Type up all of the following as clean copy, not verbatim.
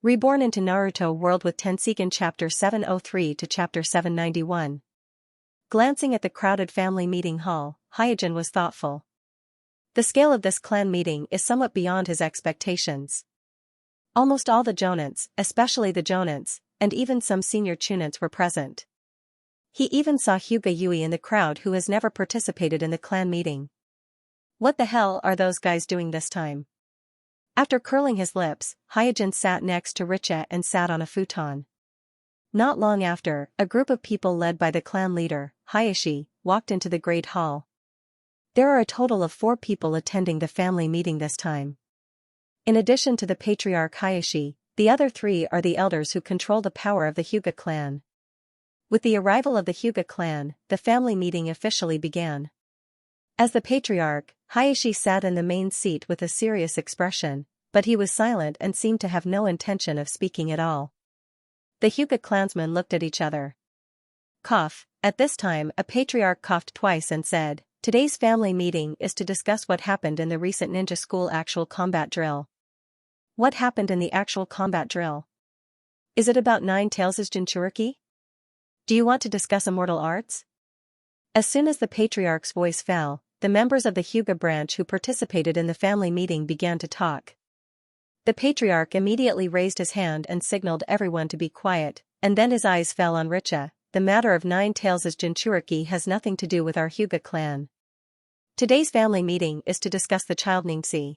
Reborn into Naruto World with Tenseigan Chapter 703 to Chapter 791. Glancing at the crowded family meeting hall, Hyojin was thoughtful. The scale of this clan meeting is somewhat beyond his expectations. Almost all the jonins, especially the jonins, and even some senior chunins were present. He even saw Hyuga Yui in the crowd, who has never participated in the clan meeting. What the hell are those guys doing this time? After curling his lips, Hyojin sat next to Richa and sat on a futon. Not long after, a group of people led by the clan leader, Hayashi, walked into the great hall. There are a total of 4 people attending the family meeting this time. In addition to the patriarch Hayashi, the other 3 are the elders who control the power of the Hyuga clan. With the arrival of the Hyuga clan, the family meeting officially began. As the patriarch, Hayashi sat in the main seat with a serious expression, but he was silent and seemed to have no intention of speaking at all. The Hyuga clansmen looked at each other. Cough. At this time, a patriarch coughed twice and said, "Today's family meeting is to discuss what happened in the recent ninja school actual combat drill." What happened in the actual combat drill? Is it about 9 Tails' Jinchuriki? Do you want to discuss immortal arts? As soon as the patriarch's voice fell, the members of the Hyuga branch who participated in the family meeting began to talk. The patriarch immediately raised his hand and signaled everyone to be quiet, and then his eyes fell on Richa. "The matter of 9 Tails' Jinchuriki has nothing to do with our Hyuga clan. Today's family meeting is to discuss the child Xianxia."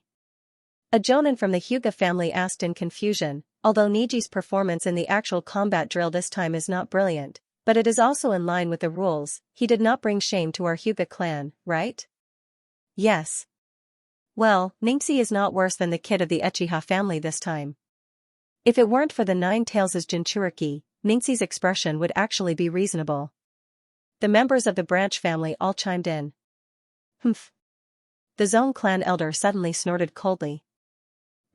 A jonin from the Hyuga family asked in confusion. Although Niji's performance in the actual combat drill this time is not brilliant, but it is also in line with the rules, he did not bring shame to our Hyuga clan, right? Yes. Well, Xianxia is not worse than the kid of the Uchiha family this time. If it weren't for the 9 Tails' Jinchuriki, Xianxia's expression would actually be reasonable. The members of the branch family all chimed in. Humph. The Zone clan elder suddenly snorted coldly.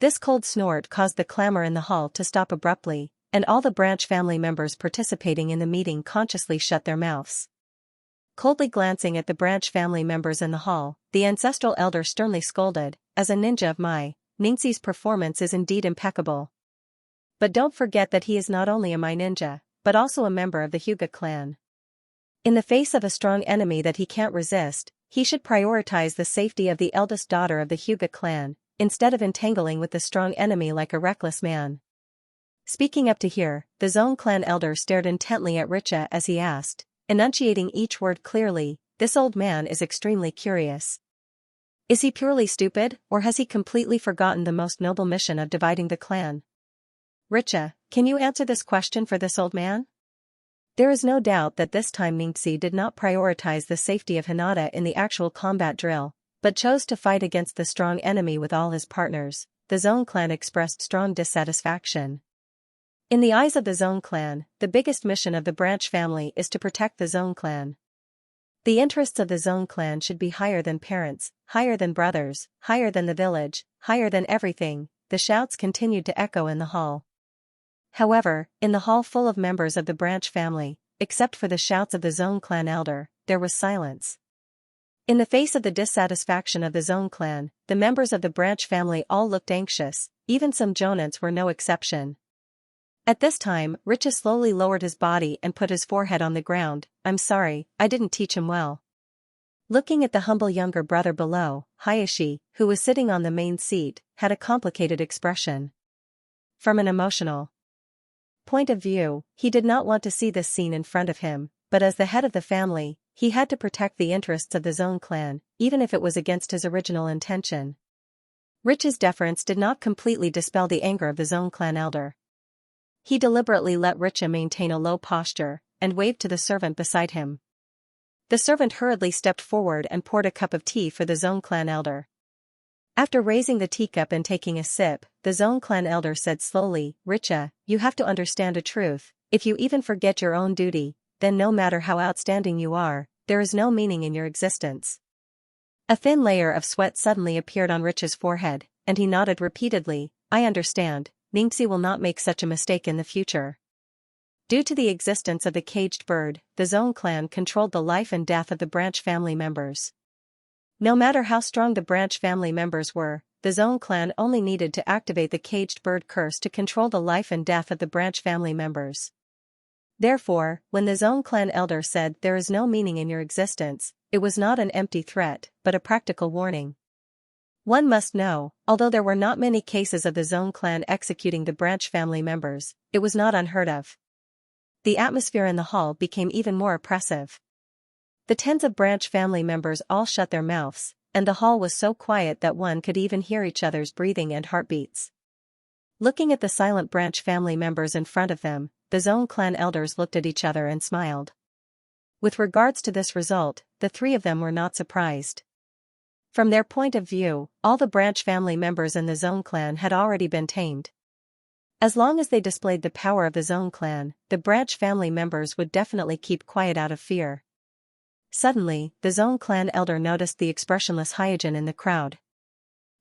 This cold snort caused the clamor in the hall to stop abruptly, and all the branch family members participating in the meeting consciously shut their mouths. Coldly glancing at the branch family members in the hall, the ancestral elder sternly scolded, "As a ninja of Mai, Xianxia's performance is indeed impeccable. But don't forget that he is not only a Mai ninja, but also a member of the Hyuga clan. In the face of a strong enemy that he can't resist, he should prioritize the safety of the eldest daughter of the Hyuga clan, instead of entangling with the strong enemy like a reckless man." Speaking up to here, the Zone clan elder stared intently at Richa as he asked, enunciating each word clearly, "This old man is extremely curious. Is he purely stupid, or has he completely forgotten the most noble mission of dividing the clan? Richa, can you answer this question for this old man?" There is no doubt that this time Xianxia did not prioritize the safety of Hinata in the actual combat drill, but chose to fight against the strong enemy with all his partners. The Zone clan expressed strong dissatisfaction. In the eyes of the Zone clan, the biggest mission of the branch family is to protect the Zone clan. The interests of the Zone clan should be higher than parents, higher than brothers, higher than the village, higher than everything. The shouts continued to echo in the hall. However, in the hall full of members of the branch family, except for the shouts of the Zone clan elder, there was silence. In the face of the dissatisfaction of the Zone clan, the members of the branch family all looked anxious, even some jonins were no exception. At this time, Richa slowly lowered his body and put his forehead on the ground. "I'm sorry, I didn't teach him well." Looking at the humble younger brother below, Hayashi, who was sitting on the main seat, had a complicated expression. From an emotional point of view, he did not want to see this scene in front of him, but as the head of the family, he had to protect the interests of the Zone clan, even if it was against his original intention. Richa's deference did not completely dispel the anger of the Zone clan elder. He deliberately let Richa maintain a low posture, and waved to the servant beside him. The servant hurriedly stepped forward and poured a cup of tea for the Zone clan elder. After raising the teacup and taking a sip, the Zone clan elder said slowly, "Richa, you have to understand a truth. If you even forget your own duty, then no matter how outstanding you are, there is no meaning in your existence." A thin layer of sweat suddenly appeared on Richa's forehead, and he nodded repeatedly. "I understand. Xianxia will not make such a mistake in the future." Due to the existence of the caged bird, the Zone clan controlled the life and death of the branch family members. No matter how strong the branch family members were, the Zone clan only needed to activate the caged bird curse to control the life and death of the branch family members. Therefore, when the Zone clan elder said there is no meaning in your existence, it was not an empty threat, but a practical warning. One must know, although there were not many cases of the Zone clan executing the branch family members, it was not unheard of. The atmosphere in the hall became even more oppressive. The tens of branch family members all shut their mouths, and the hall was so quiet that one could even hear each other's breathing and heartbeats. Looking at the silent branch family members in front of them, the Zone clan elders looked at each other and smiled. With regards to this result, the three of them were not surprised. From their point of view, all the branch family members in the Zone clan had already been tamed. As long as they displayed the power of the Zone clan, the branch family members would definitely keep quiet out of fear. Suddenly, the Zone clan elder noticed the expressionless Hyojin in the crowd.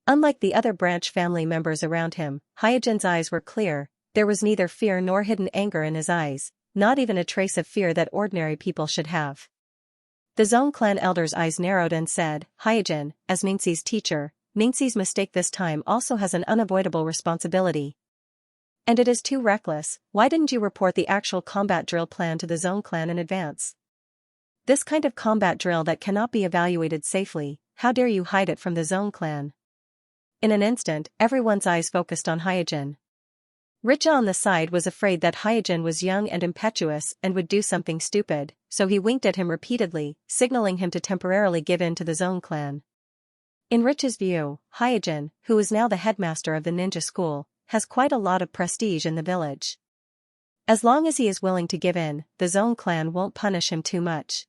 Unlike the other branch family members around him, Hyojin's eyes were clear, there was neither fear nor hidden anger in his eyes, not even a trace of fear that ordinary people should have. The Zone clan elder's eyes narrowed and said, Hyojin, as Ningxi's teacher, Ningxi's mistake this time also has an unavoidable responsibility. And it is too reckless. Why didn't you report the actual combat drill plan to the Zone clan in advance? This kind of combat drill that cannot be evaluated safely, how dare you hide it from the Zone clan? In an instant, everyone's eyes focused on Hyojin. Richa on the side was afraid that Hyojin was young and impetuous and would do something stupid, so he winked at him repeatedly, signaling him to temporarily give in to the Zone clan. In Richa's view, Hyojin, who is now the headmaster of the ninja school, has quite a lot of prestige in the village. As long as he is willing to give in, the Zone clan won't punish him too much.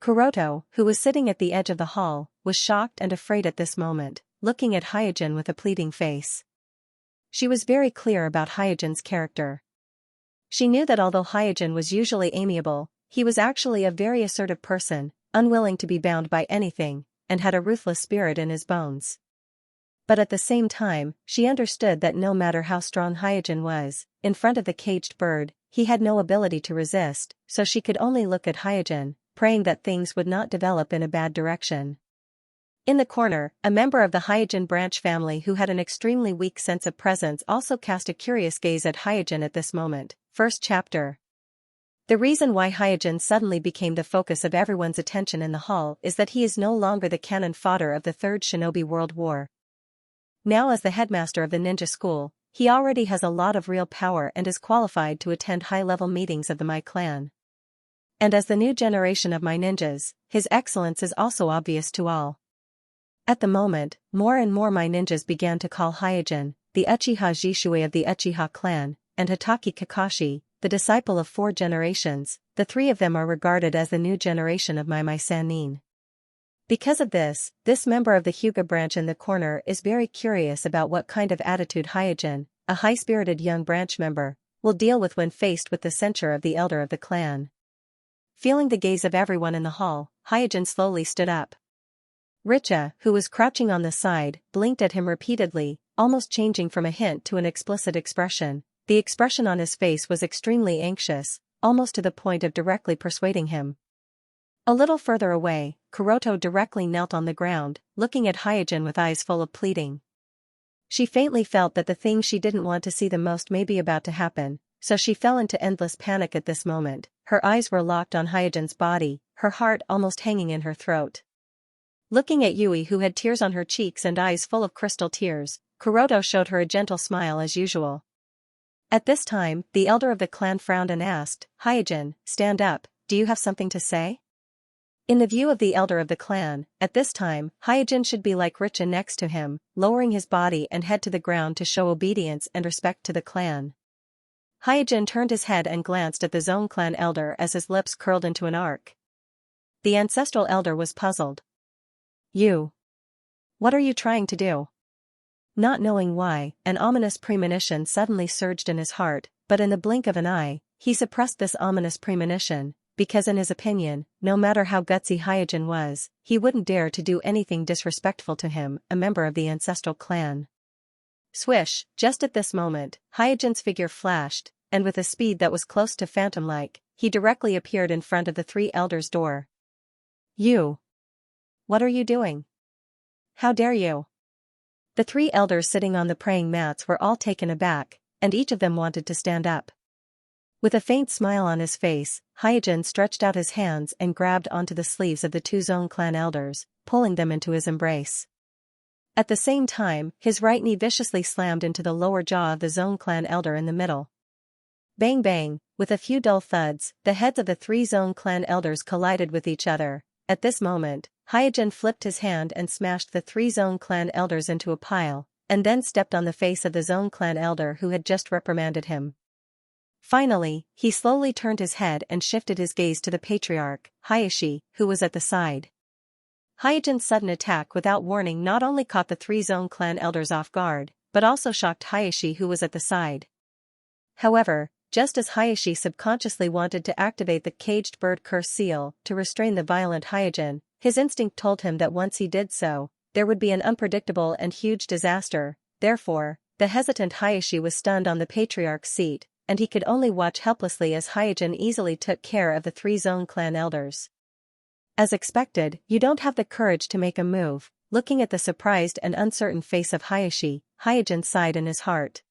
Kuroto, who was sitting at the edge of the hall, was shocked and afraid at this moment, looking at Hyojin with a pleading face. She was very clear about Hyojin's character. She knew that although Hyojin was usually amiable, he was actually a very assertive person, unwilling to be bound by anything, and had a ruthless spirit in his bones. But at the same time, she understood that no matter how strong Hyojin was, in front of the caged bird, he had no ability to resist, so she could only look at Hyojin, praying that things would not develop in a bad direction. In the corner, a member of the Hyojin branch family who had an extremely weak sense of presence also cast a curious gaze at Hyojin at this moment. First chapter. The reason why Hyojin suddenly became the focus of everyone's attention in the hall is that he is no longer the cannon fodder of the Third Shinobi World War. Now as the headmaster of the ninja school, he already has a lot of real power and is qualified to attend high-level meetings of the My clan. And as the new generation of My ninjas, his excellence is also obvious to all. At the moment, more and more My ninjas began to call Hyojin, the Uchiha Jishui of the Uchiha clan, and Hatake Kakashi, the disciple of 4 generations. The 3 of them are regarded as the new generation of My Sannin. Because of this member of the Hyuga branch in the corner is very curious about what kind of attitude Hyojin, a high-spirited young branch member, will deal with when faced with the censure of the elder of the clan. Feeling the gaze of everyone in the hall, Hyojin slowly stood up. Richa, who was crouching on the side, blinked at him repeatedly, almost changing from a hint to an explicit expression. The expression on his face was extremely anxious, almost to the point of directly persuading him. A little further away, Kuroto directly knelt on the ground, looking at Hyojin with eyes full of pleading. She faintly felt that the thing she didn't want to see the most may be about to happen, so she fell into endless panic at this moment. Her eyes were locked on Hyojin's body, her heart almost hanging in her throat. Looking at Yui, who had tears on her cheeks and eyes full of crystal tears, Kuroto showed her a gentle smile as usual. At this time, the elder of the clan frowned and asked, Hyojin, stand up, do you have something to say? In the view of the elder of the clan, at this time, Hyojin should be like Richa next to him, lowering his body and head to the ground to show obedience and respect to the clan. Hyojin turned his head and glanced at the Zone clan elder as his lips curled into an arc. The ancestral elder was puzzled. You. What are you trying to do? Not knowing why, an ominous premonition suddenly surged in his heart, but in the blink of an eye, he suppressed this ominous premonition, because in his opinion, no matter how gutsy Hyojin was, he wouldn't dare to do anything disrespectful to him, a member of the ancestral clan. Swish, just at this moment, Hyojin's figure flashed, and with a speed that was close to phantom-like, he directly appeared in front of the 3 elders' door. You. What are you doing? How dare you? The three elders sitting on the praying mats were all taken aback, and each of them wanted to stand up. With a faint smile on his face, Hyojin stretched out his hands and grabbed onto the sleeves of the two Zone clan elders, pulling them into his embrace. At the same time, his right knee viciously slammed into the lower jaw of the Zone clan elder in the middle. Bang bang, with a few dull thuds, the heads of the three Zone clan elders collided with each other. At this moment, Hyojin flipped his hand and smashed the three Zone clan elders into a pile, and then stepped on the face of the Zone clan elder who had just reprimanded him. Finally, he slowly turned his head and shifted his gaze to the patriarch, Hayashi, who was at the side. Hyojin's sudden attack without warning not only caught the three Zone clan elders off guard, but also shocked Hayashi, who was at the side. However, just as Hayashi subconsciously wanted to activate the caged bird curse seal to restrain the violent Hyojin, his instinct told him that once he did so, there would be an unpredictable and huge disaster. Therefore, the hesitant Hayashi was stunned on the patriarch's seat, and he could only watch helplessly as Hyojin easily took care of the three Zone clan elders. As expected, you don't have the courage to make a move. Looking at the surprised and uncertain face of Hayashi, Hyojin sighed in his heart.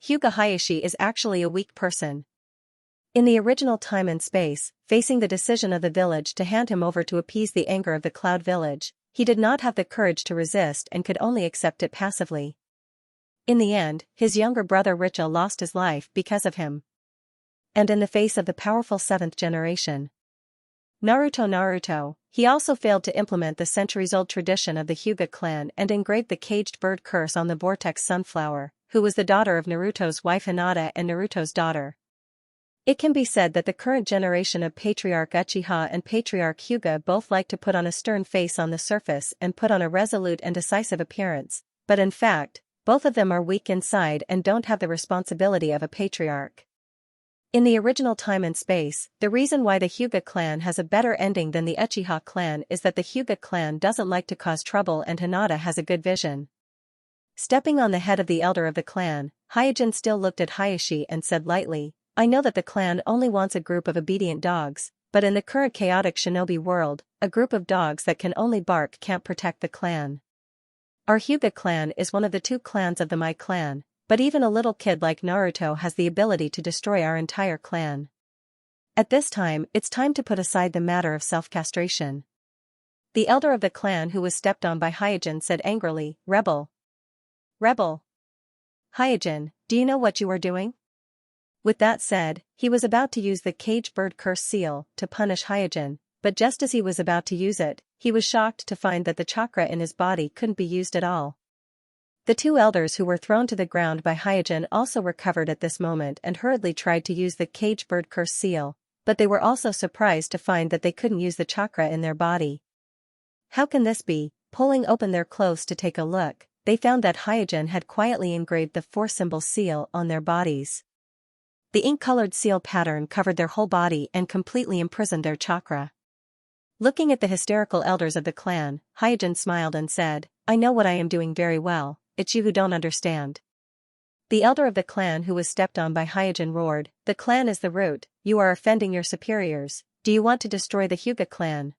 Hyuga Hayashi is actually a weak person. In the original time and space, facing the decision of the village to hand him over to appease the anger of the Cloud Village, he did not have the courage to resist and could only accept it passively. In the end, his younger brother Richa lost his life because of him. And in the face of the powerful 7th generation Naruto, he also failed to implement the centuries-old tradition of the Hyuga clan and engraved the caged bird curse on the Vortex Sunflower, who was the daughter of Naruto's wife Hinata and Naruto's daughter. It can be said that the current generation of Patriarch Uchiha and Patriarch Hyuga both like to put on a stern face on the surface and put on a resolute and decisive appearance, but in fact, both of them are weak inside and don't have the responsibility of a patriarch. In the original time and space, the reason why the Hyuga clan has a better ending than the Uchiha clan is that the Hyuga clan doesn't like to cause trouble and Hinata has a good vision. Stepping on the head of the elder of the clan, Hyojin still looked at Hayashi and said lightly, I know that the clan only wants a group of obedient dogs, but in the current chaotic shinobi world, a group of dogs that can only bark can't protect the clan. Our Hyuga clan is one of the 2 clans of the Mai clan, but even a little kid like Naruto has the ability to destroy our entire clan. At this time, it's time to put aside the matter of self-castration. The elder of the clan who was stepped on by Hyojin said angrily, Rebel! Hyojin, do you know what you are doing? With that said, he was about to use the cage bird curse seal to punish Hyojin, but just as he was about to use it, he was shocked to find that the chakra in his body couldn't be used at all. The 2 elders who were thrown to the ground by Hyojin also recovered at this moment and hurriedly tried to use the cage bird curse seal, but they were also surprised to find that they couldn't use the chakra in their body. How can this be? Pulling open their clothes to take a look, they found that Hyojin had quietly engraved the 4 symbol seal on their bodies. The ink-colored seal pattern covered their whole body and completely imprisoned their chakra. Looking at the hysterical elders of the clan, Hyojin smiled and said, I know what I am doing very well, it's you who don't understand. The elder of the clan who was stepped on by Hyojin roared, the clan is the root, you are offending your superiors, do you want to destroy the Hyuga clan?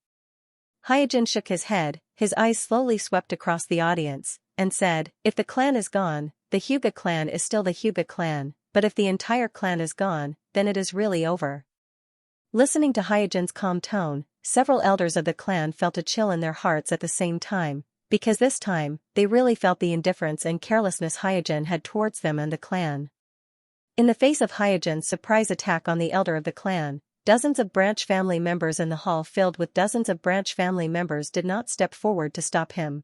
Hyojin shook his head, his eyes slowly swept across the audience, and said, if the clan is gone, the Hyuga clan is still the Hyuga clan, but if the entire clan is gone, then it is really over. Listening to Hyojin's calm tone, several elders of the clan felt a chill in their hearts at the same time, because this time, they really felt the indifference and carelessness Hyojin had towards them and the clan. In the face of Hyojin's surprise attack on the elder of the clan, dozens of branch family members in the hall filled with dozens of branch family members did not step forward to stop him.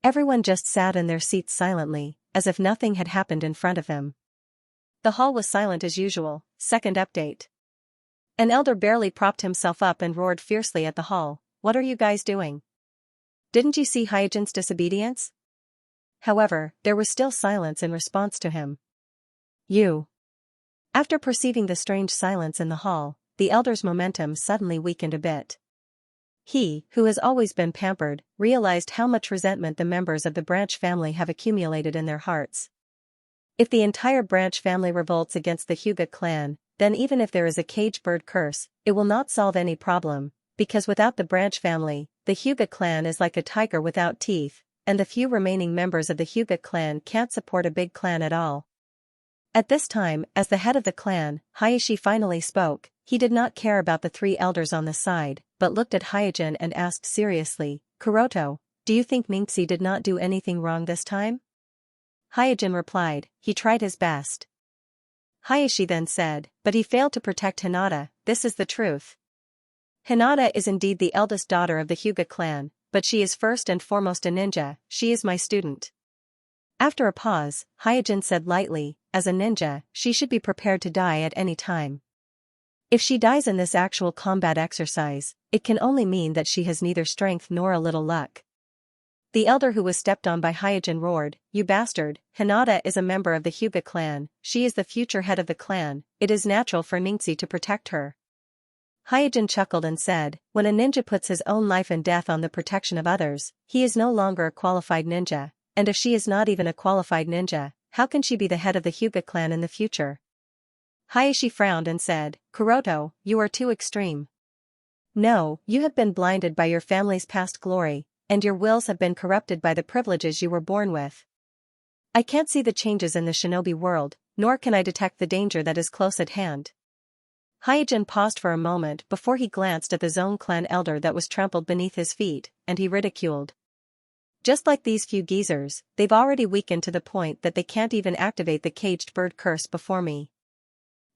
Everyone just sat in their seats silently, as if nothing had happened in front of them. The hall was silent as usual. Second update. An elder barely propped himself up and roared fiercely at the hall, what are you guys doing? Didn't you see Hyojin's disobedience? However, there was still silence in response to him. You. After perceiving the strange silence in the hall, the elder's momentum suddenly weakened a bit. He, who has always been pampered, realized how much resentment the members of the branch family have accumulated in their hearts. If the entire branch family revolts against the Hyuga clan, then even if there is a cage bird curse, it will not solve any problem, because without the branch family, the Hyuga clan is like a tiger without teeth, and the few remaining members of the Hyuga clan can't support a big clan at all. At this time, as the head of the clan, Hayashi finally spoke. He did not care about the three elders on the side, but looked at Hyojin and asked seriously, "Kuroto, do you think Minxie did not do anything wrong this time?" Hyojin replied, "He tried his best." Hayashi then said, "But he failed to protect Hinata, this is the truth. Hinata is indeed the eldest daughter of the Hyuga clan, but she is first and foremost a ninja, she is my student." After a pause, Hyojin said lightly, "As a ninja, she should be prepared to die at any time. If she dies in this actual combat exercise, it can only mean that she has neither strength nor a little luck." The elder who was stepped on by Hyojin roared, "You bastard, Hinata is a member of the Hyuga clan, she is the future head of the clan, it is natural for Minxie to protect her." Hyojin chuckled and said, "When a ninja puts his own life and death on the protection of others, he is no longer a qualified ninja, and if she is not even a qualified ninja, how can she be the head of the Hyuga clan in the future?" Hayashi frowned and said, "Kuroto, you are too extreme. No, you have been blinded by your family's past glory, and your wills have been corrupted by the privileges you were born with. I can't see the changes in the shinobi world, nor can I detect the danger that is close at hand." Hyojin paused for a moment before he glanced at the Zone clan elder that was trampled beneath his feet, and he ridiculed. "Just like these few geezers, they've already weakened to the point that they can't even activate the caged bird curse before me.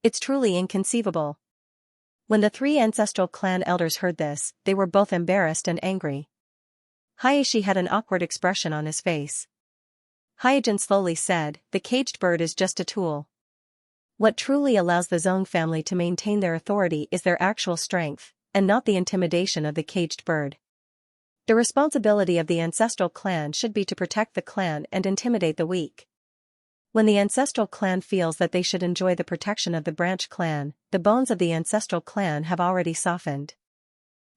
It's truly inconceivable." When the three ancestral clan elders heard this, they were both embarrassed and angry. Hayashi had an awkward expression on his face. Hyojin slowly said, "The caged bird is just a tool. What truly allows the Zone family to maintain their authority is their actual strength, and not the intimidation of the caged bird. The responsibility of the ancestral clan should be to protect the clan and intimidate the weak. When the ancestral clan feels that they should enjoy the protection of the branch clan, the bones of the ancestral clan have already softened."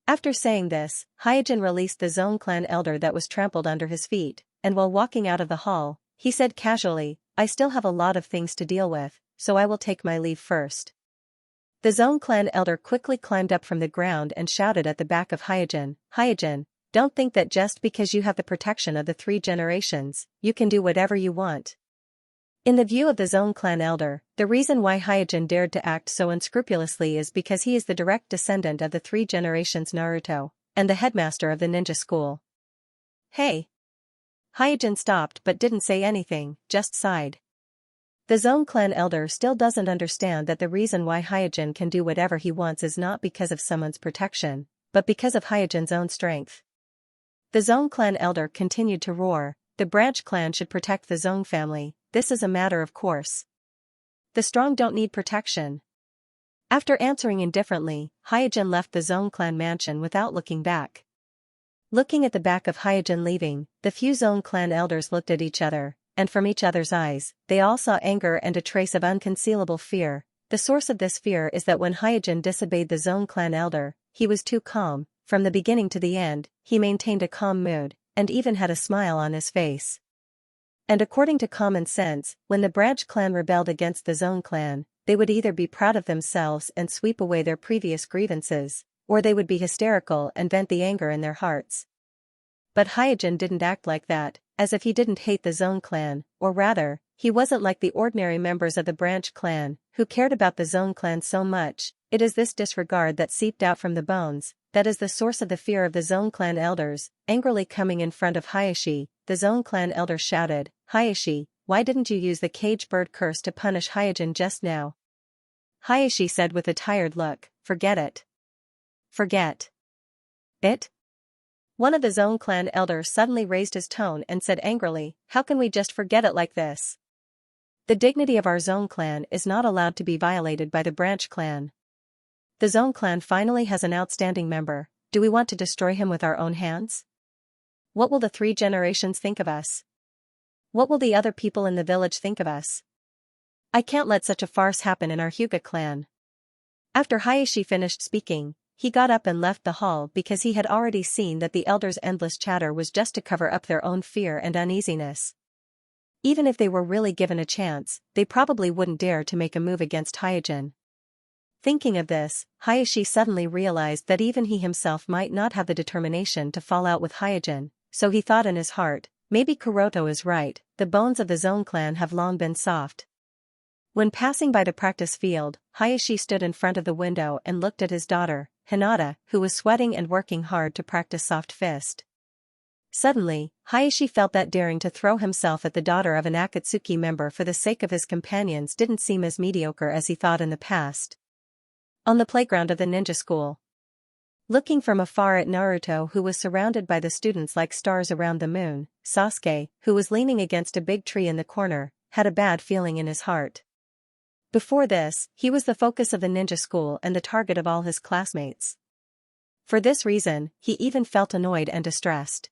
After saying this, Hyojin released the Zone clan elder that was trampled under his feet, and while walking out of the hall, he said casually, "I still have a lot of things to deal with, so I will take my leave first." The Zone clan elder quickly climbed up from the ground and shouted at the back of Hyojin, "Hyojin, don't think that just because you have the protection of the three generations, you can do whatever you want." In the view of the Zone clan elder, the reason why Hyojin dared to act so unscrupulously is because he is the direct descendant of the three generations Naruto, and the headmaster of the ninja school. "Hey!" Hyojin stopped but didn't say anything, just sighed. The Zone clan elder still doesn't understand that the reason why Hyojin can do whatever he wants is not because of someone's protection, but because of Hyojin's own strength. The Zone clan elder continued to roar, "The branch clan should protect the Zone family, this is a matter of course. The strong don't need protection." After answering indifferently, Hyojin left the Zone clan mansion without looking back. Looking at the back of Hyojin leaving, the few Zone clan elders looked at each other, and from each other's eyes, they all saw anger and a trace of unconcealable fear. The source of this fear is that when Hyojin disobeyed the Zone clan elder, he was too calm. From the beginning to the end, he maintained a calm mood, and even had a smile on his face. And according to common sense, when the branch clan rebelled against the Zone clan, they would either be proud of themselves and sweep away their previous grievances, or they would be hysterical and vent the anger in their hearts. But Hyojin didn't act like that, as if he didn't hate the Zone clan, or rather, he wasn't like the ordinary members of the branch clan, who cared about the Zone clan so much. It is this disregard that seeped out from the bones, that is the source of the fear of the Zone clan elders. Angrily coming in front of Hayashi, the Zone clan elder shouted, "Hayashi, why didn't you use the cage bird curse to punish Hyojin just now?" Hayashi said with a tired look, "Forget it." "Forget it?" One of the Zone clan elders suddenly raised his tone and said angrily, "How can we just forget it like this? The dignity of our Zone clan is not allowed to be violated by the branch clan. The Zone clan finally has an outstanding member, do we want to destroy him with our own hands? What will the three generations think of us? What will the other people in the village think of us? I can't let such a farce happen in our Hyuga clan." After Hayashi finished speaking, he got up and left the hall because he had already seen that the elders' endless chatter was just to cover up their own fear and uneasiness. Even if they were really given a chance, they probably wouldn't dare to make a move against Hyojin. Thinking of this, Hayashi suddenly realized that even he himself might not have the determination to fall out with Hyojin, so he thought in his heart, maybe Kuroto is right, the bones of the Zone clan have long been soft. When passing by the practice field, Hayashi stood in front of the window and looked at his daughter, Hinata, who was sweating and working hard to practice soft fist. Suddenly, Hayashi felt that daring to throw himself at the daughter of an Akatsuki member for the sake of his companions didn't seem as mediocre as he thought in the past. On the playground of the ninja school. Looking from afar at Naruto, who was surrounded by the students like stars around the moon, Sasuke, who was leaning against a big tree in the corner, had a bad feeling in his heart. Before this, he was the focus of the ninja school and the target of all his classmates. For this reason, he even felt annoyed and distressed.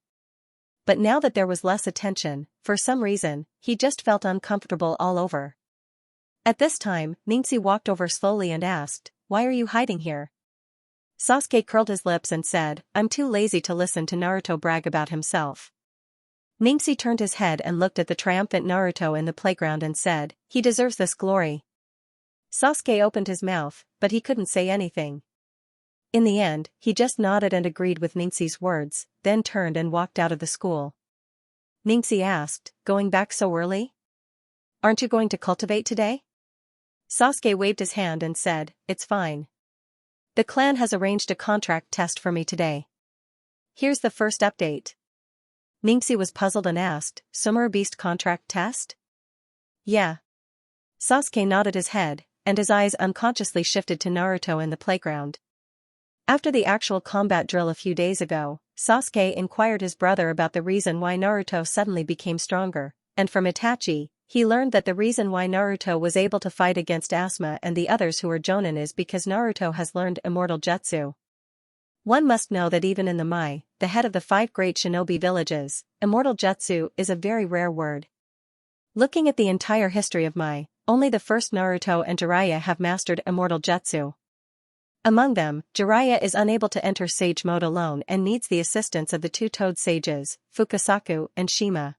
But now that there was less attention, for some reason, he just felt uncomfortable all over. At this time, Ningxi walked over slowly and asked, "Why are you hiding here?" Sasuke curled his lips and said, "I'm too lazy to listen to Naruto brag about himself." Ningxi turned his head and looked at the triumphant Naruto in the playground and said, "He deserves this glory." Sasuke opened his mouth, but he couldn't say anything. In the end, he just nodded and agreed with Ningxi's words, then turned and walked out of the school. Ningxi asked, "Going back so early? Aren't you going to cultivate today?" Sasuke waved his hand and said, "It's fine. The clan has arranged a contract test for me today. Here's the first update." Ningxi was puzzled and asked, "Summer Beast contract test?" "Yeah." Sasuke nodded his head, and his eyes unconsciously shifted to Naruto in the playground. After the actual combat drill a few days ago, Sasuke inquired his brother about the reason why Naruto suddenly became stronger, and from Itachi, he learned that the reason why Naruto was able to fight against Asuma and the others who are Jonin is because Naruto has learned immortal jutsu. One must know that even in the Mai, the head of the 5 great shinobi villages, immortal jutsu is a very rare word. Looking at the entire history of Mai, only the first Naruto and Jiraiya have mastered immortal jutsu. Among them, Jiraiya is unable to enter sage mode alone and needs the assistance of the 2 toad sages, Fukasaku and Shima.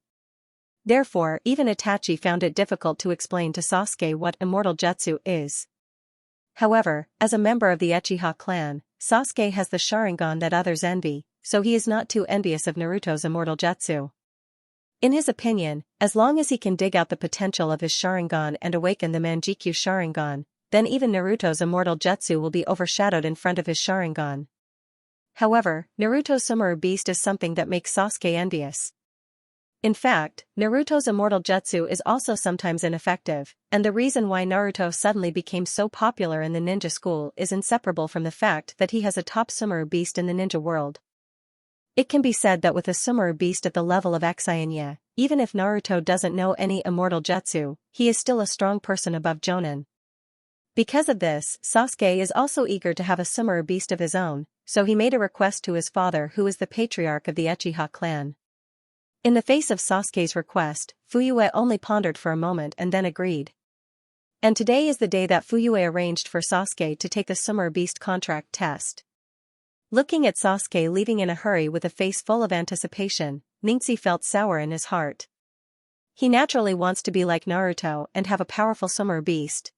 Therefore, even Itachi found it difficult to explain to Sasuke what immortal jutsu is. However, as a member of the Uchiha clan, Sasuke has the Sharingan that others envy, so he is not too envious of Naruto's immortal jutsu. In his opinion, as long as he can dig out the potential of his Sharingan and awaken the Manjikyu Sharingan, then even Naruto's immortal jutsu will be overshadowed in front of his Sharingan. However, Naruto's Summer Beast is something that makes Sasuke envious. In fact, Naruto's immortal jutsu is also sometimes ineffective, and the reason why Naruto suddenly became so popular in the ninja school is inseparable from the fact that he has a top Summer Beast in the ninja world. It can be said that with a Summer Beast at the level of Xianxia, even if Naruto doesn't know any immortal jutsu, he is still a strong person above Jonin. Because of this, Sasuke is also eager to have a Summer Beast of his own, so he made a request to his father, who is the patriarch of the Uchiha clan. In the face of Sasuke's request, Fuyue only pondered for a moment and then agreed. And today is the day that Fuyue arranged for Sasuke to take the Summer Beast contract test. Looking at Sasuke leaving in a hurry with a face full of anticipation, Ningxi felt sour in his heart. He naturally wants to be like Naruto and have a powerful Summer Beast.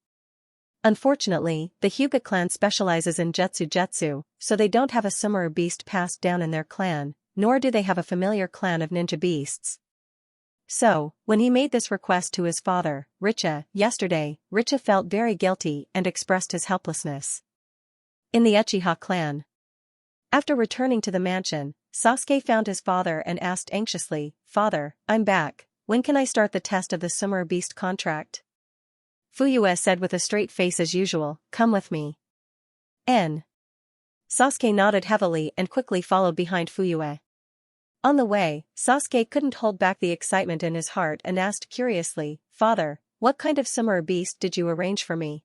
Unfortunately, the Hyuga clan specializes in jutsu, so they don't have a Summer Beast passed down in their clan, nor do they have a familiar clan of ninja beasts. So, when he made this request to his father, yesterday, Richa felt very guilty and expressed his helplessness. In the Uchiha clan. After returning to the mansion, Sasuke found his father and asked anxiously, "Father, I'm back, when can I start the test of the Summer Beast contract?" Fuyue said with a straight face as usual, "Come with me." Sasuke nodded heavily and quickly followed behind Fuyue. On the way, Sasuke couldn't hold back the excitement in his heart and asked curiously, "Father, what kind of Summer Beast did you arrange for me?"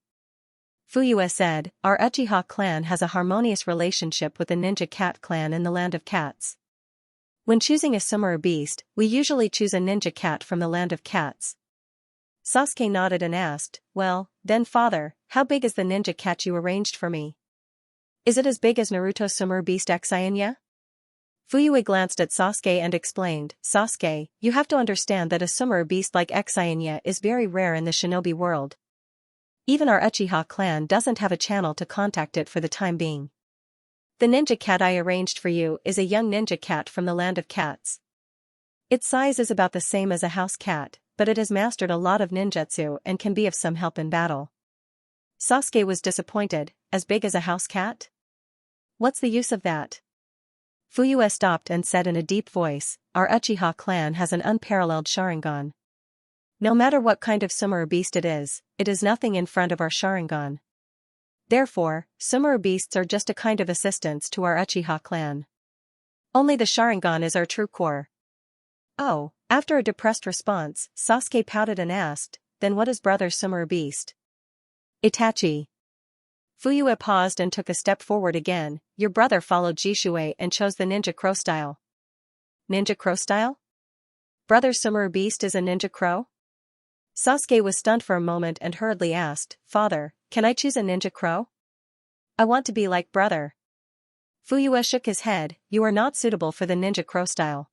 Fuyue said, "Our Uchiha clan has a harmonious relationship with the Ninja Cat clan in the Land of Cats. When choosing a Summer Beast, we usually choose a Ninja Cat from the Land of Cats." Sasuke nodded and asked, "Well, then father, how big is the Ninja Cat you arranged for me? Is it as big as Naruto's Summer Beast Xianxia?" Fuyue glanced at Sasuke and explained, "Sasuke, you have to understand that a Summer Beast like Xianxia is very rare in the shinobi world. Even our Uchiha clan doesn't have a channel to contact it for the time being. The Ninja Cat I arranged for you is a young Ninja Cat from the Land of Cats." Its size is about the same as a house cat, but it has mastered a lot of ninjutsu and can be of some help in battle. Sasuke was disappointed. As big as a house cat? What's the use of that? Fuyue stopped and said in a deep voice, our Uchiha clan has an unparalleled Sharingan. No matter what kind of Sumeru beast it is nothing in front of our Sharingan. Therefore, Sumeru beasts are just a kind of assistance to our Uchiha clan. Only the Sharingan is our true core. Oh, after a depressed response, Sasuke pouted and asked, then what is brother's Sumeru beast? Itachi. Fuyue paused and took a step forward again. Your brother followed Jishui and chose the ninja crow style. Ninja crow style? Brother Sumeru beast is a ninja crow? Sasuke was stunned for a moment and hurriedly asked, Father, can I choose a ninja crow? I want to be like brother. Fuyue shook his head, you are not suitable for the ninja crow style.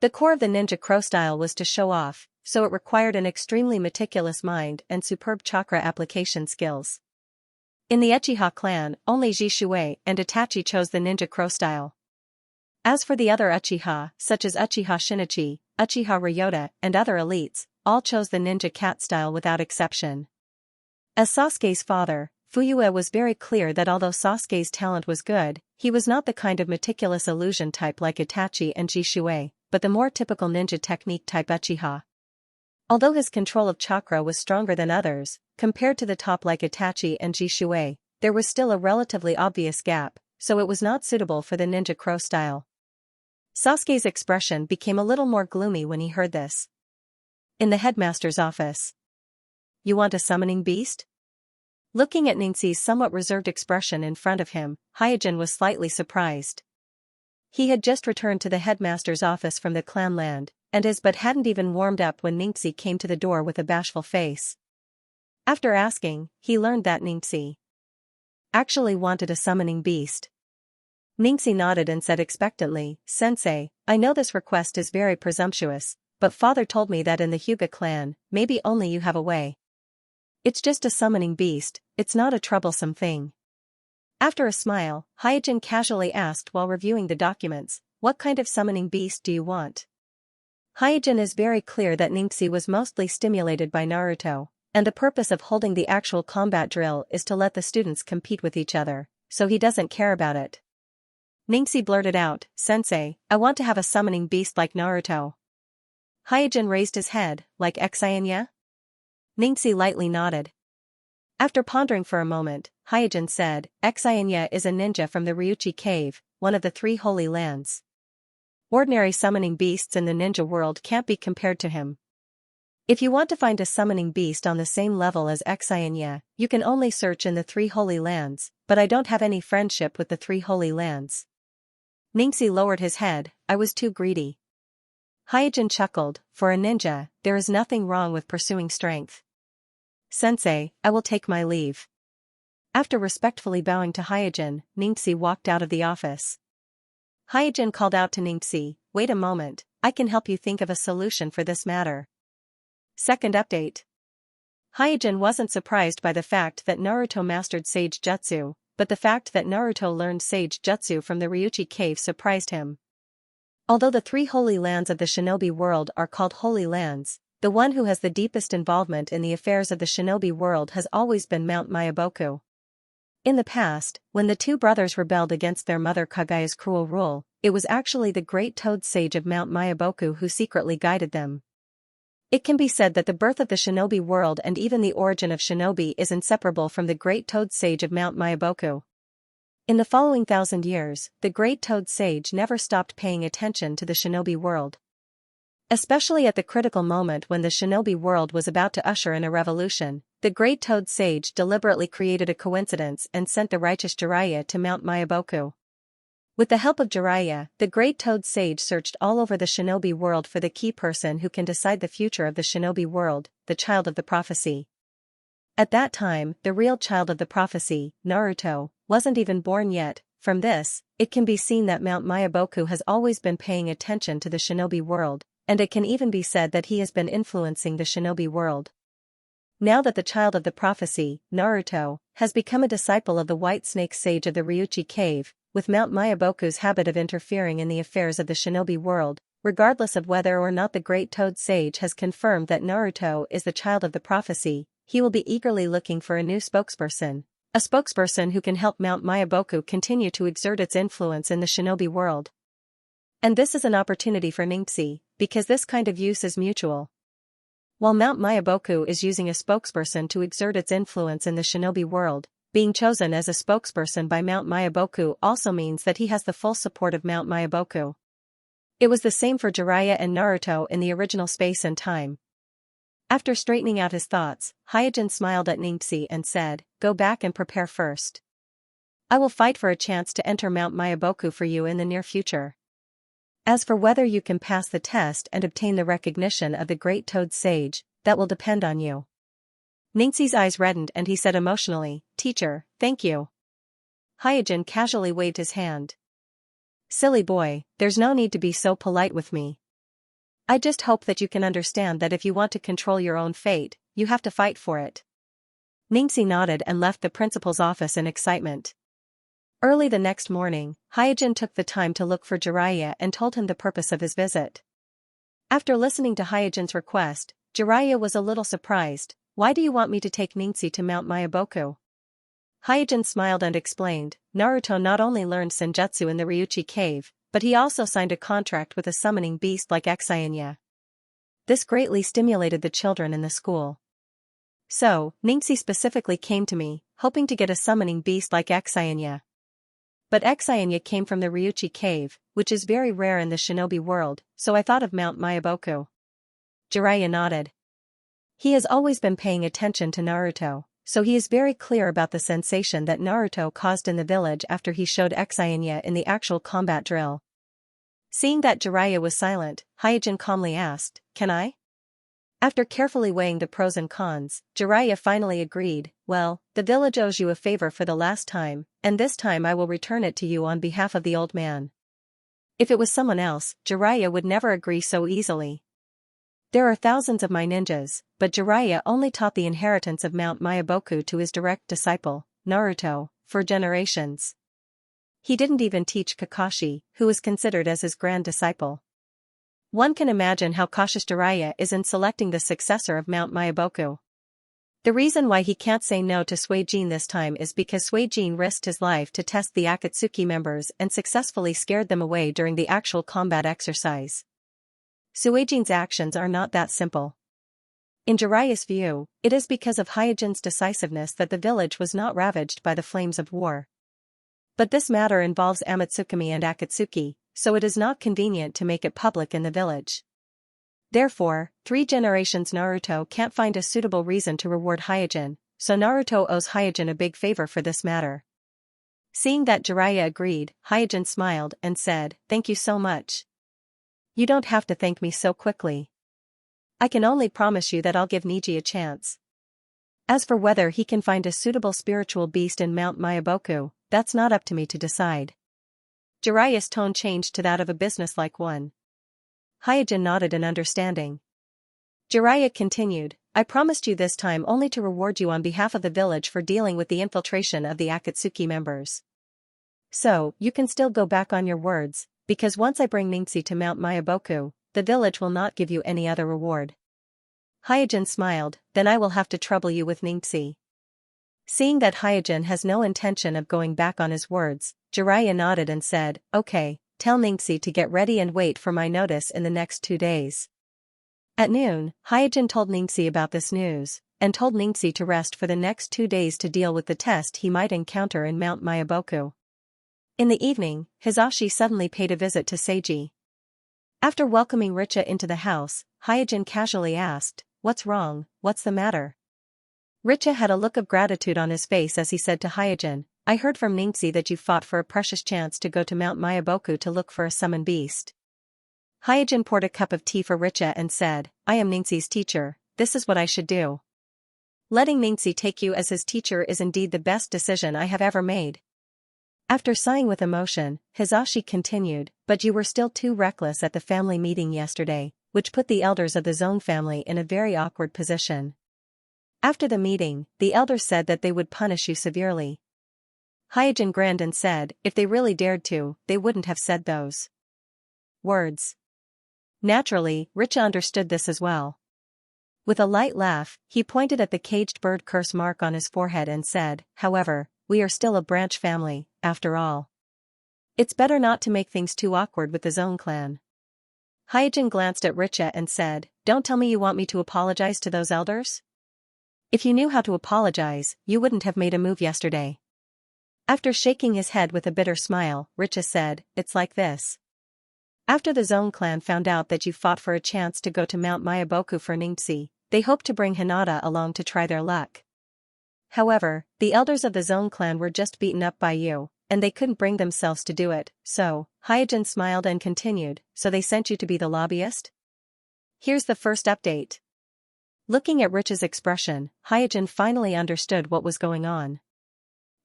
The core of the ninja crow style was to show off, so it required an extremely meticulous mind and superb chakra application skills. In the Uchiha clan, only Jishui and Itachi chose the ninja crow style. As for the other Uchiha, such as Uchiha Shinichi, Uchiha Ryota, and other elites, all chose the ninja cat style without exception. As Sasuke's father, Fuyue was very clear that although Sasuke's talent was good, he was not the kind of meticulous illusion type like Itachi and Jishui, but the more typical ninja technique type Uchiha. Although his control of chakra was stronger than others, compared to the top like Itachi and Jishui, there was still a relatively obvious gap, so it was not suitable for the ninja crow style. Sasuke's expression became a little more gloomy when he heard this. In the headmaster's office. You want a summoning beast? Looking at Ningxi's somewhat reserved expression in front of him, Hyojin was slightly surprised. He had just returned to the headmaster's office from the clanland, and hadn't even warmed up when Ningxi came to the door with a bashful face. After asking, he learned that Ningxi actually wanted a summoning beast. Ningxi nodded and said expectantly, Sensei, I know this request is very presumptuous, but father told me that in the Hyuga clan, maybe only you have a way. It's just a summoning beast, it's not a troublesome thing. After a smile, Hyojin casually asked while reviewing the documents, what kind of summoning beast do you want? Hyojin is very clear that Ningxi was mostly stimulated by Naruto, and the purpose of holding the actual combat drill is to let the students compete with each other, so he doesn't care about it. Ningxi blurted out, Sensei, I want to have a summoning beast like Naruto. Hyojin raised his head, like Xianxia? Ningxi lightly nodded. After pondering for a moment, Hyojin said, Xianxia is a ninja from the Ryuchi cave, one of the 3 holy lands. Ordinary summoning beasts in the ninja world can't be compared to him. If you want to find a summoning beast on the same level as Xianxia, you can only search in the 3 holy lands, but I don't have any friendship with the 3 holy lands. Ningxi lowered his head, I was too greedy. Hyojin chuckled, for a ninja, there is nothing wrong with pursuing strength. Sensei, I will take my leave. After respectfully bowing to Hyojin, Ningxi walked out of the office. Hyojin called out to Ningxi, wait a moment, I can help you think of a solution for this matter. Second update. Hyojin wasn't surprised by the fact that Naruto mastered Sage Jutsu, but the fact that Naruto learned Sage Jutsu from the Ryuchi cave surprised him. Although the 3 holy lands of the shinobi world are called holy lands, the one who has the deepest involvement in the affairs of the shinobi world has always been Mount Myaboku. In the past, when the 2 brothers rebelled against their mother Kagaya's cruel rule, it was actually the great toad sage of Mount Myaboku who secretly guided them. It can be said that the birth of the shinobi world and even the origin of shinobi is inseparable from the great toad sage of Mount Myaboku. In the following 1,000 years, the great toad sage never stopped paying attention to the shinobi world. Especially at the critical moment when the shinobi world was about to usher in a revolution, the great toad sage deliberately created a coincidence and sent the righteous Jiraiya to Mount Myaboku. With the help of Jiraiya, the great toad sage searched all over the shinobi world for the key person who can decide the future of the shinobi world, the child of the prophecy. At that time, the real child of the prophecy, Naruto, wasn't even born yet. From this, it can be seen that Mount Myaboku has always been paying attention to the shinobi world, and it can even be said that he has been influencing the shinobi world. Now that the child of the prophecy, Naruto, has become a disciple of the White Snake Sage of the Ryuchi cave, with Mount Myaboku's habit of interfering in the affairs of the shinobi world, Regardless of whether or not the great toad sage has confirmed that Naruto is the child of the prophecy, he will be eagerly looking for a new spokesperson. A spokesperson who can help Mount Myaboku continue to exert its influence in the shinobi world. And this is an opportunity for Ningxi, because this kind of use is mutual. While Mount Myaboku is using a spokesperson to exert its influence in the shinobi world, being chosen as a spokesperson by Mount Myaboku also means that he has the full support of Mount Myaboku. It was the same for Jiraiya and Naruto in the original space and time. After straightening out his thoughts, Hyojin smiled at Ningxi and said, "Go back and prepare first. I will fight for a chance to enter Mount Myaboku for you in the near future. As for whether you can pass the test and obtain the recognition of the great toad sage, that will depend on you." Ningxi's eyes reddened and he said emotionally, "Teacher, thank you." Hyojin casually waved his hand. "Silly boy, there's no need to be so polite with me. I just hope that you can understand that if you want to control your own fate, you have to fight for it." Ningxi nodded and left the principal's office in excitement. Early the next morning, Hyojin took the time to look for Jiraiya and told him the purpose of his visit. After listening to Hyojin's request, Jiraiya was a little surprised. "Why do you want me to take Ningxi to Mount Myaboku?" Hyojin smiled and explained, "Naruto not only learned senjutsu in the Ryuchi cave, but he also signed a contract with a summoning beast like Xianxia. This greatly stimulated the children in the school. So, Ningxi specifically came to me, hoping to get a summoning beast like Xianxia. But Xianxia came from the Ryuchi cave, which is very rare in the shinobi world, so I thought of Mount Myaboku." Jiraiya nodded. He has always been paying attention to Naruto, so he is very clear about the sensation that Naruto caused in the village after he showed Xianxia in the actual combat drill. Seeing that Jiraiya was silent, Hyojin calmly asked, "Can I?" After carefully weighing the pros and cons, Jiraiya finally agreed, "Well, the village owes you a favor for the last time, and this time I will return it to you on behalf of the old man." If it was someone else, Jiraiya would never agree so easily. There are thousands of my ninjas, but Jiraiya only taught the inheritance of Mount Myaboku to his direct disciple, Naruto, for generations. He didn't even teach Kakashi, who was considered as his grand disciple. One can imagine how cautious Jiraiya is in selecting the successor of Mount Myaboku. The reason why he can't say no to Suijin this time is because Suijin risked his life to test the Akatsuki members and successfully scared them away during the actual combat exercise. Suijin's actions are not that simple. In Jiraiya's view, it is because of Hyojin's decisiveness that the village was not ravaged by the flames of war. But this matter involves Amatsukami and Akatsuki, so it is not convenient to make it public in the village. Therefore, 3 generations Naruto can't find a suitable reason to reward Hyojin, so Naruto owes Hyojin a big favor for this matter. Seeing that Jiraiya agreed, Hyojin smiled and said, "Thank you so much. You don't have to thank me so quickly. I can only promise you that I'll give Niji a chance. As for whether he can find a suitable spiritual beast in Mount Myaboku, that's not up to me to decide." Jiraiya's tone changed to that of a businesslike one. Hyojin nodded in understanding. Jiraiya continued, "I promised you this time only to reward you on behalf of the village for dealing with the infiltration of the Akatsuki members. So, you can still go back on your words, because once I bring Ningxi to Mount Myaboku, the village will not give you any other reward." Hyojin smiled, "Then I will have to trouble you with Ningxi." Seeing that Hyojin has no intention of going back on his words, Jiraiya nodded and said, "Okay, tell Ningxi to get ready and wait for my notice in the next 2 days." At noon, Hyojin told Ningxi about this news, and told Ningxi to rest for the next 2 days to deal with the test he might encounter in Mount Myaboku. In the evening, Hizashi suddenly paid a visit to Seiji. After welcoming Richa into the house, Hyojin casually asked, "What's wrong, what's the matter?" Richa had a look of gratitude on his face as he said to Hyojin, "I heard from Ningxi that you fought for a precious chance to go to Mount Myaboku to look for a summon beast." Hyojin poured a cup of tea for Richa and said, "I am Ningxi's teacher, this is what I should do. Letting Ningxi take you as his teacher is indeed the best decision I have ever made." After sighing with emotion, Hizashi continued, "But you were still too reckless at the family meeting yesterday, which put the elders of the Zone family in a very awkward position. After the meeting, the elders said that they would punish you severely." Hyojin grinned and said, "If they really dared to, they wouldn't have said those words. Naturally, Richa understood this as well. With a light laugh, he pointed at the caged bird curse mark on his forehead and said, however, we are still a branch family, after all. It's better not to make things too awkward with the Zone clan. Hyojin glanced at Richa and said, don't tell me you want me to apologize to those elders? If you knew how to apologize, you wouldn't have made a move yesterday. After shaking his head with a bitter smile, Richa said, it's like this. After the Zone clan found out that you fought for a chance to go to Mount Mayaboku for Ningxi, they hoped to bring Hinata along to try their luck. However, the elders of the Zone clan were just beaten up by you, and they couldn't bring themselves to do it, so, Hyojin smiled and continued, so they sent you to be the lobbyist? Here's the first update. Looking at Richa's expression, Hyojin finally understood what was going on.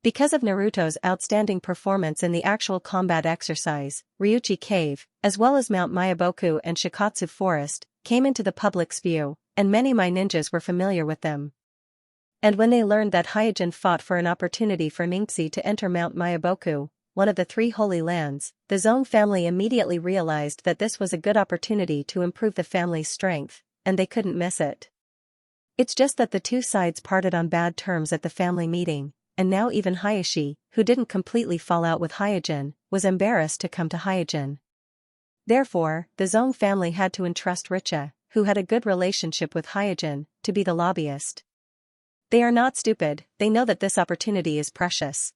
Because of Naruto's outstanding performance in the actual combat exercise, Ryuchi Cave, as well as Mount Mayaboku and Shikatsu Forest, came into the public's view, and many Mai ninjas were familiar with them. And when they learned that Hyojin fought for an opportunity for Ningxi to enter Mount Mayaboku, one of the 3 holy lands, the Zong family immediately realized that this was a good opportunity to improve the family's strength, and they couldn't miss it. It's just that the 2 sides parted on bad terms at the family meeting, and now even Hayashi, who didn't completely fall out with Hyojin, was embarrassed to come to Hyojin. Therefore, the Zong family had to entrust Richa, who had a good relationship with Hyojin, to be the lobbyist. They are not stupid, they know that this opportunity is precious.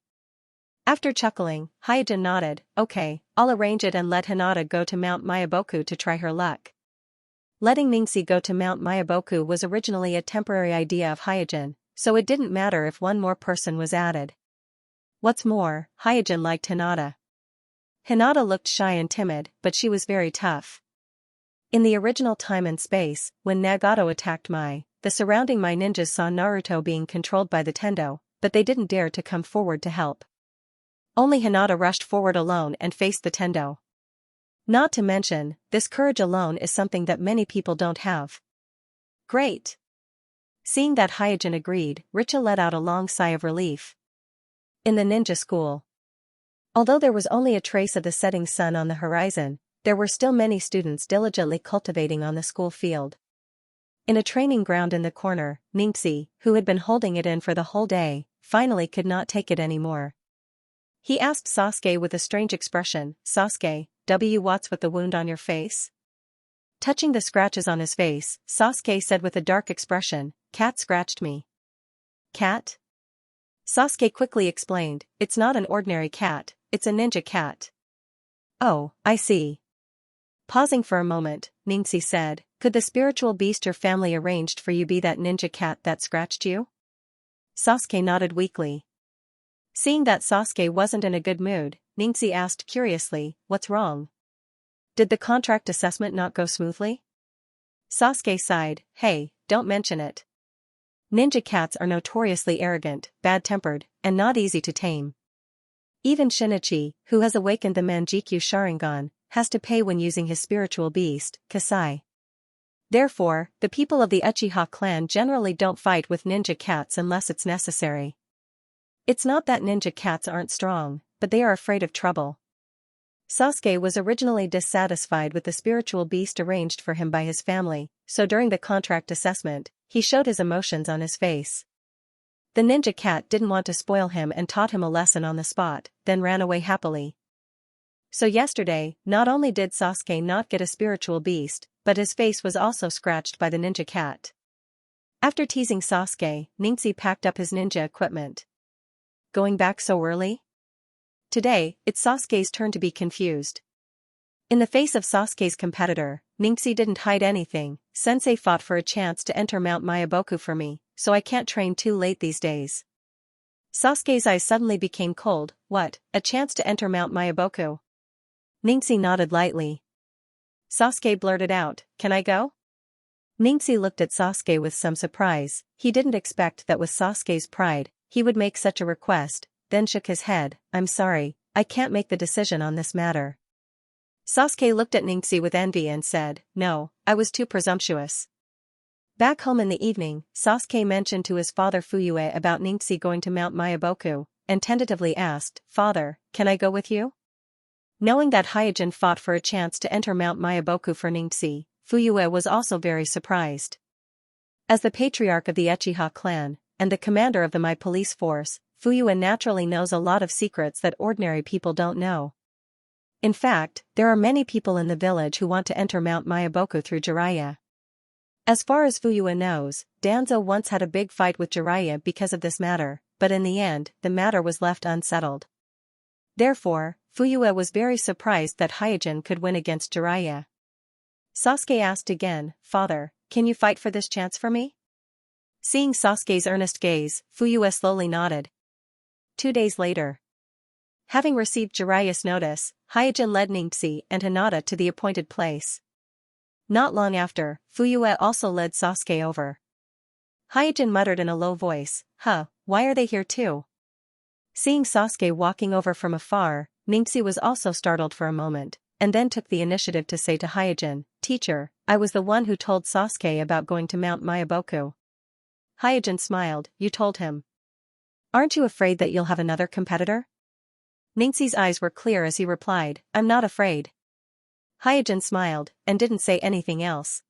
After chuckling, Hyojin nodded, okay, I'll arrange it and let Hinata go to Mount Mayaboku to try her luck. Letting Ningxi go to Mount Mayaboku was originally a temporary idea of Hyojin, so it didn't matter if one more person was added. What's more, Hyojin liked Hinata. Hinata looked shy and timid, but she was very tough. In the original time and space, when Nagato attacked the surrounding Mai ninjas saw Naruto being controlled by the Tendo, but they didn't dare to come forward to help. Only Hinata rushed forward alone and faced the Tendo. Not to mention, this courage alone is something that many people don't have. Great! Seeing that Hyojin agreed, Richa let out a long sigh of relief. In the ninja school. Although there was only a trace of the setting sun on the horizon, there were still many students diligently cultivating on the school field. In a training ground in the corner, Ningxi, who had been holding it in for the whole day, finally could not take it anymore. He asked Sasuke with a strange expression, Sasuke, what's with the wound on your face? Touching the scratches on his face, Sasuke said with a dark expression, cat scratched me. Cat? Sasuke quickly explained, it's not an ordinary cat, it's a ninja cat. Oh, I see. Pausing for a moment, Ningxi said, could the spiritual beast your family arranged for you be that ninja cat that scratched you? Sasuke nodded weakly. Seeing that Sasuke wasn't in a good mood, Ningxi asked curiously, what's wrong? Did the contract assessment not go smoothly? Sasuke sighed, hey, don't mention it. Ninja cats are notoriously arrogant, bad-tempered, and not easy to tame. Even Shinichi, who has awakened the Manjikyu Sharingan, has to pay when using his spiritual beast, Kasai. Therefore, the people of the Uchiha clan generally don't fight with ninja cats unless it's necessary. It's not that ninja cats aren't strong, but they are afraid of trouble. Sasuke was originally dissatisfied with the spiritual beast arranged for him by his family, so during the contract assessment, he showed his emotions on his face. The ninja cat didn't want to spoil him and taught him a lesson on the spot, then ran away happily. So yesterday, not only did Sasuke not get a spiritual beast, but his face was also scratched by the ninja cat. After teasing Sasuke, Ningxi packed up his ninja equipment. Going back so early? Today, it's Sasuke's turn to be confused. In the face of Sasuke's competitor, Ningxi didn't hide anything, Sensei fought for a chance to enter Mount Mayaboku for me, so I can't train too late these days. Sasuke's eyes suddenly became cold, what, a chance to enter Mount Mayaboku? Ningxi nodded lightly. Sasuke blurted out, can I go? Ningxi looked at Sasuke with some surprise, he didn't expect that with Sasuke's pride, he would make such a request, then shook his head, I'm sorry, I can't make the decision on this matter. Sasuke looked at Ningxi with envy and said, no, I was too presumptuous. Back home in the evening, Sasuke mentioned to his father Fuyue about Ningxi going to Mount Mayaboku, and tentatively asked, Father, can I go with you? Knowing that Hyojin fought for a chance to enter Mount Myaboku for Ningxi, Fuyue was also very surprised. As the patriarch of the Uchiha clan, and the commander of the Mai police force, Fuyue naturally knows a lot of secrets that ordinary people don't know. In fact, there are many people in the village who want to enter Mount Myaboku through Jiraiya. As far as Fuyue knows, Danzo once had a big fight with Jiraiya because of this matter, but in the end, the matter was left unsettled. Therefore, Fuyue was very surprised that Hyojin could win against Jiraiya. Sasuke asked again, "Father, can you fight for this chance for me?" Seeing Sasuke's earnest gaze, Fuyue slowly nodded. 2 days later. Having received Jiraiya's notice, Hyojin led Ningxi and Hinata to the appointed place. Not long after, Fuyue also led Sasuke over. Hyojin muttered in a low voice, why are they here too?" Seeing Sasuke walking over from afar, Ningxi was also startled for a moment, and then took the initiative to say to Hyojin, "Teacher, I was the one who told Sasuke about going to Mount Myaboku." Hyojin smiled, "You told him? Aren't you afraid that you'll have another competitor?" Ningxi's eyes were clear as he replied, "I'm not afraid." Hyojin smiled, and didn't say anything else.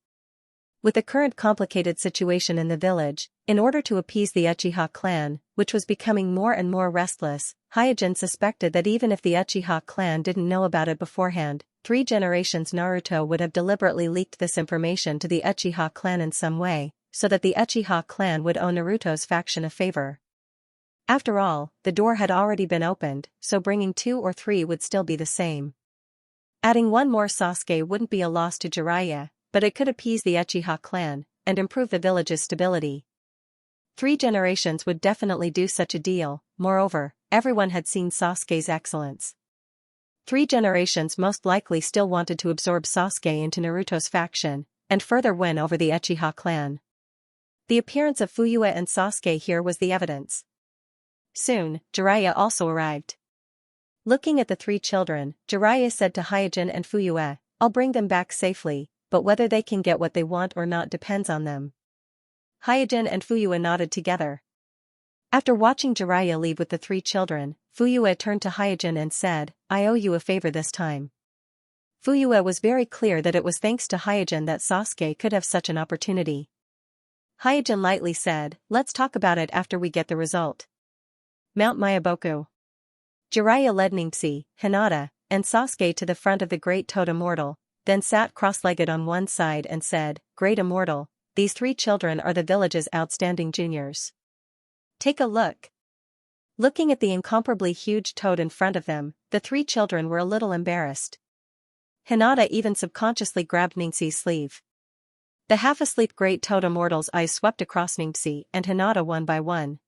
With the current complicated situation in the village, in order to appease the Uchiha clan, which was becoming more and more restless, Hyojin suspected that even if the Uchiha clan didn't know about it beforehand, 3 generations Naruto would have deliberately leaked this information to the Uchiha clan in some way, so that the Uchiha clan would owe Naruto's faction a favor. After all, the door had already been opened, so bringing 2 or 3 would still be the same. Adding one more Sasuke wouldn't be a loss to Jiraiya, but it could appease the Uchiha clan, and improve the village's stability. 3 generations would definitely do such a deal. Moreover, everyone had seen Sasuke's excellence. 3 generations most likely still wanted to absorb Sasuke into Naruto's faction, and further win over the Uchiha clan. The appearance of Fuyue and Sasuke here was the evidence. Soon, Jiraiya also arrived. Looking at the 3 children, Jiraiya said to Hyojin and Fuyue, "I'll bring them back safely, but whether they can get what they want or not depends on them." Hyojin and Fuyue nodded together. After watching Jiraiya leave with the 3 children, Fuyue turned to Hyojin and said, "I owe you a favor this time." Fuyue was very clear that it was thanks to Hyojin that Sasuke could have such an opportunity. Hyojin lightly said, "Let's talk about it after we get the result." Mount Myaboku. Jiraiya led Ningxi, Hinata, and Sasuke to the front of the Great Toad Immortal, then sat cross-legged on one side and said, "Great Immortal, these 3 children are the village's outstanding juniors. Take a look." Looking at the incomparably huge toad in front of them, the 3 children were a little embarrassed. Hinata even subconsciously grabbed Ningxi's sleeve. The half-asleep Great Toad Immortal's eyes swept across Ningxi and Hinata one by one.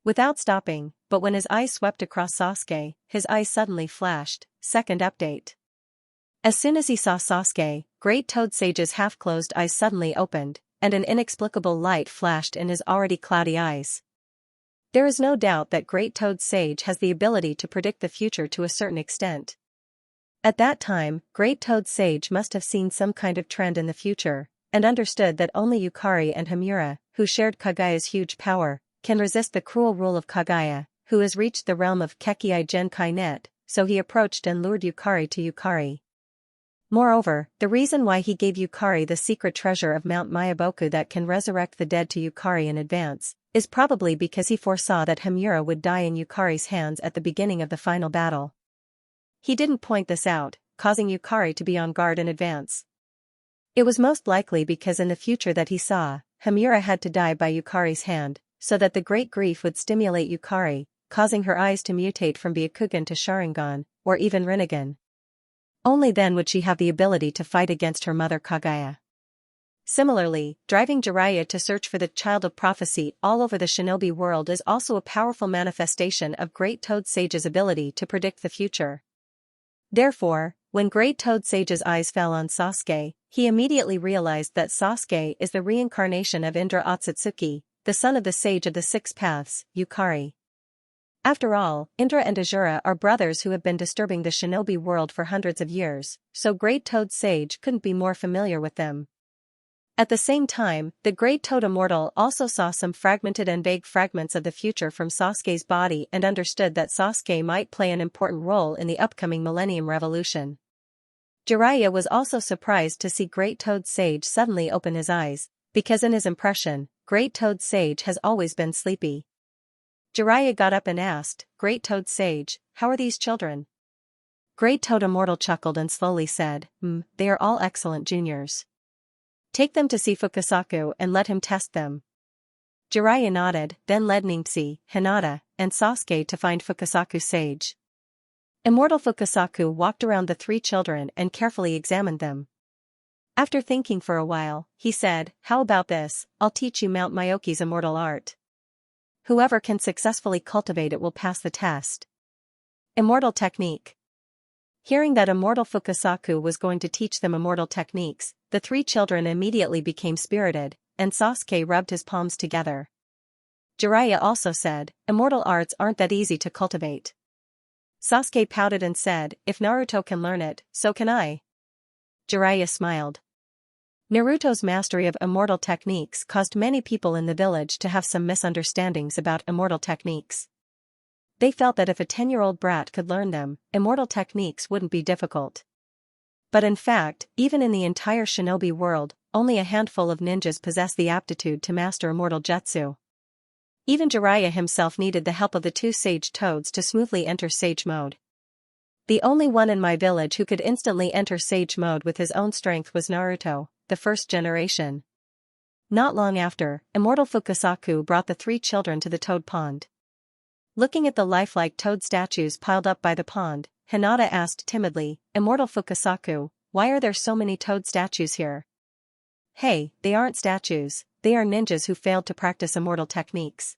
Without stopping, but when his eyes swept across Sasuke, his eyes suddenly flashed, "Second update." As soon as he saw Sasuke, Great Toad Sage's half-closed eyes suddenly opened, and an inexplicable light flashed in his already cloudy eyes. There is no doubt that Great Toad Sage has the ability to predict the future to a certain extent. At that time, Great Toad Sage must have seen some kind of trend in the future, and understood that only Yukari and Hamura, who shared Kagaya's huge power, can resist the cruel rule of Kagaya, who has reached the realm of Kekkei Genkai Net, so he approached and lured Yukari to Yukari. Moreover, the reason why he gave Yukari the secret treasure of Mount Myaboku that can resurrect the dead to Yukari in advance, is probably because he foresaw that Hamura would die in Yukari's hands at the beginning of the final battle. He didn't point this out, causing Yukari to be on guard in advance. It was most likely because in the future that he saw, Hamura had to die by Yukari's hand, so that the great grief would stimulate Yukari, causing her eyes to mutate from Byakugan to Sharingan, or even Rinnegan. Only then would she have the ability to fight against her mother Kagaya. Similarly, driving Jiraiya to search for the Child of Prophecy all over the shinobi world is also a powerful manifestation of Great Toad Sage's ability to predict the future. Therefore, when Great Toad Sage's eyes fell on Sasuke, he immediately realized that Sasuke is the reincarnation of Indra Otsutsuki, the son of the Sage of the 6 Paths, Yukari. After all, Indra and Azura are brothers who have been disturbing the shinobi world for hundreds of years, so Great Toad Sage couldn't be more familiar with them. At the same time, the Great Toad Immortal also saw some fragmented and vague fragments of the future from Sasuke's body and understood that Sasuke might play an important role in the upcoming Millennium Revolution. Jiraiya was also surprised to see Great Toad Sage suddenly open his eyes, because in his impression, Great Toad Sage has always been sleepy. Jiraiya got up and asked, "Great Toad Sage, how are these children?" Great Toad Immortal chuckled and slowly said, They are all excellent juniors. Take them to see Fukasaku and let him test them." Jiraiya nodded, then led Ningxi, Hinata, and Sasuke to find Fukasaku Sage. Immortal Fukasaku walked around the three children and carefully examined them. After thinking for a while, he said, "How about this? I'll teach you Mount Myoki's immortal art. Whoever can successfully cultivate it will pass the test." Immortal technique. Hearing that Immortal Fukasaku was going to teach them immortal techniques, the three children immediately became spirited, and Sasuke rubbed his palms together. Jiraiya also said, "Immortal arts aren't that easy to cultivate." Sasuke pouted and said, "If Naruto can learn it, so can I." Jiraiya smiled. Naruto's mastery of immortal techniques caused many people in the village to have some misunderstandings about immortal techniques. They felt that if a 10-year-old brat could learn them, immortal techniques wouldn't be difficult. But in fact, even in the entire shinobi world, only a handful of ninjas possess the aptitude to master immortal jutsu. Even Jiraiya himself needed the help of the two sage toads to smoothly enter sage mode. The only one in my village who could instantly enter sage mode with his own strength was Naruto, the first generation. Not long after, Immortal Fukasaku brought the three children to the toad pond. Looking at the lifelike toad statues piled up by the pond, Hinata asked timidly, "Immortal Fukasaku, why are there so many toad statues here?" "Hey, they aren't statues, they are ninjas who failed to practice immortal techniques."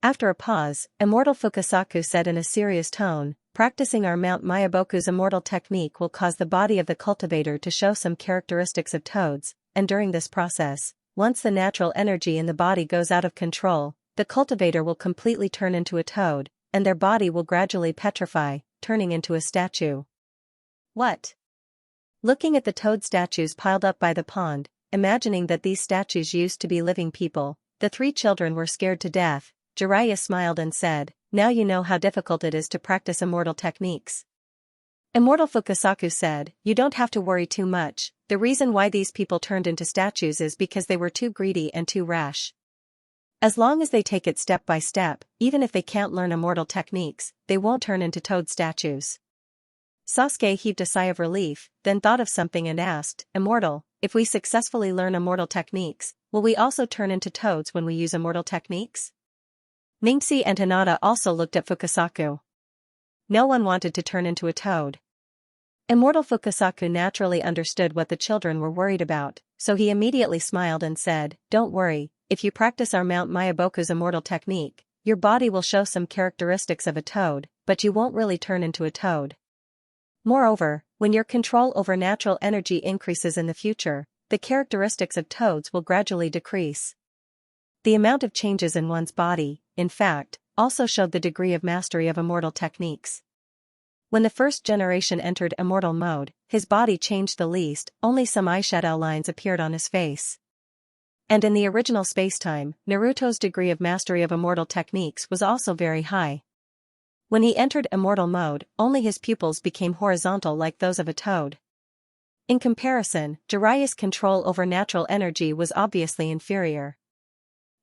After a pause, Immortal Fukasaku said in a serious tone, "Practicing our Mount Myoboku's immortal technique will cause the body of the cultivator to show some characteristics of toads, and during this process, once the natural energy in the body goes out of control, the cultivator will completely turn into a toad, and their body will gradually petrify, turning into a statue." "What?" Looking at the toad statues piled up by the pond, imagining that these statues used to be living people, the three children were scared to death. Jiraiya smiled and said, "Now you know how difficult it is to practice immortal techniques." Immortal Fukasaku said, "You don't have to worry too much, the reason why these people turned into statues is because they were too greedy and too rash. As long as they take it step by step, even if they can't learn immortal techniques, they won't turn into toad statues." Sasuke heaved a sigh of relief, then thought of something and asked, "Immortal, if we successfully learn immortal techniques, will we also turn into toads when we use immortal techniques?" Ningxi and Hinata also looked at Fukasaku. No one wanted to turn into a toad. Immortal Fukasaku naturally understood what the children were worried about, so he immediately smiled and said, "Don't worry, if you practice our Mount Myoboku's immortal technique, your body will show some characteristics of a toad, but you won't really turn into a toad. Moreover, when your control over natural energy increases in the future, the characteristics of toads will gradually decrease." The amount of changes in one's body, in fact, also showed the degree of mastery of immortal techniques. When the first generation entered immortal mode, his body changed the least, only some eyeshadow lines appeared on his face. And in the original spacetime, Naruto's degree of mastery of immortal techniques was also very high. When he entered immortal mode, only his pupils became horizontal like those of a toad. In comparison, Jiraiya's control over natural energy was obviously inferior.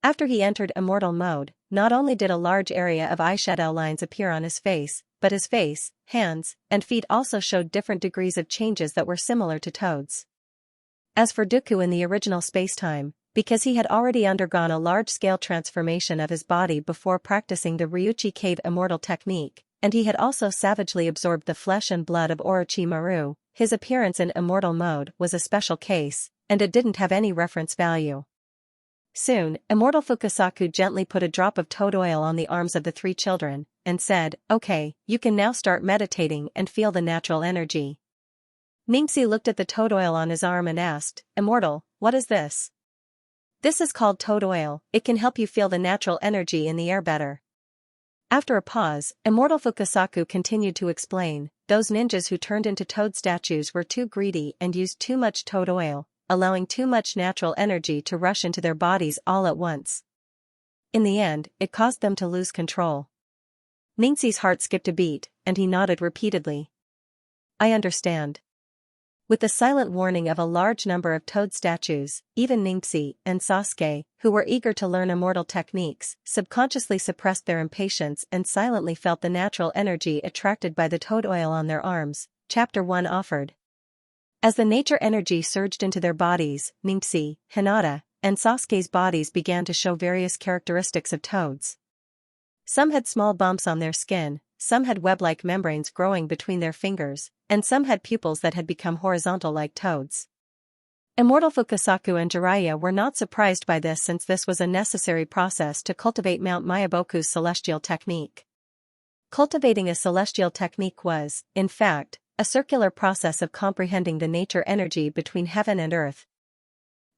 After he entered immortal mode, not only did a large area of eyeshadow lines appear on his face, but his face, hands, and feet also showed different degrees of changes that were similar to toads. As for Dooku in the original spacetime, because he had already undergone a large-scale transformation of his body before practicing the Ryuchi Cave immortal technique, and he had also savagely absorbed the flesh and blood of Orochimaru, his appearance in immortal mode was a special case, and it didn't have any reference value. Soon, Immortal Fukasaku gently put a drop of toad oil on the arms of the three children, and said, "Okay, you can now start meditating and feel the natural energy." Ningxi looked at the toad oil on his arm and asked, "Immortal, what is this?" "This is called toad oil, it can help you feel the natural energy in the air better." After a pause, Immortal Fukasaku continued to explain, "Those ninjas who turned into toad statues were too greedy and used too much toad oil, allowing too much natural energy to rush into their bodies all at once. In the end, it caused them to lose control. Ningxi's heart skipped a beat, and he nodded repeatedly. I understand. With the silent warning of a large number of toad statues, even Ningxi and Sasuke, who were eager to learn immortal techniques, subconsciously suppressed their impatience and silently felt the natural energy attracted by the toad oil on their arms. Chapter 1 offered. As the nature energy surged into their bodies, Ningxi, Hinata, and Sasuke's bodies began to show various characteristics of toads. Some had small bumps on their skin, some had web-like membranes growing between their fingers, and some had pupils that had become horizontal like toads. Immortal Fukasaku and Jiraiya were not surprised by this since this was a necessary process to cultivate Mount Myaboku's celestial technique. Cultivating a celestial technique was, in fact, a circular process of comprehending the nature energy between heaven and earth,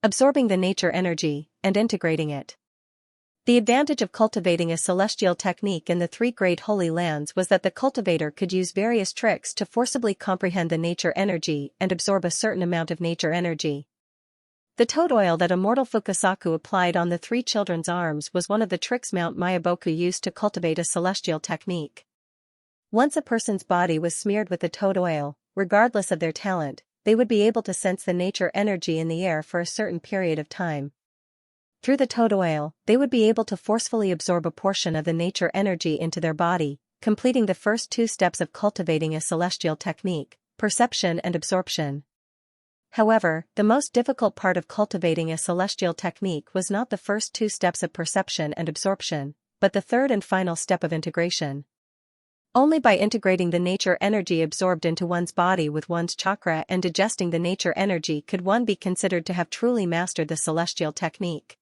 absorbing the nature energy, and integrating it. The advantage of cultivating a celestial technique in the three great holy lands was that the cultivator could use various tricks to forcibly comprehend the nature energy and absorb a certain amount of nature energy. The toad oil that immortal Fukasaku applied on the three children's arms was one of the tricks Mount Myaboku used to cultivate a celestial technique. Once a person's body was smeared with the toad oil, regardless of their talent, they would be able to sense the nature energy in the air for a certain period of time. Through the toad oil, they would be able to forcefully absorb a portion of the nature energy into their body, completing the first two steps of cultivating a celestial technique, perception and absorption. However, the most difficult part of cultivating a celestial technique was not the first two steps of perception and absorption, but the third and final step of integration. Only by integrating the nature energy absorbed into one's body with one's chakra and digesting the nature energy could one be considered to have truly mastered the celestial technique.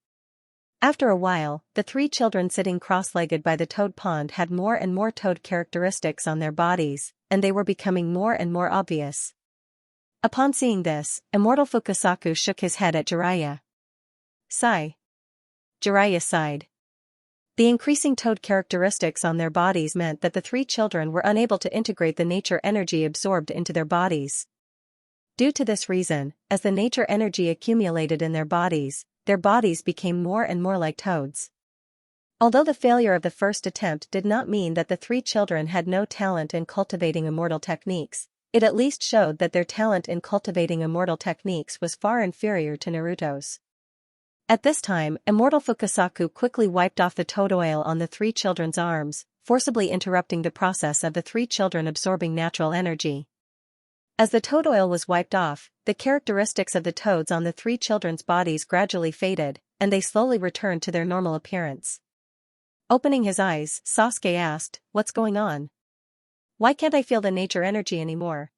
After a while, the three children sitting cross-legged by the toad pond had more and more toad characteristics on their bodies, and they were becoming more and more obvious. Upon seeing this, immortal Fukasaku shook his head at Jiraiya. Sigh. Jiraiya sighed. The increasing toad characteristics on their bodies meant that the three children were unable to integrate the nature energy absorbed into their bodies. Due to this reason, as the nature energy accumulated in their bodies became more and more like toads. Although the failure of the first attempt did not mean that the three children had no talent in cultivating immortal techniques, it at least showed that their talent in cultivating immortal techniques was far inferior to Naruto's. At this time, immortal Fukasaku quickly wiped off the toad oil on the three children's arms, forcibly interrupting the process of the three children absorbing natural energy. As the toad oil was wiped off, the characteristics of the toads on the three children's bodies gradually faded, and they slowly returned to their normal appearance. Opening his eyes, Sasuke asked, "What's going on? Why can't I feel the nature energy anymore?"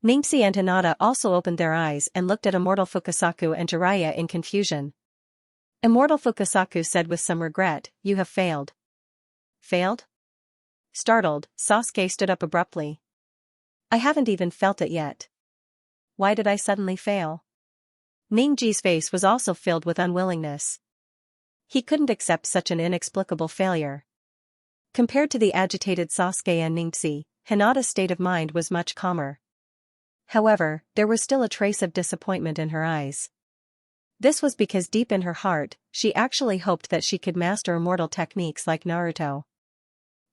Ningxi and Hinata also opened their eyes and looked at immortal Fukasaku and Jiraiya in confusion. Immortal Fukasaku said with some regret, "You have failed." Failed? Startled, Sasuke stood up abruptly. I haven't even felt it yet. Why did I suddenly fail? Ningxi's face was also filled with unwillingness. He couldn't accept such an inexplicable failure. Compared to the agitated Sasuke and Ningxi, Hinata's state of mind was much calmer. However, there was still a trace of disappointment in her eyes. This was because deep in her heart, she actually hoped that she could master immortal techniques like Naruto.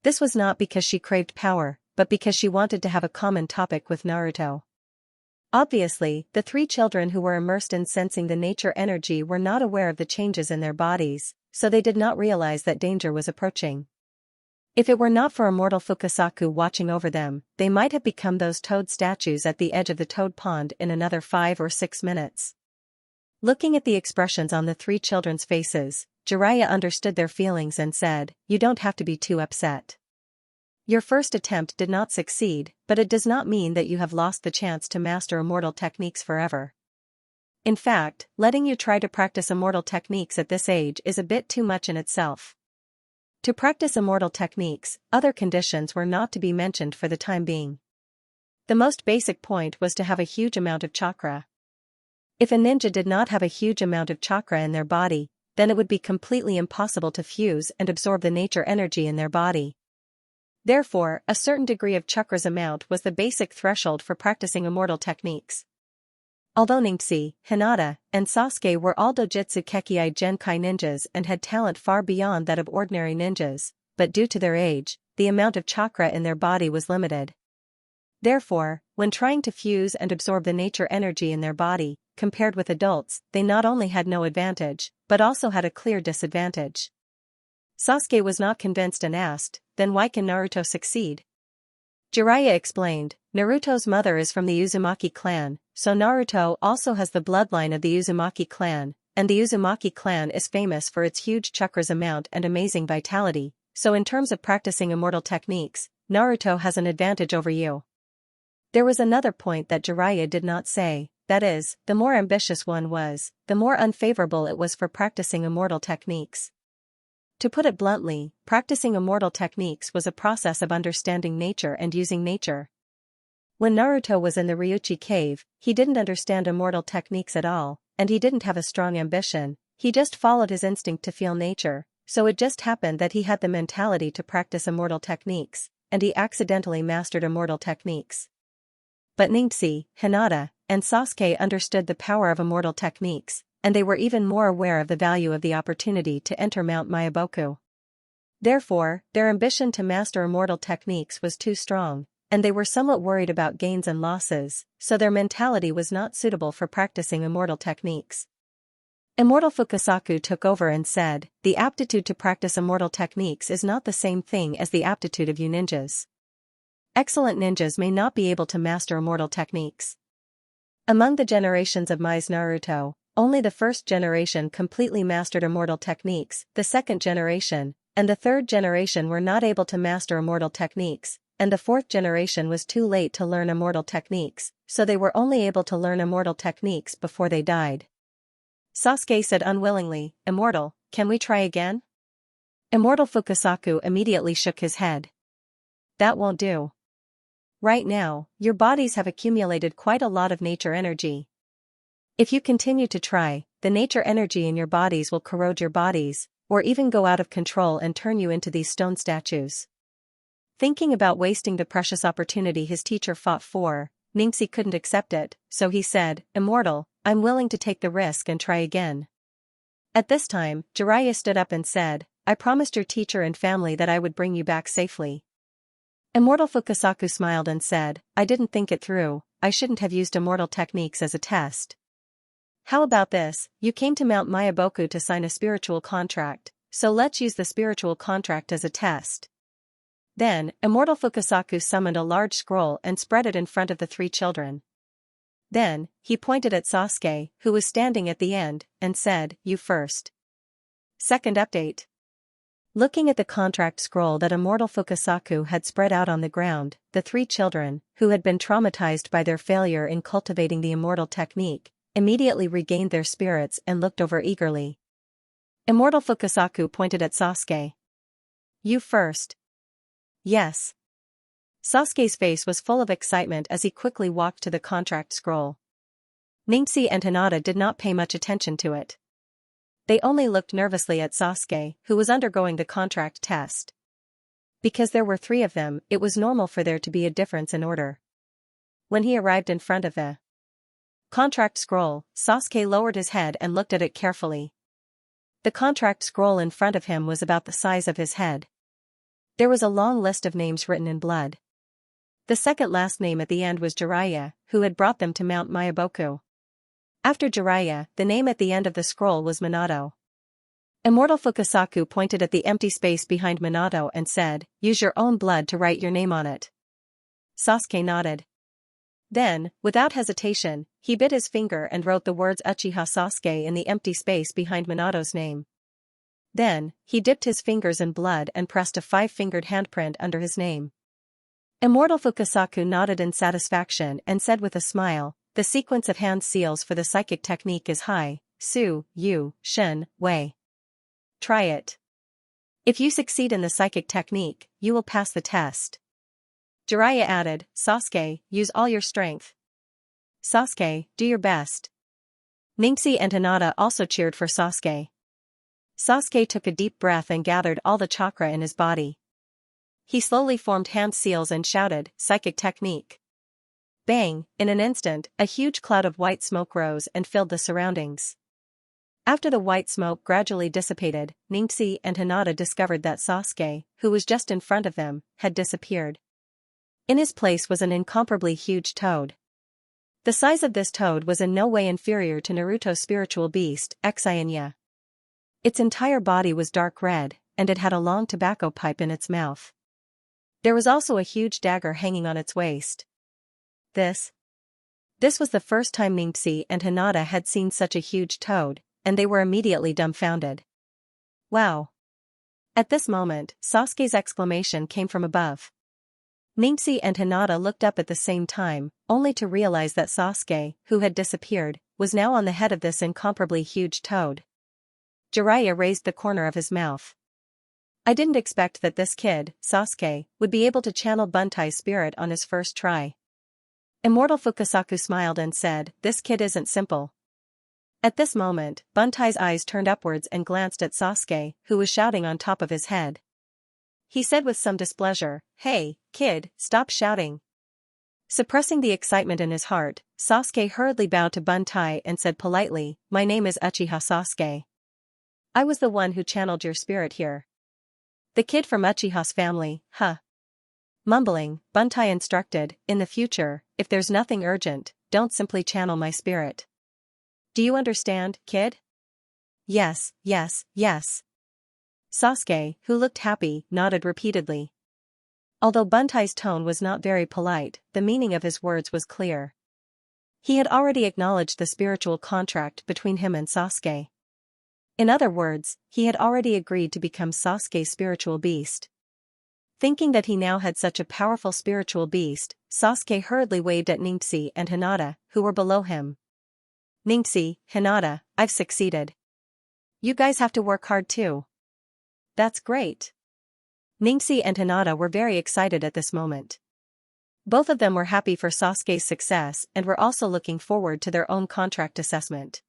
This was not because she craved power, but because she wanted to have a common topic with Naruto. Obviously, the three children who were immersed in sensing the nature energy were not aware of the changes in their bodies, so they did not realize that danger was approaching. If it were not for immortal Fukasaku watching over them, they might have become those toad statues at the edge of the toad pond in another 5 or 6 minutes. Looking at the expressions on the three children's faces, Jiraiya understood their feelings and said, "You don't have to be too upset. Your first attempt did not succeed, but it does not mean that you have lost the chance to master immortal techniques forever. In fact, letting you try to practice immortal techniques at this age is a bit too much in itself." To practice immortal techniques, other conditions were not to be mentioned for the time being. The most basic point was to have a huge amount of chakra. If a ninja did not have a huge amount of chakra in their body, then it would be completely impossible to fuse and absorb the nature energy in their body. Therefore, a certain degree of chakra's amount was the basic threshold for practicing immortal techniques. Although Ningxi, Hinata, and Sasuke were all Dojutsu Kekkai Genkai ninjas and had talent far beyond that of ordinary ninjas, but due to their age, the amount of chakra in their body was limited. Therefore, when trying to fuse and absorb the nature energy in their body, compared with adults, they not only had no advantage, but also had a clear disadvantage. Sasuke was not convinced and asked, "Then why can Naruto succeed?" Jiraiya explained, "Naruto's mother is from the Uzumaki clan, so Naruto also has the bloodline of the Uzumaki clan, and the Uzumaki clan is famous for its huge chakras amount and amazing vitality, so in terms of practicing immortal techniques, Naruto has an advantage over you." There was another point that Jiraiya did not say, that is, the more ambitious one was, the more unfavorable it was for practicing immortal techniques. To put it bluntly, practicing immortal techniques was a process of understanding nature and using nature. When Naruto was in the Ryuchi cave, he didn't understand immortal techniques at all, and he didn't have a strong ambition, he just followed his instinct to feel nature, so it just happened that he had the mentality to practice immortal techniques, and he accidentally mastered immortal techniques. But Ningxi, Hinata, and Sasuke understood the power of immortal techniques, and they were even more aware of the value of the opportunity to enter Mount Myaboku. Therefore, their ambition to master immortal techniques was too strong, and they were somewhat worried about gains and losses, so their mentality was not suitable for practicing immortal techniques. Immortal Fukasaku took over and said, "The aptitude to practice immortal techniques is not the same thing as the aptitude of you ninjas. Excellent ninjas may not be able to master immortal techniques. Among the generations of Mai's Naruto, only the first generation completely mastered immortal techniques, the second generation, and the third generation were not able to master immortal techniques, and the fourth generation was too late to learn immortal techniques, so they were only able to learn immortal techniques before they died." Sasuke said unwillingly, "Immortal, can we try again?" Immortal Fukasaku immediately shook his head. "That won't do. Right now, your bodies have accumulated quite a lot of nature energy. If you continue to try, the nature energy in your bodies will corrode your bodies, or even go out of control and turn you into these stone statues." Thinking about wasting the precious opportunity his teacher fought for, Ningxi couldn't accept it, so he said, "Immortal, I'm willing to take the risk and try again." At this time, Jiraiya stood up and said, "I promised your teacher and family that I would bring you back safely." Immortal Fukasaku smiled and said, "I didn't think it through, I shouldn't have used immortal techniques as a test. How about this, you came to Mount Myaboku to sign a spiritual contract, so let's use the spiritual contract as a test." Then, Immortal Fukasaku summoned a large scroll and spread it in front of the three children. Then, he pointed at Sasuke, who was standing at the end, and said, "You first." Second update. Looking at the contract scroll that Immortal Fukasaku had spread out on the ground, the three children, who had been traumatized by their failure in cultivating the immortal technique, immediately regained their spirits and looked over eagerly. Immortal Fukasaku pointed at Sasuke. "You first." "Yes." Sasuke's face was full of excitement as he quickly walked to the contract scroll. Ningxi and Hinata did not pay much attention to it. They only looked nervously at Sasuke, who was undergoing the contract test. Because there were three of them, it was normal for there to be a difference in order. When he arrived in front of the contract scroll, Sasuke lowered his head and looked at it carefully. The contract scroll in front of him was about the size of his head. There was a long list of names written in blood. The second last name at the end was Jiraiya, who had brought them to Mount Myaboku. After Jiraiya, the name at the end of the scroll was Minato. Immortal Fukasaku pointed at the empty space behind Minato and said, "Use your own blood to write your name on it." Sasuke nodded. Then, without hesitation, he bit his finger and wrote the words Uchiha Sasuke in the empty space behind Minato's name. Then, he dipped his fingers in blood and pressed a 5-fingered handprint under his name. Immortal Fukasaku nodded in satisfaction and said with a smile, "The sequence of hand seals for the psychic technique is Hai, Su, Yu, Shin, Wei. Try it. If you succeed in the psychic technique, you will pass the test." Jiraiya added, "Sasuke, use all your strength. Sasuke, do your best." Ningxi and Hinata also cheered for Sasuke. Sasuke took a deep breath and gathered all the chakra in his body. He slowly formed hand seals and shouted, "Psychic technique." Bang! In an instant, a huge cloud of white smoke rose and filled the surroundings. After the white smoke gradually dissipated, Xianxia and Hinata discovered that Sasuke, who was just in front of them, had disappeared. In his place was an incomparably huge toad. The size of this toad was in no way inferior to Naruto's spiritual beast, Xianxia. Its entire body was dark red, and it had a long tobacco pipe in its mouth. There was also a huge dagger hanging on its waist. This was the first time Xianxia and Hinata had seen such a huge toad, and they were immediately dumbfounded. Wow! At this moment, Sasuke's exclamation came from above. Xianxia and Hinata looked up at the same time, only to realize that Sasuke, who had disappeared, was now on the head of this incomparably huge toad. Jiraiya raised the corner of his mouth. I didn't expect that this kid, Sasuke, would be able to channel Buntai's spirit on his first try. Immortal Fukasaku smiled and said, "This kid isn't simple." At this moment, Buntai's eyes turned upwards and glanced at Sasuke, who was shouting on top of his head. He said with some displeasure, "Hey, kid, stop shouting." Suppressing the excitement in his heart, Sasuke hurriedly bowed to Buntai and said politely, "My name is Uchiha Sasuke. I was the one who channeled your spirit here." "The kid from Uchiha's family, huh?" Mumbling, Buntai instructed, "In the future, if there's nothing urgent, don't simply channel my spirit. Do you understand, kid?" "Yes, yes, yes." Sasuke, who looked happy, nodded repeatedly. Although Buntai's tone was not very polite, the meaning of his words was clear. He had already acknowledged the spiritual contract between him and Sasuke. In other words, he had already agreed to become Sasuke's spiritual beast. Thinking that he now had such a powerful spiritual beast, Sasuke hurriedly waved at Xianxia and Hinata, who were below him. "Xianxia, Hinata, I've succeeded. You guys have to work hard too." "That's great." Xianxia and Hinata were very excited at this moment. Both of them were happy for Sasuke's success and were also looking forward to their own contract assessment.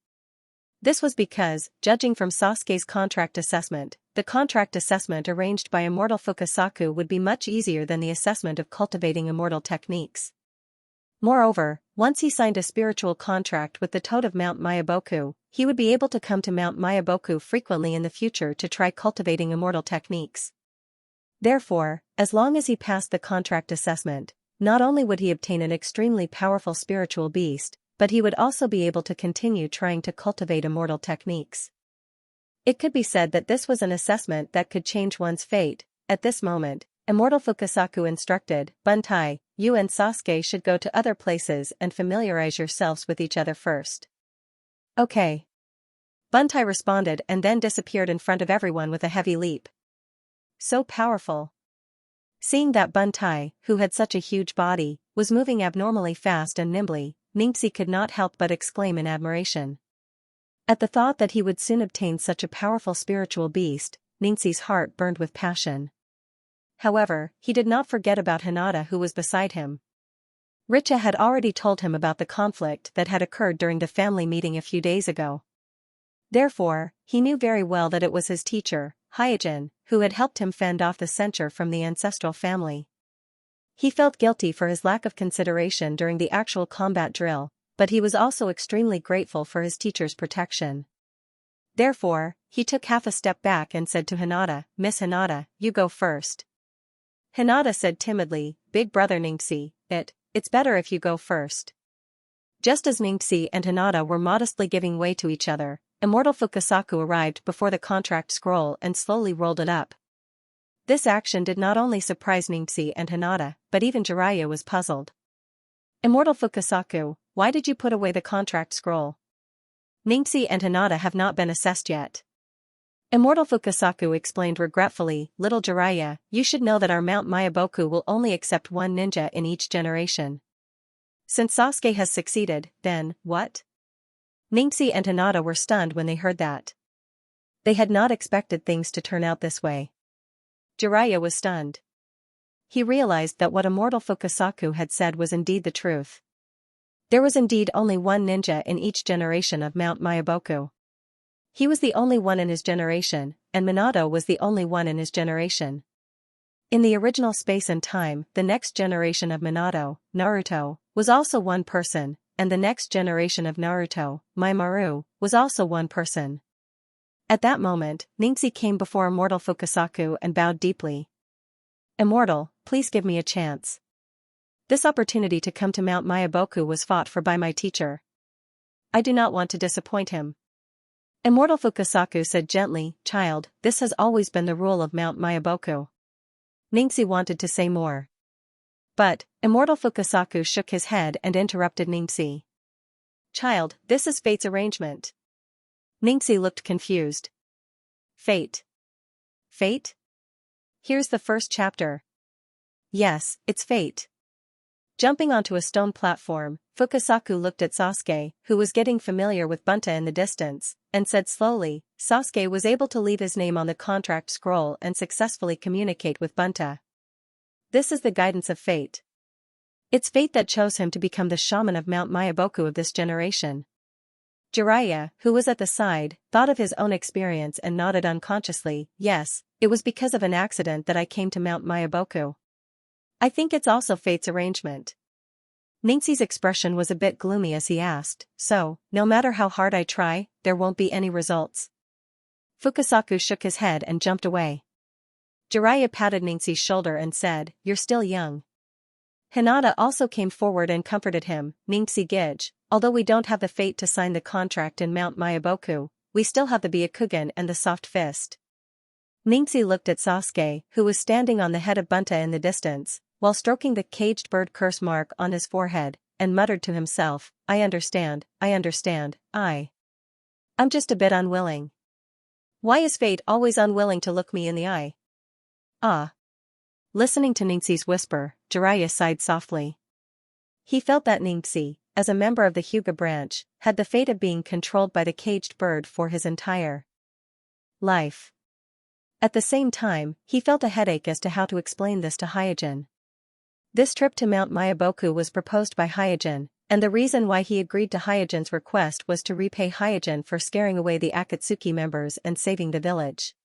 This was because, judging from Sasuke's contract assessment, the contract assessment arranged by Immortal Fukasaku would be much easier than the assessment of cultivating immortal techniques. Moreover, once he signed a spiritual contract with the Toad of Mount Myaboku, he would be able to come to Mount Myaboku frequently in the future to try cultivating immortal techniques. Therefore, as long as he passed the contract assessment, not only would he obtain an extremely powerful spiritual beast, but he would also be able to continue trying to cultivate immortal techniques. It could be said that this was an assessment that could change one's fate. At this moment, Immortal Fukasaku instructed, "Buntai, you and Sasuke should go to other places and familiarize yourselves with each other first." "Okay." Buntai responded and then disappeared in front of everyone with a heavy leap. So powerful. Seeing that Buntai, who had such a huge body, was moving abnormally fast and nimbly, Xianxia could not help but exclaim in admiration. At the thought that he would soon obtain such a powerful spiritual beast, Xianxia's heart burned with passion. However, he did not forget about Hinata, who was beside him. Richa had already told him about the conflict that had occurred during the family meeting a few days ago. Therefore, he knew very well that it was his teacher, Xianxia, who had helped him fend off the censure from the ancestral family. He felt guilty for his lack of consideration during the actual combat drill, but he was also extremely grateful for his teacher's protection. Therefore, he took half a step back and said to Hinata, "Miss Hinata, you go first." Hinata said timidly, "Big brother Xianxia, it's better if you go first." Just as Xianxia and Hinata were modestly giving way to each other, Immortal Fukasaku arrived before the contract scroll and slowly rolled it up. This action did not only surprise Xianxia and Hinata, but even Jiraiya was puzzled. "Immortal Fukasaku, why did you put away the contract scroll? Xianxia and Hinata have not been assessed yet." Immortal Fukasaku explained regretfully, "Little Jiraiya, you should know that our Mount Myaboku will only accept one ninja in each generation. Since Sasuke has succeeded, then, what?" Xianxia and Hinata were stunned when they heard that. They had not expected things to turn out this way. Jiraiya was stunned. He realized that what Immortal Fukasaku had said was indeed the truth. There was indeed only one ninja in each generation of Mount Myaboku. He was the only one in his generation, and Minato was the only one in his generation. In the original space and time, the next generation of Minato, Naruto, was also one person, and the next generation of Naruto, Maimaru, was also one person. At that moment, Xianxia came before Immortal Fukasaku and bowed deeply. Immortal, please give me a chance. This opportunity to come to Mount Myaboku was fought for by my teacher. I do not want to disappoint him. Immortal Fukasaku said gently, child, this has always been the rule of Mount Myaboku. Xianxia wanted to say more. But, Immortal Fukasaku shook his head and interrupted Xianxia. Child, this is fate's arrangement. Xianxia looked confused. Fate? Fate? Here's the first chapter. Yes, it's fate. Jumping onto a stone platform, Fukasaku looked at Sasuke, who was getting familiar with Bunta in the distance, and said slowly, Sasuke was able to leave his name on the contract scroll and successfully communicate with Bunta. This is the guidance of fate. It's fate that chose him to become the shaman of Mount Myaboku of this generation. Jiraiya, who was at the side, thought of his own experience and nodded unconsciously, yes, it was because of an accident that I came to Mount Myaboku. I think it's also fate's arrangement. Xianxia's expression was a bit gloomy as he asked, so, no matter how hard I try, there won't be any results. Fukasaku shook his head and jumped away. Jiraiya patted Xianxia's shoulder and said, you're still young. Hinata also came forward and comforted him, Xianxia-gage, although we don't have the fate to sign the contract in Mount Myaboku, we still have the Byakugan and the soft fist. Xianxia looked at Sasuke, who was standing on the head of Bunta in the distance, while stroking the caged bird curse mark on his forehead, and muttered to himself, I'm just a bit unwilling. Why is fate always unwilling to look me in the eye? Ah. Listening to Xianxia's whisper, Jiraiya sighed softly. He felt that Xianxia, as a member of the Hyuga branch, had the fate of being controlled by the caged bird for his entire life. At the same time, he felt a headache as to how to explain this to Hyojin. This trip to Mount Myaboku was proposed by Hyojin, and the reason why he agreed to Hyojin's request was to repay Hyojin for scaring away the Akatsuki members and saving the village.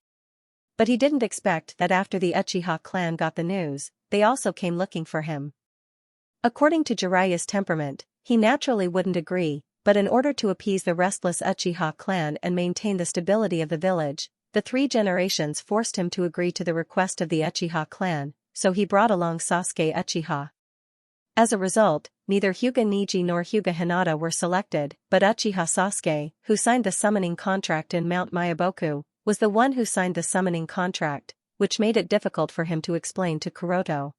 But he didn't expect that after the Uchiha clan got the news, they also came looking for him. According to Jiraiya's temperament, he naturally wouldn't agree, but in order to appease the restless Uchiha clan and maintain the stability of the village, the 3 generations forced him to agree to the request of the Uchiha clan, so he brought along Sasuke Uchiha. As a result, neither Hyuga Neji nor Hyuga Hinata were selected, but Uchiha Sasuke, who signed the summoning contract in Mount Myaboku, was the one who signed the summoning contract, which made it difficult for him to explain to Kuroto.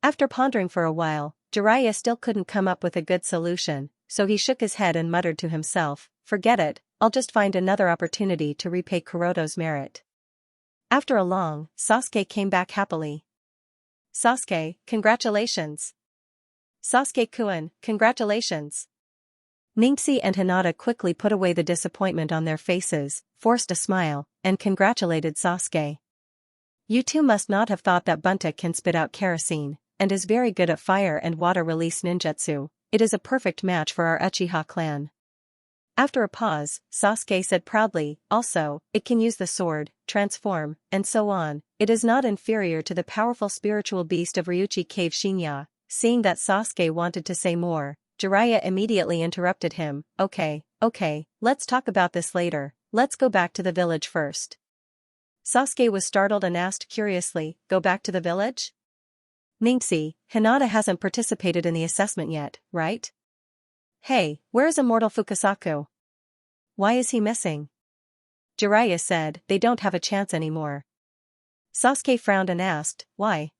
After pondering for a while, Jiraiya still couldn't come up with a good solution, so he shook his head and muttered to himself, forget it, I'll just find another opportunity to repay Kuroto's merit. After a long, Sasuke came back happily. Sasuke, congratulations. Sasuke-kun, congratulations. Xianxia and Hinata quickly put away the disappointment on their faces, forced a smile, and congratulated Sasuke. You two must not have thought that Bunta can spit out kerosene, and is very good at fire and water release ninjutsu. It is a perfect match for our Uchiha clan. After a pause, Sasuke said proudly, also, it can use the sword, transform, and so on, it is not inferior to the powerful spiritual beast of Ryuchi Cave Xianxia. Seeing that Sasuke wanted to say more, Jiraiya immediately interrupted him, okay, let's talk about this later, let's go back to the village first. Sasuke was startled and asked curiously, go back to the village? Xianxia, Hinata hasn't participated in the assessment yet, right? Hey, where is Immortal Fukasaku? Why is he missing? Jiraiya said, they don't have a chance anymore. Sasuke frowned and asked, why?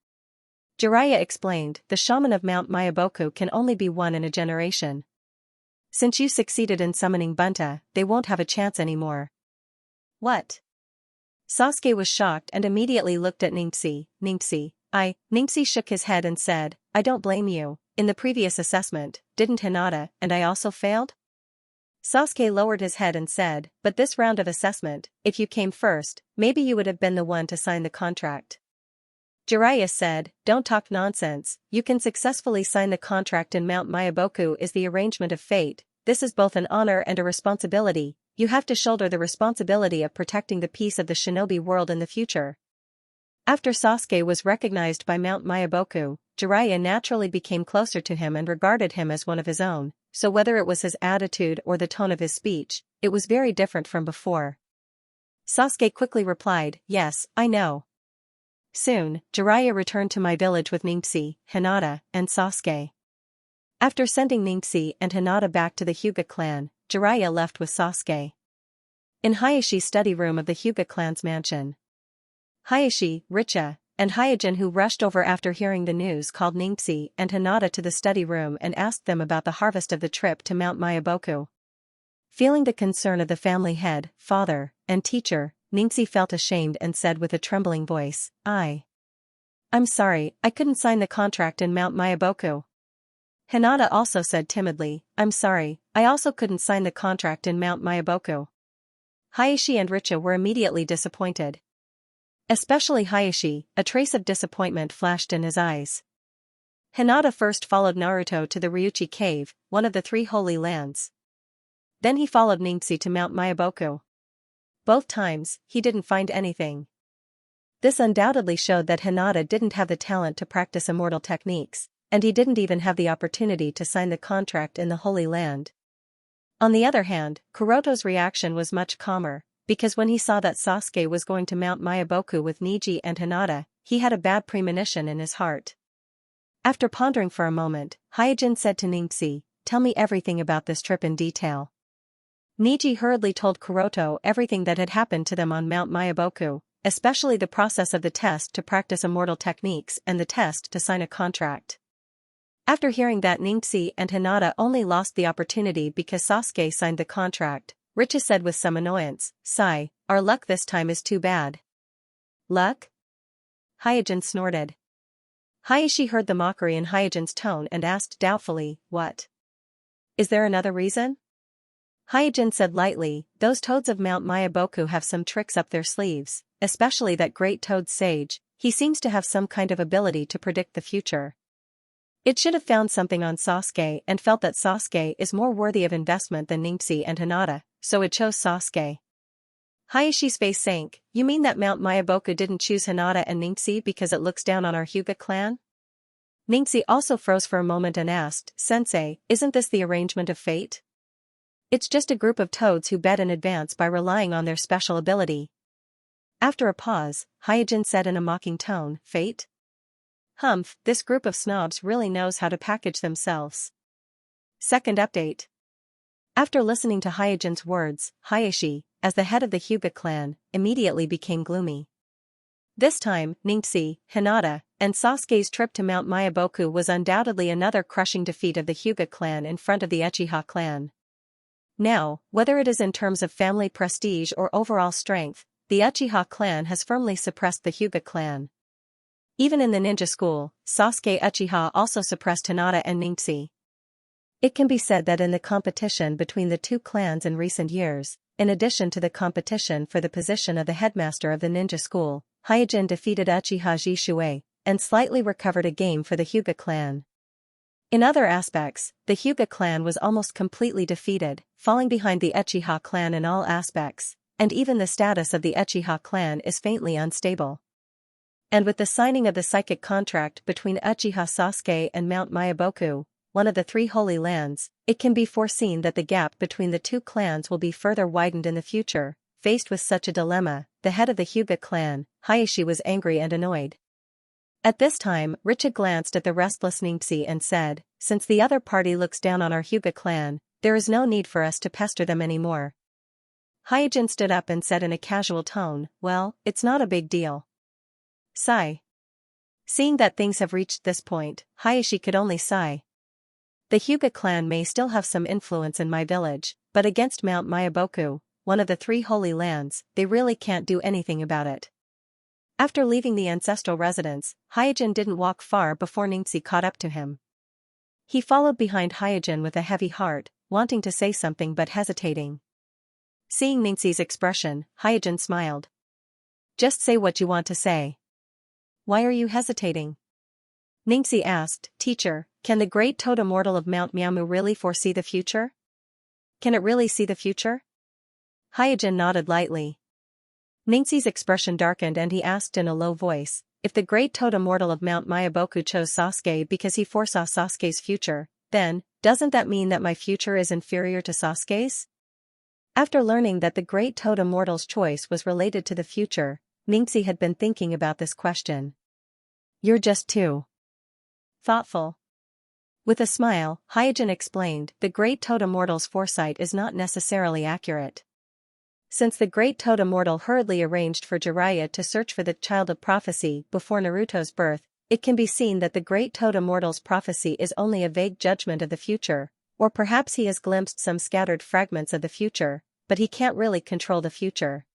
Jiraiya explained, the shaman of Mount Myaboku can only be one in a generation. Since you succeeded in summoning Bunta, they won't have a chance anymore. What? Sasuke was shocked and immediately looked at Xianxia. Xianxia shook his head and said, I don't blame you. In the previous assessment, didn't Hinata and I also failed? Sasuke lowered his head and said, but this round of assessment, if you came first, maybe you would have been the one to sign the contract. Jiraiya said, don't talk nonsense, you can successfully sign the contract in Mount Myaboku is the arrangement of fate, this is both an honor and a responsibility, you have to shoulder the responsibility of protecting the peace of the shinobi world in the future. After Sasuke was recognized by Mount Myaboku, Jiraiya naturally became closer to him and regarded him as one of his own, so whether it was his attitude or the tone of his speech, it was very different from before. Sasuke quickly replied, "Yes, I know." Soon, Jiraiya returned to my village with Xianxia, Hinata, and Sasuke. After sending Xianxia and Hinata back to the Hyuga clan, Jiraiya left with Sasuke. In Hayashi's study room of the Hyuga clan's mansion, Hayashi, Richa, and Hyojin, who rushed over after hearing the news, called Xianxia and Hinata to the study room and asked them about the harvest of the trip to Mount Myaboku. Feeling the concern of the family head, father, and teacher, Xianxia felt ashamed and said with a trembling voice, I'm sorry, I couldn't sign the contract in Mount Myaboku." Hinata also said timidly, "I'm sorry, I also couldn't sign the contract in Mount Myaboku." Hayashi and Richa were immediately disappointed. Especially Hayashi, a trace of disappointment flashed in his eyes. Hinata first followed Naruto to the Ryuchi cave, one of the 3 holy lands. Then he followed Xianxia to Mount Myaboku. Both times, he didn't find anything. This undoubtedly showed that Hinata didn't have the talent to practice immortal techniques, and he didn't even have the opportunity to sign the contract in the Holy Land. On the other hand, Kuroto's reaction was much calmer, because when he saw that Sasuke was going to Mount Myaboku with Neji and Hinata, he had a bad premonition in his heart. After pondering for a moment, Hyojin said to Xianxia, "Tell me everything about this trip in detail." Neji hurriedly told Kuroto everything that had happened to them on Mount Myaboku, especially the process of the test to practice immortal techniques and the test to sign a contract. After hearing that Xianxia and Hinata only lost the opportunity because Sasuke signed the contract, Richa said with some annoyance, "Sigh, our luck this time is too bad." "Luck?" Hyojin snorted. Hayashi heard the mockery in Hyojin's tone and asked doubtfully, "What? Is there another reason?" Hyojin said lightly, "Those toads of Mount Myaboku have some tricks up their sleeves, especially that great toad sage. He seems to have some kind of ability to predict the future. It should have found something on Sasuke and felt that Sasuke is more worthy of investment than Xianxia and Hinata, so it chose Sasuke." Hayashi's face sank. "You mean that Mount Myaboku didn't choose Hinata and Xianxia because it looks down on our Hyuga clan?" Xianxia also froze for a moment and asked, "Sensei, isn't this the arrangement of fate? It's just a group of toads who bet in advance by relying on their special ability." After a pause, Hyojin said in a mocking tone, "Fate? Humph, this group of snobs really knows how to package themselves." Second update. After listening to Hyojin's words, Hayashi, as the head of the Hyuga clan, immediately became gloomy. This time, Xianxia, Hinata, and Sasuke's trip to Mount Myaboku was undoubtedly another crushing defeat of the Hyuga clan in front of the Uchiha clan. Now, whether it is in terms of family prestige or overall strength, the Uchiha clan has firmly suppressed the Hyuga clan. Even in the ninja school, Sasuke Uchiha also suppressed Hinata and Xianxia. It can be said that in the competition between the two clans in recent years, in addition to the competition for the position of the headmaster of the ninja school, Hyojin defeated Uchiha Jishui, and slightly recovered a game for the Hyuga clan. In other aspects, the Hyuga clan was almost completely defeated, falling behind the Uchiha clan in all aspects, and even the status of the Uchiha clan is faintly unstable. And with the signing of the psychic contract between Uchiha Sasuke and Mount Myaboku, one of the 3 holy lands, it can be foreseen that the gap between the two clans will be further widened in the future. Faced with such a dilemma, the head of the Hyuga clan, Hayashi, was angry and annoyed. At this time, Richa glanced at the restless Xianxia and said, "Since the other party looks down on our Hyuga clan, there is no need for us to pester them anymore." Hyojin stood up and said in a casual tone, "Well, it's not a big deal." Sigh. Seeing that things have reached this point, Hayashi could only sigh. The Hyuga clan may still have some influence in my village, but against Mount Myaboku, one of the 3 holy lands, they really can't do anything about it. After leaving the ancestral residence, Hyojin didn't walk far before Xianxia caught up to him. He followed behind Hyojin with a heavy heart, wanting to say something but hesitating. Seeing Xianxia's expression, Hyojin smiled. "Just say what you want to say." "Why are you hesitating?" Xianxia asked, "Teacher, can the great toad immortal of Mount Myamu really foresee the future? Can it really see the future?" Hyojin nodded lightly. Ningxi's expression darkened and he asked in a low voice, if the great totem mortal of Mount Mayaboku chose Sasuke because he foresaw Sasuke's future, then, doesn't that mean that my future is inferior to Sasuke's? After learning that the great totem mortal's choice was related to the future, Ningxi had been thinking about this question. You're just too thoughtful. With a smile, Hyojin explained, the great totem mortal's foresight is not necessarily accurate. Since the great totem mortal hurriedly arranged for Jiraiya to search for the child of prophecy before Naruto's birth, it can be seen that the great totem mortal's prophecy is only a vague judgment of the future, or perhaps he has glimpsed some scattered fragments of the future, but he can't really control the future.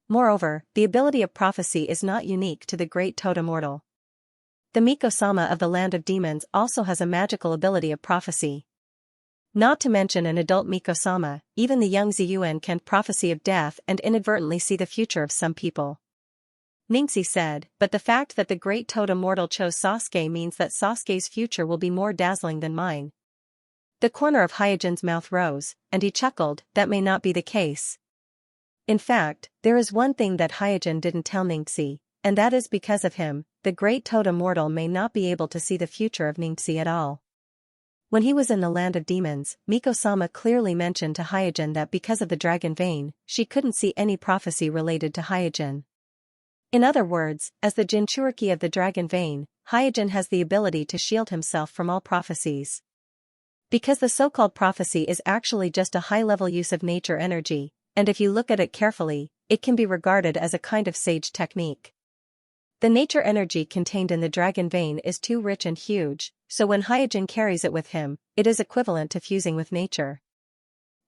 Moreover, the ability of prophecy is not unique to the great totem mortal. The Miko-sama of the land of demons also has a magical ability of prophecy. Not to mention an adult Miko-sama, even the young Ziyuan can prophesy of death and inadvertently see the future of some people. Ningxi said, but the fact that the great totem mortal chose Sasuke means that Sasuke's future will be more dazzling than mine. The corner of Hyojin's mouth rose, and he chuckled, that may not be the case. In fact, there is one thing that Hyojin didn't tell Ningxi, and that is because of him, the great totem mortal may not be able to see the future of Ningxi at all. When he was in the land of demons, Miko-sama clearly mentioned to Hyojin that because of the dragon vein, she couldn't see any prophecy related to Hyojin. In other words, as the Jinchuriki of the dragon vein, Hyojin has the ability to shield himself from all prophecies. Because the so-called prophecy is actually just a high-level use of nature energy, and if you look at it carefully, it can be regarded as a kind of sage technique. The nature energy contained in the dragon vein is too rich and huge, so when Hyojin carries it with him, it is equivalent to fusing with nature.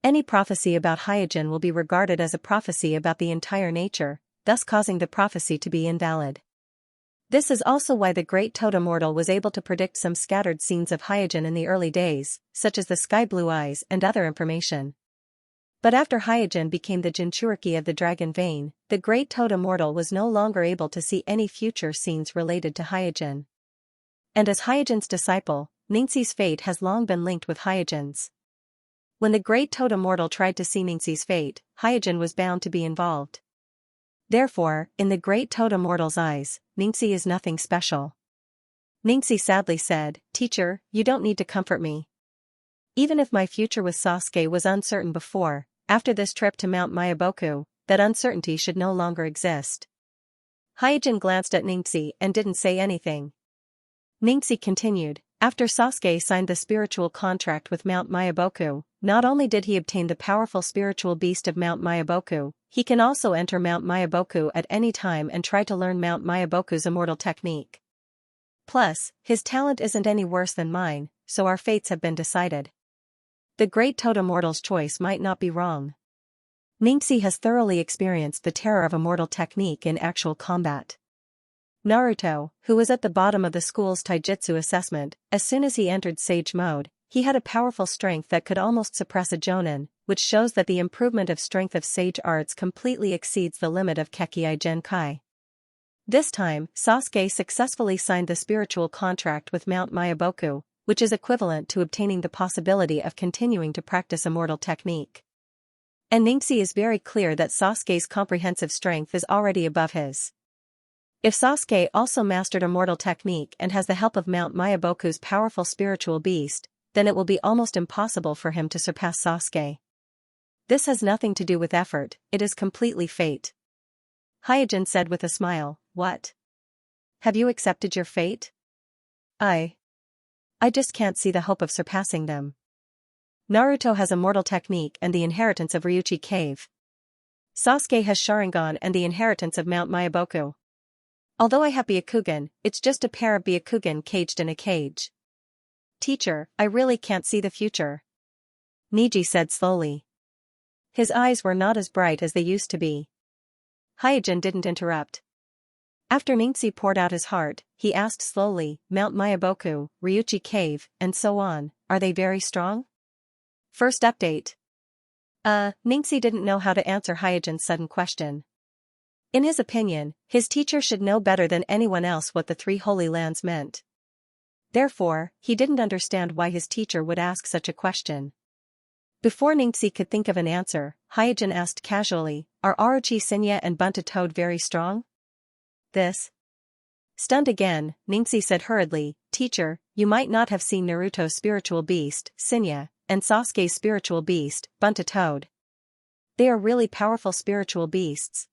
Any prophecy about Hyojin will be regarded as a prophecy about the entire nature, thus causing the prophecy to be invalid. This is also why the great totem mortal was able to predict some scattered scenes of Hyojin in the early days, such as the sky blue eyes and other information. But after Hyojin became the Jinchuriki of the dragon vein, the great totem mortal was no longer able to see any future scenes related to Hyojin. And as Hyojin's disciple, Ningxi's fate has long been linked with Hyojin's. When the great totem mortal tried to see Ningxi's fate, Hyojin was bound to be involved. Therefore, in the great totem mortal's eyes, Ningxi is nothing special. Ningxi sadly said, "Teacher, you don't need to comfort me. Even if my future with Sasuke was uncertain before, after this trip to Mount Mayaboku, that uncertainty should no longer exist." Hyojin glanced at Ningxi and didn't say anything. Ningxi continued, after Sasuke signed the spiritual contract with Mount Mayaboku, not only did he obtain the powerful spiritual beast of Mount Mayaboku, he can also enter Mount Mayaboku at any time and try to learn Mount Mayaboku's immortal technique. Plus, his talent isn't any worse than mine, so our fates have been decided. The great totem mortal's choice might not be wrong. Ningxi has thoroughly experienced the terror of immortal technique in actual combat. Naruto, who was at the bottom of the school's taijutsu assessment, as soon as he entered sage mode, he had a powerful strength that could almost suppress a jonin, which shows that the improvement of strength of sage arts completely exceeds the limit of Kekkei Genkai. This time, Sasuke successfully signed the spiritual contract with Mount Mayaboku, which is equivalent to obtaining the possibility of continuing to practice immortal technique. And Ningxi is very clear that Sasuke's comprehensive strength is already above his. If Sasuke also mastered immortal technique and has the help of Mount Mayaboku's powerful spiritual beast, then it will be almost impossible for him to surpass Sasuke. This has nothing to do with effort, it is completely fate. Hyojin said with a smile, "What? Have you accepted your fate?" I just can't see the hope of surpassing them. Naruto has immortal technique and the inheritance of Ryuchi Cave. Sasuke has Sharingan and the inheritance of Mount Mayaboku. Although I have Byakugan, it's just a pair of Byakugan caged in a cage. Teacher, I really can't see the future. Niji said slowly. His eyes were not as bright as they used to be. Hyojin didn't interrupt. After Ningxi poured out his heart, he asked slowly, Mount Mayaboku, Ryuchi Cave, and so on, are they very strong? First update. Ningxi didn't know how to answer Hyojin's sudden question. In his opinion, his teacher should know better than anyone else what the three holy lands meant. Therefore, he didn't understand why his teacher would ask such a question. Before Ningxi could think of an answer, Hyojin asked casually, are Orochi Xianxia and Bunta Toad very strong? This. Stunned again, Ningxi said hurriedly, Teacher, you might not have seen Naruto's spiritual beast, Xianxia, and Sasuke's spiritual beast, Bunta Toad. They are really powerful spiritual beasts.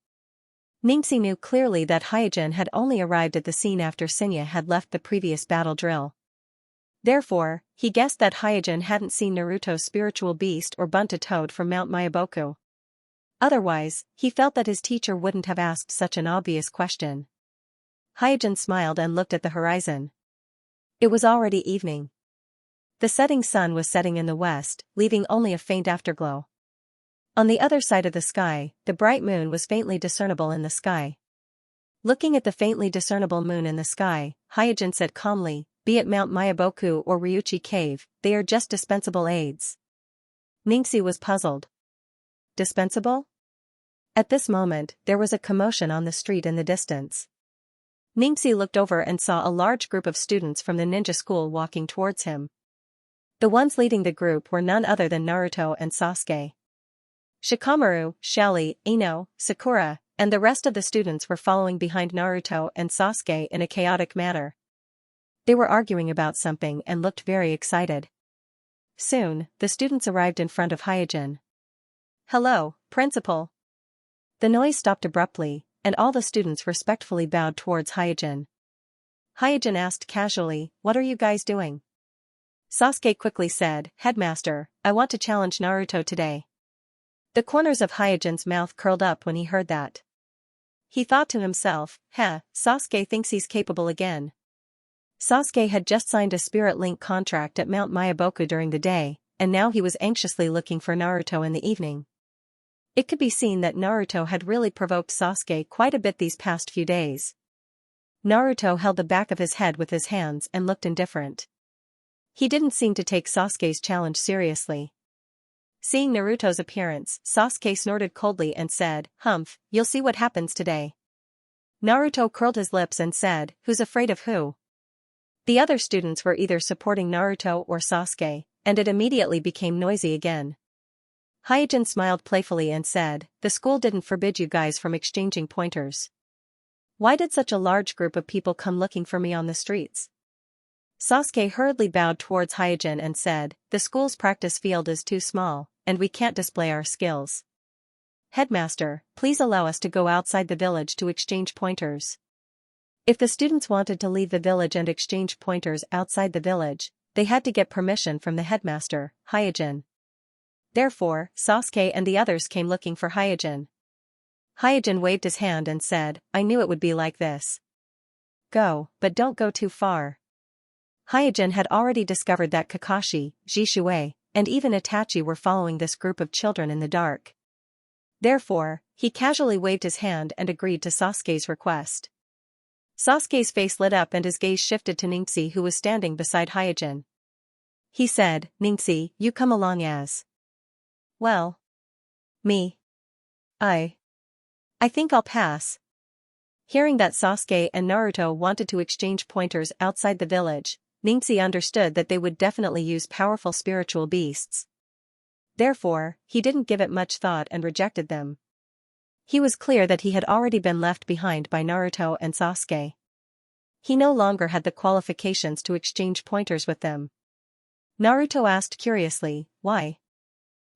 Ningxi knew clearly that Hyojin had only arrived at the scene after Xianxia had left the previous battle drill. Therefore, he guessed that Hyojin hadn't seen Naruto's spiritual beast or Bunta Toad from Mount Myaboku. Otherwise, he felt that his teacher wouldn't have asked such an obvious question. Hyojin smiled and looked at the horizon. It was already evening. The setting sun was setting in the west, leaving only a faint afterglow. On the other side of the sky, the bright moon was faintly discernible in the sky. Looking at the faintly discernible moon in the sky, Hyojin said calmly, be it Mount Myaboku or Ryuchi Cave, they are just dispensable aids. Ningxi was puzzled. Dispensable? At this moment, there was a commotion on the street in the distance. Ningxi looked over and saw a large group of students from the ninja school walking towards him. The ones leading the group were none other than Naruto and Sasuke. Shikamaru, Shelly, Ino, Sakura, and the rest of the students were following behind Naruto and Sasuke in a chaotic manner. They were arguing about something and looked very excited. Soon, the students arrived in front of Hyojin. Hello, Principal. The noise stopped abruptly, and all the students respectfully bowed towards Hyojin. Hyojin asked casually, what are you guys doing? Sasuke quickly said, Headmaster, I want to challenge Naruto today. The corners of Hyojin's mouth curled up when he heard that. He thought to himself, Sasuke thinks he's capable again. Sasuke had just signed a Spirit Link contract at Mount Myaboku during the day, and now he was anxiously looking for Naruto in the evening. It could be seen that Naruto had really provoked Sasuke quite a bit these past few days. Naruto held the back of his head with his hands and looked indifferent. He didn't seem to take Sasuke's challenge seriously. Seeing Naruto's appearance, Sasuke snorted coldly and said, Humph, you'll see what happens today. Naruto curled his lips and said, who's afraid of who? The other students were either supporting Naruto or Sasuke, and it immediately became noisy again. Hyojin smiled playfully and said, the school didn't forbid you guys from exchanging pointers. Why did such a large group of people come looking for me on the streets? Sasuke hurriedly bowed towards Hyojin and said, the school's practice field is too small, and we can't display our skills. Headmaster, please allow us to go outside the village to exchange pointers. If the students wanted to leave the village and exchange pointers outside the village, they had to get permission from the headmaster, Hyojin. Therefore, Sasuke and the others came looking for Hyojin. Hyojin waved his hand and said, I knew it would be like this. Go, but don't go too far. Hyojin had already discovered that Kakashi, Jishuei, and even Itachi were following this group of children in the dark. Therefore, he casually waved his hand and agreed to Sasuke's request. Sasuke's face lit up and his gaze shifted to Ningxi, who was standing beside Hyojin. He said, Ningxi, you come along as. Well. Me. I think I'll pass. Hearing that Sasuke and Naruto wanted to exchange pointers outside the village, Ningxi understood that they would definitely use powerful spiritual beasts. Therefore, he didn't give it much thought and rejected them. He was clear that he had already been left behind by Naruto and Sasuke. He no longer had the qualifications to exchange pointers with them. Naruto asked curiously, why?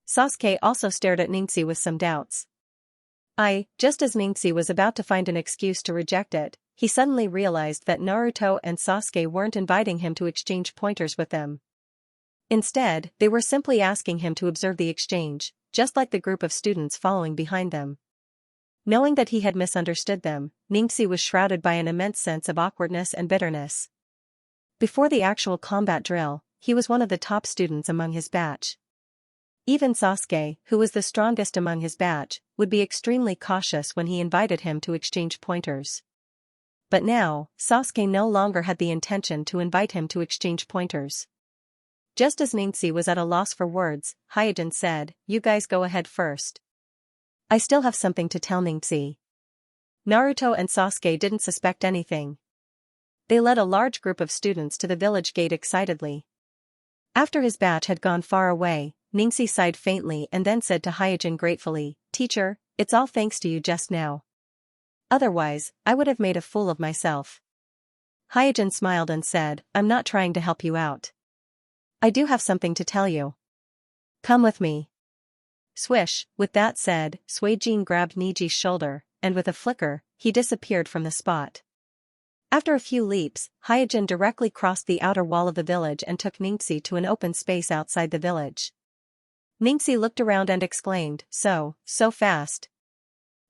Sasuke also stared at Ningxi with some doubts. Just as Ningxi was about to find an excuse to reject it, he suddenly realized that Naruto and Sasuke weren't inviting him to exchange pointers with them. Instead, they were simply asking him to observe the exchange, just like the group of students following behind them. Knowing that he had misunderstood them, Ningxi was shrouded by an immense sense of awkwardness and bitterness. Before the actual combat drill, he was one of the top students among his batch. Even Sasuke, who was the strongest among his batch, would be extremely cautious when he invited him to exchange pointers. But now, Sasuke no longer had the intention to invite him to exchange pointers. Just as Ningxi was at a loss for words, Hyojin said, you guys go ahead first. I still have something to tell Ningxi. Naruto and Sasuke didn't suspect anything. They led a large group of students to the village gate excitedly. After his batch had gone far away, Ningxi sighed faintly and then said to Hyojin gratefully, "Teacher, it's all thanks to you just now. Otherwise, I would have made a fool of myself." Hyojin smiled and said, "I'm not trying to help you out. I do have something to tell you. Come with me." Swish, with that said, Suijin grabbed Niji's shoulder, and with a flicker, he disappeared from the spot. After a few leaps, Hyojin directly crossed the outer wall of the village and took Ningxi to an open space outside the village. Ningxi looked around and exclaimed, so fast."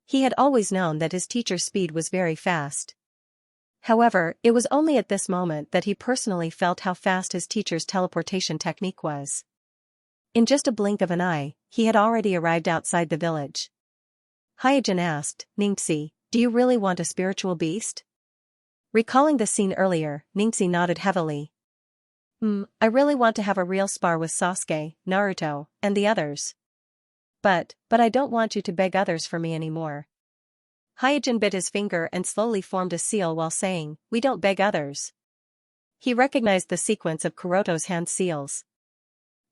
He had always known that his teacher's speed was very fast. However, it was only at this moment that he personally felt how fast his teacher's teleportation technique was. In just a blink of an eye, he had already arrived outside the village. Hyojin asked, "Ningxi, do you really want a spiritual beast?" Recalling the scene earlier, Ningxi nodded heavily. I really want to have a real spar with Sasuke, Naruto, and the others. But I don't want you to beg others for me anymore." Hyojin bit his finger and slowly formed a seal while saying, "We don't beg others." He recognized the sequence of Kuroto's hand seals.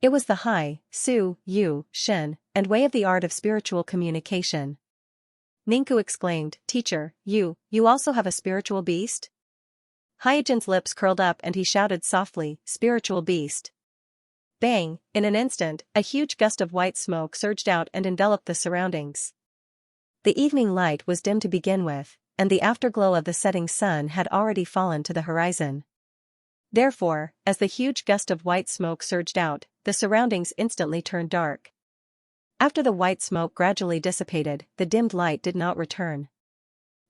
It was the Hai, Su, Yu, Shin, and way of the art of spiritual communication. Ninku exclaimed, "Teacher, you also have a spiritual beast?" Hyojin's lips curled up and he shouted softly, "Spiritual beast." Bang! In an instant, a huge gust of white smoke surged out and enveloped the surroundings. The evening light was dim to begin with, and the afterglow of the setting sun had already fallen to the horizon. Therefore, as the huge gust of white smoke surged out, the surroundings instantly turned dark. After the white smoke gradually dissipated, the dimmed light did not return.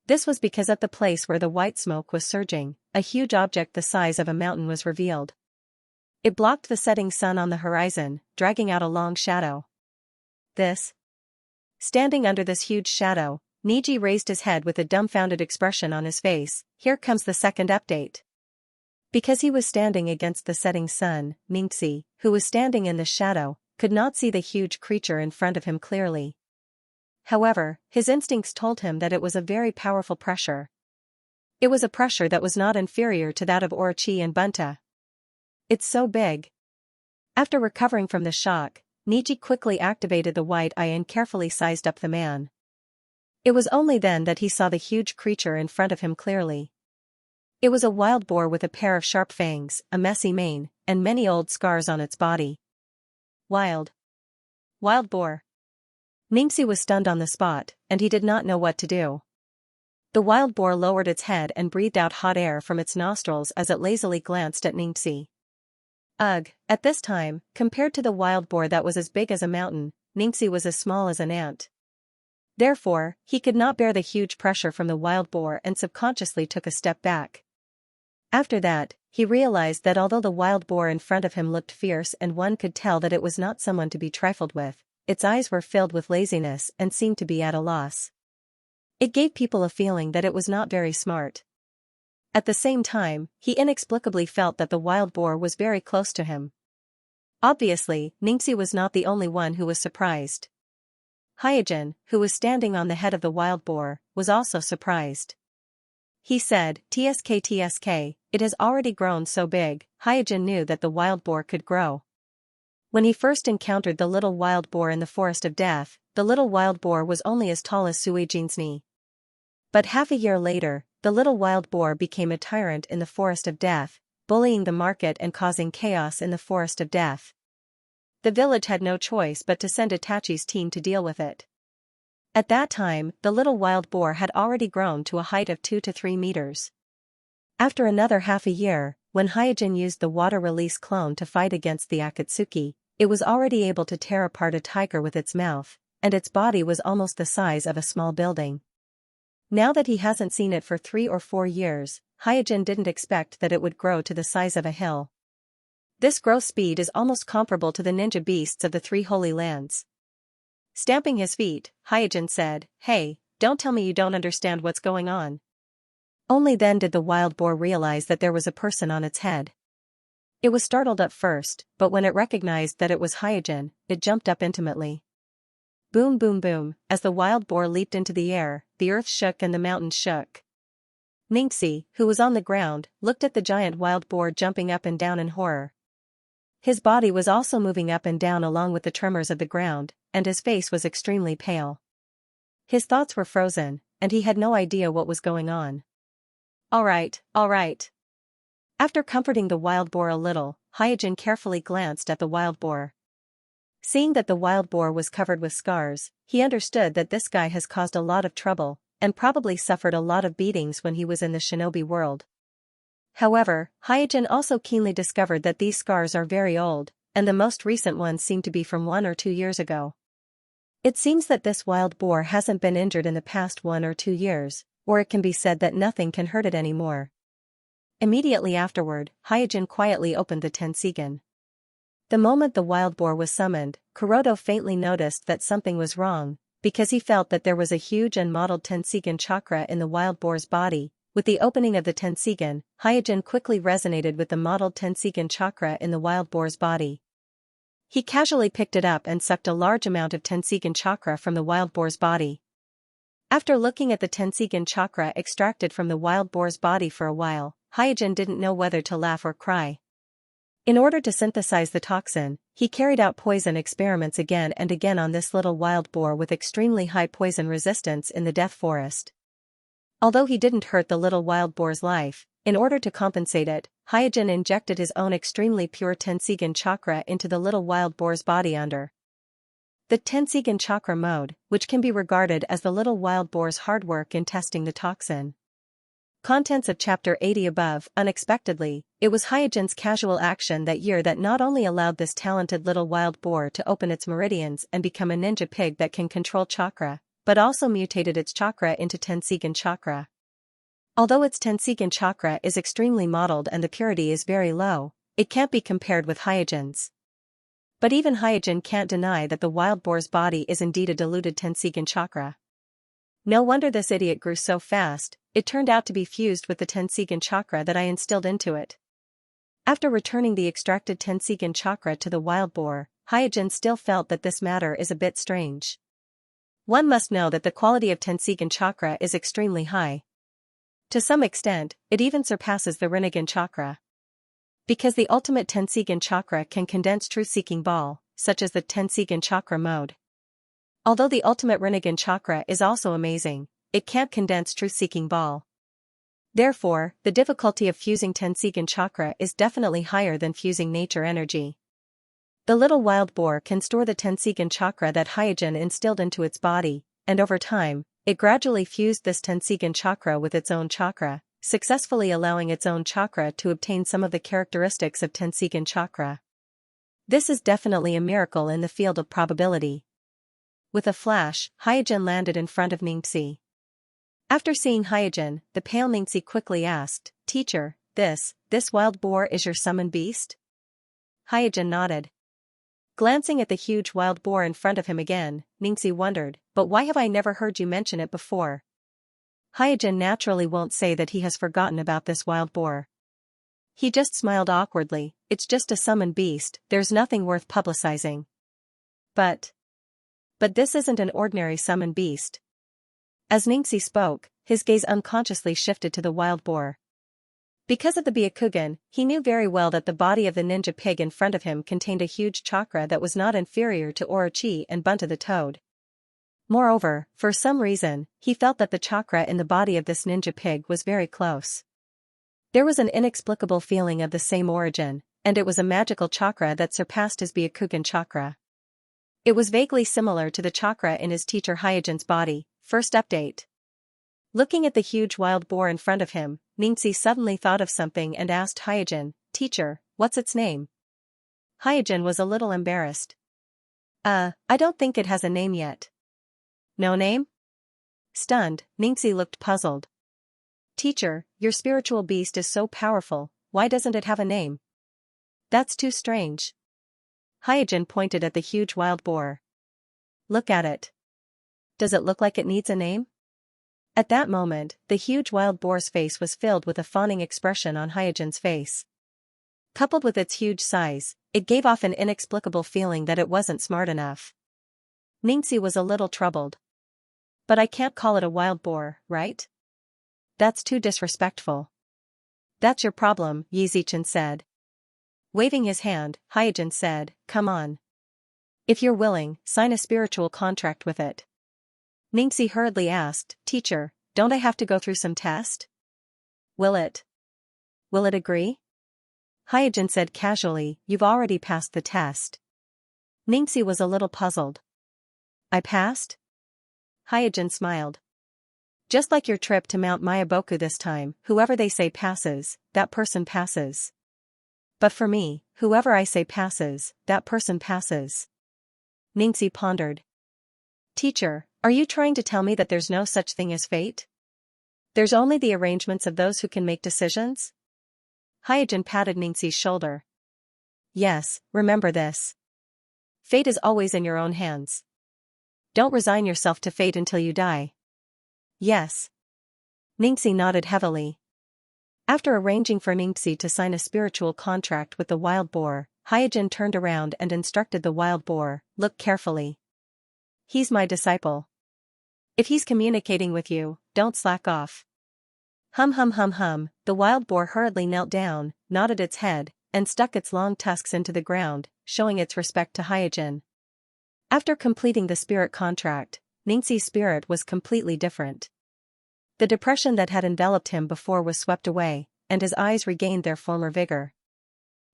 This was because at the place where the white smoke was surging, a huge object the size of a mountain was revealed. It blocked the setting sun on the horizon, dragging out a long shadow. This? Standing under this huge shadow, Niji raised his head with a dumbfounded expression on his face. Here comes the second update. Because he was standing against the setting sun, Ningxi, who was standing in the shadow, could not see the huge creature in front of him clearly. However, his instincts told him that it was a very powerful pressure. It was a pressure that was not inferior to that of Orochi and Bunta. "It's so big." After recovering from the shock, Niji quickly activated the white eye and carefully sized up the man. It was only then that he saw the huge creature in front of him clearly. It was a wild boar with a pair of sharp fangs, a messy mane, and many old scars on its body. Wild boar. Ningxi was stunned on the spot, and he did not know what to do. The wild boar lowered its head and breathed out hot air from its nostrils as it lazily glanced at Ningxi. Ugh, at this time, compared to the wild boar that was as big as a mountain, Ningxi was as small as an ant. Therefore, he could not bear the huge pressure from the wild boar and subconsciously took a step back. After that, he realized that although the wild boar in front of him looked fierce and one could tell that it was not someone to be trifled with, its eyes were filled with laziness and seemed to be at a loss. It gave people a feeling that it was not very smart. At the same time, he inexplicably felt that the wild boar was very close to him. Obviously, Ningxi was not the only one who was surprised. Hyojin, who was standing on the head of the wild boar, was also surprised. He said, TSK, it has already grown so big." Hyojin knew that the wild boar could grow. When he first encountered the little wild boar in the Forest of Death, the little wild boar was only as tall as Suijin's knee. But half a year later, the little wild boar became a tyrant in the Forest of Death, bullying the market and causing chaos in the Forest of Death. The village had no choice but to send Itachi's team to deal with it. At that time, the little wild boar had already grown to a height of 2 to 3 meters. After another half a year, when Hyojin used the water release clone to fight against the Akatsuki, it was already able to tear apart a tiger with its mouth, and its body was almost the size of a small building. Now that he hasn't seen it for 3 or 4 years, Hyojin didn't expect that it would grow to the size of a hill. This growth speed is almost comparable to the ninja beasts of the 3 Holy Lands. Stamping his feet, Hyojin said, "Hey, don't tell me you don't understand what's going on." Only then did the wild boar realize that there was a person on its head. It was startled at first, but when it recognized that it was Hyojin, it jumped up intimately. Boom boom boom, as the wild boar leaped into the air, the earth shook and the mountains shook. Ningxi, who was on the ground, looked at the giant wild boar jumping up and down in horror. His body was also moving up and down along with the tremors of the ground, and his face was extremely pale. His thoughts were frozen, and he had no idea what was going on. All right, all right. After comforting the wild boar a little, Hyojin carefully glanced at the wild boar. Seeing that the wild boar was covered with scars, he understood that this guy has caused a lot of trouble, and probably suffered a lot of beatings when he was in the shinobi world. However, Hyojin also keenly discovered that these scars are very old, and the most recent ones seem to be from 1 or 2 years ago. It seems that this wild boar hasn't been injured in the past 1 or 2 years, or it can be said that nothing can hurt it anymore. Immediately afterward, Hyojin quietly opened the Tenseigan. The moment the wild boar was summoned, Kuroto faintly noticed that something was wrong, because he felt that there was a huge and mottled Tenseigan chakra in the wild boar's body. With the opening of the Tenseigan, Hyojin quickly resonated with the mottled Tenseigan chakra in the wild boar's body. He casually picked it up and sucked a large amount of Tenseigan chakra from the wild boar's body. After looking at the Tenseigan chakra extracted from the wild boar's body for a while, Hyojin didn't know whether to laugh or cry. In order to synthesize the toxin, he carried out poison experiments again and again on this little wild boar with extremely high poison resistance in the death forest. Although he didn't hurt the little wild boar's life, in order to compensate it, Hyojin injected his own extremely pure Tenseigan chakra into the little wild boar's body under the Tenseigan chakra mode, which can be regarded as the little wild boar's hard work in testing the toxin. Contents of Chapter 80 above. Unexpectedly, it was Hyojin's casual action that year that not only allowed this talented little wild boar to open its meridians and become a ninja pig that can control chakra, but also mutated its chakra into Tenseigan chakra. Although its Tenseigan chakra is extremely mottled and the purity is very low, it can't be compared with Hyojin's. But even Hyojin can't deny that the wild boar's body is indeed a diluted Tenseigan chakra. No wonder this idiot grew so fast. It turned out to be fused with the Tenseigan chakra that I instilled into it. After returning the extracted Tenseigan chakra to the wild boar, Hyojin still felt that this matter is a bit strange. One must know that the quality of Tenseigan chakra is extremely high. To some extent, it even surpasses the Rinnegan chakra. Because the ultimate Tenseigan chakra can condense truth-seeking ball, such as the Tenseigan chakra mode. Although the ultimate Rinnegan chakra is also amazing, it can't condense truth-seeking ball. Therefore, the difficulty of fusing Tenseigan chakra is definitely higher than fusing nature energy. The little wild boar can store the Tenseigan chakra that Hyojin instilled into its body, and over time, it gradually fused this Tenseigan chakra with its own chakra, successfully allowing its own chakra to obtain some of the characteristics of Tenseigan chakra. This is definitely a miracle in the field of probability. With a flash, Hyojin landed in front of Ningxi. After seeing Hyojin, the pale Ningxi quickly asked, "Teacher, this wild boar is your summoned beast?" Hyojin nodded. Glancing at the huge wild boar in front of him again, Ningxi wondered, "But why have I never heard you mention it before?" Hyojin naturally won't say that he has forgotten about this wild boar. He just smiled awkwardly. "It's just a summoned beast, there's nothing worth publicizing." But this isn't an ordinary summoned beast. As Ningxi spoke, his gaze unconsciously shifted to the wild boar. Because of the Byakugan, he knew very well that the body of the ninja pig in front of him contained a huge chakra that was not inferior to Orochi and Bunta the toad. Moreover, for some reason, he felt that the chakra in the body of this ninja pig was very close. There was an inexplicable feeling of the same origin, and it was a magical chakra that surpassed his Byakugan chakra. It was vaguely similar to the chakra in his teacher Hyojin's body. First update. Looking at the huge wild boar in front of him, Ningxi suddenly thought of something and asked Hyojin, "Teacher, what's its name?" Hyojin was a little embarrassed. I don't think it has a name yet." "No name?" Stunned, Ningxi looked puzzled. "Teacher, your spiritual beast is so powerful, why doesn't it have a name?" "That's too strange." Hyojin pointed at the huge wild boar. "Look at it. Does it look like it needs a name?" At that moment, the huge wild boar's face was filled with a fawning expression on Hyojin's face. Coupled with its huge size, it gave off an inexplicable feeling that it wasn't smart enough. Ningxi was a little troubled. "But I can't call it a wild boar, right? That's too disrespectful." "That's your problem," Yi Zichen said. Waving his hand, Hyojin said, "Come on. If you're willing, sign a spiritual contract with it." Ningxi hurriedly asked, "Teacher, don't I have to go through some test? Will it agree?" Hyojin said casually, "You've already passed the test." Ningxi was a little puzzled. "I passed?" Hyojin smiled. "Just like your trip to Mount Mayaboku this time, whoever they say passes, that person passes. But for me, whoever I say passes, that person passes." Ningxi pondered. "Teacher, are you trying to tell me that there's no such thing as fate? There's only the arrangements of those who can make decisions?" Hyojin patted Ningxi's shoulder. "Yes, remember this. Fate is always in your own hands. Don't resign yourself to fate until you die." "Yes." Ningxi nodded heavily. After arranging for Ningxi to sign a spiritual contract with the wild boar, Hyojin turned around and instructed the wild boar, "Look carefully. He's my disciple. If he's communicating with you, don't slack off." Hum hum hum hum, the wild boar hurriedly knelt down, nodded its head, and stuck its long tusks into the ground, showing its respect to Hyojin. After completing the spirit contract, Ningxi's spirit was completely different. The depression that had enveloped him before was swept away, and his eyes regained their former vigor.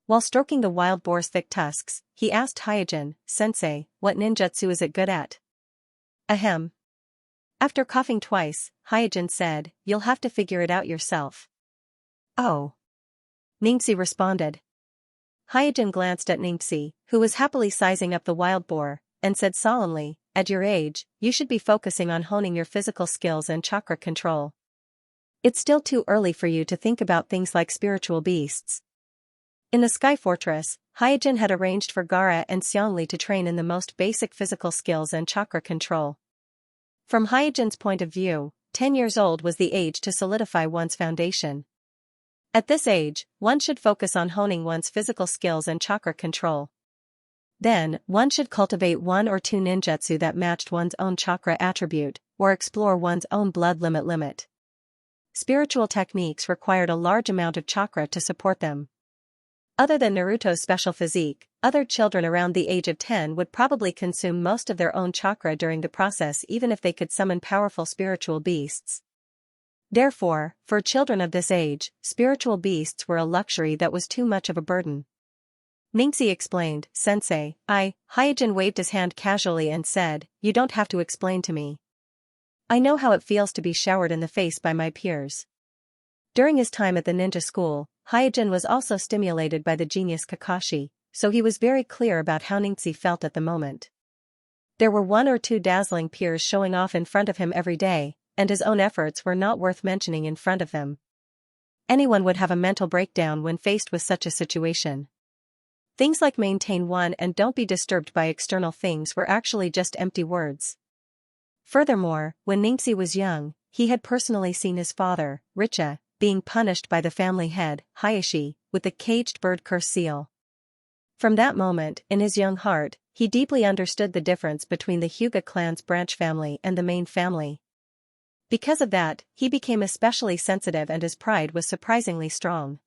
While stroking the wild boar's thick tusks, he asked Hyojin, "Sensei, what ninjutsu is it good at?" "Ahem." After coughing twice, Hyojin said, "You'll have to figure it out yourself." "Oh." Ningxi responded. Hyojin glanced at Ningxi, who was happily sizing up the wild boar, and said solemnly, "At your age, you should be focusing on honing your physical skills and chakra control. It's still too early for you to think about things like spiritual beasts." In the Sky Fortress, Hyojin had arranged for Gaara and Xianxia to train in the most basic physical skills and chakra control. From Hyojin's point of view, 10 years old was the age to solidify one's foundation. At this age, one should focus on honing one's physical skills and chakra control. Then, one should cultivate 1 or 2 ninjutsu that matched one's own chakra attribute, or explore one's own blood limit. Spiritual techniques required a large amount of chakra to support them. Other than Naruto's special physique, other children around the age of 10 would probably consume most of their own chakra during the process even if they could summon powerful spiritual beasts. Therefore, for children of this age, spiritual beasts were a luxury that was too much of a burden. Ningxi explained, "Sensei, Hyojin waved his hand casually and said, "You don't have to explain to me. I know how it feels to be showered in the face by my peers." During his time at the ninja school, Hyojin was also stimulated by the genius Kakashi, so he was very clear about how Ningxi felt at the moment. There were 1 or 2 dazzling peers showing off in front of him every day, and his own efforts were not worth mentioning in front of them. Anyone would have a mental breakdown when faced with such a situation. Things like maintain one and don't be disturbed by external things were actually just empty words. Furthermore, when Ningxi was young, he had personally seen his father, Richa, being punished by the family head, Hayashi, with the caged bird curse seal. From that moment, in his young heart, he deeply understood the difference between the Hyuga clan's branch family and the main family. Because of that, he became especially sensitive and his pride was surprisingly strong.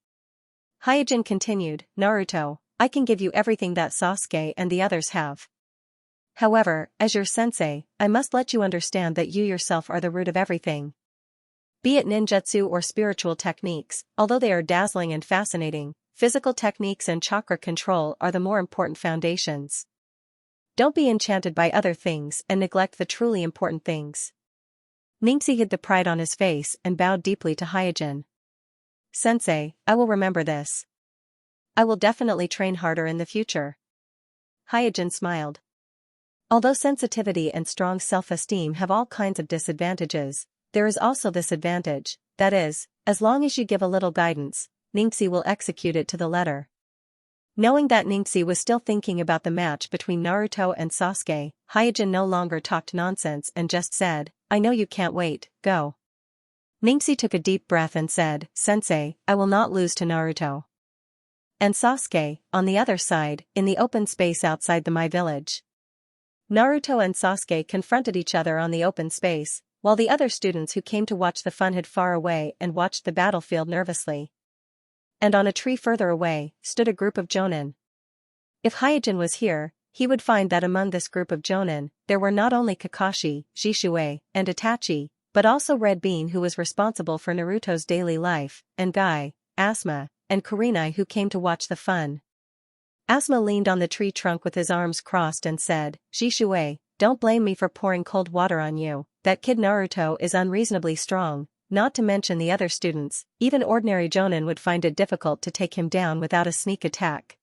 Hyojin continued, "Naruto, I can give you everything that Sasuke and the others have. However, as your sensei, I must let you understand that you yourself are the root of everything. Be it ninjutsu or spiritual techniques, although they are dazzling and fascinating, physical techniques and chakra control are the more important foundations. Don't be enchanted by other things and neglect the truly important things." Ningxi hid the pride on his face and bowed deeply to Hyojin. "Sensei, I will remember this. I will definitely train harder in the future." Hyojin smiled. Although sensitivity and strong self-esteem have all kinds of disadvantages, there is also this advantage, that is, as long as you give a little guidance, Ningxi will execute it to the letter. Knowing that Ningxi was still thinking about the match between Naruto and Sasuke, Hyojin no longer talked nonsense and just said, "I know you can't wait, go." Ningxi took a deep breath and said, "Sensei, I will not lose to Naruto and Sasuke, on the other side, in the open space outside the Mai village." Naruto and Sasuke confronted each other on the open space, while the other students who came to watch the fun hid far away and watched the battlefield nervously. And on a tree further away, stood a group of jonin. If Hyojin was here, he would find that among this group of jonin, there were not only Kakashi, Jishue, and Itachi, but also Red Bean, who was responsible for Naruto's daily life, and Guy, Asuma, and Kurenai, who came to watch the fun. Asuma leaned on the tree trunk with his arms crossed and said, "Jishue, don't blame me for pouring cold water on you. That kid Naruto is unreasonably strong, not to mention the other students. Even ordinary jonin would find it difficult to take him down without a sneak attack.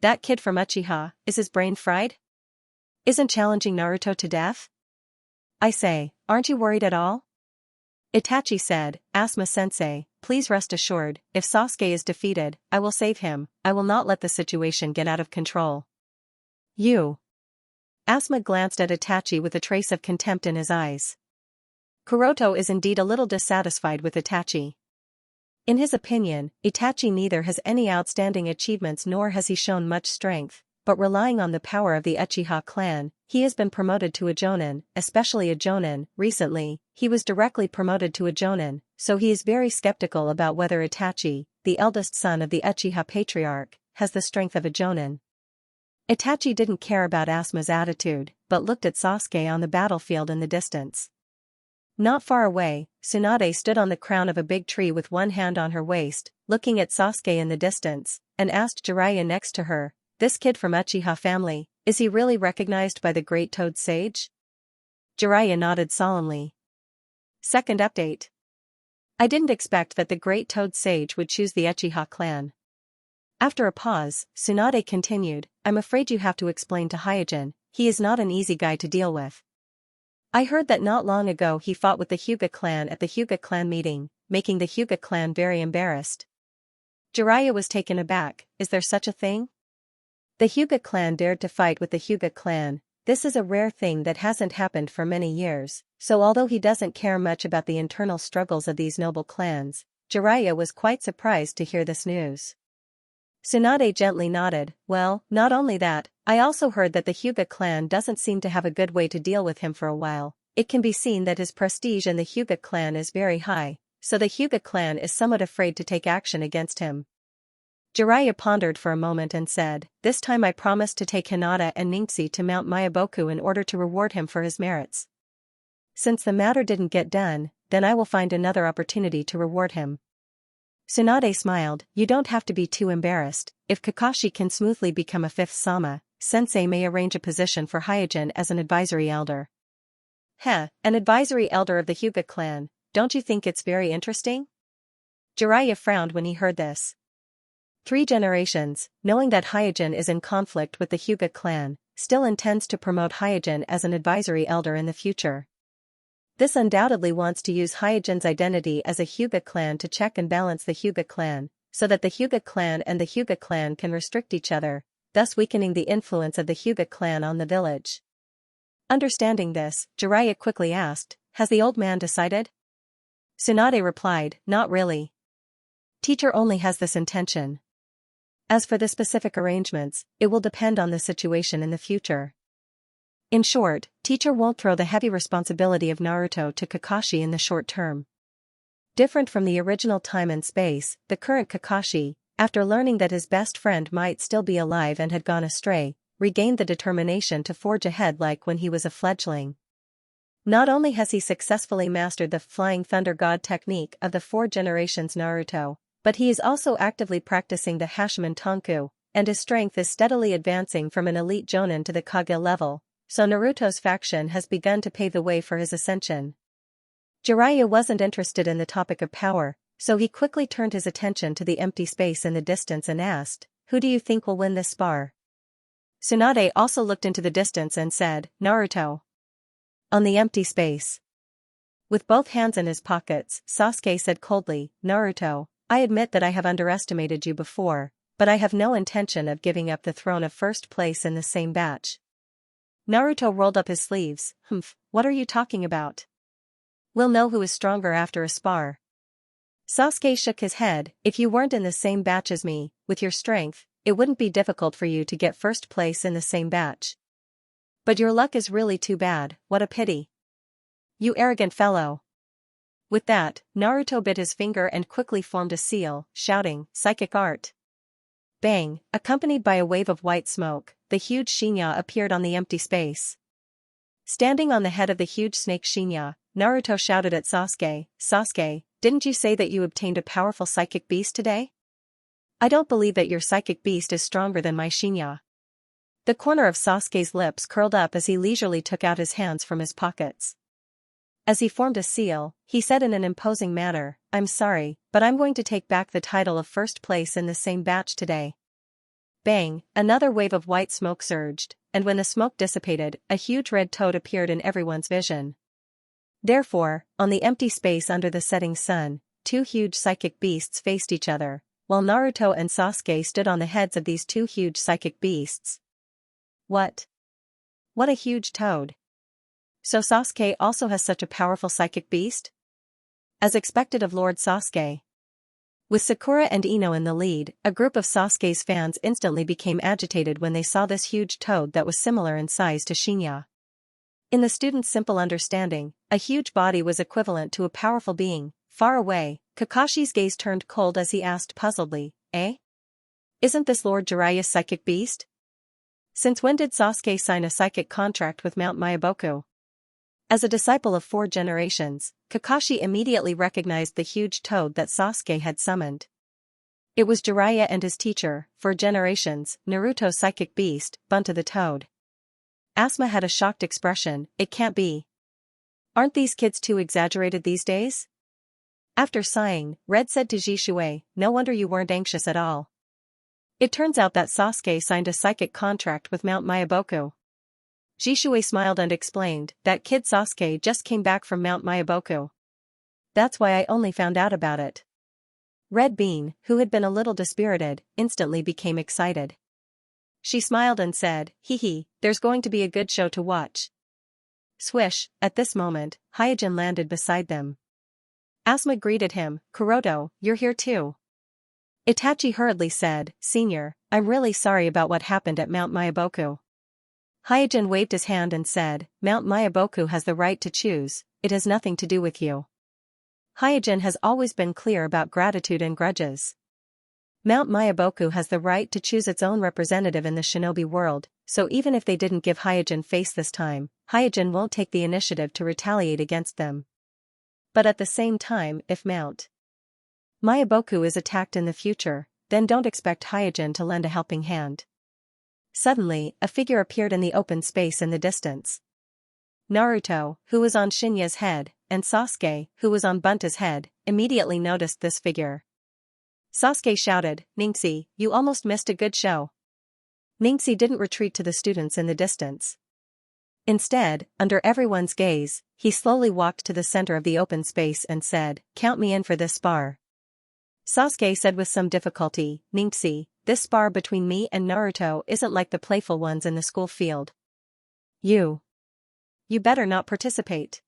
That kid from Uchiha, is his brain fried? Isn't challenging Naruto to death? I say, aren't you worried at all?" Itachi said, "Asuma-sensei, please rest assured, if Sasuke is defeated, I will save him. I will not let the situation get out of control." You. Asuma glanced at Itachi with a trace of contempt in his eyes. Kuroto is indeed a little dissatisfied with Itachi. In his opinion, Itachi neither has any outstanding achievements nor has he shown much strength, but relying on the power of the Uchiha clan, he has been promoted to a jonin, especially a jonin. Recently, he was directly promoted to a jonin, so he is very skeptical about whether Itachi, the eldest son of the Uchiha patriarch, has the strength of a jonin. Itachi didn't care about Asuma's attitude, but looked at Sasuke on the battlefield in the distance. Not far away, Tsunade stood on the crown of a big tree with one hand on her waist, looking at Sasuke in the distance, and asked Jiraiya next to her, "This kid from Uchiha family, is he really recognized by the great Toad Sage?" Jiraiya nodded solemnly. Second update. I didn't expect that the great Toad Sage would choose the Uchiha clan. After a pause, Tsunade continued, "I'm afraid you have to explain to Hyojin, he is not an easy guy to deal with. I heard that not long ago he fought with the Hyuga clan at the Hyuga clan meeting, making the Hyuga clan very embarrassed." Jiraiya was taken aback. Is there such a thing? The Hyuga clan dared to fight with the Hyuga clan. This is a rare thing that hasn't happened for many years, so although he doesn't care much about the internal struggles of these noble clans, Jiraiya was quite surprised to hear this news. Tsunade gently nodded. "Well, not only that, I also heard that the Hyuga clan doesn't seem to have a good way to deal with him for a while. It can be seen that his prestige in the Hyuga clan is very high, so the Hyuga clan is somewhat afraid to take action against him." Jiraiya pondered for a moment and said, "This time I promise to take Hinata and Ningxi to Mount Mayaboku in order to reward him for his merits. Since the matter didn't get done, then I will find another opportunity to reward him." Tsunade smiled, "You don't have to be too embarrassed. If Kakashi can smoothly become a fifth Sama, Sensei may arrange a position for Hyojin as an advisory elder." An advisory elder of the Hyuga clan, don't you think it's very interesting? Jiraiya frowned when he heard this. 3 generations, knowing that Hyojin is in conflict with the Hyuga clan, still intends to promote Hyojin as an advisory elder in the future. This undoubtedly wants to use Hyojin's identity as a Hyuga clan to check and balance the Hyuga clan, so that the Hyuga clan and the Hyuga clan can restrict each other, thus weakening the influence of the Hyuga clan on the village. Understanding this, Jiraiya quickly asked, "Has the old man decided?" Tsunade replied, "Not really. Teacher only has this intention. As for the specific arrangements, it will depend on the situation in the future. In short, teacher won't throw the heavy responsibility of Naruto to Kakashi in the short term." Different from the original time and space, the current Kakashi, after learning that his best friend might still be alive and had gone astray, regained the determination to forge ahead like when he was a fledgling. Not only has he successfully mastered the Flying Thunder God technique of the 4 generations Naruto, but he is also actively practicing the Hashiman Tonku, and his strength is steadily advancing from an elite jonin to the Kage level, so Naruto's faction has begun to pave the way for his ascension. Jiraiya wasn't interested in the topic of power, so he quickly turned his attention to the empty space in the distance and asked, "Who do you think will win this spar?" Tsunade also looked into the distance and said, "Naruto." On the empty space. With both hands in his pockets, Sasuke said coldly, "Naruto, I admit that I have underestimated you before, but I have no intention of giving up the throne of first place in the same batch." Naruto rolled up his sleeves. What are you talking about? We'll know who is stronger after a spar." Sasuke shook his head. "If you weren't in the same batch as me, with your strength, it wouldn't be difficult for you to get first place in the same batch. But your luck is really too bad, what a pity. You arrogant fellow. With that, Naruto bit his finger and quickly formed a seal, shouting, "Psychic art!" Bang! Accompanied by a wave of white smoke, the huge Xianxia appeared on the empty space. Standing on the head of the huge snake Xianxia, Naruto shouted at Sasuke, "Sasuke, didn't you say that you obtained a powerful psychic beast today? I don't believe that your psychic beast is stronger than my Xianxia." The corner of Sasuke's lips curled up as he leisurely took out his hands from his pockets. As he formed a seal, he said in an imposing manner, "I'm sorry, but I'm going to take back the title of first place in the same batch today." Bang! Another wave of white smoke surged, and when the smoke dissipated, a huge red toad appeared in everyone's vision. Therefore, on the empty space under the setting sun, two huge psychic beasts faced each other, while Naruto and Sasuke stood on the heads of these two huge psychic beasts. What? What a huge toad! So Sasuke also has such a powerful psychic beast? As expected of Lord Sasuke. With Sakura and Ino in the lead, a group of Sasuke's fans instantly became agitated when they saw this huge toad that was similar in size to Xianxia. In the student's simple understanding, a huge body was equivalent to a powerful being. Far away, Kakashi's gaze turned cold as he asked puzzledly, "Eh? Isn't this Lord Jiraiya's psychic beast? Since when did Sasuke sign a psychic contract with Mount Myaboku?" As a disciple of 4 generations, Kakashi immediately recognized the huge toad that Sasuke had summoned. It was Jiraiya and his teacher, for generations, Naruto's psychic beast, Bunta the Toad. Asuma had a shocked expression, "It can't be. Aren't these kids too exaggerated these days?" After sighing, Red said to Jishui, "No wonder you weren't anxious at all. It turns out that Sasuke signed a psychic contract with Mount Myaboku." Jishui smiled and explained, "That kid Sasuke just came back from Mount Myaboku. That's why I only found out about it." Red Bean, who had been a little dispirited, instantly became excited. She smiled and said, "Hee, there's going to be a good show to watch." Swish, at this moment, Hyojin landed beside them. Asuma greeted him, "Kuroto, you're here too." Itachi hurriedly said, "Senior, I'm really sorry about what happened at Mount Myaboku." Hyojin waved his hand and said, "Mount Myaboku has the right to choose, it has nothing to do with you." Hyojin has always been clear about gratitude and grudges. Mount Myaboku has the right to choose its own representative in the shinobi world, so even if they didn't give Hyojin face this time, Hyojin won't take the initiative to retaliate against them. But at the same time, if Mount Myaboku is attacked in the future, then don't expect Hyojin to lend a helping hand. Suddenly, a figure appeared in the open space in the distance. Naruto, who was on Shinya's head, and Sasuke, who was on Bunta's head, immediately noticed this figure. Sasuke shouted, "Xianxia, you almost missed a good show." Xianxia didn't retreat to the students in the distance. Instead, under everyone's gaze, he slowly walked to the center of the open space and said, "Count me in for this spar." Sasuke said with some difficulty, "Xianxia, this spar between me and Naruto isn't like the playful ones in the school field. You better not participate."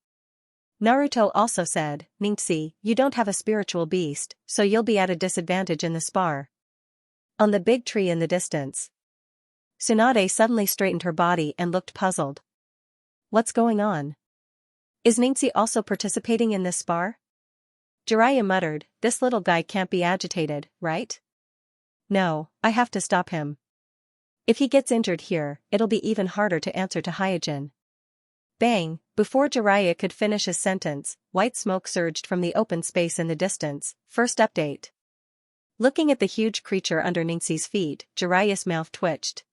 Naruto also said, "Xianxia, you don't have a spiritual beast, so you'll be at a disadvantage in the spar." On the big tree in the distance, Tsunade suddenly straightened her body and looked puzzled. "What's going on? Is Xianxia also participating in this spar?" Jiraiya muttered, "This little guy can't be agitated, right? No, I have to stop him. If he gets injured here, it'll be even harder to answer to Hyojin." Bang! Before Jiraiya could finish his sentence, white smoke surged from the open space in the distance. First update. Looking at the huge creature under Xianxia's feet, Jiraiya's mouth twitched.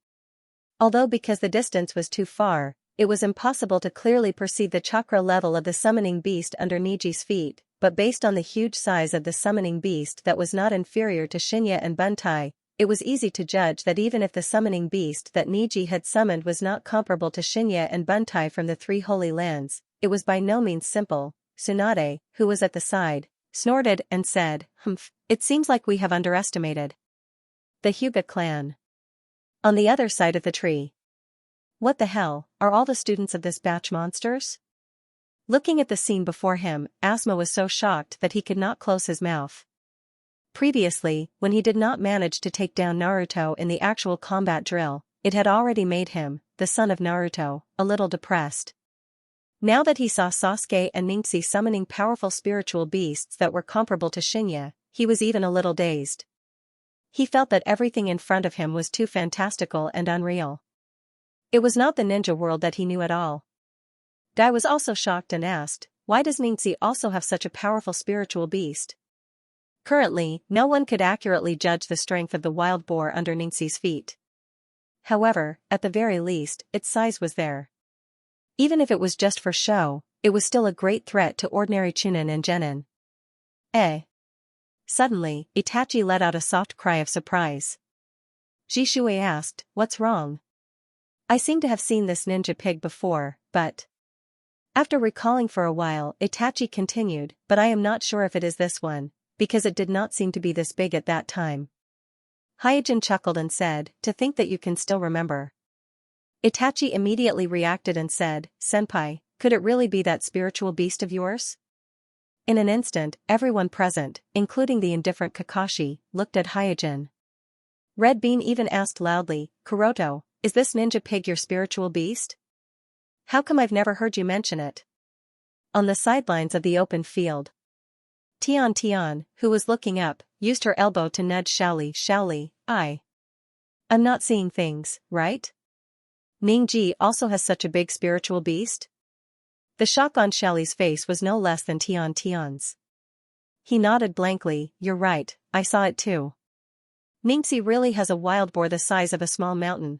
Although because the distance was too far, it was impossible to clearly perceive the chakra level of the summoning beast under Niji's feet, but based on the huge size of the summoning beast that was not inferior to Xianxia and Buntai, it was easy to judge that even if the summoning beast that Niji had summoned was not comparable to Xianxia and Buntai from the 3 Holy Lands, it was by no means simple. Tsunade, who was at the side, snorted and said, "Humph, it seems like we have underestimated the Hyuga clan." On the other side of the tree. "What the hell, are all the students of this batch monsters?" Looking at the scene before him, Asuma was so shocked that he could not close his mouth. Previously, when he did not manage to take down Naruto in the actual combat drill, it had already made him, the son of Naruto, a little depressed. Now that he saw Sasuke and Xianxia summoning powerful spiritual beasts that were comparable to Xianxia, he was even a little dazed. He felt that everything in front of him was too fantastical and unreal. It was not the ninja world that he knew at all. Guy was also shocked and asked, why does Xianxia also have such a powerful spiritual beast? Currently, no one could accurately judge the strength of the wild boar under Xianxia's feet. However, at the very least, its size was there. Even if it was just for show, it was still a great threat to ordinary Chunin and Genin. Eh? Suddenly, Itachi let out a soft cry of surprise. Jishui asked, what's wrong? I seem to have seen this ninja pig before, but... After recalling for a while, Itachi continued, but I am not sure if it is this one, because it did not seem to be this big at that time. Hyojin chuckled and said, to think that you can still remember. Itachi immediately reacted and said, Senpai, could it really be that spiritual beast of yours? In an instant, everyone present, including the indifferent Kakashi, looked at Hyojin. Red Bean even asked loudly, Kuroto, is this ninja pig your spiritual beast? How come I've never heard you mention it? On the sidelines of the open field, Tian, who was looking up, used her elbow to nudge Shaoli, I'm not seeing things, right? Ningji also has such a big spiritual beast? The shock on Shaoli's face was no less than Tian's. He nodded blankly, you're right, I saw it too. Xianxia really has a wild boar the size of a small mountain.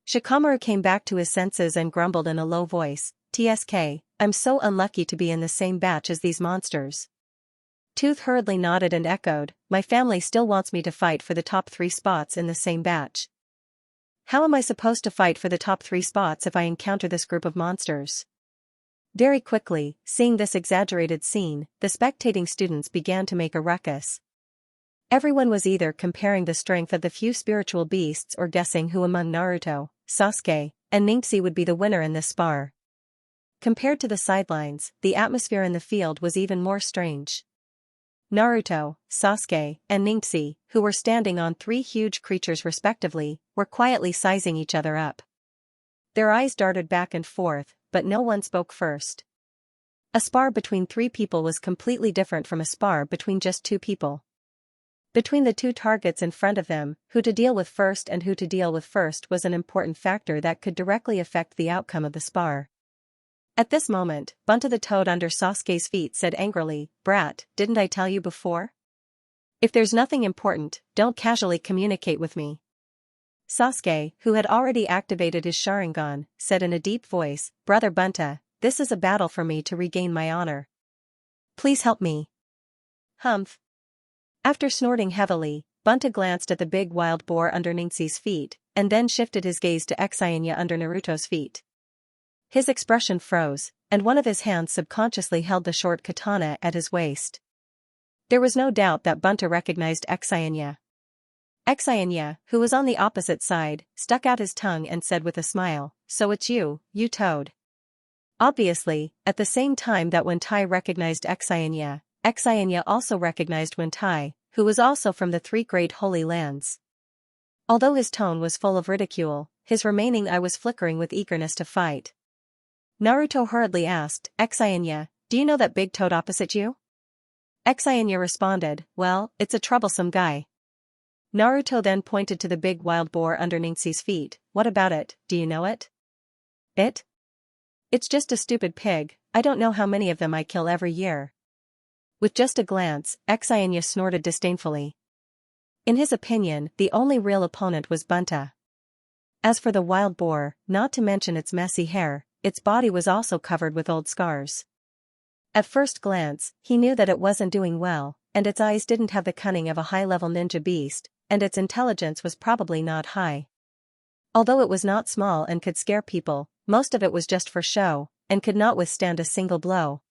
Shikamaru came back to his senses and grumbled in a low voice, TSK, I'm so unlucky to be in the same batch as these monsters. Tooth hurriedly nodded and echoed, my family still wants me to fight for the top 3 spots in the same batch. How am I supposed to fight for the top 3 spots if I encounter this group of monsters? Very quickly, seeing this exaggerated scene, the spectating students began to make a ruckus. Everyone was either comparing the strength of the few spiritual beasts or guessing who among Naruto, Sasuke, and Xianxia would be the winner in this spar. Compared to the sidelines, the atmosphere in the field was even more strange. Naruto, Sasuke, and Xianxia, who were standing on 3 huge creatures respectively, were quietly sizing each other up. Their eyes darted back and forth, but no one spoke first. A spar between 3 people was completely different from a spar between just 2 people. Between the 2 targets in front of them, who to deal with first was an important factor that could directly affect the outcome of the spar. At this moment, Bunta the toad under Sasuke's feet said angrily, Brat, didn't I tell you before? If there's nothing important, don't casually communicate with me. Sasuke, who had already activated his Sharingan, said in a deep voice, Brother Bunta, this is a battle for me to regain my honor. Please help me. Humph. After snorting heavily, Bunta glanced at the big wild boar under Xianxia's feet, and then shifted his gaze to Xianxia under Naruto's feet. His expression froze, and one of his hands subconsciously held the short katana at his waist. There was no doubt that Bunta recognized Xianxia. Xianxia, who was on the opposite side, stuck out his tongue and said with a smile, so it's you toad. Obviously, at the same time that Wen Tai recognized Xianxia also recognized Wen Tai, who was also from the 3 great holy lands. Although his tone was full of ridicule, his remaining eye was flickering with eagerness to fight. Naruto hurriedly asked, Xianxia, do you know that big toad opposite you? Xianxia responded, well, it's a troublesome guy. Naruto then pointed to the big wild boar under Xianxia's feet, what about it, do you know it? It's just a stupid pig, I don't know how many of them I kill every year. With just a glance, Xianxia snorted disdainfully. In his opinion, the only real opponent was Bunta. As for the wild boar, not to mention its messy hair, its body was also covered with old scars. At first glance, he knew that it wasn't doing well, and its eyes didn't have the cunning of a high-level ninja beast, and its intelligence was probably not high. Although it was not small and could scare people, most of it was just for show, and could not withstand a single blow.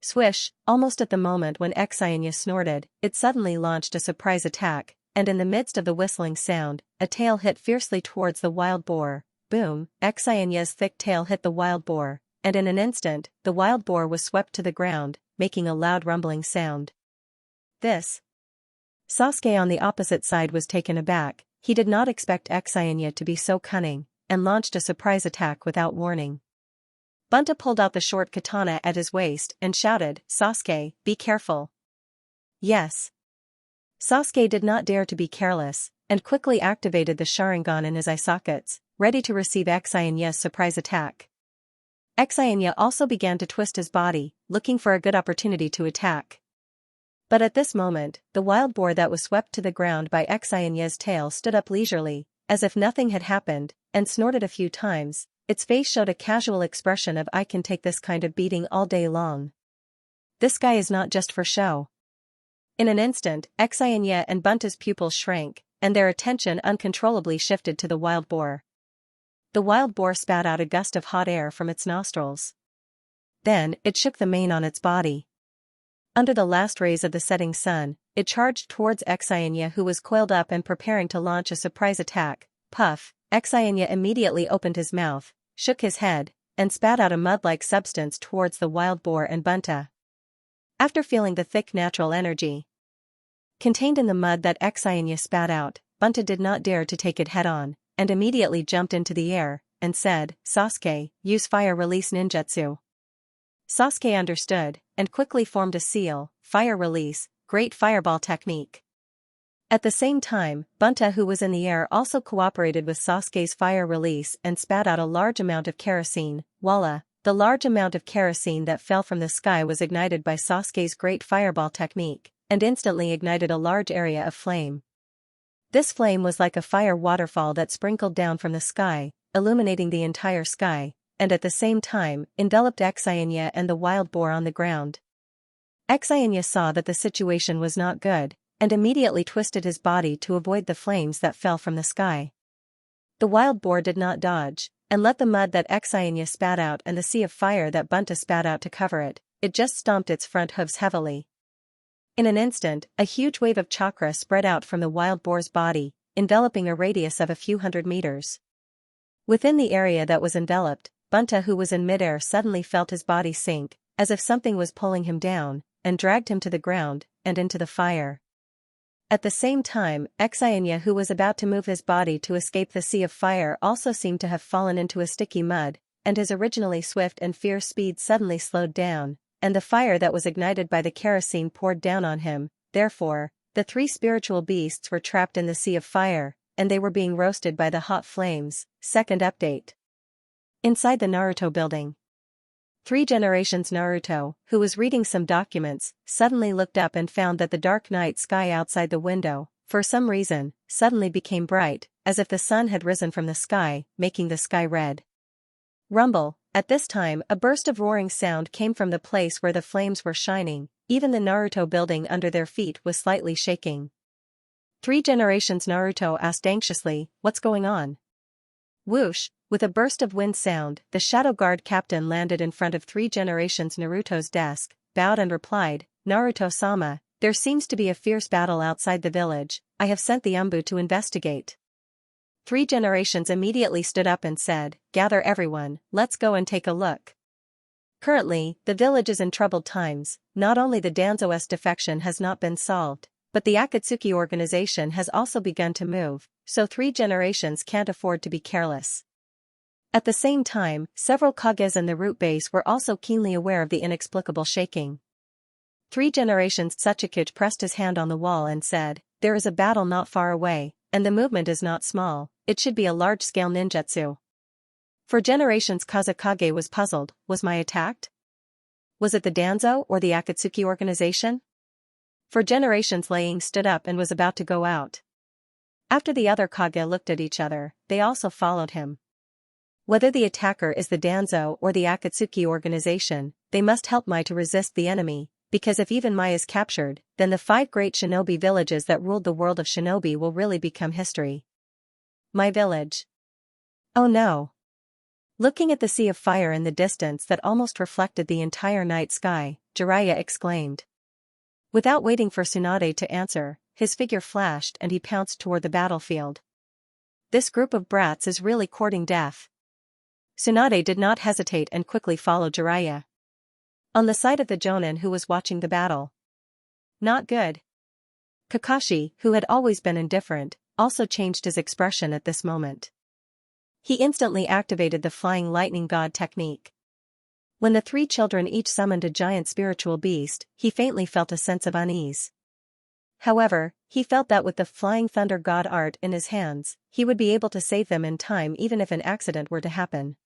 Swish, almost at the moment when Xianxia snorted, it suddenly launched a surprise attack, and in the midst of the whistling sound, a tail hit fiercely towards the wild boar. Boom, Xianxia's thick tail hit the wild boar, and in an instant, the wild boar was swept to the ground, making a loud rumbling sound. Sasuke on the opposite side was taken aback, he did not expect Xianxia to be so cunning, and launched a surprise attack without warning. Bunta pulled out the short katana at his waist and shouted, "Sasuke, be careful." Yes. Sasuke did not dare to be careless, and quickly activated the Sharingan in his eye sockets, ready to receive Xianxia's surprise attack. Xianxia also began to twist his body, looking for a good opportunity to attack. But at this moment, the wild boar that was swept to the ground by Xianxia's tail stood up leisurely, as if nothing had happened, and snorted a few times. Its face showed a casual expression of "I can take this kind of beating all day long. This guy is not just for show." In an instant, Xianxia and Bunta's pupils shrank, and their attention uncontrollably shifted to the wild boar. The wild boar spat out a gust of hot air from its nostrils. Then, it shook the mane on its body. Under the last rays of the setting sun, it charged towards Xianxia, who was coiled up and preparing to launch a surprise attack. Puff! Xianxia immediately opened his mouth, shook his head, and spat out a mud-like substance towards the wild boar and Bunta. After feeling the thick natural energy contained in the mud that Xianxia spat out, Bunta did not dare to take it head-on, and immediately jumped into the air, and said, "Sasuke, use fire release ninjutsu." Sasuke understood, and quickly formed a seal, fire release, great fireball technique. At the same time, Bunta, who was in the air, also cooperated with Sasuke's fire release and spat out a large amount of kerosene. Voila! The large amount of kerosene that fell from the sky was ignited by Sasuke's great fireball technique, and instantly ignited a large area of flame. This flame was like a fire waterfall that sprinkled down from the sky, illuminating the entire sky, and at the same time, enveloped Xianxia and the wild boar on the ground. Xianxia saw that the situation was not good, and immediately twisted his body to avoid the flames that fell from the sky. The wild boar did not dodge, and let the mud that Xianxia spat out and the sea of fire that Bunta spat out to cover it. It just stomped its front hooves heavily. In an instant, a huge wave of chakra spread out from the wild boar's body, enveloping a radius of a few hundred meters. Within the area that was enveloped, Bunta, who was in midair, suddenly felt his body sink, as if something was pulling him down, and dragged him to the ground, and into the fire. At the same time, Xianxia, who was about to move his body to escape the sea of fire, also seemed to have fallen into a sticky mud, and his originally swift and fierce speed suddenly slowed down, and the fire that was ignited by the kerosene poured down on him. Therefore, the three spiritual beasts were trapped in the sea of fire, and they were being roasted by the hot flames. Second update. Inside the Naruto building. 3 Generations Naruto, who was reading some documents, suddenly looked up and found that the dark night sky outside the window, for some reason, suddenly became bright, as if the sun had risen from the sky, making the sky red. Rumble! At this time, a burst of roaring sound came from the place where the flames were shining. Even the Naruto building under their feet was slightly shaking. 3 Generations Naruto asked anxiously, "What's going on?" Whoosh! With a burst of wind sound, the Shadow Guard captain landed in front of 3 Generations Naruto's desk, bowed and replied, "Naruto-sama, there seems to be a fierce battle outside the village. I have sent the Umbu to investigate." 3 Generations immediately stood up and said, "Gather everyone, let's go and take a look." Currently, the village is in troubled times. Not only the Danzo's defection has not been solved, but the Akatsuki organization has also begun to move, so 3 Generations can't afford to be careless. At the same time, several Kages in the root base were also keenly aware of the inexplicable shaking. 3 Generations Tsuchikage pressed his hand on the wall and said, "There is a battle not far away, and the movement is not small. It should be a large-scale ninjutsu." 4 Generations Kazekage was puzzled. Was my attacked? Was it the Danzo or the Akatsuki organization? 4 Generations Laying stood up and was about to go out. After the other Kage looked at each other, they also followed him. Whether the attacker is the Danzo or the Akatsuki organization, they must help Mai to resist the enemy, because if even Mai is captured, then the 5 great shinobi villages that ruled the world of shinobi will really become history. My village. Oh no. Looking at the sea of fire in the distance that almost reflected the entire night sky, Jiraiya exclaimed. Without waiting for Tsunade to answer, his figure flashed and he pounced toward the battlefield. This group of brats is really courting death. Tsunade did not hesitate and quickly followed Jiraiya. On the side of the Jonin who was watching the battle. Not good. Kakashi, who had always been indifferent, also changed his expression at this moment. He instantly activated the Flying Lightning God technique. When the three children each summoned a giant spiritual beast, he faintly felt a sense of unease. However, he felt that with the flying thunder god art in his hands, he would be able to save them in time even if an accident were to happen.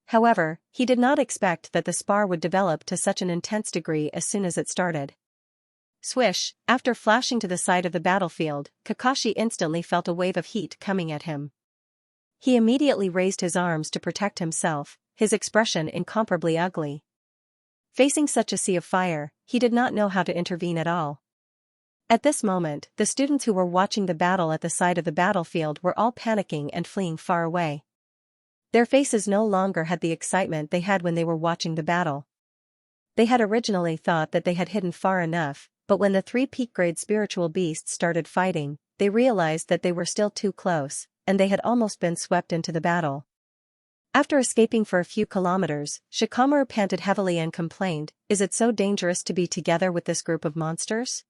However, he did not expect that the spar would develop to such an intense degree as soon as it started. Swish, after flashing to the side of the battlefield, Kakashi instantly felt a wave of heat coming at him. He immediately raised his arms to protect himself, his expression incomparably ugly. Facing such a sea of fire, he did not know how to intervene at all. At this moment, the students who were watching the battle at the side of the battlefield were all panicking and fleeing far away. Their faces no longer had the excitement they had when they were watching the battle. They had originally thought that they had hidden far enough, but when the three peak-grade spiritual beasts started fighting, they realized that they were still too close, and they had almost been swept into the battle. After escaping for a few kilometers, Shikamaru panted heavily and complained, "Is it so dangerous to be together with this group of monsters?"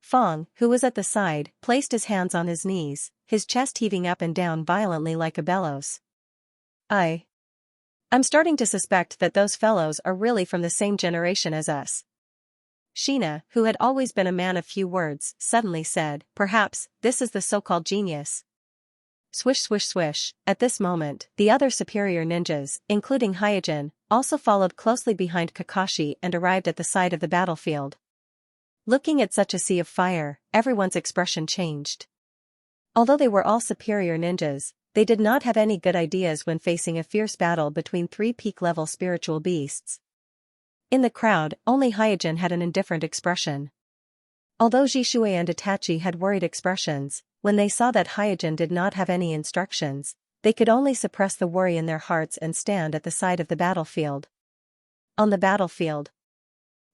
Fong, who was at the side, placed his hands on his knees, his chest heaving up and down violently like a bellows. I'm starting to suspect that those fellows are really from the same generation as us." Sheena, who had always been a man of few words, suddenly said, "Perhaps, this is the so-called genius." Swish swish swish, at this moment, the other superior ninjas, including Hyojin, also followed closely behind Kakashi and arrived at the side of the battlefield. Looking at such a sea of fire, everyone's expression changed. Although they were all superior ninjas, they did not have any good ideas when facing a fierce battle between three peak-level spiritual beasts. In the crowd, only Hyojin had an indifferent expression. Although Jishui and Itachi had worried expressions, when they saw that Hyojin did not have any instructions, they could only suppress the worry in their hearts and stand at the side of the battlefield. On the battlefield,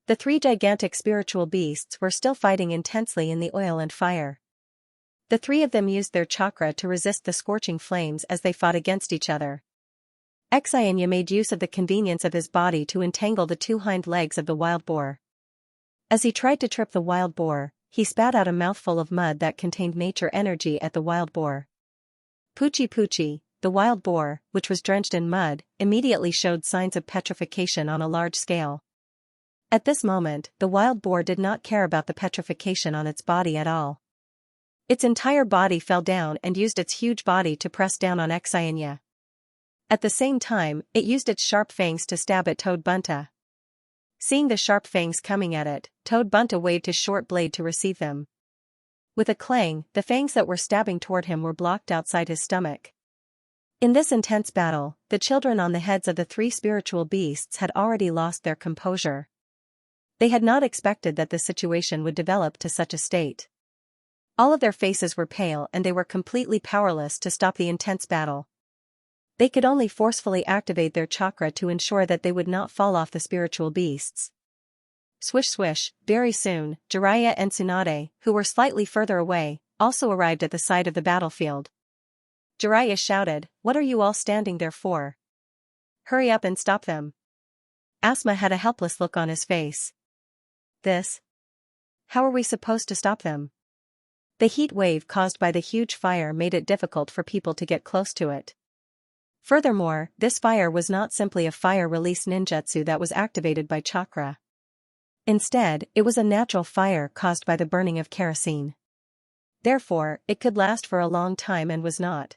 the three gigantic spiritual beasts were still fighting intensely in the oil and fire. The three of them used their chakra to resist the scorching flames as they fought against each other. Xianxia made use of the convenience of his body to entangle the two hind legs of the wild boar. As he tried to trip the wild boar, he spat out a mouthful of mud that contained nature energy at the wild boar. Poochie Poochie, the wild boar, which was drenched in mud, immediately showed signs of petrification on a large scale. At this moment, the wild boar did not care about the petrification on its body at all. Its entire body fell down and used its huge body to press down on Xianxia. At the same time, it used its sharp fangs to stab at Toad Bunta. Seeing the sharp fangs coming at it, Toad Bunta waved his short blade to receive them. With a clang, the fangs that were stabbing toward him were blocked outside his stomach. In this intense battle, the children on the heads of the three spiritual beasts had already lost their composure. They had not expected that the situation would develop to such a state. All of their faces were pale and they were completely powerless to stop the intense battle. They could only forcefully activate their chakra to ensure that they would not fall off the spiritual beasts. Swish swish, very soon, Jiraiya and Tsunade, who were slightly further away, also arrived at the side of the battlefield. Jiraiya shouted, "What are you all standing there for? Hurry up and stop them." Asuma had a helpless look on his face. How are we supposed to stop them? The heat wave caused by the huge fire made it difficult for people to get close to it. Furthermore, this fire was not simply a fire release ninjutsu that was activated by chakra. Instead, it was a natural fire caused by the burning of kerosene. Therefore, it could last for a long time and was not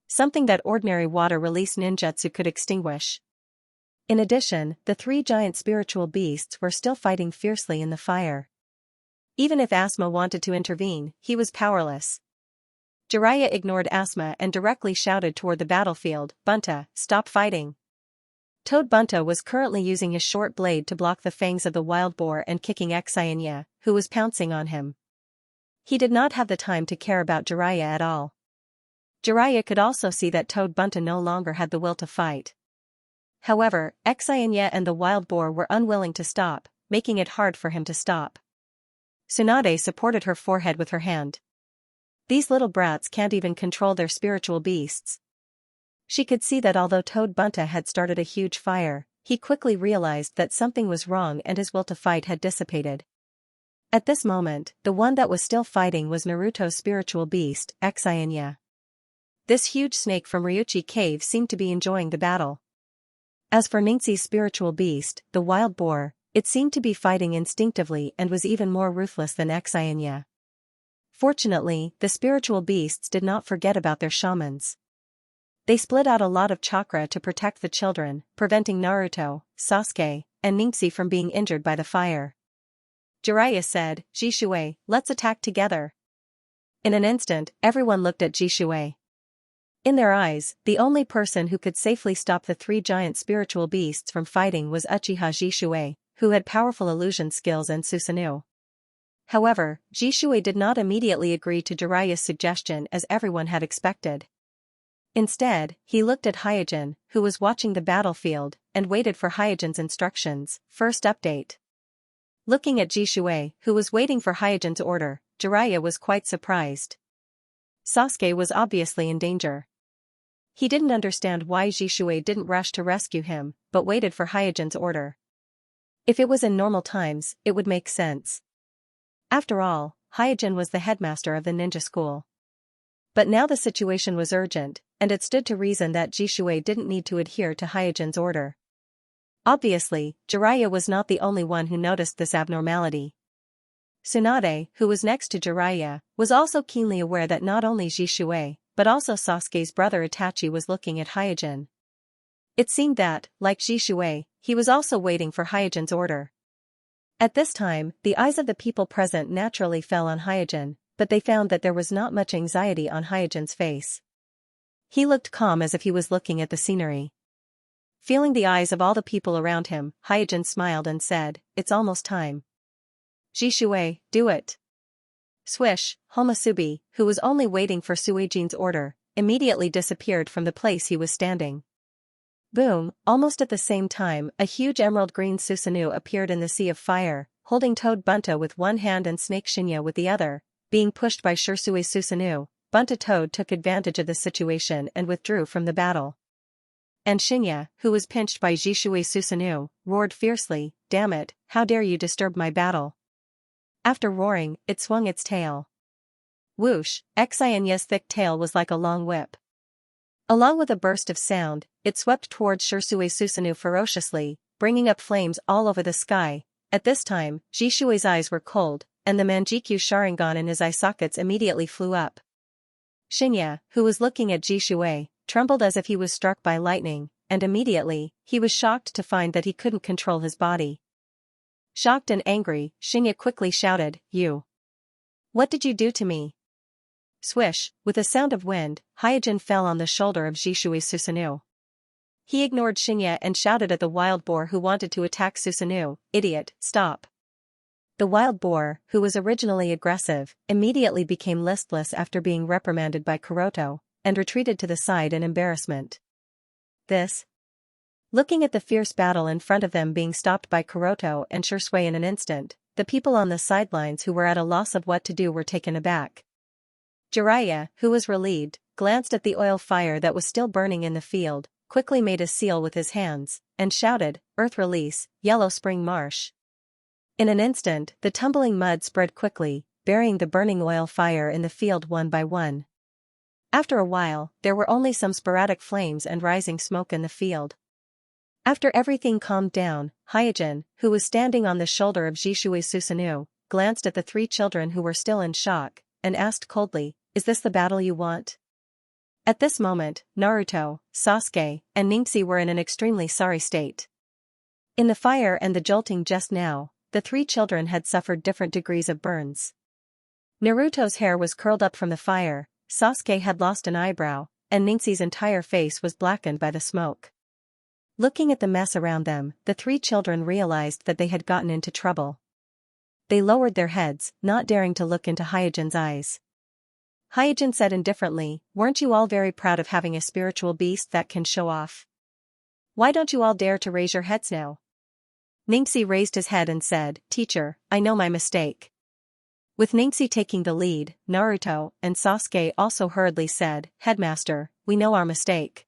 something that ordinary water release ninjutsu could extinguish. In addition, the three giant spiritual beasts were still fighting fiercely in the fire. Even if Asuma wanted to intervene, he was powerless. Jiraiya ignored Asuma and directly shouted toward the battlefield, "Bunta, stop fighting." Toad Bunta was currently using his short blade to block the fangs of the wild boar and kicking Xianxia, who was pouncing on him. He did not have the time to care about Jiraiya at all. Jiraiya could also see that Toad Bunta no longer had the will to fight. However, Xianxia and the wild boar were unwilling to stop, making it hard for him to stop. Tsunade supported her forehead with her hand. These little brats can't even control their spiritual beasts. She could see that although Toad Bunta had started a huge fire, he quickly realized that something was wrong and his will to fight had dissipated. At this moment, the one that was still fighting was Naruto's spiritual beast, Xianxia. This huge snake from Ryuchi Cave seemed to be enjoying the battle. As for Ningxi's spiritual beast, the wild boar, it seemed to be fighting instinctively and was even more ruthless than Xianxia. Fortunately, the spiritual beasts did not forget about their shamans. They split out a lot of chakra to protect the children, preventing Naruto, Sasuke, and Ningxi from being injured by the fire. Jiraiya said, "Jishui, let's attack together." In an instant, everyone looked at Jishui. In their eyes, the only person who could safely stop the three giant spiritual beasts from fighting was Uchiha Jishui, who had powerful illusion skills and Susanoo. However, Jishui did not immediately agree to Jiraiya's suggestion as everyone had expected. Instead, he looked at Hyojin, who was watching the battlefield, and waited for Hyojin's instructions. First update. Looking at Jishui, who was waiting for Hyojin's order, Jiraiya was quite surprised. Sasuke was obviously in danger. He didn't understand why Jishui didn't rush to rescue him, but waited for Hyojin's order. If it was in normal times, it would make sense. After all, Hyojin was the headmaster of the ninja school. But now the situation was urgent, and it stood to reason that Jishui didn't need to adhere to Hyojin's order. Obviously, Jiraiya was not the only one who noticed this abnormality. Tsunade, who was next to Jiraiya, was also keenly aware that not only Jishui, but also Sasuke's brother Itachi was looking at Hyojin. It seemed that, like Jishui, he was also waiting for Hyojin's order. At this time, the eyes of the people present naturally fell on Hyojin, but they found that there was not much anxiety on Hyojin's face. He looked calm as if he was looking at the scenery. Feeling the eyes of all the people around him, Hyojin smiled and said, "It's almost time. Jishui, do it." Swish, Homasubi, who was only waiting for Suijin's order, immediately disappeared from the place he was standing. Boom, almost at the same time, a huge emerald-green Susanoo appeared in the sea of fire, holding Toad Bunta with one hand and Snake Xianxia with the other. Being pushed by Shirsui's Susanoo, Bunta Toad took advantage of the situation and withdrew from the battle. And Xianxia, who was pinched by Jishui's Susanoo, roared fiercely, "Damn it, how dare you disturb my battle!" After roaring, it swung its tail. Whoosh, Xianxia's thick tail was like a long whip. Along with a burst of sound, it swept towards Shirsui's Susanoo ferociously, bringing up flames all over the sky. At this time, Jishui's eyes were cold, and the Manjikyu Sharingan in his eye sockets immediately flew up. Xianxia, who was looking at Jishui, trembled as if he was struck by lightning, and immediately, he was shocked to find that he couldn't control his body. Shocked and angry, Xianxia quickly shouted, "You! What did you do to me?" Swish, with a sound of wind, Hyojin fell on the shoulder of Jishui's Susanoo. He ignored Xianxia and shouted at the wild boar who wanted to attack Susanoo, "Idiot, stop." The wild boar, who was originally aggressive, immediately became listless after being reprimanded by Kuroto, and retreated to the side in embarrassment. Looking at the fierce battle in front of them being stopped by Kuroto and Shisui in an instant, the people on the sidelines who were at a loss of what to do were taken aback. Jiraiya, who was relieved, glanced at the oil fire that was still burning in the field, quickly made a seal with his hands, and shouted, "Earth release, Yellow Spring Marsh." In an instant, the tumbling mud spread quickly, burying the burning oil fire in the field one by one. After a while, there were only some sporadic flames and rising smoke in the field. After everything calmed down, Hyojin, who was standing on the shoulder of Jishui's Susanoo, glanced at the three children who were still in shock, and asked coldly, "Is this the battle you want?" At this moment, Naruto, Sasuke, and Ningxi were in an extremely sorry state. In the fire and the jolting just now, the three children had suffered different degrees of burns. Naruto's hair was curled up from the fire, Sasuke had lost an eyebrow, and Ningxi's entire face was blackened by the smoke. Looking at the mess around them, the three children realized that they had gotten into trouble. They lowered their heads, not daring to look into Hyojin's eyes. Hyojin said indifferently, "Weren't you all very proud of having a spiritual beast that can show off? Why don't you all dare to raise your heads now?" Ningxi raised his head and said, "Teacher, I know my mistake." With Ningxi taking the lead, Naruto and Sasuke also hurriedly said, "Headmaster, we know our mistake."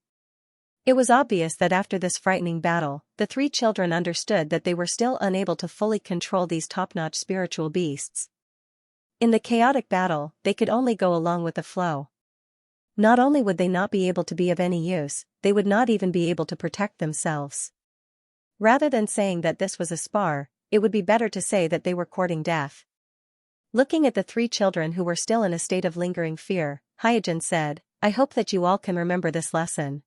It was obvious that after this frightening battle, the three children understood that they were still unable to fully control these top-notch spiritual beasts. In the chaotic battle, they could only go along with the flow. Not only would they not be able to be of any use, they would not even be able to protect themselves. Rather than saying that this was a spar, it would be better to say that they were courting death. Looking at the three children who were still in a state of lingering fear, Hyojin said, "I hope that you all can remember this lesson."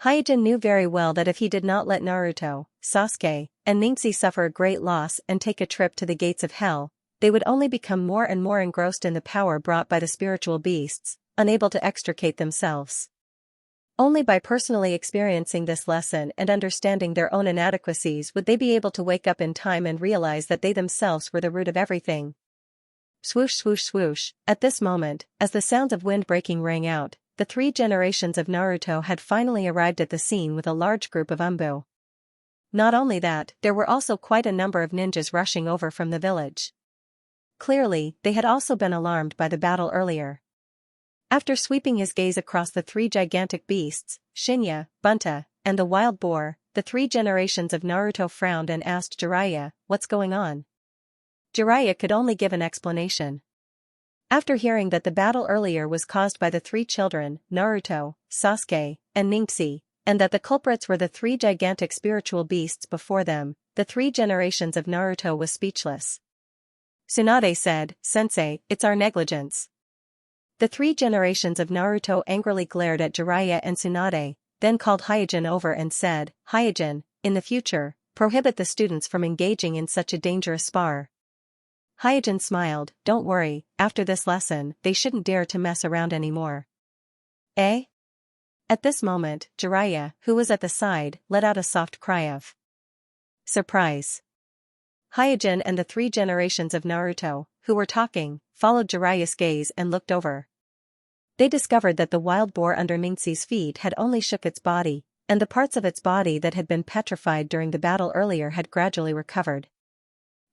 Hyojin knew very well that if he did not let Naruto, Sasuke, and Xianxia suffer a great loss and take a trip to the gates of hell, they would only become more and more engrossed in the power brought by the spiritual beasts, unable to extricate themselves. Only by personally experiencing this lesson and understanding their own inadequacies would they be able to wake up in time and realize that they themselves were the root of everything. Swoosh swoosh swoosh, at this moment, as the sounds of wind breaking rang out, the three generations of Naruto had finally arrived at the scene with a large group of Umbu. Not only that, there were also quite a number of ninjas rushing over from the village. Clearly, they had also been alarmed by the battle earlier. After sweeping his gaze across the three gigantic beasts, Xianxia, Bunta, and the wild boar, the three generations of Naruto frowned and asked Jiraiya, "What's going on?" Jiraiya could only give an explanation. After hearing that the battle earlier was caused by the three children, Naruto, Sasuke, and Xianxia, and that the culprits were the three gigantic spiritual beasts before them, the three generations of Naruto was speechless. Tsunade said, "Sensei, it's our negligence." The three generations of Naruto angrily glared at Jiraiya and Tsunade, then called Hyojin over and said, "Hyojin, in the future, prohibit the students from engaging in such a dangerous spar." Hyojin smiled, "Don't worry, after this lesson, they shouldn't dare to mess around anymore." Eh? At this moment, Jiraiya, who was at the side, let out a soft cry of surprise. Hyojin and the three generations of Naruto, who were talking, followed Jiraiya's gaze and looked over. They discovered that the wild boar under Xianxia's feet had only shook its body, and the parts of its body that had been petrified during the battle earlier had gradually recovered.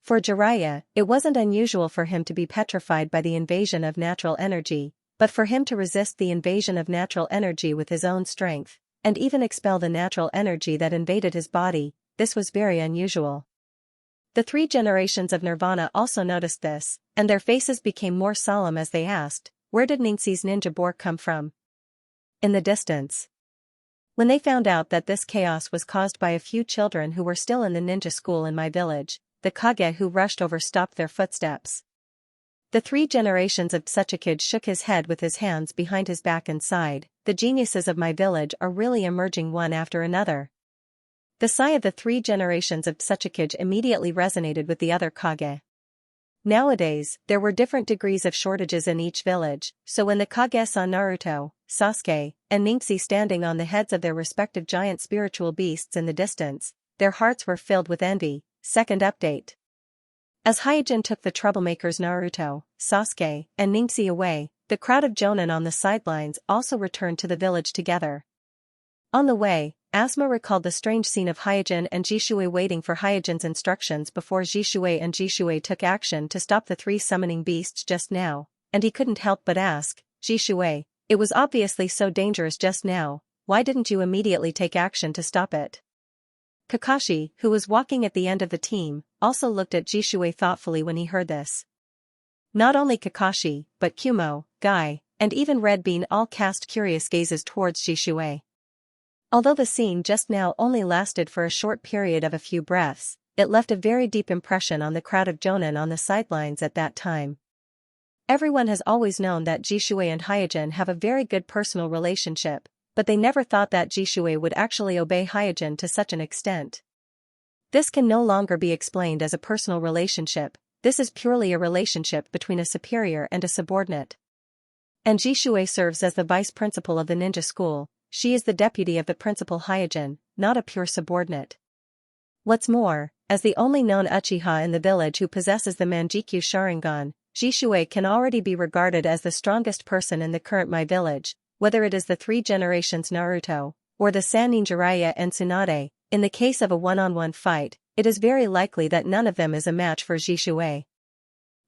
For Jiraiya, it wasn't unusual for him to be petrified by the invasion of natural energy, but for him to resist the invasion of natural energy with his own strength, and even expel the natural energy that invaded his body, this was very unusual. The three generations of Nirvana also noticed this, and their faces became more solemn as they asked, "Where did Xianxia's ninja boar come from?" In the distance. When they found out that this chaos was caused by a few children who were still in the ninja school in my village, the Kage who rushed over stopped their footsteps. The three generations of Tsuchikage shook his head with his hands behind his back and sighed, "The geniuses of my village are really emerging one after another." The sigh of the three generations of Tsuchikage immediately resonated with the other Kage. Nowadays, there were different degrees of shortages in each village, so when the Kage saw Naruto, Sasuke, and Xianxia standing on the heads of their respective giant spiritual beasts in the distance, their hearts were filled with envy. Second update. As Hyojin took the troublemakers Naruto, Sasuke, and Xianxia away, the crowd of Jonin on the sidelines also returned to the village together. On the way, Asuma recalled the strange scene of Hyojin and Jishui waiting for Hyojin's instructions before Jishui took action to stop the three summoning beasts just now, and he couldn't help but ask, "Jishui, it was obviously so dangerous just now, why didn't you immediately take action to stop it?" Kakashi, who was walking at the end of the team, also looked at Jishui thoughtfully when he heard this. Not only Kakashi, but Kumo, Guy, and even Red Bean all cast curious gazes towards Jishui. Although the scene just now only lasted for a short period of a few breaths, it left a very deep impression on the crowd of Jonin on the sidelines at that time. Everyone has always known that Jishui and Hyojin have a very good personal relationship, but they never thought that Jishui would actually obey Hyojin to such an extent. This can no longer be explained as a personal relationship, this is purely a relationship between a superior and a subordinate. And Jishui serves as the vice principal of the ninja school, she is the deputy of the principal Hyojin, not a pure subordinate. What's more, as the only known Uchiha in the village who possesses the Manjikyu Sharingan, Jishui can already be regarded as the strongest person in the current My Village, whether it is the three generations Naruto, or the Sannin Jiraiya and Tsunade. In the case of a one-on-one fight, it is very likely that none of them is a match for Jishui.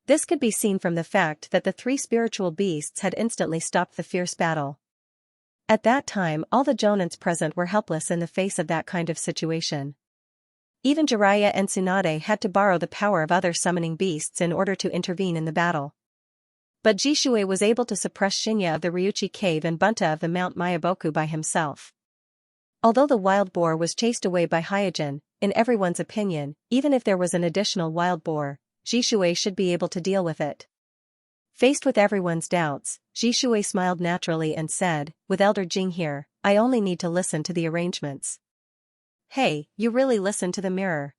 This could be seen from the fact that the three spiritual beasts had instantly stopped the fierce battle. At that time all the Jonins present were helpless in the face of that kind of situation. Even Jiraiya and Tsunade had to borrow the power of other summoning beasts in order to intervene in the battle. But Jishui was able to suppress Xianxia of the Ryuchi cave and Bunta of the Mount Mayaboku by himself. Although the wild boar was chased away by Hyojin, in everyone's opinion, even if there was an additional wild boar, Jishui should be able to deal with it. Faced with everyone's doubts, Jishui smiled naturally and said, "With Elder Jing here, I only need to listen to the arrangements." "Hey, you really listen to the mirror."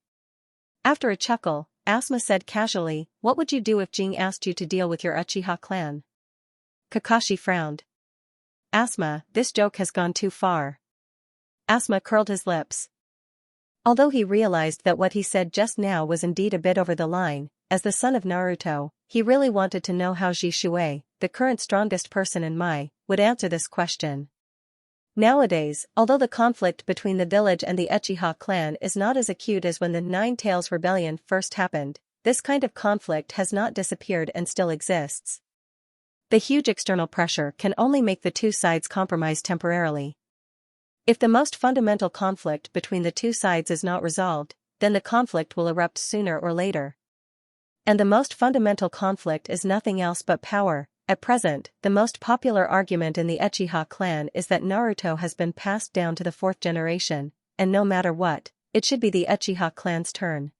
After a chuckle, Asuma said casually, "What would you do if Jing asked you to deal with your Uchiha clan?" Kakashi frowned. "Asuma, this joke has gone too far." Asuma curled his lips. Although he realized that what he said just now was indeed a bit over the line, as the son of Naruto, he really wanted to know how Jishui, the current strongest person in Mai, would answer this question. Nowadays, although the conflict between the village and the Uchiha clan is not as acute as when the Nine Tails Rebellion first happened, this kind of conflict has not disappeared and still exists. The huge external pressure can only make the two sides compromise temporarily. If the most fundamental conflict between the two sides is not resolved, then the conflict will erupt sooner or later. And the most fundamental conflict is nothing else but power. At present, the most popular argument in the Uchiha clan is that Naruto has been passed down to the fourth generation, and no matter what, it should be the Uchiha clan's turn.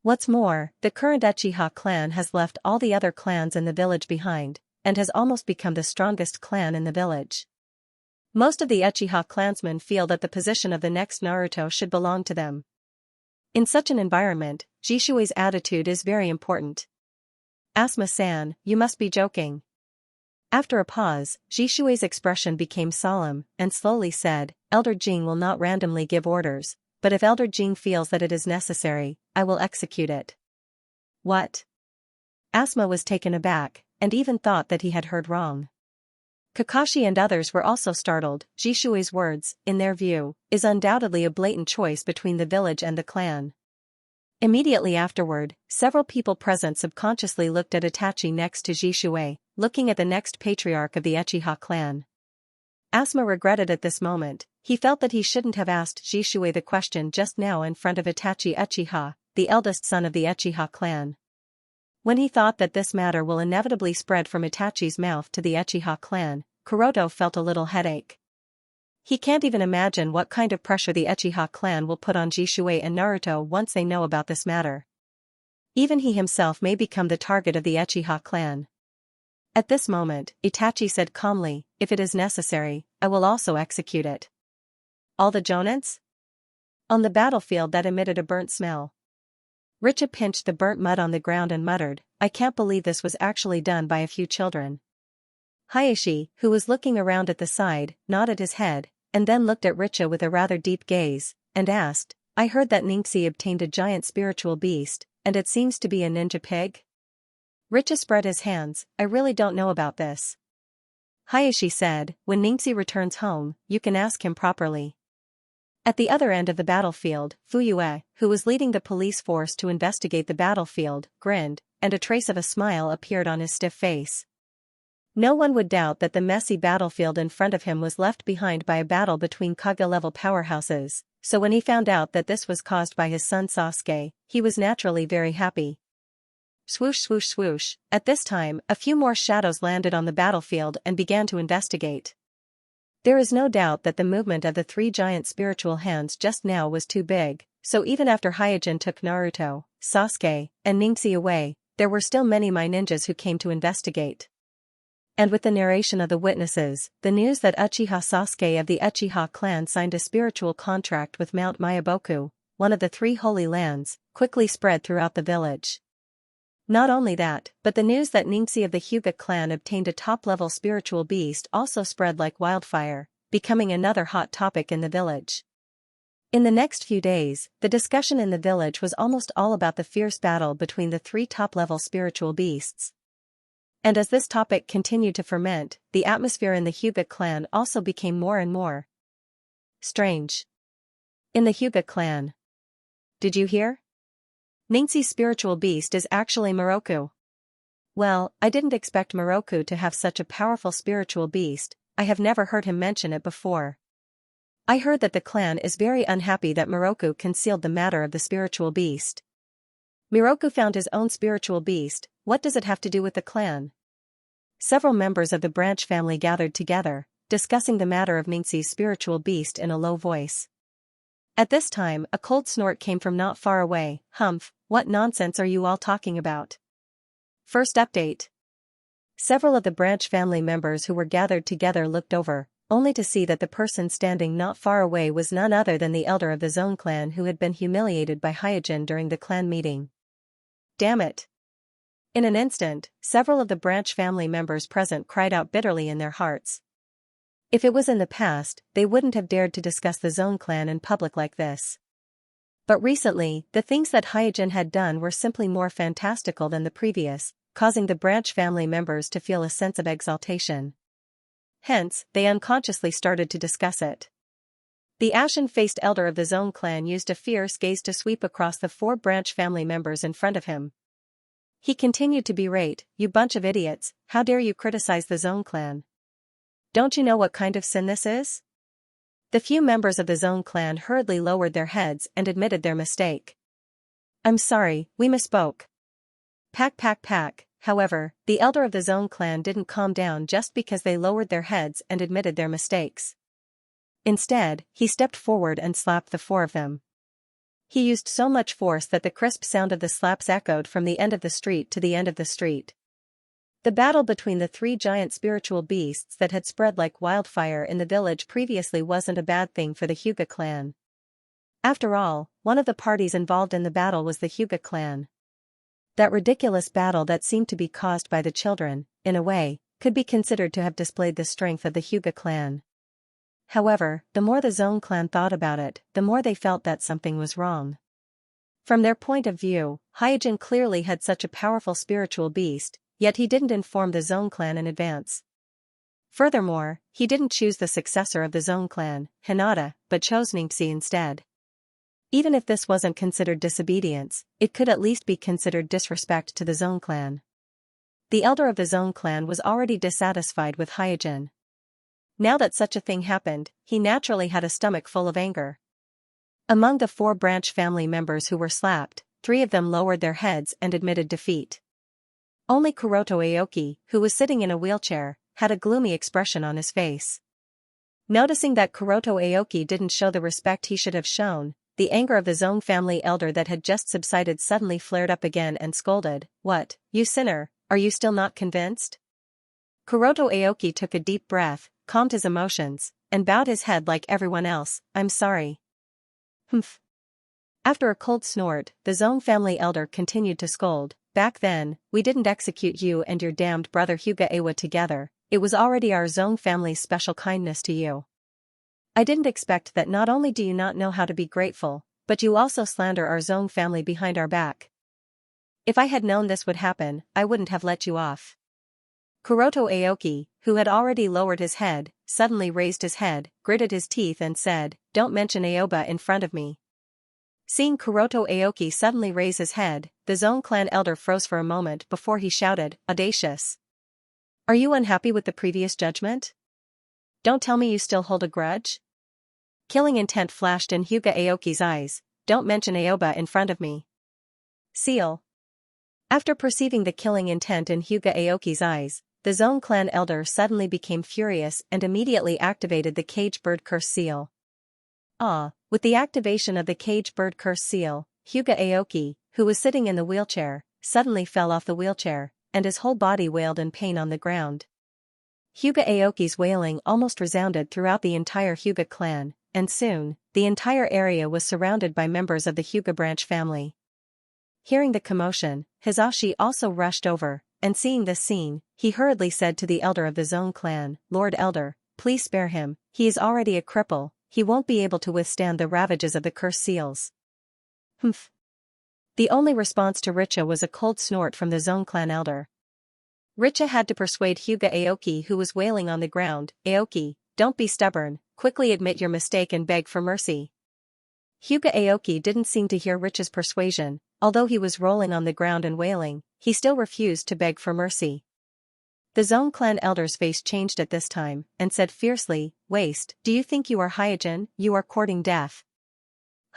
What's more, the current Uchiha clan has left all the other clans in the village behind, and has almost become the strongest clan in the village. Most of the Uchiha clansmen feel that the position of the next Naruto should belong to them. In such an environment, Jishui's attitude is very important. "Asuma-san, you must be joking." After a pause, Jishui's expression became solemn, and slowly said, "Elder Jing will not randomly give orders, but if Elder Jing feels that it is necessary, I will execute it." "What?" Asuma was taken aback, and even thought that he had heard wrong. Kakashi and others were also startled. Jishui's words, in their view, is undoubtedly a blatant choice between the village and the clan. Immediately afterward, several people present subconsciously looked at Itachi next to Jishui, looking at the next patriarch of the Uchiha clan. Asuma regretted at this moment. He felt that he shouldn't have asked Jishui the question just now in front of Itachi Uchiha, the eldest son of the Uchiha clan. When he thought that this matter will inevitably spread from Itachi's mouth to the Uchiha clan, Kuroto felt a little headache. He can't even imagine what kind of pressure the Uchiha clan will put on Jishui and Naruto once they know about this matter. Even he himself may become the target of the Uchiha clan. At this moment, Itachi said calmly, "If it is necessary, I will also execute it." "All the jonins?" On the battlefield that emitted a burnt smell. Richa pinched the burnt mud on the ground and muttered, "I can't believe this was actually done by a few children." Hayashi, who was looking around at the side, nodded his head, and then looked at Richa with a rather deep gaze, and asked, "I heard that Xianxia obtained a giant spiritual beast, and it seems to be a ninja pig?" Richa spread his hands, "I really don't know about this." Hayashi said, "When Xianxia returns home, you can ask him properly." At the other end of the battlefield, Fuyue, who was leading the police force to investigate the battlefield, grinned, and a trace of a smile appeared on his stiff face. No one would doubt that the messy battlefield in front of him was left behind by a battle between Kage-level powerhouses, so when he found out that this was caused by his son Sasuke, he was naturally very happy. Swoosh swoosh swoosh, at this time, a few more shadows landed on the battlefield and began to investigate. There is no doubt that the movement of the three giant spiritual hands just now was too big, so even after Hyojin took Naruto, Sasuke, and Xianxia away, there were still many Mai ninjas who came to investigate. And with the narration of the witnesses, the news that Uchiha Sasuke of the Uchiha clan signed a spiritual contract with Mount Mayaboku, one of the three holy lands, quickly spread throughout the village. Not only that, but the news that Xianxia of the Hyuga clan obtained a top-level spiritual beast also spread like wildfire, becoming another hot topic in the village. In the next few days, the discussion in the village was almost all about the fierce battle between the three top-level spiritual beasts. And as this topic continued to ferment, the atmosphere in the Hyuga clan also became more and more strange. In the Hyuga clan. "Did you hear? Xianxia's spiritual beast is actually Moroku." "Well, I didn't expect Moroku to have such a powerful spiritual beast, I have never heard him mention it before. I heard that the clan is very unhappy that Moroku concealed the matter of the spiritual beast." "Moroku found his own spiritual beast, what does it have to do with the clan?" several members of the branch family gathered together, discussing the matter of Mingxi's spiritual beast in a low voice. At this time, a cold snort came from not far away. Humph, what nonsense are you all talking about? First update. Several of the branch family members who were gathered together looked over, only to see that the person standing not far away was none other than the elder of the Zone clan who had been humiliated by Hyojin during the clan meeting. Damn it! In an instant, several of the branch family members present cried out bitterly in their hearts. If it was in the past, they wouldn't have dared to discuss the Zone clan in public like this. But recently, the things that Hyojin had done were simply more fantastical than the previous, causing the branch family members to feel a sense of exaltation. Hence, they unconsciously started to discuss it. The ashen-faced elder of the Zone clan used a fierce gaze to sweep across the 4 branch family members in front of him. He continued to berate, "You bunch of idiots, how dare you criticize the Zone clan? Don't you know what kind of sin this is?" The few members of the Zone clan hurriedly lowered their heads and admitted their mistake. "I'm sorry, we misspoke." Pack. However, the elder of the Zone clan didn't calm down just because they lowered their heads and admitted their mistakes. Instead, he stepped forward and slapped the 4 of them. He used so much force that the crisp sound of the slaps echoed from the end of the street to the end of the street. The battle between the 3 giant spiritual beasts that had spread like wildfire in the village previously wasn't a bad thing for the Hyuga clan. After all, one of the parties involved in the battle was the Hyuga clan. That ridiculous battle that seemed to be caused by the children, in a way, could be considered to have displayed the strength of the Hyuga clan. However, the more the Zone clan thought about it, the more they felt that something was wrong. From their point of view, Hyojin clearly had such a powerful spiritual beast, yet he didn't inform the Zone clan in advance. Furthermore, he didn't choose the successor of the Zone clan, Hinata, but chose Ningxi instead. Even if this wasn't considered disobedience, it could at least be considered disrespect to the Zone clan. The elder of the Zone clan was already dissatisfied with Hyojin. Now that such a thing happened, he naturally had a stomach full of anger. Among the 4 branch family members who were slapped, 3 of them lowered their heads and admitted defeat. Only Kuroto Aoki, who was sitting in a wheelchair, had a gloomy expression on his face. Noticing that Kuroto Aoki didn't show the respect he should have shown, the anger of the Zone family elder that had just subsided suddenly flared up again and scolded, "What, you sinner, are you still not convinced?" Kuroto Aoki took a deep breath, calmed his emotions, and bowed his head like everyone else. "I'm sorry." Humph. After a cold snort, the Zone family elder continued to scold, "Back then, we didn't execute you and your damned brother Hyuga Ewa together, it was already our Zone family's special kindness to you. I didn't expect that not only do you not know how to be grateful, but you also slander our Zone family behind our back. If I had known this would happen, I wouldn't have let you off." Kuroto Aoki, who had already lowered his head, suddenly raised his head, gritted his teeth and said, "Don't mention Aoba in front of me." Seeing Kuroto Aoki suddenly raise his head, the Zone clan elder froze for a moment before he shouted, "Audacious! Are you unhappy with the previous judgment? Don't tell me you still hold a grudge?" Killing intent flashed in Hyuga Aoki's eyes. "Don't mention Aoba in front of me." Seal. After perceiving the killing intent in Hyuga Aoki's eyes, the Zone clan elder suddenly became furious and immediately activated the Cage Bird Curse seal. With the activation of the Cage Bird Curse seal, Hyuga Aoki, who was sitting in the wheelchair, suddenly fell off the wheelchair, and his whole body wailed in pain on the ground. Hyuga Aoki's wailing almost resounded throughout the entire Hyuga clan, and soon, the entire area was surrounded by members of the Hyuga branch family. Hearing the commotion, Hizashi also rushed over, and seeing this scene, he hurriedly said to the elder of the Zone clan, "Lord Elder, please spare him, he is already a cripple, he won't be able to withstand the ravages of the curse seals." Humph. The only response to Richa was a cold snort from the Zone clan elder. Richa had to persuade Hyuga Aoki, who was wailing on the ground, "Aoki, don't be stubborn, quickly admit your mistake and beg for mercy." Hyuga Aoki didn't seem to hear Richa's persuasion. Although he was rolling on the ground and wailing, he still refused to beg for mercy. The Zone clan elder's face changed at this time, and said fiercely, "Waste, do you think you are Hyojin? You are courting death."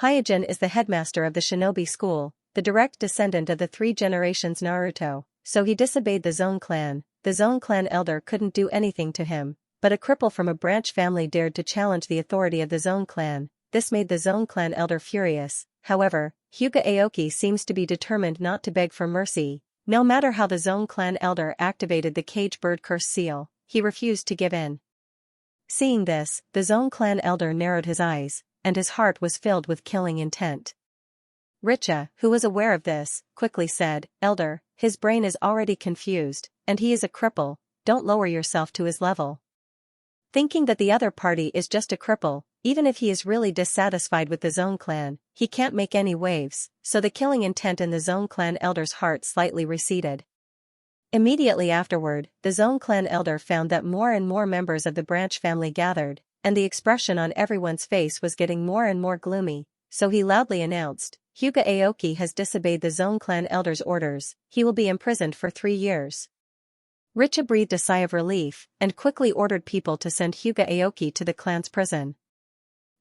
Hyojin is the headmaster of the shinobi school, the direct descendant of the 3 generations Naruto, so he disobeyed the Zone clan, the Zone clan elder couldn't do anything to him, but a cripple from a branch family dared to challenge the authority of the Zone clan. This made the Zone clan elder furious. However, Hyuga Aoki seems to be determined not to beg for mercy. No matter how the Zone clan elder activated the cage bird curse seal, he refused to give in. Seeing this, the Zone clan elder narrowed his eyes, and his heart was filled with killing intent. Richa, who was aware of this, quickly said, "Elder, his brain is already confused, and he is a cripple, don't lower yourself to his level." Thinking that the other party is just a cripple, even if he is really dissatisfied with the Zone clan, he can't make any waves, so the killing intent in the Zone clan elder's heart slightly receded. Immediately afterward, the Zone clan elder found that more and more members of the branch family gathered, and the expression on everyone's face was getting more and more gloomy, so he loudly announced, "Hyuga Aoki has disobeyed the Zone clan elder's orders, he will be imprisoned for 3 years. Richa breathed a sigh of relief, and quickly ordered people to send Hyuga Aoki to the clan's prison.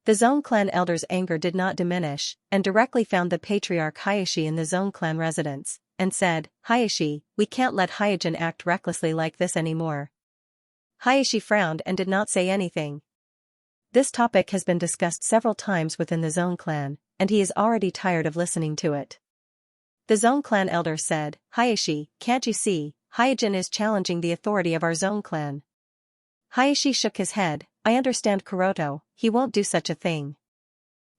The Zone clan elder's anger did not diminish, and directly found the patriarch Hayashi in the Zone clan residence, and said, "Hayashi, we can't let Hyojin act recklessly like this anymore." Hayashi frowned and did not say anything. This topic has been discussed several times within the Zone clan, and he is already tired of listening to it. The Zone clan elder said, "Hayashi, can't you see, Hyojin is challenging the authority of our Zone clan." Hayashi shook his head, "I understand Kuroto, he won't do such a thing.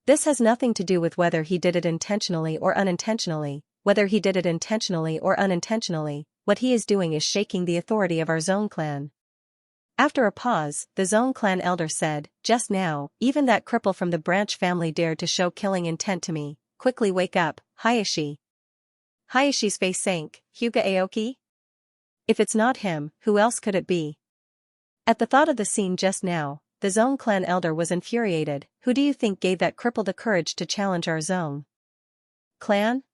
This has nothing to do with whether he did it intentionally or unintentionally. Whether he did it intentionally or unintentionally, what he is doing is shaking the authority of our Zone clan." After a pause, the Zone clan elder said, "Just now, even that cripple from the branch family dared to show killing intent to me. Quickly wake up, Hayashi." Hayashi's face sank. "Hyuga Aoki? If it's not him, who else could it be?" At the thought of the scene just now, the Zone clan elder was infuriated. "Who do you think gave that cripple the courage to challenge our Zone clan?"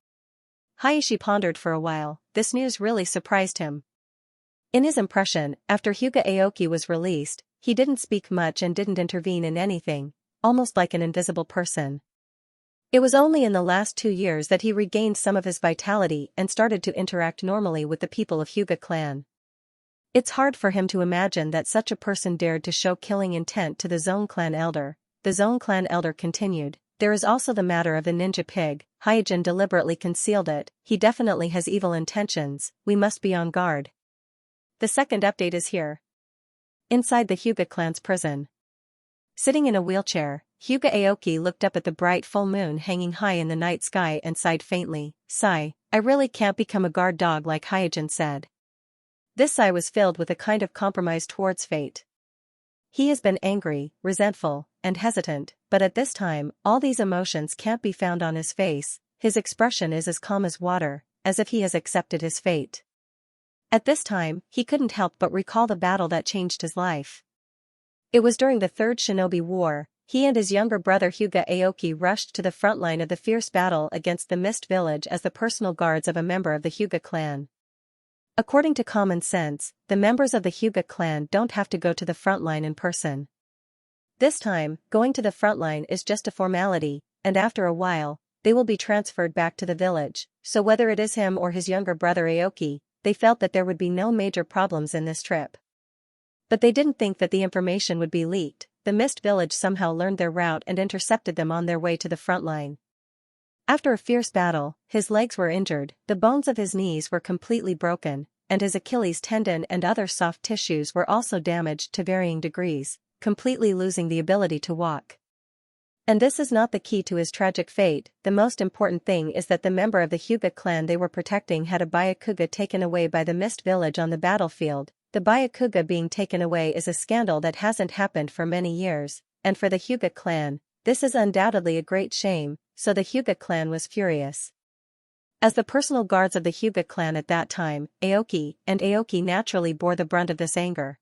Hayashi pondered for a while. This news really surprised him. In his impression, after Hyuga Aoki was released, he didn't speak much and didn't intervene in anything, almost like an invisible person. It was only in the last 2 years that he regained some of his vitality and started to interact normally with the people of Hyuga clan. It's hard for him to imagine that such a person dared to show killing intent to the Zone clan elder. The Zone clan elder continued, "There is also the matter of the ninja pig. Hyojin deliberately concealed it, he definitely has evil intentions, we must be on guard." The second update is here. Inside the Hyuga clan's prison. Sitting in a wheelchair, Hyuga Aoki looked up at the bright full moon hanging high in the night sky and sighed faintly. "Sigh, I really can't become a guard dog like Hyojin said." This sigh was filled with a kind of compromise towards fate. He has been angry, resentful, and hesitant, but at this time, all these emotions can't be found on his face. His expression is as calm as water, as if he has accepted his fate. At this time, he couldn't help but recall the battle that changed his life. It was during the Third Shinobi War. He and his younger brother Hyuga Aoki rushed to the front line of the fierce battle against the Mist Village as the personal guards of a member of the Hyuga clan. According to common sense, the members of the Hyuga clan don't have to go to the front line in person. This time, going to the front line is just a formality, and after a while, they will be transferred back to the village, so whether it is him or his younger brother Aoki, they felt that there would be no major problems in this trip. But they didn't think that the information would be leaked. The Mist Village somehow learned their route and intercepted them on their way to the front line. After a fierce battle, his legs were injured, the bones of his knees were completely broken, and his Achilles tendon and other soft tissues were also damaged to varying degrees, completely losing the ability to walk. And this is not the key to his tragic fate. The most important thing is that the member of the Hyuga clan they were protecting had a Byakuga taken away by the Mist Village on the battlefield. The Byakuga being taken away is a scandal that hasn't happened for many years, and for the Hyuga clan, this is undoubtedly a great shame, so the Hyuga clan was furious. As the personal guards of the Hyuga clan at that time, Aoki naturally bore the brunt of this anger.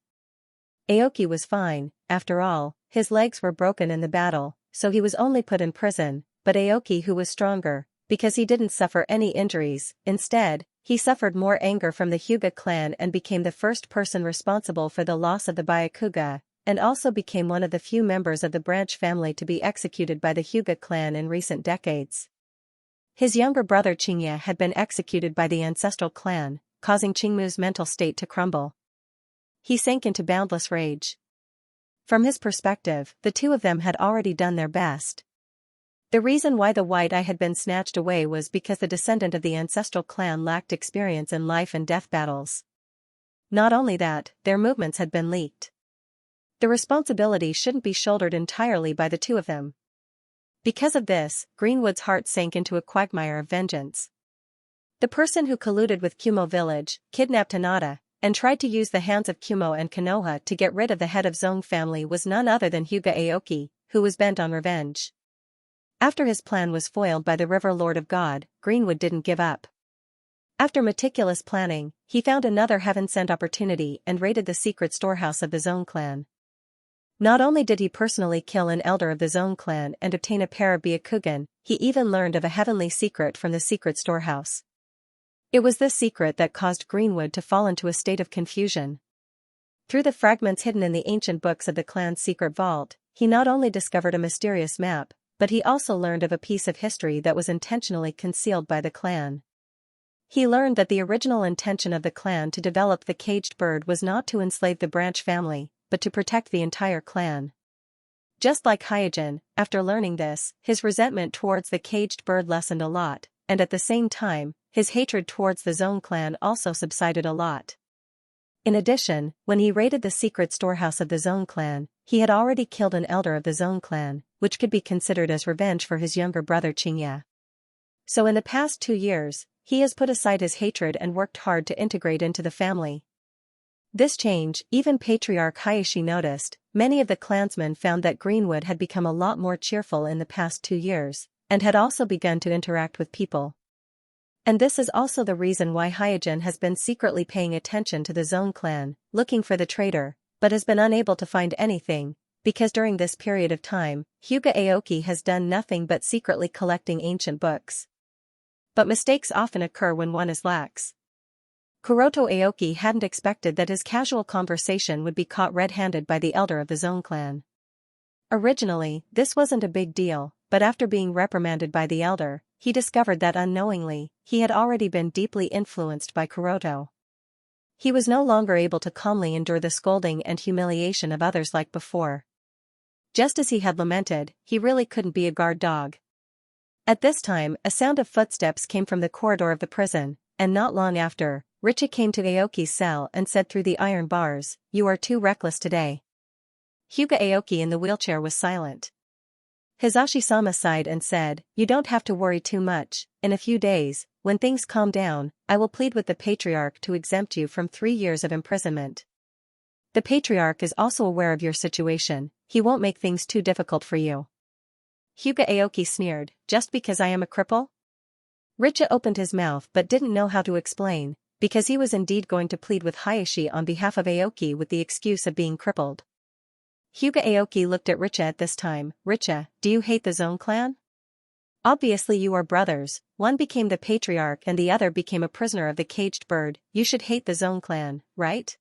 Aoki was fine, after all, his legs were broken in the battle, so he was only put in prison, but Aoki, who was stronger, because he didn't suffer any injuries, instead, he suffered more anger from the Hyuga clan and became the first person responsible for the loss of the Byakuga, and also became one of the few members of the branch family to be executed by the Hyuga clan in recent decades. His younger brother Xianxia had been executed by the ancestral clan, causing Qingmu's mental state to crumble. He sank into boundless rage. From his perspective, the two of them had already done their best. The reason why the white eye had been snatched away was because the descendant of the ancestral clan lacked experience in life and death battles. Not only that, their movements had been leaked. The responsibility shouldn't be shouldered entirely by the two of them. Because of this, Greenwood's heart sank into a quagmire of vengeance. The person who colluded with Kumo village, kidnapped Hinata, and tried to use the hands of Kumo and Konoha to get rid of the head of Zong family was none other than Hyuga Aoki, who was bent on revenge. After his plan was foiled by the River Lord of God, Greenwood didn't give up. After meticulous planning, he found another heaven-sent opportunity and raided the secret storehouse of the Zong clan. Not only did he personally kill an elder of the Zong clan and obtain a pair of Byakugan, he even learned of a heavenly secret from the secret storehouse. It was this secret that caused Greenwood to fall into a state of confusion. Through the fragments hidden in the ancient books of the clan's secret vault, he not only discovered a mysterious map, but he also learned of a piece of history that was intentionally concealed by the clan. He learned that the original intention of the clan to develop the caged bird was not to enslave the branch family, but to protect the entire clan. Just like Hyojin, after learning this, his resentment towards the caged bird lessened a lot, and at the same time, his hatred towards the Zong clan also subsided a lot. In addition, when he raided the secret storehouse of the Zong clan, he had already killed an elder of the Zong clan, which could be considered as revenge for his younger brother Xianxia. So in the past 2 years, he has put aside his hatred and worked hard to integrate into the family. This change, even Patriarch Hayashi noticed. Many of the clansmen found that Greenwood had become a lot more cheerful in the past 2 years, and had also begun to interact with people. And this is also the reason why Hyojin has been secretly paying attention to the Zong clan, looking for the traitor, but has been unable to find anything, because during this period of time, Hyuga Aoki has done nothing but secretly collecting ancient books. But mistakes often occur when one is lax. Kuroto Aoki hadn't expected that his casual conversation would be caught red-handed by the elder of the Zong clan. Originally, this wasn't a big deal, but after being reprimanded by the elder, he discovered that unknowingly, he had already been deeply influenced by Kuroto. He was no longer able to calmly endure the scolding and humiliation of others like before. Just as he had lamented, he really couldn't be a guard dog. At this time, a sound of footsteps came from the corridor of the prison, and not long after, Richa came to Aoki's cell and said through the iron bars, "You are too reckless today." Hyuga Aoki in the wheelchair was silent. Hizashi-sama sighed and said, "You don't have to worry too much. In a few days, when things calm down, I will plead with the Patriarch to exempt you from 3 years of imprisonment. The Patriarch is also aware of your situation. He won't make things too difficult for you." Hyuga Aoki sneered, "Just because I am a cripple?" Richa opened his mouth but didn't know how to explain, because he was indeed going to plead with Hayashi on behalf of Aoki with the excuse of being crippled. Hyuga Aoki looked at Richa at this time. "Richa, do you hate the Zong clan? Obviously you are brothers, one became the Patriarch and the other became a prisoner of the caged bird. You should hate the Zong clan, right?"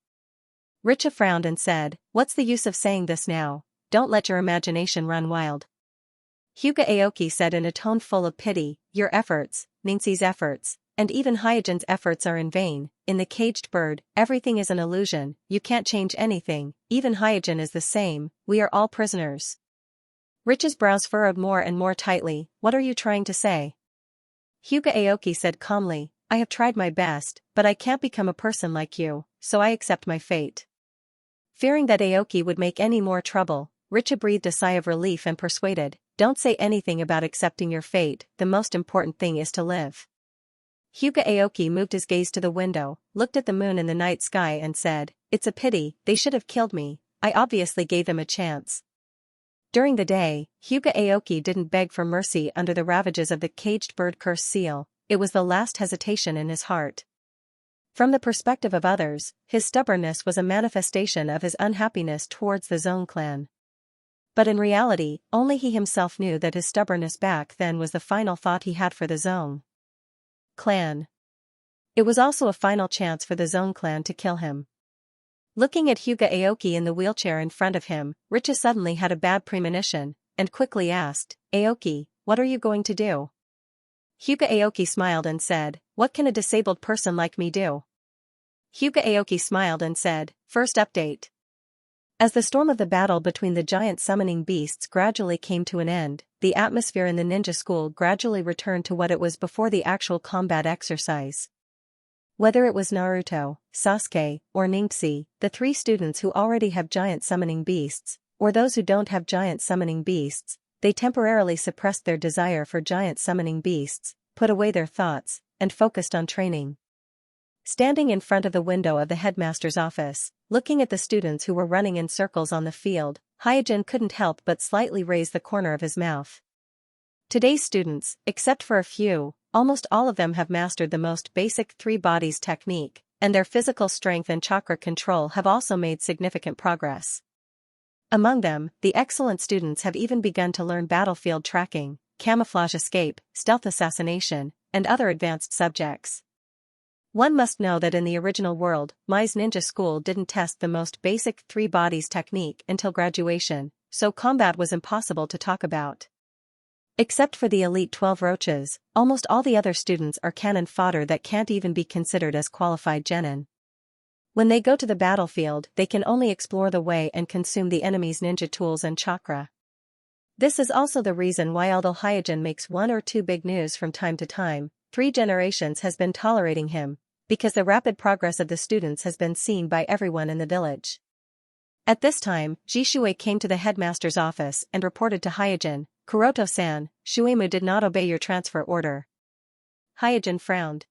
Richa frowned and said, "What's the use of saying this now? Don't let your imagination run wild." Hyuga Aoki said in a tone full of pity, "Your efforts, Ningxi's efforts, and even Hyojin's efforts are in vain. In the caged bird, everything is an illusion, you can't change anything, even Hyojin is the same, we are all prisoners." Richa's brows furrowed more and more tightly. "What are you trying to say?" Hyuga Aoki said calmly, "I have tried my best, but I can't become a person like you, so I accept my fate." Fearing that Aoki would make any more trouble, Richa breathed a sigh of relief and persuaded, "Don't say anything about accepting your fate, the most important thing is to live." Hyuga Aoki moved his gaze to the window, looked at the moon in the night sky and said, "It's a pity, they should have killed me, I obviously gave them a chance." During the day, Hyuga Aoki didn't beg for mercy under the ravages of the caged bird curse seal, it was the last hesitation in his heart. From the perspective of others, his stubbornness was a manifestation of his unhappiness towards the Zong clan. But in reality, only he himself knew that his stubbornness back then was the final thought he had for the Zong clan. It was also a final chance for the Zong clan to kill him. Looking at Hyuga Aoki in the wheelchair in front of him, Richa suddenly had a bad premonition, and quickly asked, "Aoki, what are you going to do?" Hyuga Aoki smiled and said, "What can a disabled person like me do?" Hyuga Aoki smiled and said, "First update." As the storm of the battle between the giant summoning beasts gradually came to an end, the atmosphere in the ninja school gradually returned to what it was before the actual combat exercise. Whether it was Naruto, Sasuke, or Xianxia, the three students who already have giant summoning beasts, or those who don't have giant summoning beasts, they temporarily suppressed their desire for giant summoning beasts, put away their thoughts, and focused on training. Standing in front of the window of the headmaster's office, looking at the students who were running in circles on the field, Hyojin couldn't help but slightly raise the corner of his mouth. Today's students, except for a few, almost all of them have mastered the most basic three bodies technique, and their physical strength and chakra control have also made significant progress. Among them, the excellent students have even begun to learn battlefield tracking, camouflage escape, stealth assassination, and other advanced subjects. One must know that in the original world, Mai's ninja school didn't test the most basic three bodies technique until graduation, so combat was impossible to talk about. Except for the elite 12 roaches, almost all the other students are cannon fodder that can't even be considered as qualified genin. When they go to the battlefield, they can only explore the way and consume the enemy's ninja tools and chakra. This is also the reason why although Hyojin makes one or two big news from time to time, 3 generations has been tolerating him, because the rapid progress of the students has been seen by everyone in the village. At this time, Jishui came to the headmaster's office and reported to Hyojin, "Kuroto-san, Shueimu did not obey your transfer order." Hyojin frowned.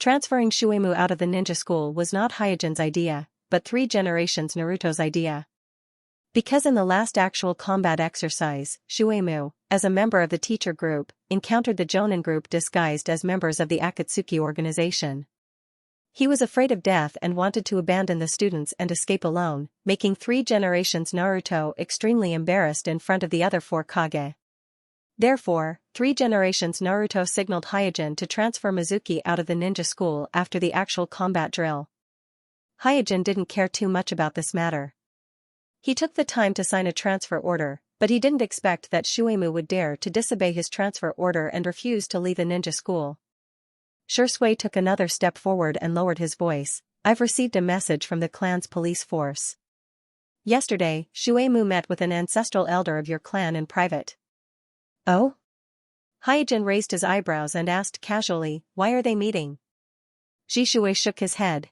Transferring Shueimu out of the ninja school was not Hyojin's idea, but 3 generations Naruto's idea. Because in the last actual combat exercise, Shueimu, as a member of the teacher group, encountered the Jonin group disguised as members of the Akatsuki organization. He was afraid of death and wanted to abandon the students and escape alone, making 3 generations Naruto extremely embarrassed in front of the other 4 Kage. Therefore, 3 generations Naruto signaled Hyojin to transfer Mizuki out of the ninja school after the actual combat drill. Hyojin didn't care too much about this matter. He took the time to sign a transfer order, but he didn't expect that Shueimu would dare to disobey his transfer order and refuse to leave the ninja school. Shursui took another step forward and lowered his voice. "I've received a message from the clan's police force. Yesterday, Shueimu met with an ancestral elder of your clan in private." "Oh?" Hyojin raised his eyebrows and asked casually, "Why are they meeting?" Jishui shook his head.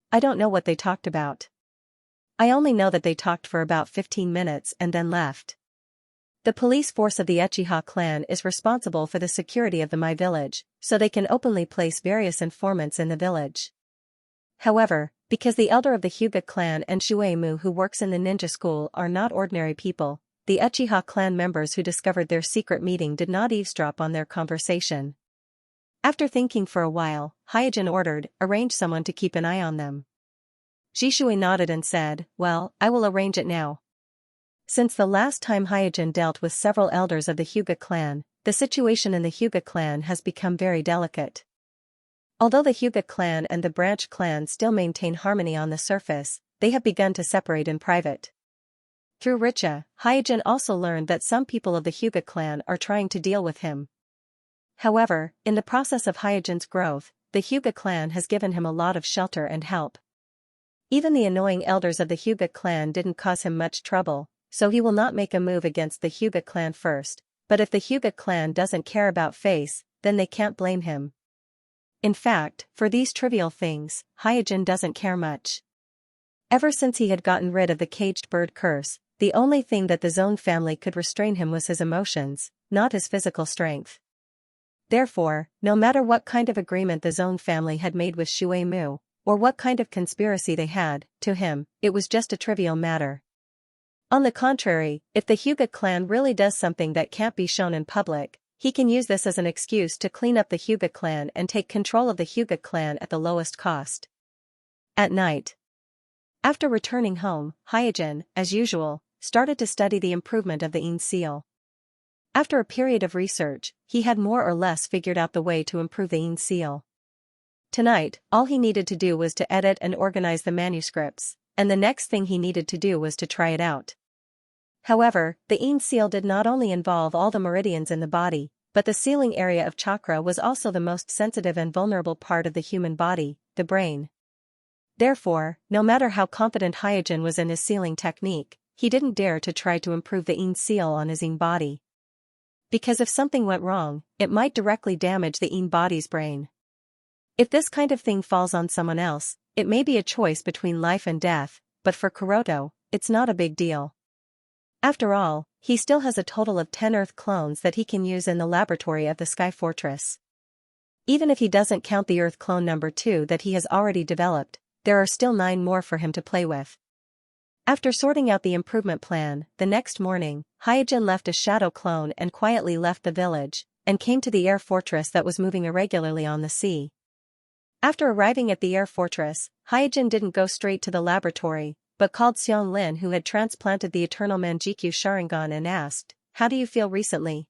"I don't know what they talked about. I only know that they talked for about 15 minutes and then left. The police force of the Uchiha clan is responsible for the security of the Mai village, so they can openly place various informants in the village. However, because the elder of the Hyuga clan and Shueimu who works in the ninja school are not ordinary people, the Uchiha clan members who discovered their secret meeting did not eavesdrop on their conversation." After thinking for a while, Hyojin ordered, "Arrange someone to keep an eye on them." Jishui nodded and said, "Well, I will arrange it now." Since the last time Hyojin dealt with several elders of the Hyuga clan, the situation in the Hyuga clan has become very delicate. Although the Hyuga clan and the branch clan still maintain harmony on the surface, they have begun to separate in private. Through Richa, Hyojin also learned that some people of the Hyuga clan are trying to deal with him. However, in the process of Hyojin's growth, the Hyuga clan has given him a lot of shelter and help. Even the annoying elders of the Hyuga clan didn't cause him much trouble, so he will not make a move against the Hyuga clan first, but if the Hyuga clan doesn't care about face, then they can't blame him. In fact, for these trivial things, Hyojin doesn't care much. Ever since he had gotten rid of the caged bird curse, the only thing that the Zone family could restrain him was his emotions, not his physical strength. Therefore, no matter what kind of agreement the Zone family had made with Shueimu, or what kind of conspiracy they had, to him, it was just a trivial matter. On the contrary, if the Hyuga clan really does something that can't be shown in public, he can use this as an excuse to clean up the Hyuga clan and take control of the Hyuga clan at the lowest cost. At night, after returning home, Hyojin, as usual, started to study the improvement of the Yin seal. After a period of research, he had more or less figured out the way to improve the Yin seal. Tonight, all he needed to do was to edit and organize the manuscripts, and the next thing he needed to do was to try it out. However, the Yin seal did not only involve all the meridians in the body, but the sealing area of chakra was also the most sensitive and vulnerable part of the human body, the brain. Therefore, no matter how confident Hyojin was in his sealing technique, he didn't dare to try to improve the Yin seal on his Yin body. Because if something went wrong, it might directly damage the Yin body's brain. If this kind of thing falls on someone else, it may be a choice between life and death, but for Kuroto, it's not a big deal. After all, he still has a total of 10 Earth clones that he can use in the laboratory of the Sky Fortress. Even if he doesn't count the Earth clone number 2 that he has already developed, there are still 9 more for him to play with. After sorting out the improvement plan, the next morning, Hyojin left a shadow clone and quietly left the village, and came to the air fortress that was moving irregularly on the sea. After arriving at the air fortress, Hyojin didn't go straight to the laboratory, but called Xianlin, who had transplanted the Eternal Manjikyu Sharingan, and asked, "How do you feel recently?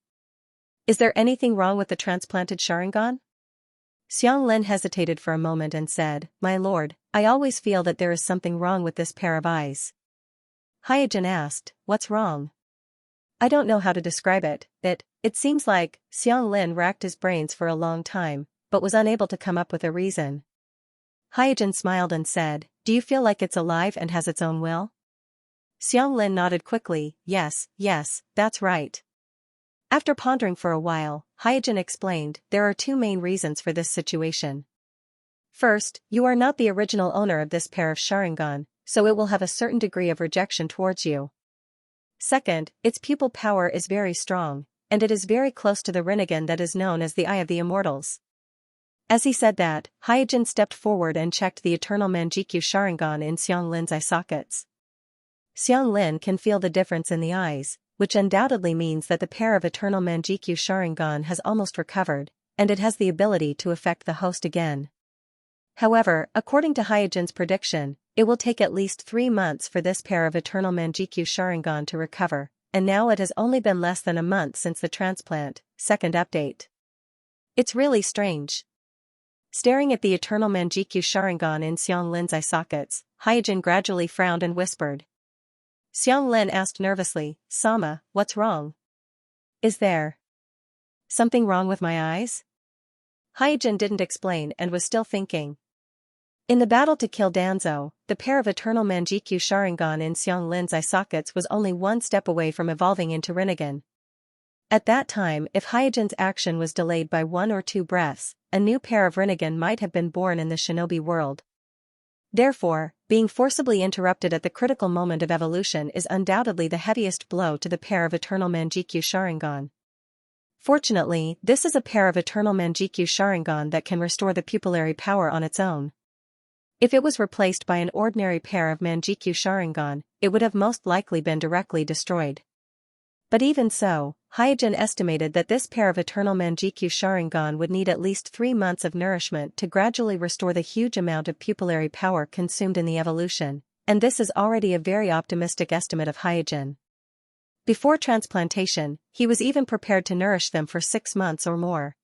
Is there anything wrong with the transplanted Sharingan?" Xianlin hesitated for a moment and said, "My lord, I always feel that there is something wrong with this pair of eyes." Hyojin asked, "What's wrong?" "I don't know how to describe it. It seems like." Xianlin racked his brains for a long time, but was unable to come up with a reason. Hyojin smiled and said, "Do you feel like it's alive and has its own will?" Xianlin nodded quickly, yes, that's right." After pondering for a while, Hyojin explained, "There are 2 main reasons for this situation. First, you are not the original owner of this pair of Sharingan, so it will have a certain degree of rejection towards you. Second, its pupil power is very strong, and it is very close to the Rinnegan that is known as the Eye of the Immortals." As he said that, Hyojin stepped forward and checked the Eternal Manjikyu Sharingan in Xianglin's eye sockets. Xianglin can feel the difference in the eyes, which undoubtedly means that the pair of Eternal Manjikyu Sharingan has almost recovered, and it has the ability to affect the host again. However, according to Hyojin's prediction, it will take at least 3 months for this pair of Eternal Manjikyu Sharingan to recover, and now it has only been less than a month since the transplant. Second update. It's really strange. Staring at the Eternal Manjikyu Sharingan in Xianglin's eye sockets, Hyojin gradually frowned and whispered. Xianglin asked nervously, "Sama, what's wrong? Is there something wrong with my eyes?" Hyojin didn't explain and was still thinking. In the battle to kill Danzo, the pair of Eternal Manjikyu Sharingan in Xianglin's eye sockets was only 1 step away from evolving into Rinnegan. At that time, if Hyojin's action was delayed by 1 or 2 breaths, a new pair of Rinnegan might have been born in the shinobi world. Therefore, being forcibly interrupted at the critical moment of evolution is undoubtedly the heaviest blow to the pair of Eternal Manjikyu Sharingan. Fortunately, this is a pair of Eternal Manjikyu Sharingan that can restore the pupillary power on its own. If it was replaced by an ordinary pair of Manjikyu Sharingan, it would have most likely been directly destroyed. But even so, Hyojin estimated that this pair of Eternal Manjikyu Sharingan would need at least 3 months of nourishment to gradually restore the huge amount of pupillary power consumed in the evolution, and this is already a very optimistic estimate of Hyojin. Before transplantation, he was even prepared to nourish them for 6 months or more.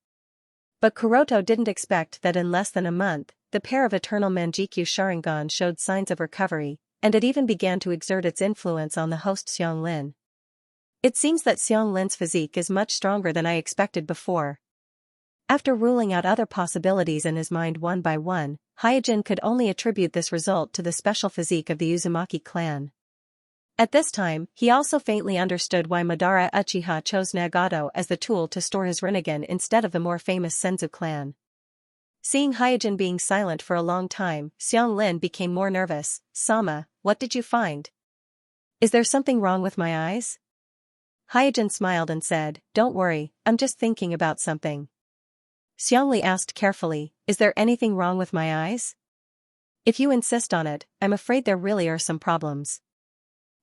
But Kuroto didn't expect that in less than a month, the pair of Eternal Manjikyu Sharingan showed signs of recovery, and it even began to exert its influence on the host Xianglin. "It seems that Xianglin's physique is much stronger than I expected before." After ruling out other possibilities in his mind one by one, Hyojin could only attribute this result to the special physique of the Uzumaki clan. At this time, he also faintly understood why Madara Uchiha chose Nagato as the tool to store his Rinnegan instead of the more famous Senzu clan. Seeing Hyojin being silent for a long time, Xianglin became more nervous. "Sama, what did you find? Is there something wrong with my eyes?" Hyojin smiled and said, "Don't worry, I'm just thinking about something." Xiangli asked carefully, "Is there anything wrong with my eyes? If you insist on it, I'm afraid there really are some problems."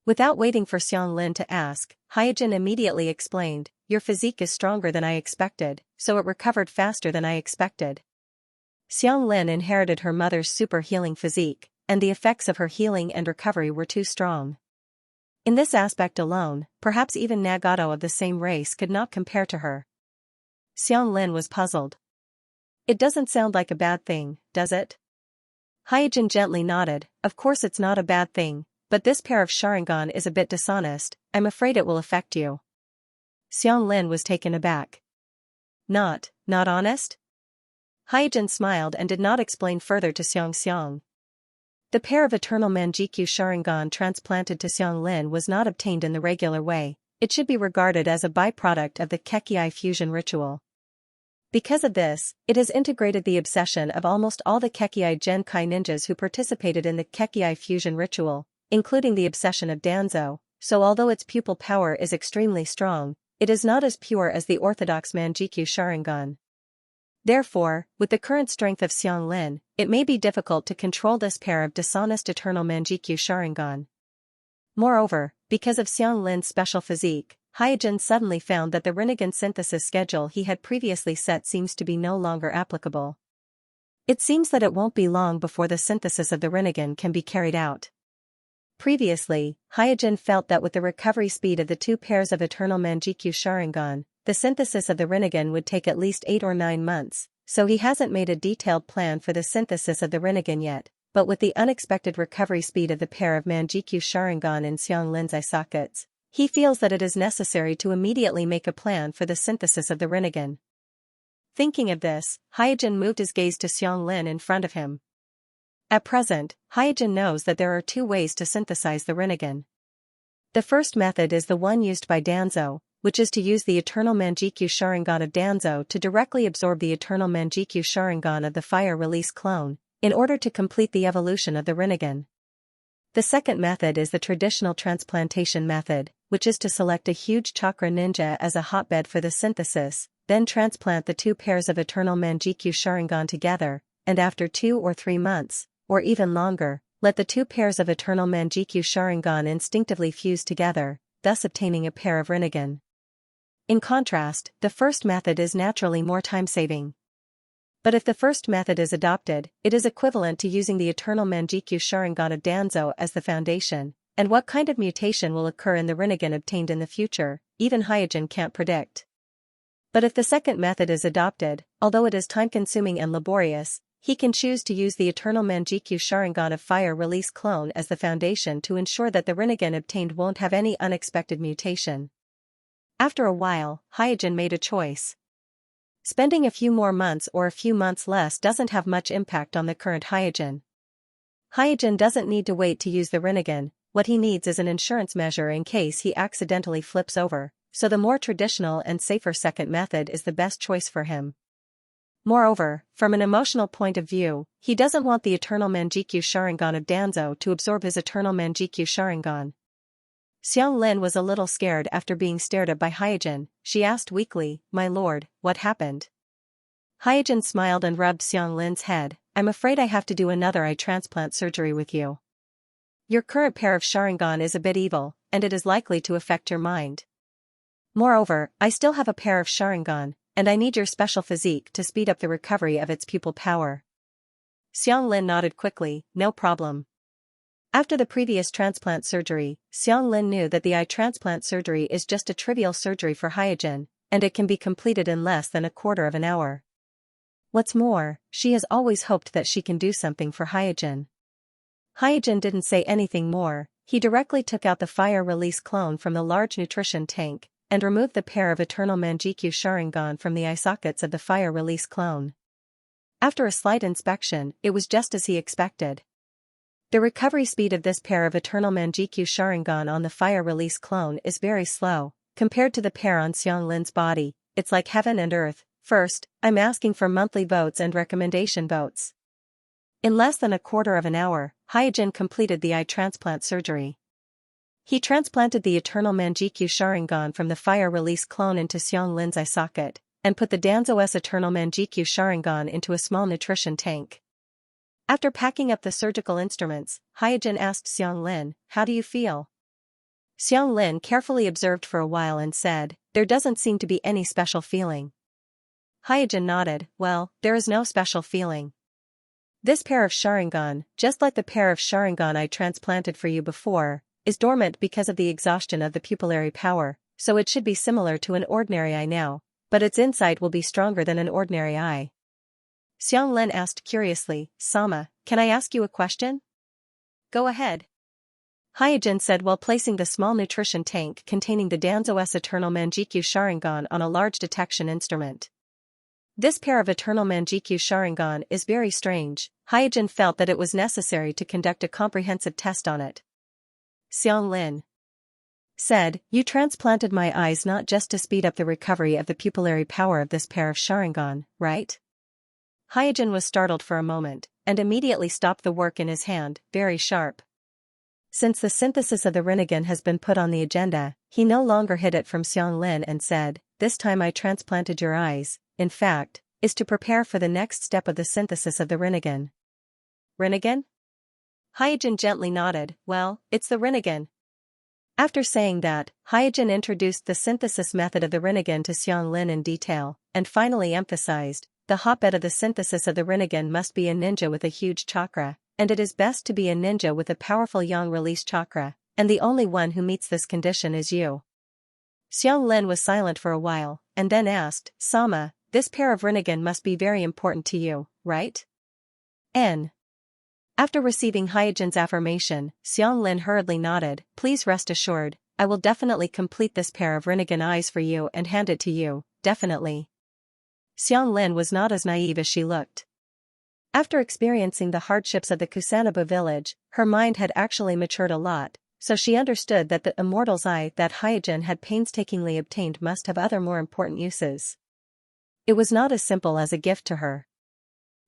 Without waiting for Xianglin to ask, Hyojin immediately explained, "Your physique is stronger than I expected, so it recovered faster than I expected." Xianglin inherited her mother's super healing physique, and the effects of her healing and recovery were too strong. In this aspect alone, perhaps even Nagato of the same race could not compare to her. Xianglin was puzzled. "It doesn't sound like a bad thing, does it?" Hyojin gently nodded, "Of course it's not a bad thing, but this pair of Sharingan is a bit dishonest, I'm afraid it will affect you." Xianglin was taken aback. Not honest?" Hyojin smiled and did not explain further to Xianxiang. The pair of eternal Manjikyu Sharingan transplanted to Xianglin was not obtained in the regular way. It should be regarded as a byproduct of the Kekkei fusion ritual. Because of this, it has integrated the obsession of almost all the Kekkei Genkai ninjas who participated in the Kekkei fusion ritual, including the obsession of Danzo, so although its pupil power is extremely strong, it is not as pure as the orthodox Manjikyu Sharingan. Therefore, with the current strength of Xianglin, it may be difficult to control this pair of dishonest eternal Manjikyu Sharingan. Moreover, because of Xianglin's special physique, Hyojin suddenly found that the Rinnegan synthesis schedule he had previously set seems to be no longer applicable. It seems that it won't be long before the synthesis of the Rinnegan can be carried out. Previously, Hyojin felt that with the recovery speed of the two pairs of eternal Manjikyu Sharingan, the synthesis of the Rinnegan would take at least 8 or 9 months, so he hasn't made a detailed plan for the synthesis of the Rinnegan yet, but with the unexpected recovery speed of the pair of Manjikyu Sharingan in Xianglin's eye sockets, he feels that it is necessary to immediately make a plan for the synthesis of the Rinnegan. Thinking of this, Hyojin moved his gaze to Xianglin in front of him. At present, Hyojin knows that there are 2 ways to synthesize the Rinnegan. The first method is the one used by Danzo, which is to use the eternal Manjikyu Sharingan of Danzo to directly absorb the eternal Manjikyu Sharingan of the fire release clone, in order to complete the evolution of the Rinnegan. The second method is the traditional transplantation method, which is to select a huge chakra ninja as a hotbed for the synthesis, then transplant the 2 pairs of eternal Manjikyu Sharingan together, and after 2 or 3 months, or even longer, let the 2 pairs of eternal Manjikyu Sharingan instinctively fuse together, thus obtaining a pair of Rinnegan. In contrast, the first method is naturally more time-saving. But if the first method is adopted, it is equivalent to using the eternal Manjikyu Sharingan of Danzo as the foundation, and what kind of mutation will occur in the Rinnegan obtained in the future, even Hyojin can't predict. But if the second method is adopted, although it is time-consuming and laborious, he can choose to use the eternal Manjikyu Sharingan of fire release clone as the foundation to ensure that the Rinnegan obtained won't have any unexpected mutation. After a while, Hyojin made a choice. Spending a few more months or a few months less doesn't have much impact on the current Hyojin. Hyojin doesn't need to wait to use the Rinnegan, what he needs is an insurance measure in case he accidentally flips over, so the more traditional and safer second method is the best choice for him. Moreover, from an emotional point of view, he doesn't want the eternal Manjikyu Sharingan of Danzo to absorb his eternal Manjikyu Sharingan. Xianglin was a little scared after being stared at by Hyojin. She asked weakly, "My lord, what happened?" Hyojin smiled and rubbed Xianglin's head. "I'm afraid I have to do another eye transplant surgery with you. Your current pair of Sharingan is a bit evil, and it is likely to affect your mind. Moreover, I still have a pair of Sharingan, and I need your special physique to speed up the recovery of its pupil power." Xianglin nodded quickly, "No problem." After the previous transplant surgery, Xianglin knew that the eye transplant surgery is just a trivial surgery for Hyojin, and it can be completed in less than a quarter of an hour. What's more, she has always hoped that she can do something for Hyojin. Hyojin didn't say anything more. He directly took out the fire release clone from the large nutrition tank, and removed the pair of eternal Manjikyu Sharingan from the eye sockets of the fire release clone. After a slight inspection, it was just as he expected. The recovery speed of this pair of eternal Manjikyu Sharingan on the fire release clone is very slow, compared to the pair on Xianglin's body. It's like heaven and earth. First, I'm asking for monthly votes and recommendation votes. In less than a quarter of an hour, Hyojin completed the eye transplant surgery. He transplanted the eternal Manjikyu Sharingan from the fire release clone into Xianglin's eye socket, and put the Danzo's eternal Manjikyu Sharingan into a small nutrition tank. After packing up the surgical instruments, Hyojin asked Xianglin, "How do you feel?" Xianglin carefully observed for a while and said, "There doesn't seem to be any special feeling." Hyojin nodded, "Well, there is no special feeling. This pair of Sharingan, just like the pair of Sharingan I transplanted for you before, is dormant because of the exhaustion of the pupillary power, so it should be similar to an ordinary eye now, but its insight will be stronger than an ordinary eye." Xianglin asked curiously, "Sama, can I ask you a question?" "Go ahead." Hyojin said while placing the small nutrition tank containing the Danzo's eternal Manjikyu Sharingan on a large detection instrument. This pair of eternal Manjikyu Sharingan is very strange. Hyojin felt that it was necessary to conduct a comprehensive test on it. Xianglin said, "You transplanted my eyes not just to speed up the recovery of the pupillary power of this pair of Sharingan, right?" Hyojin was startled for a moment, and immediately stopped the work in his hand, very sharp. Since the synthesis of the Rinnegan has been put on the agenda, he no longer hid it from Xianglin and said, "This time I transplanted your eyes, in fact, is to prepare for the next step of the synthesis of the Rinnegan." Rinnegan? Hyojin gently nodded, "Well, it's the Rinnegan." After saying that, Hyojin introduced the synthesis method of the Rinnegan to Xianglin in detail, and finally emphasized, the hotbed of the synthesis of the Rinnegan must be a ninja with a huge chakra, and it is best to be a ninja with a powerful yang release chakra, and the only one who meets this condition is you. Xianglin was silent for a while, and then asked, "Sama, this pair of Rinnegan must be very important to you, right?" N. After receiving Hyojin's affirmation, Xianglin hurriedly nodded, "Please rest assured, I will definitely complete this pair of Rinnegan eyes for you and hand it to you, definitely." Xianglin was not as naive as she looked. After experiencing the hardships of the Kusanaba village, her mind had actually matured a lot, so she understood that the immortal's eye that Hyojin had painstakingly obtained must have other more important uses. It was not as simple as a gift to her.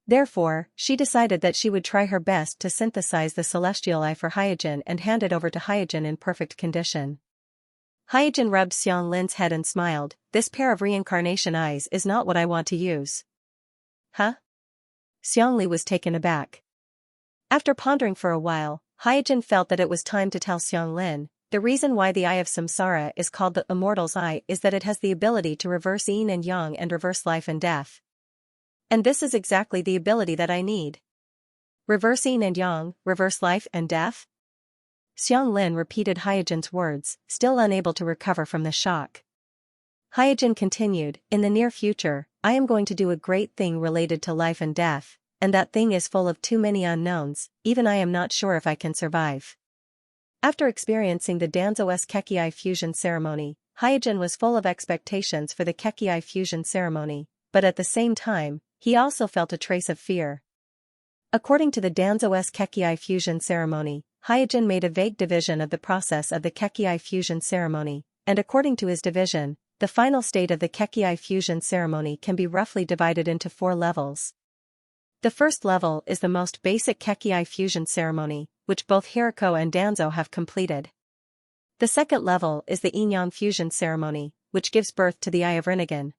Therefore, she decided that she would try her best to synthesize the celestial eye for Hyojin and hand it over to Hyojin in perfect condition. Hyojin rubbed Xianglin's head and smiled, "This pair of reincarnation eyes is not what I want to use." "Huh?" Xiangli was taken aback. After pondering for a while, Hyojin felt that it was time to tell Xianglin, the reason why the Eye of Samsara is called the Immortal's Eye is that it has the ability to reverse yin and yang and reverse life and death. And this is exactly the ability that I need. Reverse yin and yang, reverse life and death? Xianglin repeated Hyojin's words, still unable to recover from the shock. Hyojin continued, "In the near future, I am going to do a great thing related to life and death, and that thing is full of too many unknowns, even I am not sure if I can survive." After experiencing the Danzo's Kekiai fusion ceremony, Hyojin was full of expectations for the Kekiai fusion ceremony, but at the same time, he also felt a trace of fear. According to the Danzo's Kekiai fusion ceremony, Hyojin made a vague division of the process of the Kekiai fusion ceremony, and according to his division, the final state of the Kekiai fusion ceremony can be roughly divided into 4 levels. The first level is the most basic Kekiai fusion ceremony, which both Hiriko and Danzo have completed. The second level is the Yin-Yang fusion ceremony, which gives birth to the Eye of Rinnegan.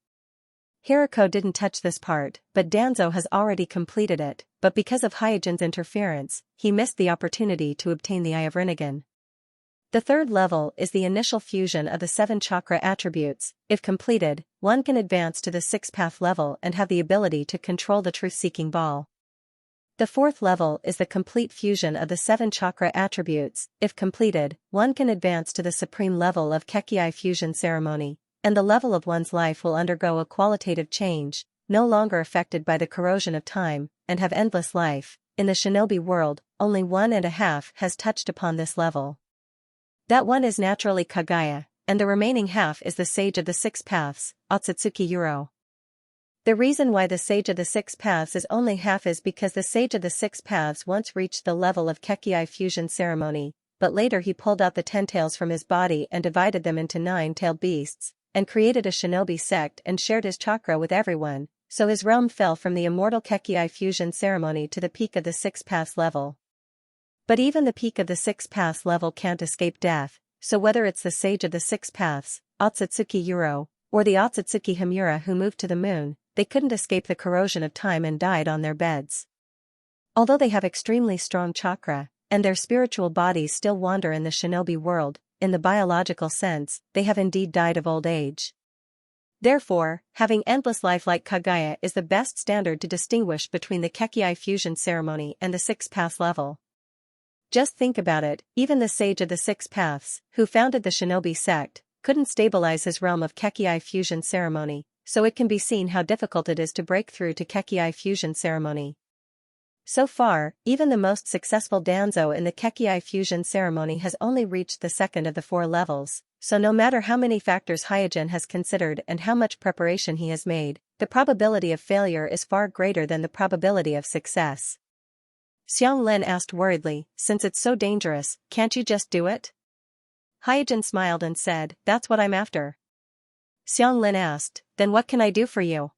Hiriko didn't touch this part, but Danzo has already completed it, but because of Hyojin's interference, he missed the opportunity to obtain the Eye of Rinnegan. The third level is the initial fusion of the 7 chakra attributes. If completed, one can advance to the 6th path level and have the ability to control the truth-seeking ball. The fourth level is the complete fusion of the 7 chakra attributes. If completed, one can advance to the supreme level of Kekiai fusion ceremony, and the level of one's life will undergo a qualitative change, no longer affected by the corrosion of time, and have endless life. In the shinobi world, only 1.5 has touched upon this level. That one is naturally Kagaya, and the remaining half is the Sage of the 6 Paths, Otsutsuki Yuro. The reason why the Sage of the 6 Paths is only half is because the Sage of the 6 Paths once reached the level of Kekiai fusion ceremony, but later he pulled out the 10 tails from his body and divided them into 9-tailed beasts, and created a shinobi sect and shared his chakra with everyone, so his realm fell from the immortal Kekiai fusion ceremony to the peak of the 6 Paths level. But even the peak of the 6 Paths level can't escape death, so whether it's the Sage of the 6 Paths, Otsutsuki Yuro, or the Otsutsuki Himura who moved to the moon, they couldn't escape the corrosion of time and died on their beds. Although they have extremely strong chakra, and their spiritual bodies still wander in the shinobi world, in the biological sense, they have indeed died of old age. Therefore, having endless life like Kagaya is the best standard to distinguish between the Kekiai fusion ceremony and the 6 Paths level. Just think about it, even the Sage of the 6 Paths, who founded the shinobi sect, couldn't stabilize his realm of Kekiai fusion ceremony, so it can be seen how difficult it is to break through to Kekiai fusion ceremony. So far, even the most successful Danzo in the Kekiai fusion ceremony has only reached the 2nd of the 4 levels, so no matter how many factors Hyojin has considered and how much preparation he has made, the probability of failure is far greater than the probability of success. Xianglin asked worriedly, since it's so dangerous, can't you just do it? Hyojin smiled and said, that's what I'm after. Xianglin asked, then what can I do for you?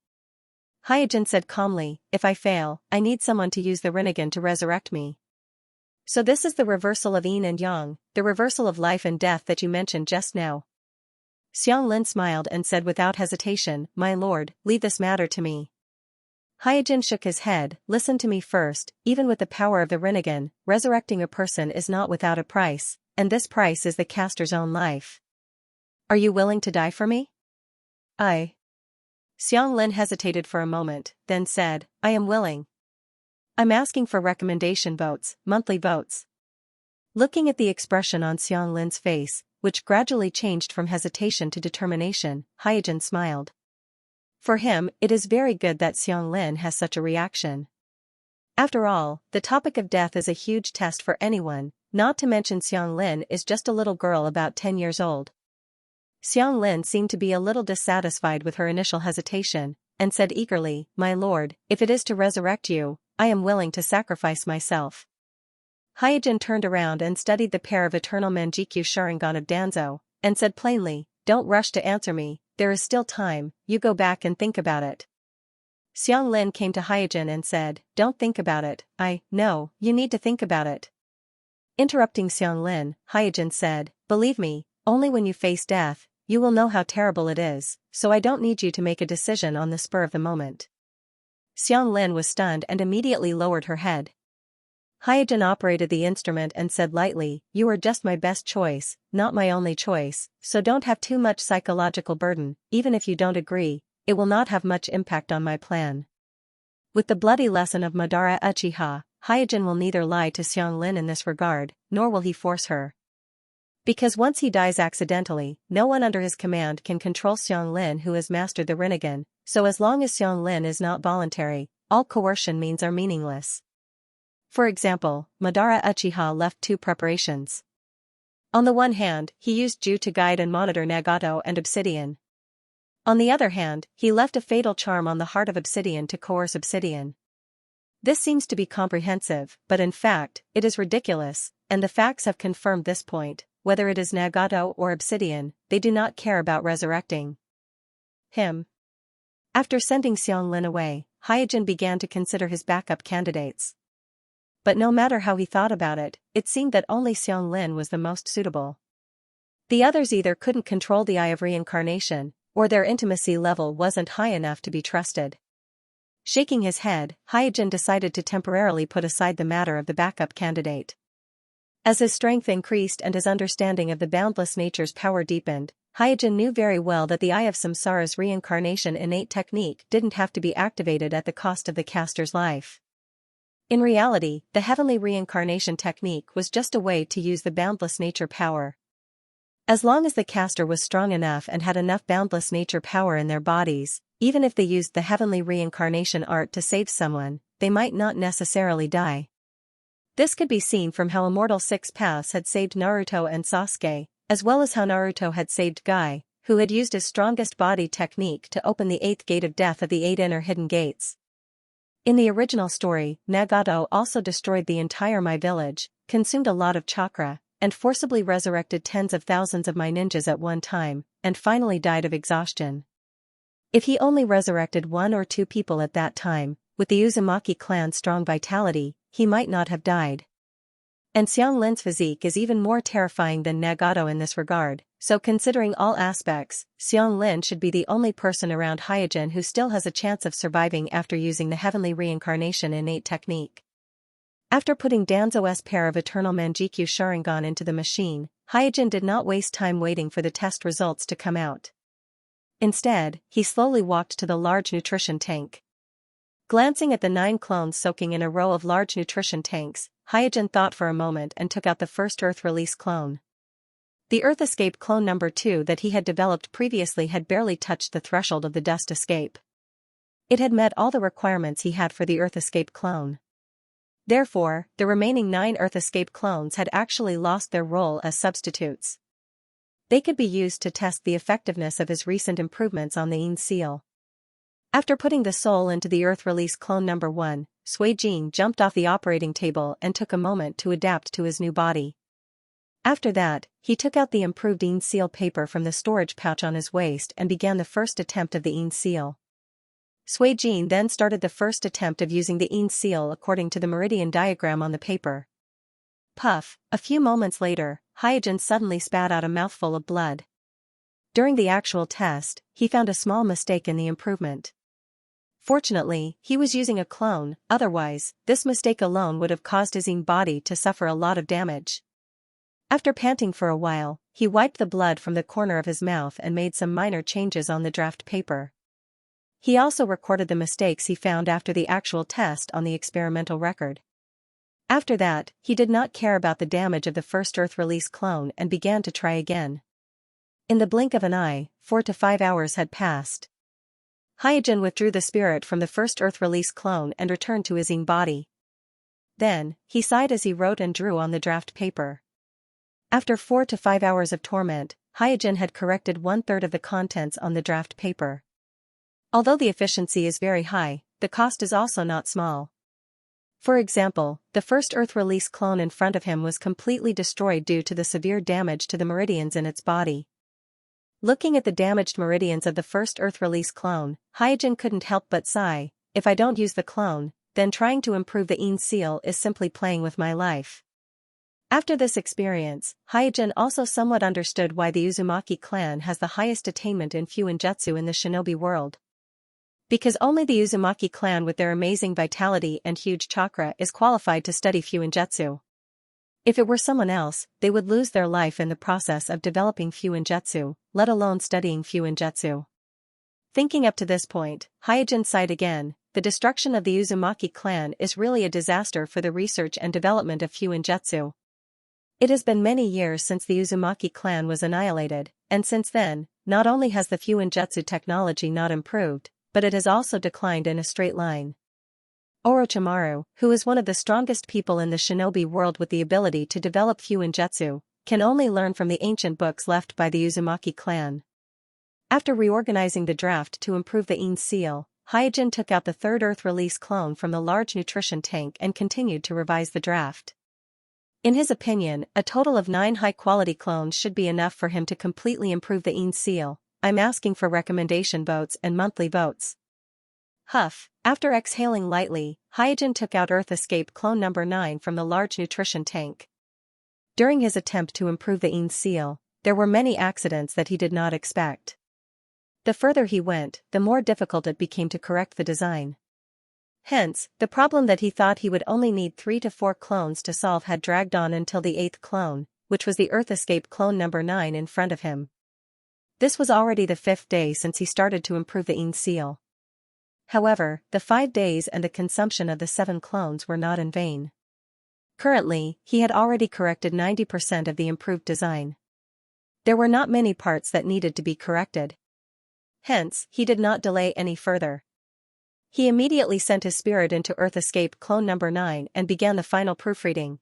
Hyojin said calmly, if I fail, I need someone to use the Rinnegan to resurrect me. So this is the reversal of yin and yang, the reversal of life and death that you mentioned just now. Xianglin smiled and said without hesitation, my lord, leave this matter to me. Hyojin shook his head, listen to me first, even with the power of the Rinnegan, resurrecting a person is not without a price, and this price is the caster's own life. Are you willing to die for me? Xianglin hesitated for a moment, then said, I am willing. I'm asking for recommendation votes, monthly votes. Looking at the expression on Xianglin's face, which gradually changed from hesitation to determination, Hyojin smiled. For him, it is very good that Xianglin has such a reaction. After all, the topic of death is a huge test for anyone, not to mention Xianglin is just a little girl about 10 years old. Xianglin seemed to be a little dissatisfied with her initial hesitation, and said eagerly, my lord, if it is to resurrect you, I am willing to sacrifice myself. Hyojin turned around and studied the pair of eternal Manjikyu Sharingan of Danzo, and said plainly, don't rush to answer me, there is still time, you go back and think about it. Xianglin came to Hyojin and said, don't think about it, no, you need to think about it. Interrupting Xianglin, Hyojin said, believe me, only when you face death, you will know how terrible it is, so I don't need you to make a decision on the spur of the moment. Xianglin was stunned and immediately lowered her head. Hyojin operated the instrument and said lightly, you are just my best choice, not my only choice, so don't have too much psychological burden, even if you don't agree, it will not have much impact on my plan. With the bloody lesson of Madara Uchiha, Hyojin will neither lie to Xianglin in this regard, nor will he force her. Because once he dies accidentally, no one under his command can control Xianglin who has mastered the Rinnegan, so as long as Xianglin is not voluntary, all coercion means are meaningless. For example, Madara Uchiha left two preparations. On the one hand, he used Ju to guide and monitor Nagato and Obsidian. On the other hand, he left a fatal charm on the heart of Obsidian to coerce Obsidian. This seems to be comprehensive, but in fact, it is ridiculous, and the facts have confirmed this point. Whether it is Nagato or Obsidian, they do not care about resurrecting him. After sending Xianglin away, Hyojin began to consider his backup candidates. But no matter how he thought about it, it seemed that only Xianglin was the most suitable. The others either couldn't control the Eye of Reincarnation, or their intimacy level wasn't high enough to be trusted. Shaking his head, Hyojin decided to temporarily put aside the matter of the backup candidate. As his strength increased and his understanding of the boundless nature's power deepened, Hyojin knew very well that the Eye of Samsara's reincarnation innate technique didn't have to be activated at the cost of the caster's life. In reality, the heavenly reincarnation technique was just a way to use the boundless nature power. As long as the caster was strong enough and had enough boundless nature power in their bodies, even if they used the heavenly reincarnation art to save someone, they might not necessarily die. This could be seen from how Immortal Six Paths had saved Naruto and Sasuke, as well as how Naruto had saved Guy, who had used his strongest body technique to open the 8th gate of death of the 8 inner hidden gates. In the original story, Nagato also destroyed the entire Mai village, consumed a lot of chakra, and forcibly resurrected tens of thousands of Mai ninjas at one time, and finally died of exhaustion. If he only resurrected 1 or 2 people at that time, with the Uzumaki clan's strong vitality, he might not have died. And Xianglin's physique is even more terrifying than Nagato in this regard, so considering all aspects, Xianglin should be the only person around Hyojin who still has a chance of surviving after using the heavenly reincarnation innate technique. After putting Danzo's pair of eternal Manjikyu Sharingan into the machine, Hyojin did not waste time waiting for the test results to come out. Instead, he slowly walked to the large nutrition tank. Glancing at the 9 clones soaking in a row of large nutrition tanks, Hyojin thought for a moment and took out the first Earth Release clone. The Earth Escape clone number 2 that he had developed previously had barely touched the threshold of the Dust Escape. It had met all the requirements he had for the Earth Escape clone. Therefore, the remaining 9 Earth Escape clones had actually lost their role as substitutes. They could be used to test the effectiveness of his recent improvements on the Yin seal. After putting the soul into the Earth Release Clone Number 1, Tenseigan jumped off the operating table and took a moment to adapt to his new body. After that, he took out the improved Yin seal paper from the storage pouch on his waist and began the first attempt of the Yin seal. Tenseigan then started the first attempt of using the Yin seal according to the meridian diagram on the paper. Puff, a few moments later, Xianxia suddenly spat out a mouthful of blood. During the actual test, he found a small mistake in the improvement. Fortunately, he was using a clone, otherwise, this mistake alone would have caused his Yin body to suffer a lot of damage. After panting for a while, he wiped the blood from the corner of his mouth and made some minor changes on the draft paper. He also recorded the mistakes he found after the actual test on the experimental record. After that, he did not care about the damage of the first Earth Release clone and began to try again. In the blink of an eye, 4 to 5 hours had passed. Xianxia withdrew the spirit from the first Earth Release clone and returned to his Yin body. Then, he sighed as he wrote and drew on the draft paper. After 4 to 5 hours of torment, Xianxia had corrected 1/3 of the contents on the draft paper. Although the efficiency is very high, the cost is also not small. For example, the first Earth Release clone in front of him was completely destroyed due to the severe damage to the meridians in its body. Looking at the damaged meridians of the first Earth Release clone, Xianxia couldn't help but sigh, if I don't use the clone, then trying to improve the Yin seal is simply playing with my life. After this experience, Xianxia also somewhat understood why the Uzumaki clan has the highest attainment in Fuinjutsu in the shinobi world. Because only the Uzumaki clan with their amazing vitality and huge chakra is qualified to study Fuinjutsu. If it were someone else, they would lose their life in the process of developing Fuinjutsu, let alone studying Fuinjutsu. Thinking up to this point, Xianxia sighed again. The destruction of the Uzumaki clan is really a disaster for the research and development of Fuinjutsu. It has been many years since the Uzumaki clan was annihilated, and since then, not only has the Fuinjutsu technology not improved, but it has also declined in a straight line. Orochimaru, who is one of the strongest people in the shinobi world with the ability to develop Fuinjutsu, can only learn from the ancient books left by the Uzumaki clan. After reorganizing the draft to improve the Yin seal, Xianxia took out the third Earth Release clone from the large nutrition tank and continued to revise the draft. In his opinion, a total of 9 high-quality clones should be enough for him to completely improve the Yin seal. I'm asking for recommendation votes and monthly votes. Huff. After exhaling lightly, Xianxia took out Earth Escape Clone Number 9 from the large nutrition tank. During his attempt to improve the Yin seal, there were many accidents that he did not expect. The further he went, the more difficult it became to correct the design. Hence, the problem that he thought he would only need 3 to 4 clones to solve had dragged on until the 8th clone, which was the Earth Escape Clone Number 9 in front of him. This was already the 5th day since he started to improve the Yin seal. However, the 5 days and the consumption of the 7 clones were not in vain. Currently, he had already corrected 90% of the improved design. There were not many parts that needed to be corrected. Hence, he did not delay any further. He immediately sent his spirit into Earth Escape Clone Number 9 and began the final proofreading.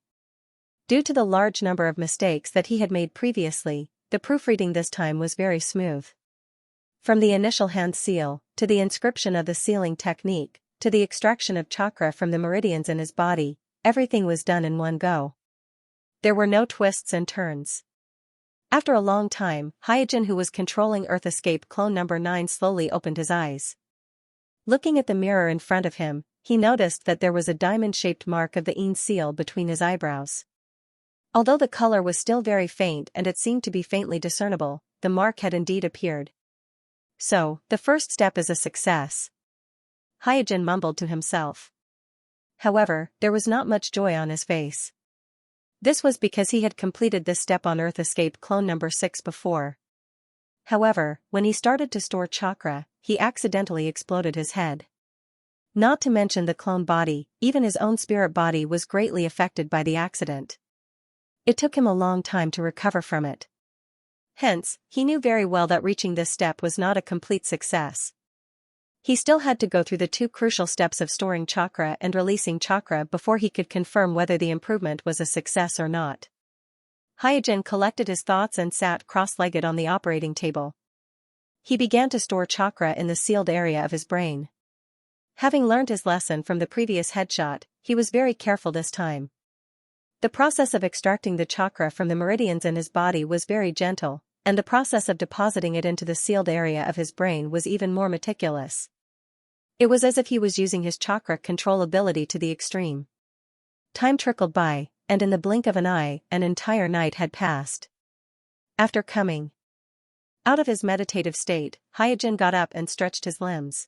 Due to the large number of mistakes that he had made previously, the proofreading this time was very smooth. From the initial hand seal, to the inscription of the sealing technique, to the extraction of chakra from the meridians in his body, everything was done in one go. There were no twists and turns. After a long time, Xianxia, who was controlling Earth Escape Clone Number 9, slowly opened his eyes. Looking at the mirror in front of him, he noticed that there was a diamond-shaped mark of the Yin seal between his eyebrows. Although the color was still very faint and it seemed to be faintly discernible, the mark had indeed appeared. So, the first step is a success. Xianxia mumbled to himself. However, there was not much joy on his face. This was because he had completed this step on Earth Escape Clone Number 6 before. However, when he started to store chakra, he accidentally exploded his head. Not to mention the clone body, even his own spirit body was greatly affected by the accident. It took him a long time to recover from it. Hence, he knew very well that reaching this step was not a complete success. He still had to go through the 2 crucial steps of storing chakra and releasing chakra before he could confirm whether the improvement was a success or not. Hyojin collected his thoughts and sat cross-legged on the operating table. He began to store chakra in the sealed area of his brain. Having learned his lesson from the previous headshot, he was very careful this time. The process of extracting the chakra from the meridians in his body was very gentle, and the process of depositing it into the sealed area of his brain was even more meticulous. It was as if he was using his chakra control ability to the extreme. Time trickled by, and in the blink of an eye, an entire night had passed. After coming out of his meditative state, Hyojin got up and stretched his limbs.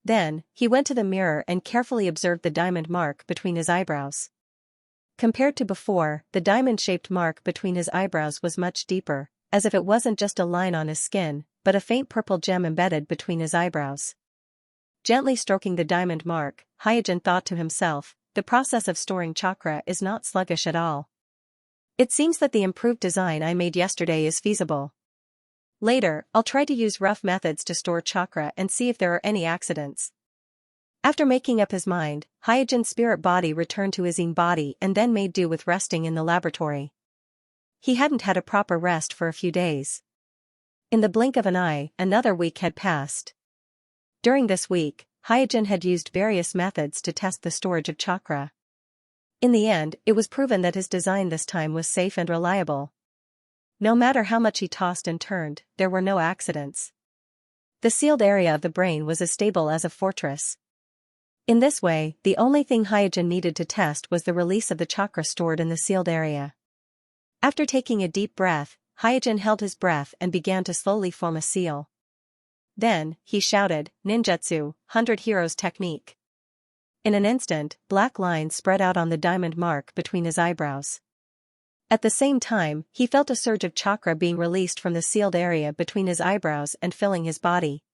Then, he went to the mirror and carefully observed the diamond mark between his eyebrows. Compared to before, the diamond-shaped mark between his eyebrows was much deeper, as if it wasn't just a line on his skin, but a faint purple gem embedded between his eyebrows. Gently stroking the diamond mark, Hyojin thought to himself, the process of storing chakra is not sluggish at all. It seems that the improved design I made yesterday is feasible. Later, I'll try to use rough methods to store chakra and see if there are any accidents. After making up his mind, Hyojin's spirit body returned to his Yin body and then made do with resting in the laboratory. He hadn't had a proper rest for a few days. In the blink of an eye, another week had passed. During this week, Hyojin had used various methods to test the storage of chakra. In the end, it was proven that his design this time was safe and reliable. No matter how much he tossed and turned, there were no accidents. The sealed area of the brain was as stable as a fortress. In this way, the only thing Hyojin needed to test was the release of the chakra stored in the sealed area. After taking a deep breath, Hyojin held his breath and began to slowly form a seal. Then, he shouted, "Ninjutsu, 100 Heroes Technique." In an instant, black lines spread out on the diamond mark between his eyebrows. At the same time, he felt a surge of chakra being released from the sealed area between his eyebrows and filling his body.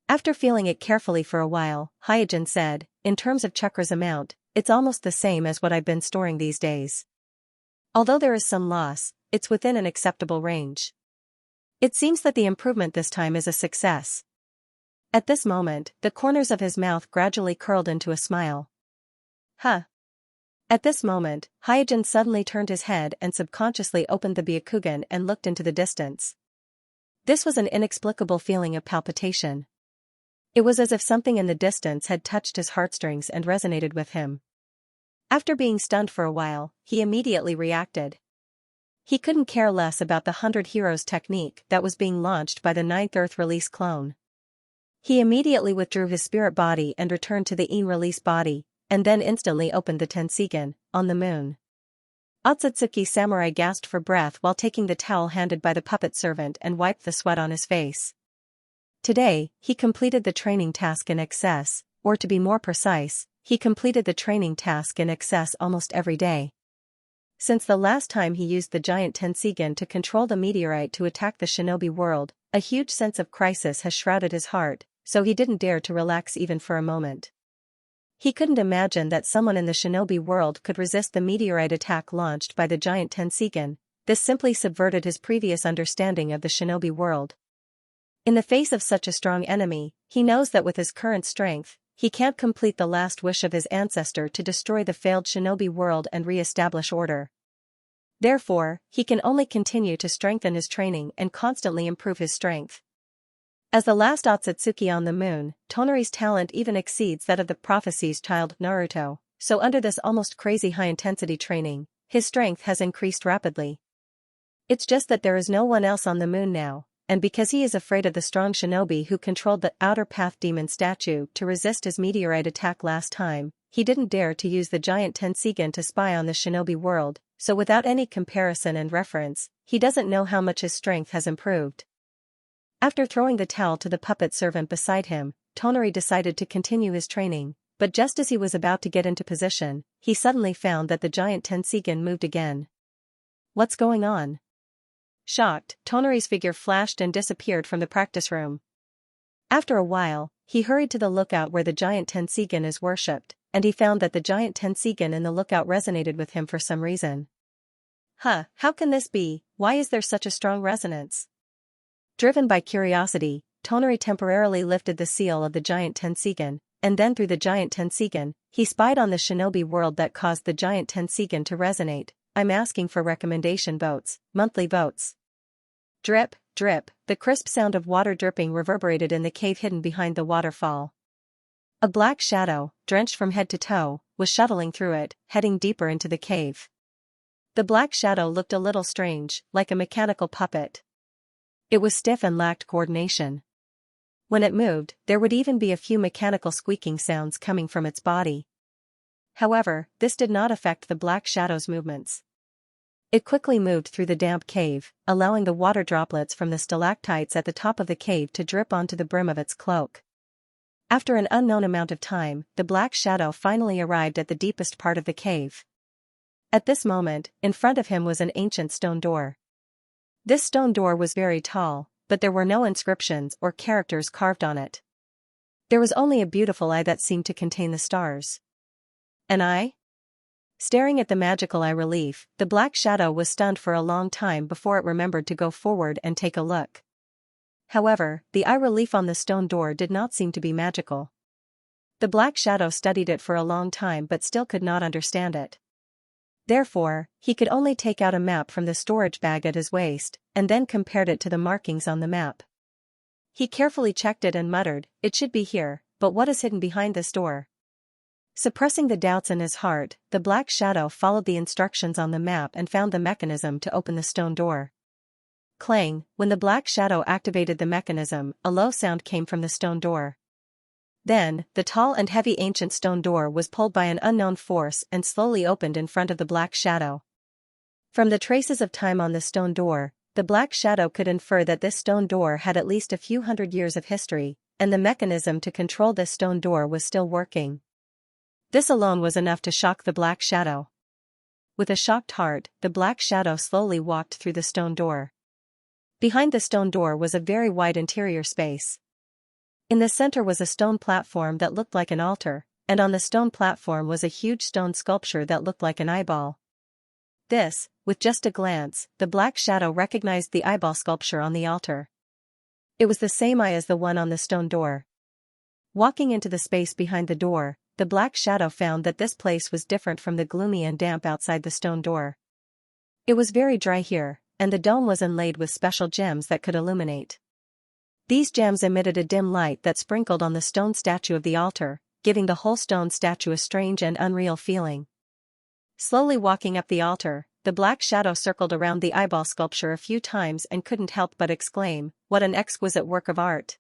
After feeling it carefully for a while, Hyojin said, "In terms of chakra's amount, it's almost the same as what I've been storing these days. Although there is some loss, it's within an acceptable range. It seems that the improvement this time is a success." At this moment, the corners of his mouth gradually curled into a smile. Huh. At this moment, Hyojin suddenly turned his head and subconsciously opened the Byakugan and looked into the distance. This was an inexplicable feeling of palpitation. It was as if something in the distance had touched his heartstrings and resonated with him. After being stunned for a while, he immediately reacted. He couldn't care less about the 100 Heroes technique that was being launched by the 9th Earth release clone. He immediately withdrew his spirit body and returned to the Yin release body, and then instantly opened the Tenseigan, on the moon. Otsutsuki Samurai gasped for breath while taking the towel handed by the puppet servant and wiped the sweat on his face. Today, he completed the training task in excess, or to be more precise, he completed the training task in excess almost every day. Since the last time he used the giant Tenseigan to control the meteorite to attack the shinobi world, a huge sense of crisis has shrouded his heart, so he didn't dare to relax even for a moment. He couldn't imagine that someone in the shinobi world could resist the meteorite attack launched by the giant Tenseigan. This simply subverted his previous understanding of the shinobi world. In the face of such a strong enemy, he knows that with his current strength, he can't complete the last wish of his ancestor to destroy the failed shinobi world and re-establish order. Therefore, he can only continue to strengthen his training and constantly improve his strength. As the last Otsutsuki on the moon, Tonari's talent even exceeds that of the prophecy's child Naruto, so under this almost crazy high-intensity training, his strength has increased rapidly. It's just that there is no one else on the moon now, and because he is afraid of the strong shinobi who controlled the Outer Path Demon statue to resist his meteorite attack last time, he didn't dare to use the giant Tenseigan to spy on the shinobi world, so without any comparison and reference, he doesn't know how much his strength has improved. After throwing the towel to the puppet servant beside him, Tonari decided to continue his training, but just as he was about to get into position, he suddenly found that the giant Tenseigan moved again. What's going on? Shocked, Tonari's figure flashed and disappeared from the practice room. After a while, he hurried to the lookout where the giant Tenseigan is worshipped, and he found that the giant Tenseigan in the lookout resonated with him for some reason. How can this be? Why is there such a strong resonance? Driven by curiosity, Tonari temporarily lifted the seal of the giant Tenseigan, and then through the giant Tenseigan, he spied on the shinobi world that caused the giant Tenseigan to resonate, I'm asking for recommendation votes, monthly votes. Drip, drip, the crisp sound of water dripping reverberated in the cave hidden behind the waterfall. A black shadow, drenched from head to toe, was shuttling through it, heading deeper into the cave. The black shadow looked a little strange, like a mechanical puppet. It was stiff and lacked coordination. When it moved, there would even be a few mechanical squeaking sounds coming from its body. However, this did not affect the black shadow's movements. It quickly moved through the damp cave, allowing the water droplets from the stalactites at the top of the cave to drip onto the brim of its cloak. After an unknown amount of time, the black shadow finally arrived at the deepest part of the cave. At this moment, in front of him was an ancient stone door. This stone door was very tall, but there were no inscriptions or characters carved on it. There was only a beautiful eye that seemed to contain the stars. An eye? Staring at the magical eye relief, the black shadow was stunned for a long time before it remembered to go forward and take a look. However, the eye relief on the stone door did not seem to be magical. The black shadow studied it for a long time but still could not understand it. Therefore, he could only take out a map from the storage bag at his waist, and then compared it to the markings on the map. He carefully checked it and muttered, "It should be here, but what is hidden behind this door?" Suppressing the doubts in his heart, the black shadow followed the instructions on the map and found the mechanism to open the stone door. Clang, when the black shadow activated the mechanism, a low sound came from the stone door. Then, the tall and heavy ancient stone door was pulled by an unknown force and slowly opened in front of the black shadow. From the traces of time on the stone door, the black shadow could infer that this stone door had at least a few hundred years of history, and the mechanism to control this stone door was still working. This alone was enough to shock the black shadow. With a shocked heart, the black shadow slowly walked through the stone door. Behind the stone door was a very wide interior space. In the center was a stone platform that looked like an altar, and on the stone platform was a huge stone sculpture that looked like an eyeball. This, with just a glance, the black shadow recognized the eyeball sculpture on the altar. It was the same eye as the one on the stone door. Walking into the space behind the door, the black shadow found that this place was different from the gloomy and damp outside the stone door. It was very dry here, and the dome was inlaid with special gems that could illuminate. These gems emitted a dim light that sprinkled on the stone statue of the altar, giving the whole stone statue a strange and unreal feeling. Slowly walking up the altar, the black shadow circled around the eyeball sculpture a few times and couldn't help but exclaim, "What an exquisite work of art!"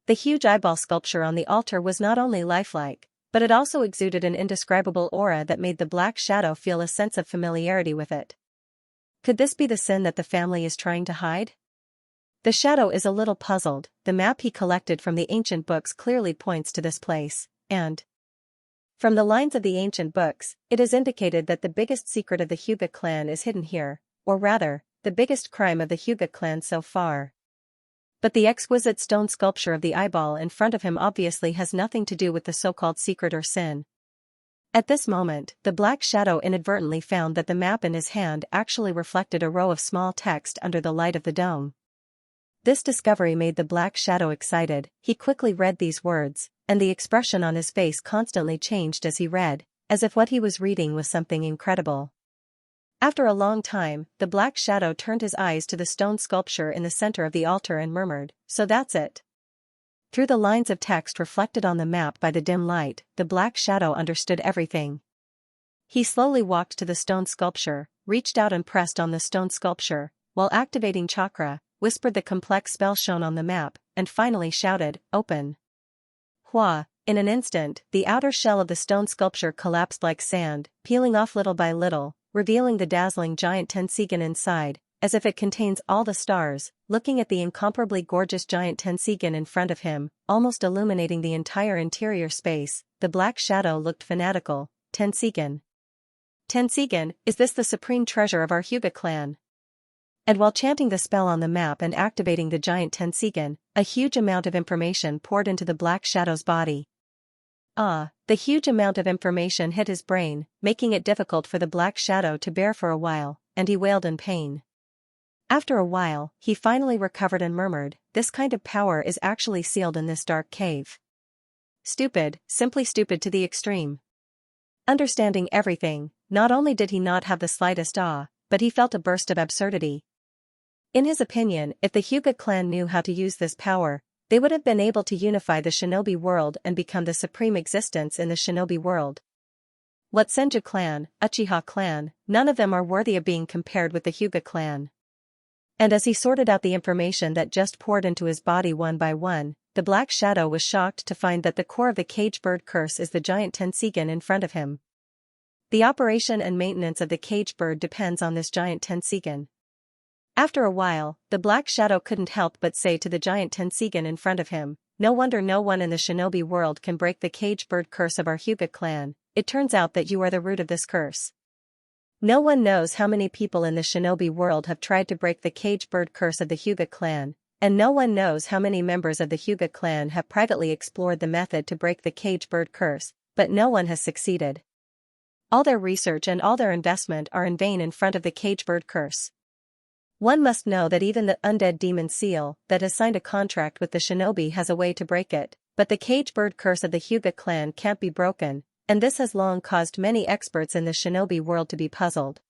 The huge eyeball sculpture on the altar was not only lifelike, but it also exuded an indescribable aura that made the black shadow feel a sense of familiarity with it. Could this be the sin that the family is trying to hide? The shadow is a little puzzled. The map he collected from the ancient books clearly points to this place, and from the lines of the ancient books, it is indicated that the biggest secret of the Hyuga clan is hidden here, or rather, the biggest crime of the Hyuga clan so far. But the exquisite stone sculpture of the eyeball in front of him obviously has nothing to do with the so-called secret or sin. At this moment, the black shadow inadvertently found that the map in his hand actually reflected a row of small text under the light of the dome. This discovery made the black shadow excited. He quickly read these words, and the expression on his face constantly changed as he read, as if what he was reading was something incredible. After a long time, the black shadow turned his eyes to the stone sculpture in the center of the altar and murmured, "So that's it." Through the lines of text reflected on the map by the dim light, the black shadow understood everything. He slowly walked to the stone sculpture, reached out and pressed on the stone sculpture, while activating chakra, whispered the complex spell shown on the map, and finally shouted, "Open." Hua! In an instant, the outer shell of the stone sculpture collapsed like sand, peeling off little by little, revealing the dazzling giant Tenseigan inside, as if it contains all the stars. Looking at the incomparably gorgeous giant Tenseigan in front of him, almost illuminating the entire interior space, the black shadow looked fanatical. "Tenseigan. Tenseigan, is this the supreme treasure of our Hyuga clan?" And while chanting the spell on the map and activating the giant Tenseigan, a huge amount of information poured into the black shadow's body. The huge amount of information hit his brain, making it difficult for the black shadow to bear for a while, and he wailed in pain. After a while, he finally recovered and murmured, "This kind of power is actually sealed in this dark cave. Stupid, simply stupid to the extreme." Understanding everything, not only did he not have the slightest awe, but he felt a burst of absurdity. In his opinion, if the Hyuga clan knew how to use this power, they would have been able to unify the shinobi world and become the supreme existence in the shinobi world. What Senju clan, Uchiha clan, none of them are worthy of being compared with the Hyuga clan. And as he sorted out the information that just poured into his body one by one, the Black Shadow was shocked to find that the core of the cage bird curse is the giant Tenseigan in front of him. The operation and maintenance of the cage bird depends on this giant Tenseigan. After a while, the Black Shadow couldn't help but say to the giant Tenseigan in front of him, "No wonder no one in the shinobi world can break the cage bird curse of our Hyuga clan. It turns out that you are the root of this curse." No one knows how many people in the shinobi world have tried to break the cage bird curse of the Hyuga clan, and no one knows how many members of the Hyuga clan have privately explored the method to break the cage bird curse, but no one has succeeded. All their research and all their investment are in vain in front of the cage bird curse. One must know that even the undead demon seal that has signed a contract with the shinobi has a way to break it, but the cage bird curse of the Hyuga clan can't be broken, and this has long caused many experts in the shinobi world to be puzzled.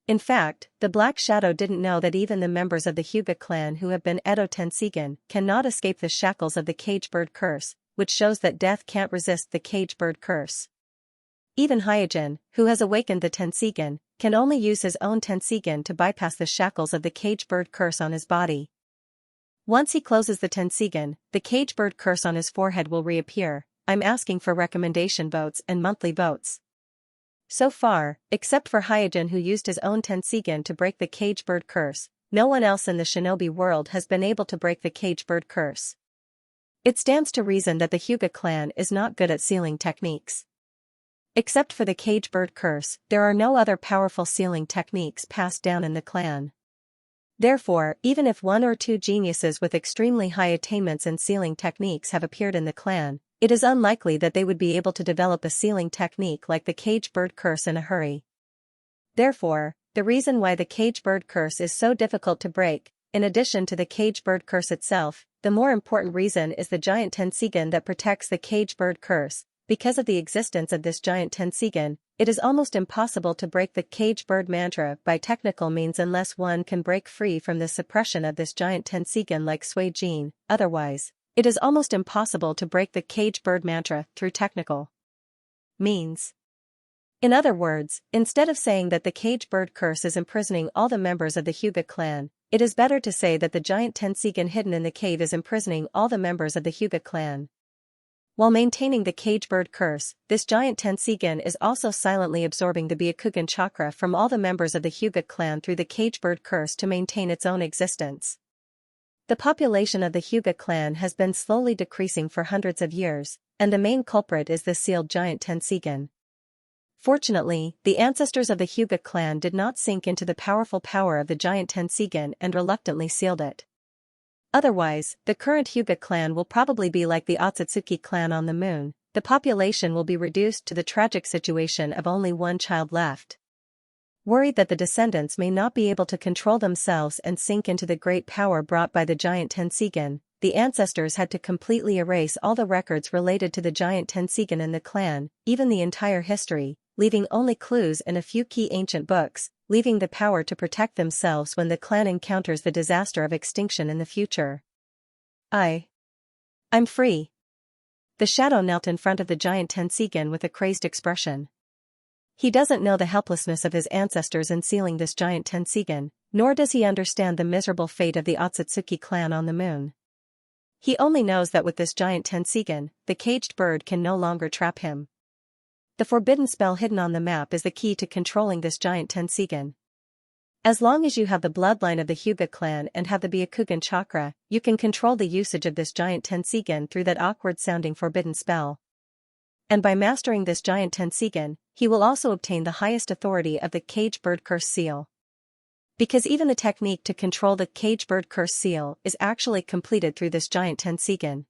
In fact, the Black Shadow didn't know that even the members of the Hyuga clan who have been Edo Tenseigan cannot escape the shackles of the cage bird curse, which shows that death can't resist the cage bird curse. Even Hyojin, who has awakened the Tenseigan, can only use his own Tenseigan to bypass the shackles of the cage bird curse on his body. Once he closes the Tenseigan, the cage bird curse on his forehead will reappear. I'm asking for recommendation votes and monthly votes. So far, except for Hyojin who used his own Tenseigan to break the cage bird curse, no one else in the shinobi world has been able to break the cage bird curse. It stands to reason that the Hyuga clan is not good at sealing techniques. Except for the cage bird curse, there are no other powerful sealing techniques passed down in the clan. Therefore, even if one or two geniuses with extremely high attainments in sealing techniques have appeared in the clan, it is unlikely that they would be able to develop a sealing technique like the cage bird curse in a hurry. Therefore, the reason why the cage bird curse is so difficult to break, in addition to the cage bird curse itself, the more important reason is the giant Tenseigan that protects the cage bird curse. Because of the existence of this giant Tenseigan, it is almost impossible to break the cage bird mantra by technical means unless one can break free from the suppression of this giant Tenseigan like Sui Jin. Otherwise, it is almost impossible to break the cage bird mantra through technical means. In other words, instead of saying that the cage bird curse is imprisoning all the members of the Hyuga clan, it is better to say that the giant Tenseigan hidden in the cave is imprisoning all the members of the Hyuga clan. While maintaining the cage bird curse, this giant Tenseigan is also silently absorbing the Byakugan chakra from all the members of the Hyuga clan through the cage bird curse to maintain its own existence. The population of the Hyuga clan has been slowly decreasing for hundreds of years, and the main culprit is the sealed giant Tenseigan. Fortunately, the ancestors of the Hyuga clan did not sink into the powerful power of the giant Tenseigan and reluctantly sealed it. Otherwise, the current Hyuga clan will probably be like the Otsutsuki clan on the moon. The population will be reduced to the tragic situation of only one child left. Worried that the descendants may not be able to control themselves and sink into the great power brought by the giant Tenseigan, the ancestors had to completely erase all the records related to the giant Tenseigan in the clan, even the entire history, leaving only clues and a few key ancient books, leaving the power to protect themselves when the clan encounters the disaster of extinction in the future. I'm free. The shadow knelt in front of the giant Tenseigan with a crazed expression. He doesn't know the helplessness of his ancestors in sealing this giant Tenseigan, nor does he understand the miserable fate of the Otsutsuki clan on the moon. He only knows that with this giant Tenseigan, the caged bird can no longer trap him. The forbidden spell hidden on the map is the key to controlling this giant Tenseigan. As long as you have the bloodline of the Hyuga clan and have the Byakugan chakra, you can control the usage of this giant Tenseigan through that awkward-sounding forbidden spell. And by mastering this giant Tenseigan, he will also obtain the highest authority of the cage bird curse seal. Because even the technique to control the cage bird curse seal is actually completed through this giant Tenseigan.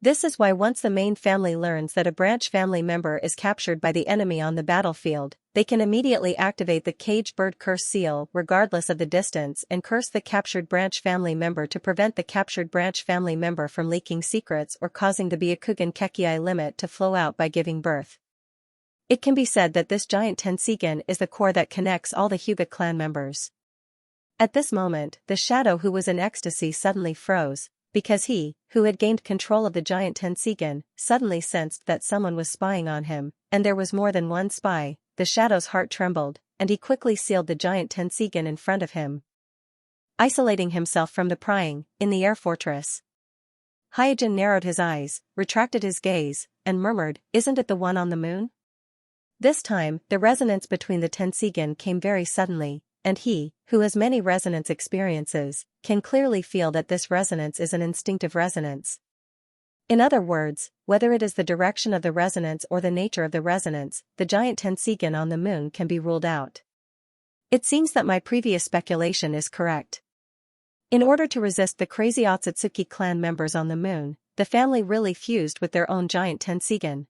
This is why once the main family learns that a branch family member is captured by the enemy on the battlefield, they can immediately activate the cage bird curse seal regardless of the distance and curse the captured branch family member to prevent the captured branch family member from leaking secrets or causing the Byakugan Kekii limit to flow out by giving birth. It can be said that this giant Tenseigan is the core that connects all the Hyuga clan members. At this moment, the shadow who was in ecstasy suddenly froze, because he, who had gained control of the giant Tenseigan, suddenly sensed that someone was spying on him, and there was more than one spy. The shadow's heart trembled, and he quickly sealed the giant Tenseigan in front of him, isolating himself from the prying, in the air fortress. Hyojin narrowed his eyes, retracted his gaze, and murmured, "Isn't it the one on the moon?" This time, the resonance between the Tenseigan came very suddenly, and he, who has many resonance experiences, can clearly feel that this resonance is an instinctive resonance. In other words, whether it is the direction of the resonance or the nature of the resonance, the giant Tenseigan on the moon can be ruled out. It seems that my previous speculation is correct. In order to resist the crazy Otsutsuki clan members on the moon, the family really fused with their own giant Tenseigan.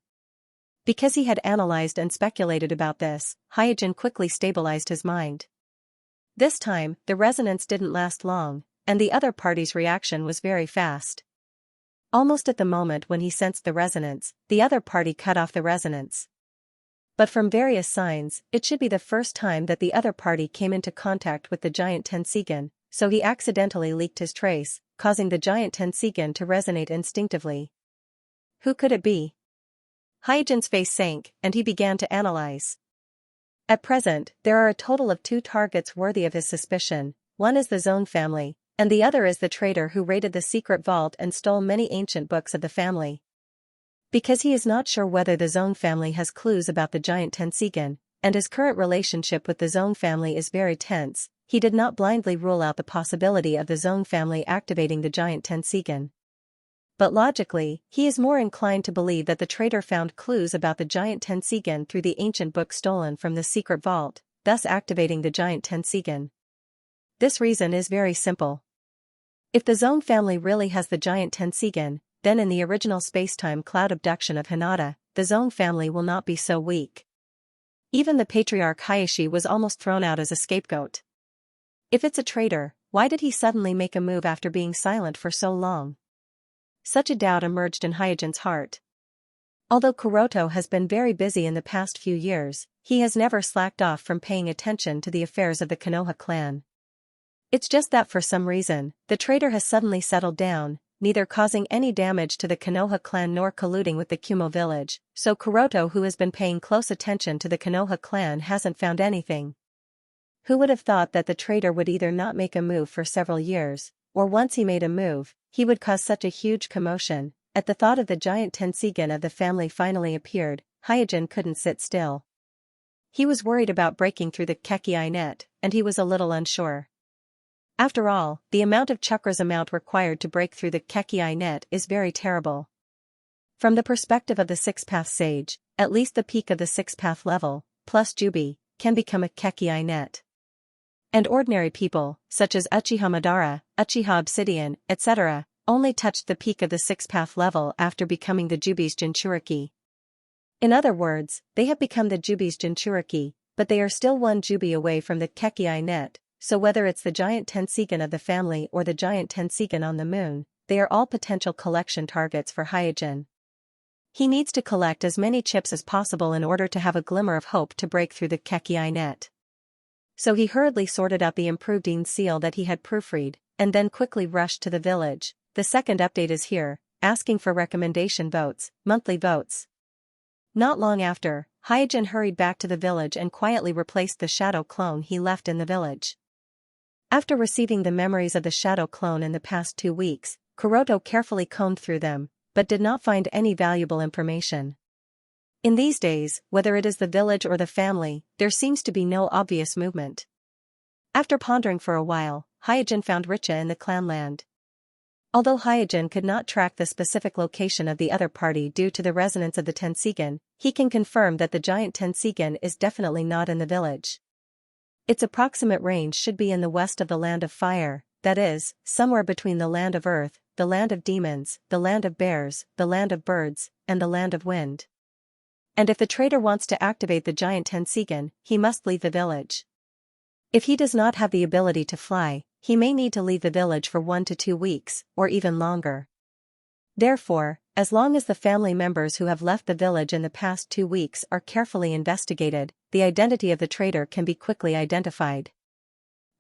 Because he had analyzed and speculated about this, Hyojin quickly stabilized his mind. This time, the resonance didn't last long, and the other party's reaction was very fast. Almost at the moment when he sensed the resonance, the other party cut off the resonance. But from various signs, it should be the first time that the other party came into contact with the giant Tenseigan, so he accidentally leaked his trace, causing the giant Tenseigan to resonate instinctively. Who could it be? Hyojin's face sank, and he began to analyze. At present, there are a total of 2 targets worthy of his suspicion. One is the Zone family, and the other is the traitor who raided the secret vault and stole many ancient books of the family. Because he is not sure whether the Zone family has clues about the giant Tenseigan, and his current relationship with the Zone family is very tense, he did not blindly rule out the possibility of the Zone family activating the giant Tenseigan. But logically, he is more inclined to believe that the traitor found clues about the giant Tenseigan through the ancient book stolen from the secret vault, thus activating the giant Tenseigan. This reason is very simple. If the Zone family really has the giant Tenseigan, then in the original spacetime cloud abduction of Hinata, the Zone family will not be so weak. Even the patriarch Hayashi was almost thrown out as a scapegoat. If it's a traitor, why did he suddenly make a move after being silent for so long? Such a doubt emerged in Hyojin's heart. Although Kuroto has been very busy in the past few years, he has never slacked off from paying attention to the affairs of the Konoha clan. It's just that for some reason, the traitor has suddenly settled down, neither causing any damage to the Konoha clan nor colluding with the Kumo village, so Kuroto, who has been paying close attention to the Konoha clan, hasn't found anything. Who would have thought that the traitor would either not make a move for several years, or once he made a move, he would cause such a huge commotion? At the thought of the giant Tenseigan of the family finally appeared, Hyojin couldn't sit still. He was worried about breaking through the Kekii net, and he was a little unsure. After all, the amount of chakras required to break through the Kekii net is very terrible. From the perspective of the six-path sage, at least the peak of the six-path level, plus Jubi, can become a Kekii net. And ordinary people, such as Uchiha Madara, Uchiha Obsidian, etc., only touched the peak of the six-path level after becoming the Jubi's Jinchuriki. In other words, they have become the Jubi's Jinchuriki, but they are still one Jubi away from the Kekii net, so whether it's the giant Tenseigan of the family or the giant Tenseigan on the moon, they are all potential collection targets for Hyojin. He needs to collect as many chips as possible in order to have a glimmer of hope to break through the Kekii net. So he hurriedly sorted out the improved seal that he had proofread, and then quickly rushed to the village. The second update is here, asking for recommendation votes, monthly votes. Not long after, Hyojin hurried back to the village and quietly replaced the shadow clone he left in the village. After receiving the memories of the shadow clone in the past 2 weeks, Kuroto carefully combed through them, but did not find any valuable information. In these days, whether it is the village or the family, there seems to be no obvious movement. After pondering for a while, Hyojin found Richa in the clanland. Although Hyojin could not track the specific location of the other party due to the resonance of the Tenseigan, he can confirm that the giant Tenseigan is definitely not in the village. Its approximate range should be in the west of the Land of Fire, that is, somewhere between the Land of Earth, the Land of Demons, the Land of Bears, the Land of Birds, and the Land of Wind. And if the traitor wants to activate the giant Tenseigan, he must leave the village. If he does not have the ability to fly, he may need to leave the village for 1 to 2 weeks, or even longer. Therefore, as long as the family members who have left the village in the past 2 weeks are carefully investigated, the identity of the traitor can be quickly identified.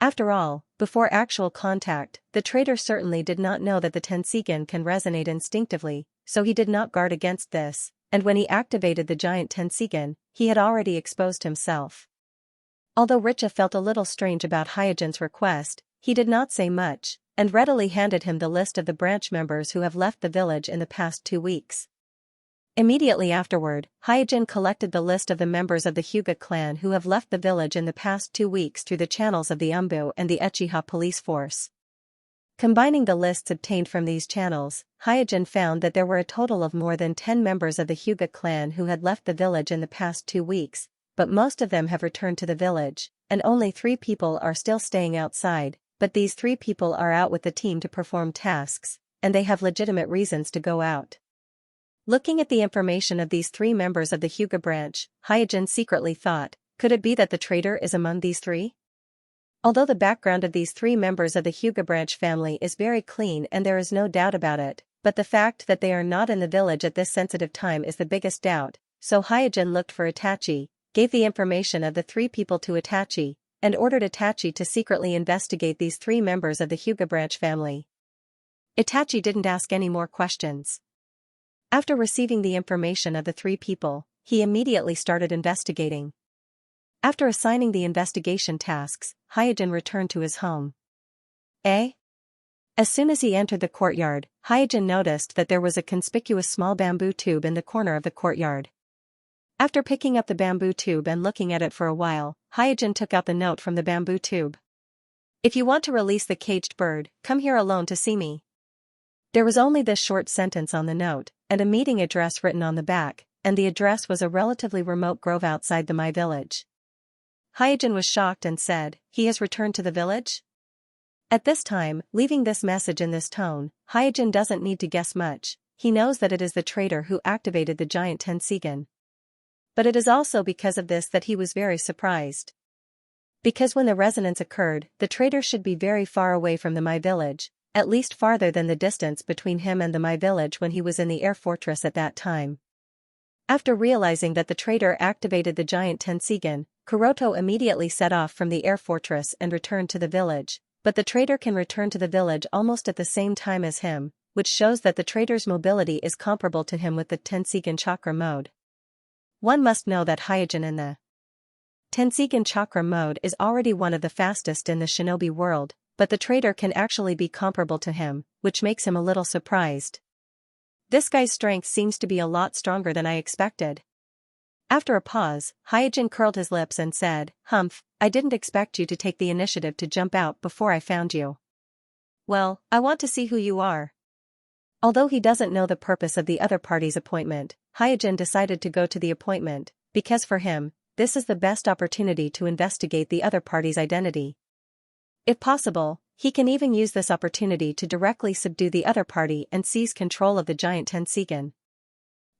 After all, before actual contact, the traitor certainly did not know that the Tenseigan can resonate instinctively, so he did not guard against this, and when he activated the giant Tenseigan, he had already exposed himself. Although Richa felt a little strange about Hyojin's request, he did not say much, and readily handed him the list of the branch members who have left the village in the past 2 weeks. Immediately afterward, Hyojin collected the list of the members of the Hyuga clan who have left the village in the past 2 weeks through the channels of the Umbu and the Uchiha police force. Combining the lists obtained from these channels, Hyojin found that there were a total of more than 10 members of the Hyuga clan who had left the village in the past 2 weeks, but most of them have returned to the village, and only 3 people are still staying outside, but these 3 people are out with the team to perform tasks, and they have legitimate reasons to go out. Looking at the information of these 3 members of the Hyuga branch, Hyojin secretly thought, could it be that the traitor is among these 3? Although the background of these 3 members of the Hyuga branch family is very clean and there is no doubt about it, but the fact that they are not in the village at this sensitive time is the biggest doubt, so Hyojin looked for Itachi, gave the information of the 3 people to Itachi, and ordered Itachi to secretly investigate these 3 members of the Hyuga branch family. Itachi didn't ask any more questions. After receiving the information of the 3 people, he immediately started investigating. After assigning the investigation tasks, Hyojin returned to his home. As soon as he entered the courtyard, Hyojin noticed that there was a conspicuous small bamboo tube in the corner of the courtyard. After picking up the bamboo tube and looking at it for a while, Hyojin took out the note from the bamboo tube. "If you want to release the caged bird, come here alone to see me." There was only this short sentence on the note, and a meeting address written on the back, and the address was a relatively remote grove outside the Mai village. Hyojin was shocked and said, "He has returned to the village?" At this time, leaving this message in this tone, Hyojin doesn't need to guess much, he knows that it is the traitor who activated the giant Tenseigan. But it is also because of this that he was very surprised. Because when the resonance occurred, the traitor should be very far away from the Mai village, at least farther than the distance between him and the Mai village when he was in the air fortress at that time. After realizing that the traitor activated the giant Tenseigan, Kuroto immediately set off from the air fortress and returned to the village, but the traitor can return to the village almost at the same time as him, which shows that the traitor's mobility is comparable to him with the Tenseigan chakra mode. One must know that Hyojin in the Tenseigan chakra mode is already one of the fastest in the shinobi world, but the traitor can actually be comparable to him, which makes him a little surprised. This guy's strength seems to be a lot stronger than I expected. After a pause, Hyojin curled his lips and said, "Humph, I didn't expect you to take the initiative to jump out before I found you. Well, I want to see who you are." Although he doesn't know the purpose of the other party's appointment, Hyojin decided to go to the appointment, because for him, this is the best opportunity to investigate the other party's identity. If possible, he can even use this opportunity to directly subdue the other party and seize control of the giant Tenseigan.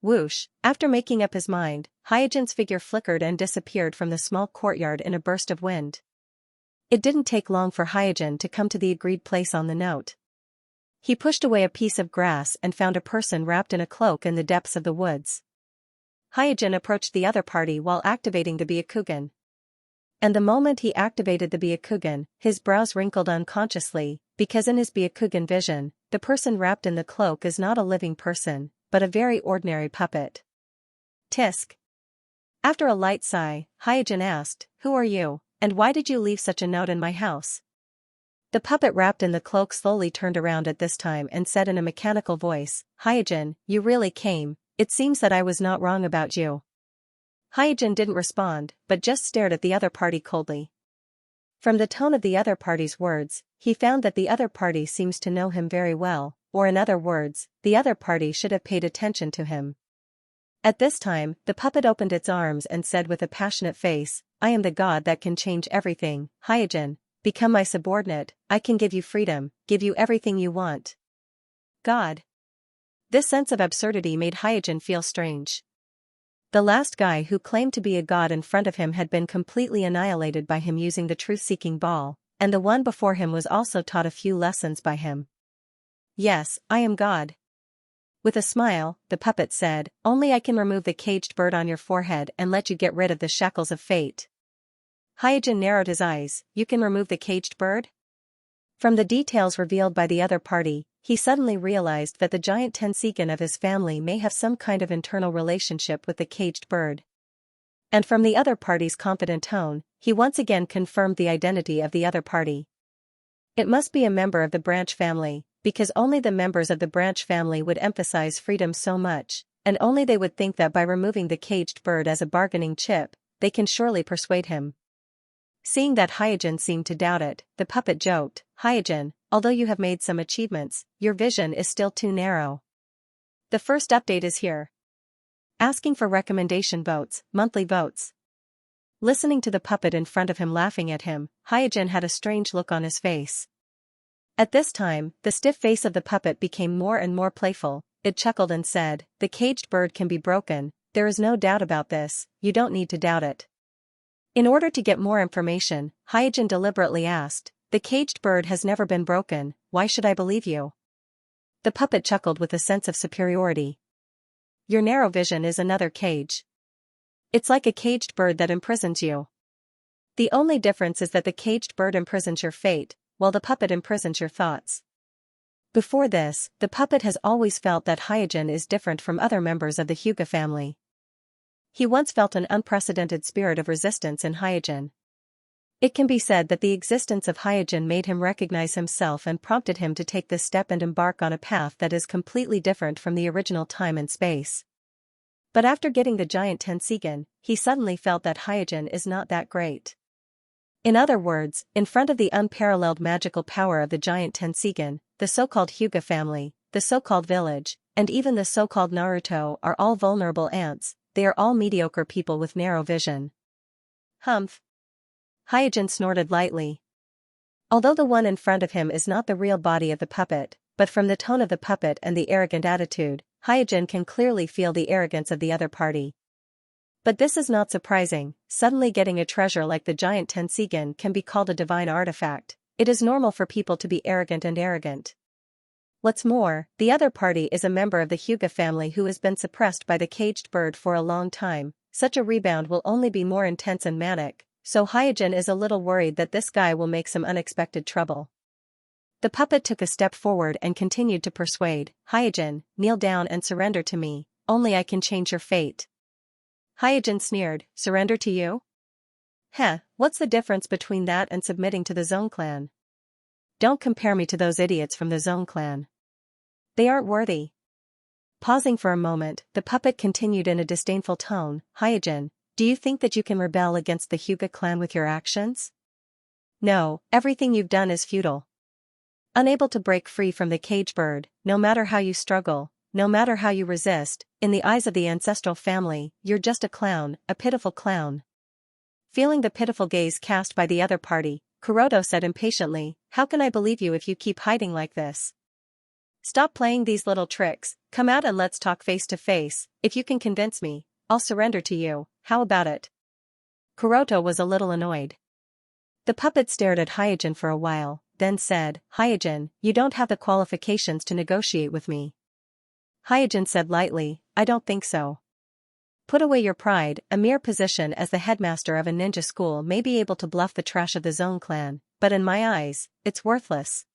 Whoosh! After making up his mind, Hyojin's figure flickered and disappeared from the small courtyard in a burst of wind. It didn't take long for Hyojin to come to the agreed place on the note. He pushed away a piece of grass and found a person wrapped in a cloak in the depths of the woods. Hyojin approached the other party while activating the Byakugan. And the moment he activated the Byakugan, his brows wrinkled unconsciously, because in his Byakugan vision, the person wrapped in the cloak is not a living person, but a very ordinary puppet. Tisk. After a light sigh, Hyojin asked, "Who are you, and why did you leave such a note in my house?" The puppet wrapped in the cloak slowly turned around at this time and said in a mechanical voice, "Hyojin, you really came, it seems that I was not wrong about you." Hyojin didn't respond, but just stared at the other party coldly. From the tone of the other party's words, he found that the other party seems to know him very well, or in other words, the other party should have paid attention to him. At this time, the puppet opened its arms and said with a passionate face, "I am the god that can change everything, Hyojin, become my subordinate, I can give you freedom, give you everything you want." God. This sense of absurdity made Hyojin feel strange. The last guy who claimed to be a god in front of him had been completely annihilated by him using the truth-seeking ball, and the one before him was also taught a few lessons by him. "Yes, I am God." With a smile, the puppet said, "Only I can remove the caged bird on your forehead and let you get rid of the shackles of fate." Hyojin narrowed his eyes. "You can remove the caged bird?" From the details revealed by the other party, he suddenly realized that the giant Tenseigan of his family may have some kind of internal relationship with the caged bird. And from the other party's confident tone, he once again confirmed the identity of the other party. It must be a member of the branch family, because only the members of the branch family would emphasize freedom so much, and only they would think that by removing the caged bird as a bargaining chip, they can surely persuade him. Seeing that Hyojin seemed to doubt it, the puppet joked, "Hyojin, although you have made some achievements, your vision is still too narrow. The first update is here. Asking for recommendation votes, monthly votes." Listening to the puppet in front of him laughing at him, Hyojin had a strange look on his face. At this time, the stiff face of the puppet became more and more playful. It chuckled and said, "The caged bird can be broken, there is no doubt about this, you don't need to doubt it." In order to get more information, Hyojin deliberately asked, "The caged bird has never been broken, why should I believe you?" The puppet chuckled with a sense of superiority. "Your narrow vision is another cage. It's like a caged bird that imprisons you. The only difference is that the caged bird imprisons your fate, while the puppet imprisons your thoughts." Before this, the puppet has always felt that Hyojin is different from other members of the Hyuga family. He once felt an unprecedented spirit of resistance in Hyojin. It can be said that the existence of Hyojin made him recognize himself and prompted him to take this step and embark on a path that is completely different from the original time and space. But after getting the giant Tenseigan, he suddenly felt that Hyojin is not that great. In other words, in front of the unparalleled magical power of the giant Tenseigan, the so-called Hyuga family, the so-called village, and even the so-called Naruto are all vulnerable ants. They are all mediocre people with narrow vision. Humph. Hyojin snorted lightly. Although the one in front of him is not the real body of the puppet, but from the tone of the puppet and the arrogant attitude, Hyojin can clearly feel the arrogance of the other party. But this is not surprising. Suddenly getting a treasure like the giant Tenseigan can be called a divine artifact. It is normal for people to be arrogant. What's more, the other party is a member of the Hyuga family who has been suppressed by the caged bird for a long time. Such a rebound will only be more intense and manic, so Hyojin is a little worried that this guy will make some unexpected trouble. The puppet took a step forward and continued to persuade, "Hyojin, kneel down and surrender to me, only I can change your fate." Hyojin sneered, "Surrender to you? Heh, what's the difference between that and submitting to the Zone clan? Don't compare me to those idiots from the Zone clan. They aren't worthy." Pausing for a moment, the puppet continued in a disdainful tone, "Hyojin, do you think that you can rebel against the Hyuga clan with your actions? No, everything you've done is futile. Unable to break free from the cage bird, no matter how you struggle, no matter how you resist, in the eyes of the ancestral family, you're just a clown, a pitiful clown." Feeling the pitiful gaze cast by the other party, Kuroto said impatiently, "How can I believe you if you keep hiding like this? Stop playing these little tricks, come out and let's talk face to face. If you can convince me, I'll surrender to you, how about it?" Kuroto was a little annoyed. The puppet stared at Hyojin for a while, then said, "Hyojin, you don't have the qualifications to negotiate with me." Hyojin said lightly, "I don't think so. Put away your pride, a mere position as the headmaster of a ninja school may be able to bluff the trash of the Zone clan, but in my eyes, it's worthless."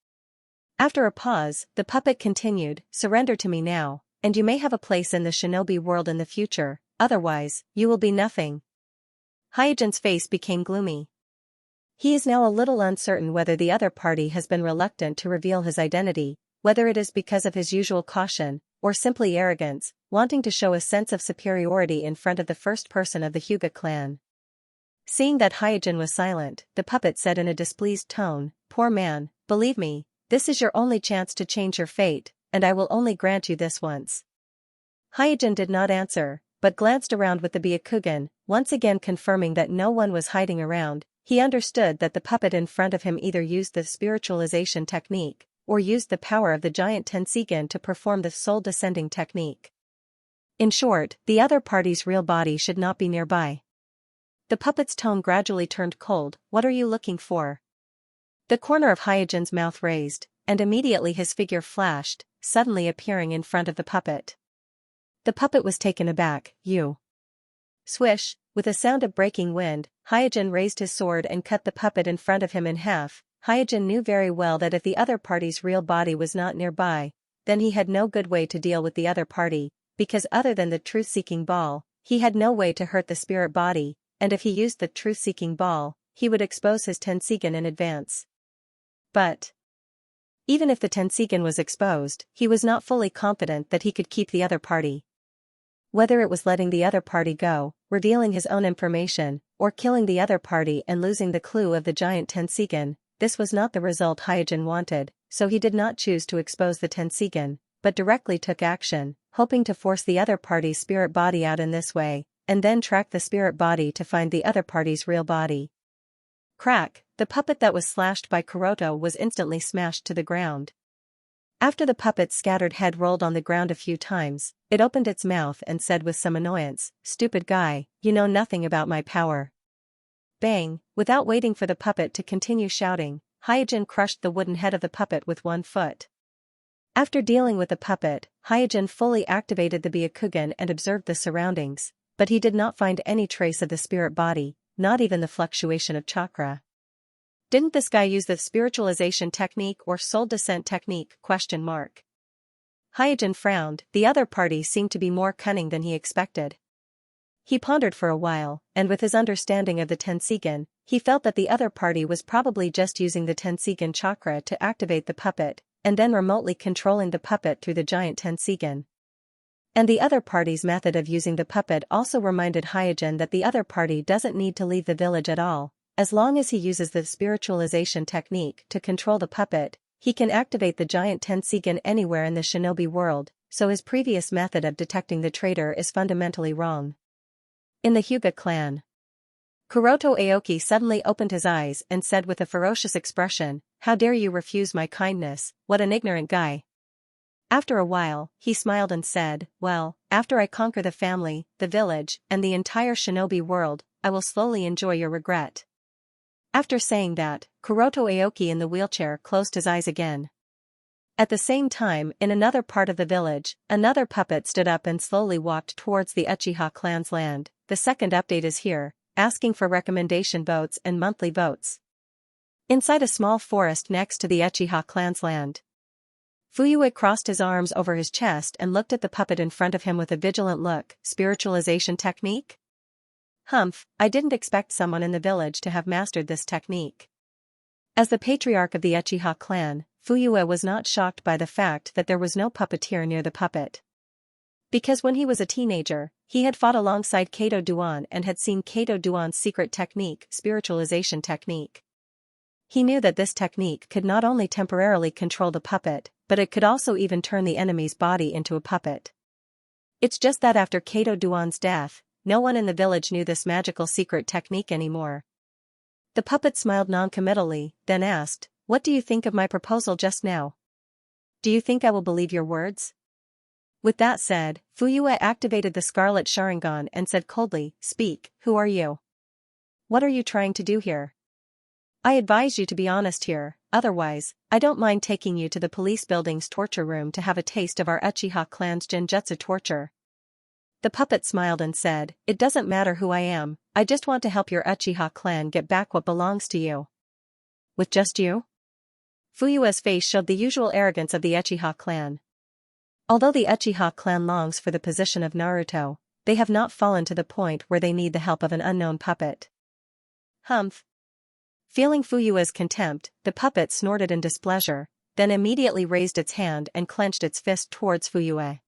After a pause, the puppet continued, "Surrender to me now, and you may have a place in the shinobi world in the future, otherwise, you will be nothing." Hyojin's face became gloomy. He is now a little uncertain whether the other party has been reluctant to reveal his identity, whether it is because of his usual caution, or simply arrogance, wanting to show a sense of superiority in front of the first person of the Hyuga clan. Seeing that Hyojin was silent, the puppet said in a displeased tone, "Poor man, believe me, this is your only chance to change your fate, and I will only grant you this once." Hyojin did not answer, but glanced around with the Byakugan, once again confirming that no one was hiding around. He understood that the puppet in front of him either used the spiritualization technique, or used the power of the giant Tenseigan to perform the soul-descending technique. In short, the other party's real body should not be nearby. The puppet's tone gradually turned cold. "What are you looking for?" The corner of Hyojin's mouth raised, and immediately his figure flashed, suddenly appearing in front of the puppet. The puppet was taken aback. You. Swish, with a sound of breaking wind, Xianxia raised his sword and cut the puppet in front of him in half. Xianxia knew very well that if the other party's real body was not nearby, then he had no good way to deal with the other party, because other than the truth-seeking ball, he had no way to hurt the spirit body, and if he used the truth-seeking ball, he would expose his Tenseigan in advance. But even if the Tenseigan was exposed, he was not fully confident that he could keep the other party. Whether it was letting the other party go, revealing his own information, or killing the other party and losing the clue of the giant Tenseigan, this was not the result Xianxia wanted, so he did not choose to expose the Tenseigan, but directly took action, hoping to force the other party's spirit body out in this way, and then track the spirit body to find the other party's real body. Crack, the puppet that was slashed by Kuroto was instantly smashed to the ground. After the puppet's scattered head rolled on the ground a few times, it opened its mouth and said with some annoyance, "Stupid guy, you know nothing about my power." Bang, without waiting for the puppet to continue shouting, Xianxia crushed the wooden head of the puppet with one foot. After dealing with the puppet, Xianxia fully activated the Byakugan and observed the surroundings, but he did not find any trace of the spirit body, not even the fluctuation of chakra. Didn't this guy use the spiritualization technique or soul descent technique? Xianxia frowned. The other party seemed to be more cunning than he expected. He pondered for a while, and with his understanding of the Tenseigan, he felt that the other party was probably just using the Tenseigan chakra to activate the puppet, and then remotely controlling the puppet through the giant Tenseigan. And the other party's method of using the puppet also reminded Xianxia that the other party doesn't need to leave the village at all. As long as he uses the spiritualization technique to control the puppet, he can activate the giant Tenseigan anywhere in the shinobi world, so his previous method of detecting the traitor is fundamentally wrong. In the Hyuga clan, Kuroto Aoki suddenly opened his eyes and said with a ferocious expression, "How dare you refuse my kindness, what an ignorant guy." After a while, he smiled and said, "Well, after I conquer the family, the village, and the entire shinobi world, I will slowly enjoy your regret." After saying that, Kuroto Aoki in the wheelchair closed his eyes again. At the same time, in another part of the village, another puppet stood up and slowly walked towards the Uchiha clan's land. The second update is here, asking for recommendation votes and monthly votes. Inside a small forest next to the Uchiha clan's land, Fuyue crossed his arms over his chest and looked at the puppet in front of him with a vigilant look. Spiritualization technique? Humph, I didn't expect someone in the village to have mastered this technique. As the patriarch of the Uchiha clan, Fuyue was not shocked by the fact that there was no puppeteer near the puppet. Because when he was a teenager, he had fought alongside Kato Duan and had seen Kato Duan's secret technique, spiritualization technique. He knew that this technique could not only temporarily control the puppet, but it could also even turn the enemy's body into a puppet. It's just that after Kato Duan's death, no one in the village knew this magical secret technique anymore. The puppet smiled noncommittally, then asked, "What do you think of my proposal just now? Do you think I will believe your words?" With that said, Fuyue activated the Scarlet Sharingan and said coldly, "Speak, who are you? What are you trying to do here? I advise you to be honest here, otherwise, I don't mind taking you to the police building's torture room to have a taste of our Uchiha clan's genjutsu torture." The puppet smiled and said, "It doesn't matter who I am, I just want to help your Uchiha clan get back what belongs to you." With just you? Fuyue's face showed the usual arrogance of the Uchiha clan. Although the Uchiha clan longs for the position of Naruto, they have not fallen to the point where they need the help of an unknown puppet. Humph. Feeling Fuyue's contempt, the puppet snorted in displeasure, then immediately raised its hand and clenched its fist towards Fuyue.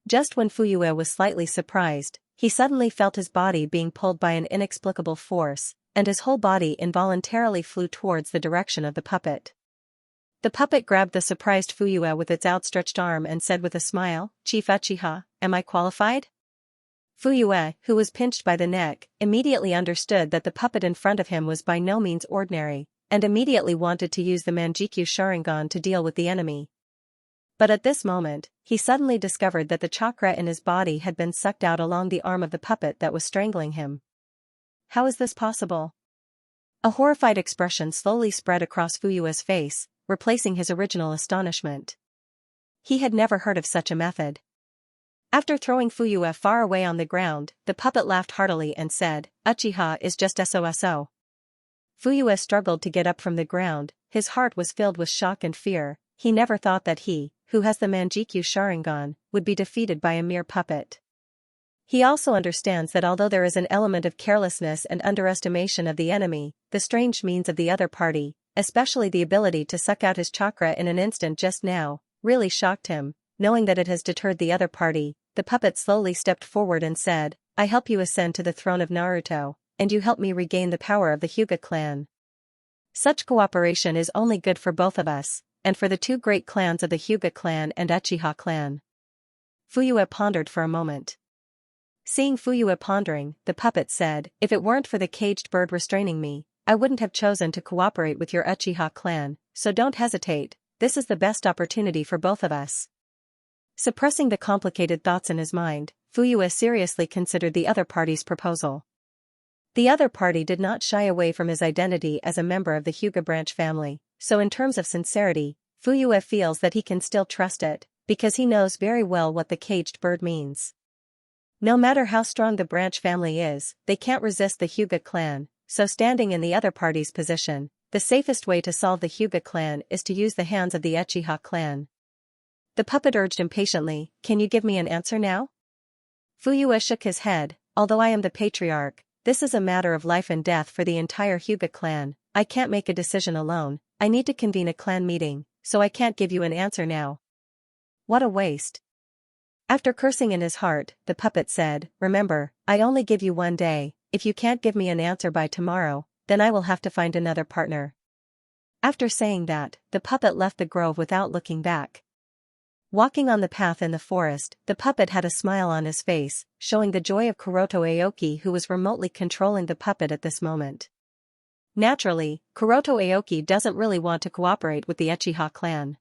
Just when Fuyue was slightly surprised, he suddenly felt his body being pulled by an inexplicable force, and his whole body involuntarily flew towards the direction of the puppet. The puppet grabbed the surprised Fuyue with its outstretched arm and said with a smile, "Chief Uchiha, am I qualified?" Fuyue, who was pinched by the neck, immediately understood that the puppet in front of him was by no means ordinary, and immediately wanted to use the Manjikyu Sharingan to deal with the enemy. But at this moment, he suddenly discovered that the chakra in his body had been sucked out along the arm of the puppet that was strangling him. How is this possible? A horrified expression slowly spread across Fuyue's face, replacing his original astonishment. He had never heard of such a method. After throwing Fuyue far away on the ground, the puppet laughed heartily and said, "Uchiha is just SOSO." Fuyue struggled to get up from the ground, his heart was filled with shock and fear. He never thought that he, who has the Manjikyu Sharingan, would be defeated by a mere puppet. He also understands that although there is an element of carelessness and underestimation of the enemy, the strange means of the other party, especially the ability to suck out his chakra in an instant just now, really shocked him. Knowing that it has deterred the other party, the puppet slowly stepped forward and said, "I help you ascend to the throne of Naruto, and you help me regain the power of the Hyuga clan. Such cooperation is only good for both of us, and for the two great clans of the Hyuga clan and Uchiha clan." Fuyue pondered for a moment. Seeing Fuyue pondering, the puppet said, "If it weren't for the caged bird restraining me, I wouldn't have chosen to cooperate with your Uchiha clan, so don't hesitate, this is the best opportunity for both of us." Suppressing the complicated thoughts in his mind, Fuyue seriously considered the other party's proposal. The other party did not shy away from his identity as a member of the Hyuga branch family, so in terms of sincerity, Fuyue feels that he can still trust it, because he knows very well what the caged bird means. No matter how strong the branch family is, they can't resist the Hyuga clan, so standing in the other party's position, the safest way to solve the Hyuga clan is to use the hands of the Uchiha clan. The puppet urged impatiently, "Can you give me an answer now?" Fuyue shook his head, "Although I am the patriarch, this is a matter of life and death for the entire Hyuga clan. I can't make a decision alone, I need to convene a clan meeting, so I can't give you an answer now." What a waste. After cursing in his heart, the puppet said, "Remember, I only give you 1 day, if you can't give me an answer by tomorrow, then I will have to find another partner." After saying that, the puppet left the grove without looking back. Walking on the path in the forest, the puppet had a smile on his face, showing the joy of Kuroto Aoki, who was remotely controlling the puppet at this moment. Naturally, Kuroto Aoki doesn't really want to cooperate with the Uchiha clan.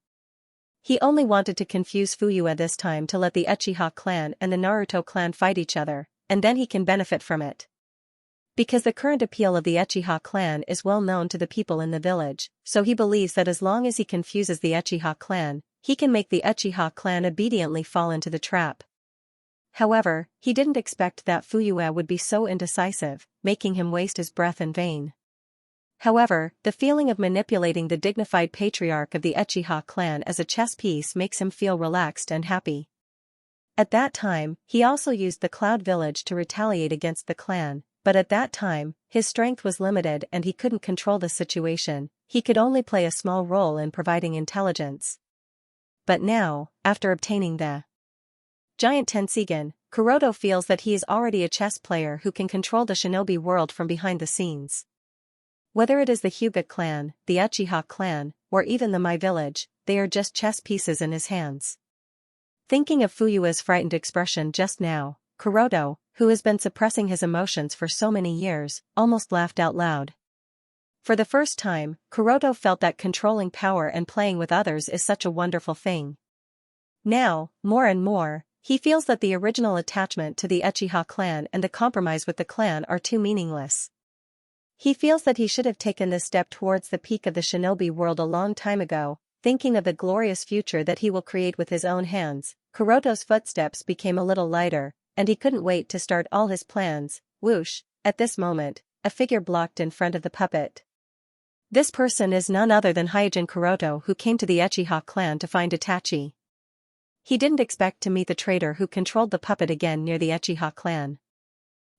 He only wanted to confuse Fuyue this time to let the Uchiha clan and the Naruto clan fight each other, and then he can benefit from it. Because the current appeal of the Uchiha clan is well known to the people in the village, so he believes that as long as he confuses the Uchiha clan, he can make the Uchiha clan obediently fall into the trap. However, he didn't expect that Fuyue would be so indecisive, making him waste his breath in vain. However, the feeling of manipulating the dignified patriarch of the Uchiha clan as a chess piece makes him feel relaxed and happy. At that time, he also used the Cloud Village to retaliate against the clan, but at that time, his strength was limited and he couldn't control the situation, he could only play a small role in providing intelligence. But now, after obtaining the giant Tenseigan, Kuroto feels that he is already a chess player who can control the shinobi world from behind the scenes. Whether it is the Hyuga clan, the Uchiha clan, or even the Mai village, they are just chess pieces in his hands. Thinking of Fuyue's frightened expression just now, Kuroto, who has been suppressing his emotions for so many years, almost laughed out loud. For the first time, Kuroto felt that controlling power and playing with others is such a wonderful thing. Now, more and more, he feels that the original attachment to the Uchiha clan and the compromise with the clan are too meaningless. He feels that he should have taken this step towards the peak of the shinobi world a long time ago, thinking of the glorious future that he will create with his own hands. Kuroto's footsteps became a little lighter, and he couldn't wait to start all his plans. Whoosh! At this moment, a figure blocked in front of the puppet. This person is none other than Hyojin Kuroto, who came to the Uchiha clan to find Itachi. He didn't expect to meet the traitor who controlled the puppet again near the Uchiha clan.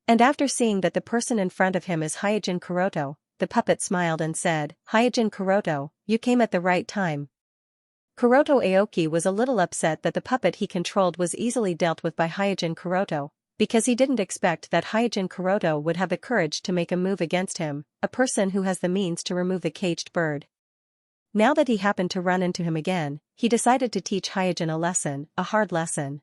And after seeing that the person in front of him is Hyojin Kuroto, the puppet smiled and said, "Hyojin Kuroto, you came at the right time." Kuroto Aoki was a little upset that the puppet he controlled was easily dealt with by Hyojin Kuroto, because he didn't expect that Hyojin Kuroto would have the courage to make a move against him, a person who has the means to remove the caged bird. Now that he happened to run into him again, he decided to teach Hyojin a lesson, a hard lesson.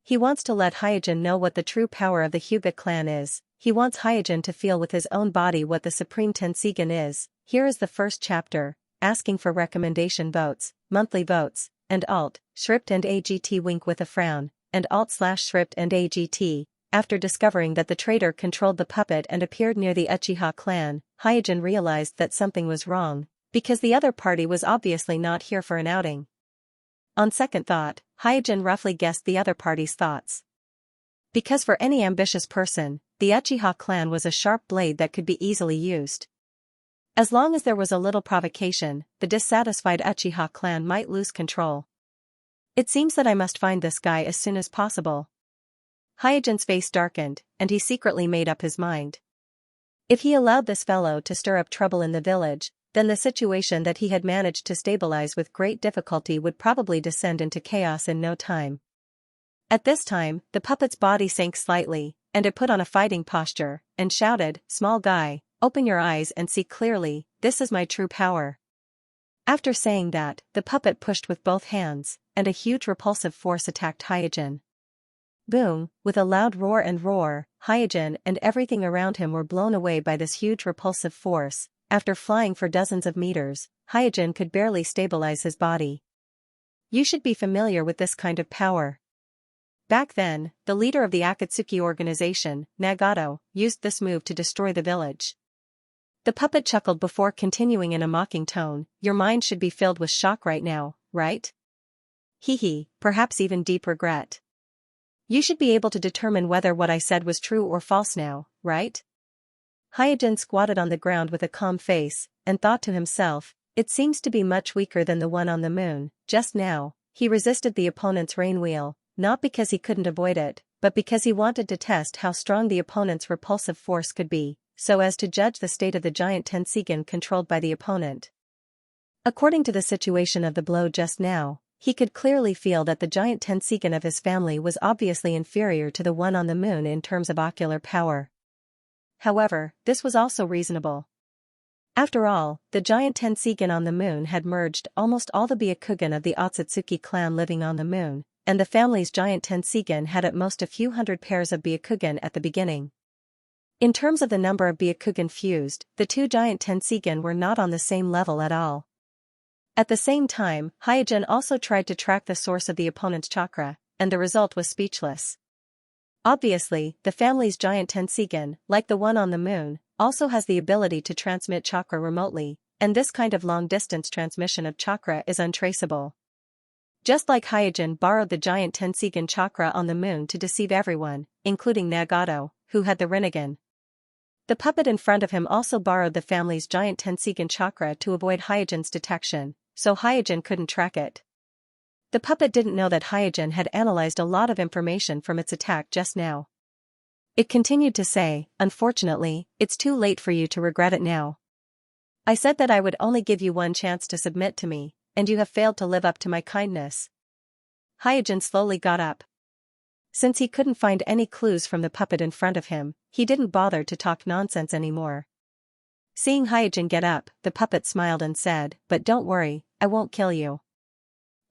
He wants to let Hyojin know what the true power of the Hyuga clan is. He wants Hyojin to feel with his own body what the Supreme Tenseigan is. Here is the first chapter, asking for recommendation votes, monthly votes, and alt, Shript and AGT wink with a frown, and alt/Shript and AGT. After discovering that the traitor controlled the puppet and appeared near the Uchiha clan, Hyojin realized that something was wrong, because the other party was obviously not here for an outing. On second thought, Hyojin roughly guessed the other party's thoughts. Because for any ambitious person, the Uchiha clan was a sharp blade that could be easily used. As long as there was a little provocation, the dissatisfied Uchiha clan might lose control. It seems that I must find this guy as soon as possible. Hyojin's face darkened, and he secretly made up his mind. If he allowed this fellow to stir up trouble in the village, then the situation that he had managed to stabilize with great difficulty would probably descend into chaos in no time. At this time, the puppet's body sank slightly, and it put on a fighting posture, and shouted, "Small guy, open your eyes and see clearly, this is my true power." After saying that, the puppet pushed with both hands, and a huge repulsive force attacked Hyojin. Boom, with a loud roar, Hyojin and everything around him were blown away by this huge repulsive force. After flying for dozens of meters, Hyojin could barely stabilize his body. You should be familiar with this kind of power. Back then, the leader of the Akatsuki organization, Nagato, used this move to destroy the village. The puppet chuckled before continuing in a mocking tone, "Your mind should be filled with shock right now, right? Hee, perhaps even deep regret. You should be able to determine whether what I said was true or false now, right?" Hyojin squatted on the ground with a calm face, and thought to himself, "It seems to be much weaker than the one on the moon." Just now, he resisted the opponent's rain wheel, not because he couldn't avoid it, but because he wanted to test how strong the opponent's repulsive force could be, so as to judge the state of the giant Tenseigan controlled by the opponent. According to the situation of the blow just now, he could clearly feel that the giant Tenseigan of his family was obviously inferior to the one on the moon in terms of ocular power. However, this was also reasonable. After all, the giant Tenseigan on the moon had merged almost all the Byakugan of the Otsutsuki clan living on the moon, and the family's giant Tenseigan had at most a few hundred pairs of Byakugan at the beginning. In terms of the number of Byakugan fused, the two giant Tenseigan were not on the same level at all. At the same time, Hyojin also tried to track the source of the opponent's chakra, and the result was speechless. Obviously, the family's giant Tenseigan, like the one on the moon, also has the ability to transmit chakra remotely, and this kind of long-distance transmission of chakra is untraceable. Just like Hyojin borrowed the giant Tenseigan chakra on the moon to deceive everyone, including Nagato, who had the Rinnegan. The puppet in front of him also borrowed the family's giant Tenseigan chakra to avoid Hyojin's detection, so Hyojin couldn't track it. The puppet didn't know that Hyojin had analyzed a lot of information from its attack just now. It continued to say, "Unfortunately, it's too late for you to regret it now. I said that I would only give you one chance to submit to me, and you have failed to live up to my kindness." Hyojin slowly got up. Since he couldn't find any clues from the puppet in front of him, he didn't bother to talk nonsense anymore. Seeing Hyojin get up, the puppet smiled and said, "But don't worry, I won't kill you.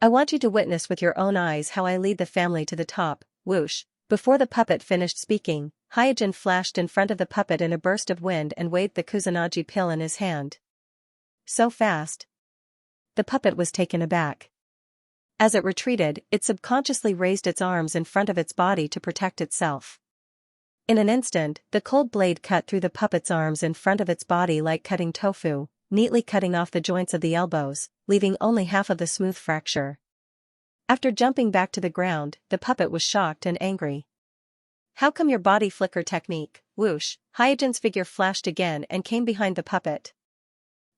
I want you to witness with your own eyes how I lead the family to the top." Whoosh. Before the puppet finished speaking, Hyojin flashed in front of the puppet in a burst of wind and waved the Kusanagi pill in his hand. So fast. The puppet was taken aback. As it retreated, it subconsciously raised its arms in front of its body to protect itself. In an instant, the cold blade cut through the puppet's arms in front of its body like cutting tofu, neatly cutting off the joints of the elbows, leaving only half of the smooth fracture. After jumping back to the ground, the puppet was shocked and angry. "How come your body flicker technique?" Whoosh. Hyojin's figure flashed again and came behind the puppet.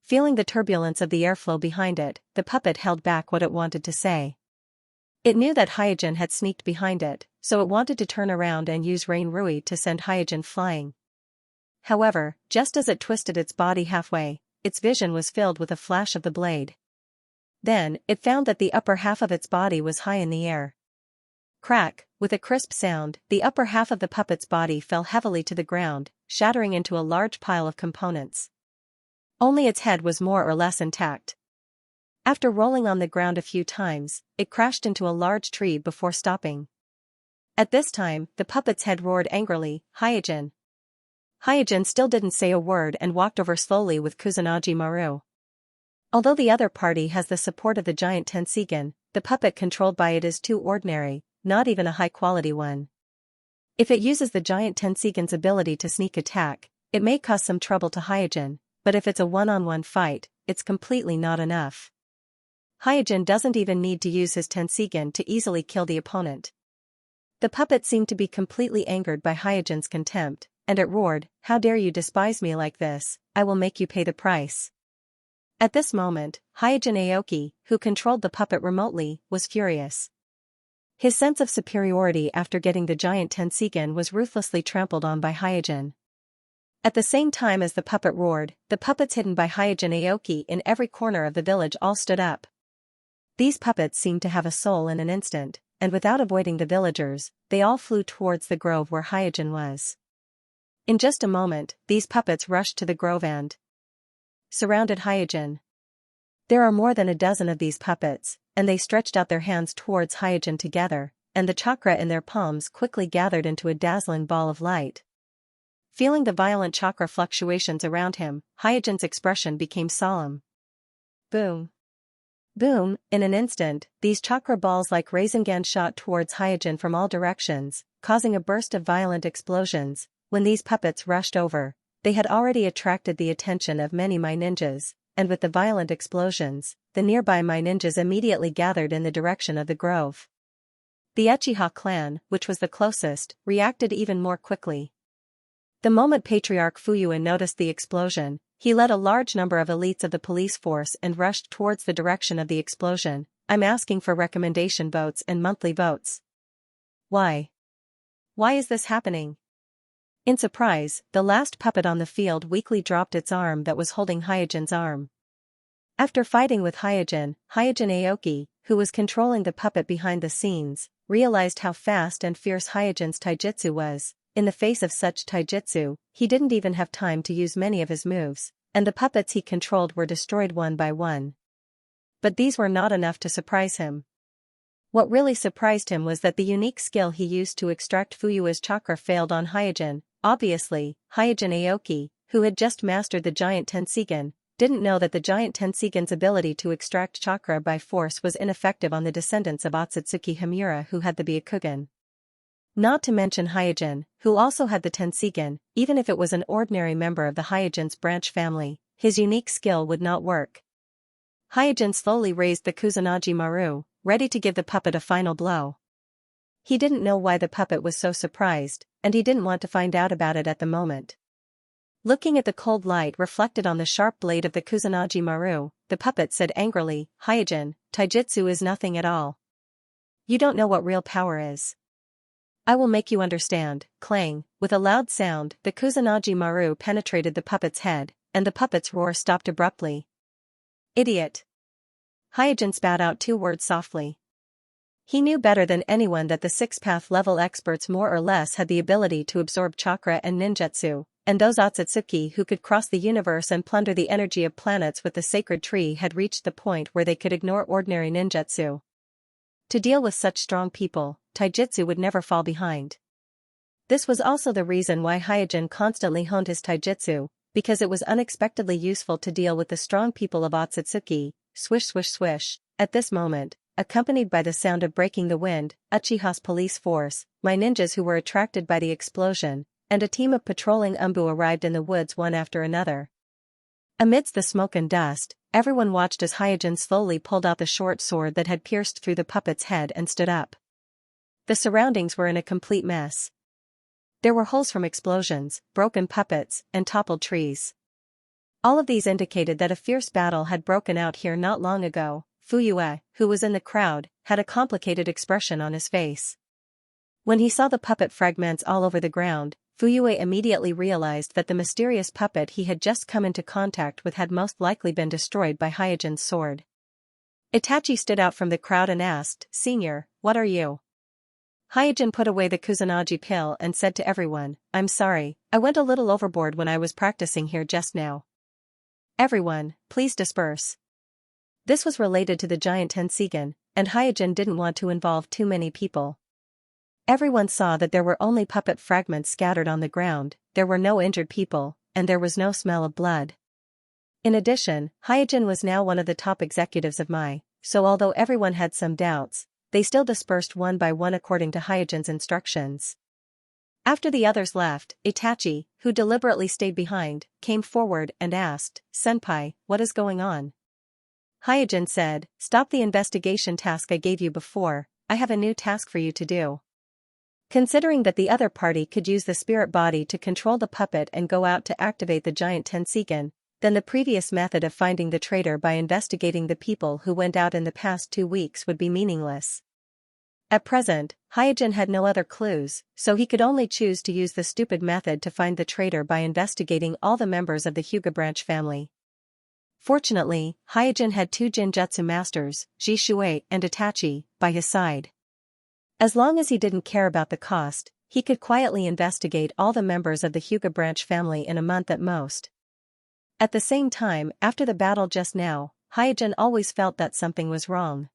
Feeling the turbulence of the airflow behind it, the puppet held back what it wanted to say. It knew that Hyojin had sneaked behind it, so it wanted to turn around and use Rain Rui to send Hyojin flying. However, just as it twisted its body halfway, its vision was filled with a flash of the blade. Then, it found that the upper half of its body was high in the air. Crack, with a crisp sound, the upper half of the puppet's body fell heavily to the ground, shattering into a large pile of components. Only its head was more or less intact. After rolling on the ground a few times, it crashed into a large tree before stopping. At this time, the puppet's head roared angrily, "Hyojin!" Hyojin still didn't say a word and walked over slowly with Kusanagi Maru. Although the other party has the support of the giant Tenseigan, the puppet controlled by it is too ordinary, not even a high-quality one. If it uses the giant Tenseigan's ability to sneak attack, it may cause some trouble to Hyojin, but if it's a one-on-one fight, it's completely not enough. Hyojin doesn't even need to use his Tenseigan to easily kill the opponent. The puppet seemed to be completely angered by Hyojin's contempt, and it roared, "How dare you despise me like this, I will make you pay the price." At this moment, Hyojin Aoki, who controlled the puppet remotely, was furious. His sense of superiority after getting the giant Tenseigan was ruthlessly trampled on by Hyojin. At the same time as the puppet roared, the puppets hidden by Hyojin Aoki in every corner of the village all stood up. These puppets seemed to have a soul in an instant, and without avoiding the villagers, they all flew towards the grove where Hyojin was. In just a moment, these puppets rushed to the grove and surrounded Hyojin. There are more than a dozen of these puppets, and they stretched out their hands towards Hyojin together, and the chakra in their palms quickly gathered into a dazzling ball of light. Feeling the violent chakra fluctuations around him, Hyojin's expression became solemn. Boom. Boom, in an instant, these chakra balls like Rasengan shot towards Hyojin from all directions, causing a burst of violent explosions. When these puppets rushed over, they had already attracted the attention of many Mai ninjas, and with the violent explosions, the nearby Mai ninjas immediately gathered in the direction of the grove. The Uchiha clan, which was the closest, reacted even more quickly. The moment Patriarch Fuyue noticed the explosion, he led a large number of elites of the police force and rushed towards the direction of the explosion. "I'm asking for recommendation votes and monthly votes." Why? Why is this happening? In surprise, the last puppet on the field weakly dropped its arm that was holding Hyojin's arm. After fighting with Hyojin, Hyojin Aoki, who was controlling the puppet behind the scenes, realized how fast and fierce Hyojin's taijutsu was. In the face of such taijutsu, he didn't even have time to use many of his moves, and the puppets he controlled were destroyed one by one. But these were not enough to surprise him. What really surprised him was that the unique skill he used to extract Fuyue's chakra failed on Hyojin. Obviously, Hyojin Aoki, who had just mastered the giant Tenseigan, didn't know that the giant Tenseigan's ability to extract chakra by force was ineffective on the descendants of Otsutsuki Himura who had the Byakugan. Not to mention Hyojin, who also had the Tenseigan. Even if it was an ordinary member of the Hyojin's branch family, his unique skill would not work. Hyojin slowly raised the Kusanagi Maru, ready to give the puppet a final blow. He didn't know why the puppet was so surprised, and he didn't want to find out about it at the moment. Looking at the cold light reflected on the sharp blade of the Kusanagi Maru, the puppet said angrily, "Hyojin, taijutsu is nothing at all. You don't know what real power is. I will make you understand." Clang, with a loud sound, the Kusanagi Maru penetrated the puppet's head, and the puppet's roar stopped abruptly. "Idiot." Hyojin spat out 2 words softly. He knew better than anyone that the 6th-path level experts more or less had the ability to absorb chakra and ninjutsu, and those Otsutsuki who could cross the universe and plunder the energy of planets with the sacred tree had reached the point where they could ignore ordinary ninjutsu. To deal with such strong people, taijutsu would never fall behind. This was also the reason why Hyojin constantly honed his taijutsu, because it was unexpectedly useful to deal with the strong people of Otsutsuki. Swish swish swish. At this moment, accompanied by the sound of breaking the wind, Uchiha's police force, my ninjas who were attracted by the explosion, and a team of patrolling umbu arrived in the woods one after another. Amidst the smoke and dust, everyone watched as Hyojin slowly pulled out the short sword that had pierced through the puppet's head and stood up. The surroundings were in a complete mess. There were holes from explosions, broken puppets, and toppled trees. All of these indicated that a fierce battle had broken out here not long ago. Fuyue, who was in the crowd, had a complicated expression on his face. When he saw the puppet fragments all over the ground, Fuyue immediately realized that the mysterious puppet he had just come into contact with had most likely been destroyed by Hyojin's sword. Itachi stood out from the crowd and asked, "Senior, what are you?" Hyojin put away the Kusanagi pill and said to everyone, "I'm sorry, I went a little overboard when I was practicing here just now. Everyone, please disperse." This was related to the giant Tenseigan, and Hyojin didn't want to involve too many people. Everyone saw that there were only puppet fragments scattered on the ground, there were no injured people, and there was no smell of blood. In addition, Hyojin was now one of the top executives of Mai, so although everyone had some doubts, they still dispersed one by one according to Hyojin's instructions. After the others left, Itachi, who deliberately stayed behind, came forward and asked, "Senpai, what is going on?" Hyojin said, "Stop the investigation task I gave you before, I have a new task for you to do." Considering that the other party could use the spirit body to control the puppet and go out to activate the giant Tenseigan, then the previous method of finding the traitor by investigating the people who went out in the past 2 weeks would be meaningless. At present, Hyojin had no other clues, so he could only choose to use the stupid method to find the traitor by investigating all the members of the Hyuga branch family. Fortunately, Hyojin had 2 Jinjutsu masters, Ji Shui and Itachi, by his side. As long as he didn't care about the cost, he could quietly investigate all the members of the Hyuga branch family in a month at most. At the same time, after the battle just now, Hyojin always felt that something was wrong.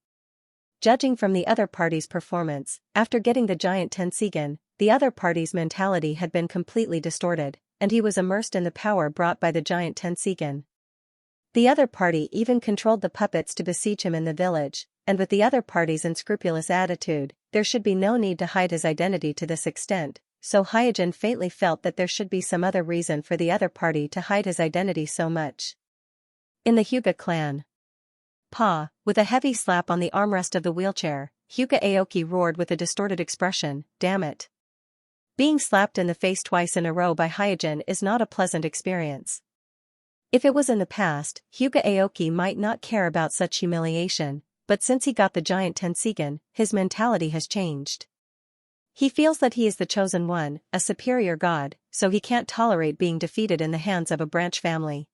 Judging from the other party's performance, after getting the giant Tenseigan, the other party's mentality had been completely distorted, and he was immersed in the power brought by the giant Tenseigan. The other party even controlled the puppets to besiege him in the village, and with the other party's unscrupulous attitude, there should be no need to hide his identity to this extent, so Hyojin faintly felt that there should be some other reason for the other party to hide his identity so much. In the Hyuga clan. Pa, with a heavy slap on the armrest of the wheelchair, Hyuga Aoki roared with a distorted expression, "Damn it." Being slapped in the face twice in a row by Hyojin is not a pleasant experience. If it was in the past, Hyuga Aoki might not care about such humiliation, but since he got the giant Tenseigan, his mentality has changed. He feels that he is the chosen one, a superior god, so he can't tolerate being defeated in the hands of a branch family.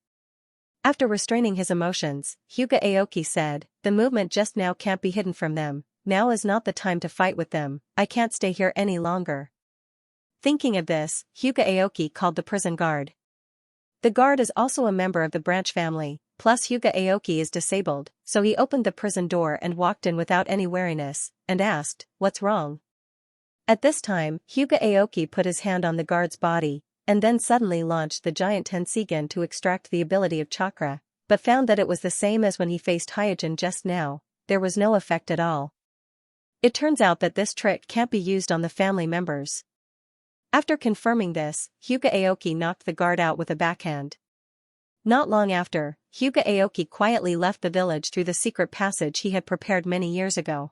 After restraining his emotions, Hyuga Aoki said, "The movement just now can't be hidden from them, now is not the time to fight with them, I can't stay here any longer." Thinking of this, Hyuga Aoki called the prison guard. The guard is also a member of the branch family, plus Hyuga Aoki is disabled, so he opened the prison door and walked in without any wariness, and asked, "What's wrong?" At this time, Hyuga Aoki put his hand on the guard's body, and then suddenly launched the giant Tenseigan to extract the ability of chakra, but found that it was the same as when he faced Hyojin just now, there was no effect at all. It turns out that this trick can't be used on the family members. After confirming this, Hyuga Aoki knocked the guard out with a backhand. Not long after, Hyuga Aoki quietly left the village through the secret passage he had prepared many years ago.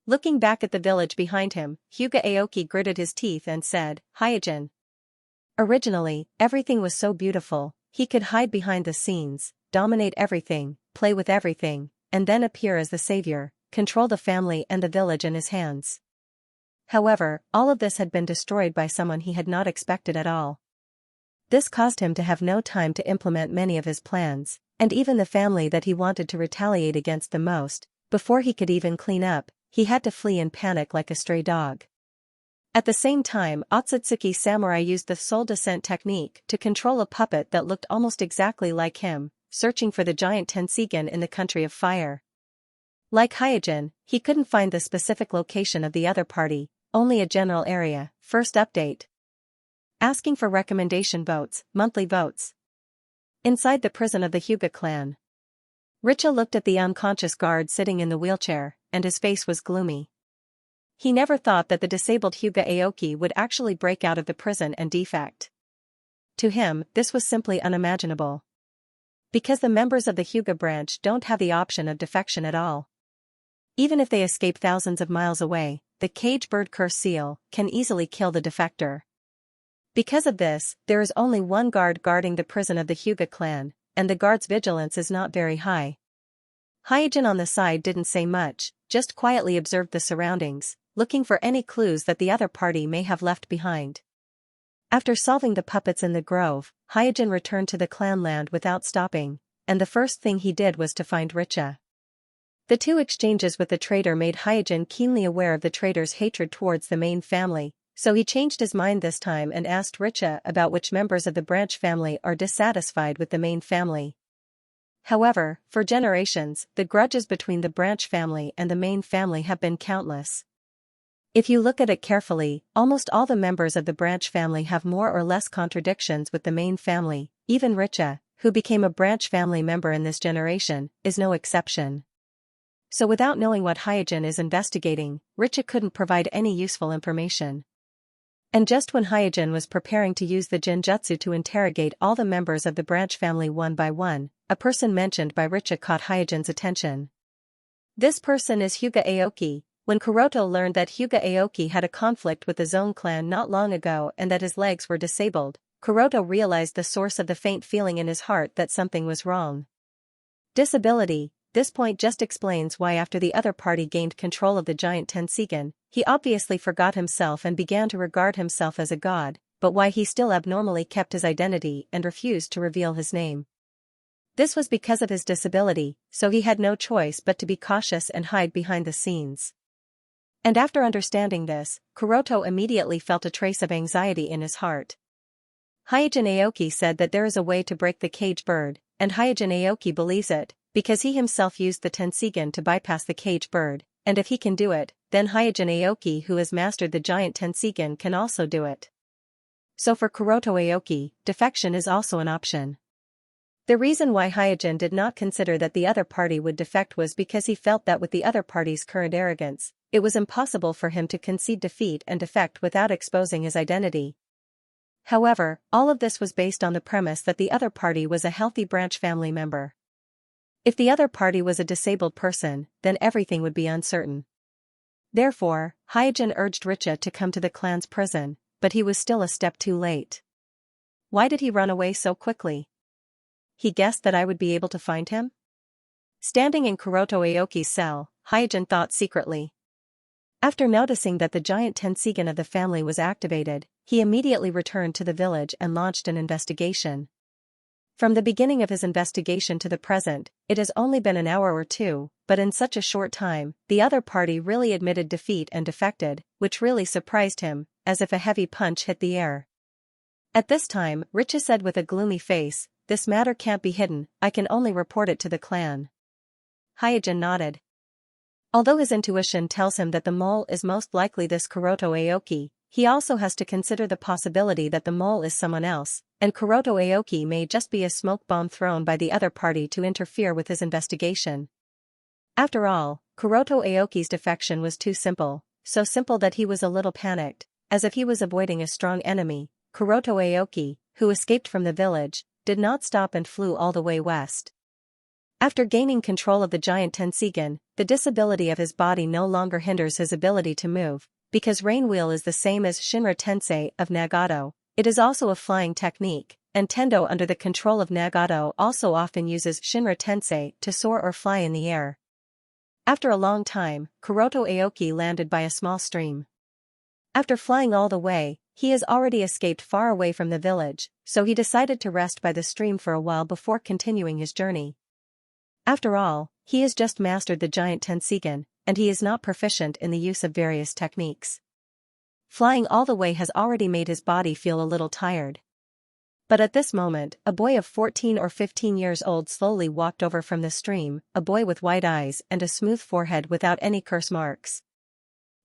Looking back at the village behind him, Hyuga Aoki gritted his teeth and said, "Hyojin." Originally, everything was so beautiful, he could hide behind the scenes, dominate everything, play with everything, and then appear as the savior, control the family and the village in his hands. However, all of this had been destroyed by someone he had not expected at all. This caused him to have no time to implement many of his plans, and even the family that he wanted to retaliate against the most, before he could even clean up, he had to flee in panic like a stray dog. At the same time, Otsutsuki Samurai used the soul descent technique to control a puppet that looked almost exactly like him, searching for the giant Tenseigan in the country of fire. Like Hyojin, he couldn't find the specific location of the other party, only a general area. First update. Asking for recommendation votes, monthly votes. Inside the prison of the Hyuga clan. Richa looked at the unconscious guard sitting in the wheelchair, and his face was gloomy. He never thought that the disabled Hyuga Aoki would actually break out of the prison and defect. To him, this was simply unimaginable. Because the members of the Hyuga branch don't have the option of defection at all. Even if they escape thousands of miles away, the cage bird curse seal can easily kill the defector. Because of this, there is only one guard guarding the prison of the Hyuga clan, and the guard's vigilance is not very high. Hyojin on the side didn't say much, just quietly observed the surroundings, looking for any clues that the other party may have left behind. After solving the puppets in the grove, Hyojin returned to the clan land without stopping, and the first thing he did was to find Richa. The 2 exchanges with the traitor made Hyojin keenly aware of the traitor's hatred towards the main family, so he changed his mind this time and asked Richa about which members of the branch family are dissatisfied with the main family. However, for generations, the grudges between the branch family and the main family have been countless. If you look at it carefully, almost all the members of the branch family have more or less contradictions with the main family. Even Richa, who became a branch family member in this generation, is no exception. So without knowing what Hyojin is investigating, Richa couldn't provide any useful information. And just when Hyojin was preparing to use the Jinjutsu to interrogate all the members of the branch family one by one, a person mentioned by Richa caught Hyojin's attention. This person is Hyuga Aoki. When Kuroto learned that Hyuga Aoki had a conflict with the Zone clan not long ago and that his legs were disabled, Kuroto realized the source of the faint feeling in his heart that something was wrong. Disability. This point just explains why after the other party gained control of the giant Tenseigan, he obviously forgot himself and began to regard himself as a god, but why he still abnormally kept his identity and refused to reveal his name. This was because of his disability, so he had no choice but to be cautious and hide behind the scenes. And after understanding this, Kuroto immediately felt a trace of anxiety in his heart. Hyojin Aoki said that there is a way to break the cage bird, and Hyojin Aoki believes it, because he himself used the Tenseigan to bypass the cage bird, and if he can do it, then Hyojin Aoki who has mastered the giant Tenseigan can also do it. So for Kuroto Aoki, defection is also an option. The reason why Hyojin did not consider that the other party would defect was because he felt that with the other party's current arrogance, it was impossible for him to concede defeat and defect without exposing his identity. However, all of this was based on the premise that the other party was a healthy branch family member. If the other party was a disabled person, then everything would be uncertain. Therefore, Hyojin urged Richa to come to the clan's prison, but he was still a step too late. Why did he run away so quickly? He guessed that I would be able to find him? Standing in Kuroto Aoki's cell, Hyojin thought secretly. After noticing that the giant Tenseigan of the family was activated, he immediately returned to the village and launched an investigation. From the beginning of his investigation to the present, it has only been an hour or two, but in such a short time, the other party really admitted defeat and defected, which really surprised him, as if a heavy punch hit the air. At this time, Richa said with a gloomy face, "This matter can't be hidden, I can only report it to the clan." Hyojin nodded. Although his intuition tells him that the mole is most likely this Kuroto Aoki, he also has to consider the possibility that the mole is someone else, and Kuroto Aoki may just be a smoke bomb thrown by the other party to interfere with his investigation. After all, Kuroto Aoki's defection was too simple, so simple that he was a little panicked, as if he was avoiding a strong enemy. Kuroto Aoki, who escaped from the village, did not stop and flew all the way west. After gaining control of the giant Tenseigan, the disability of his body no longer hinders his ability to move, because Rain Wheel is the same as Shinra Tensei of Nagato. It is also a flying technique, and Tendo under the control of Nagato also often uses Shinra Tensei to soar or fly in the air. After a long time, Kuroto Aoki landed by a small stream. After flying all the way, he has already escaped far away from the village, so he decided to rest by the stream for a while before continuing his journey. After all, he has just mastered the giant Tenseigan, and he is not proficient in the use of various techniques. Flying all the way has already made his body feel a little tired. But at this moment, a boy of 14 or 15 years old slowly walked over from the stream, a boy with white eyes and a smooth forehead without any curse marks.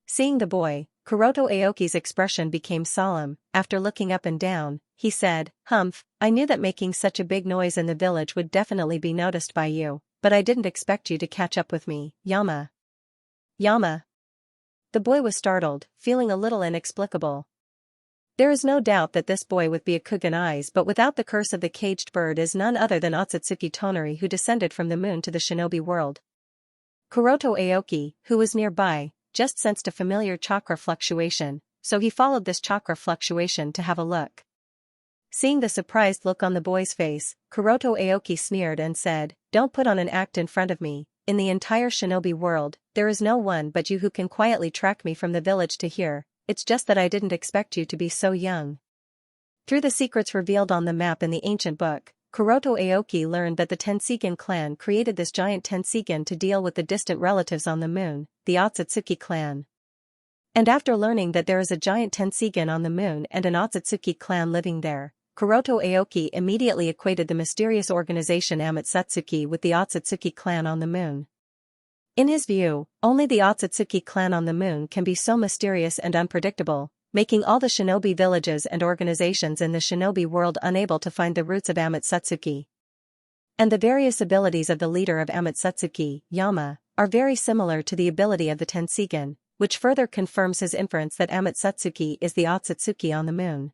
Seeing the boy, Kuroto Aoki's expression became solemn. After looking up and down, he said, "Humph, I knew that making such a big noise in the village would definitely be noticed by you, but I didn't expect you to catch up with me, Yama." Yama. The boy was startled, feeling a little inexplicable. There is no doubt that this boy with Byakugan eyes but without the curse of the caged bird is none other than Otsutsuki Tonari, who descended from the moon to the shinobi world. Kuroto Aoki, who was nearby, just sensed a familiar chakra fluctuation, so he followed this chakra fluctuation to have a look. Seeing the surprised look on the boy's face, Kuroto Aoki sneered and said, "Don't put on an act in front of me. In the entire shinobi world, there is no one but you who can quietly track me from the village to here. It's just that I didn't expect you to be so young." Through the secrets revealed on the map in the ancient book, Kuroto Aoki learned that the Tenseigan clan created this giant Tenseigan to deal with the distant relatives on the moon, the Otsutsuki clan. And after learning that there is a giant Tenseigan on the moon and an Otsutsuki clan living there, Kuroto Aoki immediately equated the mysterious organization Amatsuki with the Otsutsuki clan on the moon. In his view, only the Otsutsuki clan on the moon can be so mysterious and unpredictable, making all the shinobi villages and organizations in the shinobi world unable to find the roots of Amatsuki. And the various abilities of the leader of Amatsuki, Yama, are very similar to the ability of the Tenseigan, which further confirms his inference that Amatsuki is the Otsutsuki on the moon.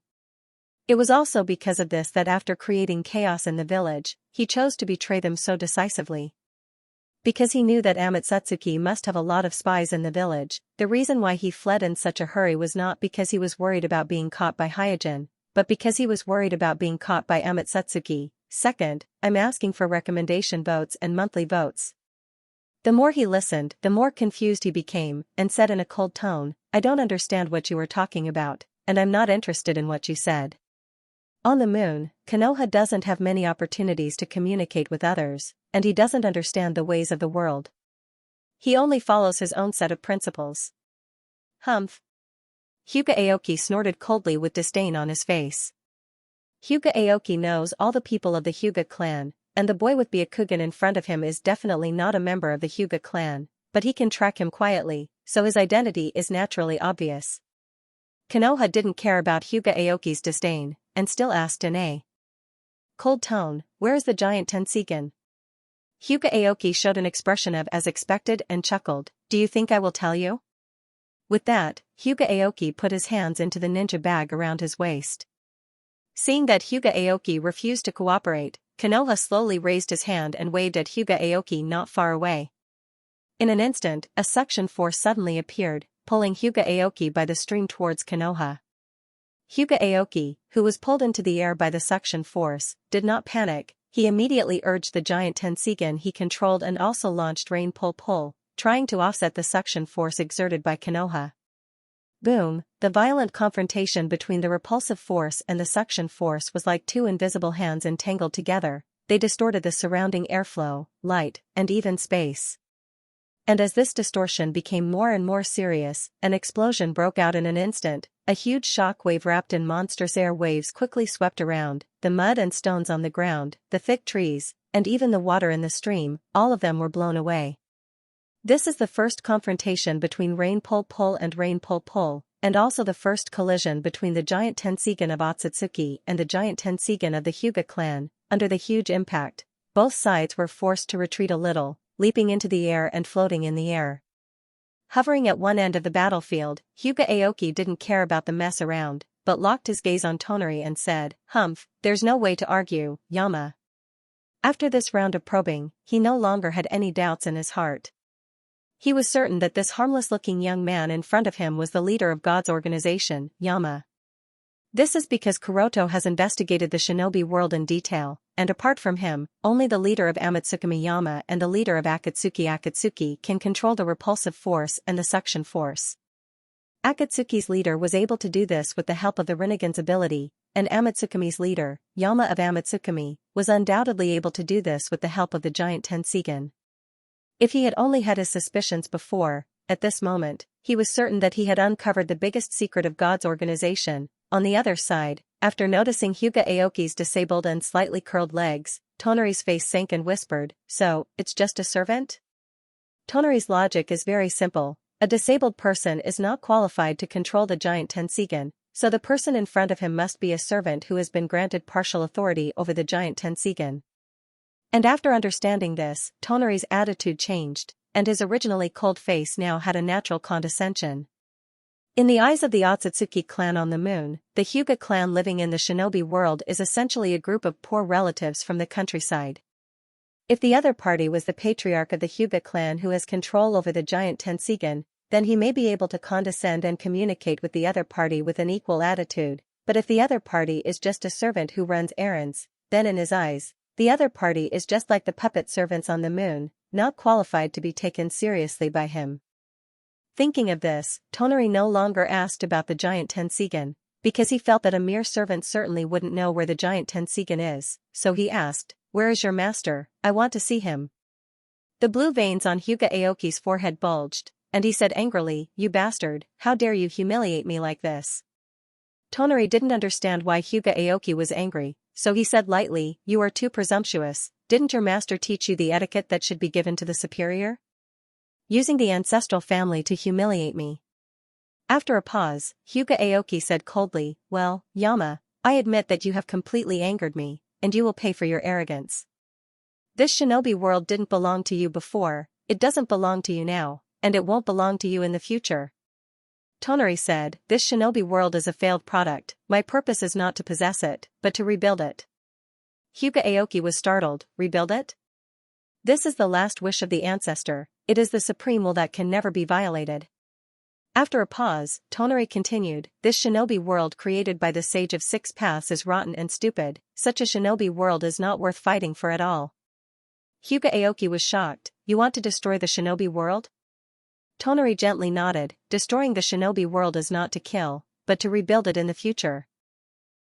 It was also because of this that after creating chaos in the village, he chose to betray them so decisively. Because he knew that Amatsuki must have a lot of spies in the village, the reason why he fled in such a hurry was not because he was worried about being caught by Hyojin, but because he was worried about being caught by Amatsuki. Second, I'm asking for recommendation votes and monthly votes. The more he listened, the more confused he became, and said in a cold tone, I don't understand what you were talking about, and I'm not interested in what you said. On the moon, Konoha doesn't have many opportunities to communicate with others, and he doesn't understand the ways of the world. He only follows his own set of principles. Humph. Hyuga Aoki snorted coldly with disdain on his face. Hyuga Aoki knows all the people of the Hyuga clan, and the boy with Byakugan in front of him is definitely not a member of the Hyuga clan, but he can track him quietly, so his identity is naturally obvious. Konoha didn't care about Hyuga Aoki's disdain, and still asked in a cold tone, where is the giant Tenseigan? Hyuga Aoki showed an expression of as expected and chuckled, do you think I will tell you? With that, Hyuga Aoki put his hands into the ninja bag around his waist. Seeing that Hyuga Aoki refused to cooperate, Konoha slowly raised his hand and waved at Hyuga Aoki not far away. In an instant, a suction force suddenly appeared, pulling Hyuga Aoki by the stream towards Konoha. Hyuga Aoki, who was pulled into the air by the suction force, did not panic. He immediately urged the giant Tenseigan he controlled and also launched Rain Pull, trying to offset the suction force exerted by Konoha. Boom, the violent confrontation between the repulsive force and the suction force was like two invisible hands entangled together. They distorted the surrounding airflow, light, and even space. And as this distortion became more and more serious, an explosion broke out in an instant. A huge shock wave wrapped in monstrous air waves quickly swept around. The mud and stones on the ground, the thick trees, and even the water in the stream, all of them were blown away. This is the first confrontation between Rain Pull and Rain Pull, and also the first collision between the giant Tenseigan of Otsutsuki and the giant Tenseigan of the Hyuga clan. Under the huge impact, both sides were forced to retreat a little, leaping into the air and floating in the air. Hovering at one end of the battlefield, Hyuga Aoki didn't care about the mess around, but locked his gaze on Tonari and said, Humph, there's no way to argue, Yama. After this round of probing, he no longer had any doubts in his heart. He was certain that this harmless-looking young man in front of him was the leader of God's organization, Yama. This is because Kuroto has investigated the shinobi world in detail, and apart from him, only the leader of Amatsukami Yama and the leader of Akatsuki can control the repulsive force and the suction force. Akatsuki's leader was able to do this with the help of the Rinnegan's ability, and Amatsukami's leader, Yama of Amatsukami, was undoubtedly able to do this with the help of the giant Tenseigan. If he had only had his suspicions before, at this moment, he was certain that he had uncovered the biggest secret of God's organization. On the other side, after noticing Hyuga Aoki's disabled and slightly curled legs, Tonari's face sank and whispered, so, it's just a servant? Tonari's logic is very simple. A disabled person is not qualified to control the giant Tenseigan, so the person in front of him must be a servant who has been granted partial authority over the giant Tenseigan. And after understanding this, Tonari's attitude changed, and his originally cold face now had a natural condescension. In the eyes of the Otsutsuki clan on the moon, the Hyuga clan living in the shinobi world is essentially a group of poor relatives from the countryside. If the other party was the patriarch of the Hyuga clan who has control over the giant Tenseigan, then he may be able to condescend and communicate with the other party with an equal attitude, but if the other party is just a servant who runs errands, then in his eyes, the other party is just like the puppet servants on the moon, not qualified to be taken seriously by him. Thinking of this, Tonari no longer asked about the giant Tenseigan, because he felt that a mere servant certainly wouldn't know where the giant Tenseigan is, so he asked, where is your master? I want to see him. The blue veins on Hyuga Aoki's forehead bulged, and he said angrily, you bastard, how dare you humiliate me like this? Tonari didn't understand why Hyuga Aoki was angry, so he said lightly, you are too presumptuous. Didn't your master teach you the etiquette that should be given to the superior? Using the ancestral family to humiliate me. After a pause, Hyuga Aoki said coldly, well, Yama, I admit that you have completely angered me, and you will pay for your arrogance. This shinobi world didn't belong to you before, it doesn't belong to you now, and it won't belong to you in the future. Tonari said, this shinobi world is a failed product, my purpose is not to possess it, but to rebuild it. Hyuga Aoki was startled, rebuild it? This is the last wish of the ancestor, it is the supreme will that can never be violated. After a pause, Tonari continued, this shinobi world created by the Sage of Six Paths is rotten and stupid, such a shinobi world is not worth fighting for at all. Hyuga Aoki was shocked, you want to destroy the shinobi world? Tonari gently nodded, destroying the shinobi world is not to kill, but to rebuild it in the future.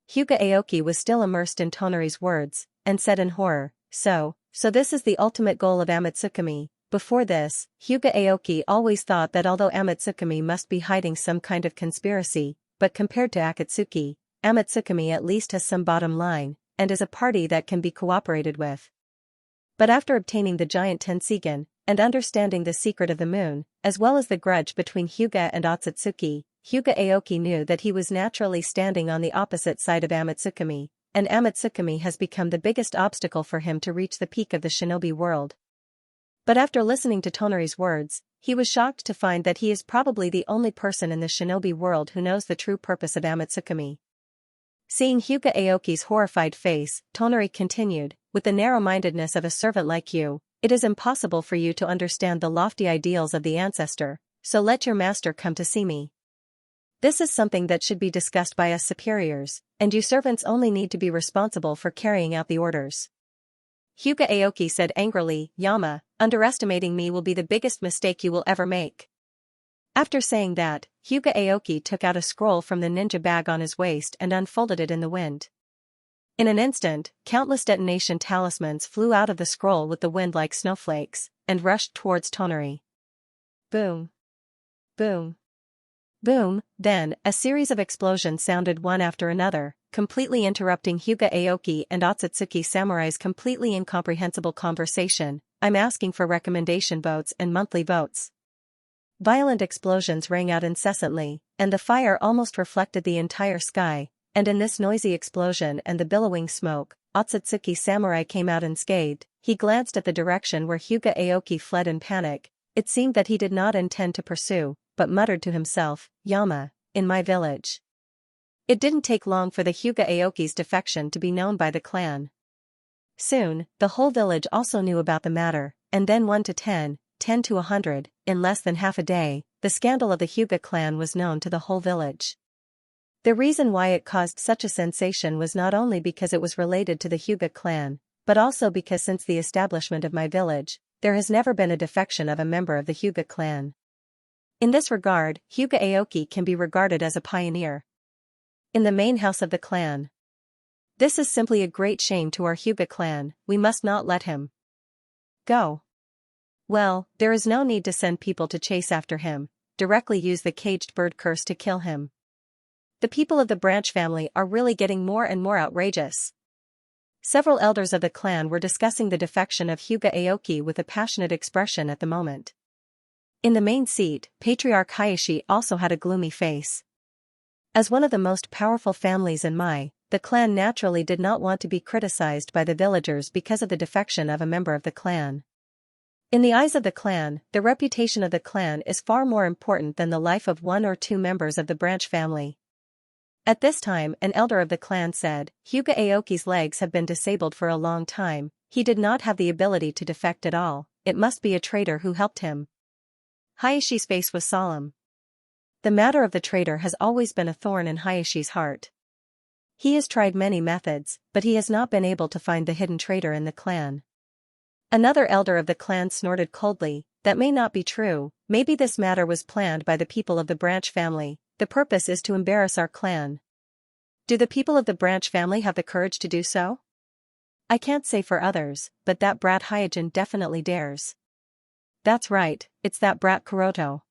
Hyuga Aoki was still immersed in Tonari's words, and said in horror, so this is the ultimate goal of Amatsukami. Before this, Hyuga Aoki always thought that although Amatsukami must be hiding some kind of conspiracy, but compared to Akatsuki, Amatsukami at least has some bottom line, and is a party that can be cooperated with. But after obtaining the giant Tenseigan, and understanding the secret of the moon, as well as the grudge between Hyuga and Otsutsuki, Hyuga Aoki knew that he was naturally standing on the opposite side of Amatsukami, and Amatsukami has become the biggest obstacle for him to reach the peak of the shinobi world. But after listening to Tonari's words, he was shocked to find that he is probably the only person in the shinobi world who knows the true purpose of Amatsukami. Seeing Hyuga Aoki's horrified face, Tonari continued, with the narrow-mindedness of a servant like you, it is impossible for you to understand the lofty ideals of the ancestor, so let your master come to see me. This is something that should be discussed by us superiors, and you servants only need to be responsible for carrying out the orders. Hyuga Aoki said angrily, Yama, underestimating me will be the biggest mistake you will ever make. After saying that, Hyuga Aoki took out a scroll from the ninja bag on his waist and unfolded it in the wind. In an instant, countless detonation talismans flew out of the scroll with the wind like snowflakes, and rushed towards Tonari. Boom. Boom. Boom, then, a series of explosions sounded one after another, completely interrupting Hyuga Aoki and Otsutsuki Samurai's completely incomprehensible conversation, I'm asking for recommendation votes and monthly votes. Violent explosions rang out incessantly, and the fire almost reflected the entire sky, and in this noisy explosion and the billowing smoke, Otsutsuki Samurai came out unscathed. He glanced at the direction where Hyuga Aoki fled in panic. It seemed that he did not intend to pursue, but muttered to himself, Yama, in my village. It didn't take long for the Hyuga Aoki's defection to be known by the clan. Soon, the whole village also knew about the matter, and then 1 to 10, 10 to 100, in less than half a day, the scandal of the Hyuga clan was known to the whole village. The reason why it caused such a sensation was not only because it was related to the Hyuga clan, but also because since the establishment of my village, there has never been a defection of a member of the Hyuga clan. In this regard, Hyuga Aoki can be regarded as a pioneer. In the main house of the clan. This is simply a great shame to our Hyuga clan, we must not let him go. Well, there is no need to send people to chase after him, directly use the caged bird curse to kill him. The people of the branch family are really getting more and more outrageous. Several elders of the clan were discussing the defection of Hyuga Aoki with a passionate expression at the moment. In the main seat, Patriarch Hayashi also had a gloomy face. As one of the most powerful families in the clan naturally did not want to be criticized by the villagers because of the defection of a member of the clan. In the eyes of the clan, the reputation of the clan is far more important than the life of 1 or 2 members of the branch family. At this time, an elder of the clan said, Hyuga Aoki's legs have been disabled for a long time, he did not have the ability to defect at all, it must be a traitor who helped him. Hayashi's face was solemn. The matter of the traitor has always been a thorn in Hayashi's heart. He has tried many methods, but he has not been able to find the hidden traitor in the clan. Another elder of the clan snorted coldly, that may not be true, maybe this matter was planned by the people of the branch family, the purpose is to embarrass our clan. Do the people of the branch family have the courage to do so? I can't say for others, but that brat Hyojin definitely dares. That's right, it's that brat Kuroto.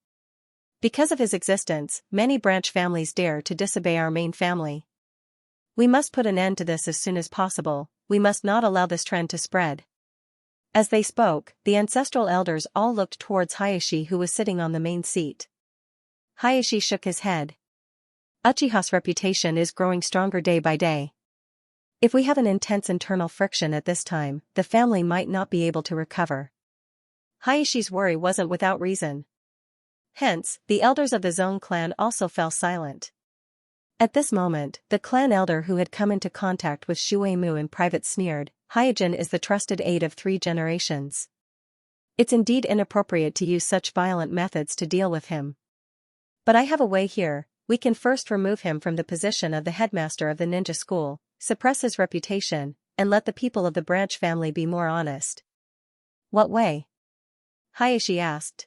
Because of his existence, many branch families dare to disobey our main family. We must put an end to this as soon as possible, we must not allow this trend to spread. As they spoke, the ancestral elders all looked towards Hayashi who was sitting on the main seat. Hayashi shook his head. Uchiha's reputation is growing stronger day by day. If we have an intense internal friction at this time, the family might not be able to recover. Hayashi's worry wasn't without reason. Hence, the elders of the Zone clan also fell silent. At this moment, the clan elder who had come into contact with Shui Mu in private sneered, Hyojin is the trusted aide of 3 generations. It's indeed inappropriate to use such violent methods to deal with him. But I have a way here. We can first remove him from the position of the headmaster of the ninja school, suppress his reputation, and let the people of the branch family be more honest. What way? Hayashi asked.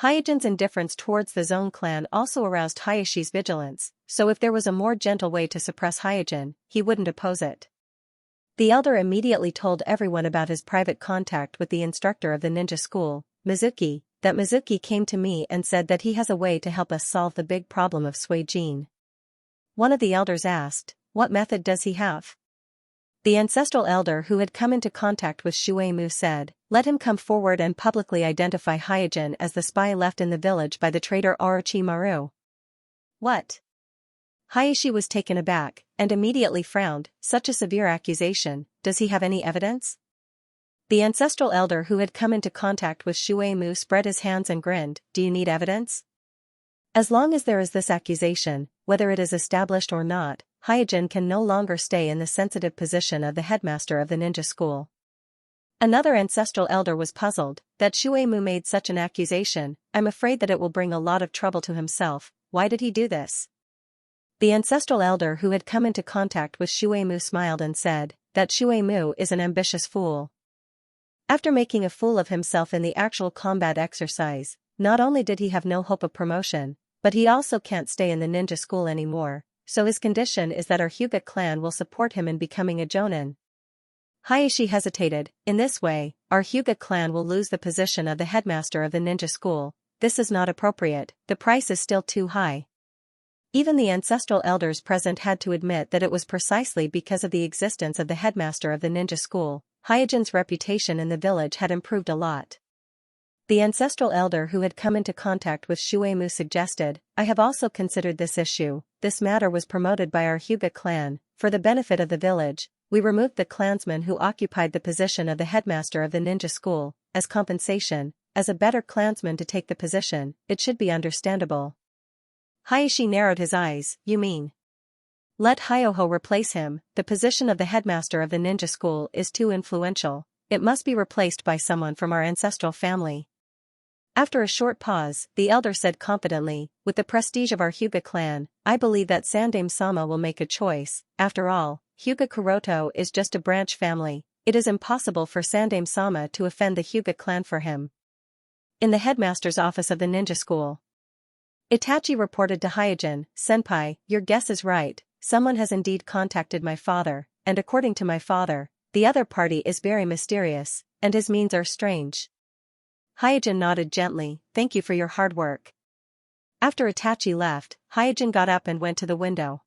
Hyojin's indifference towards the Zone clan also aroused Hayashi's vigilance, so if there was a more gentle way to suppress Hyojin, he wouldn't oppose it. The elder immediately told everyone about his private contact with the instructor of the ninja school, Mizuki, that Mizuki came to me and said that he has a way to help us solve the big problem of Suijin. One of the elders asked, what method does he have? The ancestral elder who had come into contact with Shui Mu said, let him come forward and publicly identify Hyojin as the spy left in the village by the traitor Orochimaru. What? Hayashi was taken aback, and immediately frowned, such a severe accusation, does he have any evidence? The ancestral elder who had come into contact with Shui Mu spread his hands and grinned, do you need evidence? As long as there is this accusation, whether it is established or not, Hyojin can no longer stay in the sensitive position of the headmaster of the ninja school. Another ancestral elder was puzzled, that Shui Mu made such an accusation, I'm afraid that it will bring a lot of trouble to himself, why did he do this? The ancestral elder who had come into contact with Shui Mu smiled and said, that Shui Mu is an ambitious fool. After making a fool of himself in the actual combat exercise, not only did he have no hope of promotion, but he also can't stay in the ninja school anymore, so his condition is that our Hyuga clan will support him in becoming a jonin. Hayashi hesitated, in this way, our Hyuga clan will lose the position of the headmaster of the ninja school, this is not appropriate, the price is still too high. Even the ancestral elders present had to admit that it was precisely because of the existence of the headmaster of the ninja school, Hyojin's reputation in the village had improved a lot. The ancestral elder who had come into contact with Shui Mu suggested, I have also considered this issue, this matter was promoted by our Hyuga clan, for the benefit of the village, we removed the clansman who occupied the position of the headmaster of the ninja school, as compensation, as a better clansman to take the position, it should be understandable. Hayashi narrowed his eyes, you mean? Let Hyoho replace him, the position of the headmaster of the ninja school is too influential, it must be replaced by someone from our ancestral family. After a short pause, the elder said confidently, with the prestige of our Hyuga clan, I believe that Sandaime-sama will make a choice, after all, Hyuga Kuroto is just a branch family, it is impossible for Sandaime-sama to offend the Hyuga clan for him. In the headmaster's office of the ninja school, Itachi reported to Hyojin, Senpai, your guess is right, someone has indeed contacted my father, and according to my father, the other party is very mysterious, and his means are strange. Hyojin nodded gently, thank you for your hard work. After Itachi left, Hyojin got up and went to the window.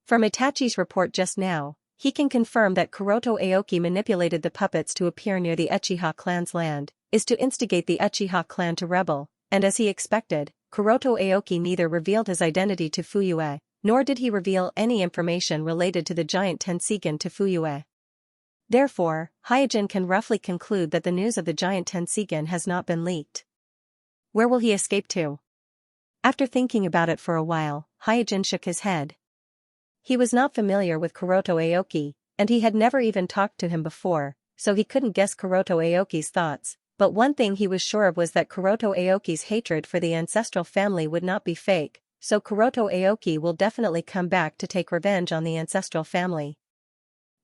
From Itachi's report just now, he can confirm that Kuroto Aoki manipulated the puppets to appear near the Uchiha clan's land, is to instigate the Uchiha clan to rebel, and as he expected, Kuroto Aoki neither revealed his identity to Fuyue, nor did he reveal any information related to the giant Tenseigan to Fuyue. Therefore, Hyojin can roughly conclude that the news of the giant Tenseigan has not been leaked. Where will he escape to? After thinking about it for a while, Hyojin shook his head. He was not familiar with Kuroto Aoki, and he had never even talked to him before, so he couldn't guess Kuroto Aoki's thoughts, but one thing he was sure of was that Kuroto Aoki's hatred for the ancestral family would not be fake, so Kuroto Aoki will definitely come back to take revenge on the ancestral family.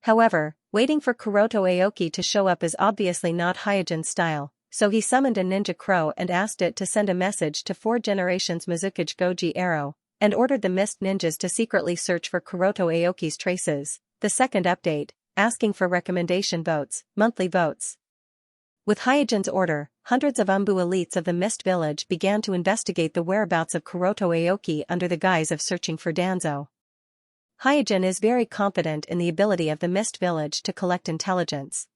However, waiting for Kuroto Aoki to show up is obviously not Hyojin's style, so he summoned a ninja crow and asked it to send a message to 4 generations Mizukage Goji Arrow, and ordered the mist ninjas to secretly search for Kuroto Aoki's traces. The second update, asking for recommendation votes, monthly votes. With Hyojin's order, hundreds of Umbu elites of the Mist Village began to investigate the whereabouts of Kuroto Aoki under the guise of searching for Danzo. Hyojin is very confident in the ability of the Mist Village to collect intelligence.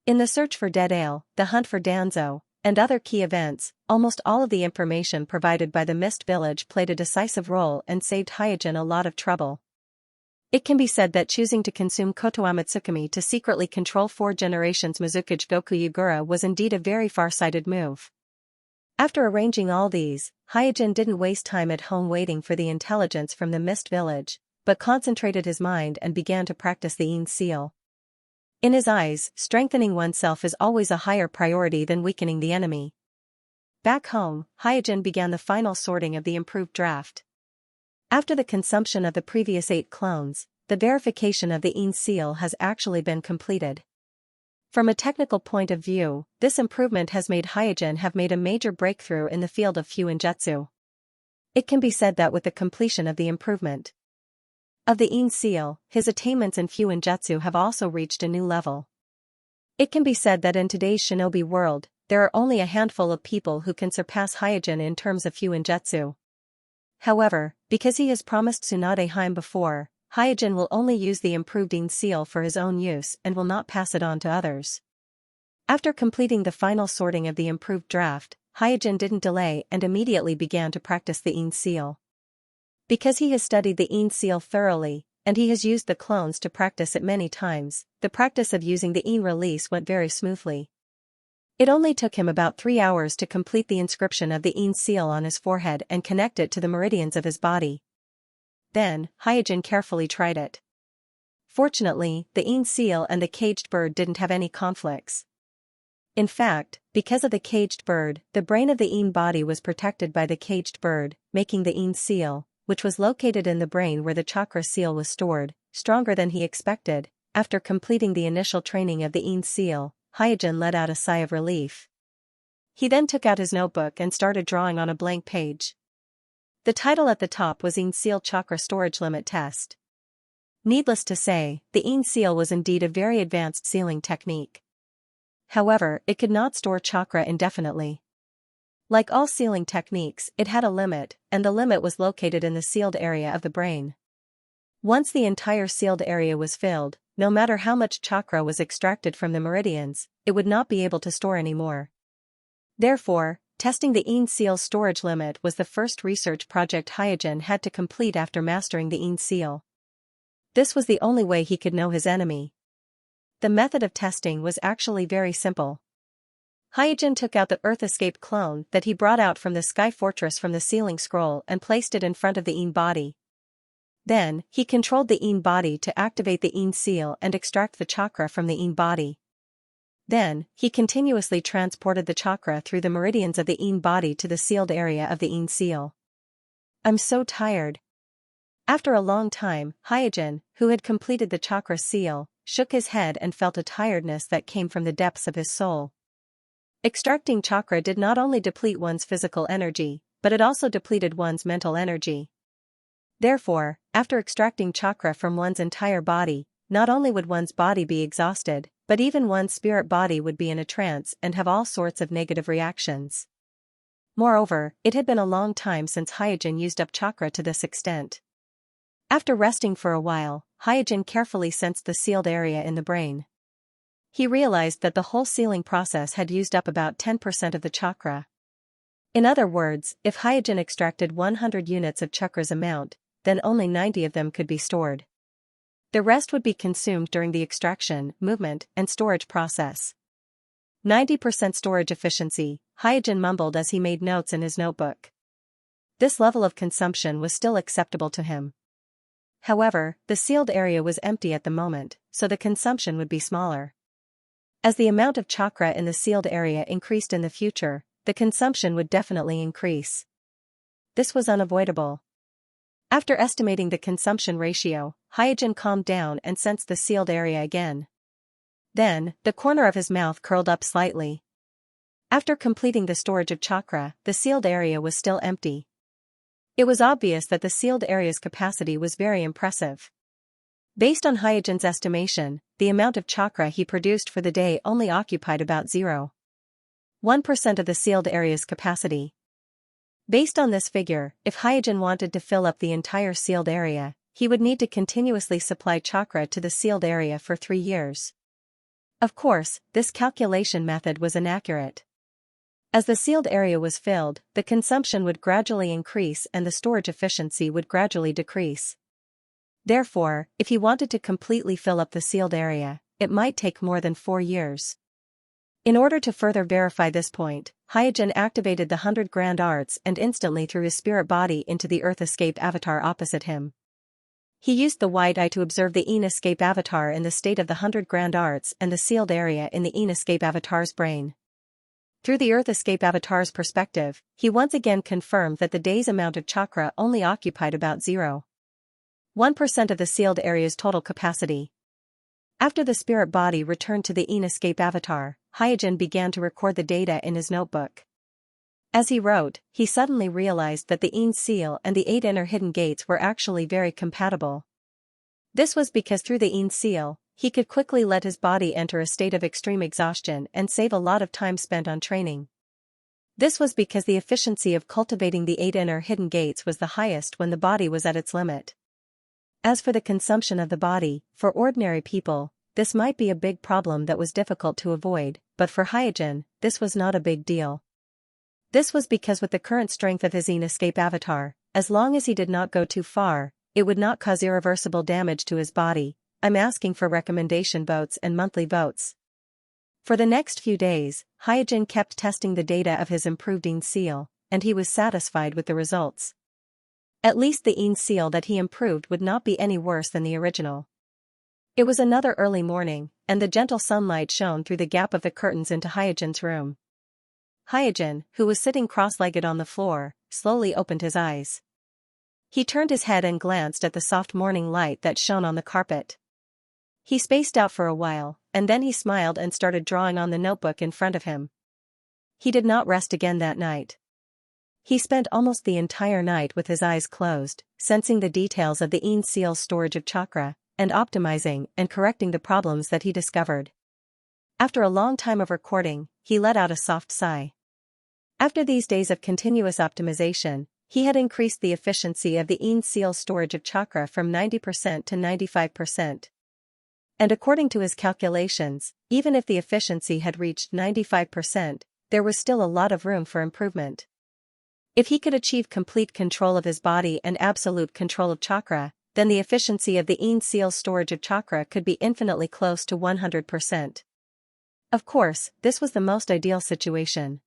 In the search for Dead Ale, the hunt for Danzo, and other key events, almost all of the information provided by the Mist Village played a decisive role and saved Hyojin a lot of trouble. It can be said that choosing to consume Kotoama Tsukumi to secretly control 4 generations Mizukage Goku Yugura was indeed a very far-sighted move. After arranging all these, Hyojin didn't waste time at home waiting for the intelligence from the Mist Village, but concentrated his mind and began to practice the Yin seal. In his eyes, strengthening oneself is always a higher priority than weakening the enemy. Back home, Hyojin began the final sorting of the improved draft. After the consumption of the previous 8 clones, the verification of the Yin seal has actually been completed. From a technical point of view, this improvement has made Hyojin have made a major breakthrough in the field of Fuinjutsu. It can be said that with the completion of the improvement of the Yin seal, his attainments in Fuinjutsu have also reached a new level. It can be said that in today's shinobi world, there are only a handful of people who can surpass Hyojin in terms of Fuinjutsu. However, because he has promised Tsunade Heim before, Hyojin will only use the improved Yin seal for his own use and will not pass it on to others. After completing the final sorting of the improved draft, Hyojin didn't delay and immediately began to practice the Yin seal. Because he has studied the Yin seal thoroughly, and he has used the clones to practice it many times, the practice of using the Yin release went very smoothly. It only took him about 3 hours to complete the inscription of the Yin seal on his forehead and connect it to the meridians of his body. Then, Hyojin carefully tried it. Fortunately, the Yin seal and the caged bird didn't have any conflicts. In fact, because of the caged bird, the brain of the Yin body was protected by the caged bird, making the Yin seal, which was located in the brain where the chakra seal was stored, stronger than he expected. After completing the initial training of the Yin seal, Hyojin let out a sigh of relief. He then took out his notebook and started drawing on a blank page. The title at the top was Yin Seal Chakra Storage Limit Test. Needless to say, the Yin seal was indeed a very advanced sealing technique. However, it could not store chakra indefinitely. Like all sealing techniques, it had a limit, and the limit was located in the sealed area of the brain. Once the entire sealed area was filled, no matter how much chakra was extracted from the meridians, it would not be able to store any more. Therefore, testing the Yin seal's storage limit was the first research project Hyojin had to complete after mastering the Yin seal. This was the only way he could know his enemy. The method of testing was actually very simple. Hyojin took out the Earth Escape clone that he brought out from the Sky Fortress from the sealing scroll and placed it in front of the Yin body. Then, he controlled the Yin body to activate the Yin seal and extract the chakra from the Yin body. Then, he continuously transported the chakra through the meridians of the Yin body to the sealed area of the Yin seal. I'm so tired. After a long time, Hyojin, who had completed the chakra seal, shook his head and felt a tiredness that came from the depths of his soul. Extracting chakra did not only deplete one's physical energy, but it also depleted one's mental energy. Therefore, after extracting chakra from one's entire body, not only would one's body be exhausted, but even one's spirit body would be in a trance and have all sorts of negative reactions. Moreover, it had been a long time since Hyojin used up chakra to this extent. After resting for a while, Hyojin carefully sensed the sealed area in the brain. He realized that the whole sealing process had used up about 10% of the chakra. In other words, if Hyojin extracted 100 units of chakra's amount, then only 90 of them could be stored. The rest would be consumed during the extraction, movement, and storage process. 90% storage efficiency, Hyojin mumbled as he made notes in his notebook. This level of consumption was still acceptable to him. However, the sealed area was empty at the moment, so the consumption would be smaller. As the amount of chakra in the sealed area increased in the future, the consumption would definitely increase. This was unavoidable. After estimating the consumption ratio, Hyojin calmed down and sensed the sealed area again. Then, the corner of his mouth curled up slightly. After completing the storage of chakra, the sealed area was still empty. It was obvious that the sealed area's capacity was very impressive. Based on Hyojin's estimation, the amount of chakra he produced for the day only occupied about 0.1% of the sealed area's capacity. Based on this figure, if Hyojin wanted to fill up the entire sealed area, he would need to continuously supply chakra to the sealed area for 3 years. Of course, this calculation method was inaccurate. As the sealed area was filled, the consumption would gradually increase and the storage efficiency would gradually decrease. Therefore, if he wanted to completely fill up the sealed area, it might take more than 4 years. In order to further verify this point, Hyojin activated the 100 Grand Arts and instantly threw his spirit body into the Earth Escape avatar opposite him. He used the wide eye to observe the Een Escape avatar in the state of the 100 Grand Arts and the sealed area in the Een Escape avatar's brain. Through the Earth Escape avatar's perspective, he once again confirmed that the day's amount of chakra only occupied about 0.1% of the sealed area's total capacity. After the spirit body returned to the Een Escape avatar, Hyojin began to record the data in his notebook. As he wrote, he suddenly realized that the Een seal and the 8 inner hidden gates were actually very compatible. This was because through the Een seal, he could quickly let his body enter a state of extreme exhaustion and save a lot of time spent on training. This was because the efficiency of cultivating the 8 inner hidden gates was the highest when the body was at its limit. As for the consumption of the body, for ordinary people, this might be a big problem that was difficult to avoid, but for Hyojin, this was not a big deal. This was because with the current strength of his Een Escape avatar, as long as he did not go too far, it would not cause irreversible damage to his body. I'm asking for recommendation votes and monthly votes. For the next few days, Hyojin kept testing the data of his improved Een seal, and he was satisfied with the results. At least the Een seal that he improved would not be any worse than the original. It was another early morning, and the gentle sunlight shone through the gap of the curtains into Hyojin's room. Hyojin, who was sitting cross-legged on the floor, slowly opened his eyes. He turned his head and glanced at the soft morning light that shone on the carpet. He spaced out for a while, and then he smiled and started drawing on the notebook in front of him. He did not rest again that night. He spent almost the entire night with his eyes closed, sensing the details of the Een seal's storage of chakra, and optimizing and correcting the problems that he discovered. After a long time of recording, he let out a soft sigh. After these days of continuous optimization, he had increased the efficiency of the Een seal's storage of chakra from 90% to 95%. And according to his calculations, even if the efficiency had reached 95%, there was still a lot of room for improvement. If he could achieve complete control of his body and absolute control of chakra, then the efficiency of the Een seal's storage of chakra could be infinitely close to 100%. Of course, this was the most ideal situation.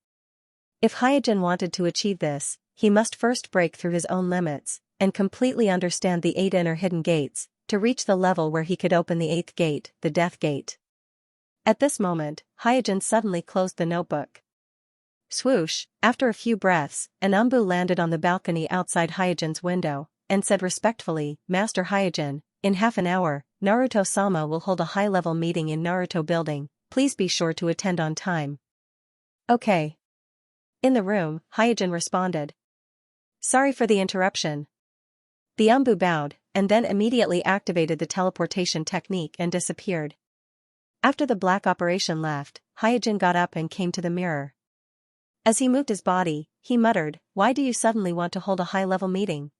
If Hyojin wanted to achieve this, he must first break through his own limits, and completely understand the 8 inner hidden gates, to reach the level where he could open the 8th gate, the Death Gate. At this moment, Hyojin suddenly closed the notebook. Swoosh, after a few breaths, an umbu landed on the balcony outside Hyojin's window, and said respectfully, Master Hyojin, in half an hour, Naruto-sama will hold a high-level meeting in Naruto building, please be sure to attend on time. Okay. In the room, Hyojin responded. Sorry for the interruption. The umbu bowed, and then immediately activated the teleportation technique and disappeared. After the black operation left, Hyojin got up and came to the mirror. As he moved his body, he muttered, Why do you suddenly want to hold a high-level meeting?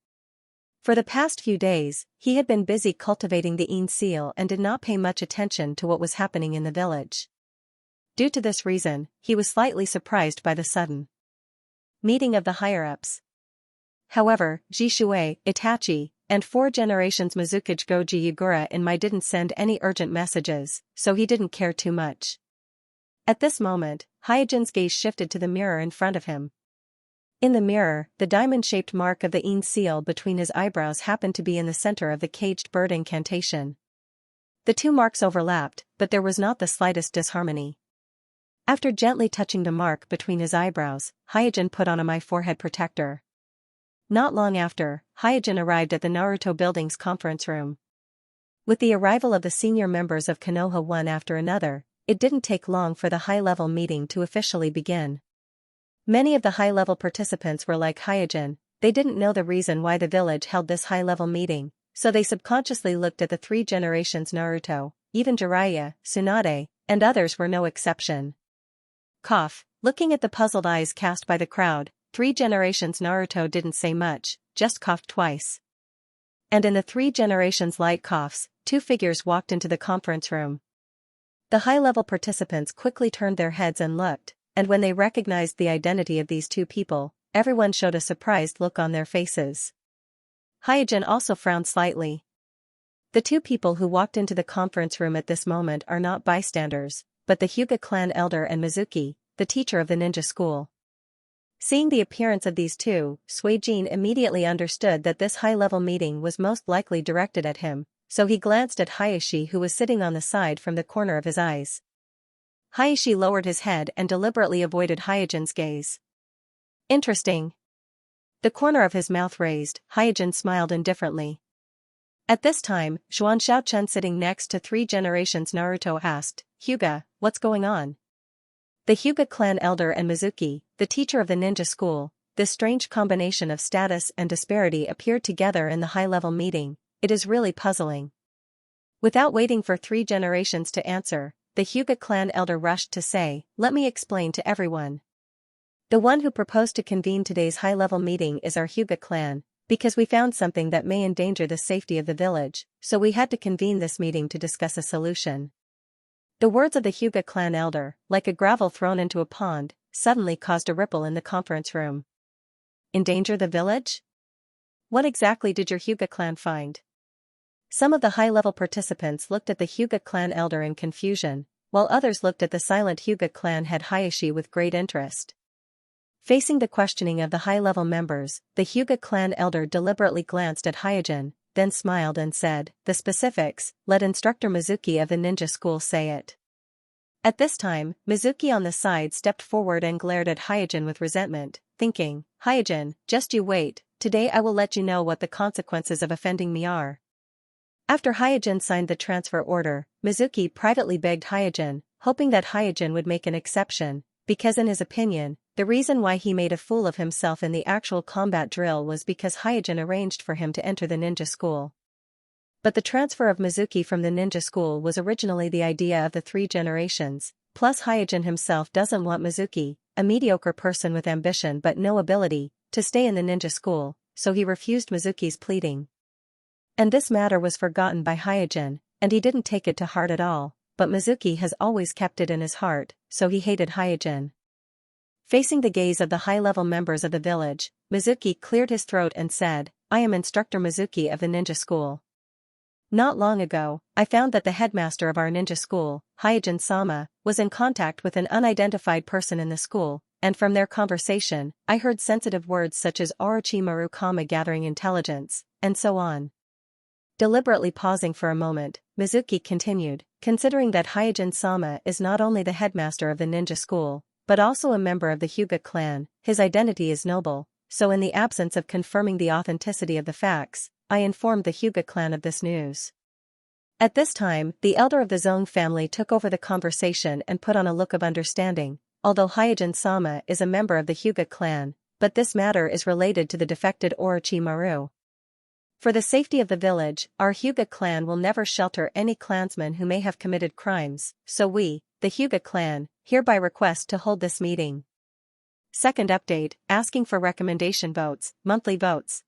For the past few days, he had been busy cultivating the Een seal and did not pay much attention to what was happening in the village. Due to this reason, he was slightly surprised by the sudden meeting of the higher-ups. However, Jishuei, Itachi, and 4 generations Mizukage Goji Yagura and Mai didn't send any urgent messages, so he didn't care too much. At this moment, Hyojin's gaze shifted to the mirror in front of him. In the mirror, the diamond-shaped mark of the Een seal between his eyebrows happened to be in the center of the caged bird incantation. The two marks overlapped, but there was not the slightest disharmony. After gently touching the mark between his eyebrows, Hyojin put on a my forehead protector. Not long after, Hyojin arrived at the Naruto building's conference room. With the arrival of the senior members of Konoha one after another, it didn't take long for the high-level meeting to officially begin. Many of the high-level participants were like Hyojin, they didn't know the reason why the village held this high-level meeting, so they subconsciously looked at the 3 generations Naruto, even Jiraiya, Tsunade, and others were no exception. Cough, looking at the puzzled eyes cast by the crowd, 3 generations Naruto didn't say much, just coughed twice. And in the 3 generations light coughs, 2 figures walked into the conference room. The high-level participants quickly turned their heads and looked, and when they recognized the identity of these 2 people, everyone showed a surprised look on their faces. Hyojin also frowned slightly. The 2 people who walked into the conference room at this moment are not bystanders, but the Hyuga clan elder and Mizuki, the teacher of the ninja school. Seeing the appearance of these two, Suijin immediately understood that this high-level meeting was most likely directed at him, so he glanced at Hayashi, who was sitting on the side from the corner of his eyes. Hayashi lowered his head and deliberately avoided Hyojin's gaze. Interesting. The corner of his mouth raised, Hyojin smiled indifferently. At this time, Xuan Xiaochun, sitting next to 3 generations Naruto, asked, Hyuga, what's going on? The Hyuga clan elder and Mizuki, the teacher of the ninja school, this strange combination of status and disparity appeared together in the high-level meeting. It is really puzzling. Without waiting for 3 generations to answer, the Hyuga clan elder rushed to say, let me explain to everyone. The one who proposed to convene today's high-level meeting is our Hyuga clan, because we found something that may endanger the safety of the village, so we had to convene this meeting to discuss a solution. The words of the Hyuga clan elder, like a gravel thrown into a pond, suddenly caused a ripple in the conference room. Endanger the village? What exactly did your Hyuga clan find? Some of the high-level participants looked at the Hyuga clan elder in confusion, while others looked at the silent Hyuga clan head Hayashi with great interest. Facing the questioning of the high-level members, the Hyuga clan elder deliberately glanced at Hyojin, then smiled and said, the specifics, let instructor Mizuki of the ninja school say it. At this time, Mizuki on the side stepped forward and glared at Hyojin with resentment, thinking, Hyojin, just you wait, today I will let you know what the consequences of offending me are. After Hyojin signed the transfer order, Mizuki privately begged Hyojin, hoping that Hyojin would make an exception, because in his opinion, the reason why he made a fool of himself in the actual combat drill was because Hyojin arranged for him to enter the ninja school. But the transfer of Mizuki from the ninja school was originally the idea of the 3 generations, plus Hyojin himself doesn't want Mizuki, a mediocre person with ambition but no ability, to stay in the ninja school, so he refused Mizuki's pleading. And this matter was forgotten by Hyojin, and he didn't take it to heart at all, but Mizuki has always kept it in his heart, so he hated Hyojin. Facing the gaze of the high-level members of the village, Mizuki cleared his throat and said, I am Instructor Mizuki of the ninja school. Not long ago, I found that the headmaster of our ninja school, Hyojin-sama, was in contact with an unidentified person in the school, and from their conversation, I heard sensitive words such as Orochimaru, gathering intelligence, and so on. Deliberately pausing for a moment, Mizuki continued, considering that Hyojin-sama is not only the headmaster of the ninja school, but also a member of the Hyuga clan, his identity is noble, so in the absence of confirming the authenticity of the facts, I informed the Hyuga clan of this news. At this time, the elder of the Zong family took over the conversation and put on a look of understanding, although Hyojin-sama is a member of the Hyuga clan, but this matter is related to the defected Orochimaru. For the safety of the village, our Hyuga clan will never shelter any clansmen who may have committed crimes, so we, the Hyuga clan, hereby request to hold this meeting. Second update, asking for recommendation votes, monthly votes.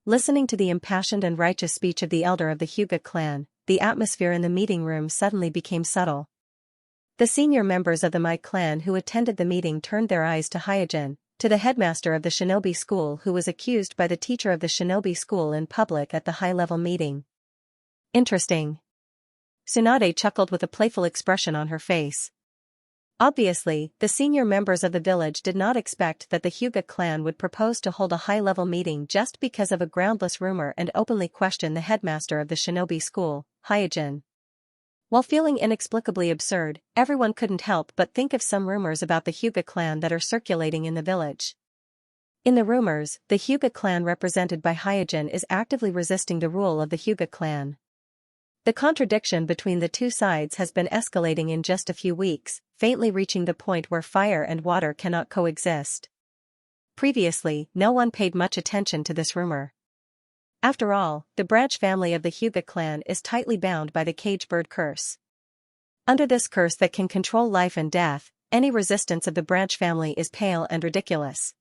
Listening to the impassioned and righteous speech of the elder of the Hyuga clan, the atmosphere in the meeting room suddenly became subtle. The senior members of the Mai clan who attended the meeting turned their eyes to Hyojin, to the headmaster of the shinobi school who was accused by the teacher of the shinobi school in public at the high-level meeting. Interesting. Tsunade chuckled with a playful expression on her face. Obviously, the senior members of the village did not expect that the Hyuga clan would propose to hold a high-level meeting just because of a groundless rumor and openly question the headmaster of the shinobi school, Hyojin. While feeling inexplicably absurd, everyone couldn't help but think of some rumors about the Hyuga clan that are circulating in the village. In the rumors, the Hyuga clan represented by Hyojin is actively resisting the rule of the Hyuga clan. The contradiction between the two sides has been escalating in just a few weeks, faintly reaching the point where fire and water cannot coexist. Previously, no one paid much attention to this rumor. After all, the branch family of the Hyuga clan is tightly bound by the cage bird curse. Under this curse that can control life and death, any resistance of the branch family is pale and ridiculous.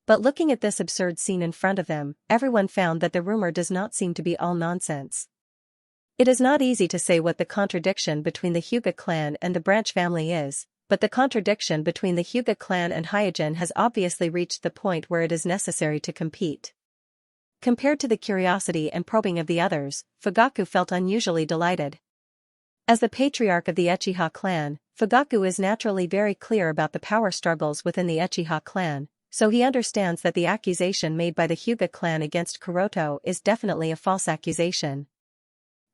But looking at this absurd scene in front of them, everyone found that the rumor does not seem to be all nonsense. It is not easy to say what the contradiction between the Hyuga clan and the branch family is, but the contradiction between the Hyuga clan and Hyojin has obviously reached the point where it is necessary to compete. Compared to the curiosity and probing of the others, Fugaku felt unusually delighted. As the patriarch of the Uchiha clan, Fugaku is naturally very clear about the power struggles within the Uchiha clan, so he understands that the accusation made by the Hyuga clan against Kuroto is definitely a false accusation.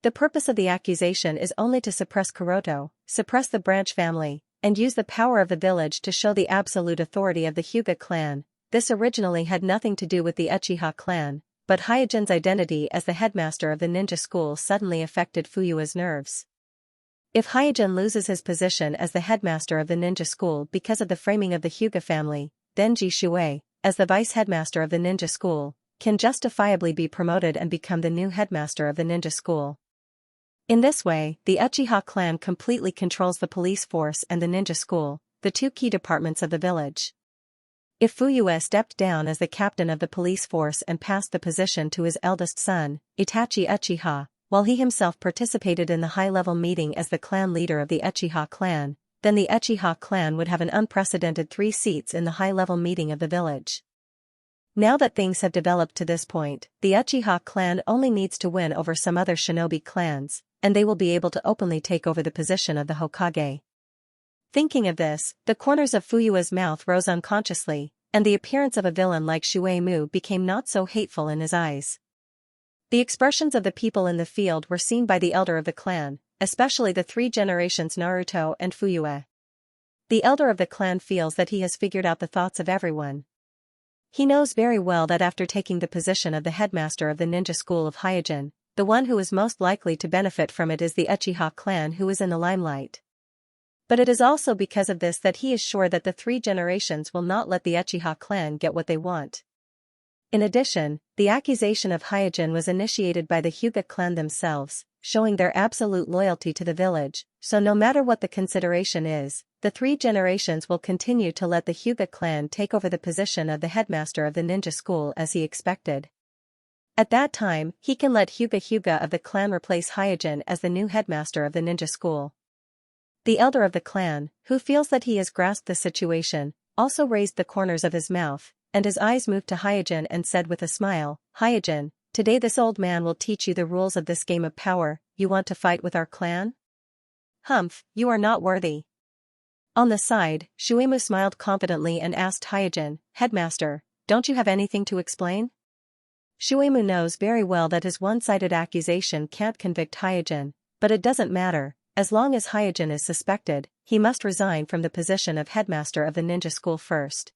The purpose of the accusation is only to suppress Kuroto, suppress the branch family, and use the power of the village to show the absolute authority of the Hyuga clan. This originally had nothing to do with the Uchiha clan, but Hyojin's identity as the headmaster of the ninja school suddenly affected Fuyua's nerves. If Hyojin loses his position as the headmaster of the ninja school because of the framing of the Hyuga family, then Ji Shuei, as the vice headmaster of the ninja school, can justifiably be promoted and become the new headmaster of the ninja school. In this way, the Uchiha clan completely controls the police force and the ninja school, the two key departments of the village. If Fuyua stepped down as the captain of the police force and passed the position to his eldest son, Itachi Uchiha, while he himself participated in the high-level meeting as the clan leader of the Uchiha clan, then the Uchiha clan would have an unprecedented 3 seats in the high-level meeting of the village. Now that things have developed to this point, the Uchiha clan only needs to win over some other shinobi clans, and they will be able to openly take over the position of the Hokage. Thinking of this, the corners of Fuyua's mouth rose unconsciously, and the appearance of a villain like Shuei-mu became not so hateful in his eyes. The expressions of the people in the field were seen by the elder of the clan, especially the 3 generations Naruto and Fuyua. The elder of the clan feels that he has figured out the thoughts of everyone. He knows very well that after taking the position of the headmaster of the ninja school of Hyojin, the one who is most likely to benefit from it is the Uchiha clan who is in the limelight. But it is also because of this that he is sure that the 3 generations will not let the Uchiha clan get what they want. In addition, the accusation of Hyojin was initiated by the Hyuga clan themselves, showing their absolute loyalty to the village, so no matter what the consideration is, the 3 generations will continue to let the Hyuga clan take over the position of the headmaster of the ninja school as he expected. At that time, he can let Hyuga of the clan replace Hyojin as the new headmaster of the ninja school. The elder of the clan, who feels that he has grasped the situation, also raised the corners of his mouth, and his eyes moved to Hyojin and said with a smile, "Hyojin, today this old man will teach you the rules of this game of power. You want to fight with our clan? Humph, you are not worthy." On the side, Shuei-mu smiled confidently and asked Hyojin, "Headmaster, don't you have anything to explain?" Shuei-mu knows very well that his one-sided accusation can't convict Hyojin, but it doesn't matter. As long as Hyojin is suspected, he must resign from the position of headmaster of the ninja school first.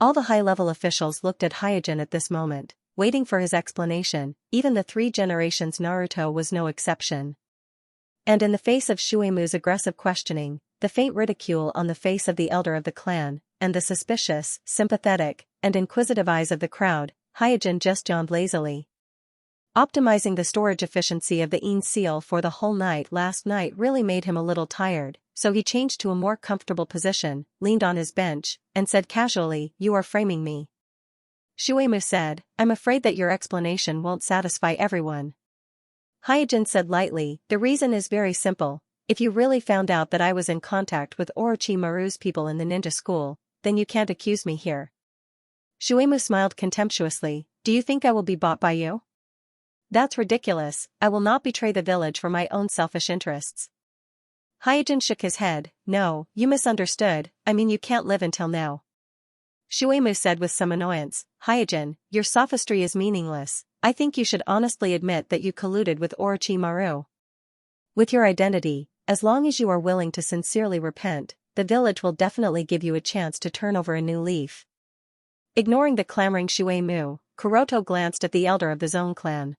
All the high-level officials looked at Hyojin at this moment, waiting for his explanation. Even the 3 generations Naruto was no exception. And in the face of Shuei-mu's aggressive questioning, the faint ridicule on the face of the elder of the clan, and the suspicious, sympathetic, and inquisitive eyes of the crowd, Hyojin just yawned lazily. Optimizing the storage efficiency of the Ein seal for the whole night last night really made him a little tired, so he changed to a more comfortable position, leaned on his bench, and said casually, "You are framing me." Shuei-mu said, "I'm afraid that your explanation won't satisfy everyone." Hyojin said lightly, "The reason is very simple. If you really found out that I was in contact with Orochimaru's people in the ninja school, then you can't accuse me here." Shuei-mu smiled contemptuously, "Do you think I will be bought by you? That's ridiculous. I will not betray the village for my own selfish interests." Hyojin shook his head, "No, you misunderstood. I mean you can't live until now." Shuei-mu said with some annoyance, "Hyojin, your sophistry is meaningless. I think you should honestly admit that you colluded with Orochimaru. With your identity, as long as you are willing to sincerely repent, the village will definitely give you a chance to turn over a new leaf." Ignoring the clamoring Shuei-mu, Kuroto glanced at the elder of the Zone clan.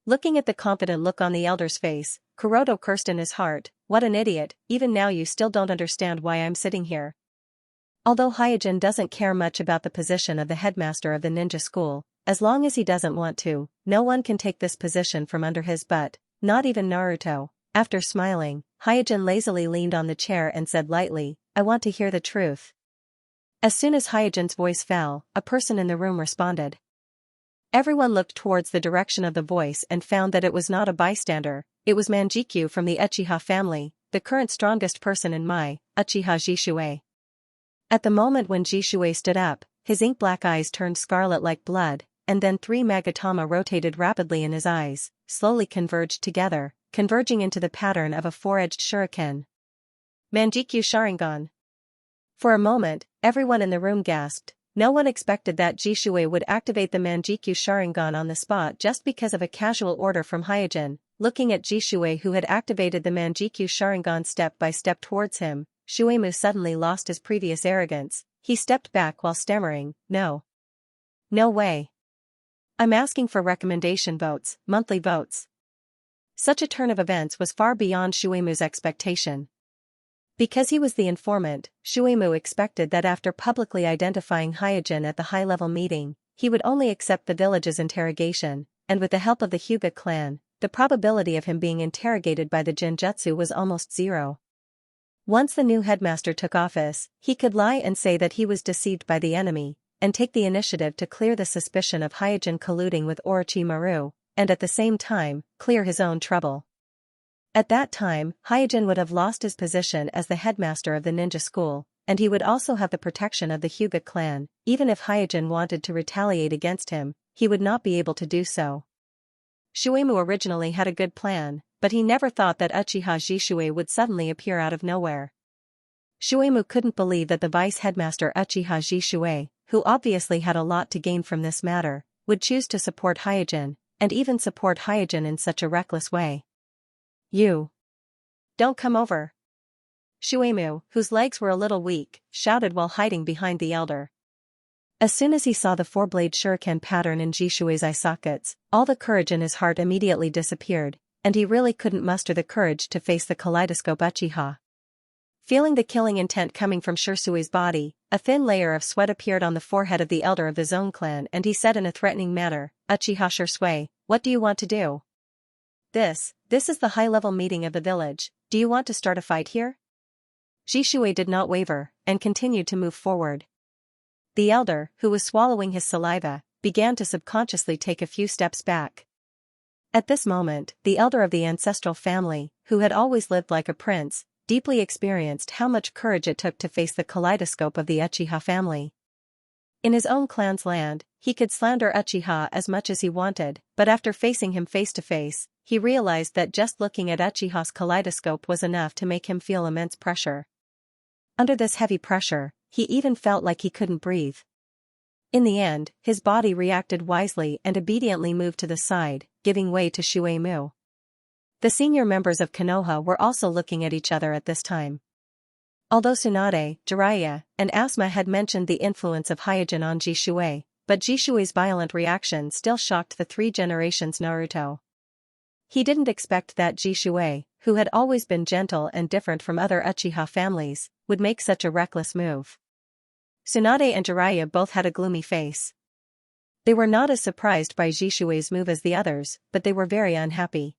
Looking at the confident look on the elder's face, Kuroto cursed in his heart, "What an idiot, even now you still don't understand why I'm sitting here." Although Hyojin doesn't care much about the position of the headmaster of the ninja school, as long as he doesn't want to, no one can take this position from under his butt, not even Naruto. After smiling, Hyojin lazily leaned on the chair and said lightly, "I want to hear the truth." As soon as Hyojin's voice fell, a person in the room responded. Everyone looked towards the direction of the voice and found that it was not a bystander, it was Manjikyu from the Uchiha family, the current strongest person in Mai, Uchiha Jishuei. At the moment when Jishuei stood up, his ink-black eyes turned scarlet like blood, and then 3 Magatama rotated rapidly in his eyes, slowly converged together, converging into the pattern of a four-edged shuriken. Manjikyu Sharingan. For a moment, everyone in the room gasped. No one expected that Jishui would activate the Manjikyu Sharingan on the spot just because of a casual order from Hyojin. Looking at Jishui, who had activated the Manjikyu Sharingan step by step towards him, Shuemu suddenly lost his previous arrogance. He stepped back while stammering, "No. No way. I'm asking for recommendation votes, monthly votes." Such a turn of events was far beyond Shuemu's expectation. Because he was the informant, Shuemu expected that after publicly identifying Hyojin at the high-level meeting, he would only accept the village's interrogation, and with the help of the Hyuga clan, the probability of him being interrogated by the Genjutsu was almost zero. Once the new headmaster took office, he could lie and say that he was deceived by the enemy, and take the initiative to clear the suspicion of Hyojin colluding with Orochimaru, and at the same time, clear his own trouble. At that time, Hyojin would have lost his position as the headmaster of the ninja school, and he would also have the protection of the Hyuga clan. Even if Hyojin wanted to retaliate against him, he would not be able to do so. Shuemu originally had a good plan, but he never thought that Uchiha Jishui would suddenly appear out of nowhere. Shuemu couldn't believe that the vice-headmaster Uchiha Jishui, who obviously had a lot to gain from this matter, would choose to support Hyojin, and even support Hyojin in such a reckless way. "You! Don't come over!" Shuemu, whose legs were a little weak, shouted while hiding behind the elder. As soon as he saw the four-blade shuriken pattern in Jishui's eye sockets, all the courage in his heart immediately disappeared, and he really couldn't muster the courage to face the kaleidoscope Uchiha. Feeling the killing intent coming from Shursui's body, a thin layer of sweat appeared on the forehead of the elder of the Zone clan, and he said in a threatening manner, "Uchiha Shursui, what do you want to do? This is the high-level meeting of the village. Do you want to start a fight here?" Jishui did not waver, and continued to move forward. The elder, who was swallowing his saliva, began to subconsciously take a few steps back. At this moment, the elder of the ancestral family, who had always lived like a prince, deeply experienced how much courage it took to face the kaleidoscope of the Uchiha family. In his own clan's land, he could slander Uchiha as much as he wanted, but after facing him face to face, he realized that just looking at Uchiha's kaleidoscope was enough to make him feel immense pressure. Under this heavy pressure, he even felt like he couldn't breathe. In the end, his body reacted wisely and obediently moved to the side, giving way to Shuemu. The senior members of Konoha were also looking at each other at this time. Although Tsunade, Jiraiya, and Asuma had mentioned the influence of Hyojin on Jishui, but Jishui's violent reaction still shocked the three generations Naruto. He didn't expect that Jishui, who had always been gentle and different from other Uchiha families, would make such a reckless move. Tsunade and Jiraiya both had a gloomy face. They were not as surprised by Jishui's move as the others, but they were very unhappy.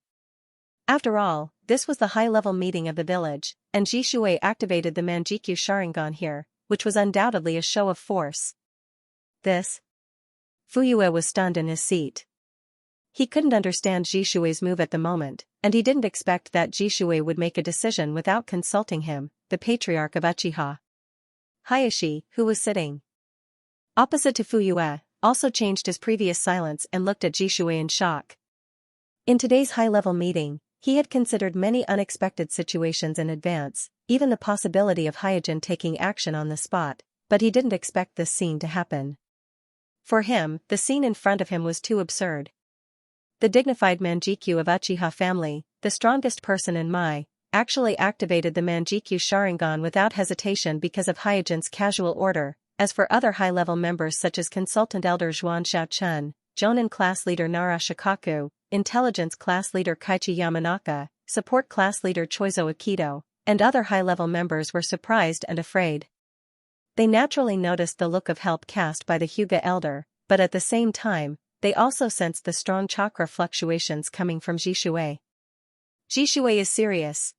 After all, this was the high-level meeting of the village, and Jishui activated the Manjikyu Sharingan here, which was undoubtedly a show of force. Fuyue was stunned in his seat. He couldn't understand Jishui's move at the moment, and he didn't expect that Jishui would make a decision without consulting him, the patriarch of Uchiha. Hayashi, who was sitting opposite to Fuyue, also changed his previous silence and looked at Jishui in shock. In today's high-level meeting, he had considered many unexpected situations in advance, even the possibility of Hyojin taking action on the spot, but he didn't expect this scene to happen. For him, the scene in front of him was too absurd. The dignified Manjikyu of Uchiha family, the strongest person in Mai, actually activated the Manjikyu Sharingan without hesitation because of Hyojin's casual order. As for other high-level members such as Consultant Elder Zhuan Xiaochun, Jonin Class Leader Nara Shikaku, Intelligence Class Leader Kaichi Yamanaka, Support Class Leader Choizo Akido, and other high-level members were surprised and afraid. They naturally noticed the look of help cast by the Hyuga elder, but at the same time, they also sensed the strong chakra fluctuations coming from Jishui. Jishui is serious.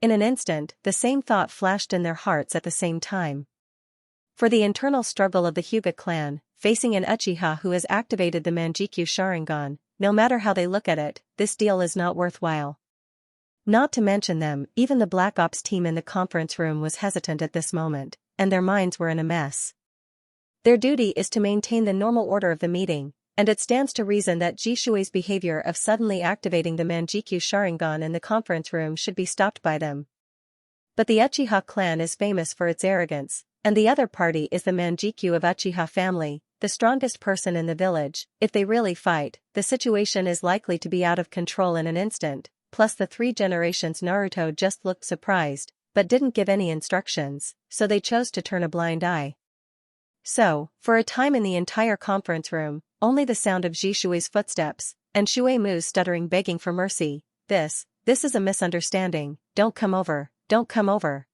In an instant, the same thought flashed in their hearts at the same time. For the internal struggle of the Hyuga clan, facing an Uchiha who has activated the Manjikyu Sharingan, no matter how they look at it, this deal is not worthwhile. Not to mention them, even the Black Ops team in the conference room was hesitant at this moment, and their minds were in a mess. Their duty is to maintain the normal order of the meeting, and it stands to reason that Jishui's behavior of suddenly activating the Manjikyu Sharingan in the conference room should be stopped by them. But the Uchiha clan is famous for its arrogance, and the other party is the Manjikyu of Uchiha family, the strongest person in the village. If they really fight, the situation is likely to be out of control in an instant, plus the 3 generations Naruto just looked surprised, but didn't give any instructions, so they chose to turn a blind eye. So, for a time in the entire conference room, only the sound of Jishui's footsteps, and Shuemu's stuttering begging for mercy. This is a misunderstanding, don't come over, don't come over.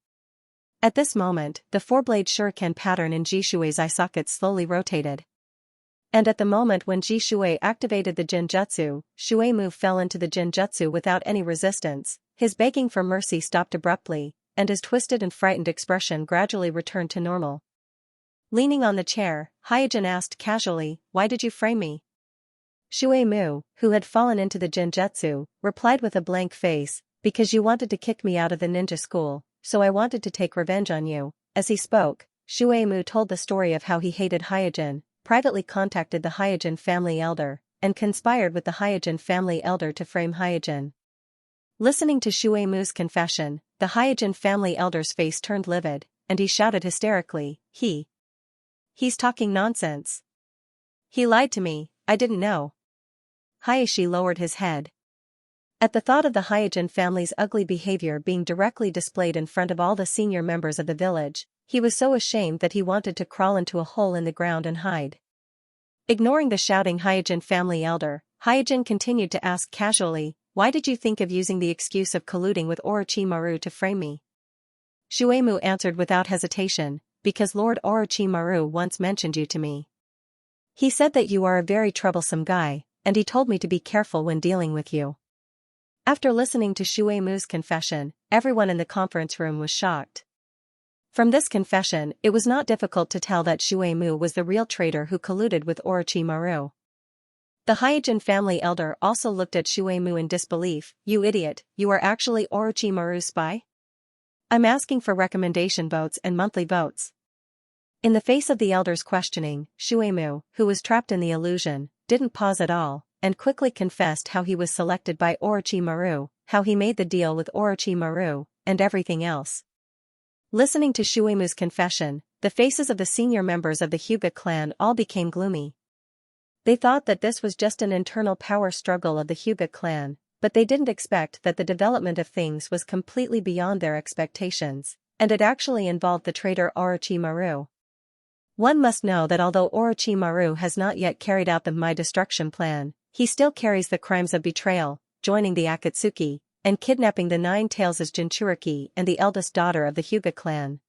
At this moment, the 4-blade shuriken pattern in Jishui's eye socket slowly rotated. And at the moment when Jishui activated the Jinjutsu, Shuemu fell into the Jinjutsu without any resistance. His begging for mercy stopped abruptly, and his twisted and frightened expression gradually returned to normal. Leaning on the chair, Hyojin asked casually, "Why did you frame me?" Shuemu, who had fallen into the Jinjutsu, replied with a blank face, "Because you wanted to kick me out of the ninja school, so I wanted to take revenge on you." As he spoke, Shuemu told the story of how he hated Hyojin, privately contacted the Hyojin family elder, and conspired with the Hyojin family elder to frame Hyojin. Listening to Shuemu's confession, the Hyojin family elder's face turned livid, and he shouted hysterically, He's talking nonsense. He lied to me, I didn't know." Hayashi lowered his head. At the thought of the Hyojin family's ugly behavior being directly displayed in front of all the senior members of the village, he was so ashamed that he wanted to crawl into a hole in the ground and hide. Ignoring the shouting Hyojin family elder, Hyojin continued to ask casually, "Why did you think of using the excuse of colluding with Orochimaru to frame me?" Shuemu answered without hesitation, "Because Lord Orochimaru once mentioned you to me. He said that you are a very troublesome guy, and he told me to be careful when dealing with you." After listening to Shuemu's confession, everyone in the conference room was shocked. From this confession, it was not difficult to tell that Shuemu was the real traitor who colluded with Orochimaru. The Hyojin family elder also looked at Shuemu in disbelief. "You idiot, you are actually Orochimaru's spy? I'm asking for recommendation votes and monthly votes." In the face of the elder's questioning, Shuemu, who was trapped in the illusion, didn't pause at all, and quickly confessed how he was selected by Orochimaru, how he made the deal with Orochimaru, and everything else. Listening to Shuemu's confession, the faces of the senior members of the Hyuga clan all became gloomy. They thought that this was just an internal power struggle of the Hyuga clan, but they didn't expect that the development of things was completely beyond their expectations, and it actually involved the traitor Orochimaru. One must know that although Orochimaru has not yet carried out the My Destruction plan, he still carries the crimes of betrayal, joining the Akatsuki, and kidnapping the 9 Tails as Jinchuriki and the eldest daughter of the Hyuga clan.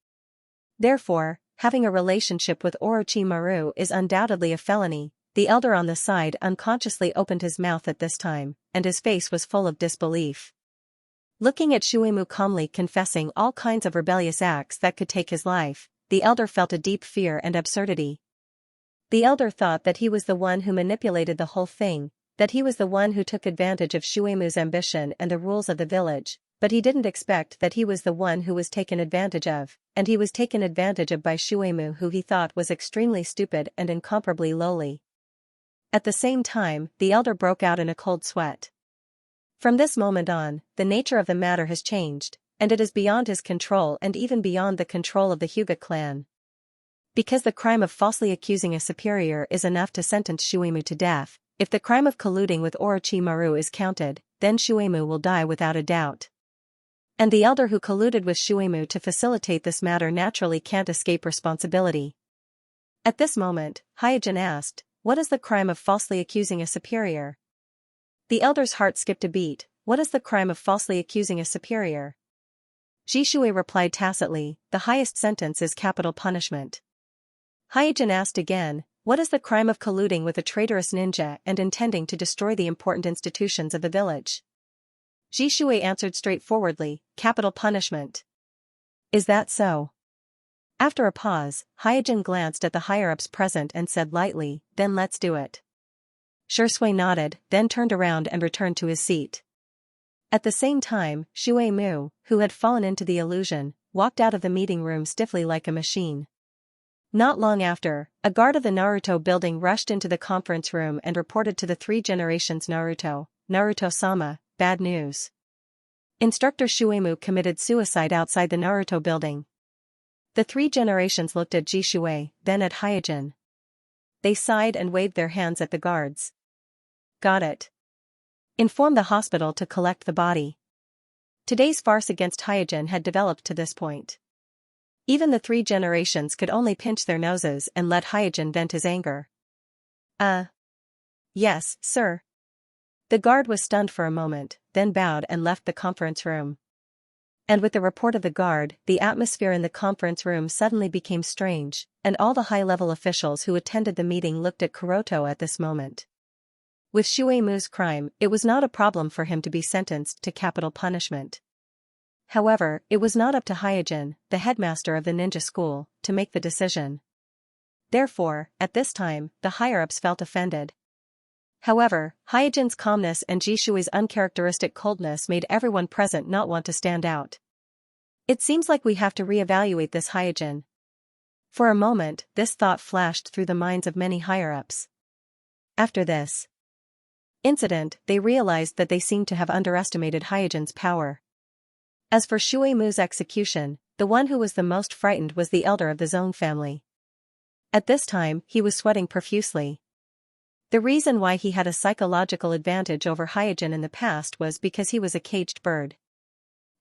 Therefore, having a relationship with Orochimaru is undoubtedly a felony. The elder on the side unconsciously opened his mouth at this time, and his face was full of disbelief. Looking at Shuemu calmly confessing all kinds of rebellious acts that could take his life, the elder felt a deep fear and absurdity. The elder thought that he was the one who manipulated the whole thing, that he was the one who took advantage of Shuemu's ambition and the rules of the village, but he didn't expect that he was the one who was taken advantage of, and he was taken advantage of by Shuemu, who he thought was extremely stupid and incomparably lowly. At the same time, the elder broke out in a cold sweat. From this moment on, the nature of the matter has changed, and it is beyond his control and even beyond the control of the Hyuga clan. Because the crime of falsely accusing a superior is enough to sentence Shuemu to death, if the crime of colluding with Orochimaru is counted, then Shuemu will die without a doubt. And the elder who colluded with Shuemu to facilitate this matter naturally can't escape responsibility. At this moment, Hyojin asked, "What is the crime of falsely accusing a superior?" The elder's heart skipped a beat. "What is the crime of falsely accusing a superior?" Jishui replied tacitly, "The highest sentence is capital punishment." Hyojin asked again, "What is the crime of colluding with a traitorous ninja and intending to destroy the important institutions of the village?" Jishui answered straightforwardly, "Capital punishment." "Is that so?" After a pause, Hyojin glanced at the higher-ups present and said lightly, "Then let's do it." Shursui nodded, then turned around and returned to his seat. At the same time, Shuemu, who had fallen into the illusion, walked out of the meeting room stiffly like a machine. Not long after, a guard of the Naruto building rushed into the conference room and reported to the three generations Naruto-sama, bad news. Instructor Shuemu committed suicide outside the Naruto building. The three generations looked at Jishui, then at Hyojin. They sighed and waved their hands at the guards. Got it. Inform the hospital to collect the body. Today's farce against Hyojin had developed to this point. Even the three generations could only pinch their noses and let Hyojin vent his anger. Yes, sir. The guard was stunned for a moment, then bowed and left the conference room. And with the report of the guard, the atmosphere in the conference room suddenly became strange, and all the high-level officials who attended the meeting looked at Kuroto at this moment. With Shuemu's crime, it was not a problem for him to be sentenced to capital punishment. However, it was not up to Hyojin, the headmaster of the ninja school, to make the decision. Therefore, at this time, the higher-ups felt offended. However, Hyojin's calmness and Jishui's uncharacteristic coldness made everyone present not want to stand out. It seems like we have to re-evaluate this Hyojin. For a moment, this thought flashed through the minds of many higher-ups. After this incident, they realized that they seemed to have underestimated Hyojin's power. As for Shuemu's execution, the one who was the most frightened was the elder of the Zone family. At this time, he was sweating profusely. The reason why he had a psychological advantage over Hyojin in the past was because he was a caged bird.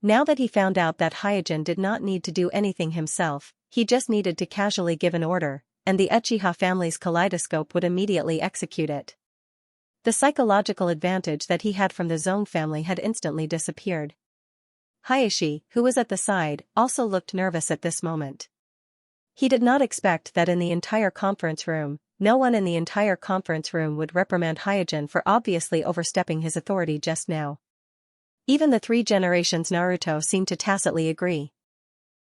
Now that he found out that Hyojin did not need to do anything himself, he just needed to casually give an order, and the Uchiha family's kaleidoscope would immediately execute it. The psychological advantage that he had from the Zone family had instantly disappeared. Hayashi, who was at the side, also looked nervous at this moment. He did not expect that in the entire conference room, no one in the entire conference room would reprimand Hyojin for obviously overstepping his authority just now. Even the three generations Naruto seemed to tacitly agree.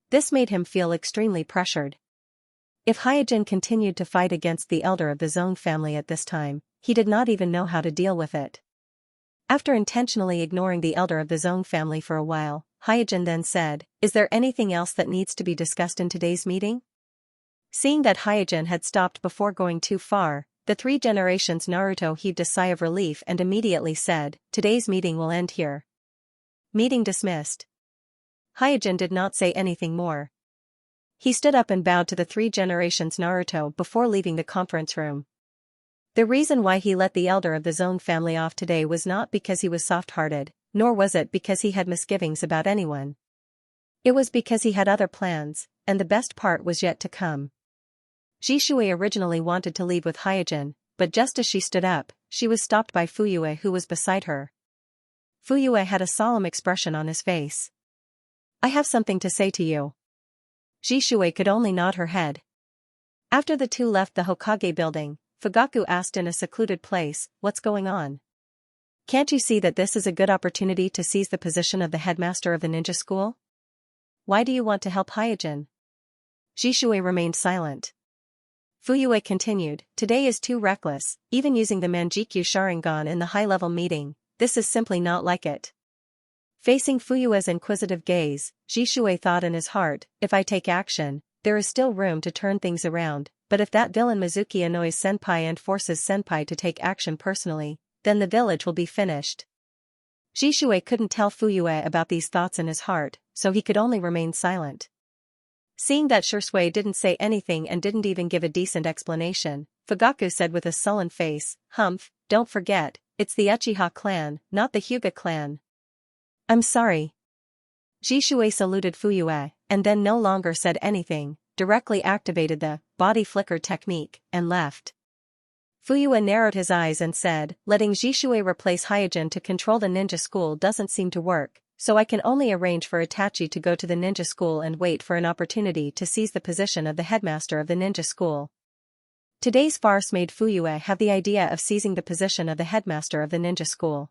This made him feel extremely pressured. If Hyojin continued to fight against the elder of the Zone family at this time, he did not even know how to deal with it. After intentionally ignoring the elder of the Zone family for a while, Hyojin then said, "Is there anything else that needs to be discussed in today's meeting?" Seeing that Hyojin had stopped before going too far, the three generations Naruto heaved a sigh of relief and immediately said, "Today's meeting will end here." Meeting dismissed. Hyojin did not say anything more. He stood up and bowed to the three generations Naruto before leaving the conference room. The reason why he let the elder of the Zone family off today was not because he was soft-hearted, nor was it because he had misgivings about anyone. It was because he had other plans, and the best part was yet to come. Jishui originally wanted to leave with Hyojin, but just as she stood up, she was stopped by Fuyue who was beside her. Fuyue had a solemn expression on his face. "I have something to say to you." Jishui could only nod her head. After the two left the Hokage building, Fugaku asked in a secluded place, "What's going on? Can't you see that this is a good opportunity to seize the position of the headmaster of the ninja school? Why do you want to help Hyojin?" Jishui remained silent. Fuyue continued, "Today is too reckless, even using the Manjikyu Sharingan in the high-level meeting, this is simply not like it." Facing Fuyue's inquisitive gaze, Jishui thought in his heart, "If I take action, there is still room to turn things around, but if that villain Mizuki annoys Senpai and forces Senpai to take action personally, then the village will be finished." Jishui couldn't tell Fuyue about these thoughts in his heart, so he could only remain silent. Seeing that Shursui didn't say anything and didn't even give a decent explanation, Fugaku said with a sullen face, "Humph, don't forget, it's the Uchiha clan, not the Hyuga clan." "I'm sorry." Jishui saluted Fuyue, and then no longer said anything, directly activated the body flicker technique, and left. Fuyue narrowed his eyes and said, "Letting Jishui replace Hyojin to control the ninja school doesn't seem to work, so I can only arrange for Itachi to go to the ninja school and wait for an opportunity to seize the position of the headmaster of the ninja school." Today's farce made Fuyue have the idea of seizing the position of the headmaster of the ninja school.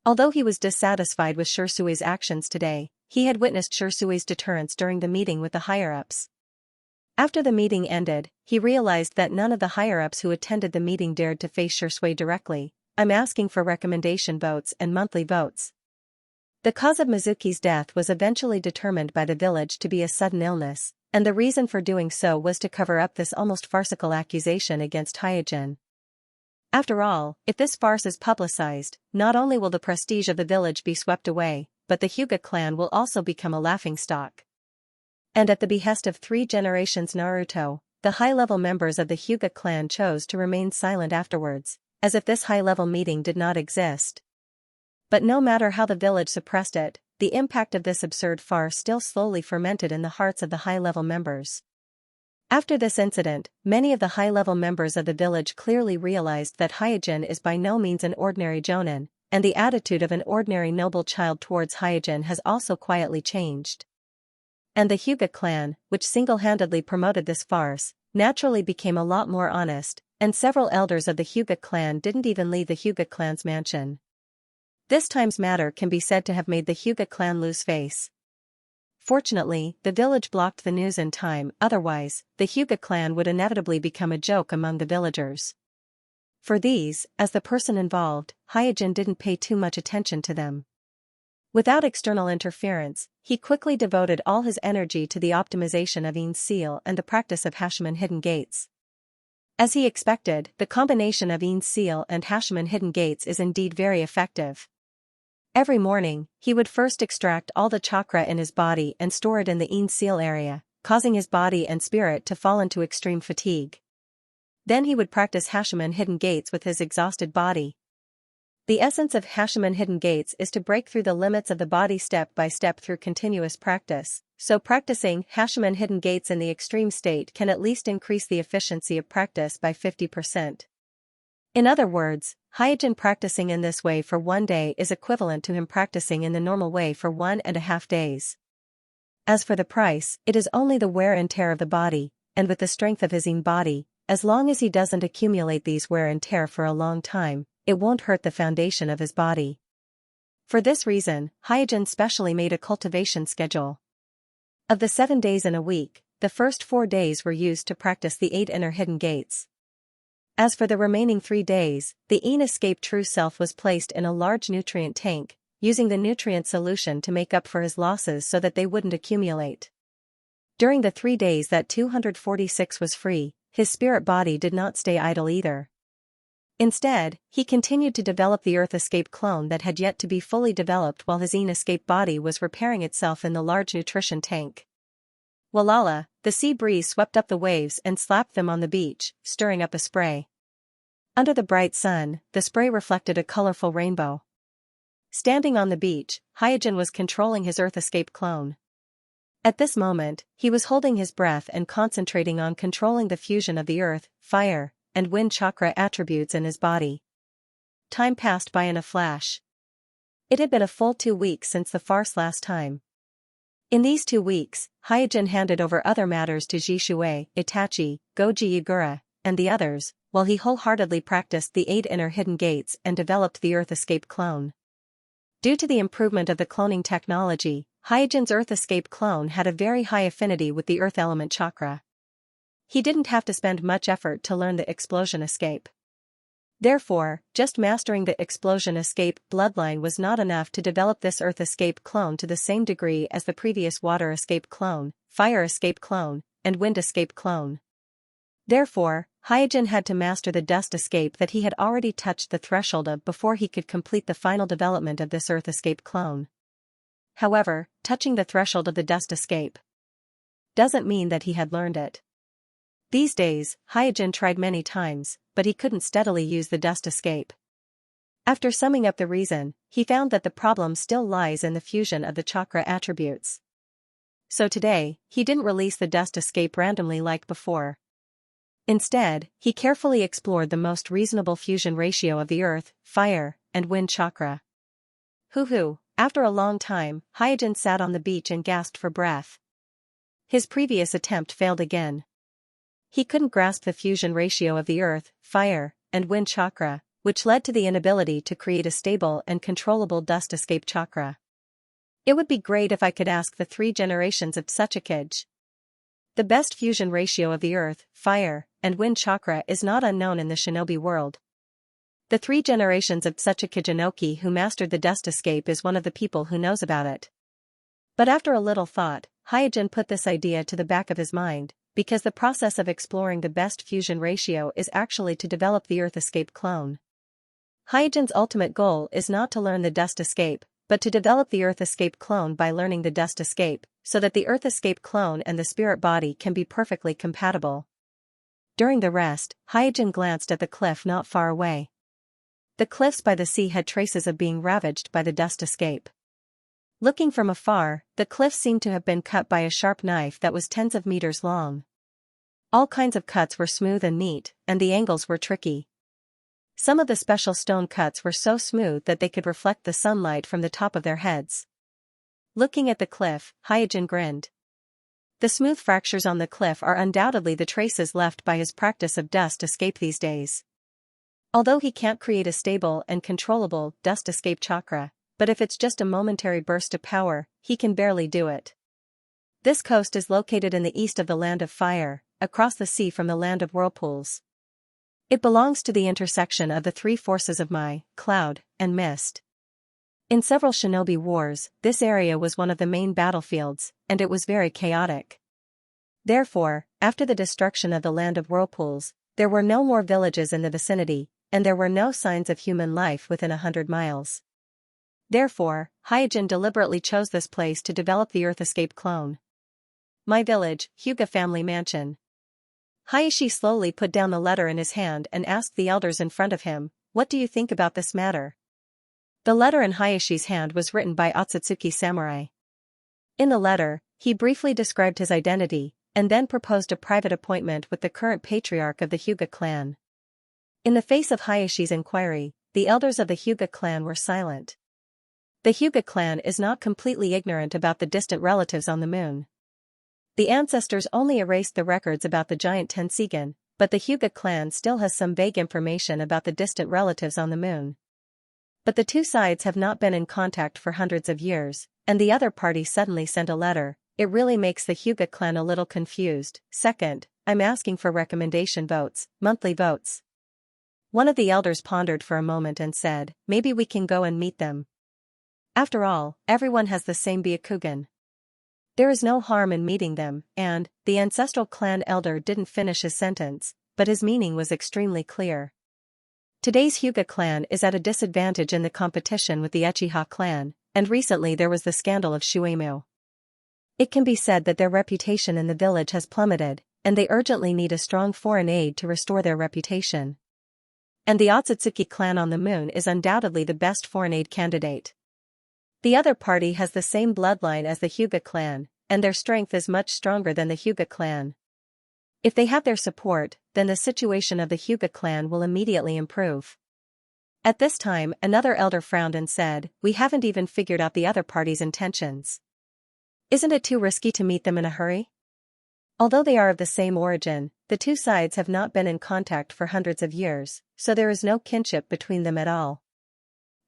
Although he was dissatisfied with Shursui's actions today, he had witnessed Shursui's deterrence during the meeting with the higher-ups. After the meeting ended, he realized that none of the higher-ups who attended the meeting dared to face Shursui directly. "I'm asking for recommendation votes and monthly votes." The cause of Mizuki's death was eventually determined by the village to be a sudden illness, And the reason for doing so was to cover up this almost farcical accusation against Hyojin. After all, if this farce is publicized, not only will the prestige of the village be swept away, but the Hyuga clan will also become a laughingstock. And at the behest of 3 generations Naruto, the high-level members of the Hyuga clan chose to remain silent afterwards, as if this high-level meeting did not exist. But no matter how the village suppressed it, the impact of this absurd farce still slowly fermented in the hearts of the high-level members. After this incident, many of the high-level members of the village clearly realized that Hyojin is by no means an ordinary jonin, and the attitude of an ordinary noble child towards Hyojin has also quietly changed. And the Hyuga clan, which single-handedly promoted this farce, naturally became a lot more honest, and several elders of the Hyuga clan didn't even leave the Hyuga clan's mansion. This time's matter can be said to have made the Hyuga clan lose face. Fortunately, the village blocked the news in time, otherwise, the Hyuga clan would inevitably become a joke among the villagers. For these, as the person involved, Hyojin didn't pay too much attention to them. Without external interference, he quickly devoted all his energy to the optimization of Ein's seal and the practice of Hashiman hidden gates. As he expected, the combination of Ein's seal and Hashiman hidden gates is indeed very effective. Every morning, he would first extract all the chakra in his body and store it in the Ein seal area, causing his body and spirit to fall into extreme fatigue. Then he would practice Hashiman hidden gates with his exhausted body. The essence of Hashiman hidden gates is to break through the limits of the body step by step through continuous practice, so practicing Hashiman hidden gates in the extreme state can at least increase the efficiency of practice by 50%. In other words, Hyojin practicing in this way for 1 day is equivalent to him practicing in the normal way for 1.5 days. As for the price, it is only the wear and tear of the body, and with the strength of his Ein body, as long as he doesn't accumulate these wear and tear for a long time, it won't hurt the foundation of his body. For this reason, Hyojin specially made a cultivation schedule. Of the 7 days in a week, the first 4 days were used to practice the 8 inner hidden gates. As for the remaining 3 days, the Ein escape true self was placed in a large nutrient tank, using the nutrient solution to make up for his losses so that they wouldn't accumulate. During the 3 days that 246 was free, his spirit body did not stay idle either. Instead, he continued to develop the Earth Escape clone that had yet to be fully developed while his Ein Escape body was repairing itself in the large nutrition tank. Walala, the sea breeze swept up the waves and slapped them on the beach, stirring up a spray. Under the bright sun, the spray reflected a colorful rainbow. Standing on the beach, Hyojin was controlling his Earth Escape clone. At this moment, he was holding his breath and concentrating on controlling the fusion of the earth, fire, and wind chakra attributes in his body. Time passed by in a flash. It had been a full 2 weeks since the farce last time. In these 2 weeks, Hyojin handed over other matters to Jishui, Itachi, Goji Yagura, and the others, while he wholeheartedly practiced the 8 inner hidden gates and developed the Earth Escape clone. Due to the improvement of the cloning technology, Hyojin's Earth Escape clone had a very high affinity with the Earth Element chakra. He didn't have to spend much effort to learn the Explosion Escape. Therefore, just mastering the Explosion Escape bloodline was not enough to develop this Earth Escape clone to the same degree as the previous Water Escape clone, Fire Escape clone, and Wind Escape clone. Therefore, Hyojin had to master the Dust Escape that he had already touched the threshold of before he could complete the final development of this Earth Escape clone. However, touching the threshold of the Dust Escape doesn't mean that he had learned it. These days, Hyojin tried many times, but he couldn't steadily use the Dust Escape. After summing up the reason, he found that the problem still lies in the fusion of the chakra attributes. So today, he didn't release the Dust Escape randomly like before. Instead, he carefully explored the most reasonable fusion ratio of the earth, fire, and wind chakra. Hoo-hoo, after a long time, Hyojin sat on the beach and gasped for breath. His previous attempt failed again. He couldn't grasp the fusion ratio of the earth, fire, and wind chakra, which led to the inability to create a stable and controllable Dust Escape chakra. It would be great if I could ask the 3 generations of Tsuchikage. The best fusion ratio of the earth, fire, and wind chakra is not unknown in the shinobi world. The 3 generations of Tsuchikage Inoki who mastered the Dust Escape is one of the people who knows about it. But after a little thought, Hyojin put this idea to the back of his mind, because the process of exploring the best fusion ratio is actually to develop the Earth Escape clone. Hyojin's ultimate goal is not to learn the Dust Escape, but to develop the Earth Escape clone by learning the Dust Escape, so that the Earth Escape clone and the spirit body can be perfectly compatible. During the rest, Hyojin glanced at the cliff not far away. The cliffs by the sea had traces of being ravaged by the Dust Escape. Looking from afar, the cliffs seemed to have been cut by a sharp knife that was tens of meters long. All kinds of cuts were smooth and neat, and the angles were tricky. Some of the special stone cuts were so smooth that they could reflect the sunlight from the top of their heads. Looking at the cliff, Hyojin grinned. The smooth fractures on the cliff are undoubtedly the traces left by his practice of dust escape these days. Although he can't create a stable and controllable dust escape chakra, but if it's just a momentary burst of power, he can barely do it. This coast is located in the east of the Land of Fire, across the sea from the Land of Whirlpools. It belongs to the intersection of the three forces of Mai, cloud, and mist. In several shinobi wars, this area was one of the main battlefields, and it was very chaotic. Therefore, after the destruction of the Land of Whirlpools, there were no more villages in the vicinity, and there were no signs of human life within 100 miles. Therefore, Hyojin deliberately chose this place to develop the Earth Escape clone. My village, Hyuga family mansion. Hayashi slowly put down the letter in his hand and asked the elders in front of him, "What do you think about this matter?" The letter in Hayashi's hand was written by Otsutsuki Samurai. In the letter, he briefly described his identity, and then proposed a private appointment with the current patriarch of the Hyuga clan. In the face of Hayashi's inquiry, the elders of the Hyuga clan were silent. The Hyuga clan is not completely ignorant about the distant relatives on the moon. The ancestors only erased the records about the giant Tenseigan, but the Hyuga clan still has some vague information about the distant relatives on the moon. But the two sides have not been in contact for hundreds of years, and the other party suddenly sent a letter. It really makes the Hyuga clan a little confused. Second, I'm asking for recommendation votes, monthly votes. One of the elders pondered for a moment and said, maybe we can go and meet them. After all, everyone has the same Byakugan. There is no harm in meeting them, and, the ancestral clan elder didn't finish his sentence, but his meaning was extremely clear. Today's Hyuga clan is at a disadvantage in the competition with the Uchiha clan, and recently there was the scandal of Shueimu. It can be said that their reputation in the village has plummeted, and they urgently need a strong foreign aid to restore their reputation. And the Otsutsuki clan on the moon is undoubtedly the best foreign aid candidate. The other party has the same bloodline as the Hyuga clan, and their strength is much stronger than the Hyuga clan. If they have their support, then the situation of the Hyuga clan will immediately improve. At this time, another elder frowned and said, we haven't even figured out the other party's intentions. Isn't it too risky to meet them in a hurry? Although they are of the same origin, the two sides have not been in contact for hundreds of years, so there is no kinship between them at all.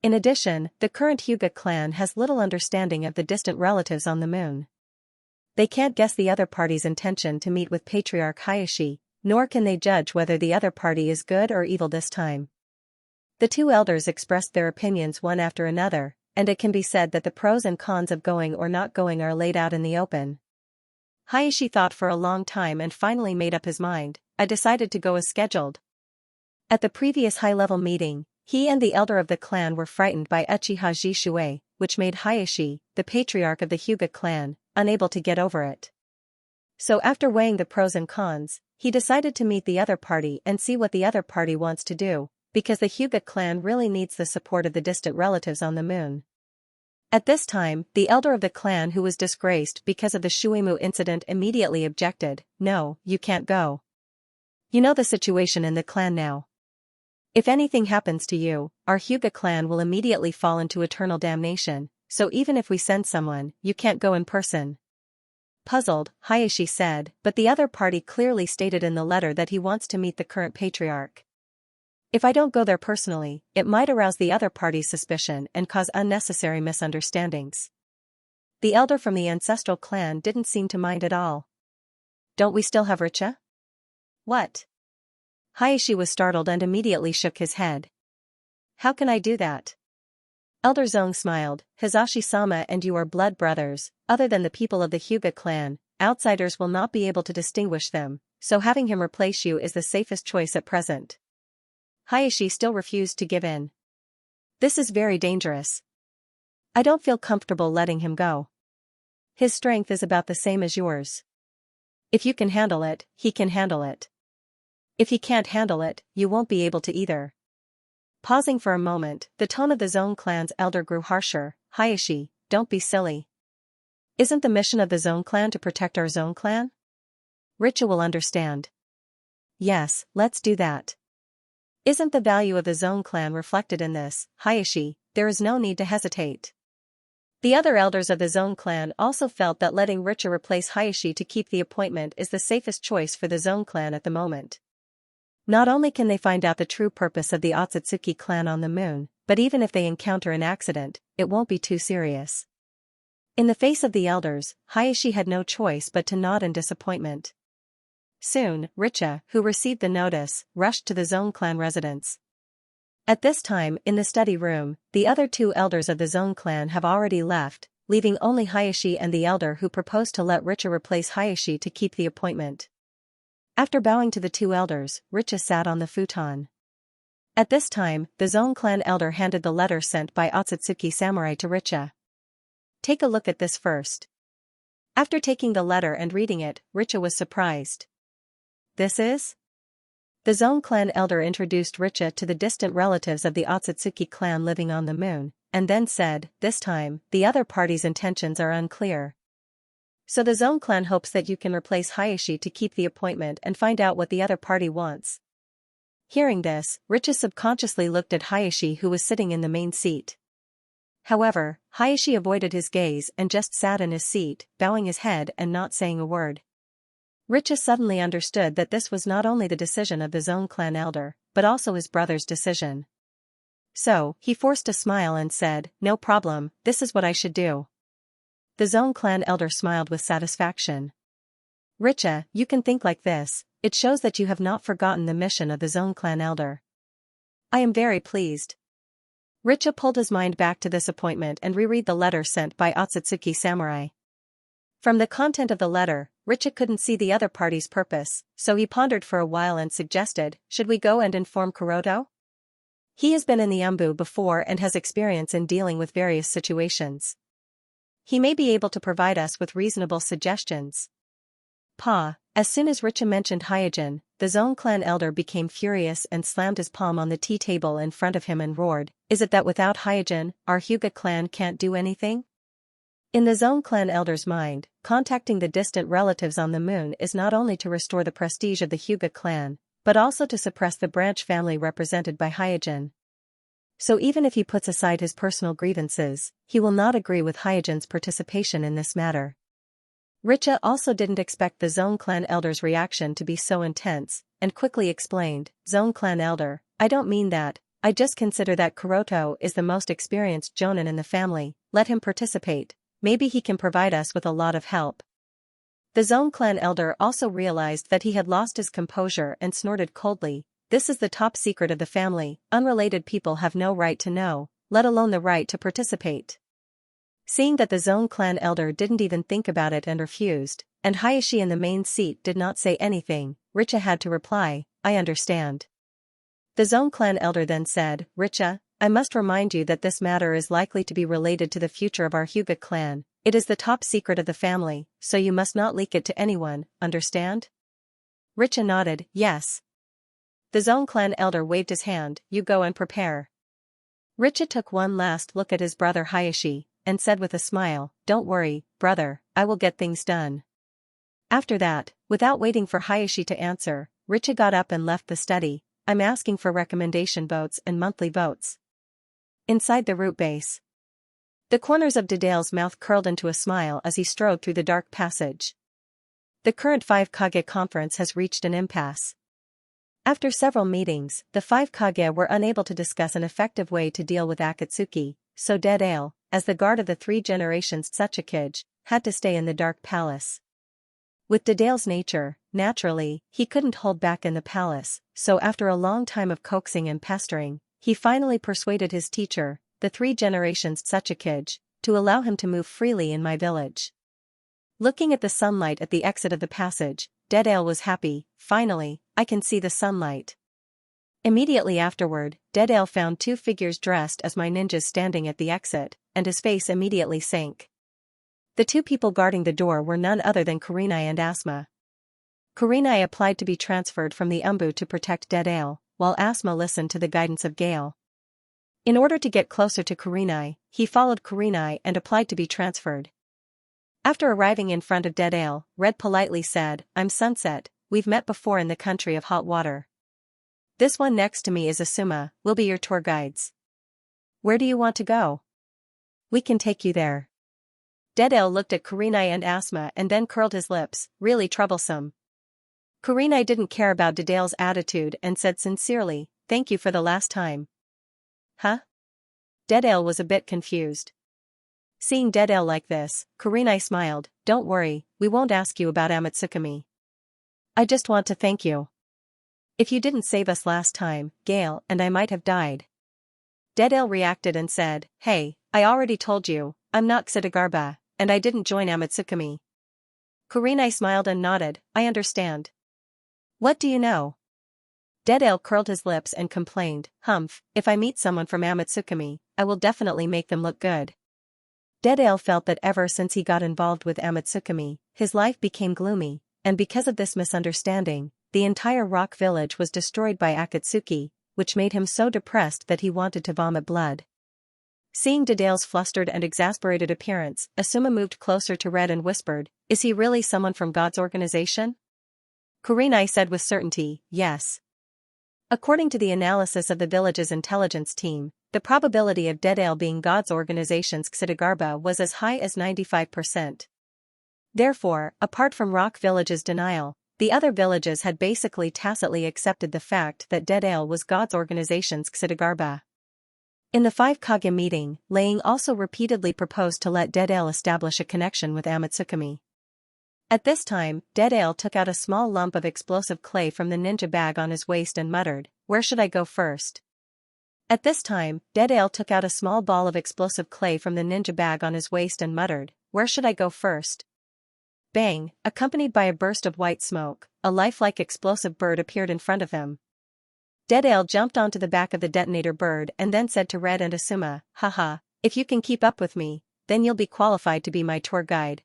In addition, the current Hyuga clan has little understanding of the distant relatives on the moon. They can't guess the other party's intention to meet with Patriarch Hayashi, nor can they judge whether the other party is good or evil this time. The two elders expressed their opinions one after another, and it can be said that the pros and cons of going or not going are laid out in the open. Hayashi thought for a long time and finally made up his mind. I decided to go as scheduled. At the previous high-level meeting, he and the elder of the clan were frightened by Uchiha Jishuei, which made Hayashi, the patriarch of the Hyuga clan, unable to get over it. So after weighing the pros and cons, he decided to meet the other party and see what the other party wants to do, because the Hyuga clan really needs the support of the distant relatives on the moon. At this time, the elder of the clan who was disgraced because of the Shueimu incident immediately objected, no, you can't go. You know the situation in the clan now. If anything happens to you, our Hyuga clan will immediately fall into eternal damnation, so even if we send someone, you can't go in person. Puzzled, Hayashi said, but the other party clearly stated in the letter that he wants to meet the current patriarch. If I don't go there personally, it might arouse the other party's suspicion and cause unnecessary misunderstandings. The elder from the ancestral clan didn't seem to mind at all. Don't we still have Richa? What? Hayashi was startled and immediately shook his head. How can I do that? Elder Zong smiled, Hizashi-sama and you are blood brothers, other than the people of the Hyuga clan, outsiders will not be able to distinguish them, so having him replace you is the safest choice at present. Hayashi still refused to give in. This is very dangerous. I don't feel comfortable letting him go. His strength is about the same as yours. If you can handle it, he can handle it. If he can't handle it, you won't be able to either. Pausing for a moment, the tone of the Zone clan's elder grew harsher. Hayashi, don't be silly. Isn't the mission of the Zone clan to protect our Zone clan? Richa will understand. Yes, let's do that. Isn't the value of the Zone clan reflected in this, Hayashi? There is no need to hesitate. The other elders of the Zone clan also felt that letting Richa replace Hayashi to keep the appointment is the safest choice for the Zone clan at the moment. Not only can they find out the true purpose of the Otsutsuki clan on the moon, but even if they encounter an accident, it won't be too serious. In the face of the elders, Hayashi had no choice but to nod in disappointment. Soon, Richa, who received the notice, rushed to the Zone clan residence. At this time, in the study room, the other two elders of the Zone clan have already left, leaving only Hayashi and the elder who proposed to let Richa replace Hayashi to keep the appointment. After bowing to the two elders, Richa sat on the futon. At this time, the Zone clan elder handed the letter sent by Otsutsuki samurai to Richa. Take a look at this first. After taking the letter and reading it, Richa was surprised. This is? The Zone clan elder introduced Richa to the distant relatives of the Otsutsuki clan living on the moon, and then said, this time, the other party's intentions are unclear. So the Zone clan hopes that you can replace Hayashi to keep the appointment and find out what the other party wants. Hearing this, Richa subconsciously looked at Hayashi who was sitting in the main seat. However, Hayashi avoided his gaze and just sat in his seat, bowing his head and not saying a word. Richa suddenly understood that this was not only the decision of the Zone clan elder, but also his brother's decision. So, he forced a smile and said, no problem, this is what I should do. The Zone clan elder smiled with satisfaction. Richa, you can think like this, it shows that you have not forgotten the mission of the Zone clan elder. I am very pleased. Richa pulled his mind back to this appointment and reread the letter sent by Otsutsuki samurai. From the content of the letter, Richa couldn't see the other party's purpose, so he pondered for a while and suggested, should we go and inform Kuroto? He has been in the Umbu before and has experience in dealing with various situations. He may be able to provide us with reasonable suggestions. As soon as Richa mentioned Hyojin, the Zone clan elder became furious and slammed his palm on the tea table in front of him and roared, is it that without Hyojin, our Hyuga clan can't do anything? In the Zone clan elder's mind, contacting the distant relatives on the moon is not only to restore the prestige of the Hyuga clan, but also to suppress the branch family represented by Hyojin. So even if he puts aside his personal grievances, he will not agree with Hyojin's participation in this matter. Richa also didn't expect the Zone clan elder's reaction to be so intense, and quickly explained, Zone clan elder, I don't mean that, I just consider that Kuroto is the most experienced jonin in the family, let him participate, maybe he can provide us with a lot of help. The Zone clan elder also realized that he had lost his composure and snorted coldly, this is the top secret of the family, unrelated people have no right to know, let alone the right to participate. Seeing that the Zone clan elder didn't even think about it and refused, and Hayashi in the main seat did not say anything, Richa had to reply, I understand. The Zone clan elder then said, Richa, I must remind you that this matter is likely to be related to the future of our Hyuga clan, it is the top secret of the family, so you must not leak it to anyone, understand? Richa nodded, yes. The Zone clan elder waved his hand, you go and prepare. Richa took one last look at his brother Hayashi, and said with a smile, don't worry, brother, I will get things done. After that, without waiting for Hayashi to answer, Richa got up and left the study, I'm asking for recommendation votes and monthly votes. Inside the root base. The corners of Dedale's mouth curled into a smile as he strode through the dark passage. The current 5 Kage conference has reached an impasse. After several meetings, the 5 Kage were unable to discuss an effective way to deal with Akatsuki, so Dedale, as the guard of the 3 generations Tsuchikage, had to stay in the dark palace. With Dedale's nature, naturally, he couldn't hold back in the palace, so after a long time of coaxing and pestering, he finally persuaded his teacher, the 3 generations Tsuchikage, to allow him to move freely in my village. Looking at the sunlight at the exit of the passage, Deadale was happy. Finally, I can see the sunlight. Immediately afterward, Deadale found 2 figures dressed as my ninjas standing at the exit, and his face immediately sank. The 2 people guarding the door were none other than Kurenai and Asma. Kurenai applied to be transferred from the Umbu to protect Deadale, while Asma listened to the guidance of Gale. In order to get closer to Kurenai, he followed Kurenai and applied to be transferred. After arriving in front of Deadale, Red politely said, "I'm Sunset, we've met before in the country of hot water. This one next to me is Asuma, we'll be your tour guides. Where do you want to go? We can take you there." Deadale looked at Kurenai and Asma and then curled his lips, really troublesome. Kurenai didn't care about Deadale's attitude and said sincerely, "Thank you for the last time." Huh? Deadale was a bit confused. Seeing Deadale like this, Kurenai smiled, "Don't worry, we won't ask you about Amatsukami. I just want to thank you. If you didn't save us last time, Gale and I might have died." Deadale reacted and said, "Hey, I already told you, I'm not Xidagarba, and I didn't join Amatsukami." Kurenai smiled and nodded, "I understand. What do you know?" Deadale curled his lips and complained, "Humph, if I meet someone from Amatsukami, I will definitely make them look good." Deadale felt that ever since he got involved with Amatsukami, his life became gloomy, and because of this misunderstanding, the entire rock village was destroyed by Akatsuki, which made him so depressed that he wanted to vomit blood. Seeing Deadale's flustered and exasperated appearance, Asuma moved closer to Red and whispered, "Is he really someone from God's organization?" Kurenai said with certainty, "Yes." According to the analysis of the village's intelligence team, the probability of Deadale being God's organization's Xidagarba was as high as 95%. Therefore, apart from Rock Village's denial, the other villages had basically tacitly accepted the fact that Deadale was God's organization's Xidagarba. In the 5 Kage meeting, Laying also repeatedly proposed to let Deadale establish a connection with Amatsukami. At this time, Deadale took out a small lump of explosive clay from the ninja bag on his waist and muttered, "Where should I go first?" At this time, Deadale took out a small ball of explosive clay from the ninja bag on his waist and muttered, "Where should I go first?" Bang, accompanied by a burst of white smoke, a lifelike explosive bird appeared in front of them. Deadale jumped onto the back of the detonator bird and then said to Red and Asuma, "Haha, if you can keep up with me, then you'll be qualified to be my tour guide,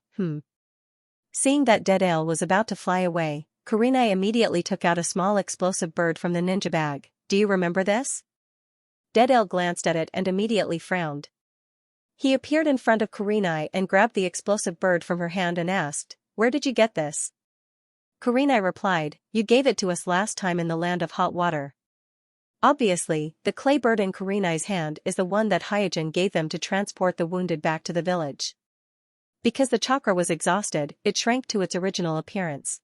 Seeing that Deadale was about to fly away, Kurenai immediately took out a small explosive bird from the ninja bag. "Do you remember this?" Deadale glanced at it and immediately frowned. He appeared in front of Kurenai and grabbed the explosive bird from her hand and asked, "Where did you get this?" Kurenai replied, "You gave it to us last time in the land of hot water." Obviously, the clay bird in Kurenai's hand is the one that Hyojin gave them to transport the wounded back to the village. Because the chakra was exhausted, it shrank to its original appearance.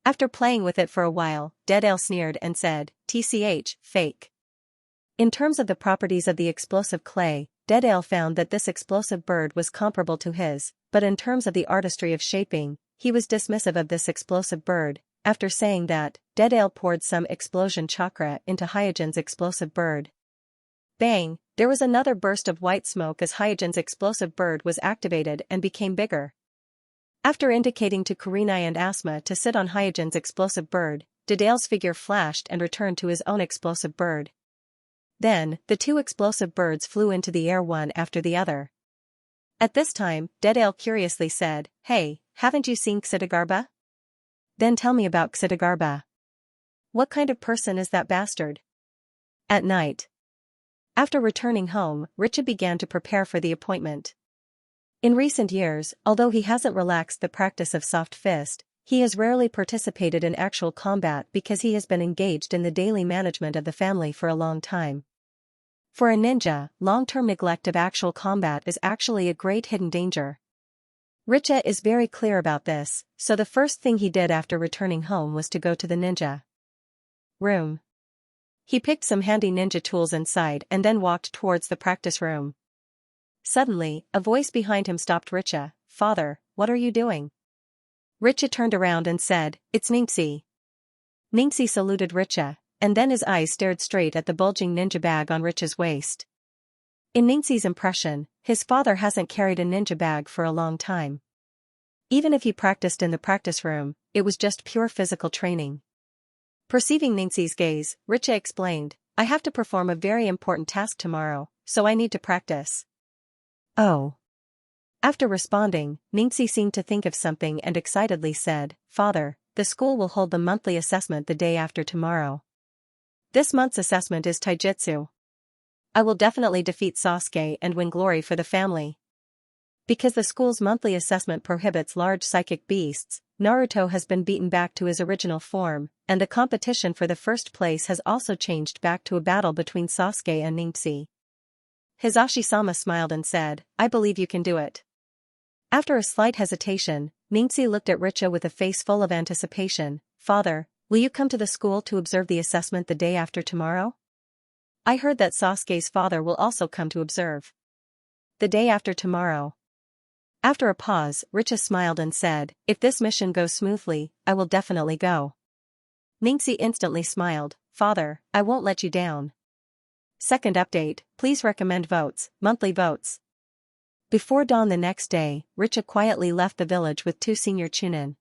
After playing with it for a while, Deadale sneered and said, "TCH, fake." In terms of the properties of the explosive clay, Deadale found that this explosive bird was comparable to his, but in terms of the artistry of shaping, he was dismissive of this explosive bird. After saying that, Deadale poured some explosion chakra into Hyojin's explosive bird. Bang, there was another burst of white smoke as Hyojin's explosive bird was activated and became bigger. After indicating to Kurenai and Asma to sit on Hyojin's explosive bird, Deadale's figure flashed and returned to his own explosive bird. Then, the 2 explosive birds flew into the air one after the other. At this time, Deadale curiously said, "Hey, haven't you seen Xidagarba?" "Then tell me about Xidagarba. What kind of person is that bastard?" At night. After returning home, Richa began to prepare for the appointment. In recent years, although he hasn't relaxed the practice of soft fist, he has rarely participated in actual combat because he has been engaged in the daily management of the family for a long time. For a ninja, long-term neglect of actual combat is actually a great hidden danger. Richa is very clear about this, so the first thing he did after returning home was to go to the ninja room. He picked some handy ninja tools inside and then walked towards the practice room. Suddenly, a voice behind him stopped Richa. "Father, what are you doing?" Richa turned around and said, "It's Ningxi." Ningxi saluted Richa, and then his eyes stared straight at the bulging ninja bag on Richa's waist. In Ningxi's impression, his father hasn't carried a ninja bag for a long time. Even if he practiced in the practice room, it was just pure physical training. Perceiving Ningxi's gaze, Richa explained, I have to perform a very important task tomorrow, so I need to practice. Oh. After responding, Ningxi seemed to think of something and excitedly said, Father, the school will hold the monthly assessment the day after tomorrow. This month's assessment is taijutsu. I will definitely defeat Sasuke and win glory for the family. Because the school's monthly assessment prohibits large psychic beasts, Naruto has been beaten back to his original form, and the competition for the first place has also changed back to a battle between Sasuke and Ningxi. Hisashi-sama smiled and said, I believe you can do it. After a slight hesitation, Ningxi looked at Richa with a face full of anticipation. Father, will you come to the school to observe the assessment the day after tomorrow? I heard that Sasuke's father will also come to observe. The day after tomorrow. After a pause, Richa smiled and said, if this mission goes smoothly, I will definitely go. Ningxi instantly smiled, Father, I won't let you down. Second update, please recommend votes, monthly votes. Before dawn the next day, Richa quietly left the village with 2 senior chunin.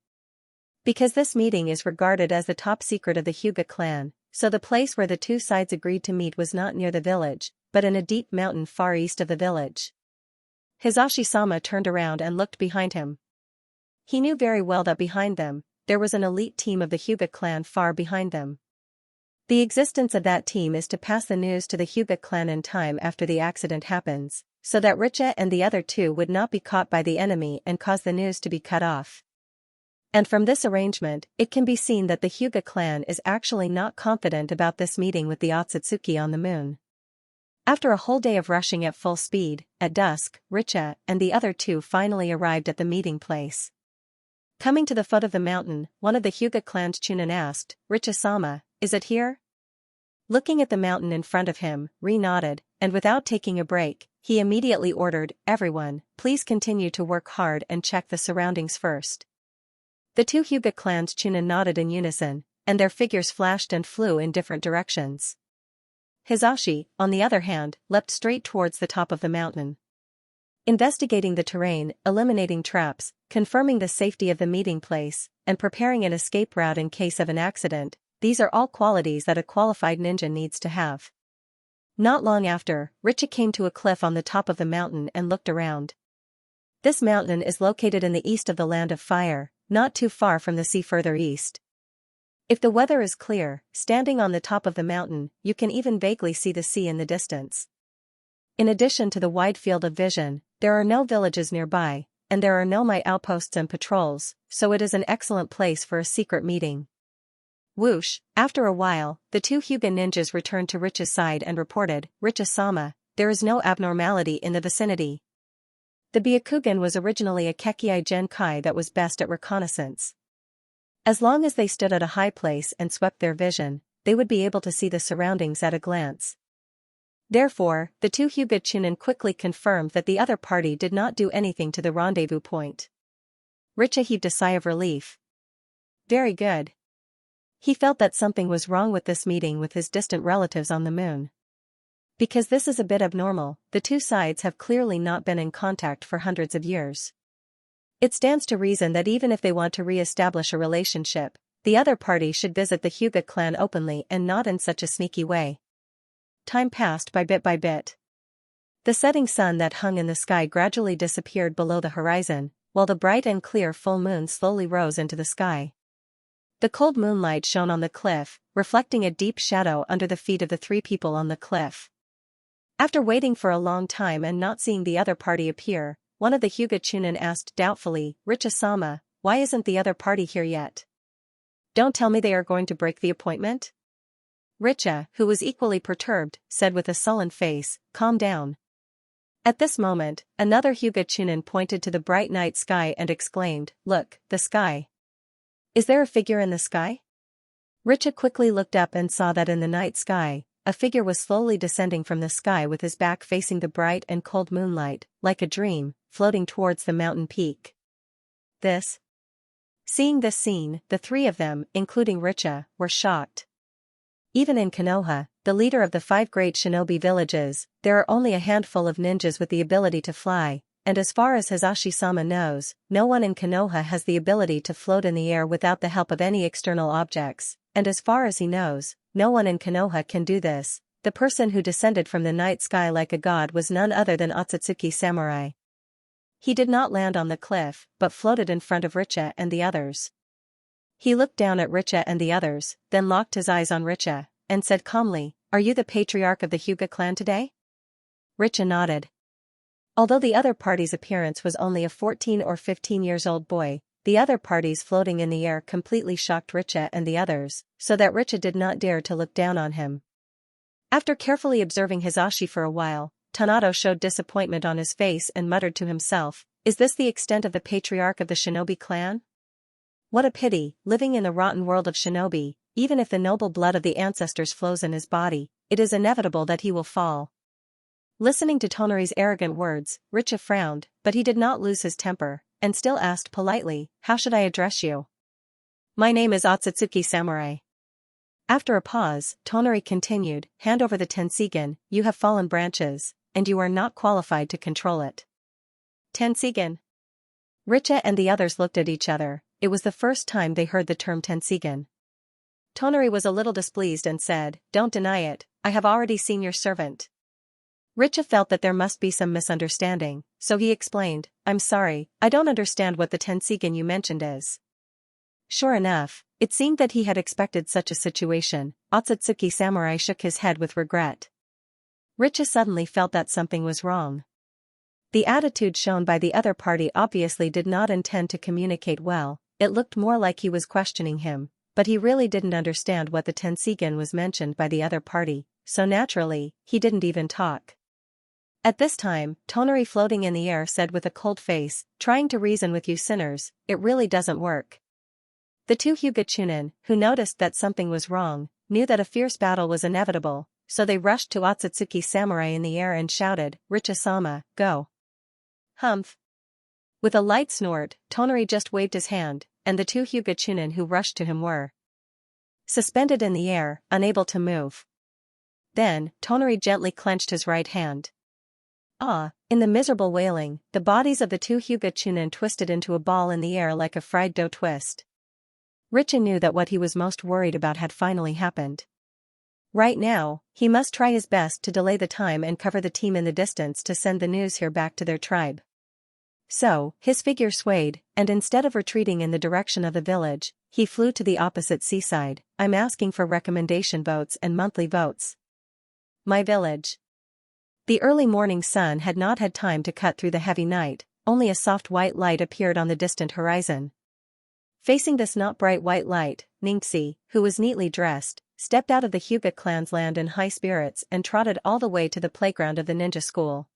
Because this meeting is regarded as the top secret of the Hyuga clan, so the place where the 2 sides agreed to meet was not near the village, but in a deep mountain far east of the village. Hisashi-sama turned around and looked behind him. He knew very well that behind them, there was an elite team of the Hyuga clan far behind them. The existence of that team is to pass the news to the Hyuga clan in time after the accident happens, so that Richa and the other 2 would not be caught by the enemy and cause the news to be cut off. And from this arrangement, it can be seen that the Hyuga clan is actually not confident about this meeting with the Otsutsuki on the moon. After a whole day of rushing at full speed, at dusk, Richa and the other 2 finally arrived at the meeting place. Coming to the foot of the mountain, one of the Hyuga clan's chunin asked, Richa-sama, is it here? Looking at the mountain in front of him, Ri nodded, and without taking a break, he immediately ordered, everyone, please continue to work hard and check the surroundings first. The 2 Hyuga clan's chunin nodded in unison, and their figures flashed and flew in different directions. Hisashi, on the other hand, leapt straight towards the top of the mountain. Investigating the terrain, eliminating traps, confirming the safety of the meeting place, and preparing an escape route in case of an accident, these are all qualities that a qualified ninja needs to have. Not long after, Richa came to a cliff on the top of the mountain and looked around. This mountain is located in the east of the Land of Fire, not too far from the sea further east. If the weather is clear, standing on the top of the mountain, you can even vaguely see the sea in the distance. In addition to the wide field of vision, there are no villages nearby, and there are no outposts and patrols, so it is an excellent place for a secret meeting. Whoosh, after a while, the 2 Hyuga ninjas returned to Richa's side and reported, Richa-sama, there is no abnormality in the vicinity. The Byakugan was originally a Kekkei Genkai that was best at reconnaissance. As long as they stood at a high place and swept their vision, they would be able to see the surroundings at a glance. Therefore, the 2 Hyuga chunin quickly confirmed that the other party did not do anything to the rendezvous point. Richa heaved a sigh of relief. Very good. He felt that something was wrong with this meeting with his distant relatives on the moon. Because this is a bit abnormal, the 2 sides have clearly not been in contact for hundreds of years. It stands to reason that even if they want to re-establish a relationship, the other party should visit the Hyuga clan openly and not in such a sneaky way. Time passed by bit. The setting sun that hung in the sky gradually disappeared below the horizon, while the bright and clear full moon slowly rose into the sky. The cold moonlight shone on the cliff, reflecting a deep shadow under the feet of the 3 people on the cliff. After waiting for a long time and not seeing the other party appear, one of the Hyuga chunin asked doubtfully, Richa-sama, why isn't the other party here yet? Don't tell me they are going to break the appointment? Richa, who was equally perturbed, said with a sullen face, calm down. At this moment, another Hyuga chunin pointed to the bright night sky and exclaimed, look, the sky. Is there a figure in the sky? Richa quickly looked up and saw that in the night sky, a figure was slowly descending from the sky with his back facing the bright and cold moonlight, like a dream, floating towards the mountain peak. Seeing this scene, the 3 of them, including Richa, were shocked. Even in Konoha, the leader of the 5 great shinobi villages, there are only a handful of ninjas with the ability to fly, and as far as Hisashi-sama knows, no one in Konoha has the ability to float in the air without the help of any external objects, and as far as he knows, no one in Konoha can do this. The person who descended from the night sky like a god was none other than Otsutsuki Samurai. He did not land on the cliff, but floated in front of Richa and the others. He looked down at Richa and the others, then locked his eyes on Richa, and said calmly, "Are you the patriarch of the Hyuga clan today?" Richa nodded. Although the other party's appearance was only a 14 or 15 years old boy, the other parties floating in the air completely shocked Richa and the others, so that Richa did not dare to look down on him. After carefully observing Hisashi for a while, Tanato showed disappointment on his face and muttered to himself, "Is this the extent of the patriarch of the shinobi clan? What a pity, living in the rotten world of shinobi, even if the noble blood of the ancestors flows in his body, it is inevitable that he will fall." Listening to Tonori's arrogant words, Richa frowned, but he did not lose his temper, and still asked politely, "How should I address you?" "My name is Otsutsuki Samurai." After a pause, Tonori continued, "Hand over the Tenseigan, you have fallen branches, and you are not qualified to control it." Tenseigan. Richa and the others looked at each other. It was the first time they heard the term Tenseigan. Tonori was a little displeased and said, "Don't deny it, I have already seen your servant." Richa felt that there must be some misunderstanding, so he explained, "I'm sorry, I don't understand what the Tenseigan you mentioned is." Sure enough, it seemed that he had expected such a situation. Otsutsuki Samurai shook his head with regret. Richa suddenly felt that something was wrong. The attitude shown by the other party obviously did not intend to communicate well. It looked more like he was questioning him, but he really didn't understand what the Tenseigan was mentioned by the other party, so naturally, he didn't even talk. At this time, Tonori floating in the air said with a cold face, "Trying to reason with you sinners, it really doesn't work." The 2 Hyuga Chunin, who noticed that something was wrong, knew that a fierce battle was inevitable, so they rushed to Otsutsuki Samurai in the air and shouted, "Richa-sama, go." Humph. With a light snort, Tonori just waved his hand, and the 2 Hyuga Chunin who rushed to him were suspended in the air, unable to move. Then, Tonori gently clenched his right hand. In the miserable wailing, the bodies of the 2 Hyuga Chunin twisted into a ball in the air like a fried dough twist. Richa knew that what he was most worried about had finally happened. Right now, he must try his best to delay the time and cover the team in the distance to send the news here back to their tribe. So, his figure swayed, and instead of retreating in the direction of the village, he flew to the opposite seaside. "I'm asking for recommendation votes and monthly votes. My village." The early morning sun had not had time to cut through the heavy night, only a soft white light appeared on the distant horizon. Facing this not bright white light, Xianxia, who was neatly dressed, stepped out of the Hyuga clan's land in high spirits and trotted all the way to the playground of the ninja school.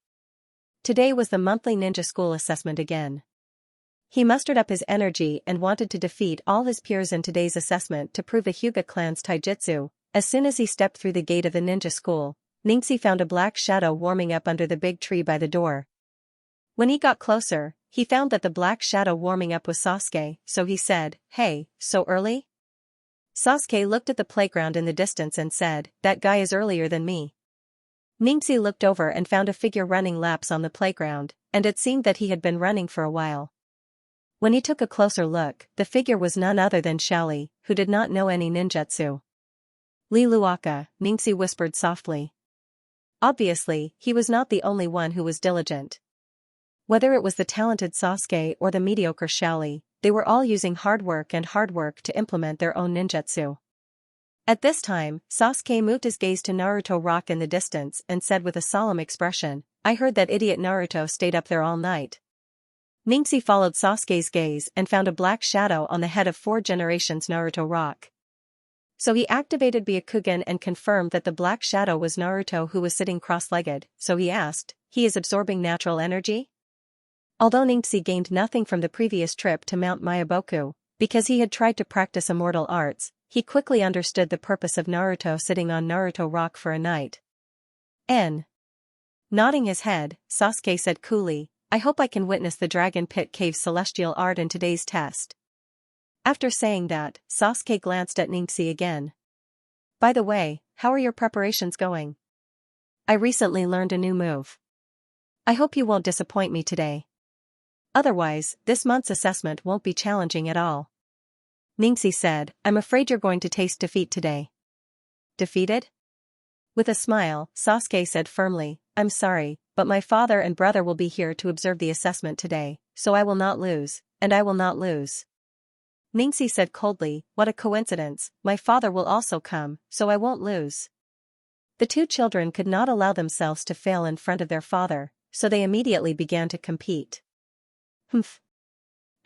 Today was the monthly ninja school assessment again. He mustered up his energy and wanted to defeat all his peers in today's assessment to prove the Hyuga clan's taijutsu. As soon as he stepped through the gate of the ninja school, Xianxia found a black shadow warming up under the big tree by the door. When he got closer, he found that the black shadow warming up was Sasuke, so he said, "Hey, so early?" Sasuke looked at the playground in the distance and said, "That guy is earlier than me." Xianxia looked over and found a figure running laps on the playground, and it seemed that he had been running for a while. When he took a closer look, the figure was none other than Xiaoli, who did not know any ninjutsu. "Liluaka," Xianxia whispered softly. Obviously, he was not the only one who was diligent. Whether it was the talented Sasuke or the mediocre Xiaoli, they were all using hard work to implement their own ninjutsu. At this time, Sasuke moved his gaze to Naruto rock in the distance and said with a solemn expression, "I heard that idiot Naruto stayed up there all night." Xianxia followed Sasuke's gaze and found a black shadow on the head of 4 generations Naruto rock. So he activated Byakugan and confirmed that the black shadow was Naruto, who was sitting cross-legged, so he asked, "He is absorbing natural energy?" Although Xianxia gained nothing from the previous trip to Mount Mayaboku, because he had tried to practice immortal arts, he quickly understood the purpose of Naruto sitting on Naruto rock for a night. Nodding his head, Sasuke said coolly, "I hope I can witness the Dragon Pit Cave's celestial art in today's test." After saying that, Sasuke glanced at Xianxia again. By the way, how are your preparations going? I recently learned a new move. I hope you won't disappoint me today. Otherwise, this month's assessment won't be challenging at all. Xianxia said, I'm afraid you're going to taste defeat today. Defeated? With a smile, Sasuke said firmly, I'm sorry, but my father and brother will be here to observe the assessment today, so I will not lose, and I will not lose. Xianxia said coldly, what a coincidence, my father will also come, so I won't lose. The two children could not allow themselves to fail in front of their father, so they immediately began to compete. Humph.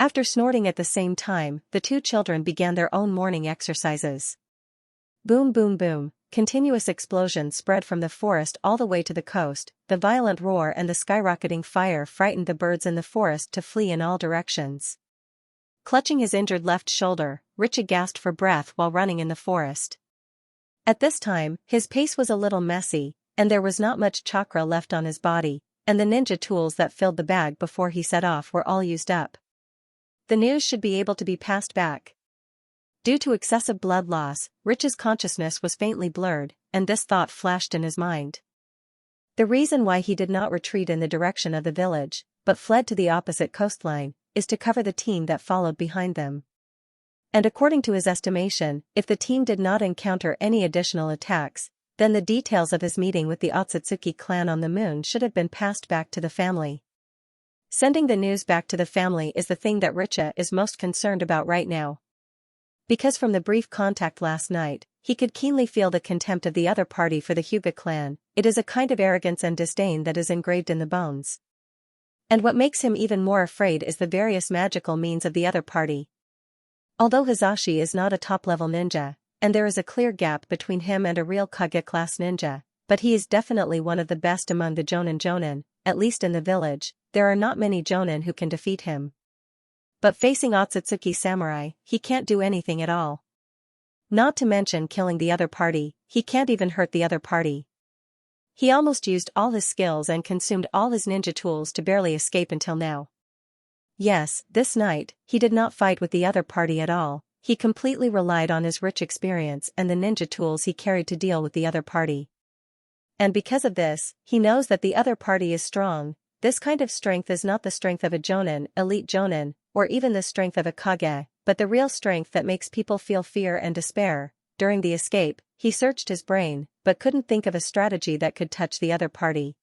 After snorting at the same time, the two children began their own morning exercises. Boom boom boom, continuous explosions spread from the forest all the way to the coast, the violent roar and the skyrocketing fire frightened the birds in the forest to flee in all directions. Clutching his injured left shoulder, Richard gasped for breath while running in the forest. At this time, his pace was a little messy, and there was not much chakra left on his body, and the ninja tools that filled the bag before he set off were all used up. The news should be able to be passed back. Due to excessive blood loss, Rich's consciousness was faintly blurred, and this thought flashed in his mind. The reason why he did not retreat in the direction of the village, but fled to the opposite coastline, is to cover the team that followed behind them. And according to his estimation, if the team did not encounter any additional attacks, then the details of his meeting with the Otsutsuki clan on the moon should have been passed back to the family. Sending the news back to the family is the thing that Richa is most concerned about right now. Because from the brief contact last night, he could keenly feel the contempt of the other party for the Hyuga clan. It is a kind of arrogance and disdain that is engraved in the bones. And what makes him even more afraid is the various magical means of the other party. Although Hizashi is not a top-level ninja, and there is a clear gap between him and a real Kage-class ninja, but he is definitely one of the best among the Jonin, at least in the village. There are not many Jonin who can defeat him. But facing Otsutsuki samurai, he can't do anything at all. Not to mention killing the other party, he can't even hurt the other party. He almost used all his skills and consumed all his ninja tools to barely escape until now. Yes, this night, he did not fight with the other party at all, he completely relied on his rich experience and the ninja tools he carried to deal with the other party. And because of this, he knows that the other party is strong. This kind of strength is not the strength of a Jonin, elite Jonin, or even the strength of a Kage, but the real strength that makes people feel fear and despair. During the escape, he searched his brain, but couldn't think of a strategy that could touch the other party.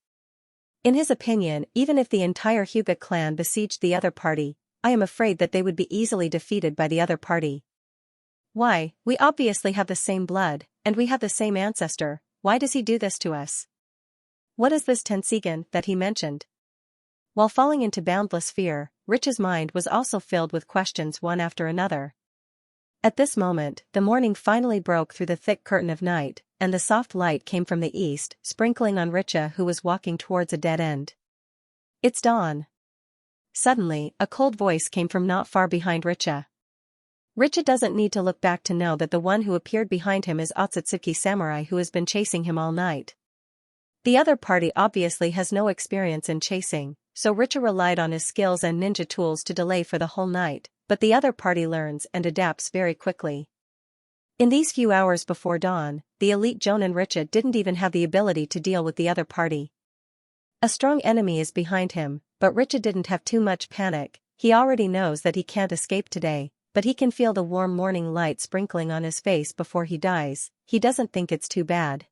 In his opinion, even if the entire Hyuga clan besieged the other party, I am afraid that they would be easily defeated by the other party. Why, we obviously have the same blood, and we have the same ancestor, why does he do this to us? What is this Tenseigan that he mentioned? While falling into boundless fear, Rich's mind was also filled with questions one after another. At this moment, the morning finally broke through the thick curtain of night, and the soft light came from the east, sprinkling on Richa who was walking towards a dead end. It's dawn. Suddenly, a cold voice came from not far behind Richa. Richa doesn't need to look back to know that the one who appeared behind him is Otsutsuki samurai who has been chasing him all night. The other party obviously has no experience in chasing, so Richa relied on his skills and ninja tools to delay for the whole night, but the other party learns and adapts very quickly. In these few hours before dawn, the elite Jonin Richa didn't even have the ability to deal with the other party. A strong enemy is behind him, but Richa didn't have too much panic. He already knows that he can't escape today, but he can feel the warm morning light sprinkling on his face before he dies. He doesn't think it's too bad.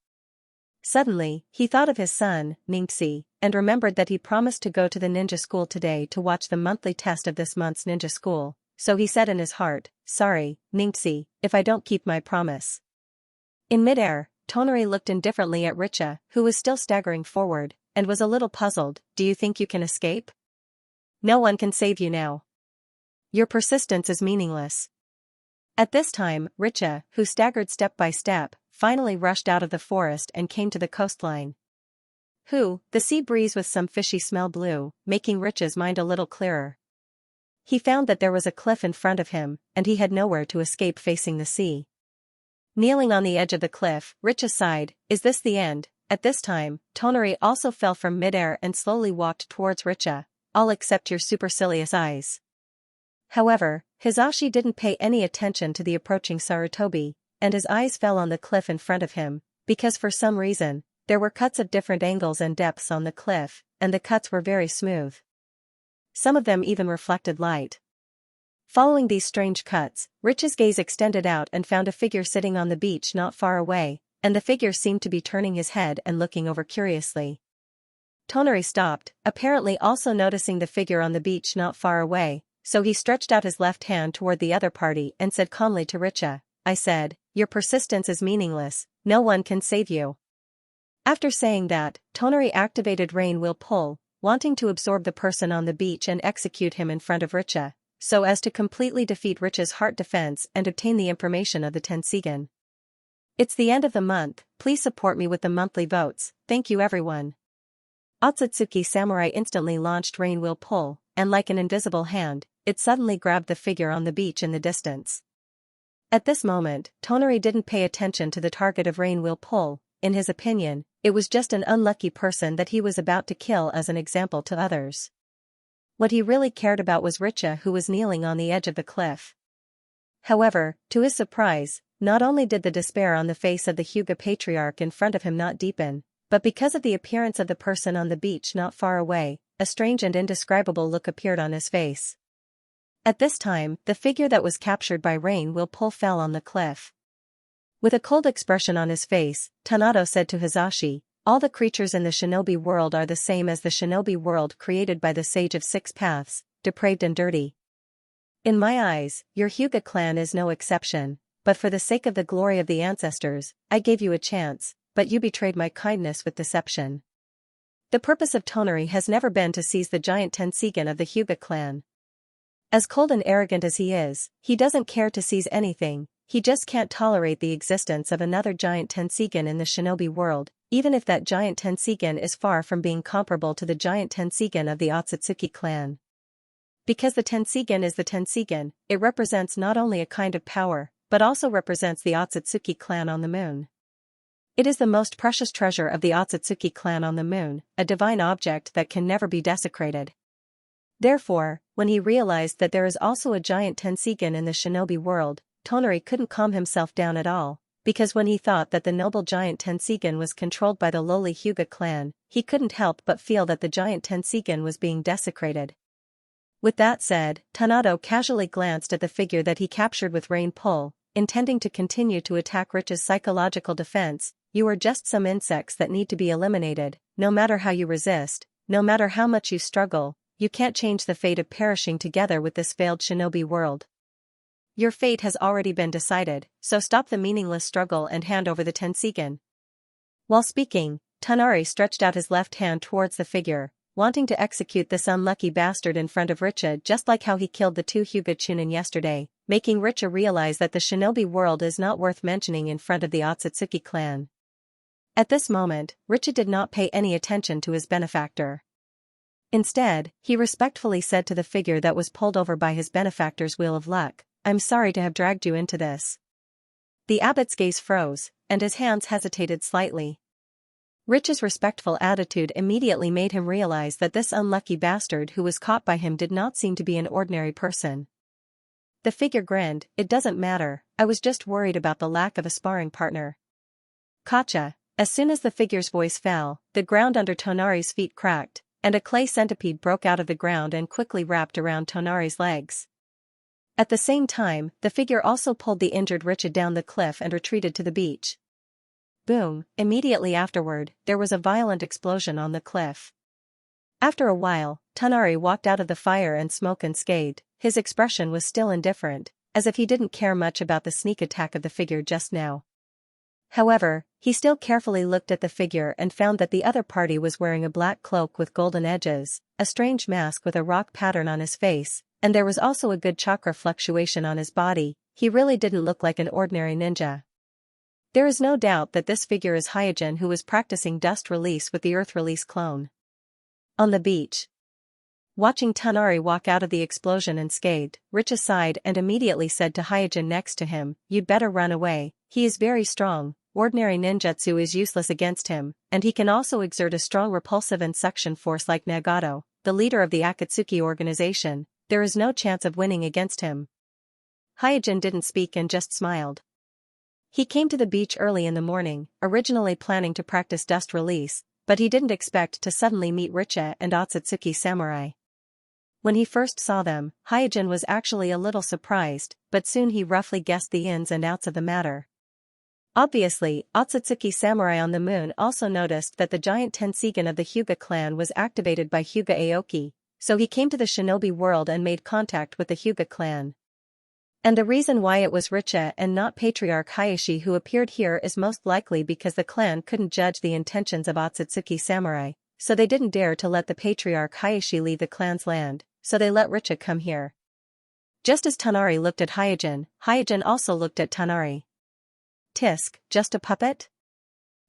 Suddenly, he thought of his son, Xianxia, and remembered that he promised to go to the ninja school today to watch the monthly test of this month's ninja school, so he said in his heart, sorry, Xianxia, if I don't keep my promise. In midair, Tonari looked indifferently at Richa, who was still staggering forward, and was a little puzzled. Do you think you can escape? No one can save you now. Your persistence is meaningless. At this time, Richa, who staggered step by step, finally rushed out of the forest and came to the coastline. The sea breeze with some fishy smell blew, making Richa's mind a little clearer. He found that there was a cliff in front of him, and he had nowhere to escape facing the sea. Kneeling on the edge of the cliff, Richa sighed, is this the end? At this time, Tonari also fell from midair and slowly walked towards Richa, all except your supercilious eyes. However, Hizashi didn't pay any attention to the approaching Sarutobi, and his eyes fell on the cliff in front of him, because for some reason, there were cuts of different angles and depths on the cliff, and the cuts were very smooth. Some of them even reflected light. Following these strange cuts, Rich's gaze extended out and found a figure sitting on the beach not far away, and the figure seemed to be turning his head and looking over curiously. Tonari stopped, apparently also noticing the figure on the beach not far away, so he stretched out his left hand toward the other party and said calmly to Richa, "I said, your persistence is meaningless, no one can save you." After saying that, Tonari activated Rain Will Pull, wanting to absorb the person on the beach and execute him in front of Richa, so as to completely defeat Richa's heart defense and obtain the information of the Tenseigan. It's the end of the month, please support me with the monthly votes, thank you everyone. Otsutsuki Samurai instantly launched Rain Will Pull, and like an invisible hand, it suddenly grabbed the figure on the beach in the distance. At this moment, Tonari didn't pay attention to the target of Rain Will Pull. In his opinion, it was just an unlucky person that he was about to kill as an example to others. What he really cared about was Richa, who was kneeling on the edge of the cliff. However, to his surprise, not only did the despair on the face of the Hyuga patriarch in front of him not deepen, but because of the appearance of the person on the beach not far away, a strange and indescribable look appeared on his face. At this time, the figure that was captured by Rain Will Pull fell on the cliff. With a cold expression on his face, Tanato said to Hizashi, "All the creatures in the shinobi world are the same as the shinobi world created by the Sage of Six Paths, depraved and dirty. In my eyes, your Hyuga clan is no exception, but for the sake of the glory of the ancestors, I gave you a chance, but you betrayed my kindness with deception." The purpose of Tonari has never been to seize the giant Tenseigan of the Hyuga clan. As cold and arrogant as he is, he doesn't care to seize anything. He just can't tolerate the existence of another giant Tenseigan in the shinobi world, even if that giant Tenseigan is far from being comparable to the giant Tenseigan of the Otsutsuki clan. Because the Tenseigan is the Tenseigan, it represents not only a kind of power, but also represents the Otsutsuki clan on the moon. It is the most precious treasure of the Otsutsuki clan on the moon, a divine object that can never be desecrated. Therefore, when he realized that there is also a giant Tenseigan in the shinobi world, Tonari couldn't calm himself down at all, because when he thought that the noble giant Tenseigan was controlled by the lowly Hyuga clan, he couldn't help but feel that the giant Tenseigan was being desecrated. With that said, Tanato casually glanced at the figure that he captured with Rain Pull, intending to continue to attack Rich's psychological defense. "You are just some insects that need to be eliminated, no matter how you resist, no matter how much you struggle, you can't change the fate of perishing together with this failed shinobi world. Your fate has already been decided, so stop the meaningless struggle and hand over the Tenseigan." While speaking, Tonari stretched out his left hand towards the figure, wanting to execute this unlucky bastard in front of Richa just like how he killed the two Hyuga Chunin yesterday, making Richa realize that the shinobi world is not worth mentioning in front of the Otsutsuki clan. At this moment, Richa did not pay any attention to his benefactor. Instead, he respectfully said to the figure that was pulled over by his benefactor's wheel of luck, "I'm sorry to have dragged you into this." The abbot's gaze froze, and his hands hesitated slightly. Rich's respectful attitude immediately made him realize that this unlucky bastard who was caught by him did not seem to be an ordinary person. The figure grinned, "It doesn't matter, I was just worried about the lack of a sparring partner." Gotcha. As soon as the figure's voice fell, the ground under Tonari's feet cracked, and a clay centipede broke out of the ground and quickly wrapped around Tonari's legs. At the same time, the figure also pulled the injured Richa down the cliff and retreated to the beach. Boom! Immediately afterward, there was a violent explosion on the cliff. After a while, Tonari walked out of the fire and smoke unscathed. His expression was still indifferent, as if he didn't care much about the sneak attack of the figure just now. However, he still carefully looked at the figure and found that the other party was wearing a black cloak with golden edges, a strange mask with a rock pattern on his face, and there was also a good chakra fluctuation on his body. He really didn't look like an ordinary ninja. There is no doubt that this figure is Hyojin, who was practicing dust release with the earth release clone. On the beach, watching Tonari walk out of the explosion unscathed, Richa sighed and immediately said to Hyojin next to him, "You'd better run away, he is very strong. Ordinary ninjutsu is useless against him, and he can also exert a strong repulsive and suction force like Nagato, the leader of the Akatsuki organization. There is no chance of winning against him." Hyojin didn't speak and just smiled. He came to the beach early in the morning, originally planning to practice dust release, but he didn't expect to suddenly meet Richa and Otsutsuki Samurai. When he first saw them, Hyojin was actually a little surprised, but soon he roughly guessed the ins and outs of the matter. Obviously, Otsutsuki Samurai on the moon also noticed that the giant Tenseigan of the Hyuga clan was activated by Hyuga Aoki, so he came to the shinobi world and made contact with the Hyuga clan. And the reason why it was Richa and not Patriarch Hayashi who appeared here is most likely because the clan couldn't judge the intentions of Otsutsuki Samurai, so they didn't dare to let the Patriarch Hayashi leave the clan's land, so they let Richa come here. Just as Tanari looked at Hyojin, Hyojin also looked at Tanari. Tisk, just a puppet?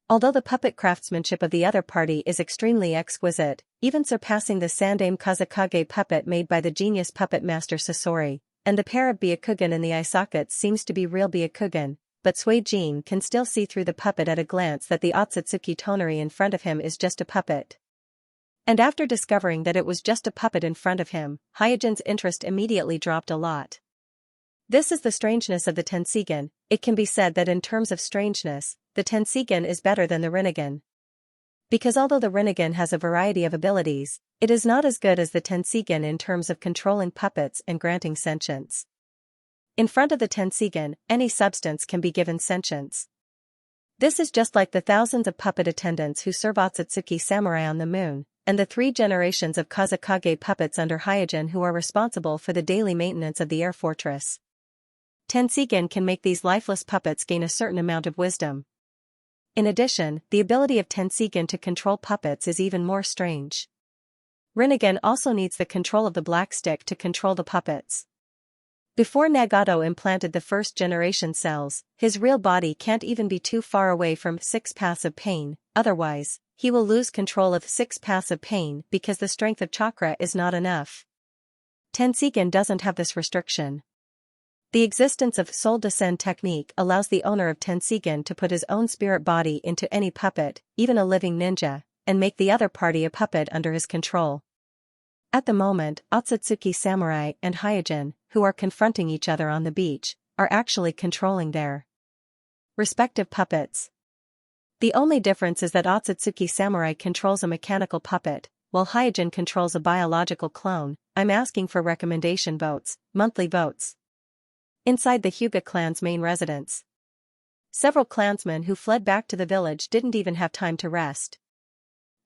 Although the puppet craftsmanship of the other party is extremely exquisite, even surpassing the Sandaime Kazakage puppet made by the genius puppet master Sasori, and the pair of Byakugan in the eye sockets seems to be real Byakugan, but Suijin can still see through the puppet at a glance that the Otsutsuki Tonari in front of him is just a puppet. And after discovering that it was just a puppet in front of him, Hyojin's interest immediately dropped a lot. This is the strangeness of the Tenseigan. It can be said that in terms of strangeness, the Tenseigan is better than the Rinnegan. Because although the Rinnegan has a variety of abilities, it is not as good as the Tenseigan in terms of controlling puppets and granting sentience. In front of the Tenseigan, any substance can be given sentience. This is just like the thousands of puppet attendants who serve Otsutsuki Samurai on the moon, and the 3 generations of Kazakage puppets under Hyojin who are responsible for the daily maintenance of the air fortress. Tenseigan can make these lifeless puppets gain a certain amount of wisdom. In addition, the ability of Tenseigan to control puppets is even more strange. Rinnegan also needs the control of the black stick to control the puppets. Before Nagato implanted the first generation cells, his real body can't even be too far away from 6 paths of pain, otherwise, he will lose control of 6 paths of pain because the strength of chakra is not enough. Tenseigan doesn't have this restriction. The existence of soul descent technique allows the owner of Tenseigan to put his own spirit body into any puppet, even a living ninja, and make the other party a puppet under his control. At the moment, Otsutsuki Samurai and Hyojin, who are confronting each other on the beach, are actually controlling their respective puppets. The only difference is that Otsutsuki Samurai controls a mechanical puppet, while Hyojin controls a biological clone. I'm asking for recommendation votes, monthly votes. Inside the Hyuga clan's main residence, several clansmen who fled back to the village didn't even have time to rest.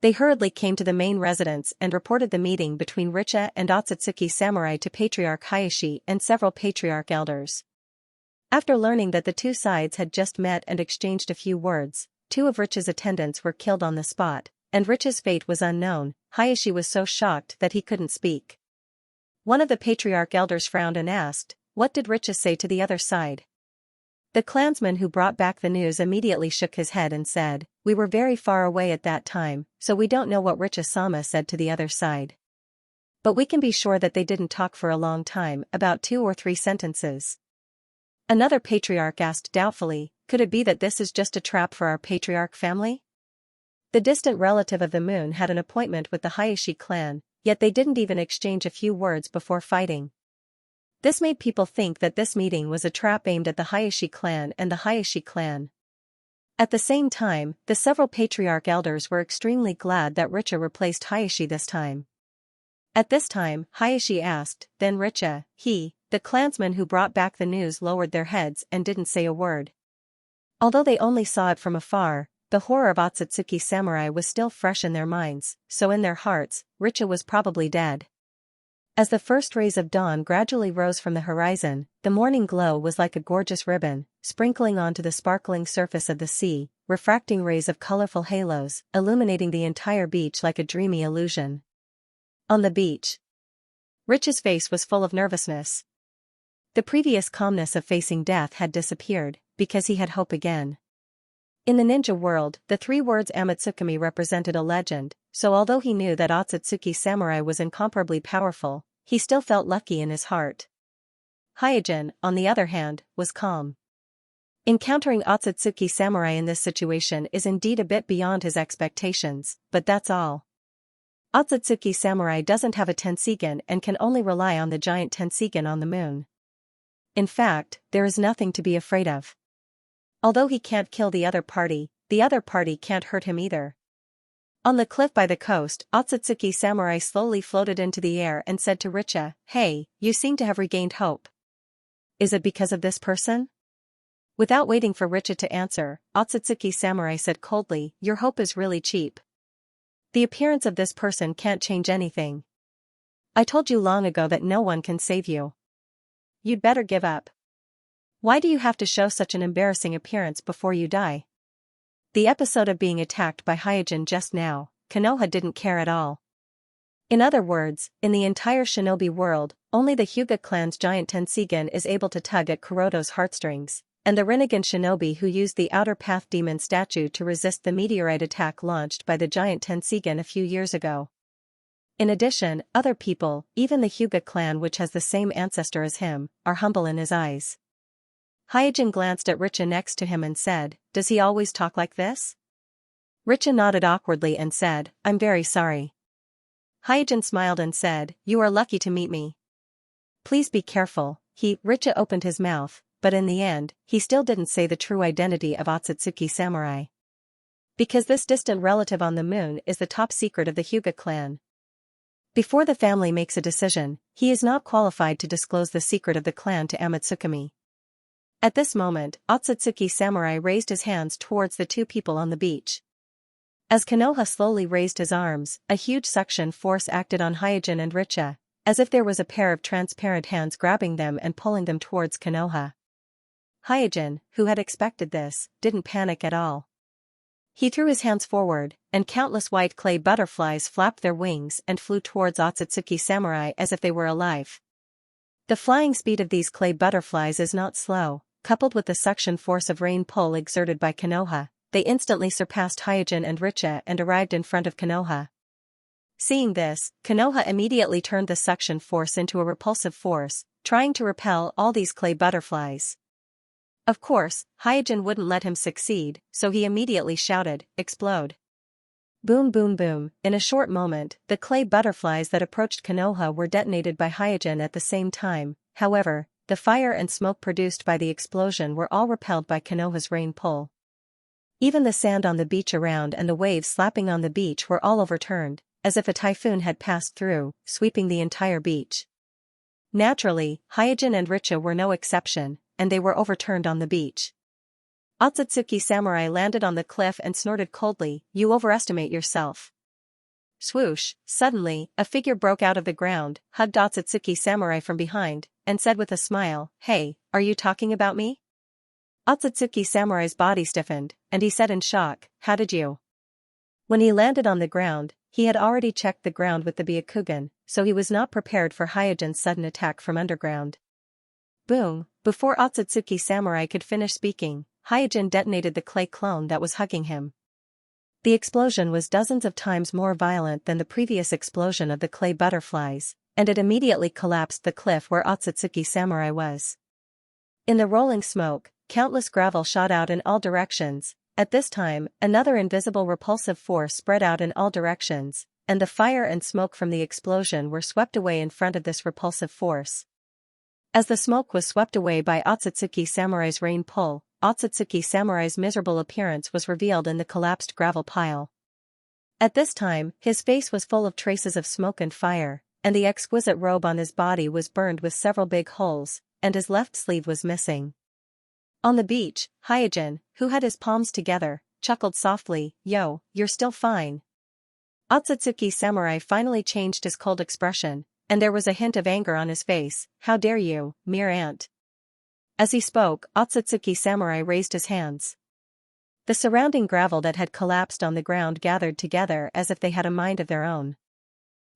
They hurriedly came to the main residence and reported the meeting between Richa and Otsutsuki Samurai to Patriarch Hayashi and several patriarch elders. After learning that the two sides had just met and exchanged a few words, 2 of Richa's attendants were killed on the spot, and Richa's fate was unknown. Hayashi was so shocked that he couldn't speak. One of the patriarch elders frowned and asked, "What did Richa say to the other side?" The clansman who brought back the news immediately shook his head and said, "We were very far away at that time, so we don't know what Richa-sama said to the other side. But we can be sure that they didn't talk for a long time, about 2 or 3 sentences." Another patriarch asked doubtfully, "Could it be that this is just a trap for our patriarch family?" The distant relative of the moon had an appointment with the Hayashi clan, yet they didn't even exchange a few words before fighting. This made people think that this meeting was a trap aimed at the Hayashi clan and the Hayashi clan. At the same time, the several patriarch elders were extremely glad that Richa replaced Hayashi this time. At this time, Hayashi asked, "Then Richa, the clansmen who brought back the news lowered their heads and didn't say a word. Although they only saw it from afar, the horror of Otsutsuki Samurai was still fresh in their minds, so in their hearts, Richa was probably dead. As the first rays of dawn gradually rose from the horizon, the morning glow was like a gorgeous ribbon, sprinkling onto the sparkling surface of the sea, refracting rays of colorful halos, illuminating the entire beach like a dreamy illusion. On the beach, Richa's face was full of nervousness. The previous calmness of facing death had disappeared, because he had hope again. In the ninja world, the 3 words Amatsukami represented a legend, so although he knew that Otsutsuki Samurai was incomparably powerful, he still felt lucky in his heart. Hyojin, on the other hand, was calm. Encountering Otsutsuki Samurai in this situation is indeed a bit beyond his expectations, but that's all. Otsutsuki Samurai doesn't have a Tenseigan and can only rely on the giant Tenseigan on the moon. In fact, there is nothing to be afraid of. Although he can't kill the other party can't hurt him either. On the cliff by the coast, Otsutsuki Samurai slowly floated into the air and said to Richa, "Hey, you seem to have regained hope. Is it because of this person?" Without waiting for Richa to answer, Otsutsuki Samurai said coldly, "Your hope is really cheap. The appearance of this person can't change anything. I told you long ago that no one can save you. You'd better give up. Why do you have to show such an embarrassing appearance before you die?" The episode of being attacked by Hyojin just now, Konoha didn't care at all. In other words, in the entire shinobi world, only the Hyuga clan's giant Tenseigan is able to tug at Kuroto's heartstrings, and the Rinnegan shinobi who used the Outer Path Demon statue to resist the meteorite attack launched by the giant Tenseigan a few years ago. In addition, other people, even the Hyuga clan which has the same ancestor as him, are humble in his eyes. Hyojin glanced at Richa next to him and said, "Does he always talk like this?" Richa nodded awkwardly and said, "I'm very sorry." Hyojin smiled and said, "You are lucky to meet me. Please be careful." Richa opened his mouth, but in the end, he still didn't say the true identity of Otsutsuki Samurai. Because this distant relative on the moon is the top secret of the Hyuga clan. Before the family makes a decision, he is not qualified to disclose the secret of the clan to Amatsukami. At this moment, Otsutsuki Samurai raised his hands towards the two people on the beach. As Konoha slowly raised his arms, a huge suction force acted on Hyojin and Richa, as if there was a pair of transparent hands grabbing them and pulling them towards Konoha. Hyojin, who had expected this, didn't panic at all. He threw his hands forward, and countless white clay butterflies flapped their wings and flew towards Otsutsuki Samurai as if they were alive. The flying speed of these clay butterflies is not slow. Coupled with the suction force of rain pull exerted by Konoha, they instantly surpassed Hyojin and Richa and arrived in front of Konoha. Seeing this, Konoha immediately turned the suction force into a repulsive force, trying to repel all these clay butterflies. Of course, Hyojin wouldn't let him succeed, so he immediately shouted, "Explode!" Boom boom boom, in a short moment, the clay butterflies that approached Konoha were detonated by Hyojin at the same time. However, the fire and smoke produced by the explosion were all repelled by Konoha's rain pull. Even the sand on the beach around and the waves slapping on the beach were all overturned, as if a typhoon had passed through, sweeping the entire beach. Naturally, Hyojin and Richa were no exception, and they were overturned on the beach. Otsutsuki Samurai landed on the cliff and snorted coldly, "You overestimate yourself." Swoosh, suddenly, a figure broke out of the ground, hugged Otsutsuki Samurai from behind, and said with a smile, "Hey, are you talking about me?" Otsutsuki Samurai's body stiffened, and he said in shock, "How did you?" When he landed on the ground, he had already checked the ground with the Byakugan, so he was not prepared for Hyojin's sudden attack from underground. Boom! Before Otsutsuki Samurai could finish speaking, Hyojin detonated the clay clone that was hugging him. The explosion was dozens of times more violent than the previous explosion of the clay butterflies, and it immediately collapsed the cliff where Otsutsuki Samurai was. In the rolling smoke, countless gravel shot out in all directions. At this time, another invisible repulsive force spread out in all directions, and the fire and smoke from the explosion were swept away in front of this repulsive force. As the smoke was swept away by Otsutsuki Samurai's rain pull, Otsutsuki Samurai's miserable appearance was revealed in the collapsed gravel pile. At this time, his face was full of traces of smoke and fire, and the exquisite robe on his body was burned with several big holes, and his left sleeve was missing. On the beach, Hyojin, who had his palms together, chuckled softly, "Yo, you're still fine." Otsutsuki Samurai finally changed his cold expression, and there was a hint of anger on his face. "How dare you, mere ant." As he spoke, Otsutsuki Samurai raised his hands. The surrounding gravel that had collapsed on the ground gathered together as if they had a mind of their own.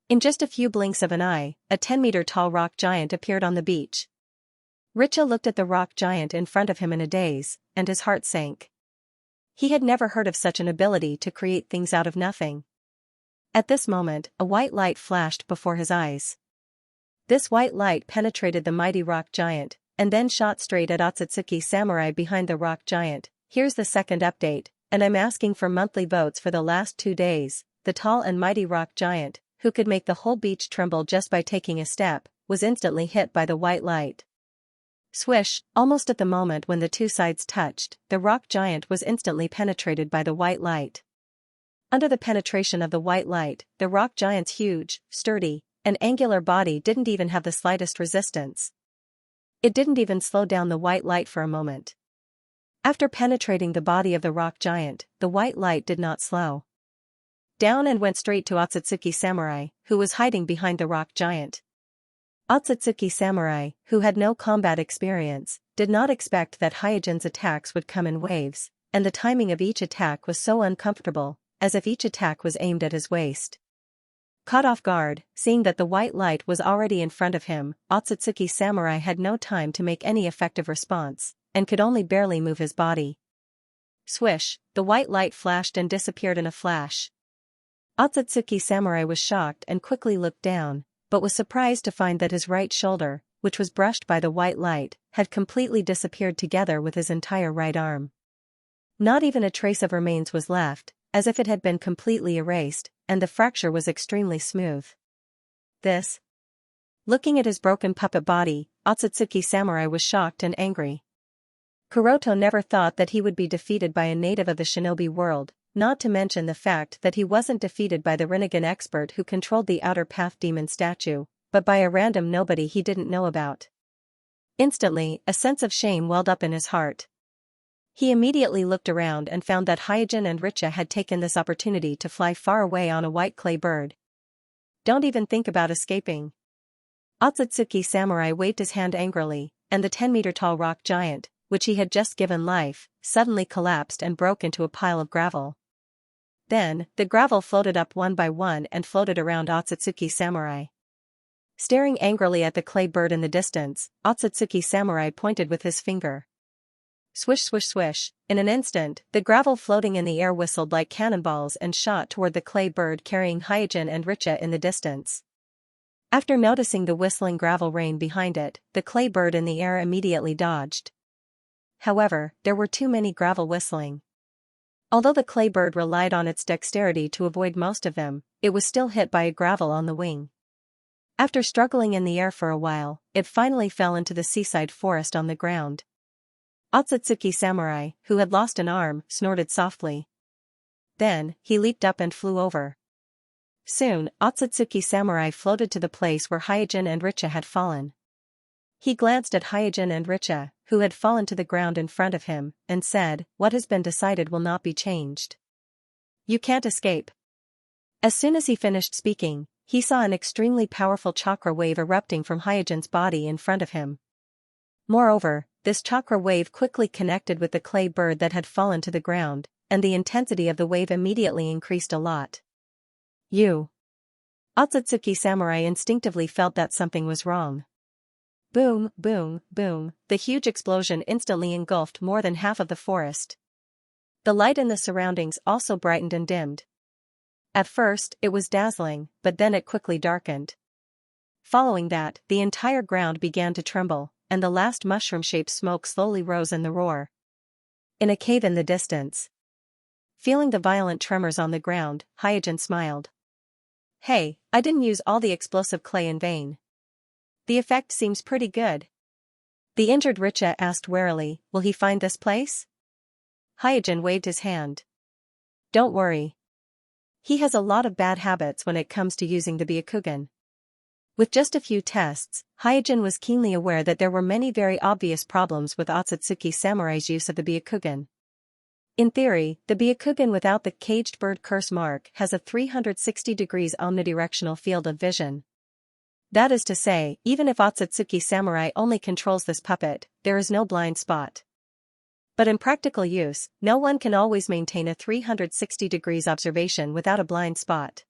In just a few blinks of an eye, a 10-meter-tall rock giant appeared on the beach. Richa looked at the rock giant in front of him in a daze, and his heart sank. He had never heard of such an ability to create things out of nothing. At this moment, a white light flashed before his eyes. This white light penetrated the mighty rock giant, and then shot straight at Otsutsuki Samurai behind the rock giant. "Here's the second update, and I'm asking for monthly votes for the last 2 days. The tall and mighty rock giant, who could make the whole beach tremble just by taking a step, was instantly hit by the white light. Swish, almost at the moment when the two sides touched, the rock giant was instantly penetrated by the white light. Under the penetration of the white light, the rock giant's huge, sturdy, and angular body didn't even have the slightest resistance. It didn't even slow down the white light for a moment. After penetrating the body of the rock giant, the white light did not slow down and went straight to Otsutsuki Samurai, who was hiding behind the rock giant. Otsutsuki Samurai, who had no combat experience, did not expect that Hyojin's attacks would come in waves, and the timing of each attack was so uncomfortable, as if each attack was aimed at his waist. Caught off guard, seeing that the white light was already in front of him, Otsutsuki Samurai had no time to make any effective response, and could only barely move his body. Swish, the white light flashed and disappeared in a flash. Otsutsuki Samurai was shocked and quickly looked down, but was surprised to find that his right shoulder, which was brushed by the white light, had completely disappeared together with his entire right arm. Not even a trace of remains was left, as if it had been completely erased, and the fracture was extremely smooth. This. Looking at his broken puppet body, Otsutsuki Samurai was shocked and angry. Kuroto never thought that he would be defeated by a native of the shinobi world, not to mention the fact that he wasn't defeated by the Rinnegan expert who controlled the Outer Path demon statue, but by a random nobody he didn't know about. Instantly, a sense of shame welled up in his heart. He immediately looked around and found that Hyojin and Richa had taken this opportunity to fly far away on a white clay bird. Don't even think about escaping. Otsutsuki Samurai waved his hand angrily, and the 10-meter-tall rock giant, which he had just given life, suddenly collapsed and broke into a pile of gravel. Then, the gravel floated up one by one and floated around Otsutsuki Samurai. Staring angrily at the clay bird in the distance, Otsutsuki Samurai pointed with his finger. Swish swish swish, in an instant, the gravel floating in the air whistled like cannonballs and shot toward the clay bird carrying Hyojin and Richa in the distance. After noticing the whistling gravel rain behind it, the clay bird in the air immediately dodged. However, there were too many gravel whistling. Although the clay bird relied on its dexterity to avoid most of them, it was still hit by a gravel on the wing. After struggling in the air for a while, it finally fell into the seaside forest on the ground. Otsutsuki Samurai, who had lost an arm, snorted softly. Then, he leaped up and flew over. Soon, Otsutsuki Samurai floated to the place where Hyojin and Richa had fallen. He glanced at Hyojin and Richa, who had fallen to the ground in front of him, and said, "What has been decided will not be changed. You can't escape." As soon as he finished speaking, he saw an extremely powerful chakra wave erupting from Hyojin's body in front of him. Moreover, this chakra wave quickly connected with the clay bird that had fallen to the ground, and the intensity of the wave immediately increased a lot. Otsutsuki Samurai instinctively felt that something was wrong. Boom, boom, boom, the huge explosion instantly engulfed more than half of the forest. The light in the surroundings also brightened and dimmed. At first, it was dazzling, but then it quickly darkened. Following that, the entire ground began to tremble, and the last mushroom-shaped smoke slowly rose in the roar. In a cave in the distance. Feeling the violent tremors on the ground, Hyojin smiled. "Hey, I didn't use all the explosive clay in vain. The effect seems pretty good." The injured Richa asked warily, "Will he find this place?" Hyojin waved his hand. "Don't worry. He has a lot of bad habits when it comes to using the Byakugan." With just a few tests, Hyojin was keenly aware that there were many very obvious problems with Otsutsuki Samurai's use of the Byakugan. In theory, the Byakugan without the caged bird curse mark has a 360 degrees omnidirectional field of vision. That is to say, even if Otsutsuki Samurai only controls this puppet, there is no blind spot. But in practical use, no one can always maintain a 360 degrees observation without a blind spot.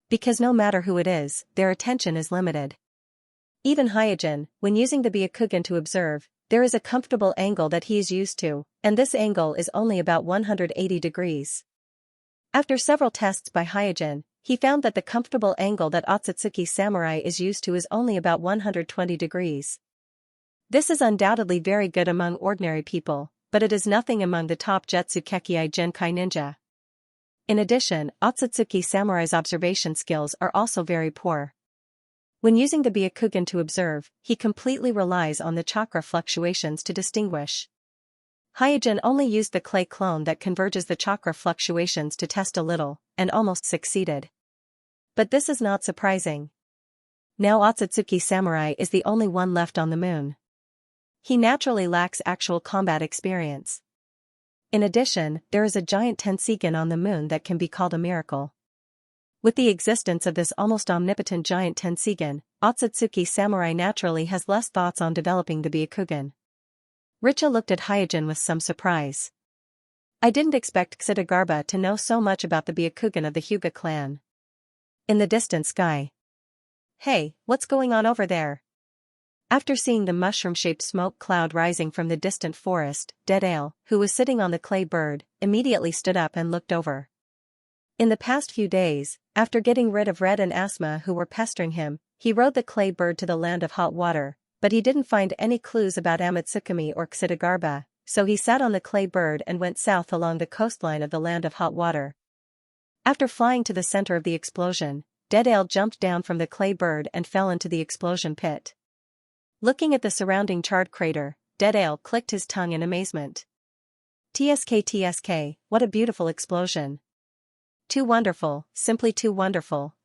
Because no matter who it is, their attention is limited. Even Hyojin, when using the Byakugan to observe, there is a comfortable angle that he is used to, and this angle is only about 180 degrees. After several tests by Hyojin, he found that the comfortable angle that Otsutsuki Samurai is used to is only about 120 degrees. This is undoubtedly very good among ordinary people, but it is nothing among the top Jetsukekei Genkai ninja. In addition, Otsutsuki Samurai's observation skills are also very poor. When using the Byakugan to observe, he completely relies on the chakra fluctuations to distinguish. Hyojin only used the clay clone that converges the chakra fluctuations to test a little, and almost succeeded. But this is not surprising. Now Otsutsuki Samurai is the only one left on the moon. He naturally lacks actual combat experience. In addition, there is a giant Tenseigan on the moon that can be called a miracle. With the existence of this almost omnipotent giant Tenseigan, Otsutsuki Samurai naturally has less thoughts on developing the Byakugan. Richa looked at Hyojin with some surprise. I didn't expect Xianxia to know so much about the Byakugan of the Hyuga clan. In the distant sky. Hey, what's going on over there? After seeing the mushroom-shaped smoke cloud rising from the distant forest, Deadale, who was sitting on the clay bird, immediately stood up and looked over. In the past few days, after getting rid of Red and Asma who were pestering him, he rode the clay bird to the land of hot water, but he didn't find any clues about Amatsukami or Xianxia, so he sat on the clay bird and went south along the coastline of the land of hot water. After flying to the center of the explosion, Deadale jumped down from the clay bird and fell into the explosion pit. Looking at the surrounding charred crater, Deadale clicked his tongue in amazement. TSK, what a beautiful explosion. Too wonderful, simply too wonderful,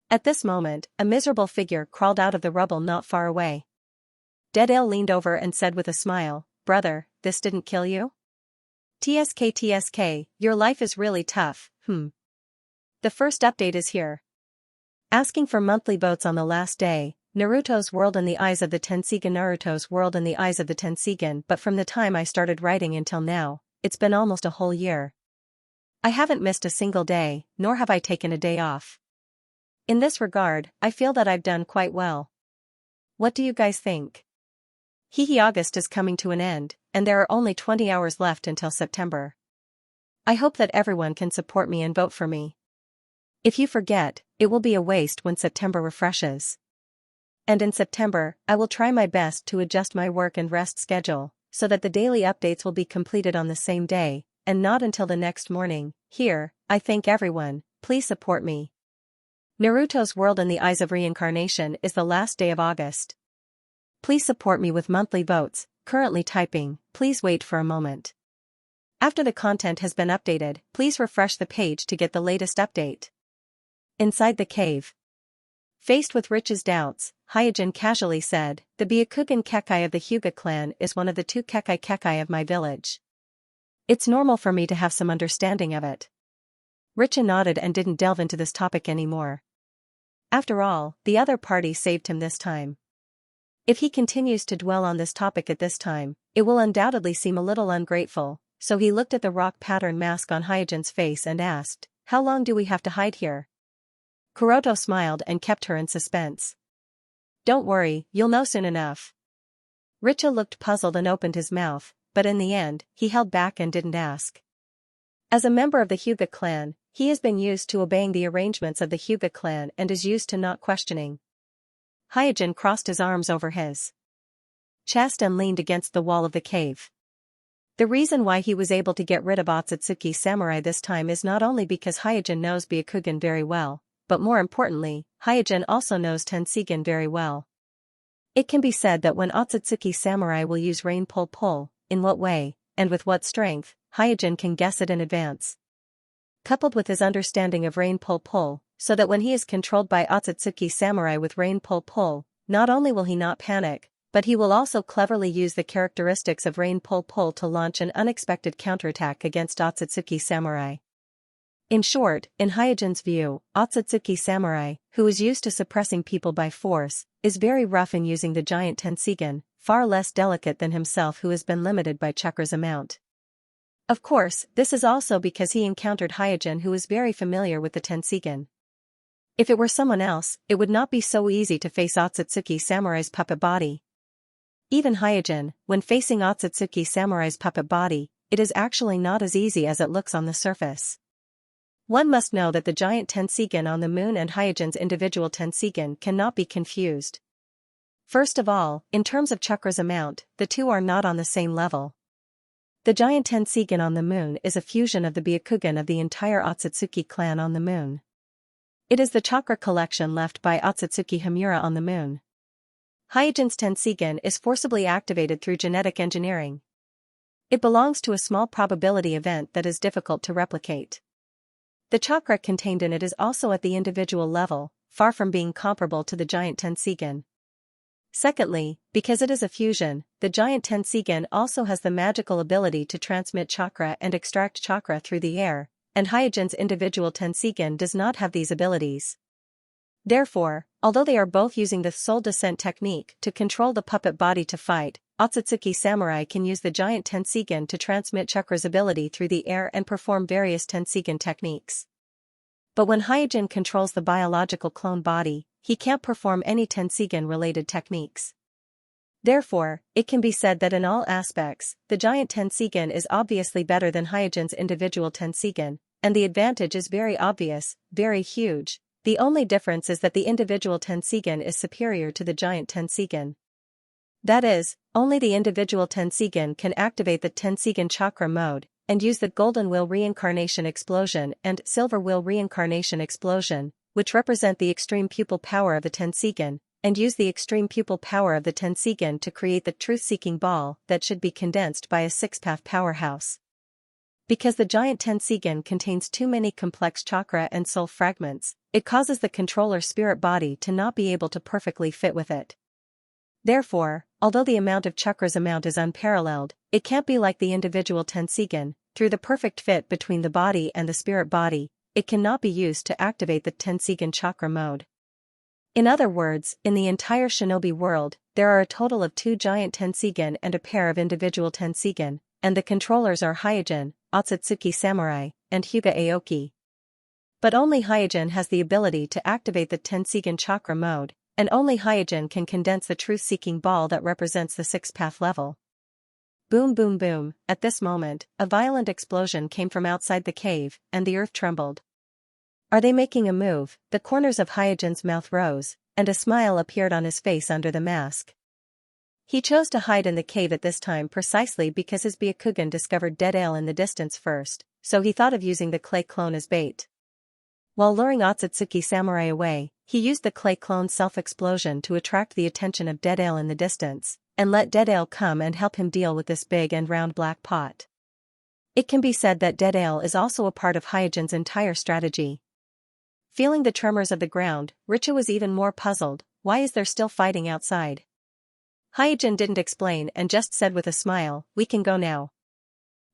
At this moment, a miserable figure crawled out of the rubble not far away. Deadale leaned over and said with a smile, "Brother, this didn't kill you?" TSK, your life is really tough, The first update is here. Asking for monthly votes on the last day, Naruto's world in the eyes of the Tenseigan. Naruto's world in the eyes of the Tenseigan. But from the time I started writing until now, it's been almost a whole year. I haven't missed a single day, nor have I taken a day off. In this regard, I feel that I've done quite well. What do you guys think? August is coming to an end, and there are only 20 hours left until September. I hope that everyone can support me and vote for me. If you forget, it will be a waste when September refreshes. And in September, I will try my best to adjust my work and rest schedule, so that the daily updates will be completed on the same day, and not until the next morning. Here, I thank everyone, please support me. Naruto's world in the eyes of reincarnation is the last day of August. Please support me with monthly votes, currently typing, please wait for a moment. After the content has been updated, please refresh the page to get the latest update. Inside the cave. Faced with Rich's doubts, Hyojin casually said, "The Byakugan Kekai of the Hyuga clan is one of the 2 Kekai of my village. It's normal for me to have some understanding of it." Richa nodded and didn't delve into this topic anymore. After all, the other party saved him this time. If he continues to dwell on this topic at this time, it will undoubtedly seem a little ungrateful, so he looked at the rock pattern mask on Hyojin's face and asked, "How long do we have to hide here?" Kuroto smiled and kept her in suspense. "Don't worry, you'll know soon enough." Richa looked puzzled and opened his mouth, but in the end, he held back and didn't ask. As a member of the Hyuga clan, he has been used to obeying the arrangements of the Hyuga clan and is used to not questioning. Hyojin crossed his arms over his chest and leaned against the wall of the cave. The reason why he was able to get rid of Otsutsuki Samurai this time is not only because Hyojin knows Byakugan very well, but more importantly, Hyojin also knows Tenseigan very well. It can be said that when Otsutsuki Samurai will use Rain Pull, in what way, and with what strength, Hyojin can guess it in advance. Coupled with his understanding of Rain Pull, so that when he is controlled by Otsutsuki Samurai with Rain Pull, not only will he not panic, but he will also cleverly use the characteristics of Rain Pull to launch an unexpected counterattack against Otsutsuki Samurai. In short, in Hyojin's view, Otsutsuki Samurai, who is used to suppressing people by force, is very rough in using the giant Tenseigan, far less delicate than himself who has been limited by chakra's amount. Of course, this is also because he encountered Hyojin who is very familiar with the Tenseigan. If it were someone else, it would not be so easy to face Otsutsuki Samurai's puppet body. Even Hyojin, when facing Otsutsuki Samurai's puppet body, it is actually not as easy as it looks on the surface. One must know that the giant Tenseigan on the moon and Hyojin's individual Tenseigan cannot be confused. First of all, in terms of chakra's amount, the two are not on the same level. The giant Tenseigan on the moon is a fusion of the Byakugan of the entire Otsutsuki clan on the moon. It is the chakra collection left by Otsutsuki Himura on the moon. Hyojin's Tenseigan is forcibly activated through genetic engineering. It belongs to a small probability event that is difficult to replicate. The chakra contained in it is also at the individual level, far from being comparable to the giant Tenseigan. Secondly, because it is a fusion, the giant Tenseigan also has the magical ability to transmit chakra and extract chakra through the air, and Hyojin's individual Tenseigan does not have these abilities. Therefore, although they are both using the soul descent technique to control the puppet body to fight, Otsutsuki Samurai can use the giant Tenseigan to transmit chakra's ability through the air and perform various Tenseigan techniques. But when Hyojin controls the biological clone body, he can't perform any Tenseigan-related techniques. Therefore, it can be said that in all aspects, the giant Tenseigan is obviously better than Hyojin's individual Tenseigan, and the advantage is very obvious, very huge. The only difference is that the individual Tenseigan is superior to the giant Tenseigan. That is, only the individual Tenseigan can activate the Tenseigan chakra mode, and use the Golden Wheel Reincarnation Explosion and Silver Wheel Reincarnation Explosion, which represent the extreme pupil power of the Tenseigan, and use the extreme pupil power of the Tenseigan to create the truth-seeking ball that should be condensed by a six-path powerhouse. Because the giant Tenseigan contains too many complex chakra and soul fragments, it causes the controller's spirit body to not be able to perfectly fit with it. Therefore, although the amount of chakra's amount is unparalleled, it can't be like the individual Tenseigan. Through the perfect fit between the body and the spirit body, it cannot be used to activate the Tenseigan chakra mode. In other words, in the entire shinobi world, there are a total of 2 giant Tenseigan and a pair of individual Tenseigan, and the controllers are Hyojin, Otsutsuki Samurai, and Hyuga Aoki. But only Hyojin has the ability to activate the Tenseigan chakra mode, and only Hyojin can condense the truth-seeking ball that represents the 6-path level. Boom boom boom, at this moment, a violent explosion came from outside the cave, and the earth trembled. Are they making a move? The corners of Hyojin's mouth rose, and a smile appeared on his face under the mask. He chose to hide in the cave at this time precisely because his Byakugan discovered dead ale in the distance first, so he thought of using the clay clone as bait. While luring Otsutsuki Samurai away, he used the clay clone's self-explosion to attract the attention of dead ale in the distance, and let dead ale come and help him deal with this big and round black pot. It can be said that dead ale is also a part of Hyojin's entire strategy. Feeling the tremors of the ground, Richa was even more puzzled. Why is there still fighting outside? Hyojin didn't explain and just said with a smile, "We can go now."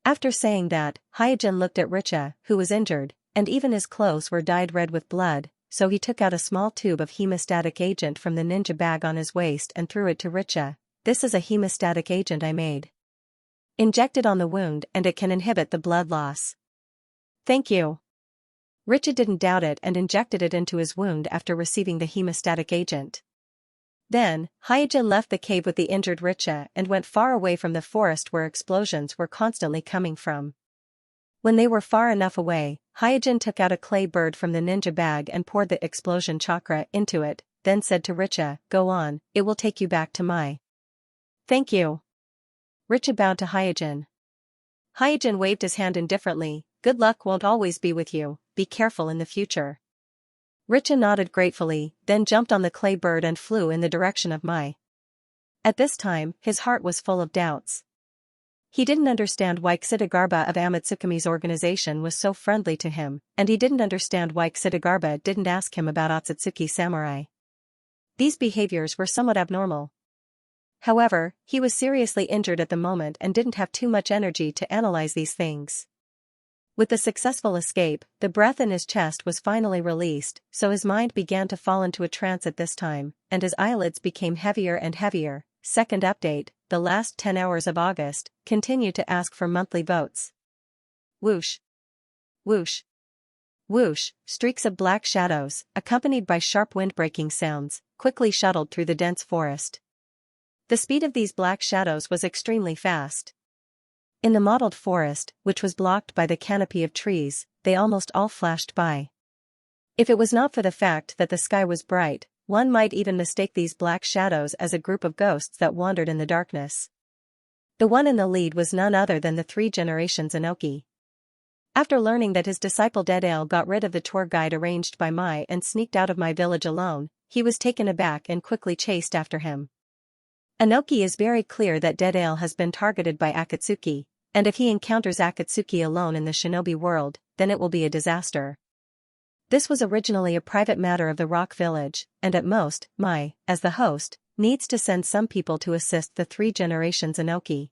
After saying that, Hyojin looked at Richa, who was injured, and even his clothes were dyed red with blood, so he took out a small tube of hemostatic agent from the ninja bag on his waist and threw it to Richa. "This is a hemostatic agent I made. Inject it on the wound and it can inhibit the blood loss." "Thank you." Richa didn't doubt it and injected it into his wound after receiving the hemostatic agent. Then, Hyojin left the cave with the injured Richa and went far away from the forest where explosions were constantly coming from. When they were far enough away, Hyojin took out a clay bird from the ninja bag and poured the explosion chakra into it, then said to Richa, "Go on, it will take you back to my." "Thank you." Richa bowed to Hyojin. Hyojin waved his hand indifferently. "Good luck won't always be with you, be careful in the future." Richa nodded gratefully, then jumped on the clay bird and flew in the direction of Mai. At this time, his heart was full of doubts. He didn't understand why Xidagarba of Amatsukumi's organization was so friendly to him, and he didn't understand why Xidagarba didn't ask him about Otsutsuki Samurai. These behaviors were somewhat abnormal. However, he was seriously injured at the moment and didn't have too much energy to analyze these things. With the successful escape, the breath in his chest was finally released, so his mind began to fall into a trance at this time, and his eyelids became heavier and heavier. Second update, the last 10 hours of August, continue to ask for monthly votes. Whoosh. Whoosh. Whoosh, streaks of black shadows, accompanied by sharp wind-breaking sounds, quickly shuttled through the dense forest. The speed of these black shadows was extremely fast. In the mottled forest, which was blocked by the canopy of trees, they almost all flashed by. If it was not for the fact that the sky was bright, one might even mistake these black shadows as a group of ghosts that wandered in the darkness. The one in the lead was none other than the 3 generations Inoki. After learning that his disciple Deadale got rid of the tour guide arranged by Mai and sneaked out of my village alone, he was taken aback and quickly chased after him. Inoki is very clear that Deadale has been targeted by Akatsuki, and if he encounters Akatsuki alone in the shinobi world, then it will be a disaster. This was originally a private matter of the Rock Village, and at most, Mai, as the host, needs to send some people to assist the 3 generations Inoki.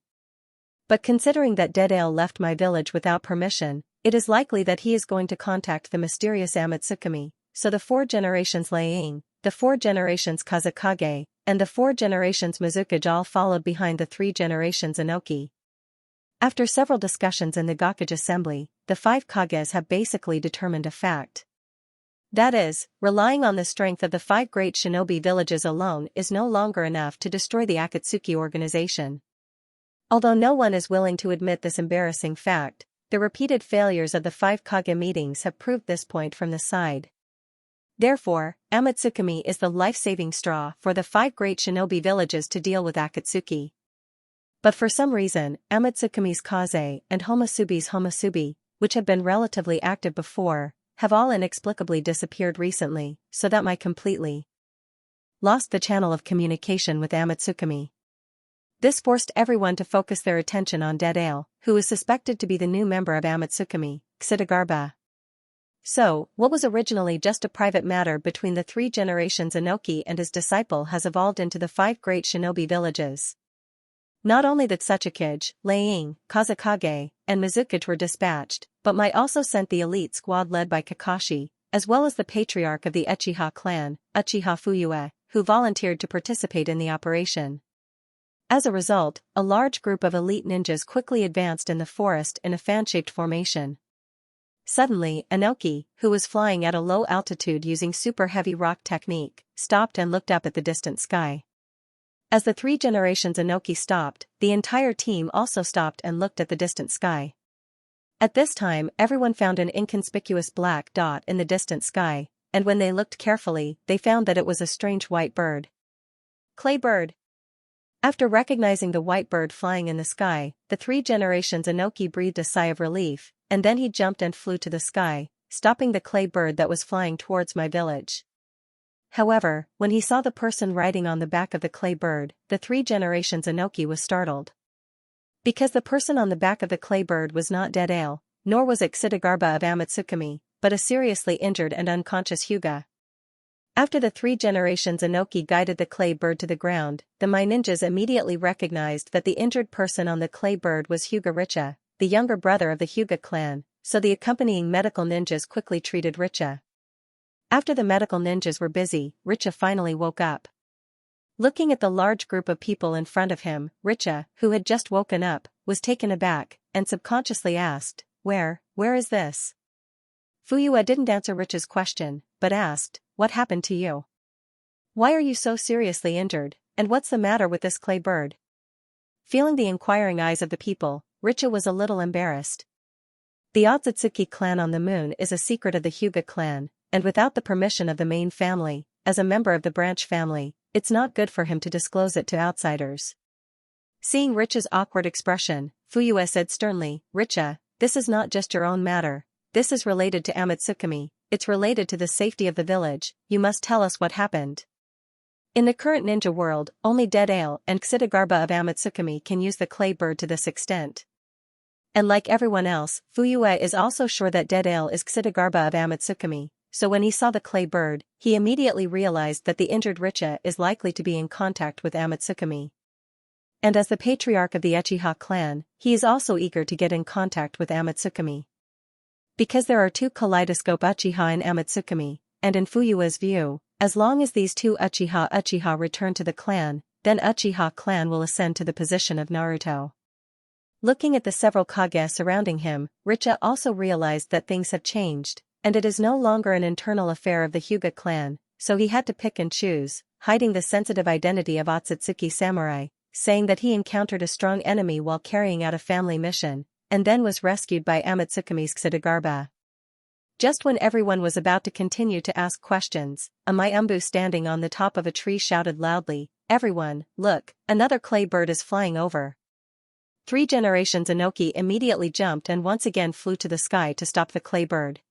But considering that Deadale left my village without permission, it is likely that he is going to contact the mysterious Amatsukami, so the 4 generations Leing, the 4 generations Kazakage, and the 4 generations Mizukage all followed behind the 3 generations Inoki. After several discussions in the Gakage assembly, the 5 Kages have basically determined a fact. That is, relying on the strength of the 5 great shinobi villages alone is no longer enough to destroy the Akatsuki organization. Although no one is willing to admit this embarrassing fact, the repeated failures of the 5 Kage meetings have proved this point from the side. Therefore, Amatsukami is the life-saving straw for the 5 great shinobi villages to deal with Akatsuki. But for some reason, Amatsukami's Kaze and Homasubi's Homasubi, which have been relatively active before, have all inexplicably disappeared recently, so that Mai completely lost the channel of communication with Amatsukami. This forced everyone to focus their attention on Deadale, who is suspected to be the new member of Amatsukami, Xidagarba. So, what was originally just a private matter between the 3 generations Inoki and his disciple has evolved into the 5 great shinobi villages. Not only that Tsuchikage, Leing, Kazakage, and Mizukage were dispatched, but Mai also sent the elite squad led by Kakashi, as well as the patriarch of the Uchiha clan, Uchiha Fuyue, who volunteered to participate in the operation. As a result, a large group of elite ninjas quickly advanced in the forest in a fan-shaped formation. Suddenly, Inoki, who was flying at a low altitude using super heavy rock technique, stopped and looked up at the distant sky. As the 3 generations Inoki stopped, the entire team also stopped and looked at the distant sky. At this time, everyone found an inconspicuous black dot in the distant sky, and when they looked carefully, they found that it was a strange white bird. Clay bird. After recognizing the white bird flying in the sky, the 3 generations Inoki breathed a sigh of relief, and then he jumped and flew to the sky, stopping the clay bird that was flying towards my village. However, when he saw the person riding on the back of the clay bird, the 3 generations Inoki was startled. Because the person on the back of the clay bird was not Deadale, nor was it Xidagarba of Amatsukami, but a seriously injured and unconscious Hyuga. After the 3 generations Inoki guided the clay bird to the ground, the Mai ninjas immediately recognized that the injured person on the clay bird was Hyuga Richa, the younger brother of the Hyuga clan, so the accompanying medical ninjas quickly treated Richa. After the medical ninjas were busy, Richa finally woke up. Looking at the large group of people in front of him, Richa, who had just woken up, was taken aback, and subconsciously asked, Where is this? Fuyue didn't answer Richa's question, but asked, What happened to you? Why are you so seriously injured, and what's the matter with this clay bird? Feeling the inquiring eyes of the people, Richa was a little embarrassed. The Otsutsuki clan on the moon is a secret of the Hyuga clan, and without the permission of the main family, as a member of the branch family, it's not good for him to disclose it to outsiders. Seeing Richa's awkward expression, Fuyue said sternly, Richa, this is not just your own matter, this is related to Amatsukami, it's related to the safety of the village, you must tell us what happened. In the current ninja world, only Deadale and Xidagarba of Amatsukami can use the clay bird to this extent. And like everyone else, Fuyue is also sure that Deadale is Xidagarba of Amatsukami, so when he saw the clay bird, he immediately realized that the injured Richa is likely to be in contact with Amatsukami. And as the patriarch of the Uchiha clan, he is also eager to get in contact with Amatsukami. Because there are 2 kaleidoscope Uchiha in Amatsukami, and in Fuyue's view, as long as these 2 Uchiha return to the clan, then Uchiha clan will ascend to the position of Naruto. Looking at the several Kage surrounding him, Richa also realized that things have changed, and it is no longer an internal affair of the Hyuga clan, so he had to pick and choose, hiding the sensitive identity of Otsutsuki samurai, saying that he encountered a strong enemy while carrying out a family mission, and then was rescued by Amatsukami's Xidagarba. Just when everyone was about to continue to ask questions, a Mayumbu standing on the top of a tree shouted loudly, Everyone, look, another clay bird is flying over. 3 generations Inoki immediately jumped and once again flew to the sky to stop the clay bird.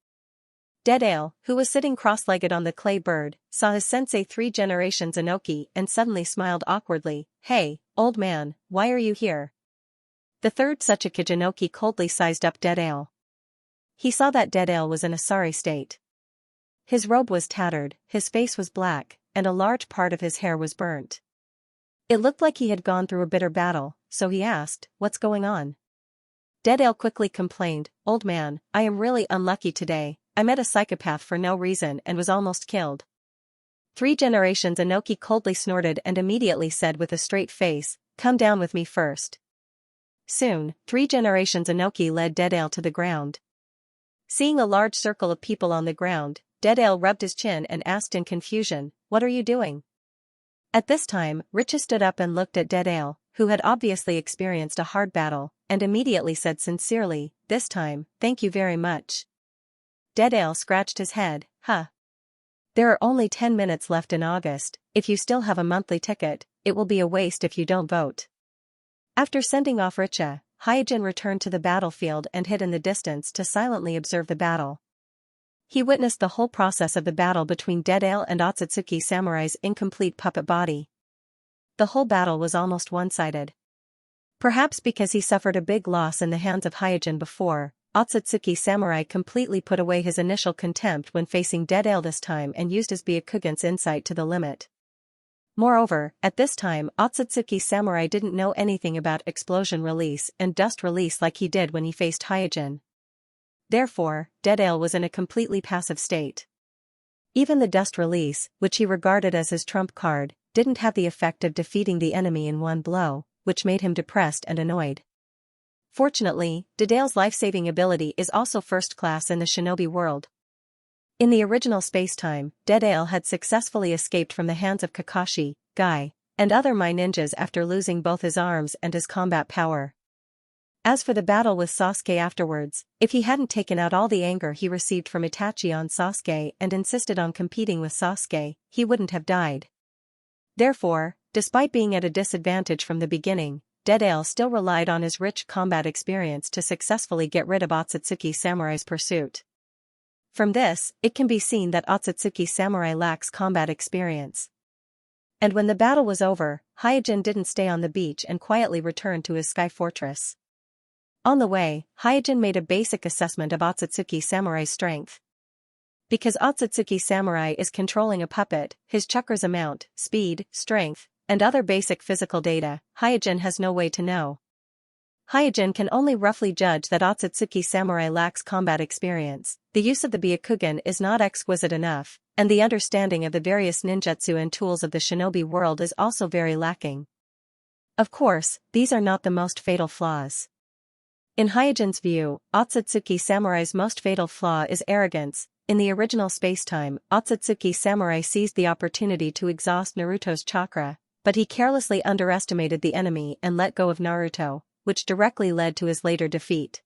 Deadale, who was sitting cross-legged on the clay bird, saw his sensei 3 generations Inoki and suddenly smiled awkwardly. "Hey, old man, why are you here?" The third Suchikage Inoki coldly sized up Deadale. He saw that Deadale was in a sorry state. His robe was tattered, his face was black, and a large part of his hair was burnt. It looked like he had gone through a bitter battle, so he asked, "What's going on?" Deadale quickly complained, "Old man, I am really unlucky today. I met a psychopath for no reason and was almost killed." 3 generations Inoki coldly snorted and immediately said with a straight face, "Come down with me first." Soon, 3 generations Inoki led Deadale to the ground. Seeing a large circle of people on the ground, Deadale rubbed his chin and asked in confusion, "What are you doing?" At this time, Richa stood up and looked at Deadale, who had obviously experienced a hard battle, and immediately said sincerely, "This time, thank you very much." Deadale scratched his head, "Huh. There are only 10 minutes left in August. If you still have a monthly ticket, it will be a waste if you don't vote." After sending off Richa, Hyojin returned to the battlefield and hid in the distance to silently observe the battle. He witnessed the whole process of the battle between Deadale and Otsutsuki Samurai's incomplete puppet body. The whole battle was almost one-sided. Perhaps because he suffered a big loss in the hands of Hyojin before, Otsutsuki Samurai completely put away his initial contempt when facing Deadale this time and used his Byakugan's insight to the limit. Moreover, at this time Otsutsuki Samurai didn't know anything about explosion release and dust release like he did when he faced Hyojin. Therefore, Deadale was in a completely passive state. Even the dust release, which he regarded as his trump card, didn't have the effect of defeating the enemy in one blow, which made him depressed and annoyed. Fortunately, Deadale's life-saving ability is also first class in the shinobi world. In the original space-time, Deadale had successfully escaped from the hands of Kakashi, Guy, and other Mai ninjas after losing both his arms and his combat power. As for the battle with Sasuke afterwards, if he hadn't taken out all the anger he received from Itachi on Sasuke and insisted on competing with Sasuke, he wouldn't have died. Therefore, despite being at a disadvantage from the beginning, Deadale still relied on his rich combat experience to successfully get rid of Otsutsuki Samurai's pursuit. From this, it can be seen that Otsutsuki Samurai lacks combat experience. And when the battle was over, Hyojin didn't stay on the beach and quietly returned to his sky fortress. On the way, Hyojin made a basic assessment of Otsutsuki Samurai's strength. Because Otsutsuki Samurai is controlling a puppet, his chakra's amount, speed, strength, and other basic physical data, Hyojin has no way to know. Hyojin can only roughly judge that Otsutsuki Samurai lacks combat experience, the use of the Byakugan is not exquisite enough, and the understanding of the various ninjutsu and tools of the shinobi world is also very lacking. Of course, these are not the most fatal flaws. In Hyojin's view, Otsutsuki Samurai's most fatal flaw is arrogance. In the original spacetime, Otsutsuki Samurai seized the opportunity to exhaust Naruto's chakra, but he carelessly underestimated the enemy and let go of Naruto, which directly led to his later defeat.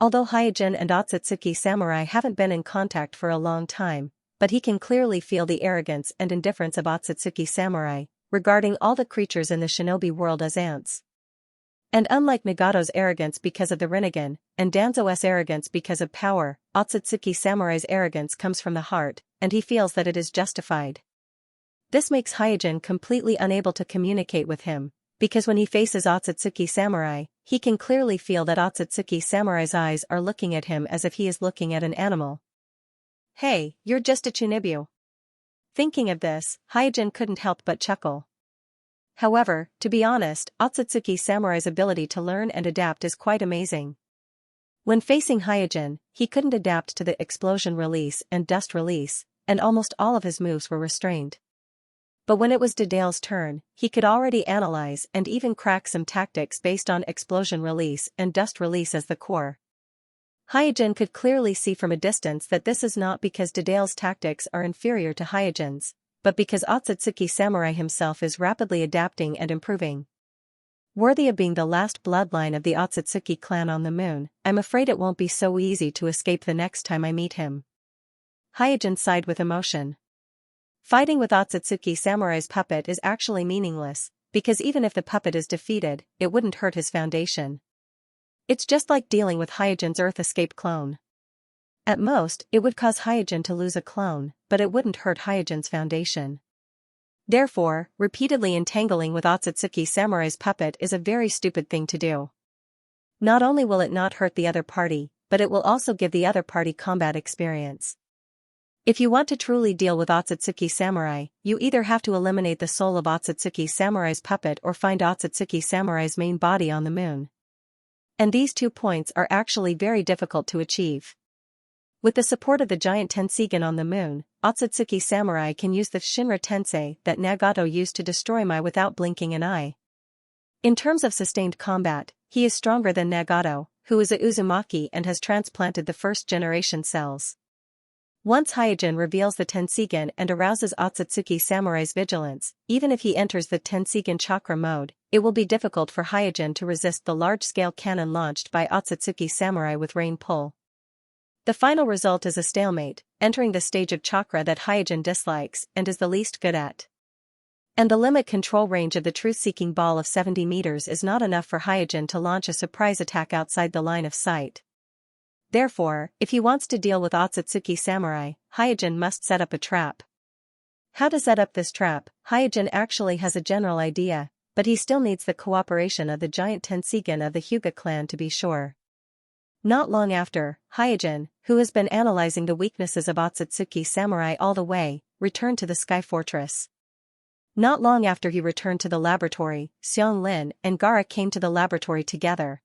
Although Hyojin and Otsutsuki Samurai haven't been in contact for a long time, but he can clearly feel the arrogance and indifference of Otsutsuki Samurai, regarding all the creatures in the shinobi world as ants. And unlike Nagato's arrogance because of the Rinnegan, and Danzo's arrogance because of power, Otsutsuki Samurai's arrogance comes from the heart, and he feels that it is justified. This makes Hyojin completely unable to communicate with him, because when he faces Otsutsuki Samurai, he can clearly feel that Otsutsuki Samurai's eyes are looking at him as if he is looking at an animal. "Hey, you're just a Chunibyo." Thinking of this, Hyojin couldn't help but chuckle. However, to be honest, Otsutsuki Samurai's ability to learn and adapt is quite amazing. When facing Hyojin, he couldn't adapt to the explosion release and dust release, and almost all of his moves were restrained. But when it was Deadale's turn, he could already analyze and even crack some tactics based on explosion release and dust release as the core. Hyojin could clearly see from a distance that this is not because Deadale's tactics are inferior to Hyojin's, but because Otsutsuki Samurai himself is rapidly adapting and improving. Worthy of being the last bloodline of the Otsutsuki clan on the moon, I'm afraid it won't be so easy to escape the next time I meet him. Hyojin sighed with emotion. Fighting with Otsutsuki Samurai's puppet is actually meaningless, because even if the puppet is defeated, it wouldn't hurt his foundation. It's just like dealing with Hyojin's Earth Escape clone. At most, it would cause Hyojin to lose a clone, but it wouldn't hurt Hyojin's foundation. Therefore, repeatedly entangling with Otsutsuki Samurai's puppet is a very stupid thing to do. Not only will it not hurt the other party, but it will also give the other party combat experience. If you want to truly deal with Otsutsuki Samurai, you either have to eliminate the soul of Otsutsuki Samurai's puppet or find Otsutsuki Samurai's main body on the moon. And these 2 points are actually very difficult to achieve. With the support of the giant Tenseigan on the moon, Otsutsuki Samurai can use the Shinra Tensei that Nagato used to destroy Mai without blinking an eye. In terms of sustained combat, he is stronger than Nagato, who is a Uzumaki and has transplanted the first-generation cells. Once Hyojin reveals the Tenseigan and arouses Otsutsuki Samurai's vigilance, even if he enters the Tenseigan chakra mode, it will be difficult for Hyojin to resist the large-scale cannon launched by Otsutsuki Samurai with rain pull. The final result is a stalemate, entering the stage of chakra that Hyojin dislikes and is the least good at. And the limit control range of the truth-seeking ball of 70 meters is not enough for Hyojin to launch a surprise attack outside the line of sight. Therefore, if he wants to deal with Otsutsuki Samurai, Hyojin must set up a trap. How to set up this trap? Hyojin actually has a general idea, but he still needs the cooperation of the giant Tenseigan of the Hyuga clan to be sure. Not long after, Hyojin, who has been analyzing the weaknesses of Otsutsuki Samurai all the way, returned to the Sky Fortress. Not long after he returned to the laboratory, Xianxia and Gaara came to the laboratory together.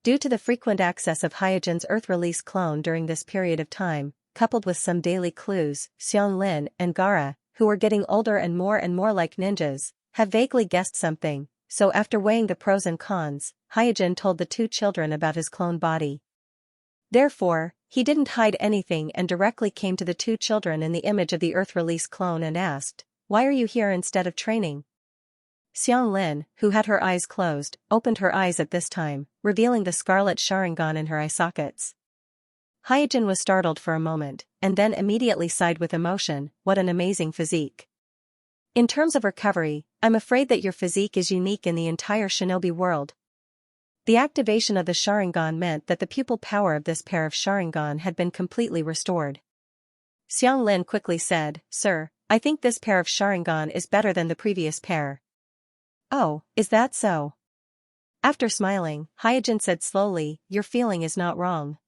Due to the frequent access of Hyojin's Earth Release clone during this period of time, coupled with some daily clues, Xianxia and Gaara, who are getting older and more like ninjas, have vaguely guessed something. So after weighing the pros and cons, Hyojin told the 2 children about his clone body. Therefore, he didn't hide anything and directly came to the 2 children in the image of the Earth Release clone and asked, "Why are you here instead of training?" Xianxia, who had her eyes closed, opened her eyes at this time, revealing the scarlet Sharingan in her eye sockets. Hyojin was startled for a moment, and then immediately sighed with emotion. What an amazing physique. In terms of recovery, I'm afraid that your physique is unique in the entire shinobi world. The activation of the Sharingan meant that the pupil power of this pair of Sharingan had been completely restored. Xianxia quickly said, "Sir, I think this pair of Sharingan is better than the previous pair." "Oh, is that so?" After smiling, Hyojin said slowly, "Your feeling is not wrong.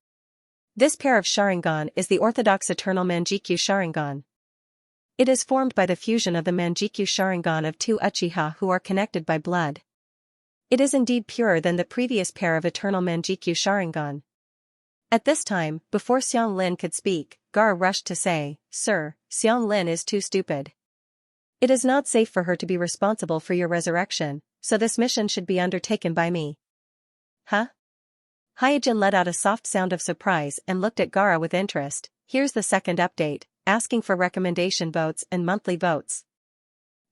This pair of Sharingan is the orthodox eternal Manjikyu Sharingan. It is formed by the fusion of the Manjikyu Sharingan of 2 Uchiha who are connected by blood. It is indeed purer than the previous pair of eternal Manjikyu Sharingan." At this time, before Xianxia could speak, Gaara rushed to say, "Sir, Xianxia is too stupid. It is not safe for her to be responsible for your resurrection, so this mission should be undertaken by me." "Huh?" Hyojin let out a soft sound of surprise and looked at Gaara with interest. "Here's the second update, asking for recommendation votes and monthly votes.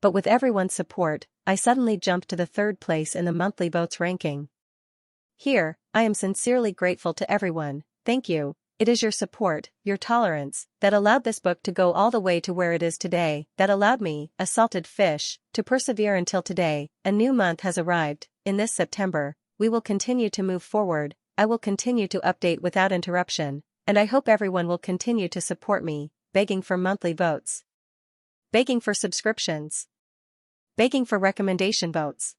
But with everyone's support, I suddenly jumped to the 3rd place in the monthly votes ranking. Here, I am sincerely grateful to everyone, thank you. It is your support, your tolerance, that allowed this book to go all the way to where it is today, that allowed me, a salted fish, to persevere until today. A new month has arrived. In this September, we will continue to move forward. I will continue to update without interruption, and I hope everyone will continue to support me, begging for monthly votes. Begging for subscriptions. Begging for recommendation votes.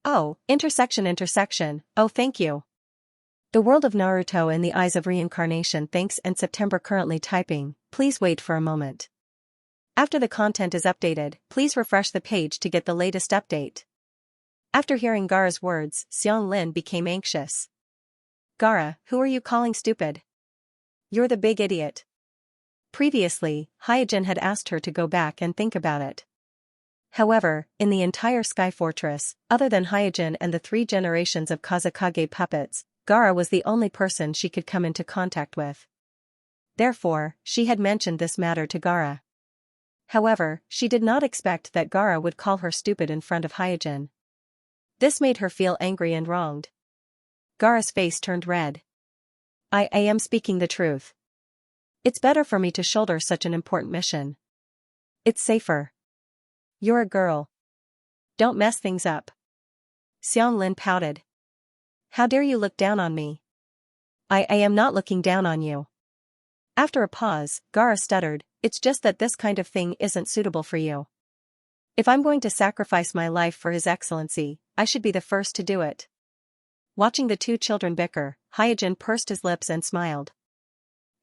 Oh, intersection. Oh, thank you. The world of Naruto in the eyes of reincarnation. Thanks and September currently typing. Please wait for a moment. After the content is updated, please refresh the page to get the latest update. After hearing Gaara's words, Xianxia became anxious. "Gaara, who are you calling stupid? You're the big idiot." Previously, Hyojin had asked her to go back and think about it. However, in the entire Sky Fortress, other than Hyojin and the 3 generations of Kazekage puppets, Gaara was the only person she could come into contact with. Therefore, she had mentioned this matter to Gaara. However, she did not expect that Gaara would call her stupid in front of Hyojin. This made her feel angry and wronged. Gaara's face turned red. I am speaking the truth. It's better for me to shoulder such an important mission. It's safer. You're a girl. Don't mess things up. Xianglin pouted. How dare you look down on me? I am not looking down on you. After a pause, Gaara stuttered, it's just that this kind of thing isn't suitable for you. If I'm going to sacrifice my life for His Excellency, I should be the first to do it. Watching the two children bicker, Hyojin pursed his lips and smiled.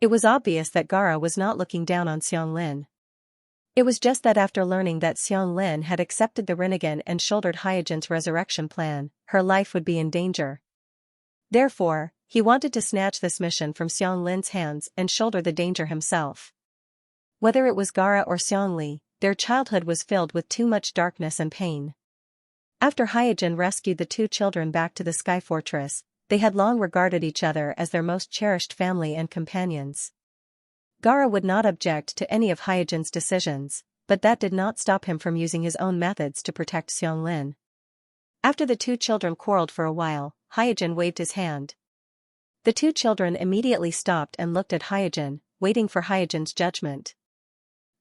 It was obvious that Gaara was not looking down on Xianglin. It was just that after learning that Xianglin had accepted the Rinnegan and shouldered Hyojin's resurrection plan, her life would be in danger. Therefore, he wanted to snatch this mission from Xianglin's hands and shoulder the danger himself. Whether it was Gaara or Xiangli, their childhood was filled with too much darkness and pain. After Hyojin rescued the two children back to the Sky Fortress, they had long regarded each other as their most cherished family and companions. Gaara would not object to any of Hyojin's decisions, but that did not stop him from using his own methods to protect Xianglin. After the two children quarreled for a while, Hyojin waved his hand. The two children immediately stopped and looked at Hyojin, waiting for Hyojin's judgment.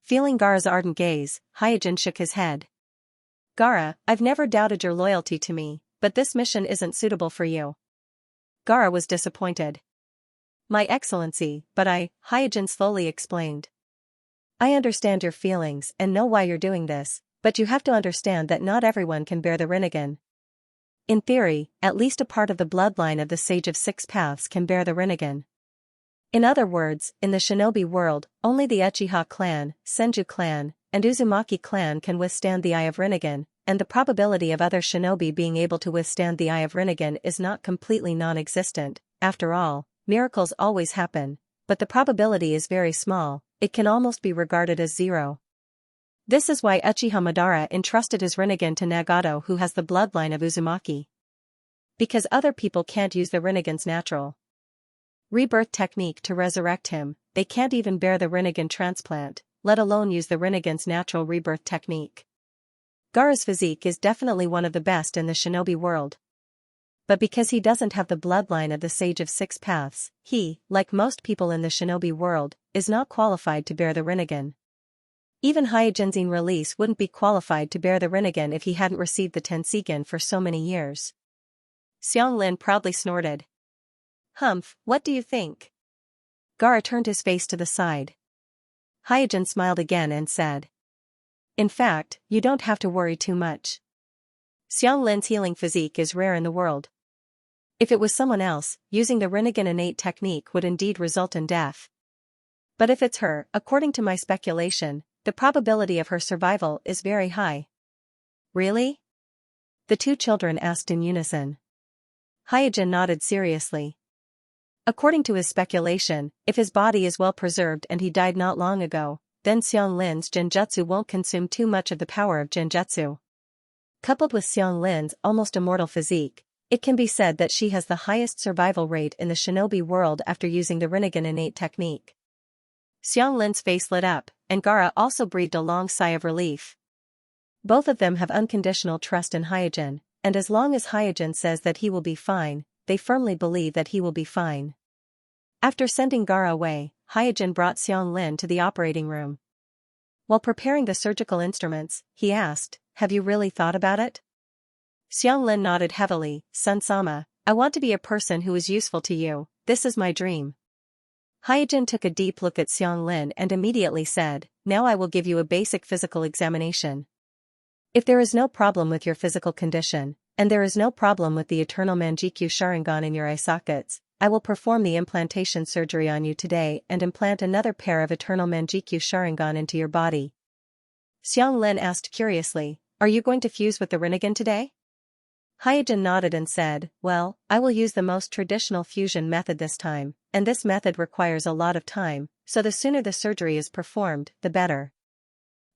Feeling Gaara's ardent gaze, Hyojin shook his head. Gaara, I've never doubted your loyalty to me, but this mission isn't suitable for you. Gaara was disappointed. My Excellency, but Hyojin slowly explained. I understand your feelings and know why you're doing this, but you have to understand that not everyone can bear the Rinnegan. In theory, at least a part of the bloodline of the Sage of Six Paths can bear the Rinnegan. In other words, in the shinobi world, only the Uchiha clan, Senju clan, and Uzumaki clan can withstand the Eye of Rinnegan, and the probability of other shinobi being able to withstand the Eye of Rinnegan is not completely non-existent. After all, miracles always happen, but the probability is very small, it can almost be regarded as zero. This is why Uchiha Madara entrusted his Rinnegan to Nagato, who has the bloodline of Uzumaki. Because other people can't use the Rinnegan's natural rebirth technique to resurrect him, they can't even bear the Rinnegan transplant, let alone use the Rinnegan's natural rebirth technique. Gaara's physique is definitely one of the best in the shinobi world. But because he doesn't have the bloodline of the Sage of Six Paths, he, like most people in the shinobi world, is not qualified to bear the Rinnegan. Even Hyojin's release wouldn't be qualified to bear the Rinnegan if he hadn't received the Tenseigan for so many years. Xianglin proudly snorted. Humph, what do you think? Gaara turned his face to the side. Hyojin smiled again and said. In fact, you don't have to worry too much. Xianglin's healing physique is rare in the world. If it was someone else, using the Rinnegan innate technique would indeed result in death. But if it's her, according to my speculation, the probability of her survival is very high. Really? The two children asked in unison. Hyojin nodded seriously. According to his speculation, if his body is well preserved and he died not long ago, then Xianglin's Genjutsu won't consume too much of the power of Genjutsu. Coupled with Xianglin's almost immortal physique, it can be said that she has the highest survival rate in the shinobi world after using the Rinnegan innate technique. Xianglin's face lit up, and Gaara also breathed a long sigh of relief. Both of them have unconditional trust in Hyojin, and as long as Hyojin says that he will be fine, they firmly believe that he will be fine. After sending Gaara away, Hyojin brought Xianglin to the operating room. While preparing the surgical instruments, he asked, have you really thought about it? Xianglin nodded heavily. Sun-sama, I want to be a person who is useful to you, this is my dream. Hyojin took a deep look at Xianglin and immediately said, now I will give you a basic physical examination. If there is no problem with your physical condition, and there is no problem with the eternal Manjikyu Sharingan in your eye sockets, I will perform the implantation surgery on you today and implant another pair of eternal Manjikyu Sharingan into your body. Xianglin asked curiously, are you going to fuse with the Rinnegan today? Hyojin nodded and said, well, I will use the most traditional fusion method this time, and this method requires a lot of time, so the sooner the surgery is performed, the better.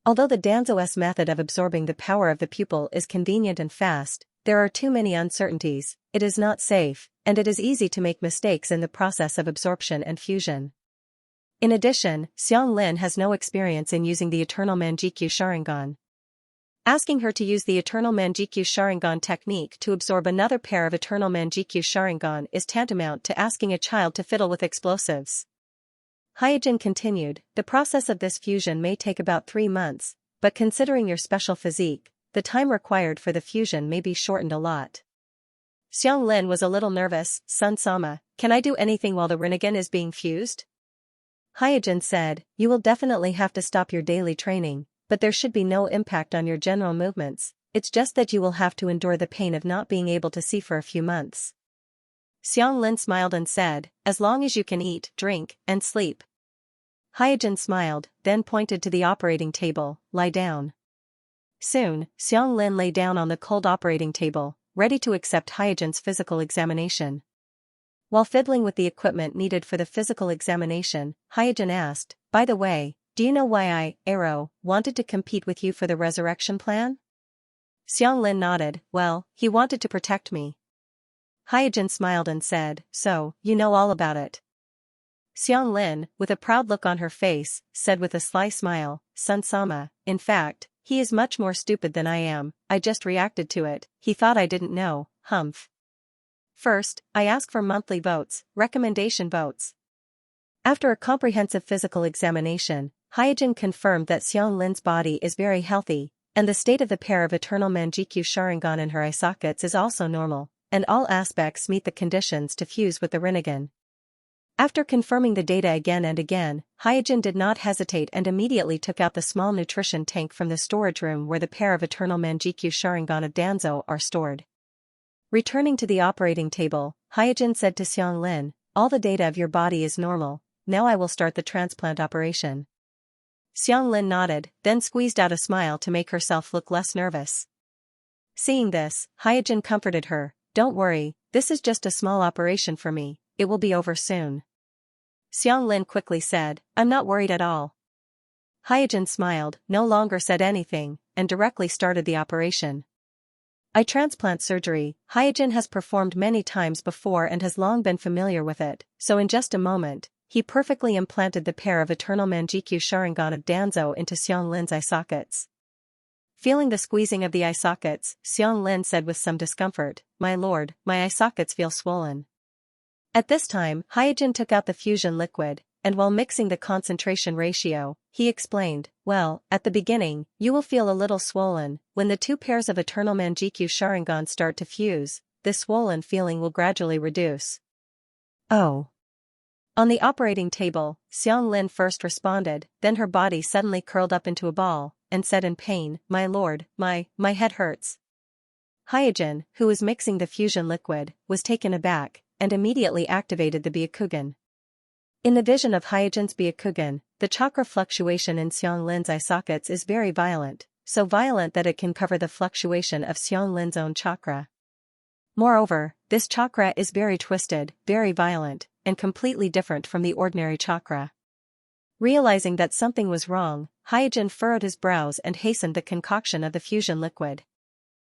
Although the Danzo's method of absorbing the power of the pupil is convenient and fast, there are too many uncertainties, it is not safe, and it is easy to make mistakes in the process of absorption and fusion. In addition, Xianglin has no experience in using the eternal Manjikyu Sharingan. Asking her to use the eternal Manjikyu Sharingan technique to absorb another pair of eternal Manjikyu Sharingan is tantamount to asking a child to fiddle with explosives. Hyojin continued, the process of this fusion may take about 3 months, but considering your special physique, the time required for the fusion may be shortened a lot. Xianglin was a little nervous. Sun-sama, can I do anything while the Rinnegan is being fused? Hyojin said, you will definitely have to stop your daily training, but there should be no impact on your general movements, it's just that you will have to endure the pain of not being able to see for a few months. Xianglin smiled and said, as long as you can eat, drink, and sleep. Hyojin smiled, then pointed to the operating table, lie down. Soon, Xianglin lay down on the cold operating table, ready to accept Hyojin's physical examination. While fiddling with the equipment needed for the physical examination, Hyojin asked, by the way, do you know why I, Arrow, wanted to compete with you for the resurrection plan? Xianglin nodded, well, he wanted to protect me. Hyojin smiled and said, so, you know all about it. Xianglin, with a proud look on her face, said with a sly smile, Sun-sama, in fact, he is much more stupid than I am, I just reacted to it, he thought I didn't know, humph. First, I ask for monthly votes, recommendation votes. After a comprehensive physical examination, Hyojin confirmed that Xianglin's body is very healthy, and the state of the pair of eternal Manjikyu Sharingan in her eye sockets is also normal, and all aspects meet the conditions to fuse with the Rinnegan. After confirming the data again and again, Hyojin did not hesitate and immediately took out the small nutrition tank from the storage room where the pair of eternal Manjikyu Sharingan of Danzo are stored. Returning to the operating table, Hyojin said to Xianglin, all the data of your body is normal, now I will start the transplant operation. Xianglin nodded, then squeezed out a smile to make herself look less nervous. Seeing this, Hyojin comforted her, don't worry, this is just a small operation for me, it will be over soon. Xianglin quickly said, I'm not worried at all. Hyojin smiled, no longer said anything, and directly started the operation. Eye transplant surgery, Hyojin has performed many times before and has long been familiar with it, so in just a moment, he perfectly implanted the pair of eternal Manjikyu Sharingan of Danzo into Xianglin's eye sockets. Feeling the squeezing of the eye sockets, Xianglin said with some discomfort, my lord, my eye sockets feel swollen. At this time, Hyojin took out the fusion liquid, and while mixing the concentration ratio, he explained, well, at the beginning, you will feel a little swollen, when the two pairs of eternal Manjikyu Sharingan start to fuse, this swollen feeling will gradually reduce. Oh. On the operating table, Xianglin first responded, then her body suddenly curled up into a ball, and said in pain, my lord, my head hurts. Hyojin, who was mixing the fusion liquid, was taken aback, and immediately activated the Byakugan. In the vision of Hyojin's Byakugan, the chakra fluctuation in Xianglin's eye sockets is very violent, so violent that it can cover the fluctuation of Xianglin's own chakra. Moreover, this chakra is very twisted, very violent, and completely different from the ordinary chakra. Realizing that something was wrong, Hyojin furrowed his brows and hastened the concoction of the fusion liquid.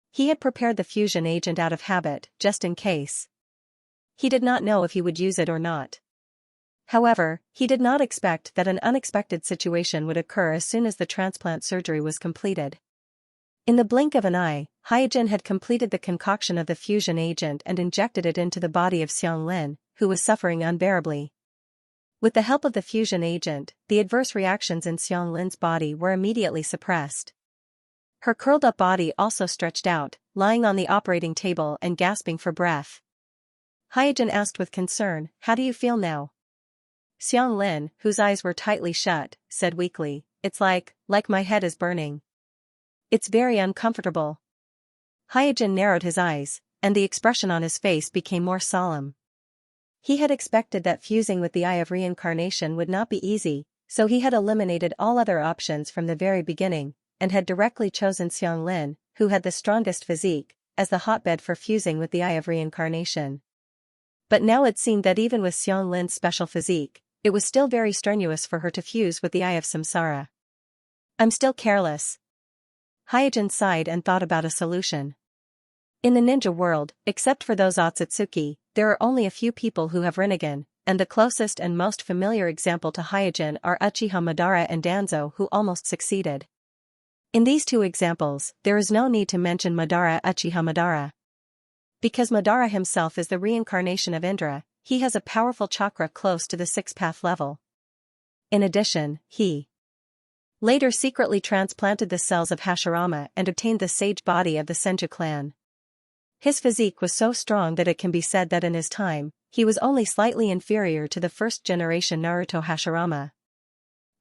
He had prepared the fusion agent out of habit, just in case. He did not know if he would use it or not. However, he did not expect that an unexpected situation would occur as soon as the transplant surgery was completed. In the blink of an eye, Hyojin had completed the concoction of the fusion agent and injected it into the body of Xianglin, who was suffering unbearably. With the help of the fusion agent, the adverse reactions in Xianglin's body were immediately suppressed. Her curled-up body also stretched out, lying on the operating table and gasping for breath. Hyojin asked with concern, how do you feel now? Xianglin, whose eyes were tightly shut, said weakly, it's like my head is burning. It's very uncomfortable. Hyojin narrowed his eyes, and the expression on his face became more solemn. He had expected that fusing with the Eye of Reincarnation would not be easy, so he had eliminated all other options from the very beginning, and had directly chosen Xianglin, who had the strongest physique, as the hotbed for fusing with the Eye of Reincarnation. But now it seemed that even with Xianglin's special physique, it was still very strenuous for her to fuse with the Eye of Samsara. I'm still careless. Hyojin sighed and thought about a solution. In the ninja world, except for those Otsutsuki, there are only a few people who have Rinnegan, and the closest and most familiar example to Hyojin are Uchiha Madara and Danzo, who almost succeeded. In these two examples, there is no need to mention Uchiha Madara. Because Madara himself is the reincarnation of Indra, he has a powerful chakra close to the sixth path level. In addition, he later secretly transplanted the cells of Hashirama and obtained the sage body of the Senju clan. His physique was so strong that it can be said that in his time, he was only slightly inferior to the first-generation Naruto Hashirama.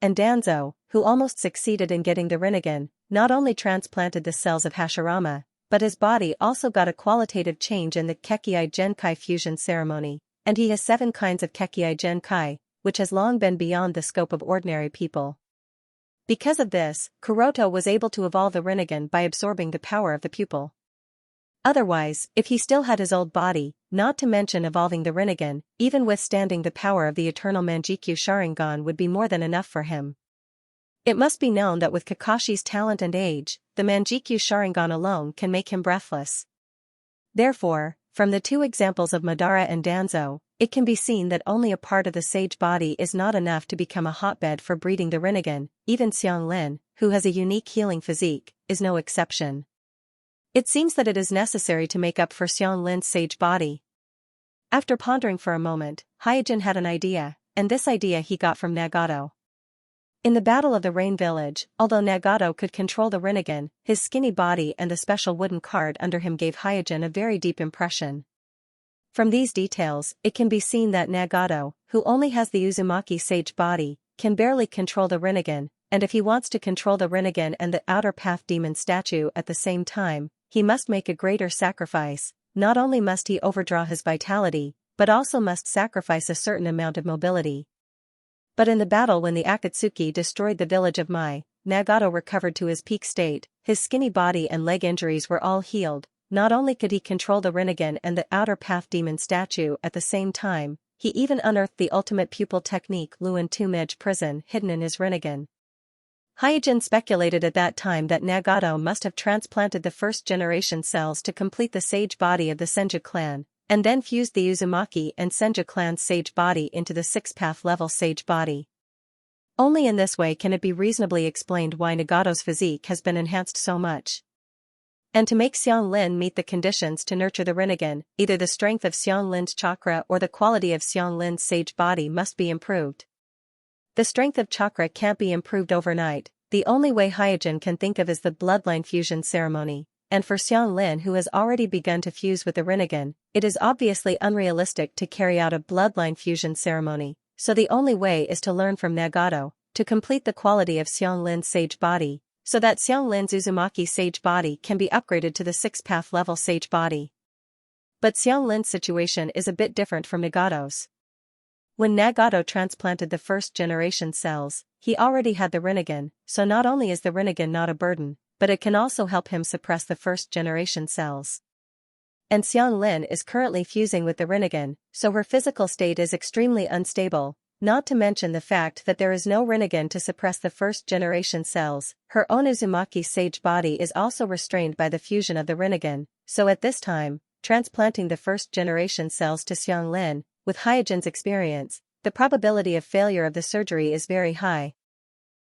And Danzo, who almost succeeded in getting the Rinnegan, not only transplanted the cells of Hashirama, but his body also got a qualitative change in the Kekkei Genkai fusion ceremony, and he has 7 kinds of Kekkei Genkai, which has long been beyond the scope of ordinary people. Because of this, Kuroto was able to evolve the Rinnegan by absorbing the power of the pupil. Otherwise, if he still had his old body, not to mention evolving the Rinnegan, even withstanding the power of the eternal Manjikyu Sharingan would be more than enough for him. It must be known that with Kakashi's talent and age, the Manjikyu Sharingan alone can make him breathless. Therefore, from the 2 examples of Madara and Danzo, it can be seen that only a part of the sage body is not enough to become a hotbed for breeding the Rinnegan. Even Xianglin, who has a unique healing physique, is no exception. It seems that it is necessary to make up for Xianglin's sage body. After pondering for a moment, Hyojin had an idea, and this idea he got from Nagato. In the Battle of the Rain Village, although Nagato could control the Rinnegan, his skinny body and the special wooden card under him gave Hyojin a very deep impression. From these details, it can be seen that Nagato, who only has the Uzumaki sage body, can barely control the Rinnegan, and if he wants to control the Rinnegan and the Outer Path Demon statue at the same time, he must make a greater sacrifice. Not only must he overdraw his vitality, but also must sacrifice a certain amount of mobility. But in the battle when the Akatsuki destroyed the village of Mai, Nagato recovered to his peak state, his skinny body and leg injuries were all healed. Not only could he control the Rinnegan and the Outer Path Demon statue at the same time, he even unearthed the ultimate pupil technique Luan Tomb Edge Prison hidden in his Rinnegan. Hyojin speculated at that time that Nagato must have transplanted the first-generation cells to complete the sage body of the Senju clan, and then fused the Uzumaki and Senju clan's sage body into the 6th-path level sage body. Only in this way can it be reasonably explained why Nagato's physique has been enhanced so much. And to make Xianglin meet the conditions to nurture the Rinnegan, either the strength of Xianglin's chakra or the quality of Xianglin's sage body must be improved. The strength of chakra can't be improved overnight. The only way Hyojin can think of is the bloodline fusion ceremony, and for Xianglin, who has already begun to fuse with the Rinnegan, it is obviously unrealistic to carry out a bloodline fusion ceremony, so the only way is to learn from Nagato, to complete the quality of Xianglin's sage body, so that Xianglin's Uzumaki sage body can be upgraded to the 6th-path level sage body. But Xianglin's situation is a bit different from Nagato's. When Nagato transplanted the first-generation cells, he already had the Rinnegan, so not only is the Rinnegan not a burden, but it can also help him suppress the first-generation cells. And Xianglin is currently fusing with the Rinnegan, so her physical state is extremely unstable, not to mention the fact that there is no Rinnegan to suppress the first-generation cells. Her own Uzumaki sage body is also restrained by the fusion of the Rinnegan, so at this time, transplanting the first-generation cells to Xianglin, with Hyojin's experience, the probability of failure of the surgery is very high.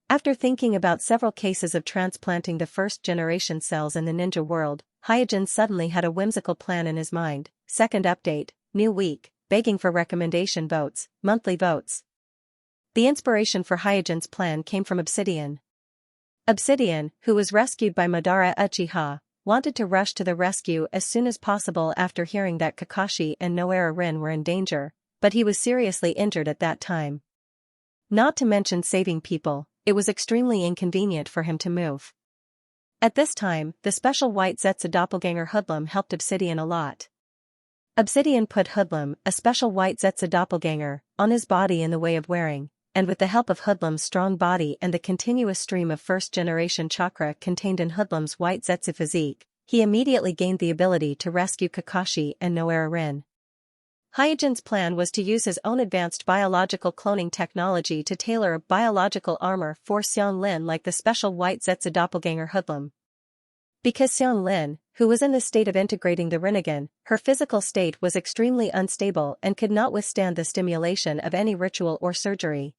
After thinking about several cases of transplanting the first-generation cells in the ninja world, Hyojin suddenly had a whimsical plan in his mind. Second update, new week, begging for recommendation votes, monthly votes. The inspiration for Hyojin's plan came from Obsidian. Obsidian, who was rescued by Madara Uchiha, wanted to rush to the rescue as soon as possible after hearing that Kakashi and Noara Rin were in danger, but he was seriously injured at that time. Not to mention saving people, it was extremely inconvenient for him to move. At this time, the special white Zetsu doppelganger Hoodlum helped Obsidian a lot. Obsidian put Hoodlum, a special white Zetsu doppelganger, on his body in the way of wearing, and with the help of Hoodlum's strong body and the continuous stream of first-generation chakra contained in Hoodlum's white Zetsu physique, he immediately gained the ability to rescue Kakashi and Noara Rin. Hyojin's plan was to use his own advanced biological cloning technology to tailor a biological armor for Xianglin like the special white Zetsu doppelganger Hoodlum. Because Xianglin, who was in the state of integrating the Rinnegan, her physical state was extremely unstable and could not withstand the stimulation of any ritual or surgery.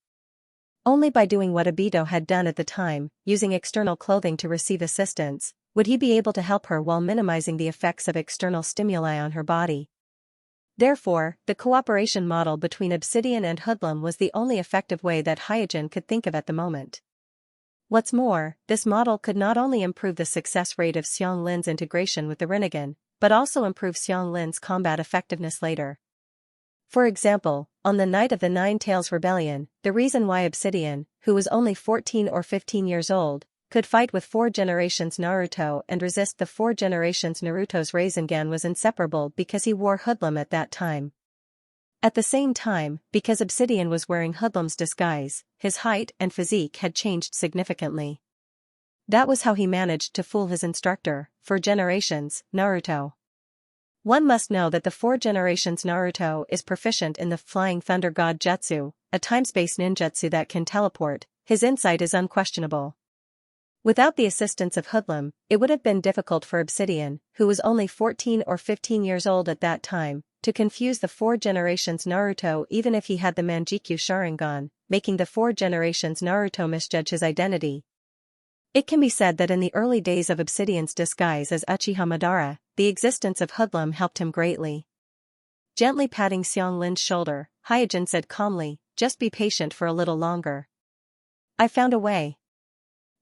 Only by doing what Obito had done at the time, using external clothing to receive assistance, would he be able to help her while minimizing the effects of external stimuli on her body. Therefore, the cooperation model between Obsidian and Hoodlum was the only effective way that Hyojin could think of at the moment. What's more, this model could not only improve the success rate of Xianxlian's integration with the Rinnegan, but also improve Xianxlian's combat effectiveness later. For example, on the night of the Nine Tails Rebellion, the reason why Obsidian, who was only 14 or 15 years old, could fight with 4 generations Naruto and resist the 4 generations Naruto's Rasengan was inseparable because he wore hoodlum at that time. At the same time, because Obsidian was wearing hoodlum's disguise, his height and physique had changed significantly. That was how he managed to fool his instructor, for generations, Naruto. One must know that the 4 generations Naruto is proficient in the Flying Thunder God Jutsu, a time-space ninjutsu that can teleport. His insight is unquestionable. Without the assistance of hoodlum, it would have been difficult for Obsidian, who was only 14 or 15 years old at that time, to confuse the 4 generations Naruto even if he had the Manjikyu Sharingan, making the 4 generations Naruto misjudge his identity. It can be said that in the early days of Obsidian's disguise as Uchiha Madara, the existence of hoodlum helped him greatly. Gently patting Xianxlian's shoulder, Hyojin said calmly, "Just be patient for a little longer. I found a way."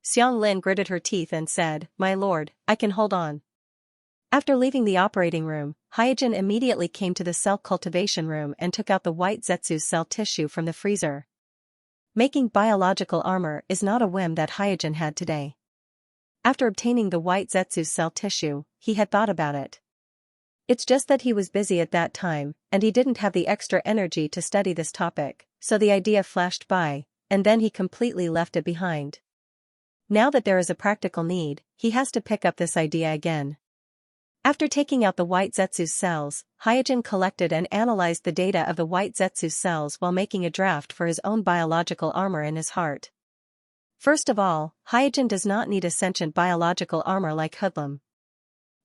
Xianxlian gritted her teeth and said, "My lord, I can hold on." After leaving the operating room, Hyojin immediately came to the cell cultivation room and took out the white Zetsu's cell tissue from the freezer. Making biological armor is not a whim that Hyojin had today. After obtaining the white Zetsu's cell tissue, he had thought about it. It's just that he was busy at that time, and he didn't have the extra energy to study this topic, so the idea flashed by, and then he completely left it behind. Now that there is a practical need, he has to pick up this idea again. After taking out the white Zetsu's cells, Hyojin collected and analyzed the data of the white Zetsu's cells while making a draft for his own biological armor in his heart. First of all, Hyojin does not need a sentient biological armor like hoodlum.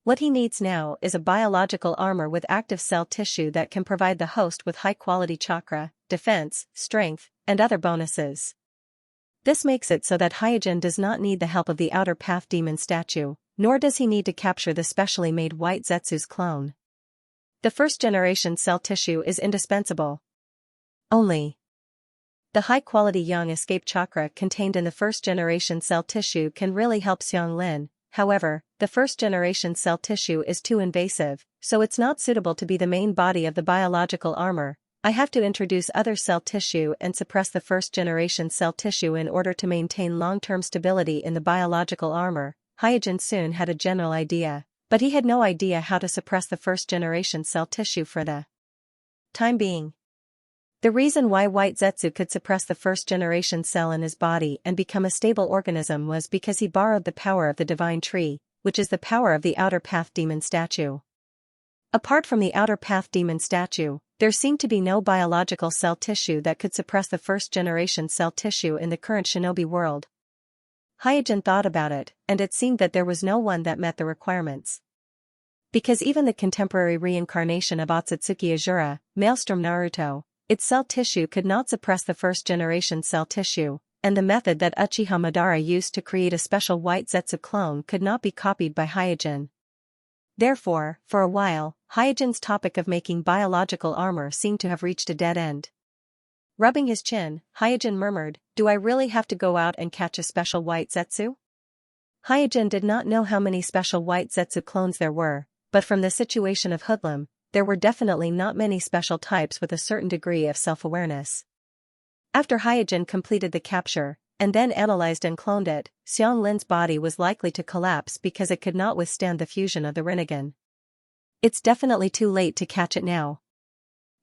What he needs now is a biological armor with active cell tissue that can provide the host with high-quality chakra, defense, strength, and other bonuses. This makes it so that Hyojin does not need the help of the Outer Path Demon statue, nor does he need to capture the specially made white Zetsu's clone. The first-generation cell tissue is indispensable. Only the high-quality young escape chakra contained in the first-generation cell tissue can really help Xianxlian. However, the first-generation cell tissue is too invasive, so it's not suitable to be the main body of the biological armor. I have to introduce other cell tissue and suppress the first-generation cell tissue in order to maintain long-term stability in the biological armor. Hyojin soon had a general idea, but he had no idea how to suppress the first-generation cell tissue for the time being. The reason why white Zetsu could suppress the first-generation cell in his body and become a stable organism was because he borrowed the power of the divine tree, which is the power of the Outer Path Demon statue. Apart from the Outer Path Demon statue, there seemed to be no biological cell tissue that could suppress the first-generation cell tissue in the current shinobi world. Hyojin thought about it, and it seemed that there was no one that met the requirements. Because even the contemporary reincarnation of Otsutsuki Azura, Maelstrom Naruto, its cell tissue could not suppress the first-generation cell tissue, and the method that Uchiha Madara used to create a special white Zetsu clone could not be copied by Hyojin. Therefore, for a while, Hyojin's topic of making biological armor seemed to have reached a dead end. Rubbing his chin, Hyojin murmured, "Do I really have to go out and catch a special white Zetsu?" Hyojin did not know how many special white Zetsu clones there were, but from the situation of hoodlum, there were definitely not many special types with a certain degree of self-awareness. After Hyojin completed the capture, and then analyzed and cloned it, Xianxlian's body was likely to collapse because it could not withstand the fusion of the Rinnegan. It's definitely too late to catch it now.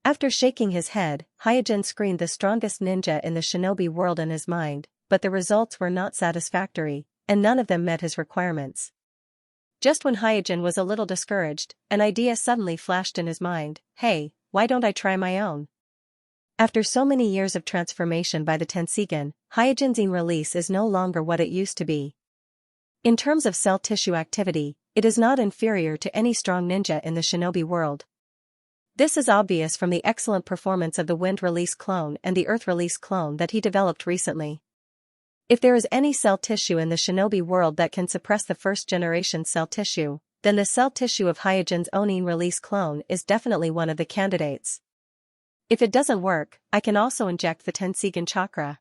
After shaking his head, Hyojin screened the strongest ninja in the shinobi world in his mind, but the results were not satisfactory, and none of them met his requirements. Just when Hyojin was a little discouraged, an idea suddenly flashed in his mind. "Hey, why don't I try my own?" After so many years of transformation by the Tenseigan, Hyojin's release is no longer what it used to be. In terms of cell tissue activity, it is not inferior to any strong ninja in the shinobi world. This is obvious from the excellent performance of the Wind Release clone and the Earth Release clone that he developed recently. If there is any cell tissue in the shinobi world that can suppress the first-generation cell tissue, then the cell tissue of Hyojin's own Release clone is definitely one of the candidates. If it doesn't work, I can also inject the Tenseigan chakra.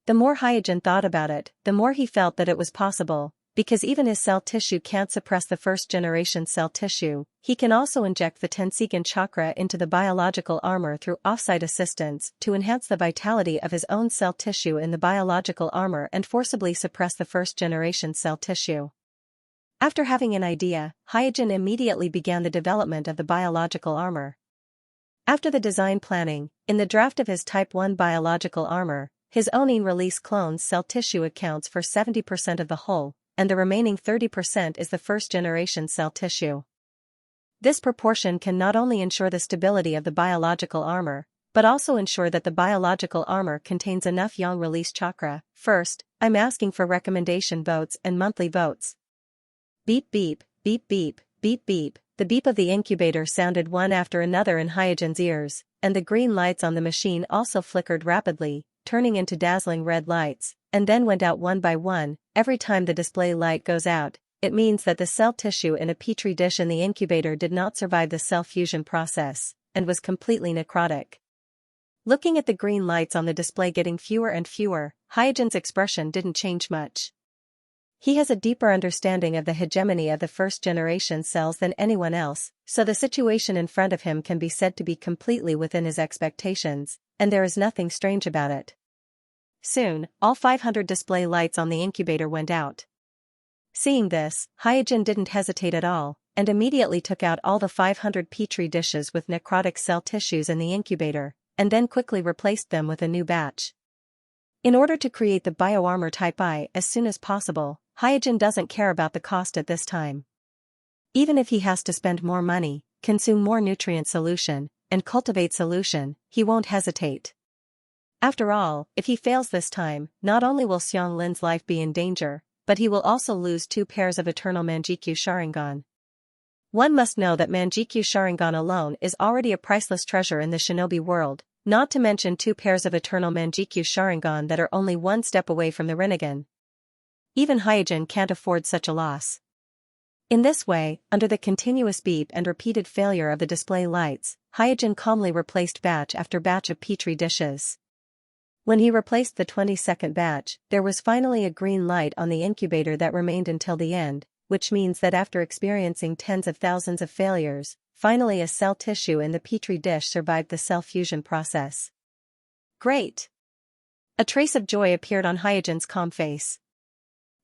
The more Hyojin thought about it, the more he felt that it was possible, because even his cell tissue can't suppress the first-generation cell tissue. He can also inject the Tenseigan chakra into the biological armor through offsite assistance to enhance the vitality of his own cell tissue in the biological armor and forcibly suppress the first-generation cell tissue. After having an idea, Hyojin immediately began the development of the biological armor. After the design planning, in the draft of his Type 1 biological armor, his own in-release clone's cell tissue accounts for 70% of the whole, and the remaining 30% is the first-generation cell tissue. This proportion can not only ensure the stability of the biological armor, but also ensure that the biological armor contains enough yang-release chakra. First, I'm asking for recommendation votes and monthly votes. Beep beep, beep beep, beep beep. The beep of the incubator sounded one after another in Hyojin's ears, and the green lights on the machine also flickered rapidly, turning into dazzling red lights, and then went out one by one. Every time the display light goes out, it means that the cell tissue in a petri dish in the incubator did not survive the cell fusion process, and was completely necrotic. Looking at the green lights on the display getting fewer and fewer, Hyojin's expression didn't change much. He has a deeper understanding of the hegemony of the first-generation cells than anyone else, so the situation in front of him can be said to be completely within his expectations, and there is nothing strange about it. Soon, all 500 display lights on the incubator went out. Seeing this, Hyojin didn't hesitate at all, and immediately took out all the 500 petri dishes with necrotic cell tissues in the incubator, and then quickly replaced them with a new batch. In order to create the bioarmor Type I as soon as possible, Hyojin doesn't care about the cost at this time. Even if he has to spend more money, consume more nutrient solution, and cultivate solution, he won't hesitate. After all, if he fails this time, not only will Xiang Lin's life be in danger, but he will also lose 2 pairs of eternal Manjikyu Sharingan. One must know that Manjikyu Sharingan alone is already a priceless treasure in the shinobi world, not to mention 2 pairs of eternal Manjikyu Sharingan that are only one step away from the Rinnegan. Even Hyojin can't afford such a loss. In this way, under the continuous beep and repeated failure of the display lights, Hyojin calmly replaced batch after batch of petri dishes. When he replaced the 22nd batch, there was finally a green light on the incubator that remained until the end, which means that after experiencing tens of thousands of failures, finally a cell tissue in the petri dish survived the cell fusion process. Great! A trace of joy appeared on Hyojin's calm face.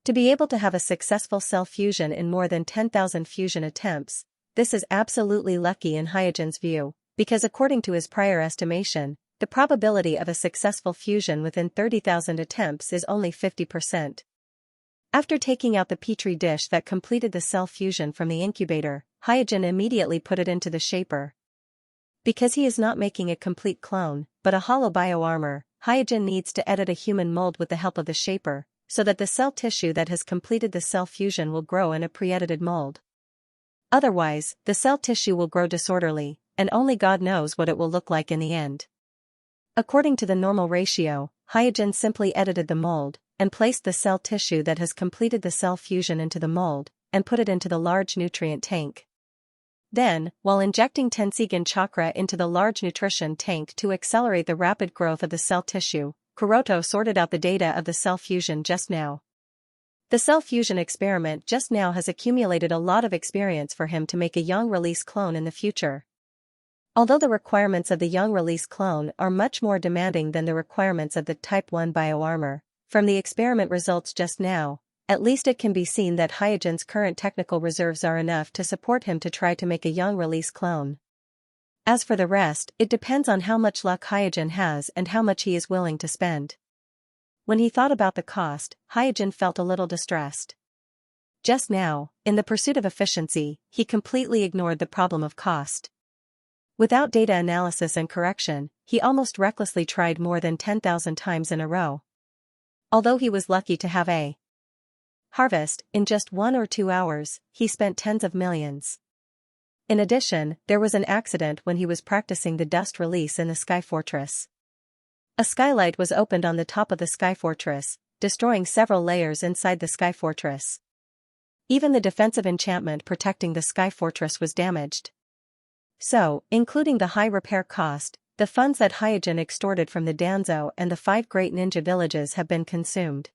To be able to have a successful cell fusion in more than 10,000 fusion attempts, this is absolutely lucky in Hyojin's view, because according to his prior estimation, the probability of a successful fusion within 30,000 attempts is only 50%. After taking out the petri dish that completed the cell fusion from the incubator, Hyojin immediately put it into the shaper. Because he is not making a complete clone, but a hollow bioarmor, Hyojin needs to edit a human mold with the help of the shaper, so that the cell tissue that has completed the cell fusion will grow in a pre-edited mold. Otherwise, the cell tissue will grow disorderly, and only God knows what it will look like in the end. According to the normal ratio, Hyojin simply edited the mold, and placed the cell tissue that has completed the cell fusion into the mold, and put it into the large nutrient tank. Then, while injecting Tenseigan chakra into the large nutrition tank to accelerate the rapid growth of the cell tissue, Kuroto sorted out the data of the cell fusion just now. The cell fusion experiment just now has accumulated a lot of experience for him to make a yang-release clone in the future. Although the requirements of the yang-release clone are much more demanding than the requirements of the Type 1 bioarmor, from the experiment results just now, at least it can be seen that Hyojin's current technical reserves are enough to support him to try to make a yang-release clone. As for the rest, it depends on how much luck Hyojin has and how much he is willing to spend. When he thought about the cost, Hyojin felt a little distressed. Just now, in the pursuit of efficiency, he completely ignored the problem of cost. Without data analysis and correction, he almost recklessly tried more than 10,000 times in a row. Although he was lucky to have a harvest, in just 1 or 2 hours, he spent tens of millions. In addition, there was an accident when he was practicing the dust release in the Sky Fortress. A skylight was opened on the top of the Sky Fortress, destroying several layers inside the Sky Fortress. Even the defensive enchantment protecting the Sky Fortress was damaged. So, including the high repair cost, The funds that Hyojin extorted from the Danzo and the 5 great ninja villages have been consumed.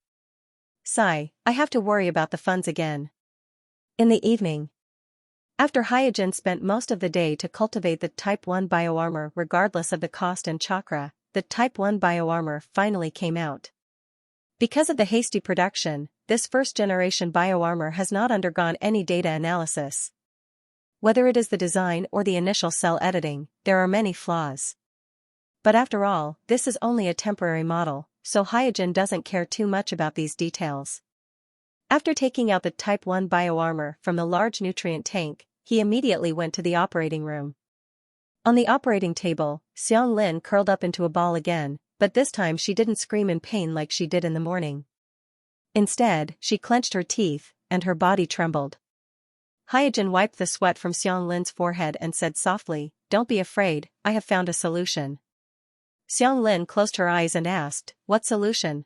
Sigh, I have to worry about the funds again. In the evening, after Hyojin spent most of the day to cultivate the Type 1 bioarmor regardless of the cost and chakra, the Type 1 bioarmor finally came out. Because of the hasty production, this first-generation bioarmor has not undergone any data analysis. Whether it is the design or the initial cell editing, there are many flaws. But after all, this is only a temporary model, so Hyojin doesn't care too much about these details. After taking out the Type 1 bioarmor from the large nutrient tank, he immediately went to the operating room. On the operating table, Xianxia curled up into a ball again, but this time she didn't scream in pain like she did in the morning. Instead, she clenched her teeth, and her body trembled. Hyojin wiped the sweat from Xianxia's forehead and said softly, "Don't be afraid, I have found a solution." Xianxia closed her eyes and asked, "What solution?"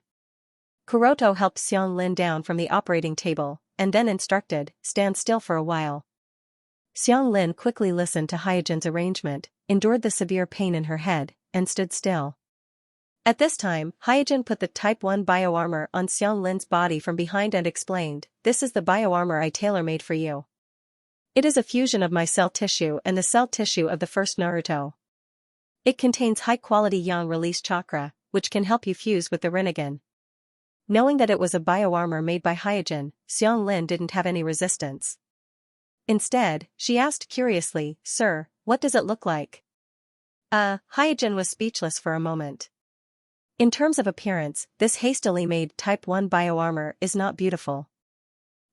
Kuroto helped Xianxia down from the operating table, and then instructed, "Stand still for a while." Xianxia quickly listened to Hyojin's arrangement, endured the severe pain in her head, and stood still. At this time, Hyojin put the Type 1 bioarmor on Xianxin's body from behind and explained, "This is the bioarmor I tailor-made for you. It is a fusion of my cell tissue and the cell tissue of the first Naruto. It contains high-quality yang-release chakra, which can help you fuse with the Rinnegan." Knowing that it was a bioarmor made by Hyojin, Xianxia didn't have any resistance. Instead, she asked curiously, "Sir, what does it look like?" Hyojin was speechless for a moment. In terms of appearance, this hastily made Type 1 bioarmor is not beautiful.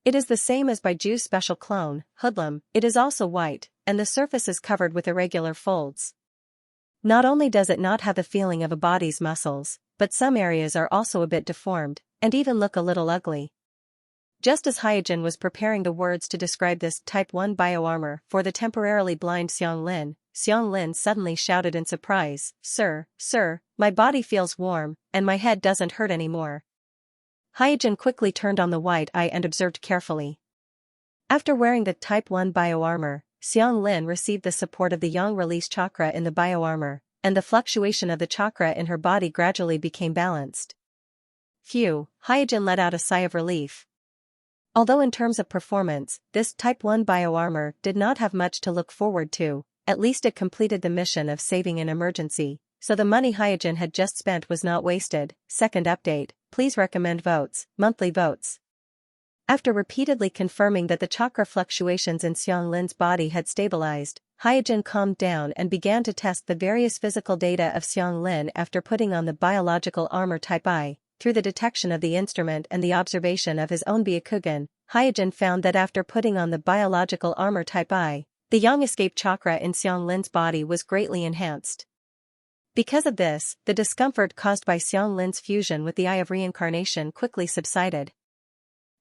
It is the same as Baiju's special clone, Hoodlum. It is also white, and the surface is covered with irregular folds. Not only does it not have the feeling of a body's muscles, but some areas are also a bit deformed, and even look a little ugly. Just as Hyojin was preparing the words to describe this Type 1 bioarmor for the temporarily blind Xianxia suddenly shouted in surprise, Sir, my body feels warm, and my head doesn't hurt anymore." Hyojin quickly turned on the white eye and observed carefully. After wearing the Type 1 bioarmor, Xianxia received the support of the yang-release chakra in the bioarmor, and the fluctuation of the chakra in her body gradually became balanced. Phew, Hyojin let out a sigh of relief. Although in terms of performance, this Type 1 bioarmor did not have much to look forward to, at least it completed the mission of saving an emergency, so the money Hyojin had just spent was not wasted. Second update, please recommend votes, monthly votes. After repeatedly confirming that the chakra fluctuations in Xianxin's body had stabilized, Hyojin calmed down and began to test the various physical data of Xianxin after putting on the biological armor Type I. Through the detection of the instrument and the observation of his own Byakugan, Hyojin found that after putting on the biological armor Type I, the yang escape chakra in Xianxin's body was greatly enhanced. Because of this, the discomfort caused by Xianxin's fusion with the Eye of Reincarnation quickly subsided.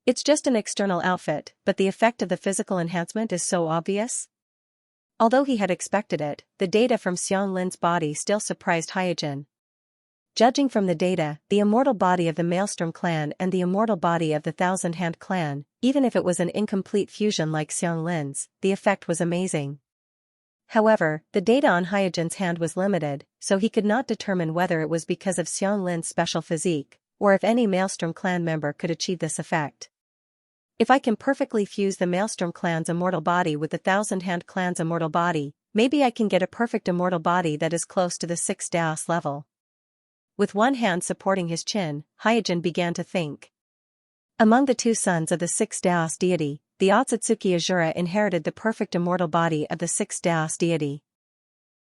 It's just an external outfit, but the effect of the physical enhancement is so obvious. Although he had expected it, the data from Xianxin's body still surprised Hyojin. Judging from the data, the immortal body of the Maelstrom clan and the immortal body of the Thousand Hand clan, even if it was an incomplete fusion like Xianxin's, the effect was amazing. However, the data on Hyojin's hand was limited, so he could not determine whether it was because of Xianxin's special physique, or if any Maelstrom clan member could achieve this effect. If I can perfectly fuse the Maelstrom clan's immortal body with the Thousand Hand clan's immortal body, maybe I can get a perfect immortal body that is close to the 6th Daos level. With one hand supporting his chin, Hyojin began to think. Among the 2 sons of the 6th Daos deity, the Otsutsuki Azura inherited the perfect immortal body of the 6th Daos deity.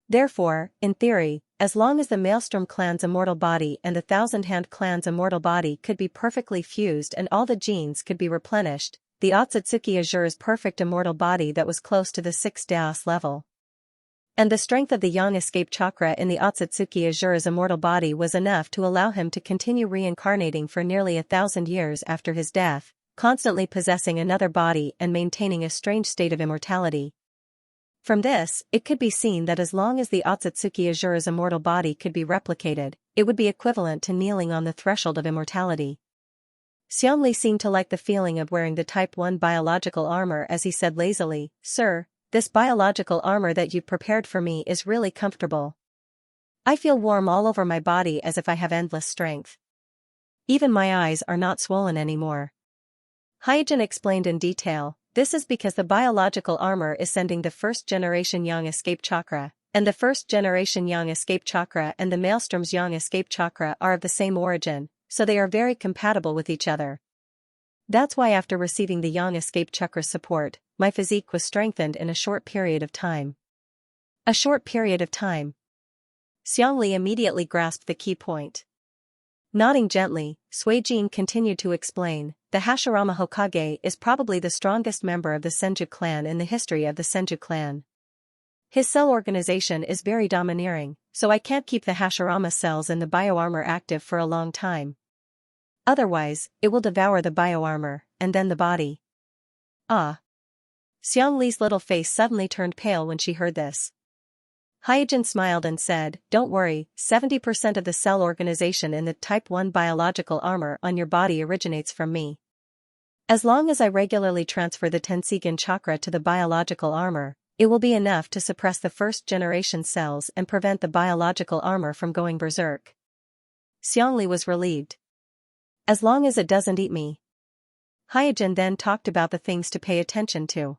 Therefore, in theory, as long as the Maelstrom clan's immortal body and the Thousand Hand clan's immortal body could be perfectly fused and all the genes could be replenished, the Otsutsuki Azura's perfect immortal body that was close to the 6th Daos level. And the strength of the yang escape chakra in the Otsutsuki Azura's immortal body was enough to allow him to continue reincarnating for nearly 1,000 years after his death, constantly possessing another body and maintaining a strange state of immortality. From this, it could be seen that as long as the Otsutsuki Azura's immortal body could be replicated, it would be equivalent to kneeling on the threshold of immortality. Xianxia seemed to like the feeling of wearing the Type 1 biological armor as he said lazily, Sir, this biological armor that you've prepared for me is really comfortable. I feel warm all over my body as if I have endless strength. Even my eyes are not swollen anymore. Hyojin explained in detail, this is because the biological armor is sending the first-generation Yang escape chakra, and the first-generation Yang escape chakra and the Maelstrom's Yang escape chakra are of the same origin, so they are very compatible with each other. That's why after receiving the Yang escape chakra's support, my physique was strengthened in a short period of time. A short period of time. Xiangli immediately grasped the key point. Nodding gently, Suijin continued to explain, the Hashirama Hokage is probably the strongest member of the Senju clan in the history of the Senju clan. His cell organization is very domineering, so I can't keep the Hashirama cells in the bioarmor active for a long time. Otherwise, it will devour the bioarmor, and then the body. Ah. Xiangli's little face suddenly turned pale when she heard this. Hyojin smiled and said, don't worry, 70% of the cell organization in the Type 1 biological armor on your body originates from me. As long as I regularly transfer the Tenseigan chakra to the biological armor, it will be enough to suppress the first-generation cells and prevent the biological armor from going berserk. Xiangli was relieved. As long as it doesn't eat me. Hyojin then talked about the things to pay attention to.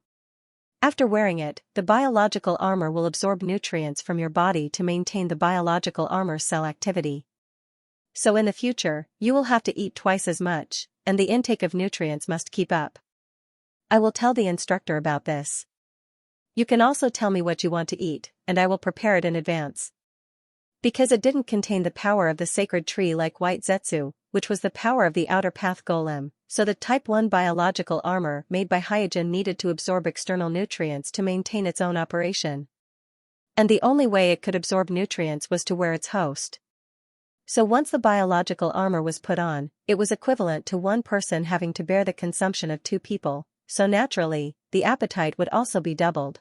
After wearing it, the biological armor will absorb nutrients from your body to maintain the biological armor cell activity. So in the future, you will have to eat twice as much, and the intake of nutrients must keep up. I will tell the instructor about this. You can also tell me what you want to eat, and I will prepare it in advance. Because it didn't contain the power of the sacred tree like White Zetsu, which was the power of the outer path golem, so the Type 1 biological armor made by Hyojin needed to absorb external nutrients to maintain its own operation. And the only way it could absorb nutrients was to wear its host. So once the biological armor was put on, it was equivalent to one person having to bear the consumption of two people, so naturally, the appetite would also be doubled.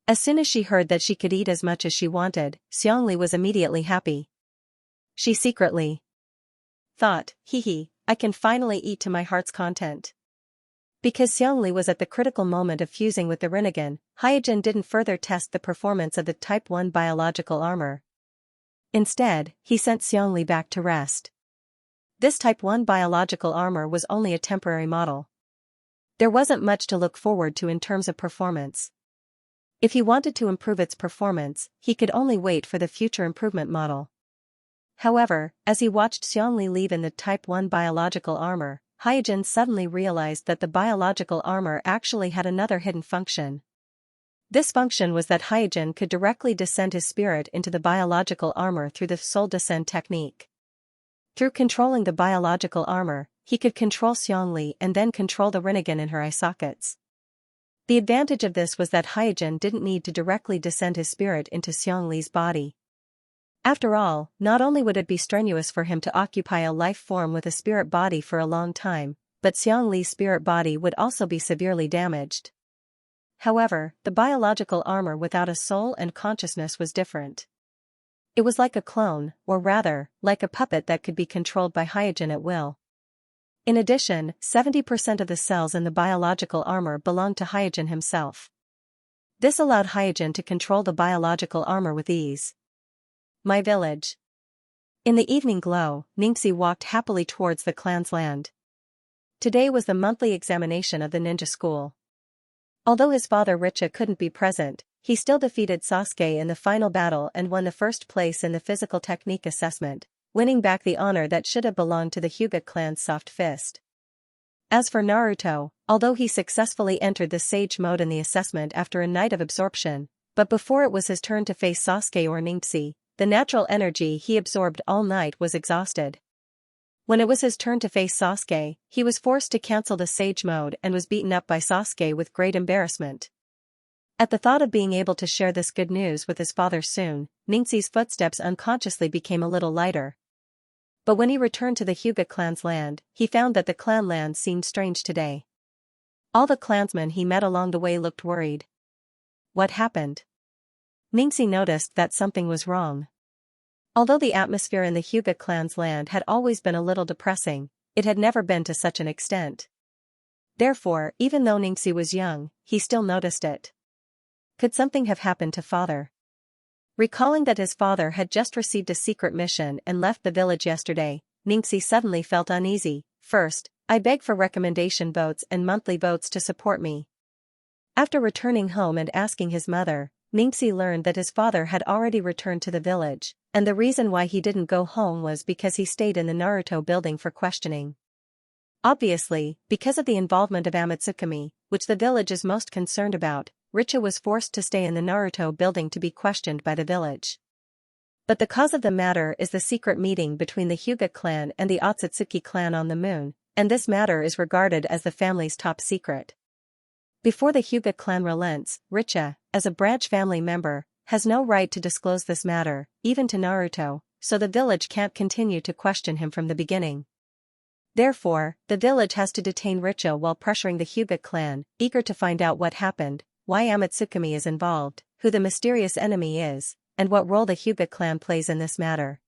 As soon as she heard that she could eat as much as she wanted, Xiangli was immediately happy. She secretly thought, I can finally eat to my heart's content. Because Xiangli was at the critical moment of fusing with the Rinnegan, Hyojin didn't further test the performance of the Type 1 biological armor. Instead, he sent Xiangli back to rest. This Type 1 biological armor was only a temporary model. There wasn't much to look forward to in terms of performance. If he wanted to improve its performance, he could only wait for the future improvement model. However, as he watched Xiangli leave in the Type 1 biological armor, Hyojin suddenly realized that the biological armor actually had another hidden function. This function was that Hyojin could directly descend his spirit into the biological armor through the soul descend technique. Through controlling the biological armor, he could control Xiangli and then control the Rinnegan in her eye sockets. The advantage of this was that Hyojin didn't need to directly descend his spirit into Xiangli's body. After all, not only would it be strenuous for him to occupy a life form with a spirit body for a long time, but Xiangli's spirit body would also be severely damaged. However, the biological armor without a soul and consciousness was different. It was like a clone, or rather, like a puppet that could be controlled by Hyojin at will. In addition, 70% of the cells in the biological armor belonged to Hyojin himself. This allowed Hyojin to control the biological armor with ease. My village. In the evening glow, Ningxi walked happily towards the clan's land. Today was the monthly examination of the ninja school. Although his father Richa couldn't be present, he still defeated Sasuke in the final battle and won the first place in the physical technique assessment, winning back the honor that should have belonged to the Hyuga clan's soft fist. As for Naruto, although he successfully entered the sage mode in the assessment after a night of absorption, but before it was his turn to face Sasuke or Ningxi, the natural energy he absorbed all night was exhausted. When it was his turn to face Sasuke, he was forced to cancel the sage mode and was beaten up by Sasuke with great embarrassment. At the thought of being able to share this good news with his father soon, Ningxi's footsteps unconsciously became a little lighter. But when he returned to the Hyuga clan's land, he found that the clan land seemed strange today. All the clansmen he met along the way looked worried. What happened? Ningxi noticed that something was wrong. Although the atmosphere in the Hyuga clan's land had always been a little depressing, it had never been to such an extent. Therefore, even though Ningxi was young, he still noticed it. Could something have happened to father? Recalling that his father had just received a secret mission and left the village yesterday, Ningxi suddenly felt uneasy. First, I beg for recommendation votes and monthly votes to support me. After returning home and asking his mother, Ningxi learned that his father had already returned to the village, and the reason why he didn't go home was because he stayed in the Naruto building for questioning. Obviously, because of the involvement of Amatsukami, which the village is most concerned about, Richa was forced to stay in the Naruto building to be questioned by the village. But the cause of the matter is the secret meeting between the Hyuga clan and the Otsutsuki clan on the moon, and this matter is regarded as the family's top secret. Before the Hyuga clan relents, Richa, as a branch family member, has no right to disclose this matter, even to Naruto, so the village can't continue to question him from the beginning. Therefore, the village has to detain Richa while pressuring the Hyuga clan, eager to find out what happened, why Amatsukami is involved, who the mysterious enemy is, and what role the Hyuga clan plays in this matter.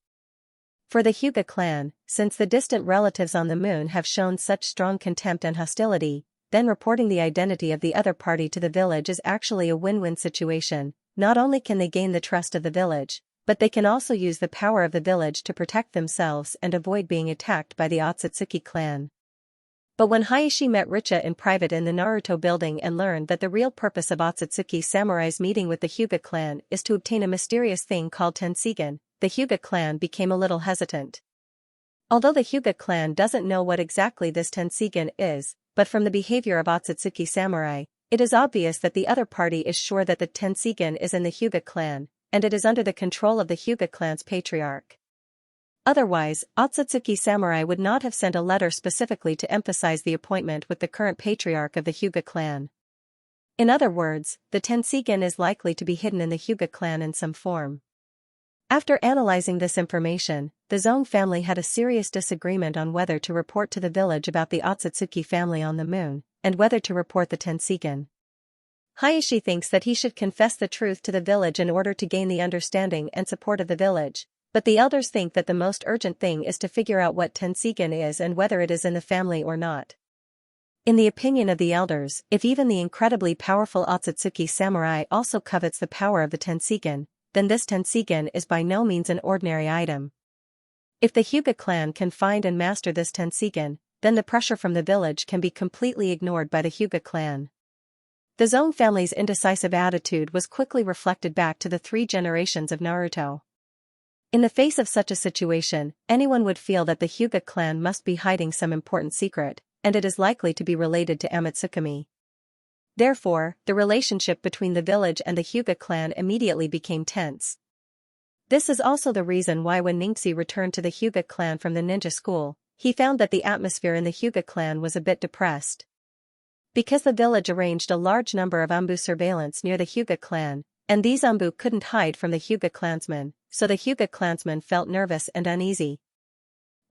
For the Hyuga clan, since the distant relatives on the moon have shown such strong contempt and hostility, then reporting the identity of the other party to the village is actually a win-win situation. Not only can they gain the trust of the village, but they can also use the power of the village to protect themselves and avoid being attacked by the Otsutsuki clan. But when Hayashi met Richa in private in the Naruto building and learned that the real purpose of Otsutsuki samurai's meeting with the Hyuga clan is to obtain a mysterious thing called Tenseigan, the Hyuga clan became a little hesitant. Although the Hyuga clan doesn't know what exactly this Tenseigan is, but from the behavior of Otsutsuki samurai, it is obvious that the other party is sure that the Tenseigan is in the Hyuga clan, and it is under the control of the Hyuga clan's patriarch. Otherwise, Otsutsuki samurai would not have sent a letter specifically to emphasize the appointment with the current patriarch of the Hyuga clan. In other words, the Tenseigan is likely to be hidden in the Hyuga clan in some form. After analyzing this information, the Zong family had a serious disagreement on whether to report to the village about the Otsutsuki family on the moon, and whether to report the Tenseigan. Hayashi thinks that he should confess the truth to the village in order to gain the understanding and support of the village, but the elders think that the most urgent thing is to figure out what Tenseigan is and whether it is in the family or not. In the opinion of the elders, if even the incredibly powerful Otsutsuki samurai also covets the power of the Tenseigan, then this Tenseigan is by no means an ordinary item. If the Hyuga clan can find and master this Tenseigan, then the pressure from the village can be completely ignored by the Hyuga clan. The Zong family's indecisive attitude was quickly reflected back to the 3 generations of Naruto. In the face of such a situation, anyone would feel that the Hyuga clan must be hiding some important secret, and it is likely to be related to Amatsukami. Therefore, the relationship between the village and the Hyuga clan immediately became tense. This is also the reason why when Ningxi returned to the Hyuga clan from the ninja school, he found that the atmosphere in the Hyuga clan was a bit depressed. Because the village arranged a large number of Umbu surveillance near the Hyuga clan, and these Umbu couldn't hide from the Hyuga clansmen, so the Hyuga clansmen felt nervous and uneasy.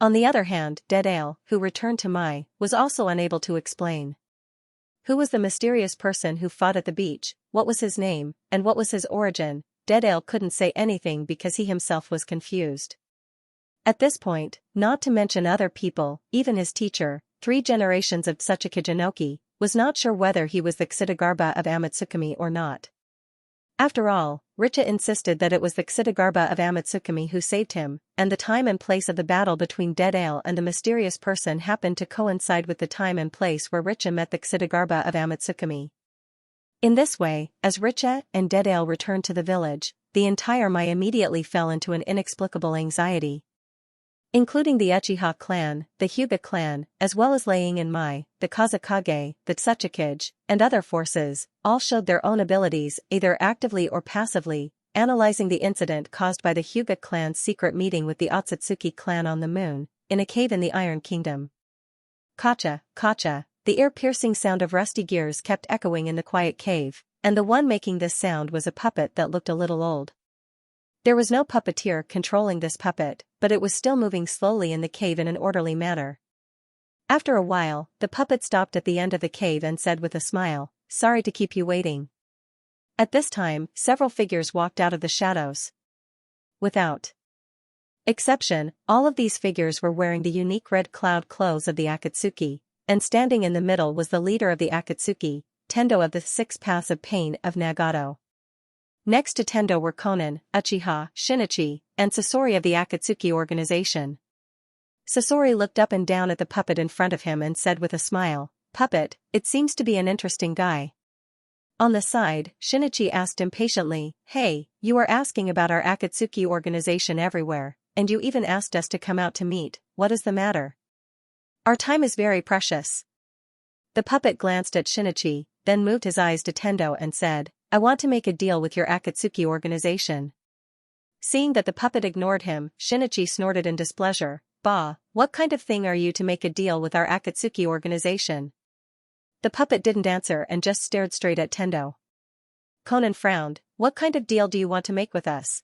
On the other hand, Deadale, who returned to Mai, was also unable to explain. Who was the mysterious person who fought at the beach, what was his name, and what was his origin? Deadale couldn't say anything because he himself was confused. At this point, not to mention other people, even his teacher, 3 generations of Tsuchika Jinoki, was not sure whether he was the Xidagarba of Amatsukami or not. After all, Richa insisted that it was the Xidagarba of Amatsukami who saved him, and the time and place of the battle between Deadale and the mysterious person happened to coincide with the time and place where Richa met the Xidagarba of Amatsukami. In this way, as Richa and Deadale returned to the village, the entire Mai immediately fell into an inexplicable anxiety. Including the Uchiha clan, the Hyuga clan, as well as Laying and Mai, the Kazakage, the Tsuchikage, and other forces, all showed their own abilities either actively or passively, analyzing the incident caused by the Hyuga clan's secret meeting with the Otsutsuki clan on the moon, in a cave in the Iron Kingdom. Kacha, kacha, the ear-piercing sound of rusty gears kept echoing in the quiet cave, and the one making this sound was a puppet that looked a little old. There was no puppeteer controlling this puppet, but it was still moving slowly in the cave in an orderly manner. After a while, the puppet stopped at the end of the cave and said with a smile, "Sorry to keep you waiting." At this time, several figures walked out of the shadows. Without exception, all of these figures were wearing the unique red cloud clothes of the Akatsuki, and standing in the middle was the leader of the Akatsuki, Tendo of the 6 Paths of Pain of Nagato. Next to Tendo were Konan, Uchiha, Shinichi, and Sasori of the Akatsuki organization. Sasori looked up and down at the puppet in front of him and said with a smile, "Puppet, it seems to be an interesting guy." On the side, Shinichi asked impatiently, "Hey, you are asking about our Akatsuki organization everywhere, and you even asked us to come out to meet, what is the matter? Our time is very precious." The puppet glanced at Shinichi, then moved his eyes to Tendo and said, "I want to make a deal with your Akatsuki organization." Seeing that the puppet ignored him, Shinichi snorted in displeasure, "Bah, what kind of thing are you to make a deal with our Akatsuki organization?" The puppet didn't answer and just stared straight at Tendo. Konan frowned, "What kind of deal do you want to make with us?"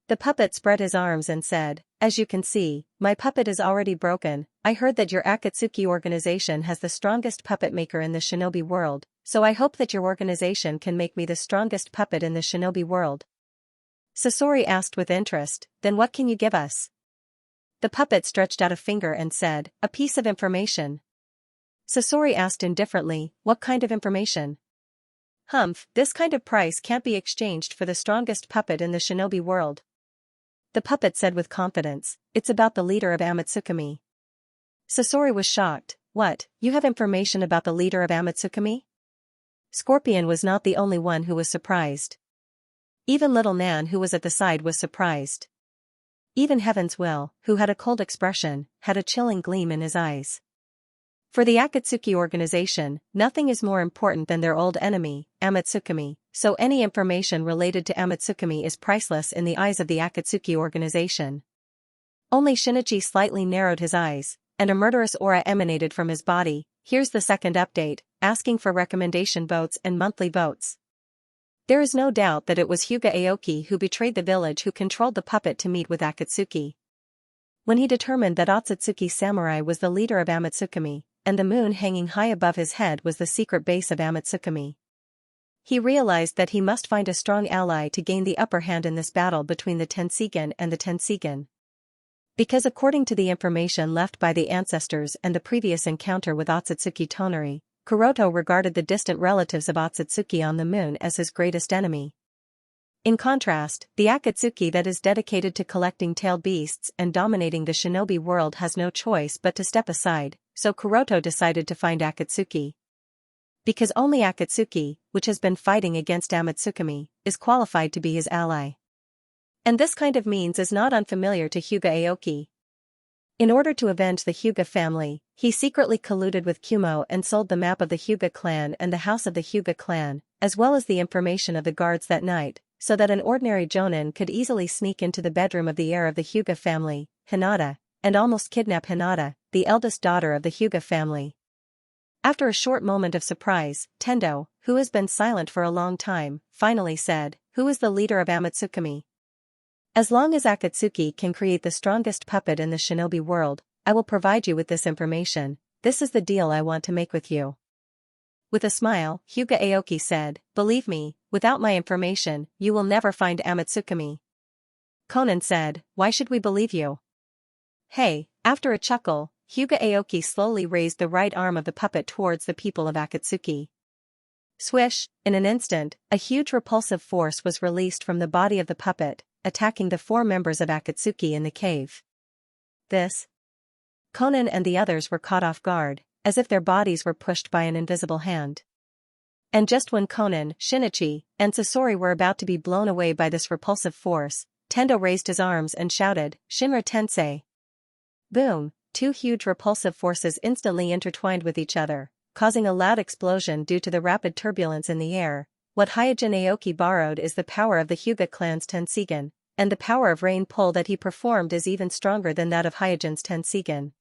The puppet spread his arms and said, "As you can see, my puppet is already broken. I heard that your Akatsuki organization has the strongest puppet maker in the shinobi world, so I hope that your organization can make me the strongest puppet in the shinobi world." Sasori asked with interest, "Then what can you give us?" The puppet stretched out a finger and said, "A piece of information." Sasori asked indifferently, "What kind of information?" "Humph, this kind of price can't be exchanged for the strongest puppet in the shinobi world." The puppet said with confidence, "It's about the leader of Amatsukami." Sasori was shocked, "What, you have information about the leader of Amatsukami?" Scorpion was not the only one who was surprised. Even Little Nan, who was at the side, was surprised. Even Heaven's Will, who had a cold expression, had a chilling gleam in his eyes. For the Akatsuki organization, nothing is more important than their old enemy, Amatsukami, so any information related to Amatsukami is priceless in the eyes of the Akatsuki organization. Only Shinichi slightly narrowed his eyes, and a murderous aura emanated from his body. Here's the second update, asking for recommendation votes and monthly votes. There is no doubt that it was Hyuga Aoki who betrayed the village, who controlled the puppet to meet with Akatsuki. When he determined that Otsutsuki Samurai was the leader of Amatsukami, and the moon hanging high above his head was the secret base of Amatsukami, he realized that he must find a strong ally to gain the upper hand in this battle between the Tenseigan and the Tenseigan. Because according to the information left by the ancestors and the previous encounter with Otsutsuki Tonari, Kuroto regarded the distant relatives of Otsutsuki on the moon as his greatest enemy. In contrast, the Akatsuki that is dedicated to collecting tailed beasts and dominating the shinobi world has no choice but to step aside, so Kuroto decided to find Akatsuki. Because only Akatsuki, which has been fighting against Amatsukami, is qualified to be his ally. And this kind of means is not unfamiliar to Hyuga Aoki. In order to avenge the Hyuga family, he secretly colluded with Kumo and sold the map of the Hyuga clan and the house of the Hyuga clan, as well as the information of the guards that night, so that an ordinary jonin could easily sneak into the bedroom of the heir of the Hyuga family, Hinata, and almost kidnap Hinata, the eldest daughter of the Hyuga family. After a short moment of surprise, Tendo, who has been silent for a long time, finally said, "Who is the leader of Amatsukami?" "As long as Akatsuki can create the strongest puppet in the shinobi world, I will provide you with this information. This is the deal I want to make with you." With a smile, Hyuga Aoki said, "Believe me, without my information, you will never find Amatsukami." Konan said, "Why should we believe you?" "Hey," after a chuckle, Hyuga Aoki slowly raised the right arm of the puppet towards the people of Akatsuki. Swish, in an instant, a huge repulsive force was released from the body of the puppet, attacking the 4 members of Akatsuki in the cave. This? Konan and the others were caught off guard, as if their bodies were pushed by an invisible hand. And just when Konan, Shinichi, and Sasori were about to be blown away by this repulsive force, Tendo raised his arms and shouted, "Shinra Tensei!" Boom! 2 huge repulsive forces instantly intertwined with each other, causing a loud explosion due to the rapid turbulence in the air. What Hyojin Aoki borrowed is the power of the Hyuga clan's Tenseigan, and the power of rain pull that he performed is even stronger than that of Hyojin's Tenseigan.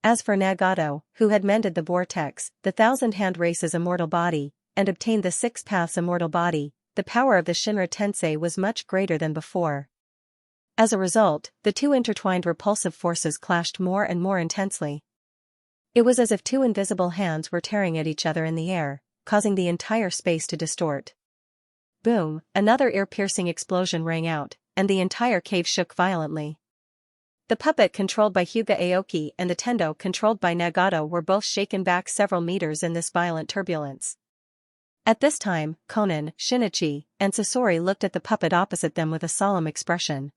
As for Nagato, who had mended the vortex, the thousand-hand race's immortal body, and obtained the 6 paths immortal body, the power of the Shinra Tensei was much greater than before. As a result, the 2 intertwined repulsive forces clashed more and more intensely. It was as if 2 invisible hands were tearing at each other in the air, causing the entire space to distort. Boom, another ear-piercing explosion rang out, and the entire cave shook violently. The puppet controlled by Hyuga Aoki and the Tendo controlled by Nagato were both shaken back several meters in this violent turbulence. At this time, Konan, Shinichi, and Sasori looked at the puppet opposite them with a solemn expression.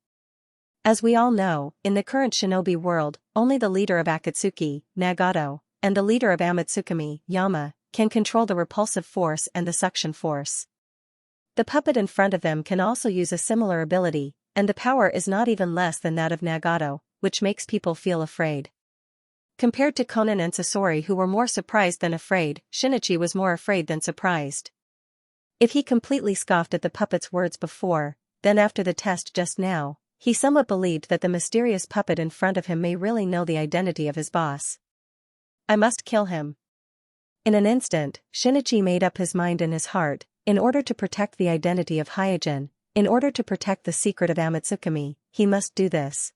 As we all know, in the current shinobi world, only the leader of Akatsuki, Nagato, and the leader of Amatsukami, Yama, can control the repulsive force and the suction force. The puppet in front of them can also use a similar ability, and the power is not even less than that of Nagato, which makes people feel afraid. Compared to Konan and Sasori, who were more surprised than afraid, Shinichi was more afraid than surprised. If he completely scoffed at the puppet's words before, then after the test just now, he somewhat believed that the mysterious puppet in front of him may really know the identity of his boss. I must kill him. In an instant, Shinichi made up his mind in his heart, in order to protect the identity of Hyojin, in order to protect the secret of Amatsukami, he must do this.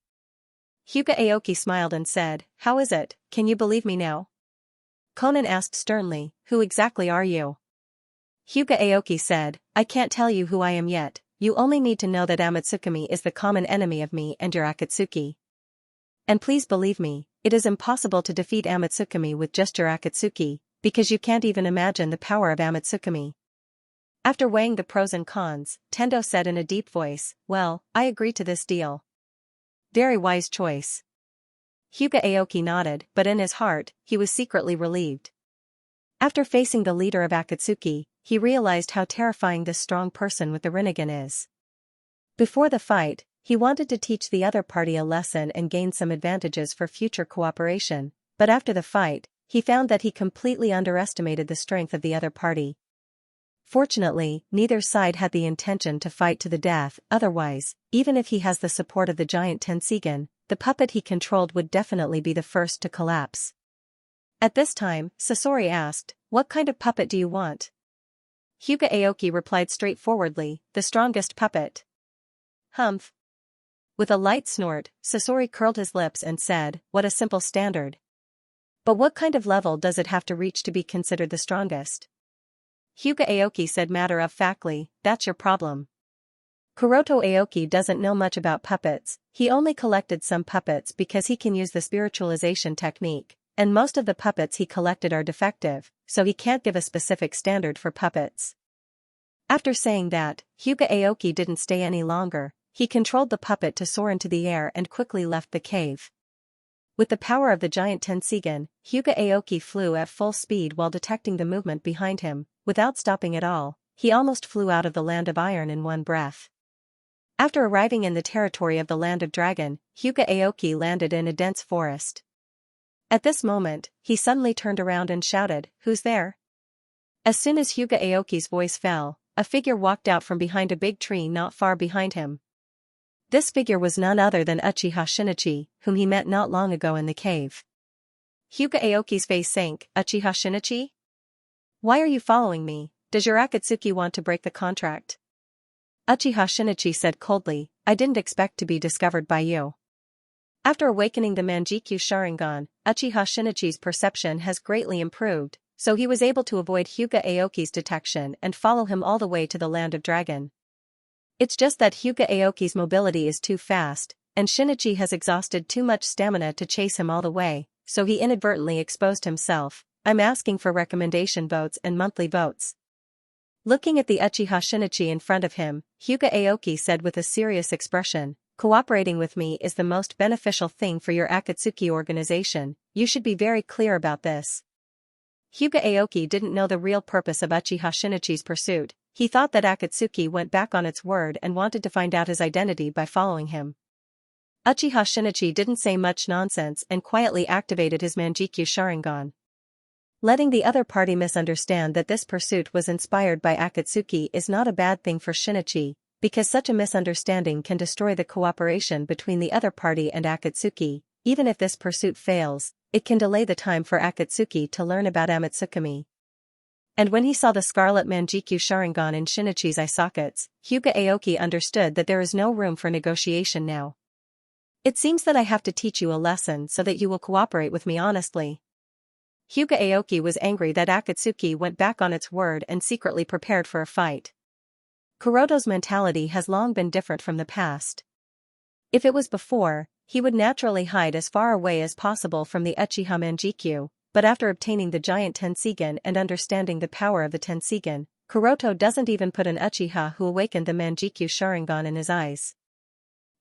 Hyuga Aoki smiled and said, "How is it, can you believe me now?" Konan asked sternly, "Who exactly are you?" Hyuga Aoki said, "I can't tell you who I am yet. You only need to know that Amatsukami is the common enemy of me and your Akatsuki. And please believe me, it is impossible to defeat Amatsukami with just your Akatsuki, because you can't even imagine the power of Amatsukami." After weighing the pros and cons, Tendo said in a deep voice, "Well, I agree to this deal." Very wise choice. Hyuga Aoki nodded, but in his heart, he was secretly relieved. After facing the leader of Akatsuki, he realized how terrifying this strong person with the Rinnegan is. Before the fight, he wanted to teach the other party a lesson and gain some advantages for future cooperation, but after the fight, he found that he completely underestimated the strength of the other party. Fortunately, neither side had the intention to fight to the death, otherwise, even if he has the support of the giant Tenseigan, the puppet he controlled would definitely be the first to collapse. At this time, Sasori asked, "What kind of puppet do you want?" Hyuga Aoki replied straightforwardly, "The strongest puppet." Humph. With a light snort, Sasori curled his lips and said, "What a simple standard. But what kind of level does it have to reach to be considered the strongest?" Hyuga Aoki said matter-of-factly, "That's your problem. Kuroto Aoki doesn't know much about puppets, he only collected some puppets because he can use the spiritualization technique, and most of the puppets he collected are defective, so he can't give a specific standard for puppets." After saying that, Hyuga Aoki didn't stay any longer, he controlled the puppet to soar into the air and quickly left the cave. With the power of the giant Tenseigan, Hyuga Aoki flew at full speed while detecting the movement behind him. Without stopping at all, he almost flew out of the land of iron in one breath. After arriving in the territory of the land of dragon, Hyuga Aoki landed in a dense forest. At this moment, he suddenly turned around and shouted, "Who's there?" As soon as Hyuga Aoki's voice fell, a figure walked out from behind a big tree not far behind him. This figure was none other than Uchiha Shinichi, whom he met not long ago in the cave. Hyuga Aoki's face sank. "Uchiha Shinichi? Why are you following me? Does your Akatsuki want to break the contract?" Uchiha Shinichi said coldly, "I didn't expect to be discovered by you." After awakening the Manjikyu Sharingan, Uchiha Shinichi's perception has greatly improved, so he was able to avoid Hyuga Aoki's detection and follow him all the way to the land of dragon. It's just that Hyuga Aoki's mobility is too fast, and Shinichi has exhausted too much stamina to chase him all the way, so he inadvertently exposed himself. I'm asking for recommendation votes and monthly votes. Looking at the Uchiha Shinichi in front of him, Hyuga Aoki said with a serious expression, "Cooperating with me is the most beneficial thing for your Akatsuki organization, you should be very clear about this." Hyuga Aoki didn't know the real purpose of Uchiha Shinichi's pursuit. He thought that Akatsuki went back on its word and wanted to find out his identity by following him. Uchiha Shinichi didn't say much nonsense and quietly activated his Manjikyu Sharingan. Letting the other party misunderstand that this pursuit was inspired by Akatsuki is not a bad thing for Shinichi, because such a misunderstanding can destroy the cooperation between the other party and Akatsuki. Even if this pursuit fails, it can delay the time for Akatsuki to learn about Amatsukami. And when he saw the scarlet Manjikyu Sharingan in Shinichi's eye sockets, Hyuga Aoki understood that there is no room for negotiation now. "It seems that I have to teach you a lesson so that you will cooperate with me honestly." Hyuga Aoki was angry that Akatsuki went back on its word and secretly prepared for a fight. Kuroto's mentality has long been different from the past. If it was before, he would naturally hide as far away as possible from the Uchiha Manjikyu, but after obtaining the giant Tenseigan and understanding the power of the Tenseigan, Kuroto doesn't even put an Uchiha who awakened the Manjikyu Sharingan in his eyes.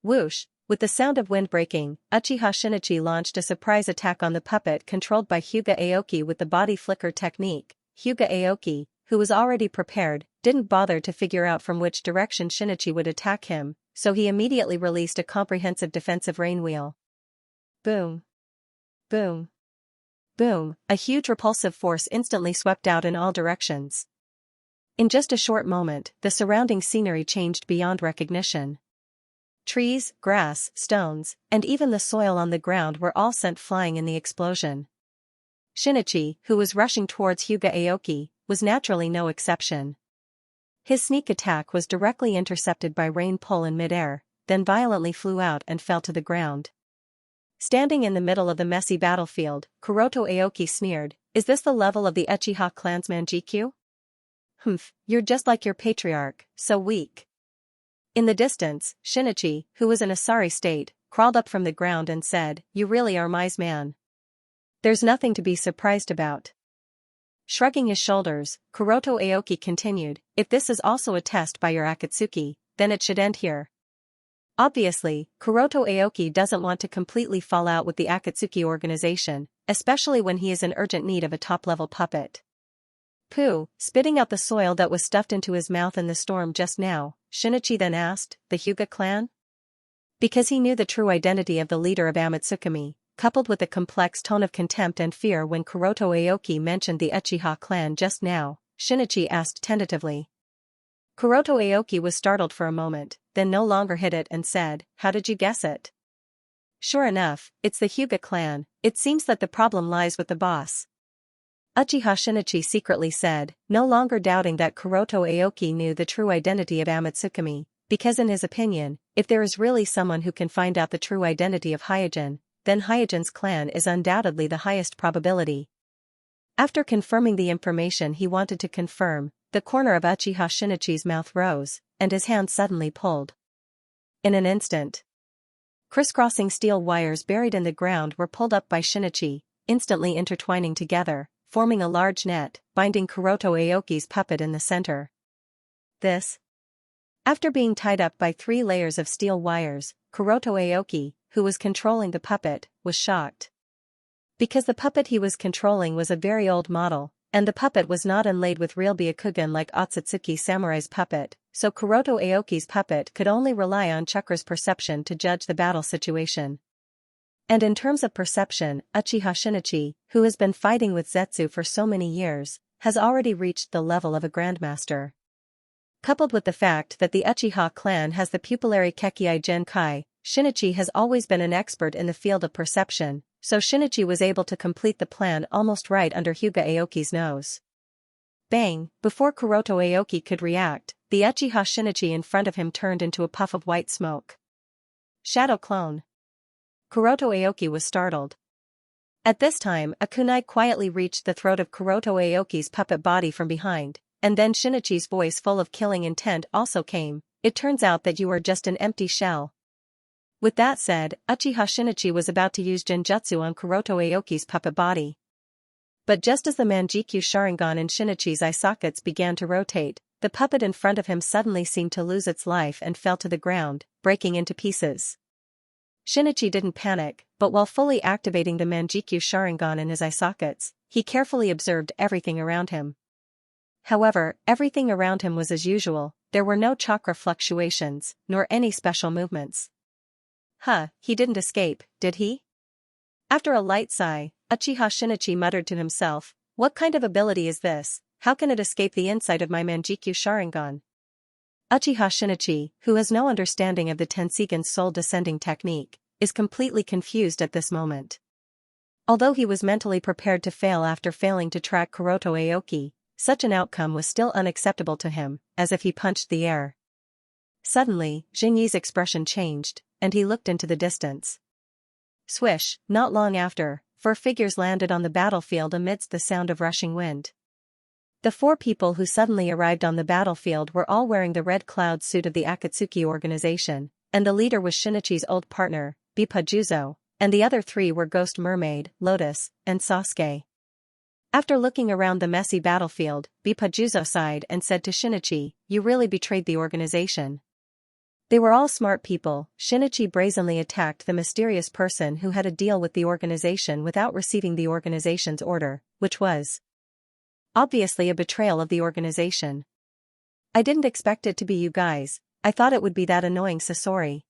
Whoosh! With the sound of wind breaking, Uchiha Shinichi launched a surprise attack on the puppet controlled by Hyuga Aoki with the body flicker technique. Hyuga Aoki, who was already prepared, didn't bother to figure out from which direction Shinichi would attack him, so he immediately released a comprehensive defensive rain wheel. Boom! Boom! Boom! A huge repulsive force instantly swept out in all directions. In just a short moment, the surrounding scenery changed beyond recognition. Trees, grass, stones, and even the soil on the ground were all sent flying in the explosion. Shinichi, who was rushing towards Hyuga Aoki, was naturally no exception. His sneak attack was directly intercepted by rain pull in midair, then violently flew out and fell to the ground. Standing in the middle of the messy battlefield, Kuroto Aoki sneered, "Is this the level of the Uchiha clan's Manjikyu? Humph, you're just like your patriarch, so weak." In the distance, Shinichi, who was in a sorry state, crawled up from the ground and said, "You really are my man. There's nothing to be surprised about." Shrugging his shoulders, Kuroto Aoki continued, "If this is also a test by your Akatsuki, then it should end here." Obviously, Kuroto Aoki doesn't want to completely fall out with the Akatsuki organization, especially when he is in urgent need of a top-level puppet. Pooh, spitting out the soil that was stuffed into his mouth in the storm just now, Shinichi then asked, "The Hyuga clan?" Because he knew the true identity of the leader of Amatsukami, coupled with a complex tone of contempt and fear when Kuroto Aoki mentioned the Uchiha clan just now, Shinichi asked tentatively. Kuroto Aoki was startled for a moment, then no longer hid it and said, "How did you guess it?" "Sure enough, it's the Hyuga clan. It seems that the problem lies with the boss." Uchiha Shinichi secretly said, no longer doubting that Kuroto Aoki knew the true identity of Amatsukami, because in his opinion, if there is really someone who can find out the true identity of Hyojin, then Hyojin's clan is undoubtedly the highest probability. After confirming the information he wanted to confirm, the corner of Uchiha Shinichi's mouth rose, and his hand suddenly pulled. In an instant, crisscrossing steel wires buried in the ground were pulled up by Shinichi, instantly intertwining together, forming a large net, binding Kuroto Aoki's puppet in the center. This. After being tied up by 3 layers of steel wires, Kuroto Aoki, who was controlling the puppet, was shocked. Because the puppet he was controlling was a very old model, and the puppet was not inlaid with real Byakugan like Otsutsuki Samurai's puppet, so Kuroto Aoki's puppet could only rely on Chakra's perception to judge the battle situation. And in terms of perception, Uchiha Shinichi, who has been fighting with Zetsu for so many years, has already reached the level of a grandmaster. Coupled with the fact that the Uchiha clan has the pupillary Kekkei Genkai, Shinichi has always been an expert in the field of perception, so Shinichi was able to complete the plan almost right under Hyuga Aoki's nose. Bang! Before Kuroto Aoki could react, the Uchiha Shinichi in front of him turned into a puff of white smoke. Shadow clone. Kuroto Aoki was startled. At this time, a kunai quietly reached the throat of Kuroto Aoki's puppet body from behind, and then Shinichi's voice full of killing intent also came, "It turns out that you are just an empty shell." With that said, Uchiha Shinichi was about to use Genjutsu on Kuroto Aoki's puppet body. But just as the Manjikyu Sharingan in Shinichi's eye sockets began to rotate, the puppet in front of him suddenly seemed to lose its life and fell to the ground, breaking into pieces. Shinichi didn't panic, but while fully activating the Manjikyu Sharingan in his eye sockets, he carefully observed everything around him. However, everything around him was as usual, there were no chakra fluctuations, nor any special movements. He didn't escape, did he? After a light sigh, Uchiha Shinichi muttered to himself, "What kind of ability is this? How can it escape the insight of my Manjikyu Sharingan?" Uchiha Shinichi, who has no understanding of the Tenseigan's soul descending technique, is completely confused at this moment. Although he was mentally prepared to fail after failing to track Kuroto Aoki, such an outcome was still unacceptable to him, as if he punched the air. Suddenly, Xingyi's expression changed, and he looked into the distance. Swish! Not long after, 4 figures landed on the battlefield amidst the sound of rushing wind. The 4 people who suddenly arrived on the battlefield were all wearing the red cloud suit of the Akatsuki organization, and the leader was Shinichi's old partner, Bippa Juzo, and the other 3 were Ghost Mermaid, Lotus, and Sasuke. After looking around the messy battlefield, Bipajuzo sighed and said to Shinichi, "You really betrayed the organization." They were all smart people. Shinichi brazenly attacked the mysterious person who had a deal with the organization without receiving the organization's order, which was obviously a betrayal of the organization. "I didn't expect it to be you guys. I thought it would be that annoying Sasori."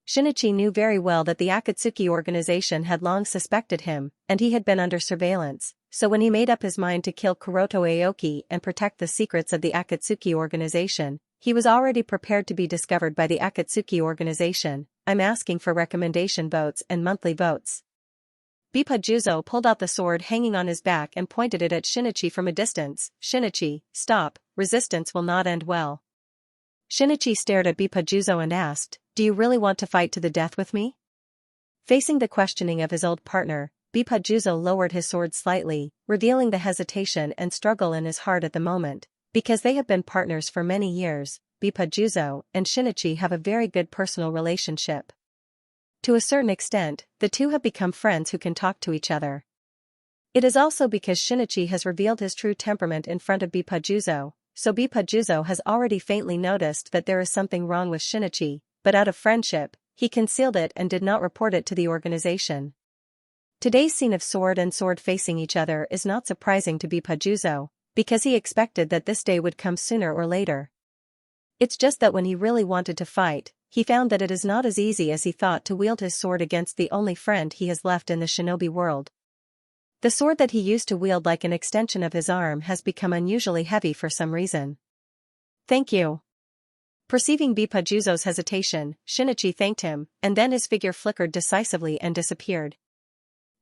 Shinichi knew very well that the Akatsuki organization had long suspected him, and he had been under surveillance, so when he made up his mind to kill Kuroto Aoki and protect the secrets of the Akatsuki organization, he was already prepared to be discovered by the Akatsuki organization. "I'm asking for recommendation votes and monthly votes." Bipajuzo pulled out the sword hanging on his back and pointed it at Shinichi from a distance. "Shinichi, stop, resistance will not end well." Shinichi stared at Bipajuzo and asked, "Do you really want to fight to the death with me?" Facing the questioning of his old partner, Bipajuzo lowered his sword slightly, revealing the hesitation and struggle in his heart at the moment. Because they have been partners for many years, Bipajuzo and Shinichi have a very good personal relationship. To a certain extent, the two have become friends who can talk to each other. It is also because Shinichi has revealed his true temperament in front of Bipajuzo, so Bipajuzo has already faintly noticed that there is something wrong with Shinichi, but out of friendship, he concealed it and did not report it to the organization. Today's scene of sword and sword facing each other is not surprising to Bipajuzo, because he expected that this day would come sooner or later. It's just that when he really wanted to fight, he found that it is not as easy as he thought to wield his sword against the only friend he has left in the shinobi world. The sword that he used to wield like an extension of his arm has become unusually heavy for some reason. "Thank you." Perceiving Bipajuzo's hesitation, Shinichi thanked him, and then his figure flickered decisively and disappeared.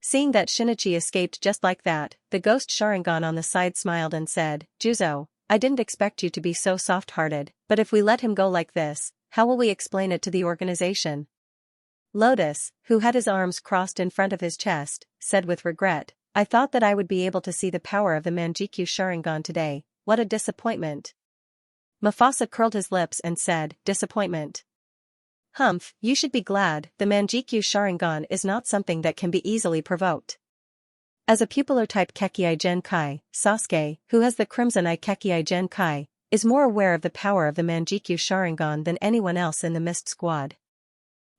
Seeing that Shinichi escaped just like that, the ghost Sharingan on the side smiled and said, "Juzo, I didn't expect you to be so soft-hearted, but if we let him go like this, how will we explain it to the organization?" Lotus, who had his arms crossed in front of his chest, said with regret, "I thought that I would be able to see the power of the Manjikyu Sharingan today. What a disappointment." Mufasa curled his lips and said, "Disappointment? Humph, you should be glad. The Manjikyu Sharingan is not something that can be easily provoked." As a pupiller type Kekkei Genkai, Sasuke, who has the Crimson Eye Kekkei Genkai, is more aware of the power of the Manjikyu Sharingan than anyone else in the Mist Squad.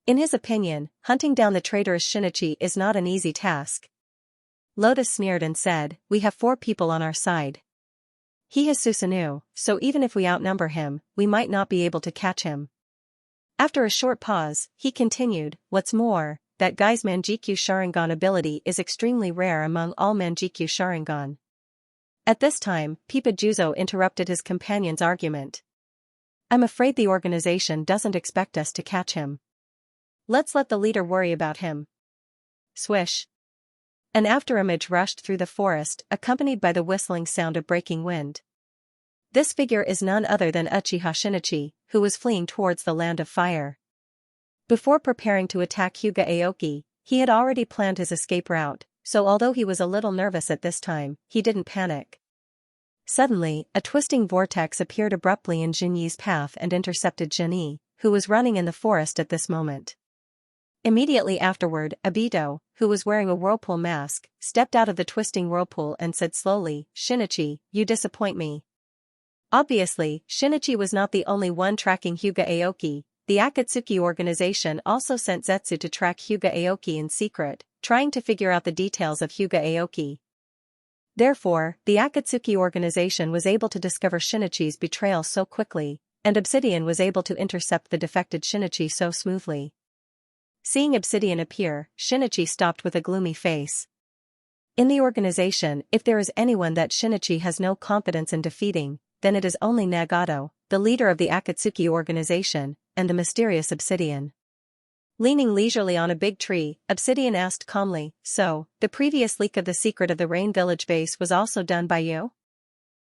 In his opinion, hunting down the traitorous Shinichi is not an easy task. Lotus sneered and said, "We have 4 people on our side. He has Susanoo, so even if we outnumber him, we might not be able to catch him." After a short pause, he continued, "What's more, that guy's Manjikyu Sharingan ability is extremely rare among all Manjikyu Sharingan." At this time, Bipajuzo interrupted his companion's argument. "I'm afraid the organization doesn't expect us to catch him. Let's let the leader worry about him." Swish. An afterimage rushed through the forest, accompanied by the whistling sound of breaking wind. This figure is none other than Uchiha Shinichi, who was fleeing towards the Land of Fire. Before preparing to attack Hyuga Aoki, he had already planned his escape route, so although he was a little nervous at this time, he didn't panic. Suddenly, a twisting vortex appeared abruptly in Jinyi's path and intercepted Jinyi, who was running in the forest at this moment. Immediately afterward, Obito, who was wearing a whirlpool mask, stepped out of the twisting whirlpool and said slowly, "Shinichi, you disappoint me." Obviously, Shinichi was not the only one tracking Hyuga Aoki. The Akatsuki organization also sent Zetsu to track Hyuga Aoki in secret, trying to figure out the details of Hyuga Aoki. Therefore, the Akatsuki organization was able to discover Shinichi's betrayal so quickly, and Obsidian was able to intercept the defected Shinichi so smoothly. Seeing Obsidian appear, Shinichi stopped with a gloomy face. In the organization, if there is anyone that Shinichi has no confidence in defeating, then it is only Nagato, the leader of the Akatsuki organization, and the mysterious Obsidian. Leaning leisurely on a big tree, Obsidian asked calmly, "So, the previous leak of the secret of the Rain Village base was also done by you?"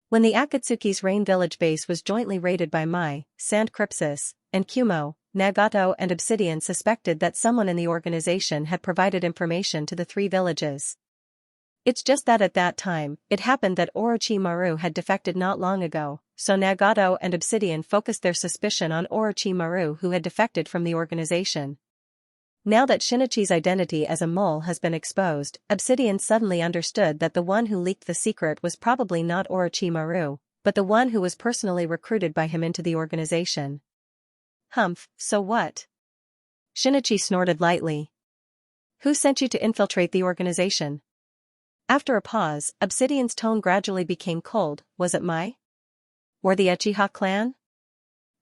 When the Akatsuki's Rain Village base was jointly raided by Mai, Sand Crypsis, and Kumo, Nagato and Obsidian suspected that someone in the organization had provided information to the 3 villages. It's just that at that time, it happened that Orochimaru had defected not long ago, so Nagato and Obsidian focused their suspicion on Orochimaru, who had defected from the organization. Now that Shinichi's identity as a mole has been exposed, Obsidian suddenly understood that the one who leaked the secret was probably not Orochimaru, but the one who was personally recruited by him into the organization. Humph, so what? Shinichi snorted lightly. Who sent you to infiltrate the organization? After a pause, Obsidian's tone gradually became cold. Was it my? Or the Uchiha clan?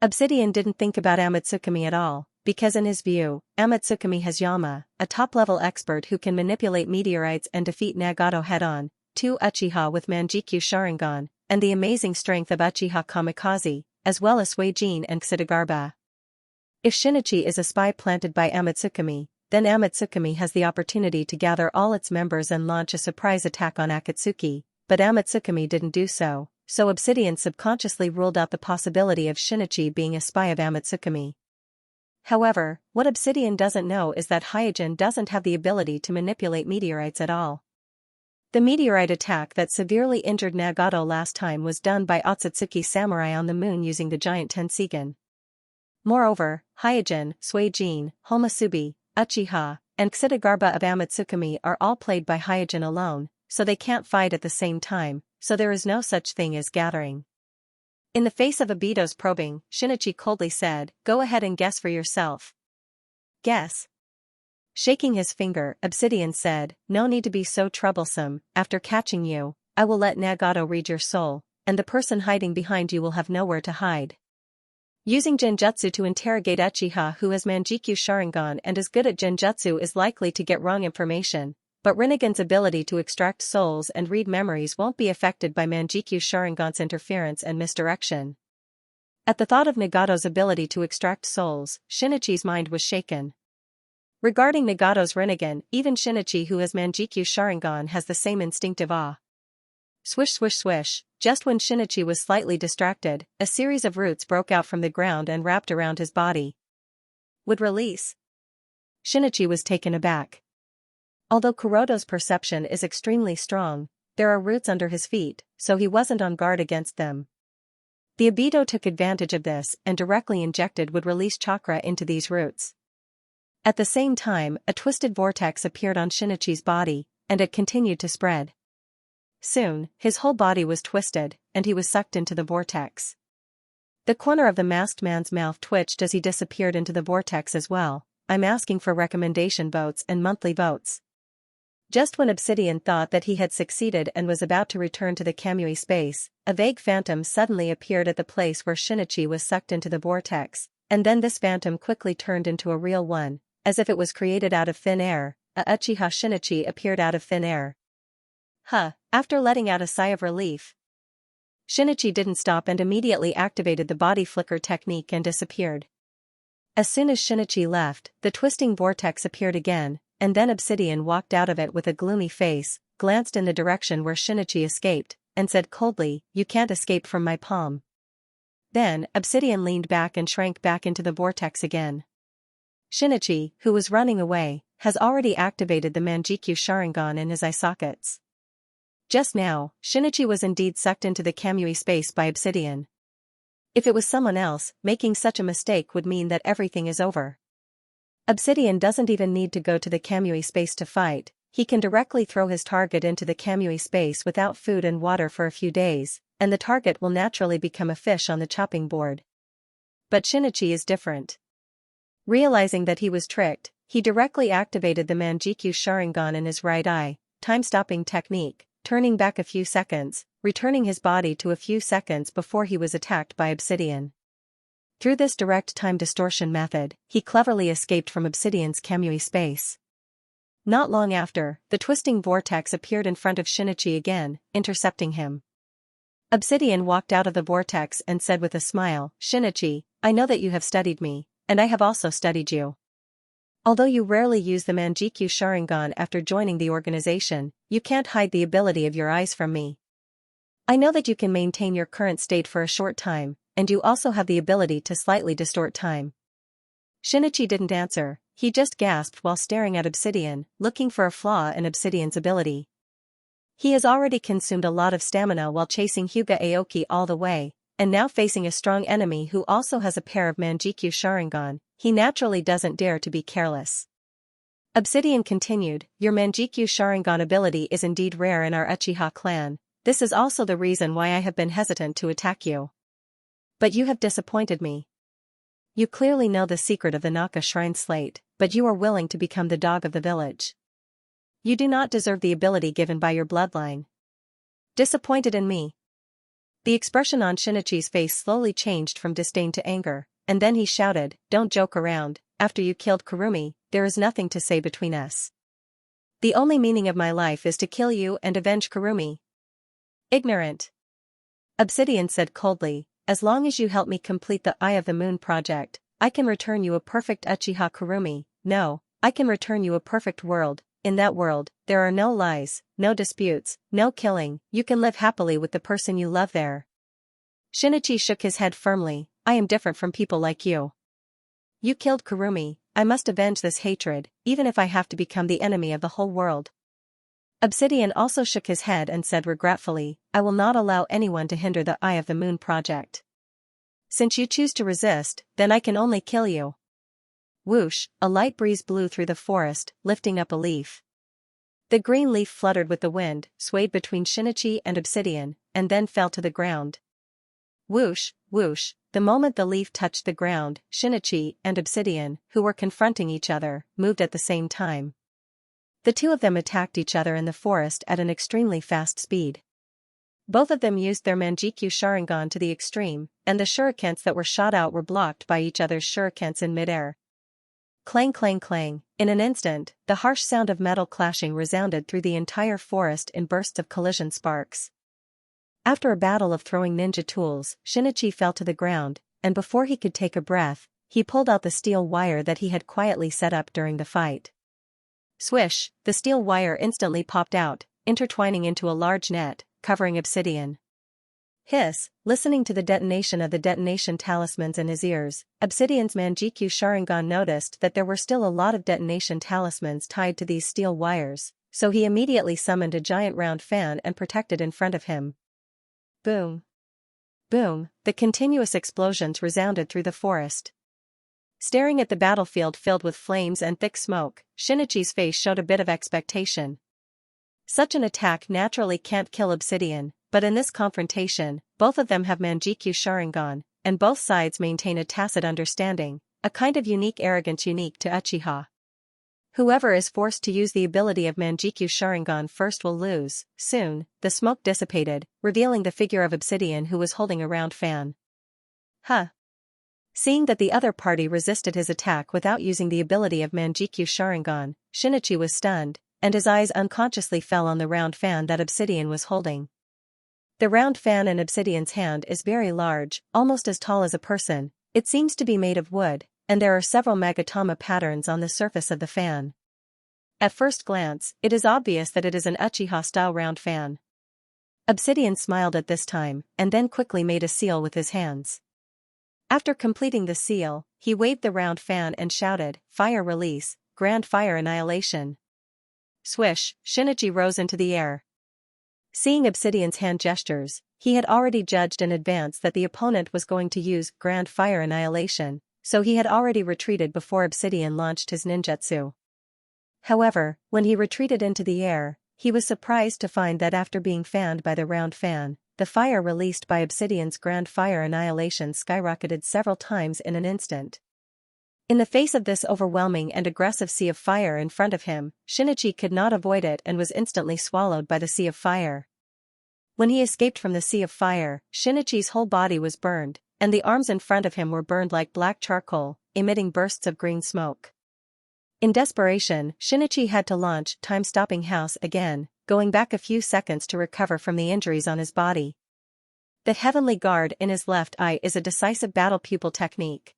Obsidian didn't think about Amatsukami at all, because in his view, Amatsukami has Yama, a top-level expert who can manipulate meteorites and defeat Nagato head-on, 2 Uchiha with Manjikyu Sharingan, and the amazing strength of Uchiha Kamikaze, as well as Suijin and Xidagarba. If Shinichi is a spy planted by Amatsukami, then Amatsukami has the opportunity to gather all its members and launch a surprise attack on Akatsuki, but Amatsukami didn't do so, so Obsidian subconsciously ruled out the possibility of Shinichi being a spy of Amatsukami. However, what Obsidian doesn't know is that Hyojin doesn't have the ability to manipulate meteorites at all. The meteorite attack that severely injured Nagato last time was done by Otsutsuki Samurai on the moon using the giant Tenseigan. Moreover, Hyojin, Suijin, Homasubi, Uchiha, and Xidagarba of Amatsukami are all played by Hyojin alone, so they can't fight at the same time, so there is no such thing as gathering. In the face of Obito's probing, Shinichi coldly said, "Go ahead and guess for yourself." Guess? Shaking his finger, Obsidian said, "No need to be so troublesome. After catching you, I will let Nagato read your soul, and the person hiding behind you will have nowhere to hide." Using Genjutsu to interrogate Uchiha who has Manjikyu Sharingan and is good at Genjutsu is likely to get wrong information, but Rinnegan's ability to extract souls and read memories won't be affected by Manjikyu Sharingan's interference and misdirection. At the thought of Nagato's ability to extract souls, Shinichi's mind was shaken. Regarding Nagato's Rinnegan, even Shinichi who has Manjikyu Sharingan has the same instinctive awe. Swish swish swish, just when Shinichi was slightly distracted, a series of roots broke out from the ground and wrapped around his body. Would release? Shinichi was taken aback. Although Kuroto's perception is extremely strong, there are roots under his feet, so he wasn't on guard against them. The Obito took advantage of this and directly injected would release chakra into these roots. At the same time, a twisted vortex appeared on Shinichi's body, and it continued to spread. Soon, his whole body was twisted, and he was sucked into the vortex. The corner of the masked man's mouth twitched as he disappeared into the vortex as well. I'm asking for recommendation votes and monthly votes. Just when Obsidian thought that he had succeeded and was about to return to the Kamui space, a vague phantom suddenly appeared at the place where Shinichi was sucked into the vortex, and then this phantom quickly turned into a real one, as if it was created out of thin air. A Uchiha Shinichi appeared out of thin air. After letting out a sigh of relief, Shinichi didn't stop and immediately activated the body flicker technique and disappeared. As soon as Shinichi left, the twisting vortex appeared again, and then Obsidian walked out of it with a gloomy face, glanced in the direction where Shinichi escaped, and said coldly, "You can't escape from my palm." Then, Obsidian leaned back and shrank back into the vortex again. Shinichi, who was running away, has already activated the Manjikyu Sharingan in his eye sockets. Just now, Shinichi was indeed sucked into the Kamui space by Obsidian. If it was someone else, making such a mistake would mean that everything is over. Obsidian doesn't even need to go to the Kamui space to fight, he can directly throw his target into the Kamui space without food and water for a few days, and the target will naturally become a fish on the chopping board. But Shinichi is different. Realizing that he was tricked, he directly activated the Manjikyu Sharingan in his right eye, time-stopping technique, turning back a few seconds, returning his body to a few seconds before he was attacked by Obsidian. Through this direct time distortion method, he cleverly escaped from Obsidian's Kamui space. Not long after, the twisting vortex appeared in front of Shinichi again, intercepting him. Obsidian walked out of the vortex and said with a smile, "Shinichi, I know that you have studied me, and I have also studied you. Although you rarely use the Manjikyu Sharingan after joining the organization, you can't hide the ability of your eyes from me. I know that you can maintain your current state for a short time, and you also have the ability to slightly distort time." Shinichi didn't answer, he just gasped while staring at Obsidian, looking for a flaw in Obsidian's ability. He has already consumed a lot of stamina while chasing Hyuga Aoki all the way, and now facing a strong enemy who also has a pair of Manjikyu Sharingan, he naturally doesn't dare to be careless. Obsidian continued, your Manjikyu Sharingan ability is indeed rare in our Uchiha clan. This is also the reason why I have been hesitant to attack you. But you have disappointed me. You clearly know the secret of the Naka Shrine Slate, but you are willing to become the dog of the village. You do not deserve the ability given by your bloodline. Disappointed in me. The expression on Shinichi's face slowly changed from disdain to anger, and then he shouted, don't joke around, after you killed Kurumi, there is nothing to say between us. The only meaning of my life is to kill you and avenge Kurumi. Ignorant. Obsidian said coldly, as long as you help me complete the Eye of the Moon project, I can return you a perfect Uchiha Kurumi. No, I can return you a perfect world. In that world, there are no lies, no disputes, no killing, you can live happily with the person you love there. Shinichi shook his head firmly, I am different from people like you. You killed Kurumi, I must avenge this hatred, even if I have to become the enemy of the whole world. Obsidian also shook his head and said regretfully, I will not allow anyone to hinder the Eye of the Moon project. Since you choose to resist, then I can only kill you. Whoosh, a light breeze blew through the forest, lifting up a leaf. The green leaf fluttered with the wind, swayed between Shinichi and Obsidian, and then fell to the ground. Whoosh, whoosh, the moment the leaf touched the ground, Shinichi and Obsidian, who were confronting each other, moved at the same time. The two of them attacked each other in the forest at an extremely fast speed. Both of them used their Manjikyu Sharingan to the extreme, and the shurikens that were shot out were blocked by each other's shurikens in midair. Clang clang clang, in an instant, the harsh sound of metal clashing resounded through the entire forest in bursts of collision sparks. After a battle of throwing ninja tools, Shinichi fell to the ground, and before he could take a breath, he pulled out the steel wire that he had quietly set up during the fight. Swish, the steel wire instantly popped out, intertwining into a large net, covering Obsidian. Hiss, listening to the detonation of the detonation talismans in his ears, Obsidian's Manjikyu Sharingan noticed that there were still a lot of detonation talismans tied to these steel wires, so he immediately summoned a giant round fan and protected in front of him. Boom. Boom, the continuous explosions resounded through the forest. Staring at the battlefield filled with flames and thick smoke, Shinichi's face showed a bit of expectation. Such an attack naturally can't kill Obsidian, but in this confrontation, both of them have Manjikyu Sharingan, and both sides maintain a tacit understanding, a kind of unique arrogance unique to Uchiha. Whoever is forced to use the ability of Manjikyu Sharingan first will lose. Soon, the smoke dissipated, revealing the figure of Obsidian who was holding a round fan. Huh. Seeing that the other party resisted his attack without using the ability of Manjikyu Sharingan, Shinichi was stunned, and his eyes unconsciously fell on the round fan that Obsidian was holding. The round fan in Obsidian's hand is very large, almost as tall as a person. It seems to be made of wood, and there are several Magatama patterns on the surface of the fan. At first glance, it is obvious that it is an Uchiha-style round fan. Obsidian smiled at this time, and then quickly made a seal with his hands. After completing the seal, he waved the round fan and shouted, Fire release, Grand Fire Annihilation. Swish, Shinichi rose into the air. Seeing Obsidian's hand gestures, he had already judged in advance that the opponent was going to use Grand Fire Annihilation, so he had already retreated before Obsidian launched his ninjutsu. However, when he retreated into the air, he was surprised to find that after being fanned by the round fan, the fire released by Obsidian's Grand Fire Annihilation skyrocketed several times in an instant. In the face of this overwhelming and aggressive sea of fire in front of him, Shinichi could not avoid it and was instantly swallowed by the sea of fire. When he escaped from the sea of fire, Shinichi's whole body was burned, and the arms in front of him were burned like black charcoal, emitting bursts of green smoke. In desperation, Shinichi had to launch Time-Stopping House again, going back a few seconds to recover from the injuries on his body. The Heavenly Guard in his left eye is a decisive battle pupil technique.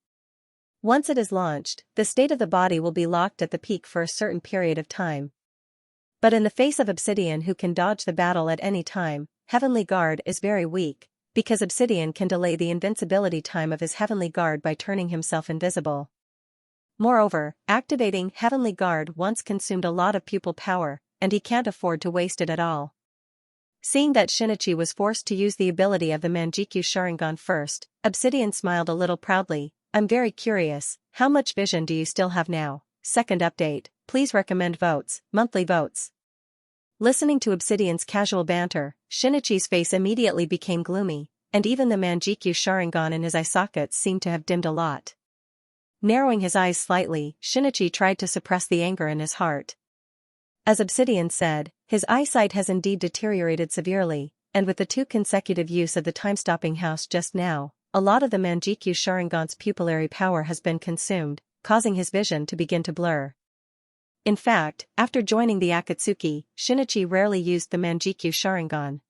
Once it is launched, the state of the body will be locked at the peak for a certain period of time. But in the face of Obsidian who can dodge the battle at any time, Heavenly Guard is very weak, because Obsidian can delay the invincibility time of his Heavenly Guard by turning himself invisible. Moreover, activating Heavenly Guard once consumed a lot of pupil power, and he can't afford to waste it at all. Seeing that Shinichi was forced to use the ability of the Manjikyu Sharingan first, Obsidian smiled a little proudly. I'm very curious, how much vision do you still have now? Second update, please recommend votes, monthly votes. Listening to Obsidian's casual banter, Shinichi's face immediately became gloomy, and even the Manjikyu Sharingan in his eye sockets seemed to have dimmed a lot. Narrowing his eyes slightly, Shinichi tried to suppress the anger in his heart. As Obsidian said, his eyesight has indeed deteriorated severely, and with the 2 consecutive use of the time-stopping house just now, a lot of the Manjikyu Sharingan's pupillary power has been consumed, causing his vision to begin to blur. In fact, after joining the Akatsuki, Shinichi rarely used the Manjikyu Sharingan.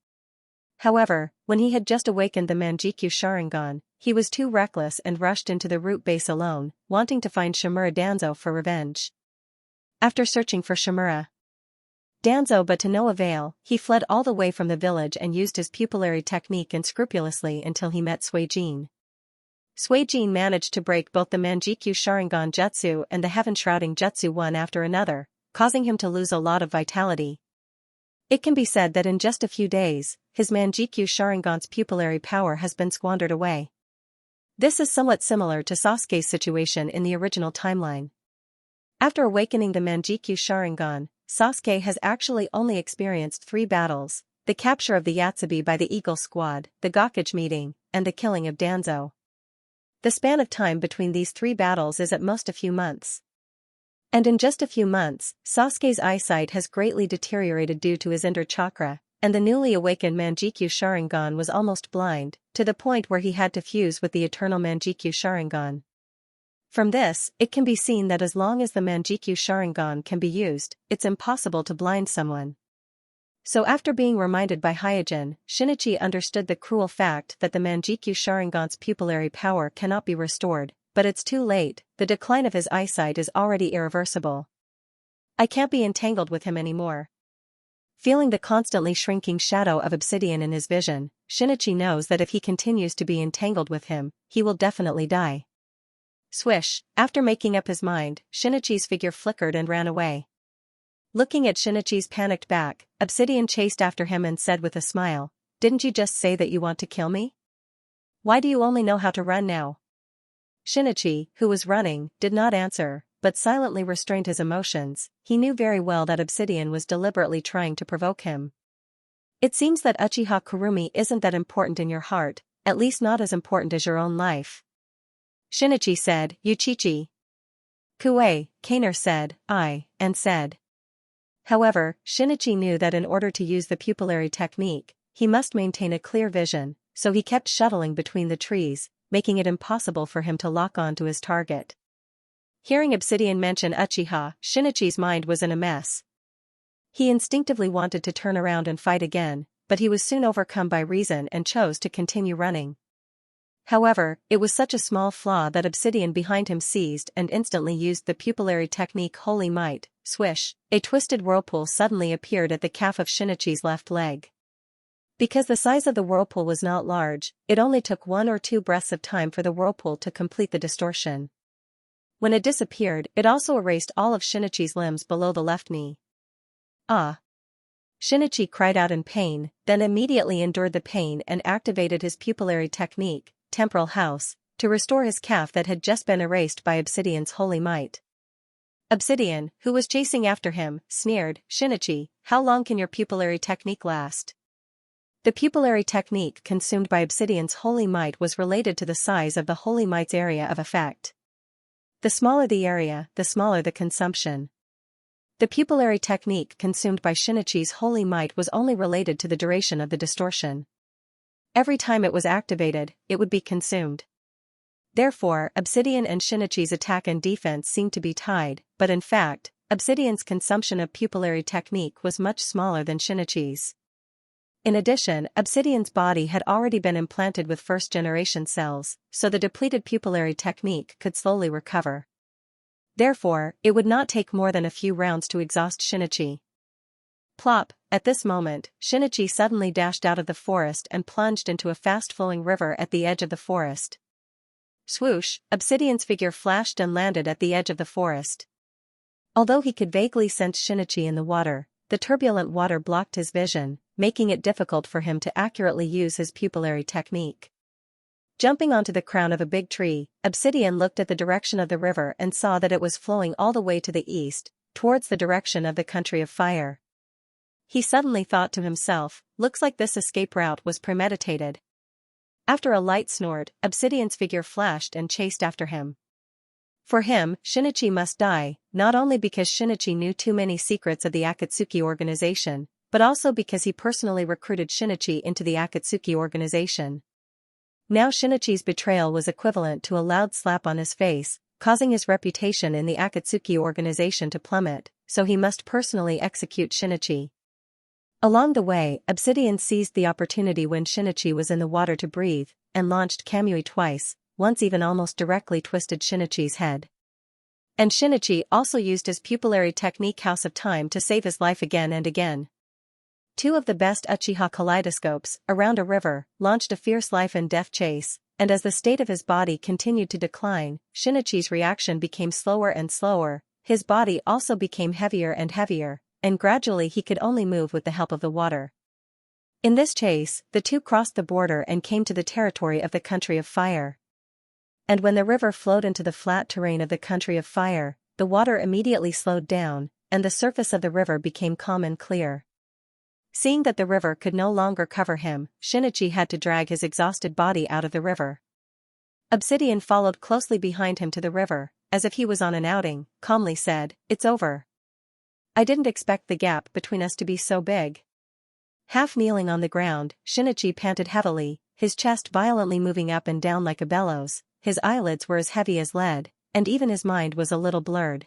However, when he had just awakened the Manjikyu Sharingan, he was too reckless and rushed into the root base alone, wanting to find Shimura Danzo for revenge. After searching for Shimura Danzo but to no avail, he fled all the way from the village and used his pupillary technique unscrupulously until he met Suijin. Suijin managed to break both the Manjikyu Sharingan Jutsu and the Heaven-Shrouding Jutsu one after another, causing him to lose a lot of vitality. It can be said that in just a few days, his Manjikyu Sharingan's pupillary power has been squandered away. This is somewhat similar to Sasuke's situation in the original timeline. After awakening the Manjikyu Sharingan, Sasuke has actually only experienced 3 battles: the capture of the Yatsubi by the Eagle Squad, the Gakage meeting, and the killing of Danzo. The span of time between these 3 battles is at most a few months. And in just a few months, Sasuke's eyesight has greatly deteriorated due to his inner chakra, and the newly awakened Manjikyu Sharingan was almost blind, to the point where he had to fuse with the eternal Manjikyu Sharingan. From this, it can be seen that as long as the Manjikyu Sharingan can be used, it's impossible to blind someone. So after being reminded by Hyojin, Shinichi understood the cruel fact that the Manjikyu Sharingan's pupillary power cannot be restored, but it's too late, the decline of his eyesight is already irreversible. I can't be entangled with him anymore. Feeling the constantly shrinking shadow of Obsidian in his vision, Shinichi knows that if he continues to be entangled with him, he will definitely die. Swish, after making up his mind, Shinichi's figure flickered and ran away. Looking at Shinichi's panicked back, Obsidian chased after him and said with a smile, "Didn't you just say that you want to kill me? Why do you only know how to run now?" Shinichi, who was running, did not answer, but silently restrained his emotions. He knew very well that Obsidian was deliberately trying to provoke him. "It seems that Uchiha Kurumi isn't that important in your heart, at least not as important as your own life." Shinichi said, "Yuchichi." Kue, Kainer said, "I," and said. However, Shinichi knew that in order to use the pupillary technique, he must maintain a clear vision, so he kept shuttling between the trees, making it impossible for him to lock on to his target. Hearing Obsidian mention Uchiha, Shinichi's mind was in a mess. He instinctively wanted to turn around and fight again, but he was soon overcome by reason and chose to continue running. However, it was such a small flaw that Obsidian behind him seized and instantly used the pupillary technique Holy Might. Swish, a twisted whirlpool suddenly appeared at the calf of Shinichi's left leg. Because the size of the whirlpool was not large, it only took 1 or 2 breaths of time for the whirlpool to complete the distortion. When it disappeared, it also erased all of Shinichi's limbs below the left knee. "Ah!" Shinichi cried out in pain, then immediately endured the pain and activated his pupillary technique, Temporal House, to restore his calf that had just been erased by Obsidian's Holy Might. Obsidian, who was chasing after him, sneered, "Shinichi, how long can your pupillary technique last?" The pupillary technique consumed by Obsidian's Holy Might was related to the size of the Holy Might's area of effect. The smaller the area, the smaller the consumption. The pupillary technique consumed by Shinichi's Holy Might was only related to the duration of the distortion. Every time it was activated, it would be consumed. Therefore, Obsidian and Shinichi's attack and defense seemed to be tied, but in fact, Obsidian's consumption of pupillary technique was much smaller than Shinichi's. In addition, Obsidian's body had already been implanted with first-generation cells, so the depleted pupillary technique could slowly recover. Therefore, it would not take more than a few rounds to exhaust Shinichi. Plop! At this moment, Shinichi suddenly dashed out of the forest and plunged into a fast-flowing river at the edge of the forest. Swoosh! Obsidian's figure flashed and landed at the edge of the forest. Although he could vaguely sense Shinichi in the water, the turbulent water blocked his vision, making it difficult for him to accurately use his pupillary technique. Jumping onto the crown of a big tree, Obsidian looked at the direction of the river and saw that it was flowing all the way to the east, towards the direction of the country of fire. He suddenly thought to himself, looks like this escape route was premeditated. After a light snort, Obsidian's figure flashed and chased after him. For him, Shinichi must die, not only because Shinichi knew too many secrets of the Akatsuki organization, but also because he personally recruited Shinichi into the Akatsuki organization. Now Shinichi's betrayal was equivalent to a loud slap on his face, causing his reputation in the Akatsuki organization to plummet, so he must personally execute Shinichi. Along the way, Obsidian seized the opportunity when Shinichi was in the water to breathe, and launched Kamui twice, once even almost directly twisted Shinichi's head. And Shinichi also used his pupillary technique House of Time to save his life again and again. Two of the best Uchiha kaleidoscopes, around a river, launched a fierce life and death chase, and as the state of his body continued to decline, Shinichi's reaction became slower and slower, his body also became heavier and heavier, and gradually he could only move with the help of the water. In this chase, the two crossed the border and came to the territory of the country of fire. And when the river flowed into the flat terrain of the country of fire, the water immediately slowed down, and the surface of the river became calm and clear. Seeing that the river could no longer cover him, Shinichi had to drag his exhausted body out of the river. Obsidian followed closely behind him to the river, as if he was on an outing, calmly said, "It's over. I didn't expect the gap between us to be so big." Half kneeling on the ground, Shinichi panted heavily, his chest violently moving up and down like a bellows, his eyelids were as heavy as lead, and even his mind was a little blurred.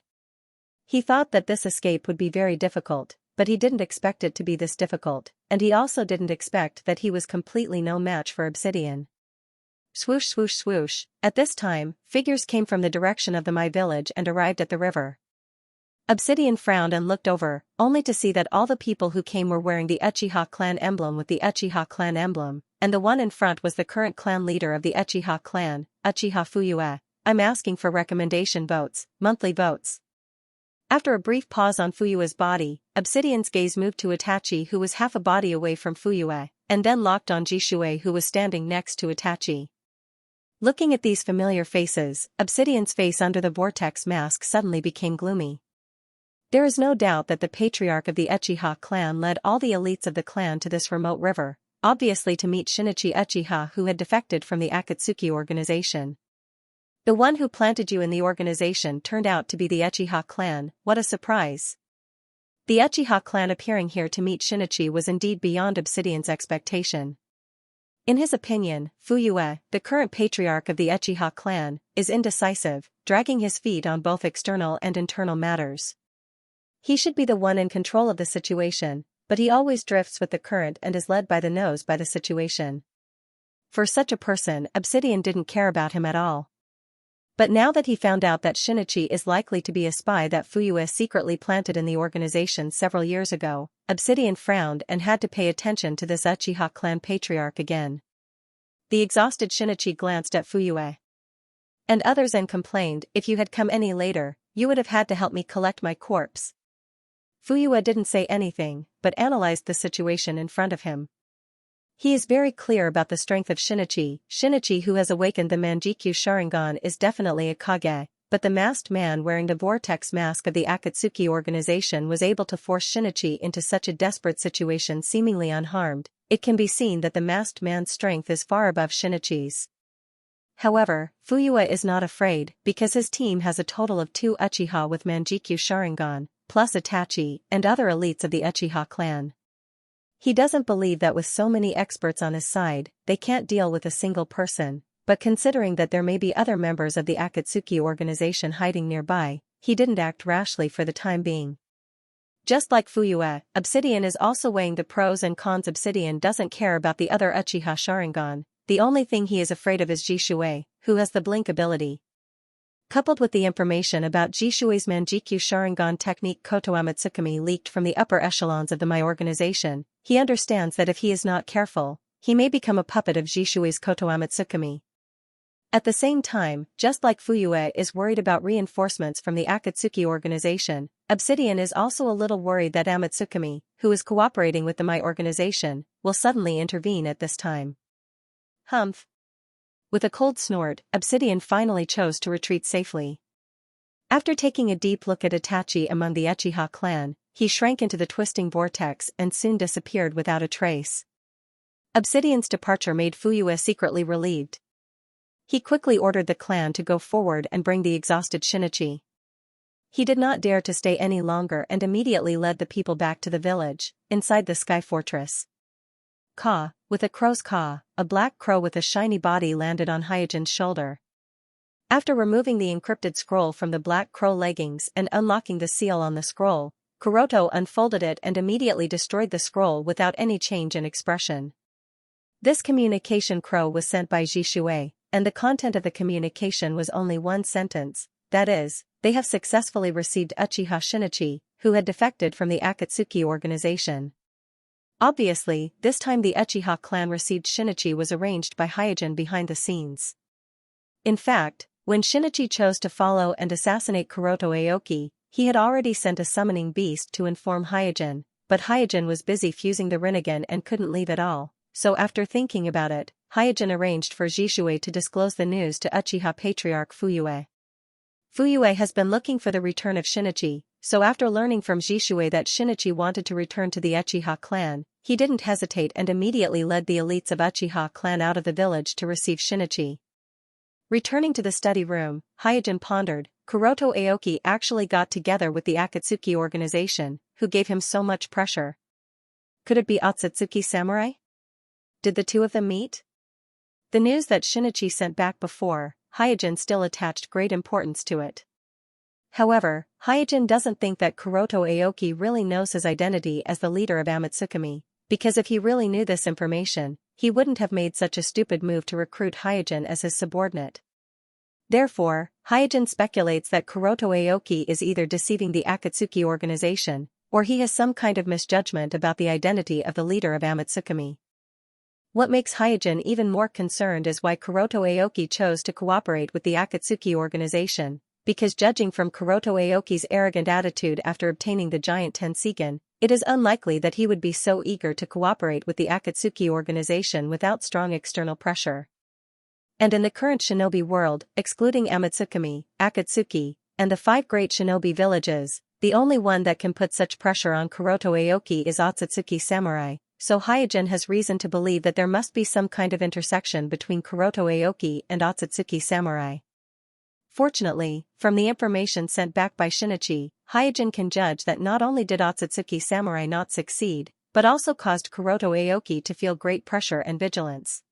He thought that this escape would be very difficult, but he didn't expect it to be this difficult, and he also didn't expect that he was completely no match for Obsidian. Swoosh swoosh swoosh, at this time, figures came from the direction of the Mai village and arrived at the river. Obsidian frowned and looked over, only to see that all the people who came were wearing the Uchiha clan emblem with the Uchiha clan emblem, and the one in front was the current clan leader of the Uchiha clan, Uchiha Fuyue. "I'm asking for recommendation votes, monthly votes." After a brief pause on Fuyue's body, Obsidian's gaze moved to Itachi who was half a body away from Fuyue, and then locked on Jishui who was standing next to Itachi. Looking at these familiar faces, Obsidian's face under the vortex mask suddenly became gloomy. There is no doubt that the patriarch of the Uchiha clan led all the elites of the clan to this remote river, obviously to meet Shinichi Uchiha who had defected from the Akatsuki organization. The one who planted you in the organization turned out to be the Uchiha clan, what a surprise. The Uchiha clan appearing here to meet Shinichi was indeed beyond Obsidian's expectation. In his opinion, Fuyue, the current patriarch of the Uchiha clan, is indecisive, dragging his feet on both external and internal matters. He should be the one in control of the situation, but he always drifts with the current and is led by the nose by the situation. For such a person, Obsidian didn't care about him at all. But now that he found out that Shinichi is likely to be a spy that Fuyue secretly planted in the organization several years ago, Obsidian frowned and had to pay attention to this Uchiha clan patriarch again. The exhausted Shinichi glanced at Fuyue and others and complained, "If you had come any later, you would have had to help me collect my corpse." Fuyue didn't say anything, but analyzed the situation in front of him. He is very clear about the strength of Shinichi. Shinichi who has awakened the Manjikyu Sharingan is definitely a Kage, but the masked man wearing the vortex mask of the Akatsuki organization was able to force Shinichi into such a desperate situation seemingly unharmed. It can be seen that the masked man's strength is far above Shinichi's. However, Fuyue is not afraid, because his team has a total of 2 Uchiha with Manjikyu Sharingan, plus Itachi and other elites of the Uchiha clan. He doesn't believe that with so many experts on his side, they can't deal with a single person, but considering that there may be other members of the Akatsuki organization hiding nearby, he didn't act rashly for the time being. Just like Fuyue, Obsidian is also weighing the pros and cons. Obsidian doesn't care about the other Uchiha Sharingan, the only thing he is afraid of is Jishui, who has the blink ability. Coupled with the information about Jishui's Manjikyu Sharingan technique Koto Amatsukami leaked from the upper echelons of the Mai organization, he understands that if he is not careful, he may become a puppet of Jishui's Koto Amatsukami. At the same time, just like Fuyue is worried about reinforcements from the Akatsuki organization, Obsidian is also a little worried that Amatsukami, who is cooperating with the Mai organization, will suddenly intervene at this time. Humph. With a cold snort, Obsidian finally chose to retreat safely. After taking a deep look at Itachi among the Uchiha clan, he shrank into the twisting vortex and soon disappeared without a trace. Obsidian's departure made Fuyue secretly relieved. He quickly ordered the clan to go forward and bring the exhausted Shinichi. He did not dare to stay any longer and immediately led the people back to the village, inside the sky fortress. Caw, with a crow's caw, a black crow with a shiny body landed on Hyojin's shoulder. After removing the encrypted scroll from the black crow leggings and unlocking the seal on the scroll, Kuroto unfolded it and immediately destroyed the scroll without any change in expression. This communication crow was sent by Jishue, and the content of the communication was only one sentence, that is, they have successfully received Uchiha Shinichi, who had defected from the Akatsuki organization. Obviously, this time the Uchiha clan received Shinichi was arranged by Hyojin behind the scenes. In fact, when Shinichi chose to follow and assassinate Kuroto Aoki, he had already sent a summoning beast to inform Hyojin, but Hyojin was busy fusing the Rinnegan and couldn't leave at all, so after thinking about it, Hyojin arranged for Jishue to disclose the news to Uchiha Patriarch Fuyue. Fuyue has been looking for the return of Shinichi, so after learning from Jishue that Shinichi wanted to return to the Uchiha clan, he didn't hesitate and immediately led the elites of Uchiha clan out of the village to receive Shinichi. Returning to the study room, Hyojin pondered, Kuroto Aoki actually got together with the Akatsuki organization, who gave him so much pressure. Could it be Otsutsuki samurai? Did the two of them meet? The news that Shinichi sent back before, Hyojin still attached great importance to it. However, Hyojin doesn't think that Kuroto Aoki really knows his identity as the leader of Amatsukami, because if he really knew this information, he wouldn't have made such a stupid move to recruit Hyojin as his subordinate. Therefore, Hyojin speculates that Kuroto Aoki is either deceiving the Akatsuki organization, or he has some kind of misjudgment about the identity of the leader of Amatsukami. What makes Hyojin even more concerned is why Kuroto Aoki chose to cooperate with the Akatsuki organization, because judging from Kuroto Aoki's arrogant attitude after obtaining the giant Tenseigan, it is unlikely that he would be so eager to cooperate with the Akatsuki organization without strong external pressure. And in the current shinobi world, excluding Amatsukami, Akatsuki, and the 5 great shinobi villages, the only one that can put such pressure on Kuroto Aoki is Otsutsuki samurai, so Hyojin has reason to believe that there must be some kind of intersection between Kuroto Aoki and Otsutsuki samurai. Fortunately, from the information sent back by Shinichi, Hyojin can judge that not only did Otsutsuki samurai not succeed, but also caused Kuroto Aoki to feel great pressure and vigilance.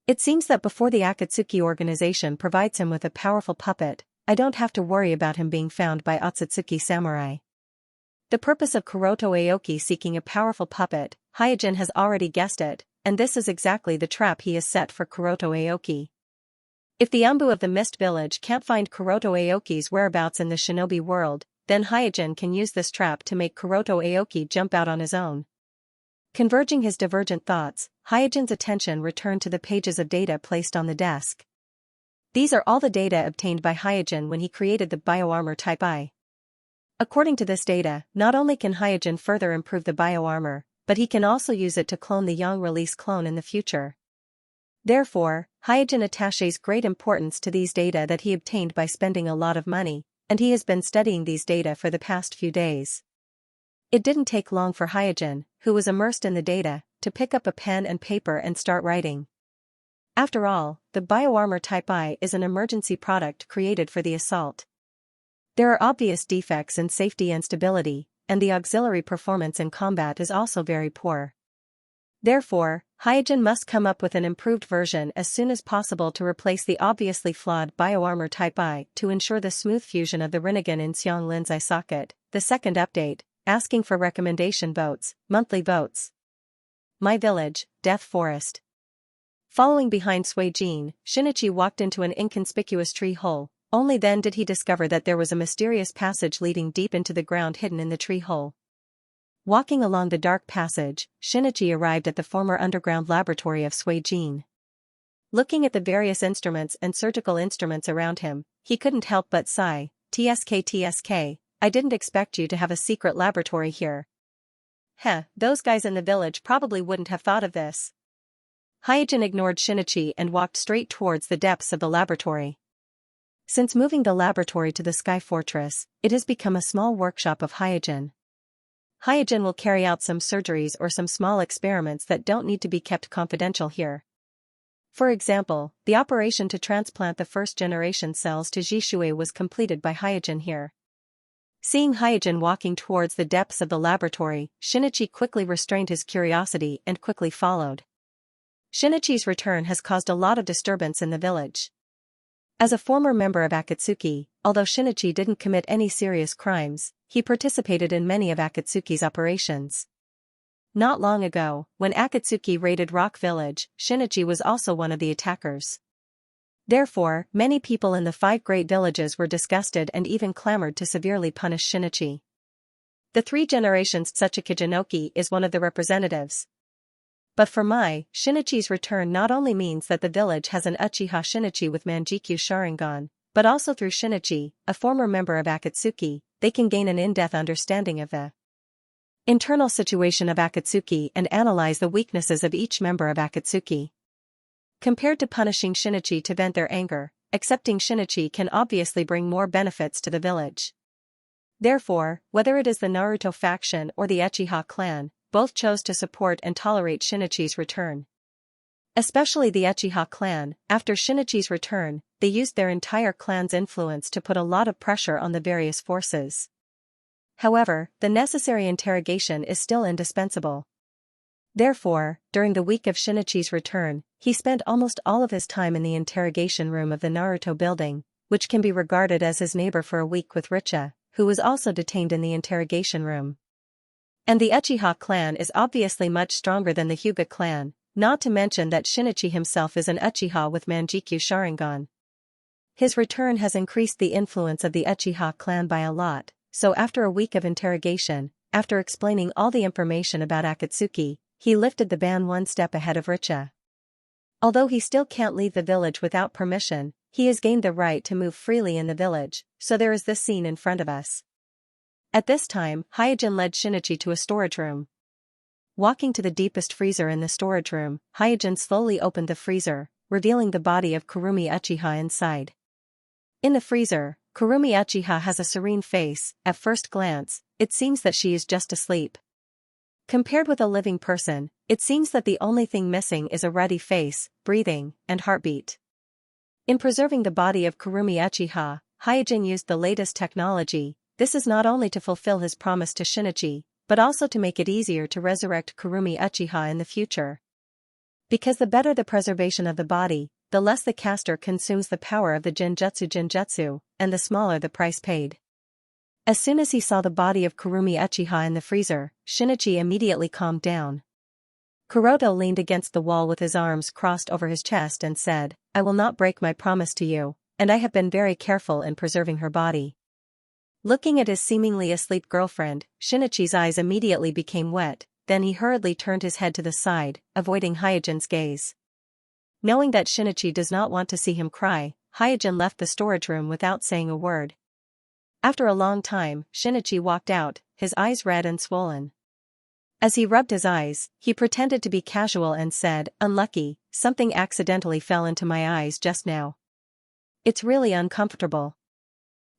It seems that before the Akatsuki organization provides him with a powerful puppet, I don't have to worry about him being found by Otsutsuki samurai. The purpose of Kuroto Aoki seeking a powerful puppet, Hyojin has already guessed it, and this is exactly the trap he has set for Kuroto Aoki. If the Umbu of the Mist Village can't find Kuroto Aoki's whereabouts in the shinobi world, then Hyojin can use this trap to make Kuroto Aoki jump out on his own. Converging his divergent thoughts, Hyojin's attention returned to the pages of data placed on the desk. These are all the data obtained by Hyojin when he created the bioarmor type I. According to this data, not only can Hyojin further improve the bioarmor, but he can also use it to clone the Yang release clone in the future. Therefore, Hyojin attaches great importance to these data that he obtained by spending a lot of money, and he has been studying these data for the past few days. It didn't take long for Hyojin, who was immersed in the data, to pick up a pen and paper and start writing. After all, the bioarmor type I is an emergency product created for the assault. There are obvious defects in safety and stability, and the auxiliary performance in combat is also very poor. Therefore, Hyojin must come up with an improved version as soon as possible to replace the obviously flawed bioarmor type I to ensure the smooth fusion of the Rinnegan in Xiang Lin's eye socket. The second update, asking for recommendation votes, monthly votes. My village, Death Forest. Following behind Sui Jin, Shinichi walked into an inconspicuous tree hole, only then did he discover that there was a mysterious passage leading deep into the ground hidden in the tree hole. Walking along the dark passage, Shinichi arrived at the former underground laboratory of Sui Jin. Looking at the various instruments and surgical instruments around him, he couldn't help but sigh, TSK, I didn't expect you to have a secret laboratory here. Those guys in the village probably wouldn't have thought of this. Hyojin ignored Shinichi and walked straight towards the depths of the laboratory. Since moving the laboratory to the Sky Fortress, it has become a small workshop of Xianxia. Xianxia will carry out some surgeries or some small experiments that don't need to be kept confidential here. For example, the operation to transplant the first-generation cells to Zhishui was completed by Xianxia here. Seeing Xianxia walking towards the depths of the laboratory, Shinichi quickly restrained his curiosity and quickly followed. Shinichi's return has caused a lot of disturbance in the village. As a former member of Akatsuki, although Shinichi didn't commit any serious crimes, he participated in many of Akatsuki's operations. Not long ago, when Akatsuki raided Rock Village, Shinichi was also one of the attackers. Therefore, many people in the 5 great villages were disgusted and even clamored to severely punish Shinichi. The 3 generations Tsuchikajinoki is one of the representatives. But for Shinichi's return not only means that the village has an Uchiha Shinichi with Manjikyu Sharingan, but also through Shinichi, a former member of Akatsuki, they can gain an in-depth understanding of the internal situation of Akatsuki and analyze the weaknesses of each member of Akatsuki. Compared to punishing Shinichi to vent their anger, accepting Shinichi can obviously bring more benefits to the village. Therefore, whether it is the Naruto faction or the Uchiha clan, both chose to support and tolerate Shinichi's return. Especially the Uchiha clan, after Shinichi's return, they used their entire clan's influence to put a lot of pressure on the various forces. However, the necessary interrogation is still indispensable. Therefore, during the week of Shinichi's return, he spent almost all of his time in the interrogation room of the Naruto building, which can be regarded as his neighbor for a week with Richa, who was also detained in the interrogation room. And the Uchiha clan is obviously much stronger than the Hyuga clan, not to mention that Shinichi himself is an Uchiha with Manjikyu Sharingan. His return has increased the influence of the Uchiha clan by a lot, so after a week of interrogation, after explaining all the information about Akatsuki, he lifted the ban one step ahead of Richa. Although he still can't leave the village without permission, he has gained the right to move freely in the village, so there is this scene in front of us. At this time, Xianxia led Shinichi to a storage room. Walking to the deepest freezer in the storage room, Xianxia slowly opened the freezer, revealing the body of Kurumi Uchiha inside. In the freezer, Kurumi Uchiha has a serene face. At first glance, it seems that she is just asleep. Compared with a living person, it seems that the only thing missing is a ruddy face, breathing, and heartbeat. In preserving the body of Kurumi Uchiha, Xianxia used the latest technology. This is not only to fulfill his promise to Shinichi, but also to make it easier to resurrect Kurumi Uchiha in the future. Because the better the preservation of the body, the less the caster consumes the power of the Jinjutsu, and the smaller the price paid. As soon as he saw the body of Kurumi Uchiha in the freezer, Shinichi immediately calmed down. Kuroto leaned against the wall with his arms crossed over his chest and said, "I will not break my promise to you, and I have been very careful in preserving her body." Looking at his seemingly asleep girlfriend, Shinichi's eyes immediately became wet, then he hurriedly turned his head to the side, avoiding Xianxia's gaze. Knowing that Shinichi does not want to see him cry, Xianxia left the storage room without saying a word. After a long time, Shinichi walked out, his eyes red and swollen. As he rubbed his eyes, he pretended to be casual and said, "Unlucky, something accidentally fell into my eyes just now. It's really uncomfortable."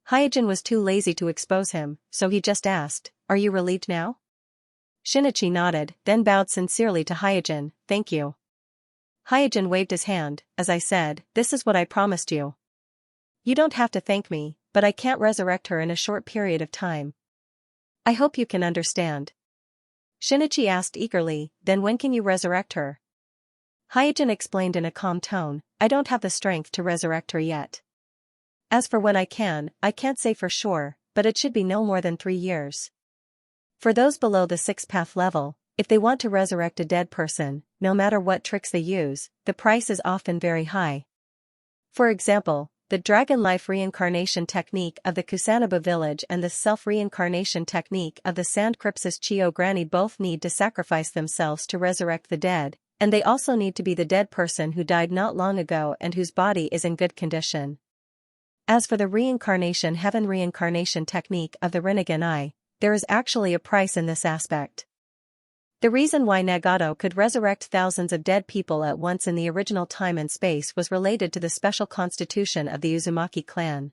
Xianxia was too lazy to expose him, so he just asked, "Are you relieved now?" Shinichi nodded, then bowed sincerely to Xianxia, "Thank you." Xianxia waved his hand. "As I said, this is what I promised you. You don't have to thank me, but I can't resurrect her in a short period of time. I hope you can understand." Shinichi asked eagerly, "Then when can you resurrect her?" Xianxia explained in a calm tone, "I don't have the strength to resurrect her yet. As for when I can't say for sure, but it should be no more than 3 years. For those below the 6th path level, if they want to resurrect a dead person, no matter what tricks they use, the price is often very high. For example, the dragon life reincarnation technique of the Kusanaba village and the self-reincarnation technique of the Sand Crypsis Chio Granny both need to sacrifice themselves to resurrect the dead, and they also need to be the dead person who died not long ago and whose body is in good condition. As for the reincarnation heaven reincarnation technique of the Rinnegan Eye, there is actually a price in this aspect. The reason why Nagato could resurrect thousands of dead people at once in the original time and space was related to the special constitution of the Uzumaki clan.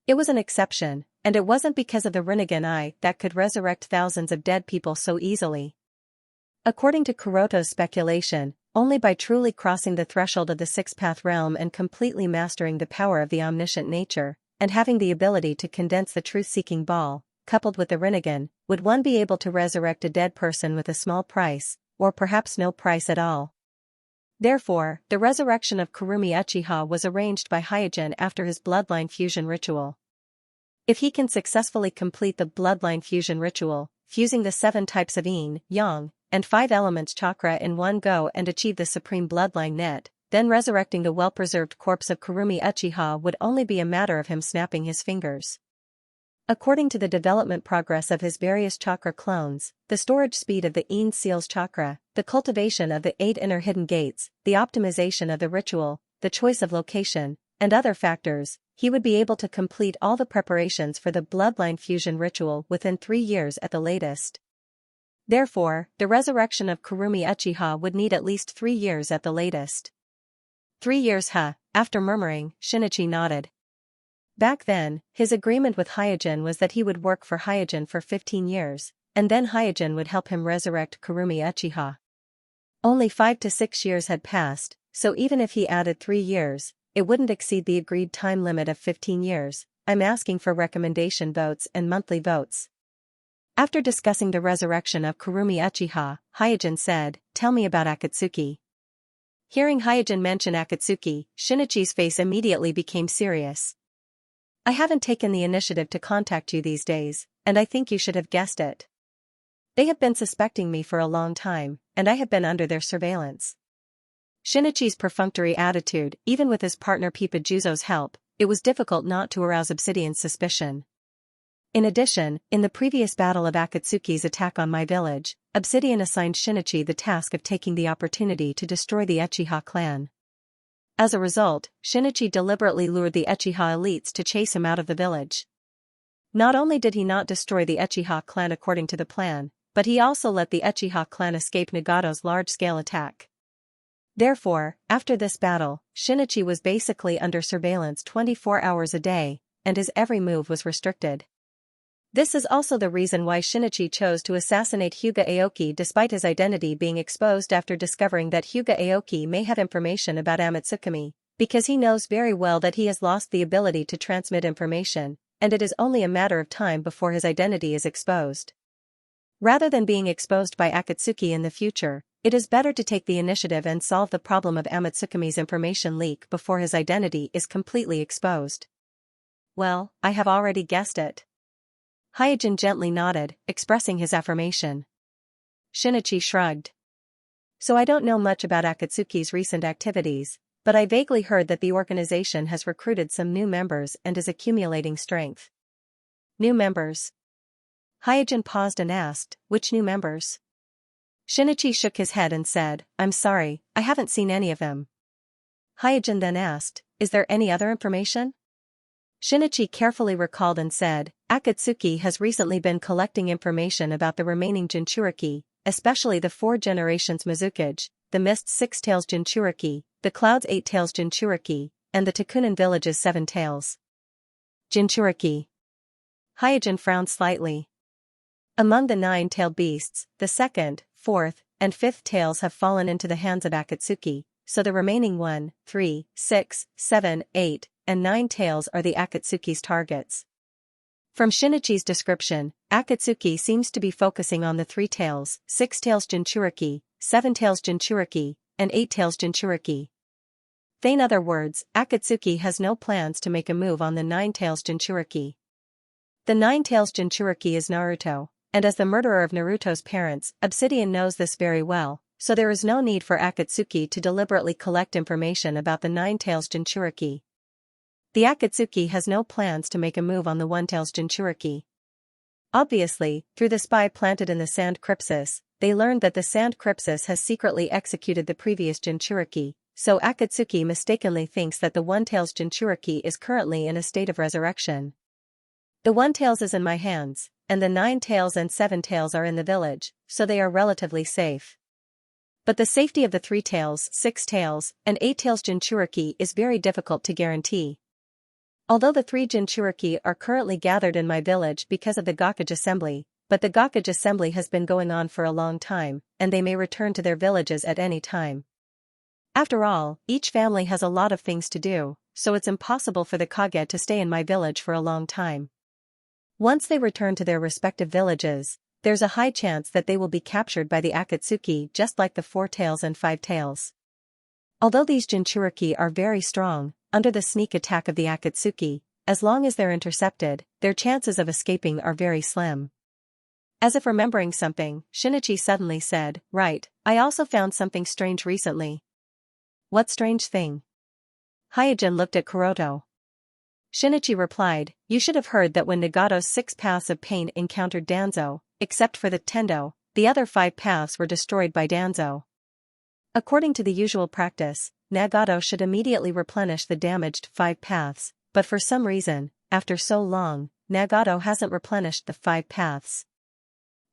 It was an exception, and it wasn't because of the Rinnegan eye that could resurrect thousands of dead people so easily. According to Kuroto's speculation, only by truly crossing the threshold of the six-path realm and completely mastering the power of the omniscient nature, and having the ability to condense the truth-seeking ball, coupled with the Rinnegan, would one be able to resurrect a dead person with a small price, or perhaps no price at all. Therefore, the resurrection of Kurumi Uchiha was arranged by Hyojin after his bloodline fusion ritual. If he can successfully complete the bloodline fusion ritual, fusing the 7 types of yin, yang, and 5 elements chakra in one go and achieve the supreme bloodline net, then resurrecting the well-preserved corpse of Kurumi Uchiha would only be a matter of him snapping his fingers. According to the development progress of his various chakra clones, the storage speed of the Yin Seals chakra, the cultivation of the 8 inner hidden gates, the optimization of the ritual, the choice of location, and other factors, he would be able to complete all the preparations for the bloodline fusion ritual within 3 years at the latest. Therefore, the resurrection of Kurumi Uchiha would need at least 3 years at the latest. 3 years, huh? After murmuring, Shinichi nodded. Back then, his agreement with Hyojin was that he would work for Hyojin for 15 years, and then Hyojin would help him resurrect Kurumi Uchiha. Only 5 to 6 years had passed, so even if he added 3 years, it wouldn't exceed the agreed time limit of 15 years. I'm asking for recommendation votes and monthly votes. After discussing the resurrection of Kurumi Uchiha, Hyojin said, "Tell me about Akatsuki." Hearing Hyojin mention Akatsuki, Shinichi's face immediately became serious. "I haven't taken the initiative to contact you these days, and I think you should have guessed it. They have been suspecting me for a long time, and I have been under their surveillance." Shinichi's perfunctory attitude, even with his partner Pipa Juzo's help, it was difficult not to arouse Obsidian's suspicion. In addition, in the previous battle of Akatsuki's attack on my village, Obsidian assigned Shinichi the task of taking the opportunity to destroy the Uchiha clan. As a result, Shinichi deliberately lured the Uchiha elites to chase him out of the village. Not only did he not destroy the Uchiha clan according to the plan, but he also let the Uchiha clan escape Nagato's large-scale attack. Therefore, after this battle, Shinichi was basically under surveillance 24 hours a day, and his every move was restricted. This is also the reason why Shinichi chose to assassinate Hyuga Aoki despite his identity being exposed after discovering that Hyuga Aoki may have information about Amatsukami, because he knows very well that he has lost the ability to transmit information, and it is only a matter of time before his identity is exposed. Rather than being exposed by Akatsuki in the future, it is better to take the initiative and solve the problem of Amatsukami's information leak before his identity is completely exposed. Well, I have already guessed it. Hyojin gently nodded, expressing his affirmation. Shinichi shrugged. So I don't know much about Akatsuki's recent activities, but I vaguely heard that the organization has recruited some new members and is accumulating strength. New members? Hyojin paused and asked, which new members? Shinichi shook his head and said, I'm sorry, I haven't seen any of them. Hyojin then asked, is there any other information? Shinichi carefully recalled and said, Akatsuki has recently been collecting information about the remaining Jinchuriki, especially the 4 generations Mizukage, the Mist's 6 tails Jinchuriki, the Cloud's 8 tails Jinchuriki, and the Takunan village's 7 tails. Jinchuriki. Hyojin frowned slightly. Among the 9-tailed beasts, the 2nd, 4th, and 5th tails have fallen into the hands of Akatsuki, so the remaining 1, 3, 6, 7, 8, and 9 tails are the Akatsuki's targets. From Shinichi's description, Akatsuki seems to be focusing on the 3 tails, 6 tails Jinchuriki, 7 tails Jinchuriki, and 8 tails Jinchuriki. In other words, Akatsuki has no plans to make a move on the 9 tails Jinchuriki. The 9 tails Jinchuriki is Naruto, and as the murderer of Naruto's parents, Obsidian knows this very well, so there is no need for Akatsuki to deliberately collect information about the 9 tails Jinchuriki. The Akatsuki has no plans to make a move on the 1 tails Jinchuriki. Obviously, through the spy planted in the Sand Crypsis, they learned that the Sand Crypsis has secretly executed the previous Jinchuriki, so Akatsuki mistakenly thinks that the 1 tails Jinchuriki is currently in a state of resurrection. The 1 tails is in my hands, and the 9 tails and 7 tails are in the village, so they are relatively safe. But the safety of the 3 tails, 6 tails, and 8 tails Jinchuriki is very difficult to guarantee. Although the 3 Jinchuriki are currently gathered in my village because of the Gakage assembly, but the Gakage assembly has been going on for a long time, and they may return to their villages at any time. After all, each family has a lot of things to do, so it's impossible for the Kage to stay in my village for a long time. Once they return to their respective villages, there's a high chance that they will be captured by the Akatsuki just like the 4 tails and 5 tails. Although these Jinchuriki are very strong, under the sneak attack of the Akatsuki, as long as they're intercepted, their chances of escaping are very slim. As if remembering something, Shinichi suddenly said, "Right, I also found something strange recently." "What strange thing?" Hyojin looked at Kuroto. Shinichi replied, "You should have heard that when Nagato's 6 paths of pain encountered Danzo, except for the Tendo, the other 5 paths were destroyed by Danzo. According to the usual practice, Nagato should immediately replenish the damaged 5 paths, but for some reason, after so long, Nagato hasn't replenished the 5 paths.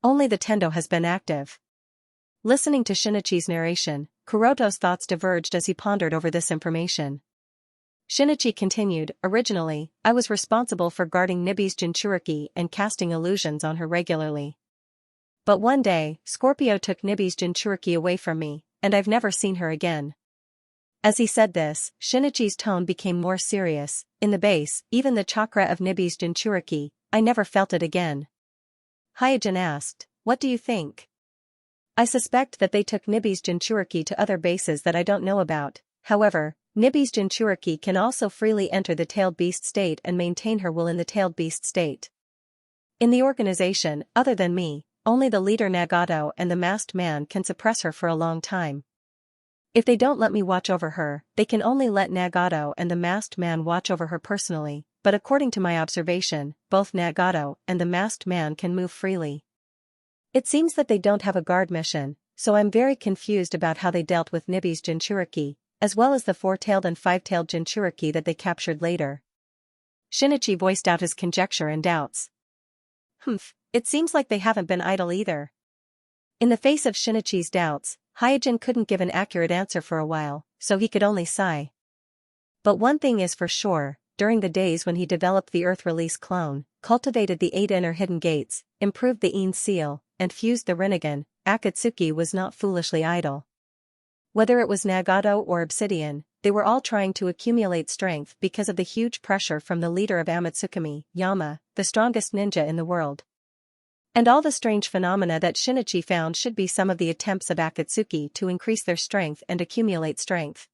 Only the Tendo has been active." Listening to Shinichi's narration, Kuroto's thoughts diverged as he pondered over this information. Shinichi continued, "Originally, I was responsible for guarding Nibi's Jinchuriki and casting illusions on her regularly. But one day, Scorpio took Nibi's Jinchuriki away from me, and I've never seen her again." As he said this, Shinichi's tone became more serious. "In the base, even the chakra of Nibi's Jinchuriki, I never felt it again." Hyojin asked, "What do you think?" "I suspect that they took Nibi's Jinchuriki to other bases that I don't know about. However, Nibi's Jinchuriki can also freely enter the tailed beast state and maintain her will in the tailed beast state. In the organization, other than me, only the leader Nagato and the masked man can suppress her for a long time. If they don't let me watch over her, they can only let Nagato and the masked man watch over her personally, but according to my observation, both Nagato and the masked man can move freely. It seems that they don't have a guard mission, so I'm very confused about how they dealt with Nibi's Jinchuriki, as well as the 4-tailed and 5-tailed Jinchuriki that they captured later." Shinichi voiced out his conjecture and doubts. It seems like they haven't been idle either." In the face of Shinichi's doubts, Hyojin couldn't give an accurate answer for a while, so he could only sigh. But one thing is for sure, during the days when he developed the Earth Release clone, cultivated the 8 inner hidden gates, improved the Een seal, and fused the Rinnegan, Akatsuki was not foolishly idle. Whether it was Nagato or Obsidian, they were all trying to accumulate strength because of the huge pressure from the leader of Amatsukami, Yama, the strongest ninja in the world. And all the strange phenomena that Shinichi found should be some of the attempts of Akatsuki to increase their strength and accumulate strength.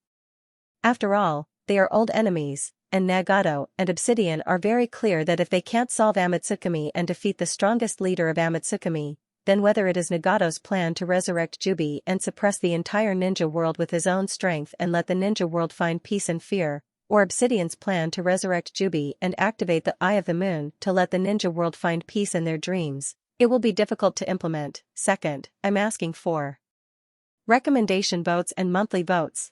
After all, they are old enemies, and Nagato and Obsidian are very clear that if they can't solve Amatsukami and defeat the strongest leader of Amatsukami, then whether it is Nagato's plan to resurrect Jubi and suppress the entire ninja world with his own strength and let the ninja world find peace and fear, or Obsidian's plan to resurrect Jubi and activate the Eye of the Moon to let the ninja world find peace in their dreams, it will be difficult to implement. Second, I'm asking for recommendation votes and monthly votes.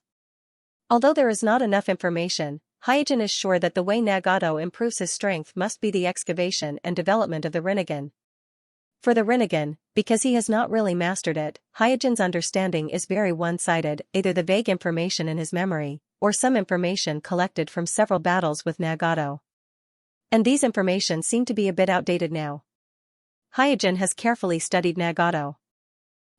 Although there is not enough information, Hyojin is sure that the way Nagato improves his strength must be the excavation and development of the Rinnegan. For the Rinnegan, because he has not really mastered it, Hyojin's understanding is very one-sided, either the vague information in his memory, or some information collected from several battles with Nagato. And these information seem to be a bit outdated now. Hyojin has carefully studied Nagato.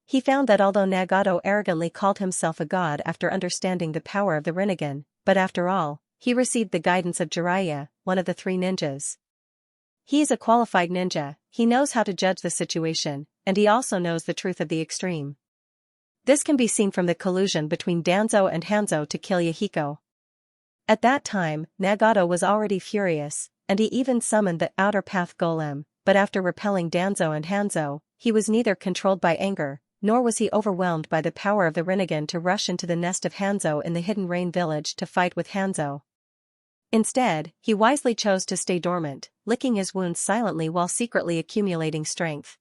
He found that although Nagato arrogantly called himself a god after understanding the power of the Rinnegan, but after all, he received the guidance of Jiraiya, one of the 3 ninjas. He is a qualified ninja, he knows how to judge the situation, and he also knows the truth of the extreme. This can be seen from the collusion between Danzo and Hanzo to kill Yahiko. At that time, Nagato was already furious, and he even summoned the Outer Path Golem, but after repelling Danzo and Hanzo, he was neither controlled by anger, nor was he overwhelmed by the power of the Rinnegan to rush into the nest of Hanzo in the Hidden Rain village to fight with Hanzo. Instead, he wisely chose to stay dormant, licking his wounds silently while secretly accumulating strength.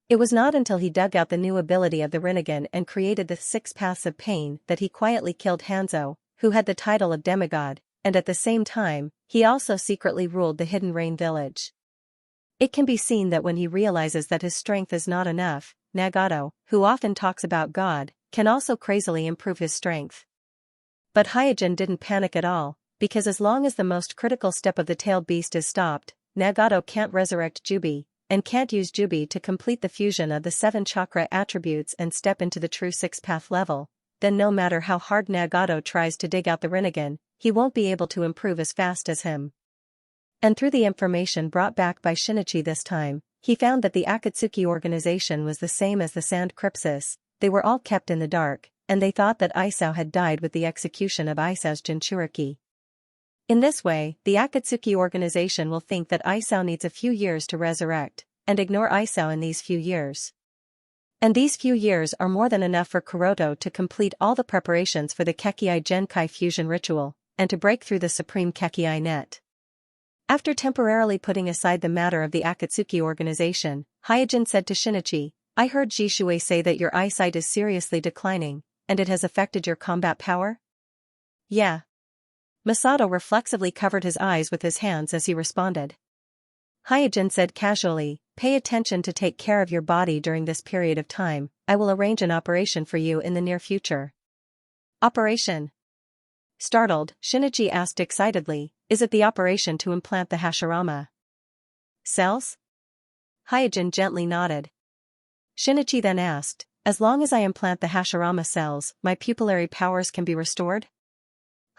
It was not until he dug out the new ability of the Rinnegan and created the 6 paths of pain that he quietly killed Hanzo, who had the title of demigod, and at the same time, he also secretly ruled the Hidden Rain village. It can be seen that when he realizes that his strength is not enough, Nagato, who often talks about God, can also crazily improve his strength. But Hyojin didn't panic at all, because as long as the most critical step of the tailed beast is stopped, Nagato can't resurrect Jubi, and can't use Jubi to complete the fusion of the 7 chakra attributes and step into the true 6-path level, then no matter how hard Nagato tries to dig out the Rinnegan, he won't be able to improve as fast as him. And through the information brought back by Shinichi this time, he found that the Akatsuki organization was the same as the Sand Crypsis. They were all kept in the dark, and they thought that Isao had died with the execution of Isao's Jinchuriki. In this way, the Akatsuki organization will think that Isao needs a few years to resurrect, and ignore Isao in these few years. And these few years are more than enough for Kuroto to complete all the preparations for the Kekii Genkai fusion ritual, and to break through the supreme Kekii net. After temporarily putting aside the matter of the Akatsuki organization, Hyojin said to Shinichi, "I heard Jishui say that your eyesight is seriously declining, and it has affected your combat power?" "Yeah." Masato reflexively covered his eyes with his hands as he responded. Hyojin said casually, "Pay attention to take care of your body during this period of time. I will arrange an operation for you in the near future." "Operation?" Startled, Shinichi asked excitedly, "Is it the operation to implant the Hashirama cells?" Hyojin gently nodded. Shinichi then asked, "As long as I implant the Hashirama cells, my pupillary powers can be restored?"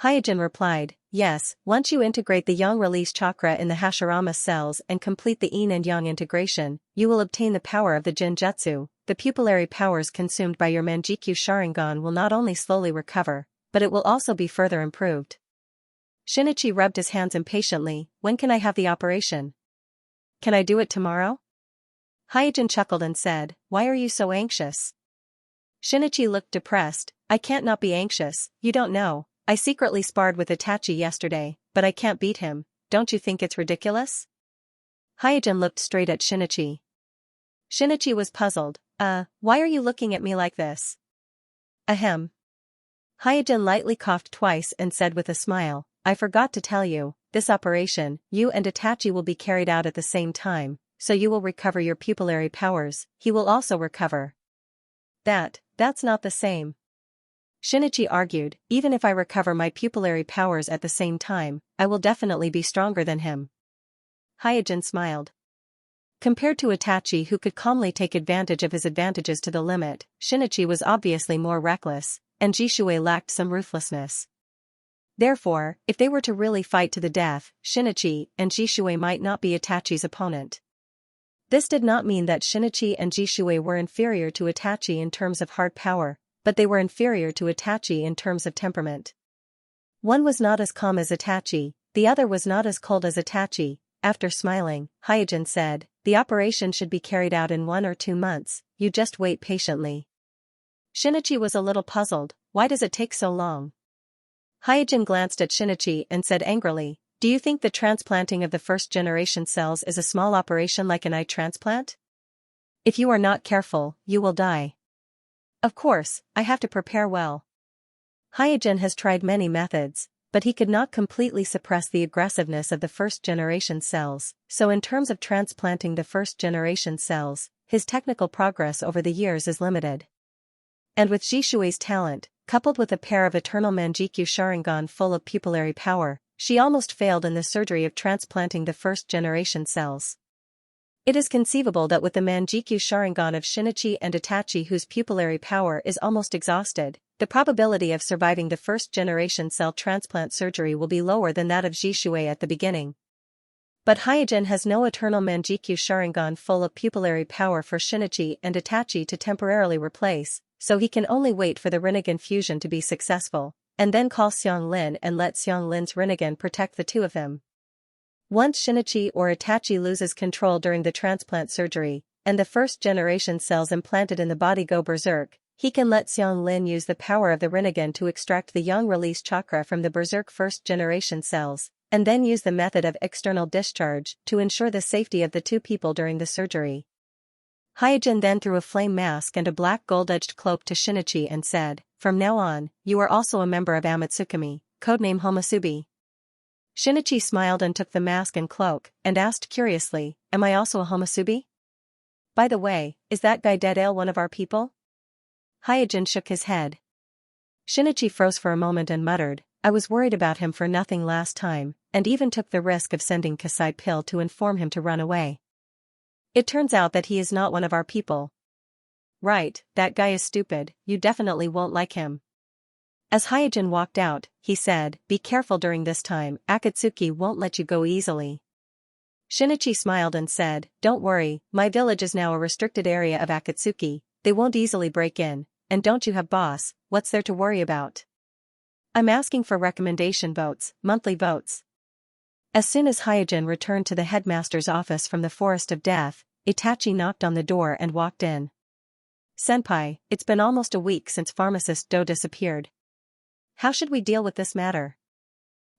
Hyojin replied, "Yes, once you integrate the yang release chakra in the Hashirama cells and complete the yin and yang integration, you will obtain the power of the Jinjutsu. The pupillary powers consumed by your Manjikyu Sharingan will not only slowly recover, but it will also be further improved." Shinichi rubbed his hands impatiently. "When can I have the operation? Can I do it tomorrow?" Hyojin chuckled and said, "Why are you so anxious?" Shinichi looked depressed. "I can't not be anxious, you don't know. I secretly sparred with Itachi yesterday, but I can't beat him. Don't you think it's ridiculous?" Hyojin looked straight at Shinichi. Shinichi was puzzled. Why are you looking at me like this?" "Ahem." Hyojin lightly coughed twice and said with a smile, "I forgot to tell you, this operation, you and Itachi will be carried out at the same time, so you will recover your pupillary powers, he will also recover." That's not the same." Shinichi argued, "Even if I recover my pupillary powers at the same time, I will definitely be stronger than him." Hyojin smiled. Compared to Itachi, who could calmly take advantage of his advantages to the limit, Shinichi was obviously more reckless, and Jishui lacked some ruthlessness. Therefore, if they were to really fight to the death, Shinichi and Jishui might not be Itachi's opponent. This did not mean that Shinichi and Jishui were inferior to Itachi in terms of hard power, but they were inferior to Itachi in terms of temperament. One was not as calm as Itachi, the other was not as cold as Itachi. After smiling, Hyojin said, "The operation should be carried out in 1 or 2 months, you just wait patiently." Shinichi was a little puzzled. Why does it take so long? Hyojin glanced at Shinichi and said angrily, "Do you think the transplanting of the first-generation cells is a small operation like an eye transplant? If you are not careful, you will die. Of course, I have to prepare well." Hyojin has tried many methods, but he could not completely suppress the aggressiveness of the first-generation cells, so in terms of transplanting the first-generation cells, his technical progress over the years is limited. And with Jishui's talent, coupled with a pair of eternal Manjikyu Sharingan full of pupillary power, she almost failed in the surgery of transplanting the first-generation cells. It is conceivable that with the Manjikyu Sharingan of Shinichi and Itachi, whose pupillary power is almost exhausted, the probability of surviving the first-generation cell transplant surgery will be lower than that of Jishui at the beginning. But Hyojin has no eternal Manjikyu Sharingan full of pupillary power for Shinichi and Itachi to temporarily replace, so he can only wait for the Rinnegan fusion to be successful, and then call Xianglin and let Xianglin's Rinnegan protect the two of them. Once Shinichi or Itachi loses control during the transplant surgery, and the first-generation cells implanted in the body go berserk, he can let Xianglin use the power of the Rinnegan to extract the yang release chakra from the berserk first-generation cells, and then use the method of external discharge to ensure the safety of the two people during the surgery. Hyojin then threw a flame mask and a black gold-edged cloak to Shinichi and said, "From now on, you are also a member of Amatsukami, codename Homasubi." Shinichi smiled and took the mask and cloak, and asked curiously, am I also a homosubi? By the way, is that guy Dead-ale one of our people? Hyojin shook his head. Shinichi froze for a moment and muttered, I was worried about him for nothing last time, and even took the risk of sending Kasai Pill to inform him to run away. It turns out that he is not one of our people. Right, that guy is stupid, you definitely won't like him. As Hyojin walked out, he said, be careful during this time, Akatsuki won't let you go easily. Shinichi smiled and said, don't worry, my village is now a restricted area of Akatsuki, they won't easily break in, and don't you have boss, what's there to worry about? I'm asking for recommendation votes, monthly votes. As soon as Hyojin returned to the headmaster's office from the Forest of Death, Itachi knocked on the door and walked in. Senpai, it's been almost a week since pharmacist Do disappeared. How should we deal with this matter?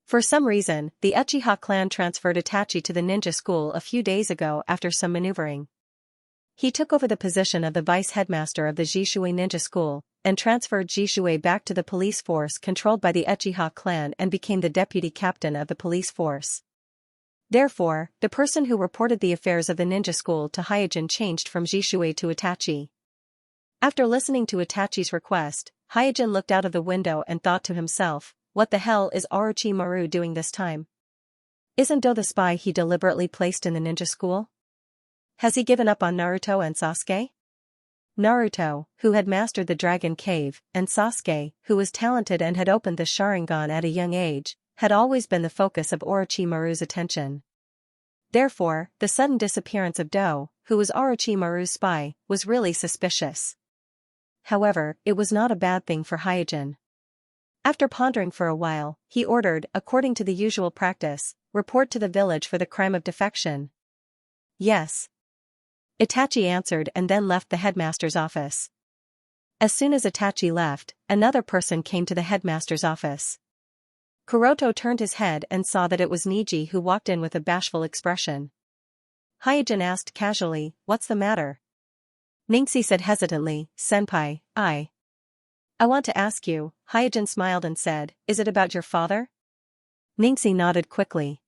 For some reason, the Uchiha clan transferred Itachi to the ninja school a few days ago after some maneuvering. He took over the position of the vice headmaster of the Jishui ninja school, and transferred Jishui back to the police force controlled by the Uchiha clan and became the deputy captain of the police force. Therefore, the person who reported the affairs of the ninja school to Hyojin changed from Jishui to Itachi. After listening to Itachi's request, Hyojin looked out of the window and thought to himself, what the hell is Orochimaru doing this time? Isn't Do the spy he deliberately placed in the ninja school? Has he given up on Naruto and Sasuke? Naruto, who had mastered the Dragon Cave, and Sasuke, who was talented and had opened the Sharingan at a young age, had always been the focus of Orochimaru's attention. Therefore, the sudden disappearance of Do, who was Orochimaru's spy, was really suspicious. However, it was not a bad thing for Hyojin. After pondering for a while, he ordered, according to the usual practice, report to the village for the crime of defection. Yes. Itachi answered and then left the headmaster's office. As soon as Itachi left, another person came to the headmaster's office. Kuroto turned his head and saw that it was Niji who walked in with a bashful expression. Hyojin asked casually, what's the matter? Ningxi said hesitantly, Senpai, I want to ask you, Hyojin smiled and said, is it about your father? Ningxi nodded quickly.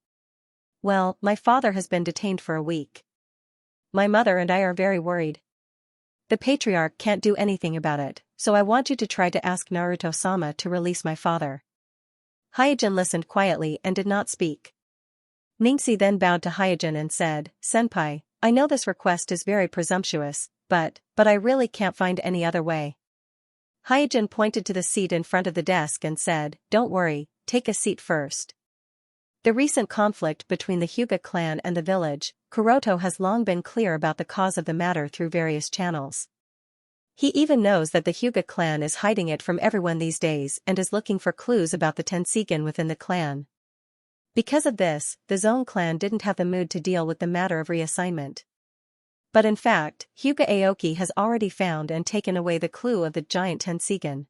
Well, my father has been detained for a week. My mother and I are very worried. The patriarch can't do anything about it, so I want you to try to ask Naruto-sama to release my father. Hyojin listened quietly and did not speak. Ningxi then bowed to Hyojin and said, Senpai, I know this request is very presumptuous, but I really can't find any other way. Hyojin pointed to the seat in front of the desk and said, don't worry, take a seat first. The recent conflict between the Hyuga clan and the village, Kuroto has long been clear about the cause of the matter through various channels. He even knows that the Hyuga clan is hiding it from everyone these days and is looking for clues about the Tenseigan within the clan. Because of this, the Zone clan didn't have the mood to deal with the matter of reassignment. But in fact, Hyuga Aoki has already found and taken away the clue of the giant Tenseigan.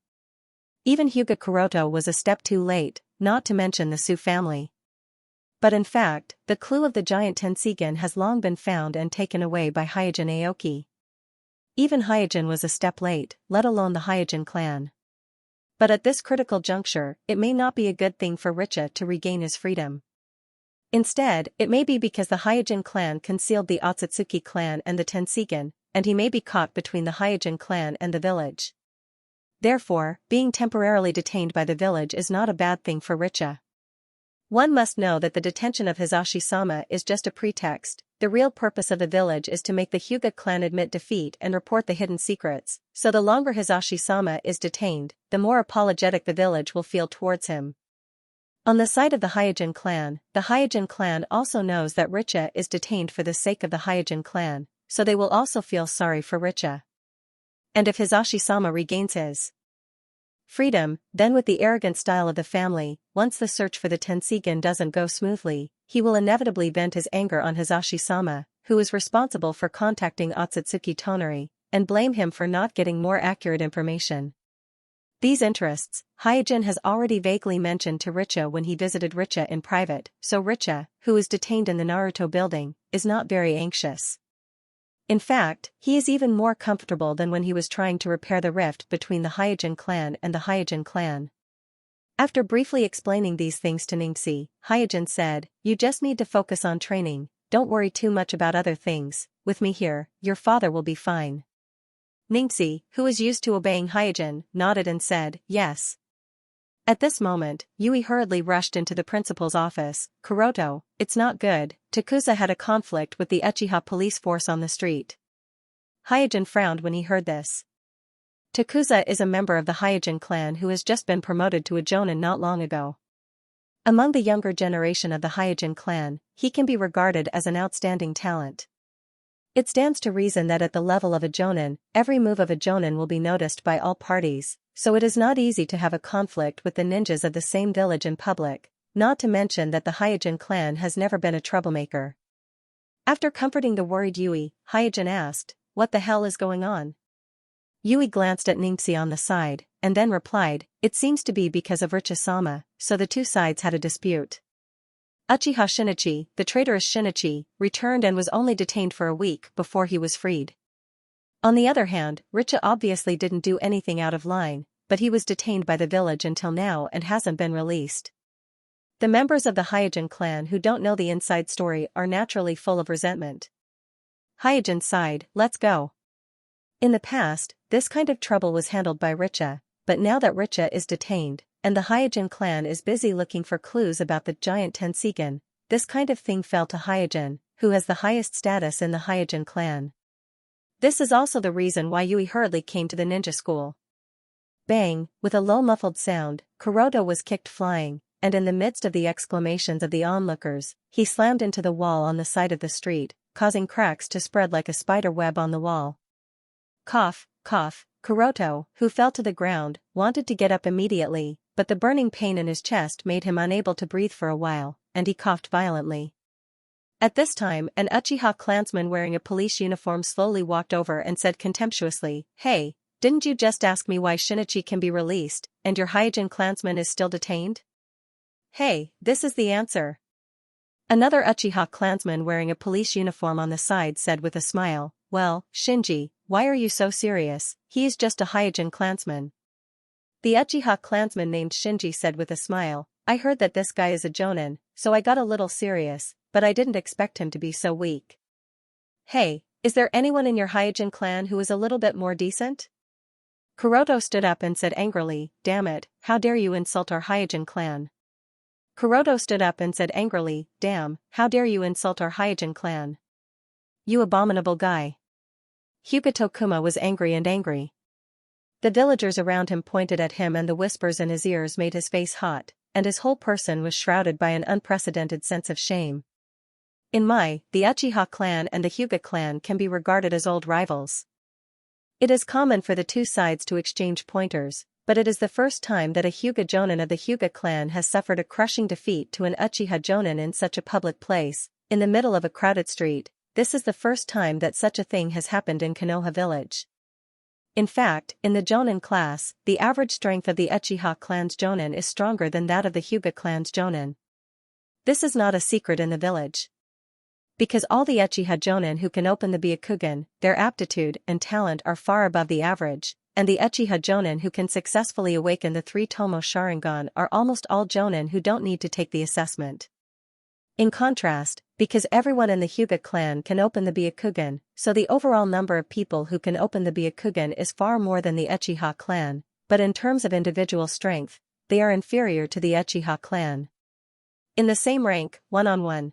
Even Hyuga Kuroto was a step too late, not to mention the Su family. But in fact, the clue of the giant Tenseigan has long been found and taken away by Hyojin Aoki. Even Hyojin was a step late, let alone the Hyojin clan. But at this critical juncture, it may not be a good thing for Richa to regain his freedom. Instead, it may be because the Hyojin clan concealed the Otsutsuki clan and the Tenseigan, and he may be caught between the Hyojin clan and the village. Therefore, being temporarily detained by the village is not a bad thing for Richa. One must know that the detention of Hisashi-sama is just a pretext. The real purpose of the village is to make the Hyuga clan admit defeat and report the hidden secrets, so the longer Hisashi-sama is detained, the more apologetic the village will feel towards him. On the side of the Hyojin clan also knows that Richa is detained for the sake of the Hyojin clan, so they will also feel sorry for Richa. And if Hisashi-sama regains his freedom, then with the arrogant style of the family, once the search for the Tenseigan doesn't go smoothly, he will inevitably vent his anger on Hisashi-sama, who is responsible for contacting Otsutsuki Tonari, and blame him for not getting more accurate information. These interests, Hyojin has already vaguely mentioned to Richa when he visited Richa in private, so Richa, who is detained in the Naruto building, is not very anxious. In fact, he is even more comfortable than when he was trying to repair the rift between the Hyojin clan and the Hyojin clan. After briefly explaining these things to Ningxi, Hyojin said, "You just need to focus on training, don't worry too much about other things, with me here, your father will be fine." Ningxi, who was used to obeying Hyojin, nodded and said, "Yes." At this moment, Yui hurriedly rushed into the principal's office. "Kuroto, it's not good, Takuza had a conflict with the Uchiha police force on the street." Hyojin frowned when he heard this. Takuza is a member of the Hyojin clan who has just been promoted to a jonin not long ago. Among the younger generation of the Hyojin clan, he can be regarded as an outstanding talent. It stands to reason that at the level of a jonin, every move of a jonin will be noticed by all parties, so it is not easy to have a conflict with the ninjas of the same village in public, not to mention that the Hyojin clan has never been a troublemaker. After comforting the worried Yui, Hyojin asked, "What the hell is going on?" Yui glanced at Ningxi on the side, and then replied, "It seems to be because of Richa-sama, so the two sides had a dispute. Uchiha Shinichi, the traitorous Shinichi, returned and was only detained for a week before he was freed. On the other hand, Richa obviously didn't do anything out of line, but he was detained by the village until now and hasn't been released. The members of the Hyojin clan who don't know the inside story are naturally full of resentment." Hyojin sighed, "Let's go." In the past, this kind of trouble was handled by Richa, but now that Richa is detained, and the Hyojin clan is busy looking for clues about the giant Tenseigan, this kind of thing fell to Hyojin, who has the highest status in the Hyojin clan. This is also the reason why Yui hurriedly came to the ninja school. Bang, with a low muffled sound, Kuroto was kicked flying, and in the midst of the exclamations of the onlookers, he slammed into the wall on the side of the street, causing cracks to spread like a spider web on the wall. Cough, cough, Kuroto, who fell to the ground, wanted to get up immediately, but the burning pain in his chest made him unable to breathe for a while, and he coughed violently. At this time, an Uchiha clansman wearing a police uniform slowly walked over and said contemptuously, "Hey, didn't you just ask me why Shinichi can be released, and your Hyojin clansman is still detained? Hey, this is the answer." Another Uchiha clansman wearing a police uniform on the side said with a smile, "Well, Shinji, why are you so serious? He is just a Hyojin clansman." The Uchiha clansman named Shinji said with a smile, "I heard that this guy is a jonin, so I got a little serious, but I didn't expect him to be so weak. Hey, is there anyone in your Hyojin clan who is a little bit more decent?" Kuroto stood up and said angrily, "Damn it, how dare you insult our Hyojin clan?" Kuroto stood up and said angrily, "Damn, how dare you insult our Hyojin clan? You abominable guy." Hyuga Tokuma was angry and angry. The villagers around him pointed at him and the whispers in his ears made his face hot, and his whole person was shrouded by an unprecedented sense of shame. The Uchiha clan and the Hyuga clan can be regarded as old rivals. It is common for the two sides to exchange pointers, but it is the first time that a Hyuga jonin of the Hyuga clan has suffered a crushing defeat to an Uchiha jonin in such a public place, in the middle of a crowded street. This is the first time that such a thing has happened in Konoha village. In fact, in the jonin class, the average strength of the Uchiha clan's jonin is stronger than that of the Hyuga clan's jonin. This is not a secret in the village. Because all the Uchiha jonin who can open the Byakugan, their aptitude and talent are far above the average, and the Uchiha jonin who can successfully awaken the three Tomo Sharingan are almost all jonin who don't need to take the assessment. In contrast, because everyone in the Hyuga clan can open the Byakugan, so the overall number of people who can open the Byakugan is far more than the Uchiha clan, but in terms of individual strength, they are inferior to the Uchiha clan. In the same rank, one-on-one,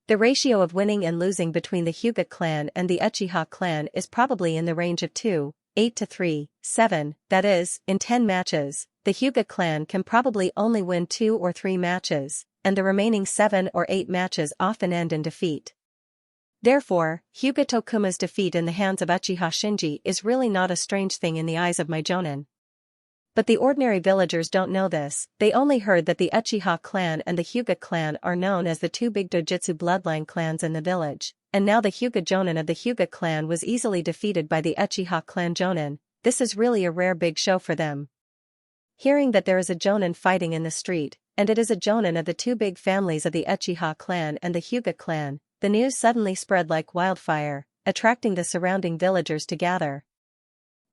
the ratio of winning and losing between the Hyuga clan and the Uchiha clan is probably in the range of 2-8 to 3-7, that is, in 10 matches, the Hyuga clan can probably only win 2 or 3 matches, and the remaining 7 or 8 matches often end in defeat. Therefore, Hyuga Tokuma's defeat in the hands of Uchiha Shinji is really not a strange thing in the eyes of my jonin. But the ordinary villagers don't know this, they only heard that the Uchiha clan and the Hyuga clan are known as the two big dojutsu bloodline clans in the village, and now the Hyuga jonin of the Hyuga clan was easily defeated by the Uchiha clan jonin. This is really a rare big show for them. Hearing that there is a jonin fighting in the street, and it is a jonin of the two big families of the Uchiha clan and the Hyuga clan, the news suddenly spread like wildfire, attracting the surrounding villagers to gather.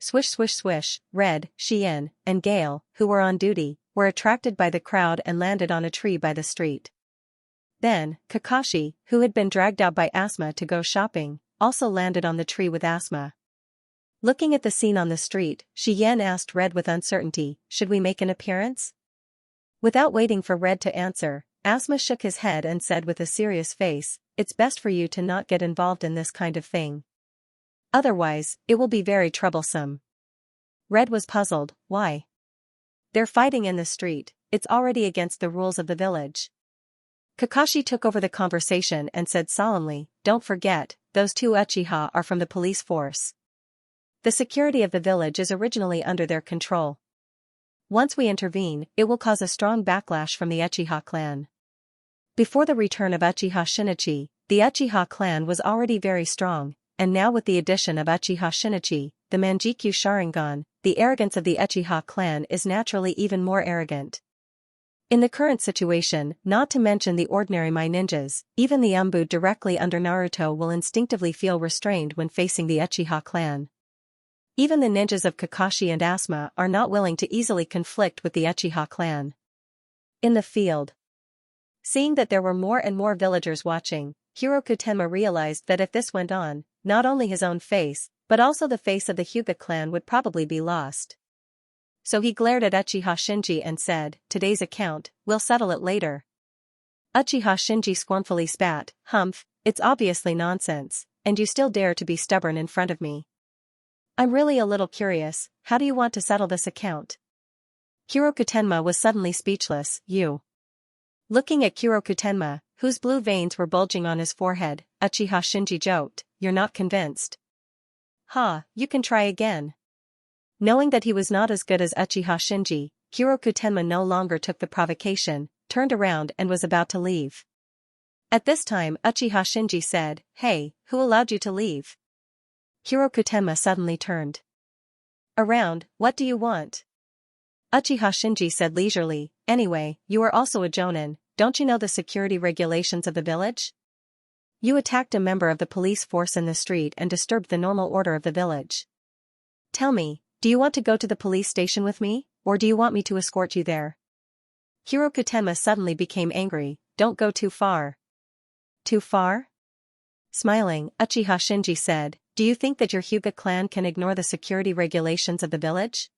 Swish swish swish, Red, Xian, and Gale, who were on duty, were attracted by the crowd and landed on a tree by the street. Then, Kakashi, who had been dragged out by Asuma to go shopping, also landed on the tree with Asuma. Looking at the scene on the street, Xian asked Red with uncertainty, "Should we make an appearance?" Without waiting for Red to answer, Asuma shook his head and said with a serious face, "It's best for you to not get involved in this kind of thing. Otherwise, it will be very troublesome." Red was puzzled. Why? They're fighting in the street, it's already against the rules of the village. Kakashi took over the conversation and said solemnly, "Don't forget, those two Uchiha are from the police force. The security of the village is originally under their control. Once we intervene, it will cause a strong backlash from the Uchiha clan." Before the return of Uchiha Shinichi, the Uchiha clan was already very strong, and now with the addition of Uchiha Shinichi, the Manjikyu Sharingan, the arrogance of the Uchiha clan is naturally even more arrogant. In the current situation, not to mention the ordinary Mai ninjas, even the Umbu directly under Naruto will instinctively feel restrained when facing the Uchiha clan. Even the ninjas of Kakashi and Asuma are not willing to easily conflict with the Uchiha clan. In the field. Seeing that there were more and more villagers watching, Hiroku Tenma realized that if this went on, not only his own face, but also the face of the Hyuga clan would probably be lost. So he glared at Uchiha Shinji and said, "Today's account, we'll settle it later." Uchiha Shinji scornfully spat, "Humph, it's obviously nonsense, and you still dare to be stubborn in front of me. I'm really a little curious, how do you want to settle this account?" Hiroku Tenma was suddenly speechless. "You." Looking at Hiroku Tenma, whose blue veins were bulging on his forehead, Uchiha Shinji joked, "You're not convinced? Ha, you can try again." Knowing that he was not as good as Uchiha Shinji, Hiroku Tenma no longer took the provocation, turned around and was about to leave. At this time Uchiha Shinji said, "Hey, who allowed you to leave?" Hiroku Tenma suddenly turned around. "What do you want?" Uchiha Shinji said leisurely, "Anyway, you are also a jonin, don't you know the security regulations of the village? You attacked a member of the police force in the street and disturbed the normal order of the village. Tell me, do you want to go to the police station with me, or do you want me to escort you there?" Hiroku Tenma suddenly became angry. "Don't go too far." "Too far?" Smiling, Uchiha Shinji said, "Do you think that your Hyuga clan can ignore the security regulations of the village?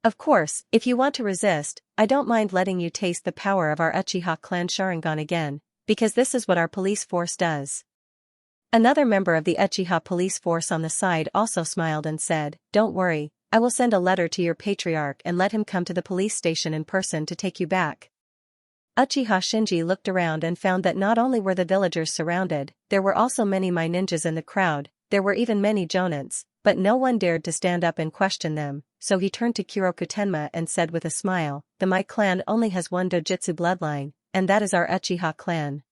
Of course, if you want to resist, I don't mind letting you taste the power of our Uchiha clan Sharingan again, because this is what our police force does." Another member of the Uchiha police force on the side also smiled and said, "Don't worry, I will send a letter to your patriarch and let him come to the police station in person to take you back." Uchiha Shinji looked around and found that not only were the villagers surrounded, there were also many Mai ninjas in the crowd, there were even many jonins, but no one dared to stand up and question them, so he turned to Hiroku Tenma and said with a smile, "The Mai clan only has one dojutsu bloodline, and that is our Uchiha clan."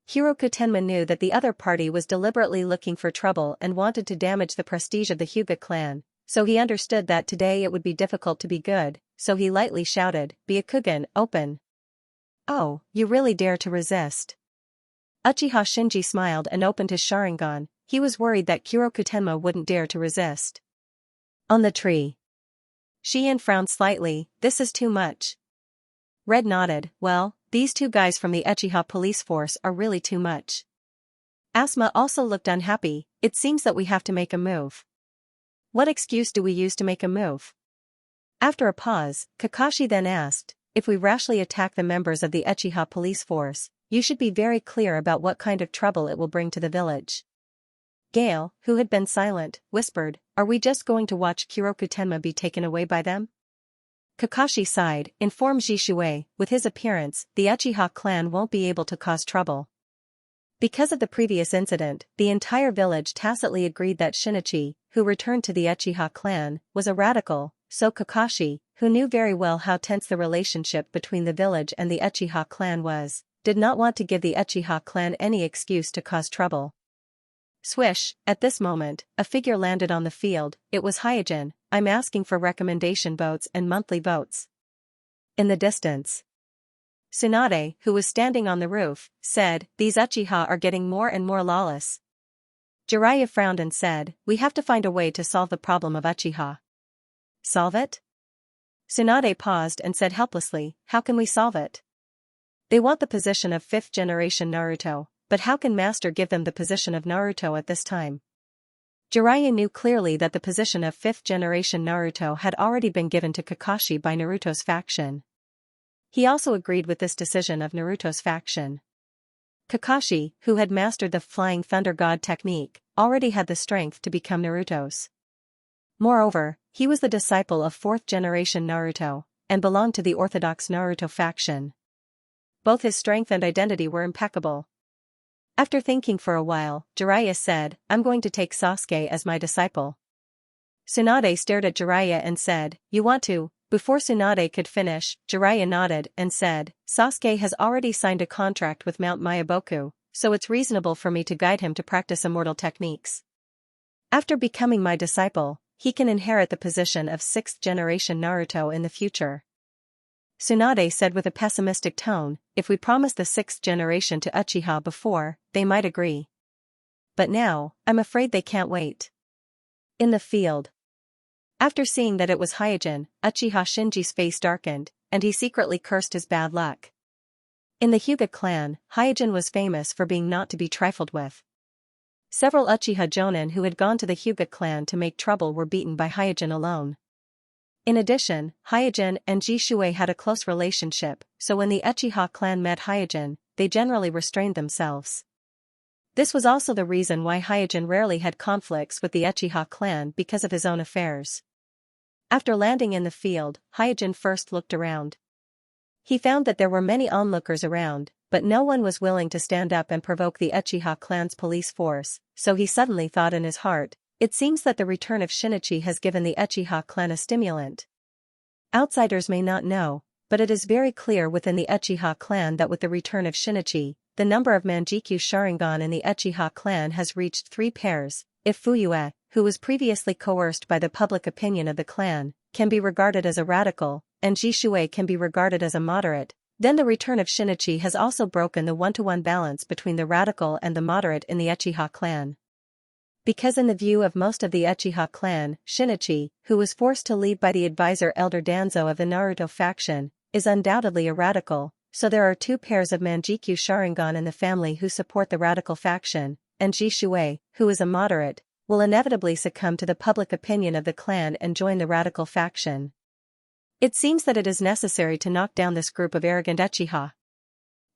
Hiroku Tenma knew that the other party was deliberately looking for trouble and wanted to damage the prestige of the Hyuga clan, so he understood that today it would be difficult to be good, so he lightly shouted, "Byakugan, open." "Oh, you really dare to resist?" Uchiha Shinji smiled and opened his Sharingan. He was worried that Hiroku Tenma wouldn't dare to resist. On the tree. Xian frowned slightly, "This is too much." Red nodded, "Well, these two guys from the Uchiha police force are really too much." Asuma also looked unhappy. "It seems that we have to make a move." "What excuse do we use to make a move?" After a pause, Kakashi then asked, "If we rashly attack the members of the Uchiha police force, you should be very clear about what kind of trouble it will bring to the village." Gale, who had been silent, whispered, "Are we just going to watch Hiroku Tenma be taken away by them?" Kakashi sighed, "Inform Jishuei, with his appearance, the Uchiha clan won't be able to cause trouble." Because of the previous incident, the entire village tacitly agreed that Shinichi, who returned to the Uchiha clan, was a radical, so Kakashi, who knew very well how tense the relationship between the village and the Uchiha clan was, did not want to give the Uchiha clan any excuse to cause trouble. Swish, at this moment, a figure landed on the field. It was Hyojin. "I'm asking for recommendation votes and monthly votes." In the distance, Tsunade, who was standing on the roof, said, "These Uchiha are getting more and more lawless." Jiraiya frowned and said, "We have to find a way to solve the problem of Uchiha." "Solve it?" Tsunade paused and said helplessly, how can we solve it? They want the position of 5th generation Naruto, but how can Master give them the position of Naruto at this time? Jiraiya knew clearly that the position of 5th generation Naruto had already been given to Kakashi by Naruto's faction. He also agreed with this decision of Naruto's faction. Kakashi, who had mastered the Flying Thunder God technique, already had the strength to become Naruto's. Moreover, he was the disciple of 4th generation Naruto, and belonged to the orthodox Naruto faction. Both his strength and identity were impeccable. After thinking for a while, Jiraiya said, I'm going to take Sasuke as my disciple. Tsunade stared at Jiraiya and said, you want to? Before Tsunade could finish, Jiraiya nodded and said, Sasuke has already signed a contract with Mount Myaboku, so it's reasonable for me to guide him to practice immortal techniques. After becoming my disciple, he can inherit the position of 6th generation Naruto in the future. Tsunade said with a pessimistic tone, if we promised the 6th generation to Uchiha before, they might agree. But now, I'm afraid they can't wait. In the field. After seeing that it was Hyojin, Uchiha Shinji's face darkened, and he secretly cursed his bad luck. In the Hyuga clan, Hyojin was famous for being not to be trifled with. Several Uchiha Jonin who had gone to the Hyuga clan to make trouble were beaten by Hyojin alone. In addition, Hyojin and Jishui had a close relationship, so when the Uchiha clan met Hyojin, they generally restrained themselves. This was also the reason why Hyojin rarely had conflicts with the Uchiha clan because of his own affairs. After landing in the field, Hyojin first looked around. He found that there were many onlookers around, but no one was willing to stand up and provoke the Uchiha clan's police force, so he suddenly thought in his heart, it seems that the return of Shinichi has given the Uchiha clan a stimulant. Outsiders may not know, but it is very clear within the Uchiha clan that with the return of Shinichi, the number of Manjikyu Sharingan in the Uchiha clan has reached 3 pairs. If Fuyue, who was previously coerced by the public opinion of the clan, can be regarded as a radical, and Jishui can be regarded as a moderate, then the return of Shinichi has also broken the 1-to-1 balance between the radical and the moderate in the Uchiha clan. Because in the view of most of the Uchiha clan, Shinichi, who was forced to leave by the advisor Elder Danzo of the Naruto faction, is undoubtedly a radical, so there are 2 pairs of Manjikyu Sharingan in the family who support the radical faction, and Jishui, who is a moderate, will inevitably succumb to the public opinion of the clan and join the radical faction. It seems that it is necessary to knock down this group of arrogant Uchiha.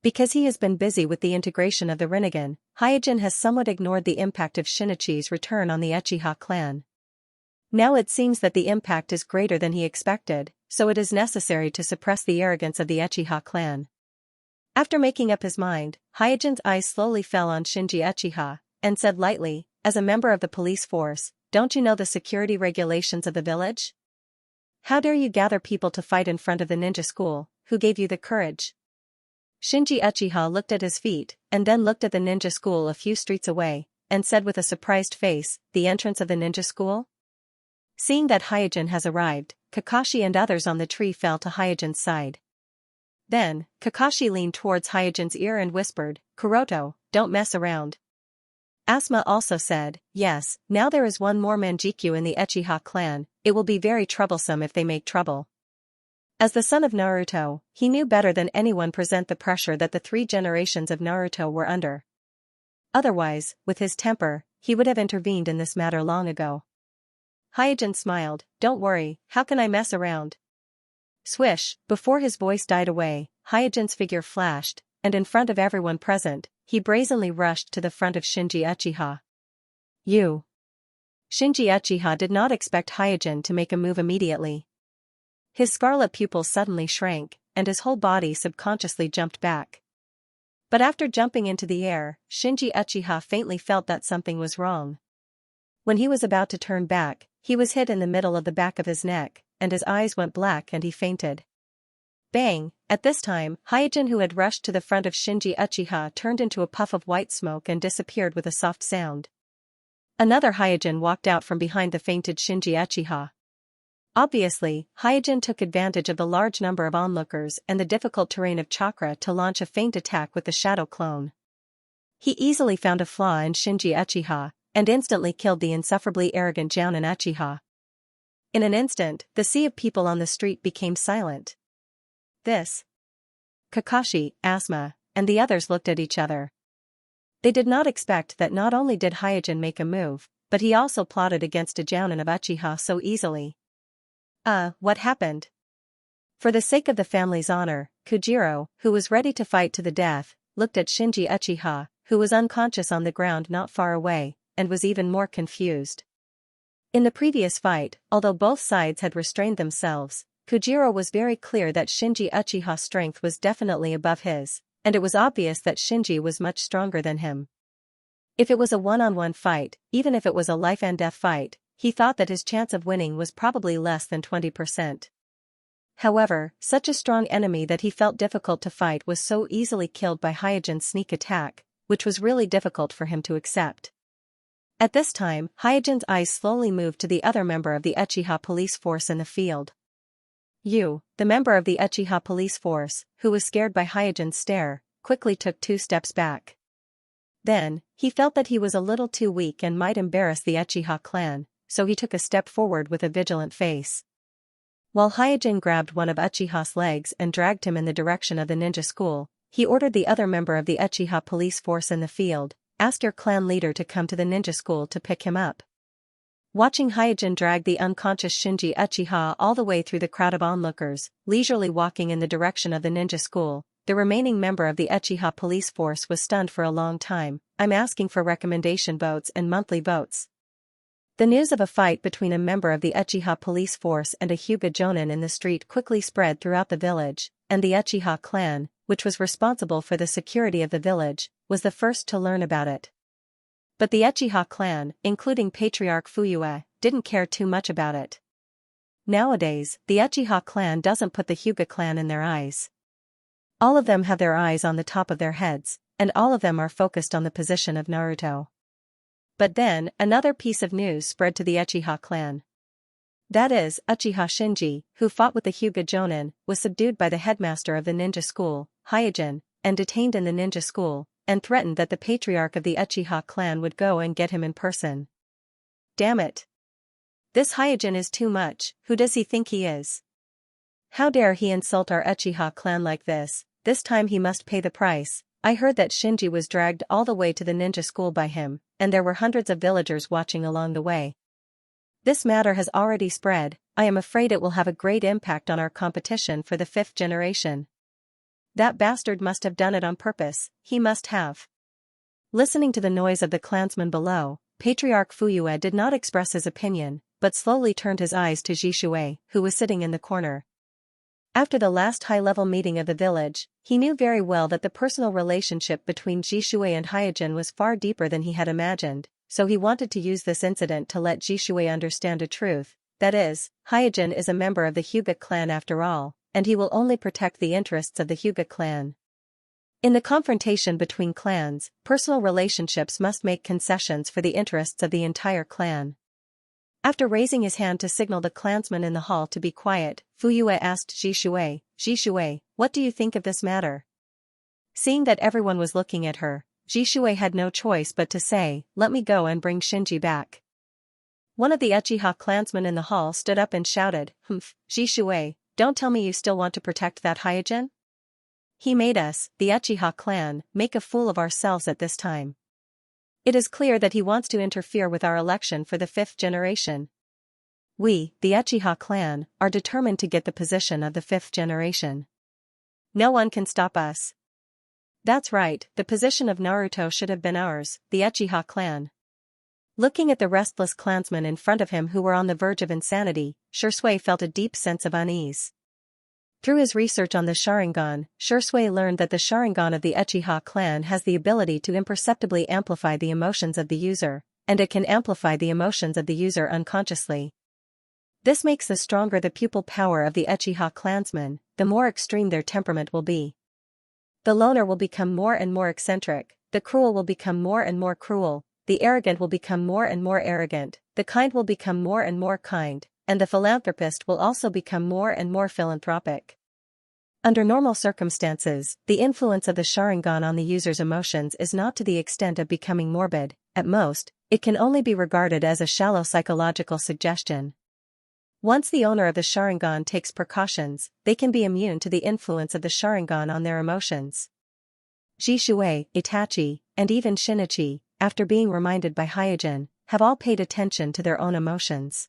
Because he has been busy with the integration of the Rinnegan, Hyojin has somewhat ignored the impact of Shinichi's return on the Uchiha clan. Now it seems that the impact is greater than he expected, so it is necessary to suppress the arrogance of the Uchiha clan. After making up his mind, Hyojin's eyes slowly fell on Shinji Uchiha, and said lightly, as a member of the police force, don't you know the security regulations of the village? How dare you gather people to fight in front of the ninja school? Who gave you the courage? Shinji Uchiha looked at his feet, and then looked at the ninja school a few streets away, and said with a surprised face, the entrance of the ninja school? Seeing that Hyojin has arrived, Kakashi and others on the tree fell to Hyojin's side. Then, Kakashi leaned towards Hyojin's ear and whispered, Kuroto, don't mess around. Asuma also said, yes, now there is one more Manjikyu in the Uchiha clan, it will be very troublesome if they make trouble. As the son of Naruto, he knew better than anyone present the pressure that the 3 generations of Naruto were under. Otherwise, with his temper, he would have intervened in this matter long ago. Hyojin smiled, don't worry, how can I mess around? Swish, before his voice died away, Hyojin's figure flashed, and in front of everyone present, he brazenly rushed to the front of Shinji Uchiha. You. Shinji Uchiha did not expect Hyojin to make a move immediately. His scarlet pupils suddenly shrank, and his whole body subconsciously jumped back. But after jumping into the air, Shinji Uchiha faintly felt that something was wrong. When he was about to turn back, he was hit in the middle of the back of his neck, and his eyes went black and he fainted. Bang! At this time, Hyojin, who had rushed to the front of Shinji Uchiha, turned into a puff of white smoke and disappeared with a soft sound. Another Hyojin walked out from behind the fainted Shinji Uchiha. Obviously, Hyojin took advantage of the large number of onlookers and the difficult terrain of chakra to launch a feint attack with the shadow clone. He easily found a flaw in Shinji Uchiha, and instantly killed the insufferably arrogant Jounin Uchiha. In an instant, the sea of people on the street became silent. Kakashi, Asuma, and the others looked at each other. They did not expect that not only did Hyojin make a move, but he also plotted against a Jounin of Uchiha so easily. What happened? For the sake of the family's honor, Kujiro, who was ready to fight to the death, looked at Shinji Uchiha, who was unconscious on the ground not far away, and was even more confused. In the previous fight, although both sides had restrained themselves, Kujiro was very clear that Shinji Uchiha's strength was definitely above his, and it was obvious that Shinji was much stronger than him. If it was a one-on-one fight, even if it was a life-and-death fight, he thought that his chance of winning was probably less than 20%. However, such a strong enemy that he felt difficult to fight was so easily killed by Hyojin's sneak attack, which was really difficult for him to accept. At this time, Hyojin's eyes slowly moved to the other member of the Uchiha police force in the field. Yu, the member of the Uchiha police force, who was scared by Hyojin's stare, quickly took 2 steps back. Then, he felt that he was a little too weak and might embarrass the Uchiha clan, so he took a step forward with a vigilant face. While Hyojin grabbed one of Uchiha's legs and dragged him in the direction of the ninja school, he ordered the other member of the Uchiha police force in the field, "Ask your clan leader to come to the ninja school to pick him up." Watching Hyojin drag the unconscious Shinji Uchiha all the way through the crowd of onlookers, leisurely walking in the direction of the ninja school, the remaining member of the Uchiha police force was stunned for a long time. "I'm asking for recommendation votes and monthly votes." The news of a fight between a member of the Uchiha police force and a Hyuga Jonin in the street quickly spread throughout the village, and the Uchiha clan, which was responsible for the security of the village, was the first to learn about it. But the Uchiha clan, including Patriarch Fuyue, didn't care too much about it. Nowadays, the Uchiha clan doesn't put the Hyuga clan in their eyes. All of them have their eyes on the top of their heads, and all of them are focused on the position of Naruto. But then, another piece of news spread to the Uchiha clan. That is, Uchiha Shinji, who fought with the Hyuga Jonin, was subdued by the headmaster of the ninja school, Hyojin, and detained in the ninja school, and threatened that the patriarch of the Uchiha clan would go and get him in person. Damn it! This Hyojin is too much. Who does he think he is? How dare he insult our Uchiha clan like this? This time he must pay the price. I heard that Shinji was dragged all the way to the ninja school by him, and there were hundreds of villagers watching along the way. This matter has already spread. I am afraid it will have a great impact on our competition for the 5th generation. That bastard must have done it on purpose, he must have. Listening to the noise of the clansmen below, Patriarch Fuyue did not express his opinion, but slowly turned his eyes to Jisue, who was sitting in the corner. After the last high-level meeting of the village, he knew very well that the personal relationship between Jisue and Hyojin was far deeper than he had imagined, so he wanted to use this incident to let Jisue understand a truth, that is, Hyojin is a member of the Hyuga clan after all, and he will only protect the interests of the Hyuga clan. In the confrontation between clans, personal relationships must make concessions for the interests of the entire clan. After raising his hand to signal the clansmen in the hall to be quiet, Fuyue asked Jisue, "Jisue, what do you think of this matter?" Seeing that everyone was looking at her, Jisue had no choice but to say, "Let me go and bring Shinji back." One of the Uchiha clansmen in the hall stood up and shouted, "Humph, Jisue, don't tell me you still want to protect that Hyojin? He made us, the Uchiha clan, make a fool of ourselves at this time. It is clear that he wants to interfere with our election for the 5th generation. We, the Uchiha clan, are determined to get the position of the 5th generation. No one can stop us." That's right, the position of Naruto should have been ours, the Uchiha clan. Looking at the restless clansmen in front of him who were on the verge of insanity, Shisui felt a deep sense of unease. Through his research on the Sharingan, Shisui learned that the Sharingan of the Uchiha clan has the ability to imperceptibly amplify the emotions of the user, and it can amplify the emotions of the user unconsciously. This makes the stronger the pupil power of the Uchiha clansmen, the more extreme their temperament will be. The loner will become more and more eccentric, the cruel will become more and more cruel, the arrogant will become more and more arrogant, the kind will become more and more kind, and the philanthropist will also become more and more philanthropic. Under normal circumstances, the influence of the Sharingan on the user's emotions is not to the extent of becoming morbid. At most, it can only be regarded as a shallow psychological suggestion. Once the owner of the Sharingan takes precautions, they can be immune to the influence of the Sharingan on their emotions. Jishui, Itachi, and even Shinichi, after being reminded by Hyojin, have all paid attention to their own emotions.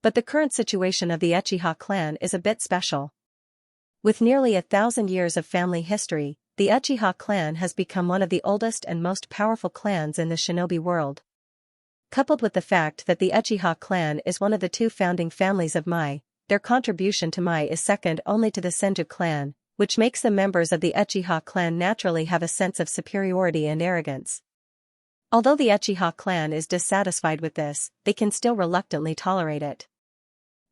But the current situation of the Uchiha clan is a bit special. With nearly 1,000 years of family history, the Uchiha clan has become one of the oldest and most powerful clans in the shinobi world. Coupled with the fact that the Uchiha clan is one of the two founding families of Mai, their contribution to Mai is second only to the Senju clan, which makes the members of the Uchiha clan naturally have a sense of superiority and arrogance. Although the Uchiha clan is dissatisfied with this, they can still reluctantly tolerate it.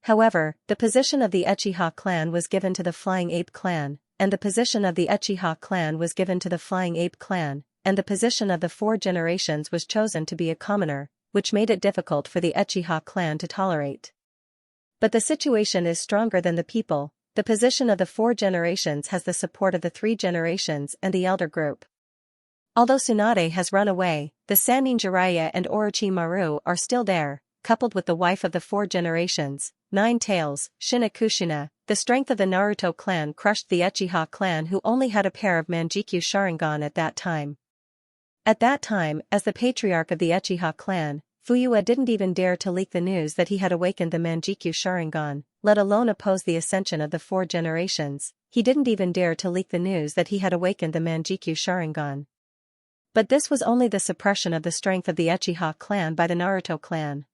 However, the position of the Uchiha clan was given to the Flying Ape clan, and the position of the Uchiha clan was given to the Flying Ape clan, and the position of the four generations was chosen to be a commoner, which made it difficult for the Uchiha clan to tolerate. But the situation is stronger than the people. The position of the four generations has the support of the three generations and the elder group. Although Tsunade has run away, the Sannin Jiraiya and Orochimaru are still there, coupled with the wife of the four generations, Nine Tails, Shinakushina. The strength of the Naruto clan crushed the Uchiha clan, who only had a pair of Manjikyu Sharingan at that time. At that time, as the patriarch of the Uchiha clan, Fuyua didn't even dare to leak the news that he had awakened the Manjikyu Sharingan, let alone oppose the ascension of the four generations. He didn't even dare to leak the news that he had awakened the Manjikyu Sharingan. But this was only the suppression of the strength of the Uchiha clan by the Naruto clan.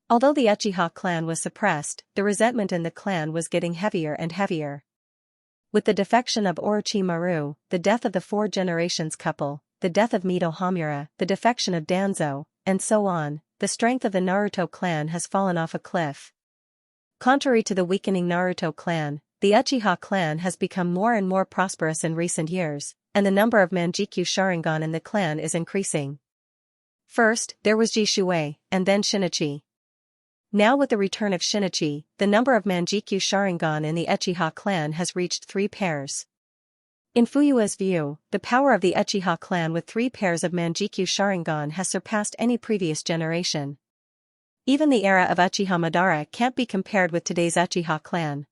Although the Uchiha clan was suppressed, the resentment in the clan was getting heavier and heavier. With the defection of Orochimaru, the death of the four generations couple, the death of Mito Hamura, the defection of Danzo, and so on, the strength of the Naruto clan has fallen off a cliff. Contrary to the weakening Naruto clan, the Uchiha clan has become more and more prosperous in recent years, and the number of Manjikyu Sharingan in the clan is increasing. First, there was Jishui, and then Shinichi. Now with the return of Shinichi, the number of Manjikyu Sharingan in the Uchiha clan has reached 3 pairs. In Fuyua's view, the power of the Uchiha clan with 3 pairs of Manjikyu Sharingan has surpassed any previous generation. Even the era of Uchiha Madara can't be compared with today's Uchiha clan.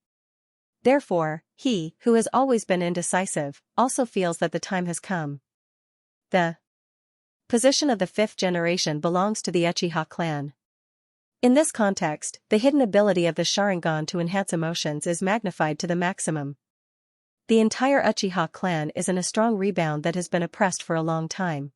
Therefore, he, who has always been indecisive, also feels that the time has come. The position of the 5th generation belongs to the Uchiha clan. In this context, the hidden ability of the Sharingan to enhance emotions is magnified to the maximum. The entire Uchiha clan is in a strong rebound that has been oppressed for a long time.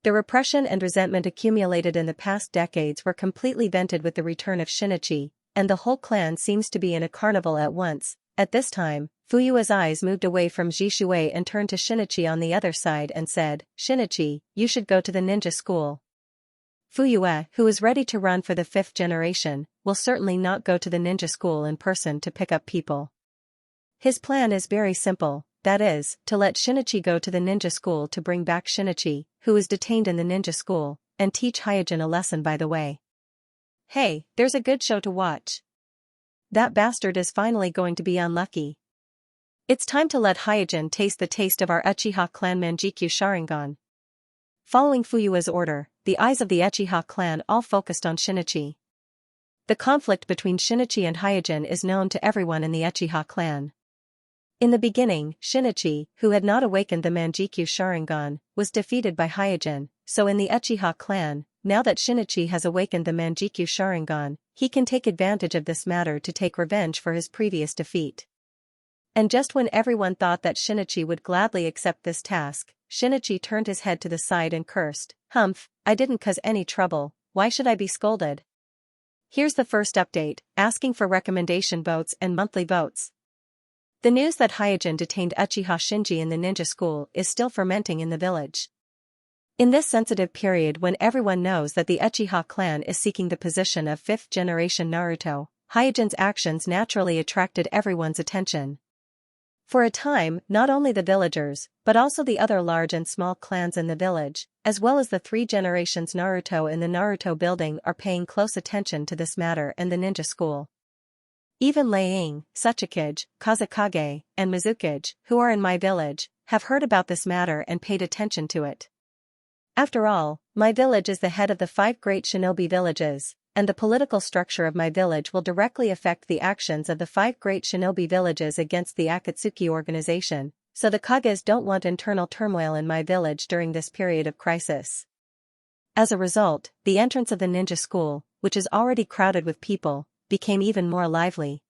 The repression and resentment accumulated in the past decades were completely vented with the return of Shinichi, and the whole clan seems to be in a carnival at once. At this time, Fuyua's eyes moved away from Jishui and turned to Shinichi on the other side and said, "Shinichi, you should go to the ninja school." Fuyua, who is ready to run for the 5th generation, will certainly not go to the ninja school in person to pick up people. His plan is very simple, that is, to let Shinichi go to the ninja school to bring back Shinichi, who is detained in the ninja school, and teach Hyojin a lesson by the way. Hey, there's a good show to watch. That bastard is finally going to be unlucky. It's time to let Hyojin taste the taste of our Uchiha clan Manjikyu Sharingan. Following Fuyua's order, the eyes of the Uchiha clan all focused on Shinichi. The conflict between Shinichi and Hyojin is known to everyone in the Uchiha clan. In the beginning, Shinichi, who had not awakened the Manjikyu Sharingan, was defeated by Hyojin, so in the Uchiha clan, now that Shinichi has awakened the Manjikyu Sharingan, he can take advantage of this matter to take revenge for his previous defeat. And just when everyone thought that Shinichi would gladly accept this task, Shinichi turned his head to the side and cursed, "Humph, I didn't cause any trouble, why should I be scolded?" Here's the first update, asking for recommendation votes and monthly votes. The news that Hyojin detained Uchiha Shinji in the ninja school is still fermenting in the village. In this sensitive period when everyone knows that the Uchiha clan is seeking the position of 5th generation Naruto, Hyojin's actions naturally attracted everyone's attention. For a time, not only the villagers, but also the other large and small clans in the village, as well as the 3 generations Naruto in the Naruto building are paying close attention to this matter and the ninja school. Even Leing, Suchikage, Kazekage, and Mizukage, who are in my village, have heard about this matter and paid attention to it. After all, my village is the head of the 5 great shinobi villages, and the political structure of my village will directly affect the actions of the 5 great shinobi villages against the Akatsuki organization, so the Kages don't want internal turmoil in my village during this period of crisis. As a result, the entrance of the ninja school, which is already crowded with people, became even more lively.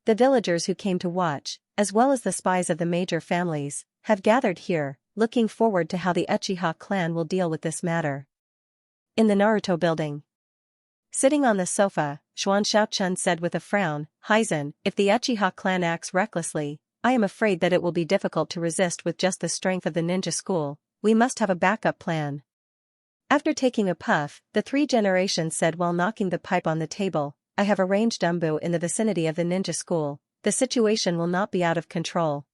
The villagers who came to watch, as well as the spies of the major families, have gathered here, looking forward to how the Uchiha clan will deal with this matter. In the Naruto building. Sitting on the sofa, Xianxia said with a frown, "Hizen, if the Uchiha clan acts recklessly, I am afraid that it will be difficult to resist with just the strength of the ninja school. We must have a backup plan." After taking a puff, the 3 generations said while knocking the pipe on the table, "I have arranged Umbu in the vicinity of the ninja school. The situation will not be out of control."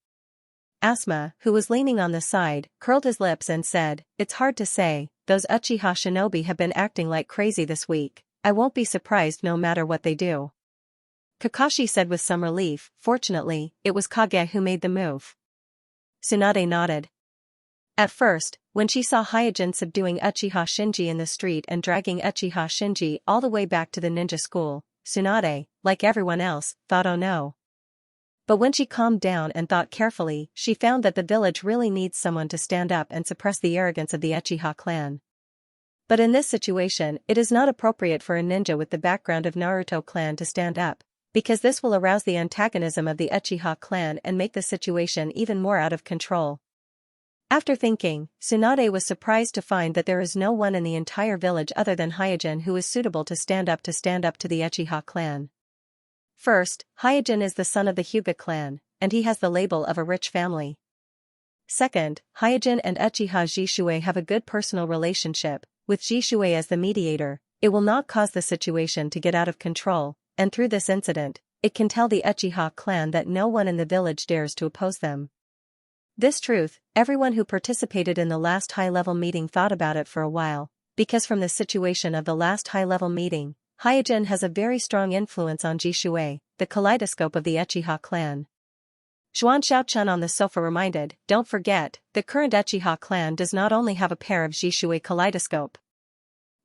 Asuma, who was leaning on the side, curled his lips and said, "It's hard to say, those Uchiha shinobi have been acting like crazy this week. I won't be surprised no matter what they do." Kakashi said with some relief, "Fortunately, it was Kage who made the move." Tsunade nodded. At first, when she saw Hyojin subduing Uchiha Shinji in the street and dragging Uchiha Shinji all the way back to the ninja school, Tsunade, like everyone else, thought oh no. But when she calmed down and thought carefully, she found that the village really needs someone to stand up and suppress the arrogance of the Uchiha clan. But in this situation, it is not appropriate for a ninja with the background of Naruto clan to stand up, because this will arouse the antagonism of the Uchiha clan and make the situation even more out of control. After thinking, Tsunade was surprised to find that there is no one in the entire village other than Hyojin who is suitable to stand up to the Uchiha clan. First, Hyojin is the son of the Hyuga clan, and he has the label of a rich family. Second, Hyojin and Uchiha Jishue have a good personal relationship, with Jishue as the mediator. It will not cause the situation to get out of control, and through this incident, it can tell the Uchiha clan that no one in the village dares to oppose them. This truth, everyone who participated in the last high-level meeting thought about it for a while, because from the situation of the last high-level meeting, Hyojin has a very strong influence on Jishue, the kaleidoscope of the Uchiha clan. Xianxia on the sofa reminded, "Don't forget, the current Uchiha clan does not only have a pair of Jishue kaleidoscope."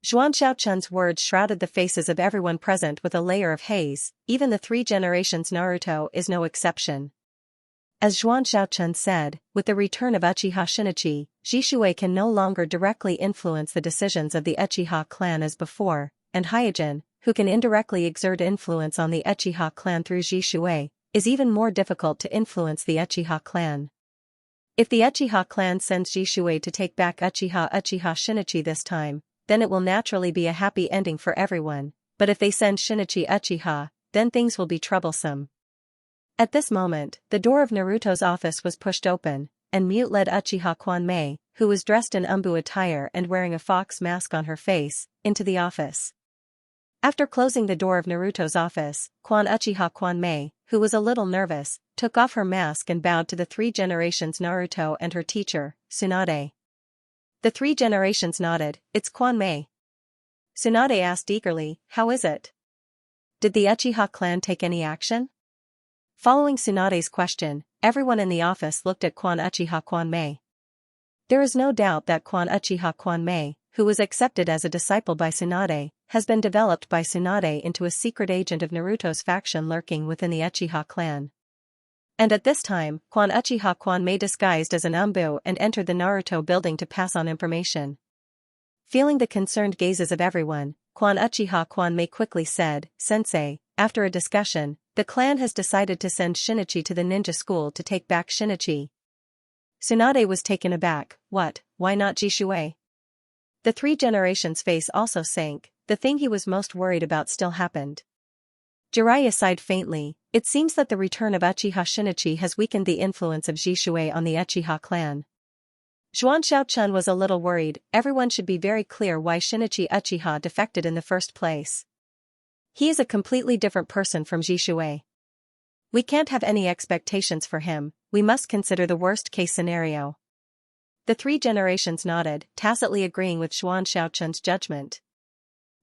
Xianxia's words shrouded the faces of everyone present with a layer of haze. Even the 3 generations Naruto is no exception. As Xianxia said, with the return of Uchiha Shinichi, Jishue can no longer directly influence the decisions of the Uchiha clan as before, and Hyojin, who can indirectly exert influence on the Uchiha clan through Jishue, is even more difficult to influence the Uchiha clan. If the Uchiha clan sends Jishue to take back Uchiha Shinichi this time, then it will naturally be a happy ending for everyone, but if they send Shinichi Uchiha, then things will be troublesome. At this moment, the door of Naruto's office was pushed open, and mute-led Uchiha Kwanmei, who was dressed in Umbu attire and wearing a fox mask on her face, into the office. After closing the door of Naruto's office, Uchiha Kwanmei, who was a little nervous, took off her mask and bowed to the 3 generations Naruto and her teacher, Tsunade. The 3 generations nodded. "It's Kwanmei." Tsunade asked eagerly, "How is it? Did the Uchiha clan take any action?" Following Tsunade's question, everyone in the office looked at Uchiha Kwanmei. There is no doubt that Uchiha Kwanmei, who was accepted as a disciple by Tsunade, has been developed by Tsunade into a secret agent of Naruto's faction lurking within the Uchiha clan. And at this time, Uchiha Kwanmei disguised as an Umbu and entered the Naruto building to pass on information. Feeling the concerned gazes of everyone, Uchiha Kwanmei quickly said, "Sensei, after a discussion, the clan has decided to send Shinichi to the ninja school to take back Shinichi." Tsunade was taken aback. "What, why not Jishue?" The 3 generations' face also sank. The thing he was most worried about still happened. Jiraiya sighed faintly. "It seems that the return of Uchiha Shinichi has weakened the influence of Jishue on the Uchiha clan." Xianxia was a little worried. Everyone should be very clear why Shinichi Uchiha defected in the first place. He is a completely different person from Jishue. We can't have any expectations for him, we must consider the worst-case scenario. The 3 generations nodded, tacitly agreeing with Xianxia's judgment.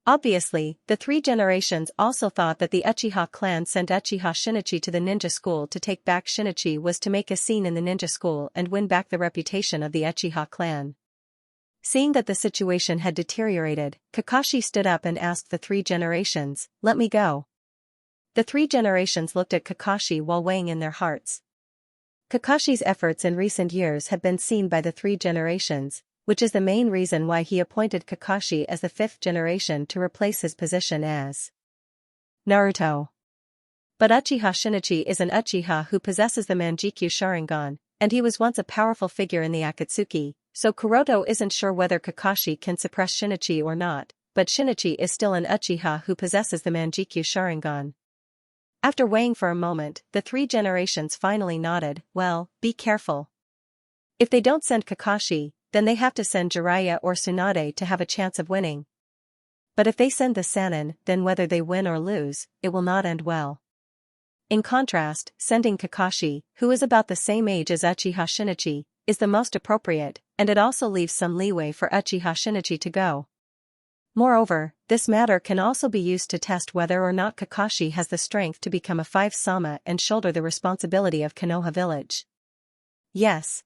Obviously, the 3 generations also thought that the Uchiha clan sent Uchiha Shinichi to the ninja school to take back Shinichi was to make a scene in the ninja school and win back the reputation of the Uchiha clan. Seeing that the situation had deteriorated, Kakashi stood up and asked the three generations, "Let me go." The three generations looked at Kakashi while weighing in their hearts. Kakashi's efforts in recent years had been seen by the three generations, which is the main reason why he appointed Kakashi as the fifth generation to replace his position as Naruto. But Uchiha Shinichi is an Uchiha who possesses the Manjikyu Sharingan, and he was once a powerful figure in the Akatsuki, so Kuroto isn't sure whether Kakashi can suppress Shinichi or not, but Shinichi is still an Uchiha who possesses the Manjikyu Sharingan. After weighing for a moment, the three generations finally nodded. Well, be careful. If they don't send Kakashi, then they have to send Jiraiya or Tsunade to have a chance of winning. But if they send the Sannin, then whether they win or lose, it will not end well. In contrast, sending Kakashi, who is about the same age as Uchiha Shinichi, is the most appropriate, and it also leaves some leeway for Uchiha Shinichi to go. Moreover, this matter can also be used to test whether or not Kakashi has the strength to become a 5-sama and shoulder the responsibility of Konoha village. Yes.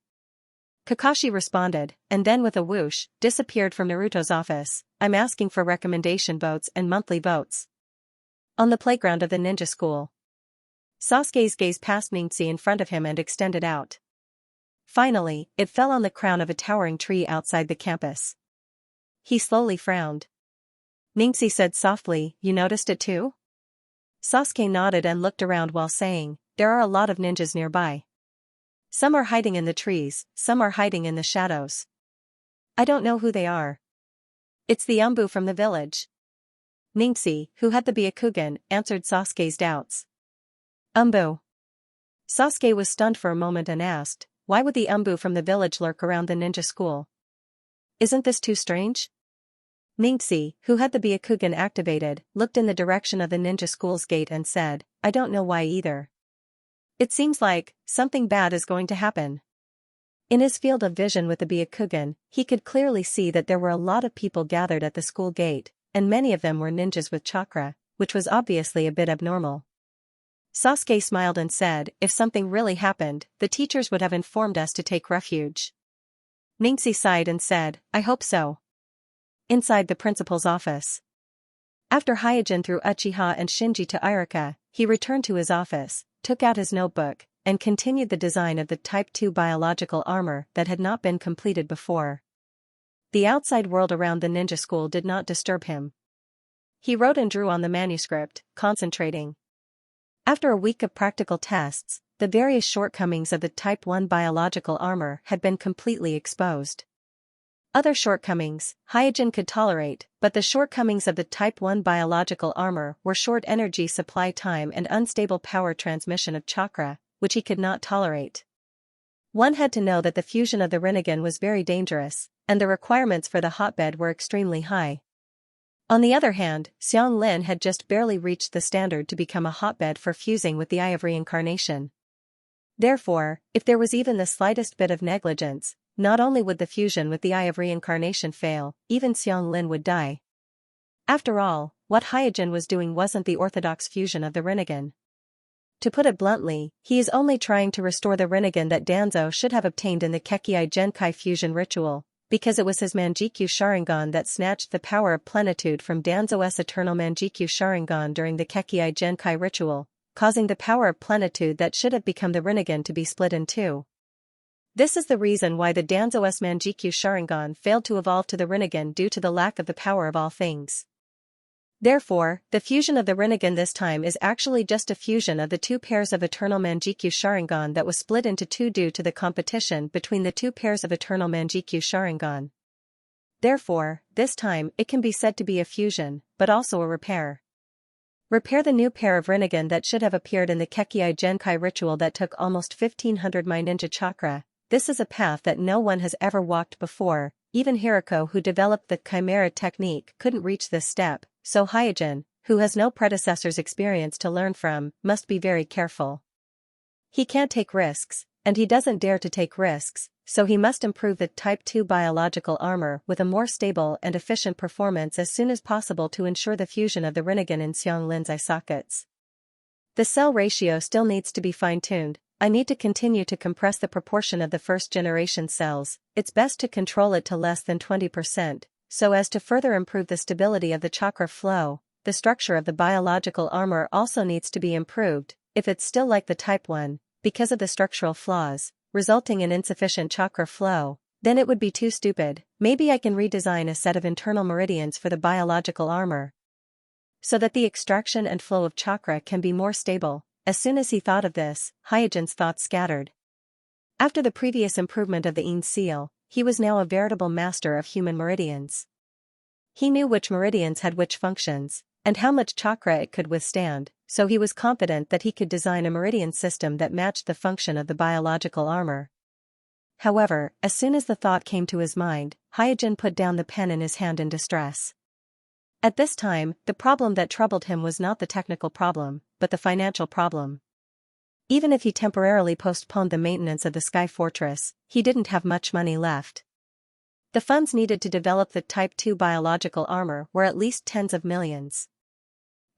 Kakashi responded, and then with a whoosh, disappeared from Naruto's office. I'm asking for recommendation votes and monthly votes. On the playground of the ninja school. Sasuke's gaze passed Ningxi in front of him and extended out. Finally, it fell on the crown of a towering tree outside the campus. He slowly frowned. Ningxi said softly, "You noticed it too?" Sasuke nodded and looked around while saying, "There are a lot of ninjas nearby. Some are hiding in the trees, some are hiding in the shadows. I don't know who they are." "It's the Umbu from the village." Ningxi, who had the Byakugan, answered Sasuke's doubts. Umbu. Sasuke was stunned for a moment and asked, "Why would the Umbu from the village lurk around the ninja school? Isn't this too strange?" Ningxi, who had the Byakugan activated, looked in the direction of the ninja school's gate and said, "I don't know why either. It seems like something bad is going to happen." In his field of vision with the Byakugan, he could clearly see that there were a lot of people gathered at the school gate, and many of them were ninjas with chakra, which was obviously a bit abnormal. Sasuke smiled and said, "If something really happened, the teachers would have informed us to take refuge." Ningxi sighed and said, "I hope so." Inside the principal's office. After Hyojin threw Uchiha and Shinji to Irika, he returned to his office, took out his notebook, and continued the design of the Type 2 biological armor that had not been completed before. The outside world around the ninja school did not disturb him. He wrote and drew on the manuscript, concentrating. After a week of practical tests, the various shortcomings of the Type 1 biological armor had been completely exposed. Other shortcomings, Hyojin could tolerate, but the shortcomings of the Type 1 biological armor were short energy supply time and unstable power transmission of chakra, which he could not tolerate. One had to know that the fusion of the Rinnegan was very dangerous, and the requirements for the hotbed were extremely high. On the other hand, Xianglin had just barely reached the standard to become a hotbed for fusing with the Eye of Reincarnation. Therefore, if there was even the slightest bit of negligence, not only would the fusion with the Eye of Reincarnation fail, even Xianglin would die. After all, what Hyojin was doing wasn't the orthodox fusion of the Rinnegan. To put it bluntly, he is only trying to restore the Rinnegan that Danzo should have obtained in the Kekkei Genkai fusion ritual, because it was his Manjikyu Sharingan that snatched the power of plenitude from Danzo's eternal Manjikyu Sharingan during the Kekkei Genkai ritual, causing the power of plenitude that should have become the Rinnegan to be split in two. This is the reason why the Danzo's Manjikyu Sharingan failed to evolve to the Rinnegan due to the lack of the power of all things. Therefore, the fusion of the Rinnegan this time is actually just a fusion of the two pairs of eternal Manjikyu Sharingan that was split into two due to the competition between the two pairs of eternal Manjikyu Sharingan. Therefore, this time it can be said to be a fusion, but also a repair. Repair the new pair of Rinnegan that should have appeared in the Kekkei Genkai ritual that took almost 1500 My Ninja Chakra. This is a path that no one has ever walked before. Even Hirako, who developed the Chimera technique, couldn't reach this step, so Hyojin, who has no predecessor's experience to learn from, must be very careful. He can't take risks, and he doesn't dare to take risks, so he must improve the Type 2 biological armor with a more stable and efficient performance as soon as possible to ensure the fusion of the Rinnegan in Xianglin's eye sockets. The cell ratio still needs to be fine-tuned, I need to continue to compress the proportion of the first-generation cells. It's best to control it to less than 20%, so as to further improve the stability of the chakra flow. The structure of the biological armor also needs to be improved. If it's still like the type 1, because of the structural flaws, resulting in insufficient chakra flow, then it would be too stupid. Maybe I can redesign a set of internal meridians for the biological armor, so that the extraction and flow of chakra can be more stable. As soon as he thought of this, Hyojin's thoughts scattered. After the previous improvement of the Yin seal, he was now a veritable master of human meridians. He knew which meridians had which functions, and how much chakra it could withstand, so he was confident that he could design a meridian system that matched the function of the biological armor. However, as soon as the thought came to his mind, Hyojin put down the pen in his hand in distress. At this time, the problem that troubled him was not the technical problem, but the financial problem. Even if he temporarily postponed the maintenance of the Sky Fortress, he didn't have much money left. The funds needed to develop the Type 2 biological armor were at least tens of millions.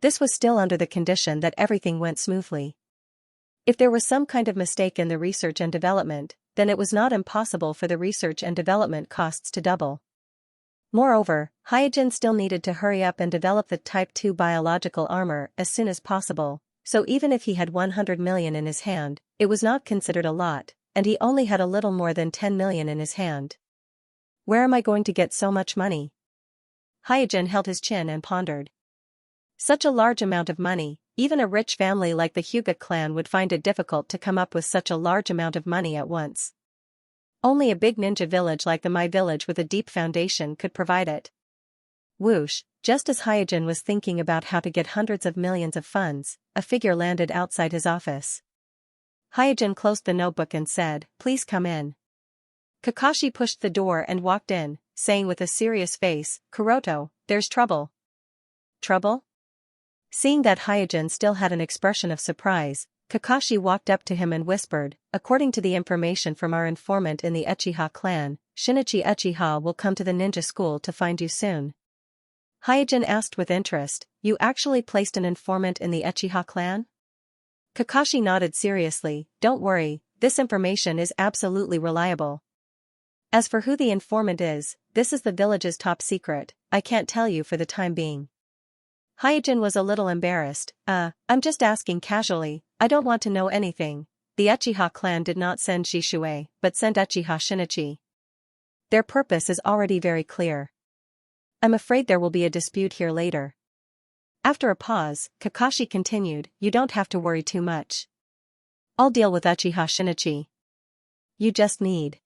This was still under the condition that everything went smoothly. If there was some kind of mistake in the research and development, then it was not impossible for the research and development costs to double. Moreover, Hyojin still needed to hurry up and develop the Type 2 biological armor as soon as possible, so even if he had 100 million in his hand, it was not considered a lot, and he only had a little more than 10 million in his hand. Where am I going to get so much money? Hyojin held his chin and pondered. Such a large amount of money, even a rich family like the Hyuga clan would find it difficult to come up with such a large amount of money at once. Only a big ninja village like the My Village with a deep foundation could provide it. Whoosh, just as Hyojin was thinking about how to get hundreds of millions of funds, a figure landed outside his office. Hyojin closed the notebook and said, "Please come in." Kakashi pushed the door and walked in, saying with a serious face, "Kuroto, there's trouble." Trouble? Seeing that Hyojin still had an expression of surprise, Kakashi walked up to him and whispered, "According to the information from our informant in the Uchiha clan, Shinichi Uchiha will come to the ninja school to find you soon." Hyojin asked with interest, "You actually placed an informant in the Uchiha clan?" Kakashi nodded seriously, "Don't worry, this information is absolutely reliable. As for who the informant is, this is the village's top secret, I can't tell you for the time being." Hyojin was a little embarrassed. I'm just asking casually, I don't want to know anything. The Uchiha clan did not send Shisue, but sent Uchiha Shinichi. Their purpose is already very clear. I'm afraid there will be a dispute here later." After a pause, Kakashi continued, "You don't have to worry too much. I'll deal with Uchiha Shinichi. You just need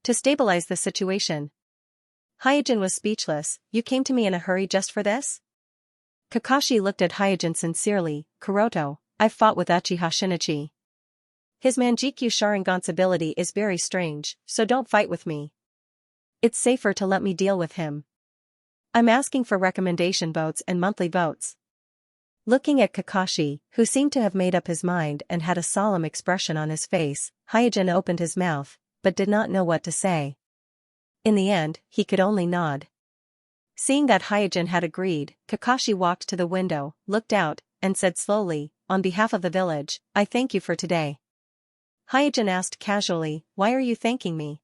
to stabilize the situation." Hyojin was speechless. "You came to me in a hurry just for this?" Kakashi looked at Hyojin sincerely. "Kuroto, I've fought with Uchiha Shinichi. His Manjikyu Sharingan's ability is very strange, so don't fight with me. It's safer to let me deal with him. I'm asking for recommendation votes and monthly votes." Looking at Kakashi, who seemed to have made up his mind and had a solemn expression on his face, Hyojin opened his mouth, but did not know what to say. In the end, he could only nod. Seeing that Hyojin had agreed, Kakashi walked to the window, looked out, and said slowly, "On behalf of the village, I thank you for today." Hyojin asked casually, "Why are you thanking me?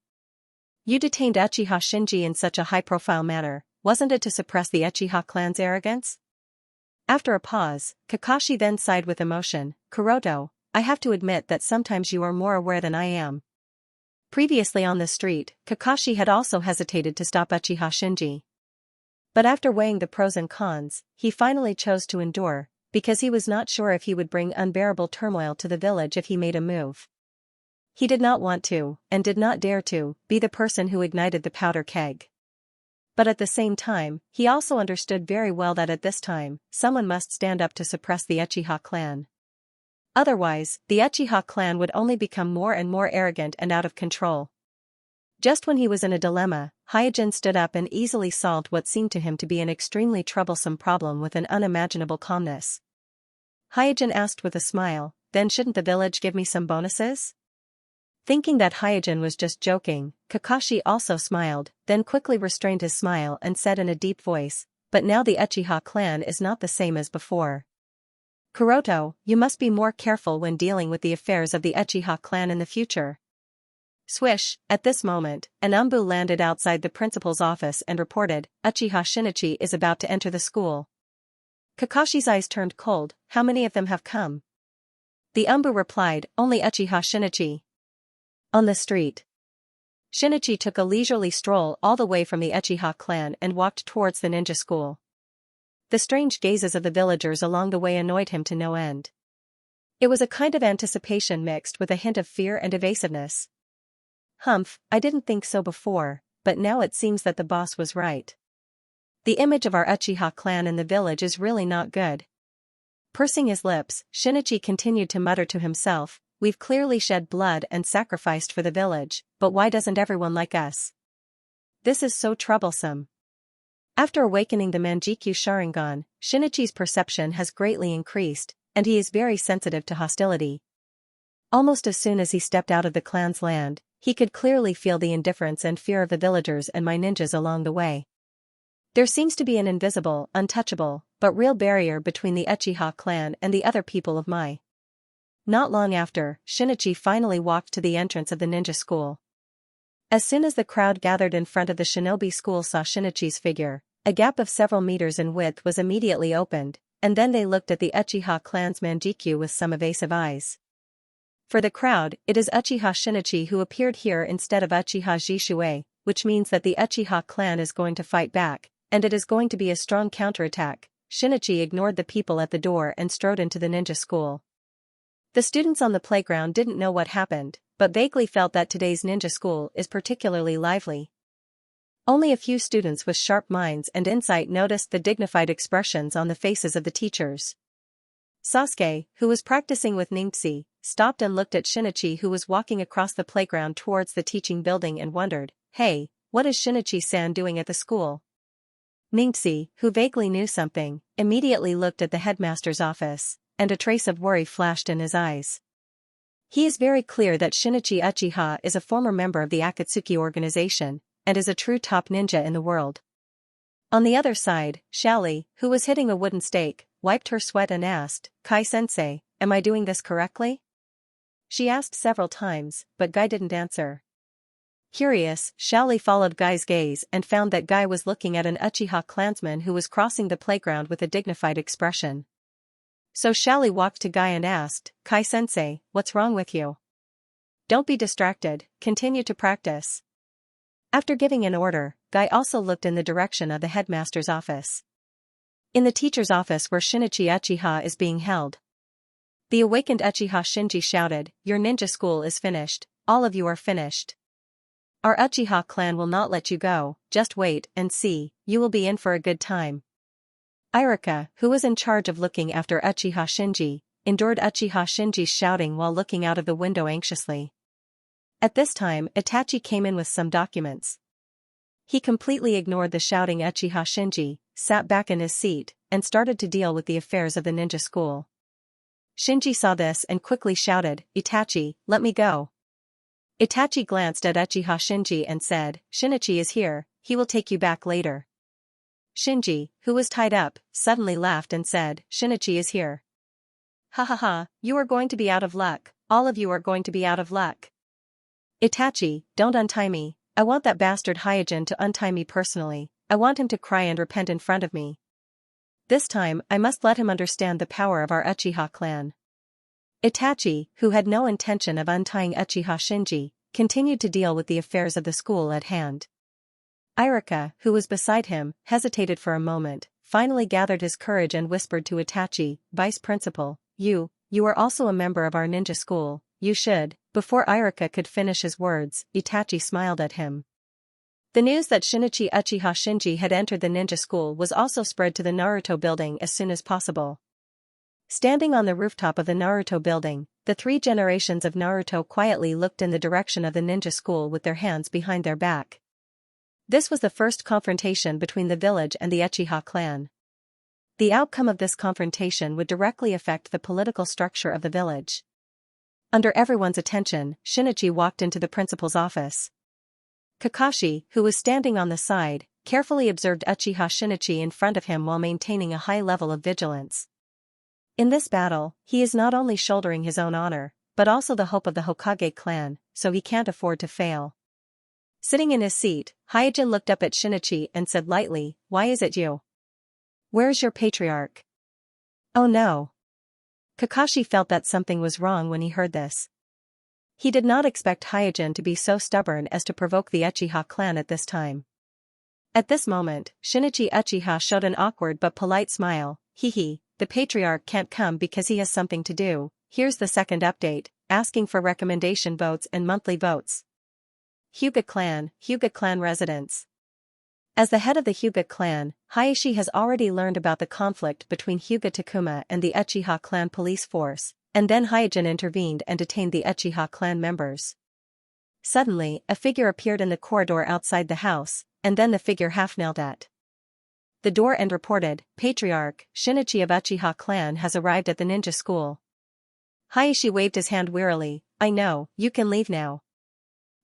You detained Uchiha Shinji in such a high-profile manner, wasn't it to suppress the Uchiha clan's arrogance?" After a pause, Kakashi then sighed with emotion, "Kuroto, I have to admit that sometimes you are more aware than I am." Previously on the street, Kakashi had also hesitated to stop Uchiha Shinji. But after weighing the pros and cons, he finally chose to endure, because he was not sure if he would bring unbearable turmoil to the village if he made a move. He did not want to, and did not dare to, be the person who ignited the powder keg. But at the same time, he also understood very well that at this time, someone must stand up to suppress the Uchiha clan. Otherwise, the Uchiha clan would only become more and more arrogant and out of control. Just when he was in a dilemma, Hyojin stood up and easily solved what seemed to him to be an extremely troublesome problem with an unimaginable calmness. Hyojin asked with a smile, "Then shouldn't the village give me some bonuses?" Thinking that Hyojin was just joking, Kakashi also smiled, then quickly restrained his smile and said in a deep voice, "But now the Uchiha clan is not the same as before. Kuroto, you must be more careful when dealing with the affairs of the Uchiha clan in the future. Swish, at this moment, an umbu landed outside the principal's office and reported, Uchiha Shinichi is about to enter the school. Kakashi's eyes turned cold, how many of them have come? The umbu replied, only Uchiha Shinichi. On the street. Shinichi took a leisurely stroll all the way from the Uchiha clan and walked towards the ninja school. The strange gazes of the villagers along the way annoyed him to no end. It was a kind of anticipation mixed with a hint of fear and evasiveness. Humph, I didn't think so before, but now it seems that the boss was right. The image of our Uchiha clan in the village is really not good. Pursing his lips, Shinichi continued to mutter to himself, we've clearly shed blood and sacrificed for the village, but why doesn't everyone like us? This is so troublesome. After awakening the Manjikyu Sharingan, Shinichi's perception has greatly increased, and he is very sensitive to hostility. Almost as soon as he stepped out of the clan's land, he could clearly feel the indifference and fear of the villagers and my ninjas along the way. There seems to be an invisible, untouchable, but real barrier between the Uchiha clan and the other people of Mai. Not long after, Shinichi finally walked to the entrance of the ninja school. As soon as the crowd gathered in front of the shinobi school saw Shinichi's figure, a gap of several meters in width was immediately opened, and then they looked at the Uchiha clan's Manjikyu with some evasive eyes. For the crowd, it is Uchiha Shinichi who appeared here instead of Uchiha Jishuei, which means that the Uchiha clan is going to fight back, and it is going to be a strong counterattack. Shinichi ignored the people at the door and strode into the ninja school. The students on the playground didn't know what happened, but vaguely felt that today's ninja school is particularly lively. Only a few students with sharp minds and insight noticed the dignified expressions on the faces of the teachers. Sasuke, who was practicing with Ningxi, stopped and looked at Shinichi who was walking across the playground towards the teaching building and wondered, hey, what is Shinichi-san doing at the school? Ningxi, who vaguely knew something, immediately looked at the headmaster's office, and a trace of worry flashed in his eyes. He is very clear that Shinichi Uchiha is a former member of the Akatsuki organization, and is a true top ninja in the world. On the other side, Shaoli, who was hitting a wooden stake, wiped her sweat and asked, Kai-sensei, am I doing this correctly? She asked several times, but Guy didn't answer. Curious, Shaoli followed Guy's gaze and found that Guy was looking at an Uchiha clansman who was crossing the playground with a dignified expression. So Shaoli walked to Guy and asked, Kai-sensei, what's wrong with you? Don't be distracted, continue to practice. After giving an order, Guy also looked in the direction of the headmaster's office. In the teacher's office where Shinichi Uchiha is being held. The awakened Uchiha Shinji shouted, your ninja school is finished, all of you are finished. Our Uchiha clan will not let you go, just wait and see, you will be in for a good time. Irika, who was in charge of looking after Uchiha Shinji, endured Uchiha Shinji's shouting while looking out of the window anxiously. At this time, Itachi came in with some documents. He completely ignored the shouting Uchiha Shinji, sat back in his seat, and started to deal with the affairs of the ninja school. Shinji saw this and quickly shouted, Itachi, let me go. Itachi glanced at Uchiha Shinji and said, Shinichi is here, he will take you back later. Shinji, who was tied up, suddenly laughed and said, Shinichi is here. Ha ha ha, you are going to be out of luck, all of you are going to be out of luck. Itachi, don't untie me, I want that bastard Hyojin to untie me personally, I want him to cry and repent in front of me. This time, I must let him understand the power of our Uchiha clan. Itachi, who had no intention of untying Uchiha Shinji, continued to deal with the affairs of the school at hand. Irika, who was beside him, hesitated for a moment, finally gathered his courage and whispered to Itachi, Vice Principal, you are also a member of our ninja school, you should. Before Irika could finish his words, Itachi smiled at him. The news that Shinichi Uchiha Shinji had entered the ninja school was also spread to the Naruto building as soon as possible. Standing on the rooftop of the Naruto building, the three generations of Naruto quietly looked in the direction of the ninja school with their hands behind their back. This was the first confrontation between the village and the Uchiha clan. The outcome of this confrontation would directly affect the political structure of the village. Under everyone's attention, Shinichi walked into the principal's office. Kakashi, who was standing on the side, carefully observed Uchiha Shinichi in front of him while maintaining a high level of vigilance. In this battle, he is not only shouldering his own honor, but also the hope of the Hokage clan, so he can't afford to fail. Sitting in his seat, Hyojin looked up at Shinichi and said lightly, "Why is it you? Where's your patriarch?" Oh no. Kakashi felt that something was wrong when he heard this. He did not expect Hyojin to be so stubborn as to provoke the Uchiha clan at this time. At this moment, Shinichi Uchiha showed an awkward but polite smile. "Hehe, the patriarch can't come because he has something to do. Here's the second update, asking for recommendation votes and monthly votes. Hyuga clan residents." As the head of the Hyuga clan, Hayashi has already learned about the conflict between Hyuga Takuma and the Uchiha clan police force, and then Hyojin intervened and detained the Uchiha clan members. Suddenly, a figure appeared in the corridor outside the house, and then the figure half knelt at the door and reported, "Patriarch, Shinichi of Uchiha clan has arrived at the ninja school." Hayashi waved his hand wearily, "I know, you can leave now."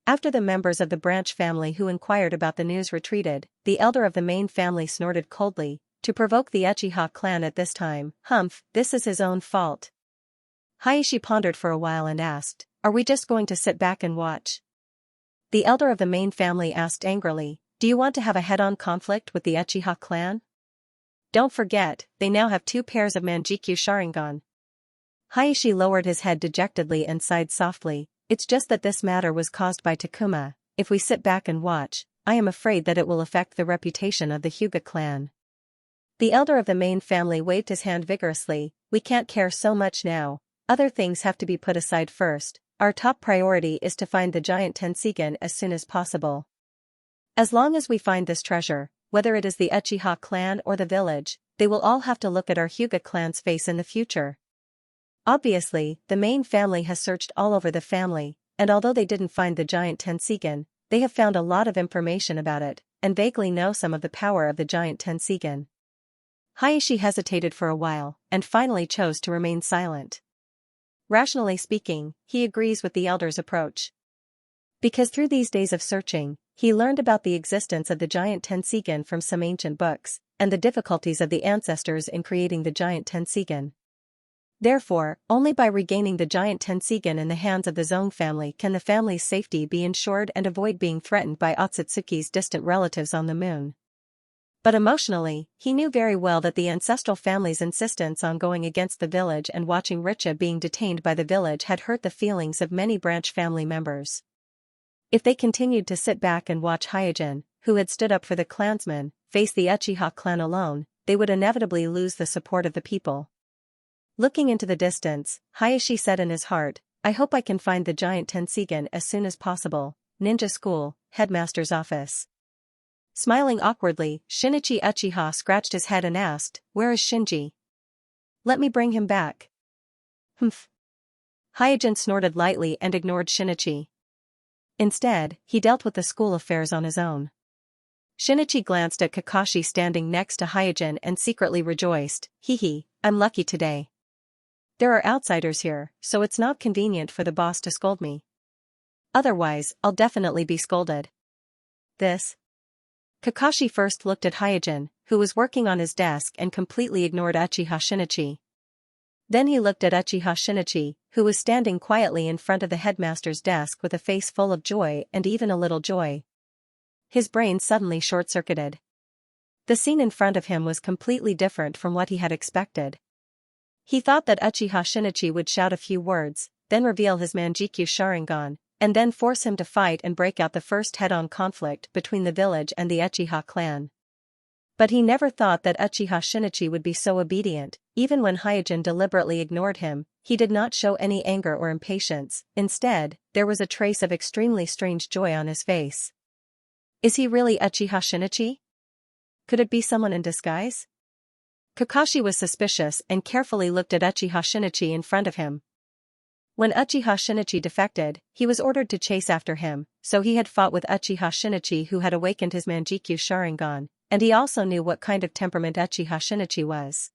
After the members of the branch family who inquired about the news retreated, the elder of the main family snorted coldly, "To provoke the Uchiha clan at this time, humph, this is his own fault." Hayashi pondered for a while and asked, "Are we just going to sit back and watch?" The elder of the main family asked angrily, "Do you want to have a head-on conflict with the Uchiha clan? Don't forget, they now have 2 pairs of Manjikyu Sharingan." Hayashi lowered his head dejectedly and sighed softly, "It's just that this matter was caused by Takuma. If we sit back and watch, I am afraid that it will affect the reputation of the Hyuga clan." The elder of the main family waved his hand vigorously, "We can't care so much now. Other things have to be put aside first. Our top priority is to find the giant Tenseigan as soon as possible. As long as we find this treasure, whether it is the Uchiha clan or the village, they will all have to look at our Hyuga clan's face in the future." Obviously, the main family has searched all over the family, and although they didn't find the giant Tenseigan, they have found a lot of information about it, and vaguely know some of the power of the giant Tenseigan. Hayashi hesitated for a while, and finally chose to remain silent. Rationally speaking, he agrees with the elder's approach. Because through these days of searching, he learned about the existence of the giant Tenseigan from some ancient books, and the difficulties of the ancestors in creating the giant Tenseigan. Therefore, only by regaining the giant Tenseigan in the hands of the Zong family can the family's safety be ensured and avoid being threatened by Otsutsuki's distant relatives on the moon. But emotionally, he knew very well that the ancestral family's insistence on going against the village and watching Richa being detained by the village had hurt the feelings of many branch family members. If they continued to sit back and watch Hyojin, who had stood up for the clansmen, face the Uchiha clan alone, they would inevitably lose the support of the people. Looking into the distance, Hayashi said in his heart, "I hope I can find the giant Tenseigan as soon as possible." Ninja school, headmaster's office. Smiling awkwardly, Shinichi Uchiha scratched his head and asked, "Where is Shinji? Let me bring him back." Humph. Hyojin snorted lightly and ignored Shinichi. Instead, he dealt with the school affairs on his own. Shinichi glanced at Kakashi standing next to Hyojin and secretly rejoiced, "Hehe, I'm lucky today. There are outsiders here, so it's not convenient for the boss to scold me. Otherwise, I'll definitely be scolded." This. Kakashi first looked at Hyojin, who was working on his desk and completely ignored Uchiha Shinichi. Then he looked at Uchiha Shinichi, who was standing quietly in front of the headmaster's desk with a face full of joy and even a little joy. His brain suddenly short-circuited. The scene in front of him was completely different from what he had expected. He thought that Uchiha Shinichi would shout a few words, then reveal his Manjikyu Sharingan, and then force him to fight and break out the first head-on conflict between the village and the Uchiha clan. But he never thought that Uchiha Shinichi would be so obedient. Even when Hyojin deliberately ignored him, he did not show any anger or impatience. Instead, there was a trace of extremely strange joy on his face. Is he really Uchiha Shinichi? Could it be someone in disguise? Kakashi was suspicious and carefully looked at Uchiha Shinichi in front of him. When Uchiha Shinichi defected, he was ordered to chase after him, so he had fought with Uchiha Shinichi who had awakened his Manjikyu Sharingan, and he also knew what kind of temperament Uchiha Shinichi was.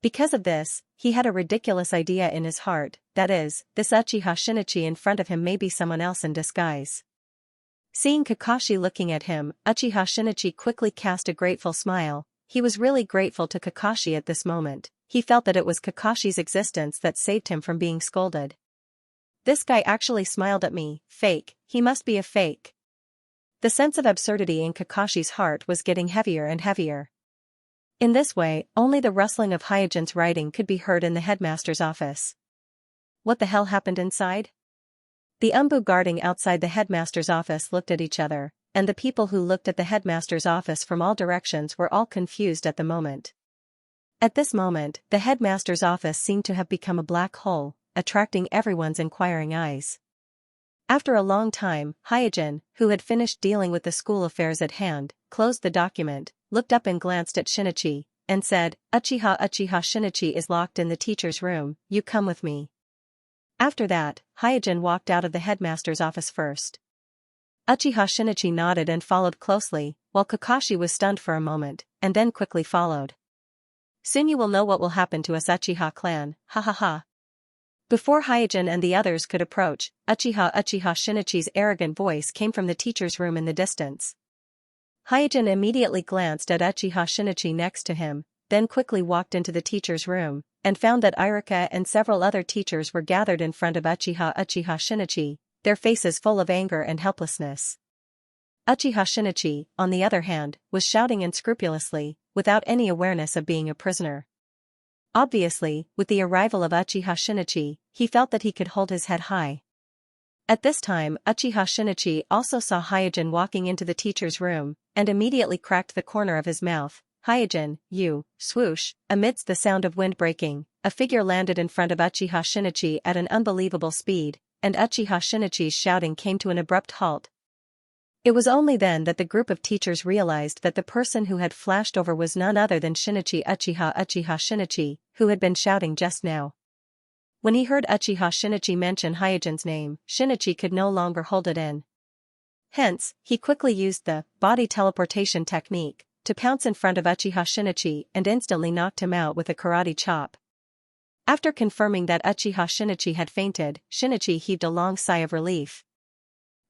Because of this, he had a ridiculous idea in his heart, that is, this Uchiha Shinichi in front of him may be someone else in disguise. Seeing Kakashi looking at him, Uchiha Shinichi quickly cast a grateful smile. He was really grateful to Kakashi at this moment, he felt that it was Kakashi's existence that saved him from being scolded. This guy actually smiled at me, fake, he must be a fake. The sense of absurdity in Kakashi's heart was getting heavier and heavier. In this way, only the rustling of Hyojin's writing could be heard in the headmaster's office. What the hell happened inside? The umbu guarding outside the headmaster's office looked at each other, and the people who looked at the headmaster's office from all directions were all confused at the moment. At this moment, the headmaster's office seemed to have become a black hole, attracting everyone's inquiring eyes. After a long time, Hyojin, who had finished dealing with the school affairs at hand, closed the document, looked up and glanced at Shinichi, and said, Uchiha Shinichi is locked in the teacher's room, you come with me. After that, Hyojin walked out of the headmaster's office first. Uchiha Shinichi nodded and followed closely, while Kakashi was stunned for a moment, and then quickly followed. Soon you will know what will happen to us Uchiha clan, ha ha ha. Before Hyojin and the others could approach, Uchiha Shinichi's arrogant voice came from the teacher's room in the distance. Hyojin immediately glanced at Uchiha Shinichi next to him, then quickly walked into the teacher's room, and found that Iruka and several other teachers were gathered in front of Uchiha Shinichi, their faces full of anger and helplessness. Uchiha Shinichi, on the other hand, was shouting unscrupulously, without any awareness of being a prisoner. Obviously, with the arrival of Uchiha Shinichi, he felt that he could hold his head high. At this time, Uchiha Shinichi also saw Hyojin walking into the teacher's room, and immediately cracked the corner of his mouth. Hyojin, you, swoosh, amidst the sound of wind breaking, a figure landed in front of Uchiha Shinichi at an unbelievable speed, and Uchiha Shinichi's shouting came to an abrupt halt. It was only then that the group of teachers realized that the person who had flashed over was none other than Uchiha Shinichi, who had been shouting just now. When he heard Uchiha Shinichi mention Hyojin's name, Shinichi could no longer hold it in. Hence, he quickly used the body teleportation technique to pounce in front of Uchiha Shinichi and instantly knocked him out with a karate chop. After confirming that Uchiha Shinichi had fainted, Shinichi heaved a long sigh of relief.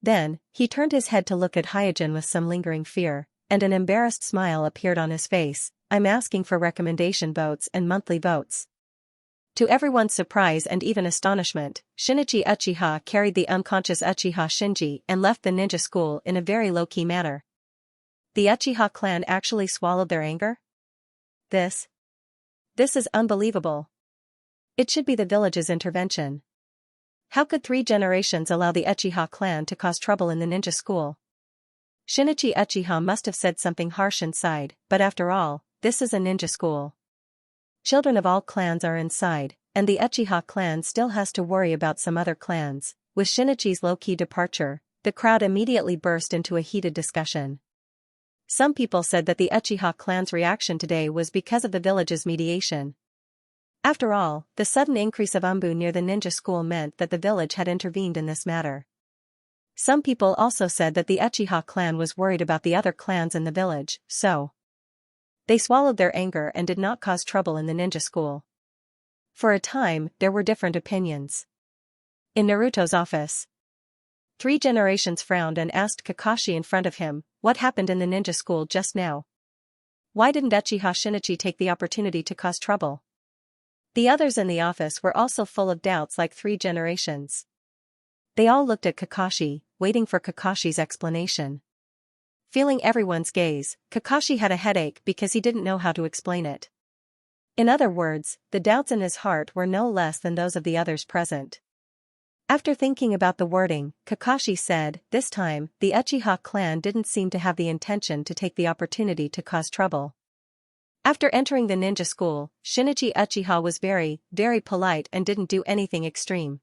Then, he turned his head to look at Hyojin with some lingering fear, and an embarrassed smile appeared on his face. I'm asking for recommendation votes and monthly votes. To everyone's surprise and even astonishment, Shinichi Uchiha carried the unconscious Uchiha Shinji and left the ninja school in a very low-key manner. The Uchiha clan actually swallowed their anger? This is unbelievable. It should be the village's intervention. How could 3 generations allow the Uchiha clan to cause trouble in the ninja school? Shinichi Uchiha must have said something harsh inside, but after all, this is a ninja school. Children of all clans are inside, and the Uchiha clan still has to worry about some other clans. With Shinichi's low-key departure, the crowd immediately burst into a heated discussion. Some people said that the Uchiha clan's reaction today was because of the village's mediation. After all, the sudden increase of umbu near the ninja school meant that the village had intervened in this matter. Some people also said that the Uchiha clan was worried about the other clans in the village, so they swallowed their anger and did not cause trouble in the ninja school. For a time, there were different opinions. In Naruto's office, 3 generations frowned and asked Kakashi in front of him, what happened in the ninja school just now? Why didn't Uchiha Shinichi take the opportunity to cause trouble? The others in the office were also full of doubts like 3 generations. They all looked at Kakashi, waiting for Kakashi's explanation. Feeling everyone's gaze, Kakashi had a headache because he didn't know how to explain it. In other words, the doubts in his heart were no less than those of the others present. After thinking about the wording, Kakashi said, this time, the Uchiha clan didn't seem to have the intention to take the opportunity to cause trouble. After entering the ninja school, Shinichi Uchiha was very, very polite and didn't do anything extreme.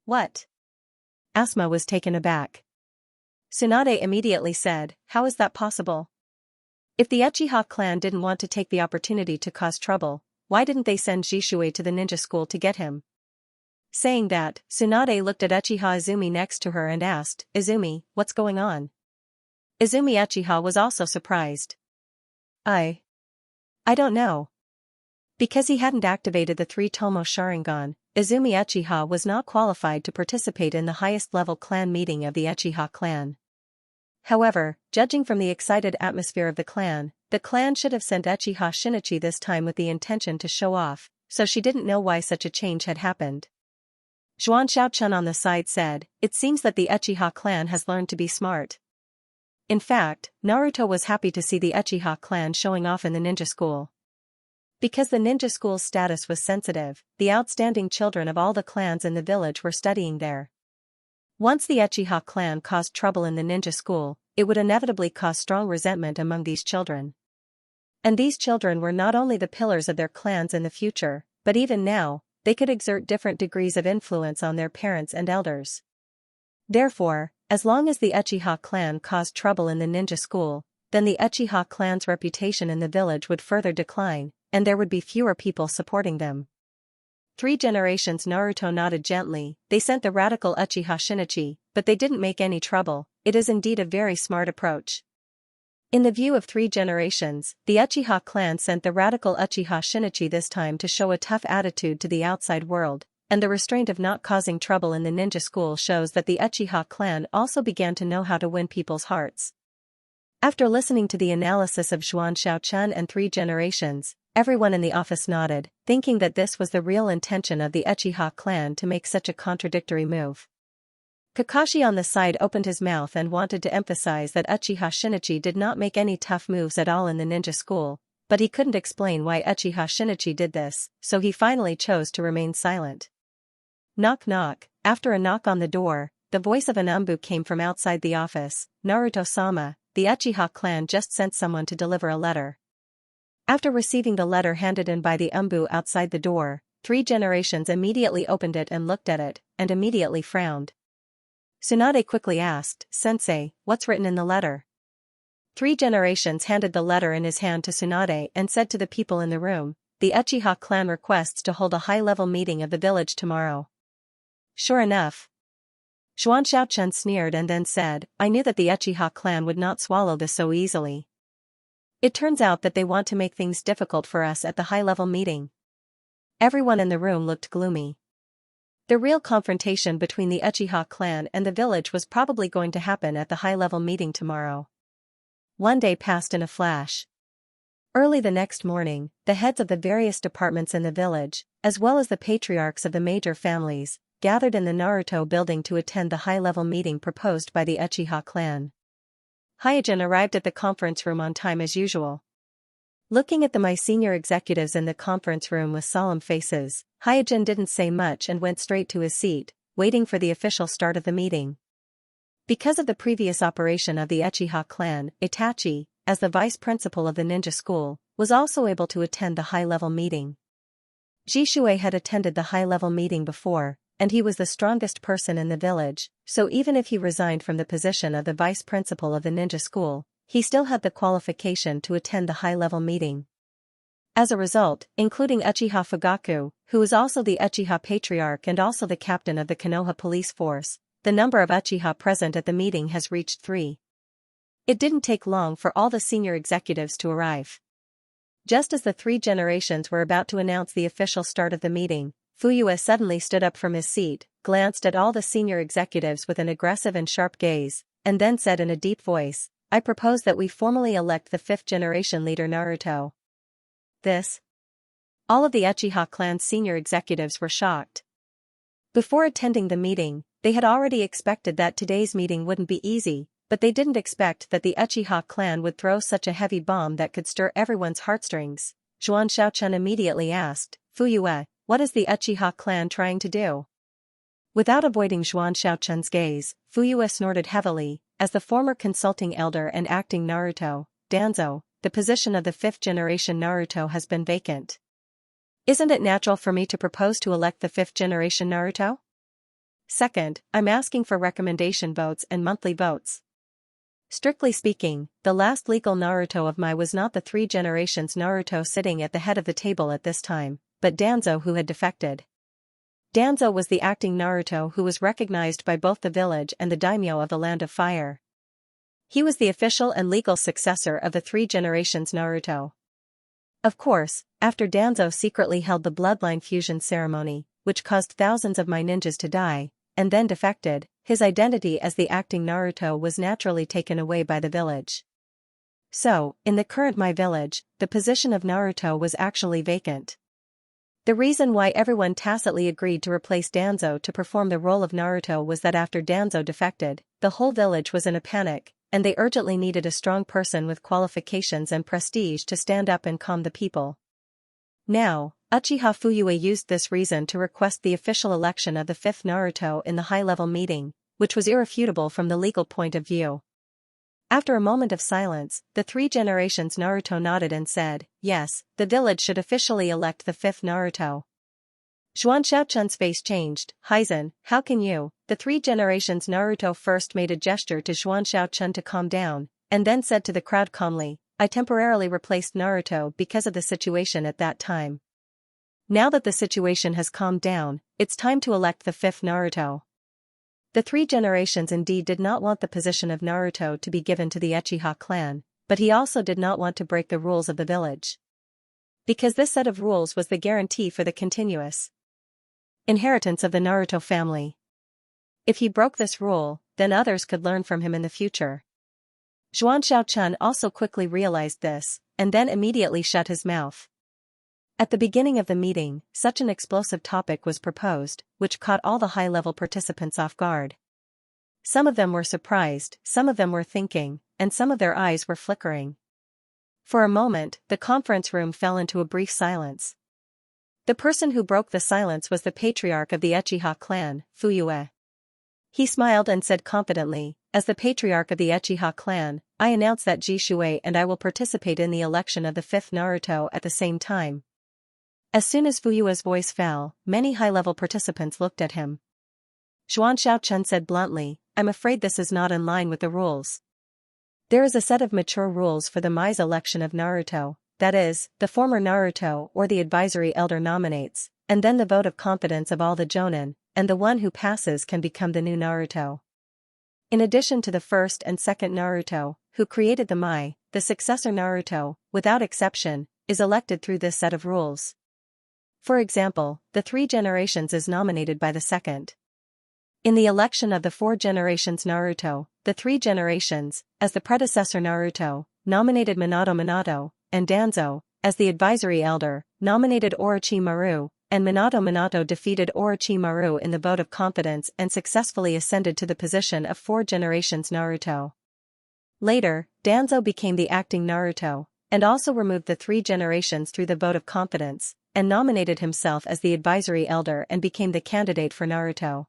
What? Asuma was taken aback. Tsunade immediately said, how is that possible? If the Uchiha clan didn't want to take the opportunity to cause trouble, why didn't they send Jishui to the ninja school to get him? Saying that, Tsunade looked at Uchiha Izumi next to her and asked, Izumi, what's going on? Izumi Uchiha was also surprised. I don't know. Because he hadn't activated the 3 Tomo Sharingan, Izumi Uchiha was not qualified to participate in the highest level clan meeting of the Uchiha clan. However, judging from the excited atmosphere of the clan should have sent Uchiha Shinichi this time with the intention to show off, so she didn't know why such a change had happened. Zhuan Xiaochun on the side said, "It seems that the Uchiha clan has learned to be smart." In fact, Naruto was happy to see the Uchiha clan showing off in the ninja school. Because the ninja school's status was sensitive, the outstanding children of all the clans in the village were studying there. Once the Uchiha clan caused trouble in the ninja school, it would inevitably cause strong resentment among these children. And these children were not only the pillars of their clans in the future, but even now, they could exert different degrees of influence on their parents and elders. Therefore, as long as the Uchiha clan caused trouble in the ninja school, then the Uchiha clan's reputation in the village would further decline, and there would be fewer people supporting them. 3 generations. Naruto nodded gently. They sent the radical Uchiha Shinichi, but they didn't make any trouble. It is indeed a very smart approach. In the view of 3 generations, the Uchiha clan sent the radical Uchiha Shinichi this time to show a tough attitude to the outside world, and the restraint of not causing trouble in the ninja school shows that the Uchiha clan also began to know how to win people's hearts. After listening to the analysis of Zhuan Xiaochun and 3 generations, everyone in the office nodded, thinking that this was the real intention of the Uchiha clan to make such a contradictory move. Kakashi on the side opened his mouth and wanted to emphasize that Uchiha Shinichi did not make any tough moves at all in the ninja school, but he couldn't explain why Uchiha Shinichi did this, so he finally chose to remain silent. Knock knock. After a knock on the door, the voice of an Umbu came from outside the office. "Naruto-sama, the Uchiha clan just sent someone to deliver a letter." After receiving the letter handed in by the Umbu outside the door, 3 generations immediately opened it and looked at it, and immediately frowned. Tsunade quickly asked, "Sensei, what's written in the letter?" 3 generations handed the letter in his hand to Tsunade and said to the people in the room, "The Uchiha clan requests to hold a high-level meeting of the village tomorrow." Sure enough. Zhuan Xiaochun sneered and then said, "I knew that the Uchiha clan would not swallow this so easily. It turns out that they want to make things difficult for us at the high-level meeting." Everyone in the room looked gloomy. The real confrontation between the Uchiha clan and the village was probably going to happen at the high-level meeting tomorrow. One day passed in a flash. Early the next morning, the heads of the various departments in the village, as well as the patriarchs of the major families, gathered in the Naruto building to attend the high-level meeting proposed by the Uchiha clan. Hyojin arrived at the conference room on time as usual. Looking at the senior executives in the conference room with solemn faces, Hyojin didn't say much and went straight to his seat, waiting for the official start of the meeting. Because of the previous operation of the Uchiha clan, Itachi, as the vice principal of the ninja school, was also able to attend the high-level meeting. Jisue had attended the high-level meeting before, and he was the strongest person in the village, so even if he resigned from the position of the vice principal of the ninja school, he still had the qualification to attend the high-level meeting. As a result, including Uchiha Fugaku, who is also the Uchiha Patriarch and also the captain of the Konoha police force, the number of Uchiha present at the meeting has reached 3. It didn't take long for all the senior executives to arrive. Just as the 3 generations were about to announce the official start of the meeting, Fuyue suddenly stood up from his seat, glanced at all the senior executives with an aggressive and sharp gaze, and then said in a deep voice, "I propose that we formally elect the 5th generation leader Naruto." This? All of the Uchiha clan's senior executives were shocked. Before attending the meeting, they had already expected that today's meeting wouldn't be easy, but they didn't expect that the Uchiha clan would throw such a heavy bomb that could stir everyone's heartstrings. Zhuan Xiaochun immediately asked, "Fuyue, what is the Uchiha clan trying to do?" Without avoiding Zhuan Xiaochun's gaze, Fuyue snorted heavily, as the former consulting elder and acting Naruto, Danzo, the position of the 5th generation Naruto has been vacant. Isn't it natural for me to propose to elect the 5th generation Naruto? Second, I'm asking for recommendation votes and monthly votes. Strictly speaking, the last legal Naruto of Mai was not the 3 generations Naruto sitting at the head of the table at this time, but Danzo who had defected. Danzo was the acting Naruto who was recognized by both the village and the daimyo of the Land of Fire. He was the official and legal successor of the 3 generations Naruto. Of course, after Danzo secretly held the bloodline fusion ceremony, which caused thousands of Mai ninjas to die, and then defected, his identity as the acting Naruto was naturally taken away by the village. So, in the current My Village, the position of Naruto was actually vacant. The reason why everyone tacitly agreed to replace Danzo to perform the role of Naruto was that after Danzo defected, the whole village was in a panic, and they urgently needed a strong person with qualifications and prestige to stand up and calm the people. Now, Uchiha Fuyue used this reason to request the official election of the fifth Naruto in the high-level meeting, which was irrefutable from the legal point of view. After a moment of silence, the three generations Naruto nodded and said, "Yes, the village should officially elect the fifth Naruto." Xianxia's face changed. "Hizen, how can you?" The three generations Naruto first made a gesture to Xianxia to calm down, and then said to the crowd calmly, "I temporarily replaced Naruto because of the situation at that time. Now that the situation has calmed down, it's time to elect the fifth Naruto." The three generations indeed did not want the position of Naruto to be given to the Uchiha clan, but he also did not want to break the rules of the village. Because this set of rules was the guarantee for the continuous inheritance of the Naruto family. If he broke this rule, then others could learn from him in the future. Xianxia also quickly realized this, and then immediately shut his mouth. At the beginning of the meeting, such an explosive topic was proposed, which caught all the high-level participants off guard. Some of them were surprised, some of them were thinking, and some of their eyes were flickering. For a moment, the conference room fell into a brief silence. The person who broke the silence was the patriarch of the Uchiha clan, Fuyue. He smiled and said confidently, "As the patriarch of the Uchiha clan, I announce that Jishui and I will participate in the election of the fifth Naruto at the same time." As soon as Fuyue's voice fell, many high-level participants looked at him. Xianxia said bluntly, "I'm afraid this is not in line with the rules. There is a set of mature rules for the Mai's election of Naruto, that is, the former Naruto or the advisory elder nominates, and then the vote of confidence of all the Jonin, and the one who passes can become the new Naruto. In addition to the first and second Naruto, who created the Mai, the successor Naruto, without exception, is elected through this set of rules. For example, the three generations is nominated by the second. In the election of the four generations Naruto, the three generations, as the predecessor Naruto, nominated Minato, and Danzo, as the advisory elder, nominated Orochimaru, and Minato defeated Orochimaru in the vote of confidence and successfully ascended to the position of four generations Naruto. Later, Danzo became the acting Naruto, and also removed the three generations through the vote of confidence, and nominated himself as the advisory elder and became the candidate for Naruto.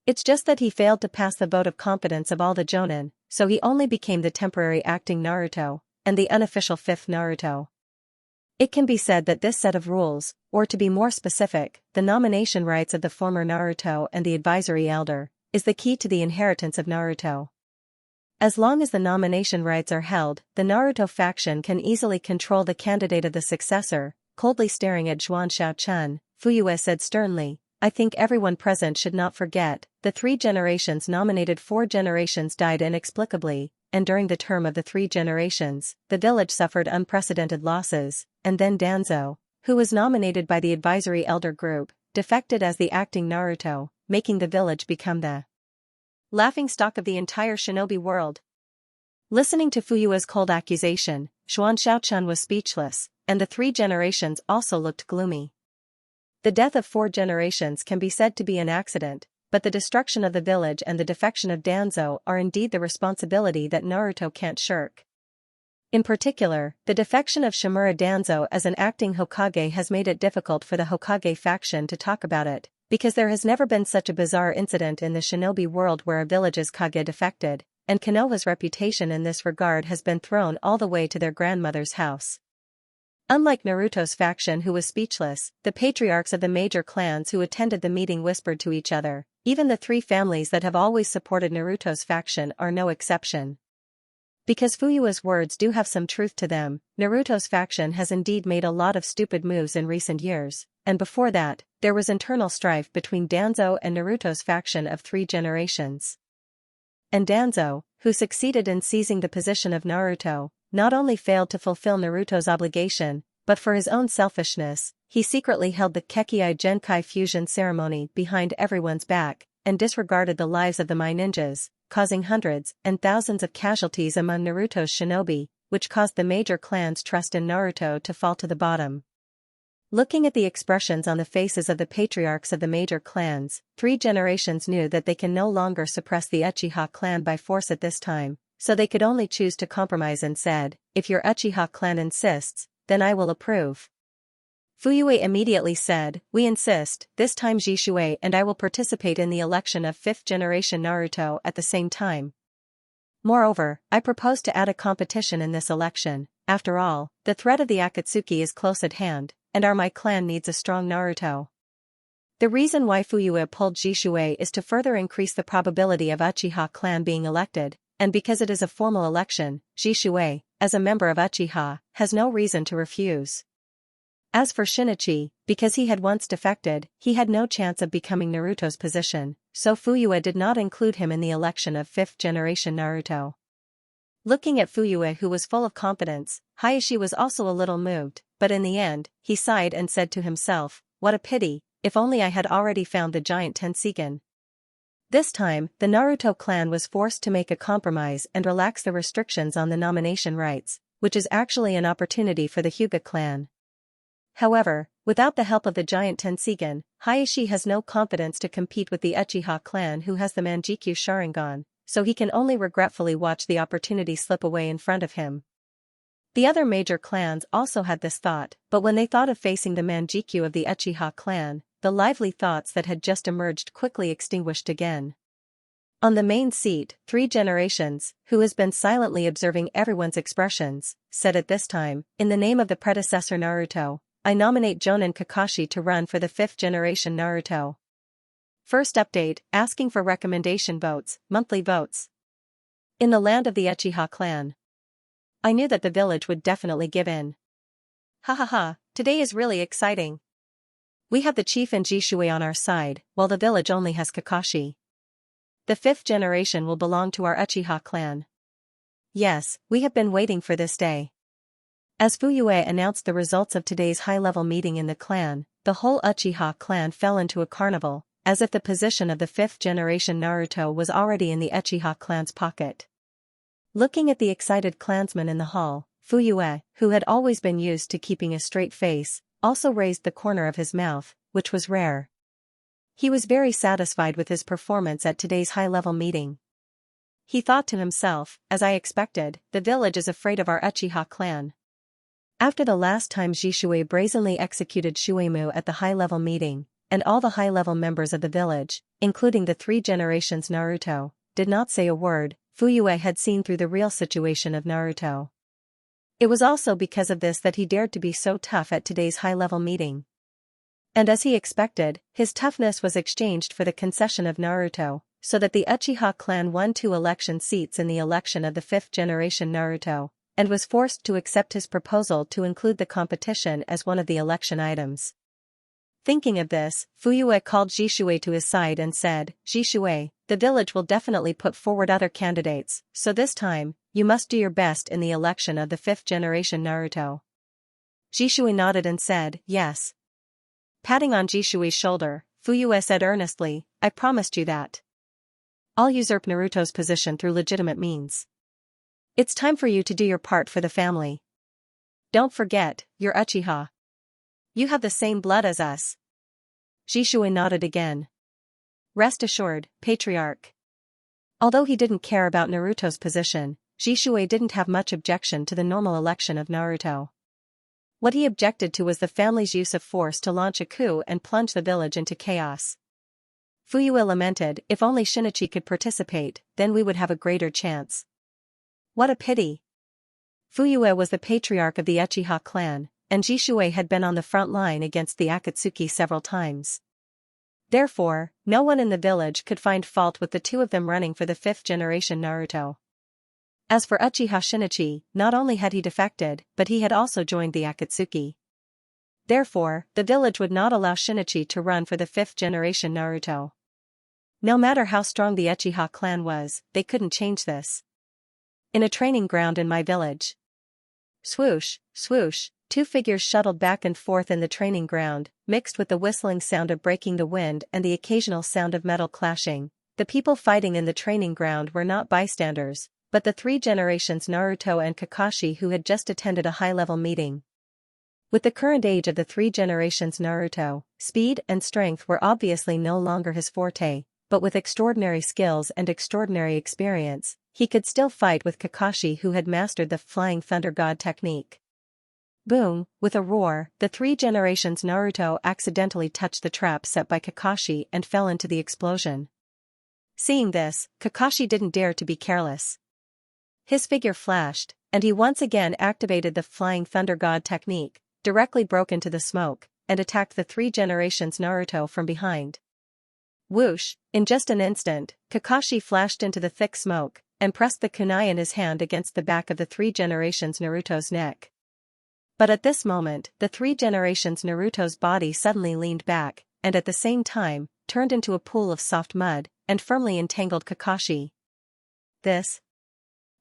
It's just that he failed to pass the vote of confidence of all the Jonin, so he only became the temporary acting Naruto, and the unofficial fifth Naruto. It can be said that this set of rules, or to be more specific, the nomination rights of the former Naruto and the advisory elder, is the key to the inheritance of Naruto. As long as the nomination rights are held, the Naruto faction can easily control the candidate of the successor. Coldly staring at Xianxia, Fuyue said sternly, "I think everyone present should not forget, the three generations nominated four generations died inexplicably, and during the term of the three generations, the village suffered unprecedented losses, and then Danzo, who was nominated by the advisory elder group, defected as the acting Naruto, making the village become the laughingstock of the entire shinobi world." Listening to Fuyue's cold accusation, Xianxia was speechless, and the three generations also looked gloomy. The death of four generations can be said to be an accident, but the destruction of the village and the defection of Danzo are indeed the responsibility that Naruto can't shirk. In particular, the defection of Shimura Danzo as an acting Hokage has made it difficult for the Hokage faction to talk about it, because there has never been such a bizarre incident in the shinobi world where a village's Kage defected, and Konoha's reputation in this regard has been thrown all the way to their grandmother's house. Unlike Naruto's faction who was speechless, the patriarchs of the major clans who attended the meeting whispered to each other. Even the three families that have always supported Naruto's faction are no exception. Because Fuyue's words do have some truth to them, Naruto's faction has indeed made a lot of stupid moves in recent years, and before that, there was internal strife between Danzo and Naruto's faction of three generations. And Danzo, who succeeded in seizing the position of Naruto, not only failed to fulfill Naruto's obligation, but for his own selfishness, he secretly held the Kekkai Genkai fusion ceremony behind everyone's back, and disregarded the lives of the Mai ninjas, causing hundreds and thousands of casualties among Naruto's shinobi, which caused the major clan's trust in Naruto to fall to the bottom. Looking at the expressions on the faces of the patriarchs of the major clans, 3 generations knew that they can no longer suppress the Uchiha clan by force at this time, so they could only choose to compromise and said, "If your Uchiha clan insists, then I will approve." Fuyue immediately said, "We insist, this time Jishui and I will participate in the election of 5th generation Naruto at the same time. Moreover, I propose to add a competition in this election. After all, the threat of the Akatsuki is close at hand, and my clan needs a strong Naruto." The reason why Fuyue pulled Jishui is to further increase the probability of Uchiha clan being elected, and because it is a formal election, Jishui, as a member of Uchiha, has no reason to refuse. As for Shinichi, because he had once defected, he had no chance of becoming Naruto's position, so Fuyue did not include him in the election of 5th generation Naruto. Looking at Fuyue, who was full of confidence, Hayashi was also a little moved, but in the end, he sighed and said to himself, "What a pity, if only I had already found the giant Tenseigan." This time, the Naruto clan was forced to make a compromise and relax the restrictions on the nomination rights, which is actually an opportunity for the Hyuga clan. However, without the help of the giant Tenseigan, Hayashi has no confidence to compete with the Uchiha clan, who has the Manjikyu Sharingan, so he can only regretfully watch the opportunity slip away in front of him. The other major clans also had this thought, but when they thought of facing the Manjikyu of the Uchiha clan, the lively thoughts that had just emerged quickly extinguished again. On the main seat, 3 generations, who has been silently observing everyone's expressions, said at this time, "In the name of the predecessor Naruto, I nominate Jonin Kakashi to run for the 5th generation Naruto." First update, asking for recommendation votes, monthly votes. In the land of the Uchiha clan. I knew that the village would definitely give in. Ha ha ha, today is really exciting. We have the chief and Jishui on our side, while the village only has Kakashi. The 5th generation will belong to our Uchiha clan. Yes, we have been waiting for this day. As Fuyue announced the results of today's high-level meeting in the clan, the whole Uchiha clan fell into a carnival, as if the position of the 5th generation Naruto was already in the Uchiha clan's pocket. Looking at the excited clansmen in the hall, Fuyue, who had always been used to keeping a straight face, also raised the corner of his mouth, which was rare. He was very satisfied with his performance at today's high-level meeting. He thought to himself, "As I expected, the village is afraid of our Uchiha clan." After the last time Jishui brazenly executed Shuimu at the high-level meeting, and all the high-level members of the village, including the 3 generations Naruto, did not say a word, Fuyue had seen through the real situation of Naruto. It was also because of this that he dared to be so tough at today's high-level meeting. And as he expected, his toughness was exchanged for the concession of Naruto, so that the Uchiha clan won 2 election seats in the election of the 5th generation Naruto, and was forced to accept his proposal to include the competition as one of the election items. Thinking of this, Fuyue called Jishui to his side and said, "Jishui, the village will definitely put forward other candidates, so this time, you must do your best in the election of the 5th generation Naruto." Jishui nodded and said, "Yes." Patting on Jishui's shoulder, Fuyue said earnestly, "I promised you that. I'll usurp Naruto's position through legitimate means. It's time for you to do your part for the family. Don't forget, you're Uchiha. You have the same blood as us." Jishui nodded again. Rest assured, Patriarch. Although he didn't care about Naruto's position, Jishui didn't have much objection to the normal election of Naruto. What he objected to was the family's use of force to launch a coup and plunge the village into chaos. Fuyue lamented, "If only Shinichi could participate, then we would have a greater chance." What a pity. Fuyue was the patriarch of the Uchiha clan, and Jishui had been on the front line against the Akatsuki several times. Therefore, no one in the village could find fault with the 2 of them running for the 5th generation Naruto. As for Uchiha Shinichi, not only had he defected, but he had also joined the Akatsuki. Therefore, the village would not allow Shinichi to run for the 5th generation Naruto. No matter how strong the Uchiha clan was, they couldn't change this. In a training ground in my village. Swoosh, swoosh, two figures shuttled back and forth in the training ground, mixed with the whistling sound of breaking the wind and the occasional sound of metal clashing. The people fighting in the training ground were not bystanders, but the three generations Naruto and Kakashi who had just attended a high-level meeting. With the current age of the three generations Naruto, speed and strength were obviously no longer his forte, but with extraordinary skills and extraordinary experience, he could still fight with Kakashi who had mastered the Flying Thunder God technique. Boom! With a roar, the three generations Naruto accidentally touched the trap set by Kakashi and fell into the explosion. Seeing this, Kakashi didn't dare to be careless. His figure flashed, and he once again activated the Flying Thunder God technique, directly broke into the smoke, and attacked the three generations Naruto from behind. Whoosh! In just an instant, Kakashi flashed into the thick smoke, and pressed the kunai in his hand against the back of the three generations Naruto's neck. But at this moment, the three generations Naruto's body suddenly leaned back, and at the same time, turned into a pool of soft mud, and firmly entangled Kakashi.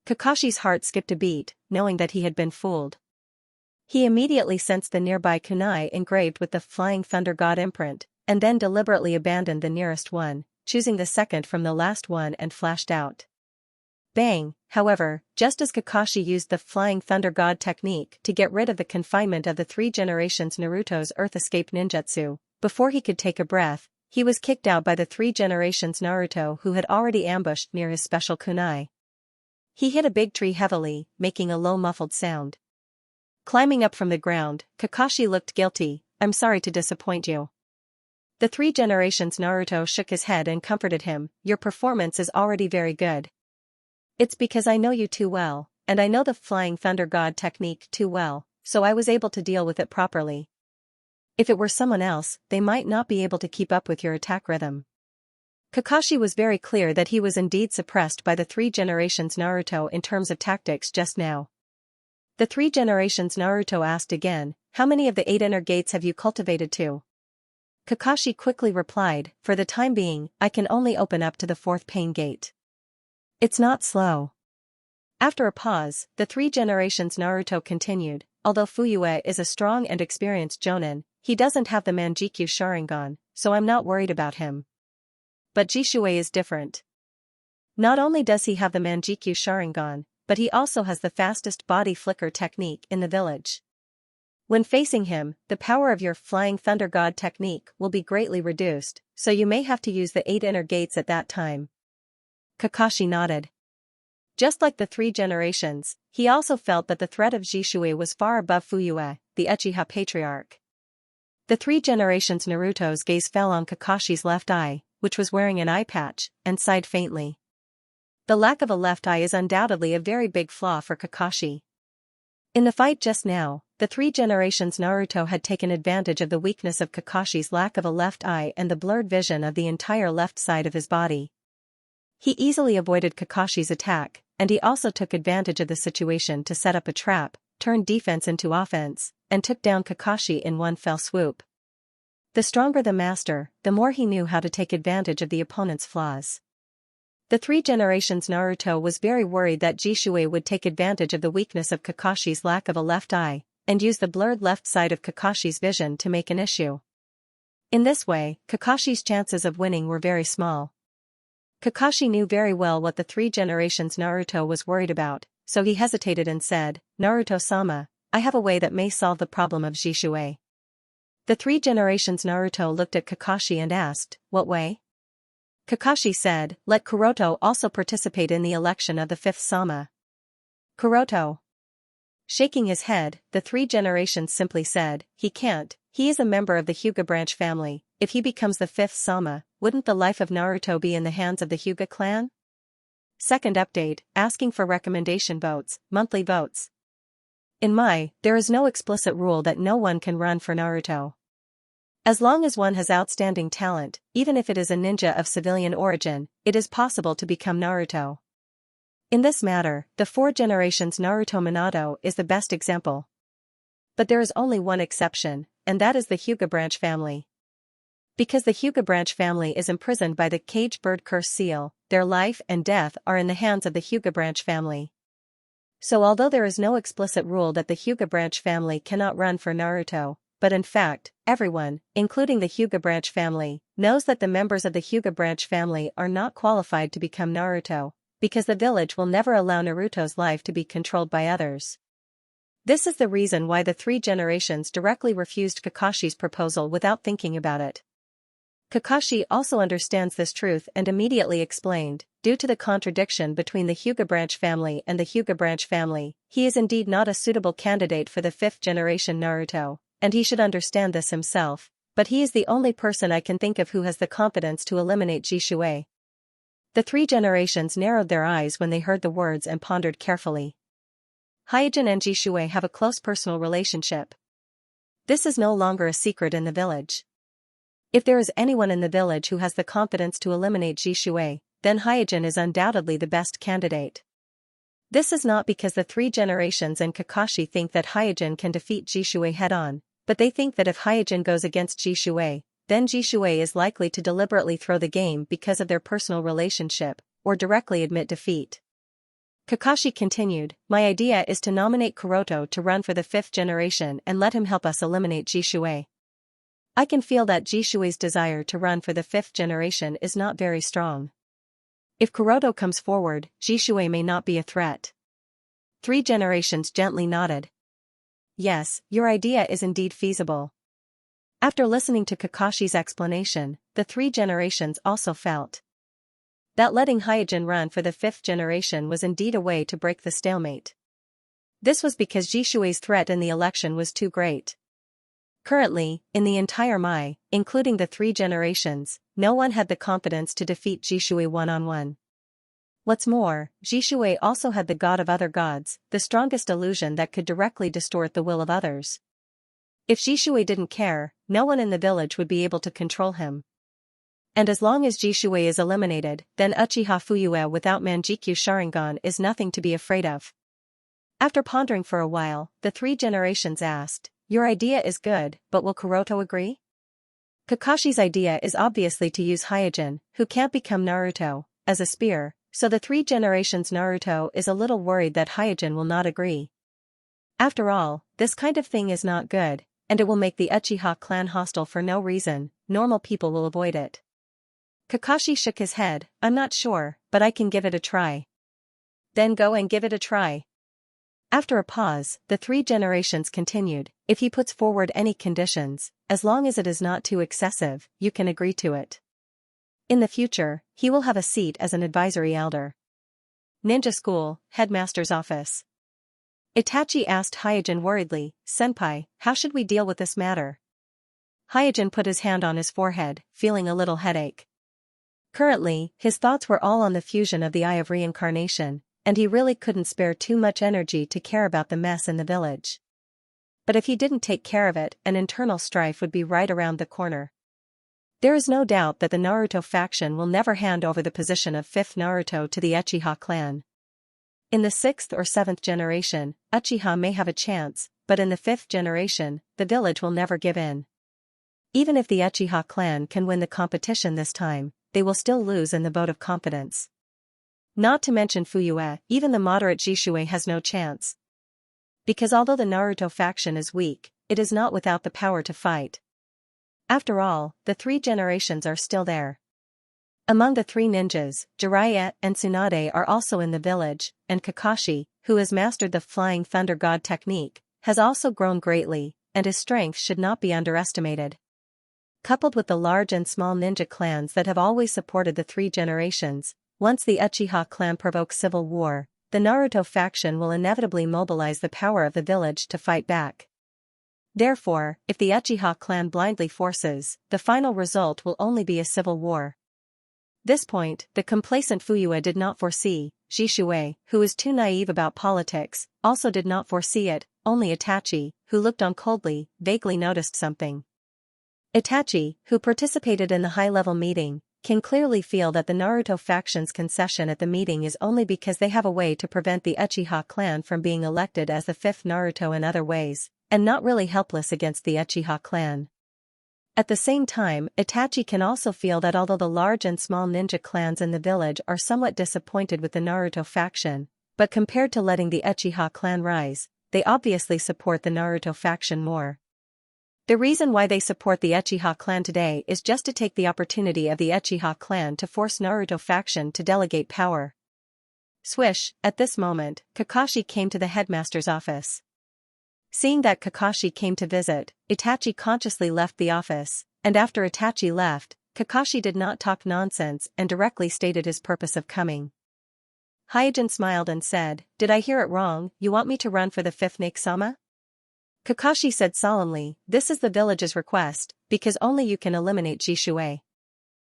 Kakashi's heart skipped a beat, knowing that he had been fooled. He immediately sensed the nearby kunai engraved with the Flying Thunder God imprint, and then deliberately abandoned the nearest one, choosing the second from the last one and flashed out. Bang! However, just as Kakashi used the Flying Thunder God technique to get rid of the confinement of the three generations Naruto's Earth Escape ninjutsu, before he could take a breath, he was kicked out by the three generations Naruto who had already ambushed near his special kunai. He hit a big tree heavily, making a low muffled sound. Climbing up from the ground, Kakashi looked guilty. "I'm sorry to disappoint you." The three generations Naruto shook his head and comforted him. "Your performance is already very good. It's because I know you too well, and I know the Flying Thunder God technique too well, so I was able to deal with it properly. If it were someone else, they might not be able to keep up with your attack rhythm." Kakashi was very clear that he was indeed suppressed by the three generations Naruto in terms of tactics just now. The three generations Naruto asked again, "How many of the 8 inner gates have you cultivated to?" Kakashi quickly replied, "For the time being, I can only open up to the 4th pain gate. It's not slow." After a pause, the three generations Naruto continued, "Although Fuyue is a strong and experienced jonin, he doesn't have the Manjikyu Sharingan, so I'm not worried about him. But Jishue is different. Not only does he have the Manjikyu Sharingan, but he also has the fastest body flicker technique in the village. When facing him, the power of your Flying Thunder God technique will be greatly reduced, so you may have to use the 8 inner gates at that time." Kakashi nodded. Just like the three generations, he also felt that the threat of Jishue was far above Fuyue, the Uchiha patriarch. The three generations Naruto's gaze fell on Kakashi's left eye, which was wearing an eye patch, and sighed faintly. The lack of a left eye is undoubtedly a very big flaw for Kakashi. In the fight just now, the three generations Naruto had taken advantage of the weakness of Kakashi's lack of a left eye and the blurred vision of the entire left side of his body. He easily avoided Kakashi's attack, and he also took advantage of the situation to set up a trap, turned defense into offense, and took down Kakashi in one fell swoop. The stronger the master, the more he knew how to take advantage of the opponent's flaws. The three generations Naruto was very worried that Jishue would take advantage of the weakness of Kakashi's lack of a left eye, and use the blurred left side of Kakashi's vision to make an issue. In this way, Kakashi's chances of winning were very small. Kakashi knew very well what the three generations Naruto was worried about, so he hesitated and said, "Naruto-sama, I have a way that may solve the problem of Jishue." The three generations Naruto looked at Kakashi and asked, "What way?" Kakashi said, "Let Kuroto also participate in the election of the 5th Sama." Kuroto. Shaking his head, the three generations simply said, "He can't, he is a member of the Hyuga branch family. If he becomes the 5th Sama, wouldn't the life of Naruto be in the hands of the Hyuga clan?" Second update, asking for recommendation votes, monthly votes. In there is no explicit rule that no one can run for Naruto. As long as one has outstanding talent, even if it is a ninja of civilian origin, it is possible to become Naruto. In this matter, the 4 generations Naruto Minato is the best example. But there is only one exception, and that is the Hyuga branch family. Because the Hyuga branch family is imprisoned by the Cage Bird Curse seal, their life and death are in the hands of the Hyuga branch family. So although there is no explicit rule that the Hyuga branch family cannot run for Naruto, but in fact, everyone, including the Hyuga branch family, knows that the members of the Hyuga branch family are not qualified to become Naruto, because the village will never allow Naruto's life to be controlled by others. This is the reason why the three generations directly refused Kakashi's proposal without thinking about it. Kakashi also understands this truth and immediately explained, due to the contradiction between the Hyuga branch family and the Hyuga branch family, he is indeed not a suitable candidate for the fifth generation Naruto, and he should understand this himself, but he is the only person I can think of who has the competence to eliminate Jishui. The three generations narrowed their eyes when they heard the words and pondered carefully. Hyojin and Jishui have a close personal relationship. This is no longer a secret in the village. If there is anyone in the village who has the competence to eliminate Jishui, then Hyojin is undoubtedly the best candidate. This is not because the three generations and Kakashi think that Hyojin can defeat Jishui head-on, but they think that if Hyojin goes against Jishui, then Jishui is likely to deliberately throw the game because of their personal relationship, or directly admit defeat. Kakashi continued, "My idea is to nominate Kuroto to run for the fifth generation and let him help us eliminate Jishui. I can feel that Jishui's desire to run for the fifth generation is not very strong. If Kuroto comes forward, Jishui may not be a threat." Three generations gently nodded. Yes, your idea is indeed feasible. After listening to Kakashi's explanation, the three generations also felt that letting Hyojin run for the fifth generation was indeed a way to break the stalemate. This was because Jishui's threat in the election was too great. Currently, in the entire Mai, including the three generations, no one had the competence to defeat Jishui one-on-one. What's more, Jishui also had the god of other gods, the strongest illusion that could directly distort the will of others. If Jishui didn't care, no one in the village would be able to control him. And as long as Jishui is eliminated, then Uchiha Fuyue without Manjikyu Sharingan is nothing to be afraid of. After pondering for a while, the three generations asked, "Your idea is good, but will Kuroto agree?" Kakashi's idea is obviously to use Hyojin, who can't become Naruto, as a spear, so the three generations Naruto is a little worried that Hyojin will not agree. After all, this kind of thing is not good, and it will make the Uchiha clan hostile for no reason. Normal people will avoid it. Kakashi shook his head, "I'm not sure, but I can give it a try." "Then go and give it a try." After a pause, the three generations continued, "If he puts forward any conditions, as long as it is not too excessive, you can agree to it. In the future, he will have a seat as an advisory elder." Ninja School, Headmaster's Office. Itachi asked Hyojin worriedly, "Senpai, how should we deal with this matter?" Hyojin put his hand on his forehead, feeling a little headache. Currently, his thoughts were all on the fusion of the Eye of Reincarnation, and he really couldn't spare too much energy to care about the mess in the village. But if he didn't take care of it, an internal strife would be right around the corner. There is no doubt that the Naruto faction will never hand over the position of fifth Naruto to the Uchiha clan. In the sixth or seventh generation, Uchiha may have a chance, but in the fifth generation, the village will never give in. Even if the Uchiha clan can win the competition this time, they will still lose in the vote of confidence. Not to mention Fuyue, even the moderate Jishui has no chance. Because although the Naruto faction is weak, it is not without the power to fight. After all, the three generations are still there. Among the three ninjas, Jiraiya and Tsunade are also in the village, and Kakashi, who has mastered the Flying Thunder God technique, has also grown greatly, and his strength should not be underestimated. Coupled with the large and small ninja clans that have always supported the three generations, once the Uchiha clan provokes civil war, the Naruto faction will inevitably mobilize the power of the village to fight back. Therefore, if the Uchiha clan blindly forces, the final result will only be a civil war. This point, the complacent Fuyue did not foresee. Jishui, who is too naive about politics, also did not foresee it. Only Itachi, who looked on coldly, vaguely noticed something. Itachi, who participated in the high-level meeting, can clearly feel that the Naruto faction's concession at the meeting is only because they have a way to prevent the Uchiha clan from being elected as the fifth Naruto in other ways, and not really helpless against the Uchiha clan. At the same time, Itachi can also feel that although the large and small ninja clans in the village are somewhat disappointed with the Naruto faction, but compared to letting the Uchiha clan rise, they obviously support the Naruto faction more. The reason why they support the Uchiha clan today is just to take the opportunity of the Uchiha clan to force Naruto faction to delegate power. Swish, at this moment, Kakashi came to the headmaster's office. Seeing that Kakashi came to visit, Itachi consciously left the office, and after Itachi left, Kakashi did not talk nonsense and directly stated his purpose of coming. Hyojin smiled and said, "Did I hear it wrong, you want me to run for the 5th Nake-sama?" Kakashi said solemnly, "This is the village's request, because only you can eliminate Jishue."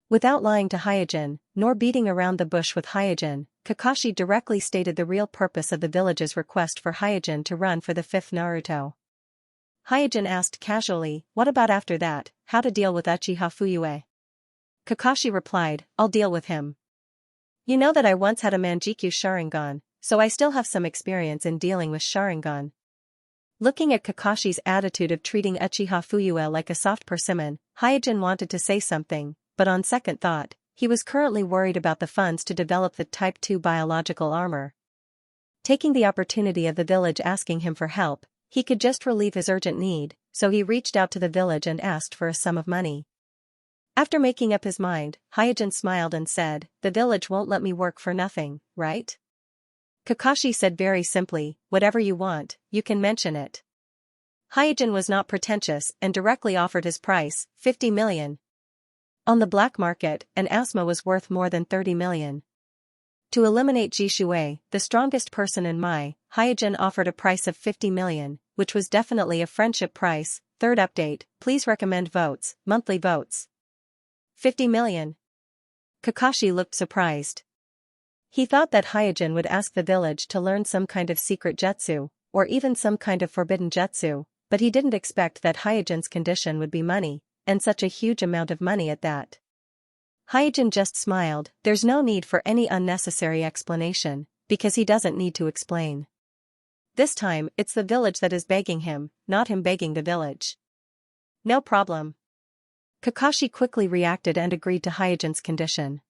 Without lying to Hyojin, nor beating around the bush with Hyojin, Kakashi directly stated the real purpose of the village's request for Hyojin to run for the 5th Naruto. Hyojin asked casually, "What about after that, how to deal with Uchiha Fuyue?" Kakashi replied, "I'll deal with him. You know that I once had a Manjikyu Sharingan, so I still have some experience in dealing with Sharingan." Looking at Kakashi's attitude of treating Uchiha Fuyue like a soft persimmon, Hyojin wanted to say something, but on second thought, he was currently worried about the funds to develop the Type 2 biological armor. Taking the opportunity of the village asking him for help, he could just relieve his urgent need, so he reached out to the village and asked for a sum of money. After making up his mind, Hyojin smiled and said, "The village won't let me work for nothing, right?" Kakashi said very simply, "Whatever you want, you can mention it." Hyojin was not pretentious and directly offered his price, 50 million. On the black market, an asma was worth more than 30 million. To eliminate Jishue, the strongest person in Mai, Hyojin offered a price of 50 million, which was definitely a friendship price. Third update, please recommend votes, monthly votes. 50 million. Kakashi looked surprised. He thought that Hyojin would ask the village to learn some kind of secret jutsu, or even some kind of forbidden jutsu, but he didn't expect that Hyojin's condition would be money, and such a huge amount of money at that. Hyojin just smiled, there's no need for any unnecessary explanation, because he doesn't need to explain. This time, it's the village that is begging him, not him begging the village. No problem. Kakashi quickly reacted and agreed to Hyojin's condition.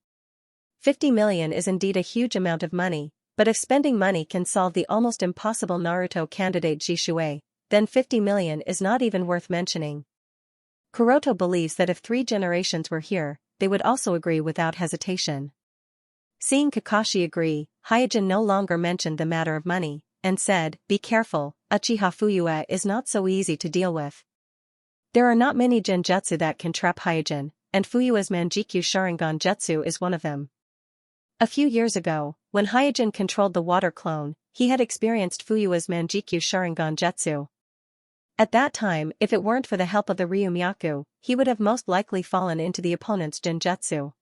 50 million is indeed a huge amount of money, but if spending money can solve the almost impossible Naruto candidate Jishue, then 50 million is not even worth mentioning. Kuroto believes that if 3 generations were here, they would also agree without hesitation. Seeing Kakashi agree, Hyojin no longer mentioned the matter of money, and said, "Be careful, Uchiha Fuyue is not so easy to deal with. There are not many genjutsu that can trap Hyojin, and Fuyue's Manjikyu Sharingan jutsu is one of them." A few years ago, when Hyojin controlled the water clone, he had experienced Fuyue's Manjikyu Sharingan jutsu. At that time, if it weren't for the help of the Ryumyaku, he would have most likely fallen into the opponent's genjutsu.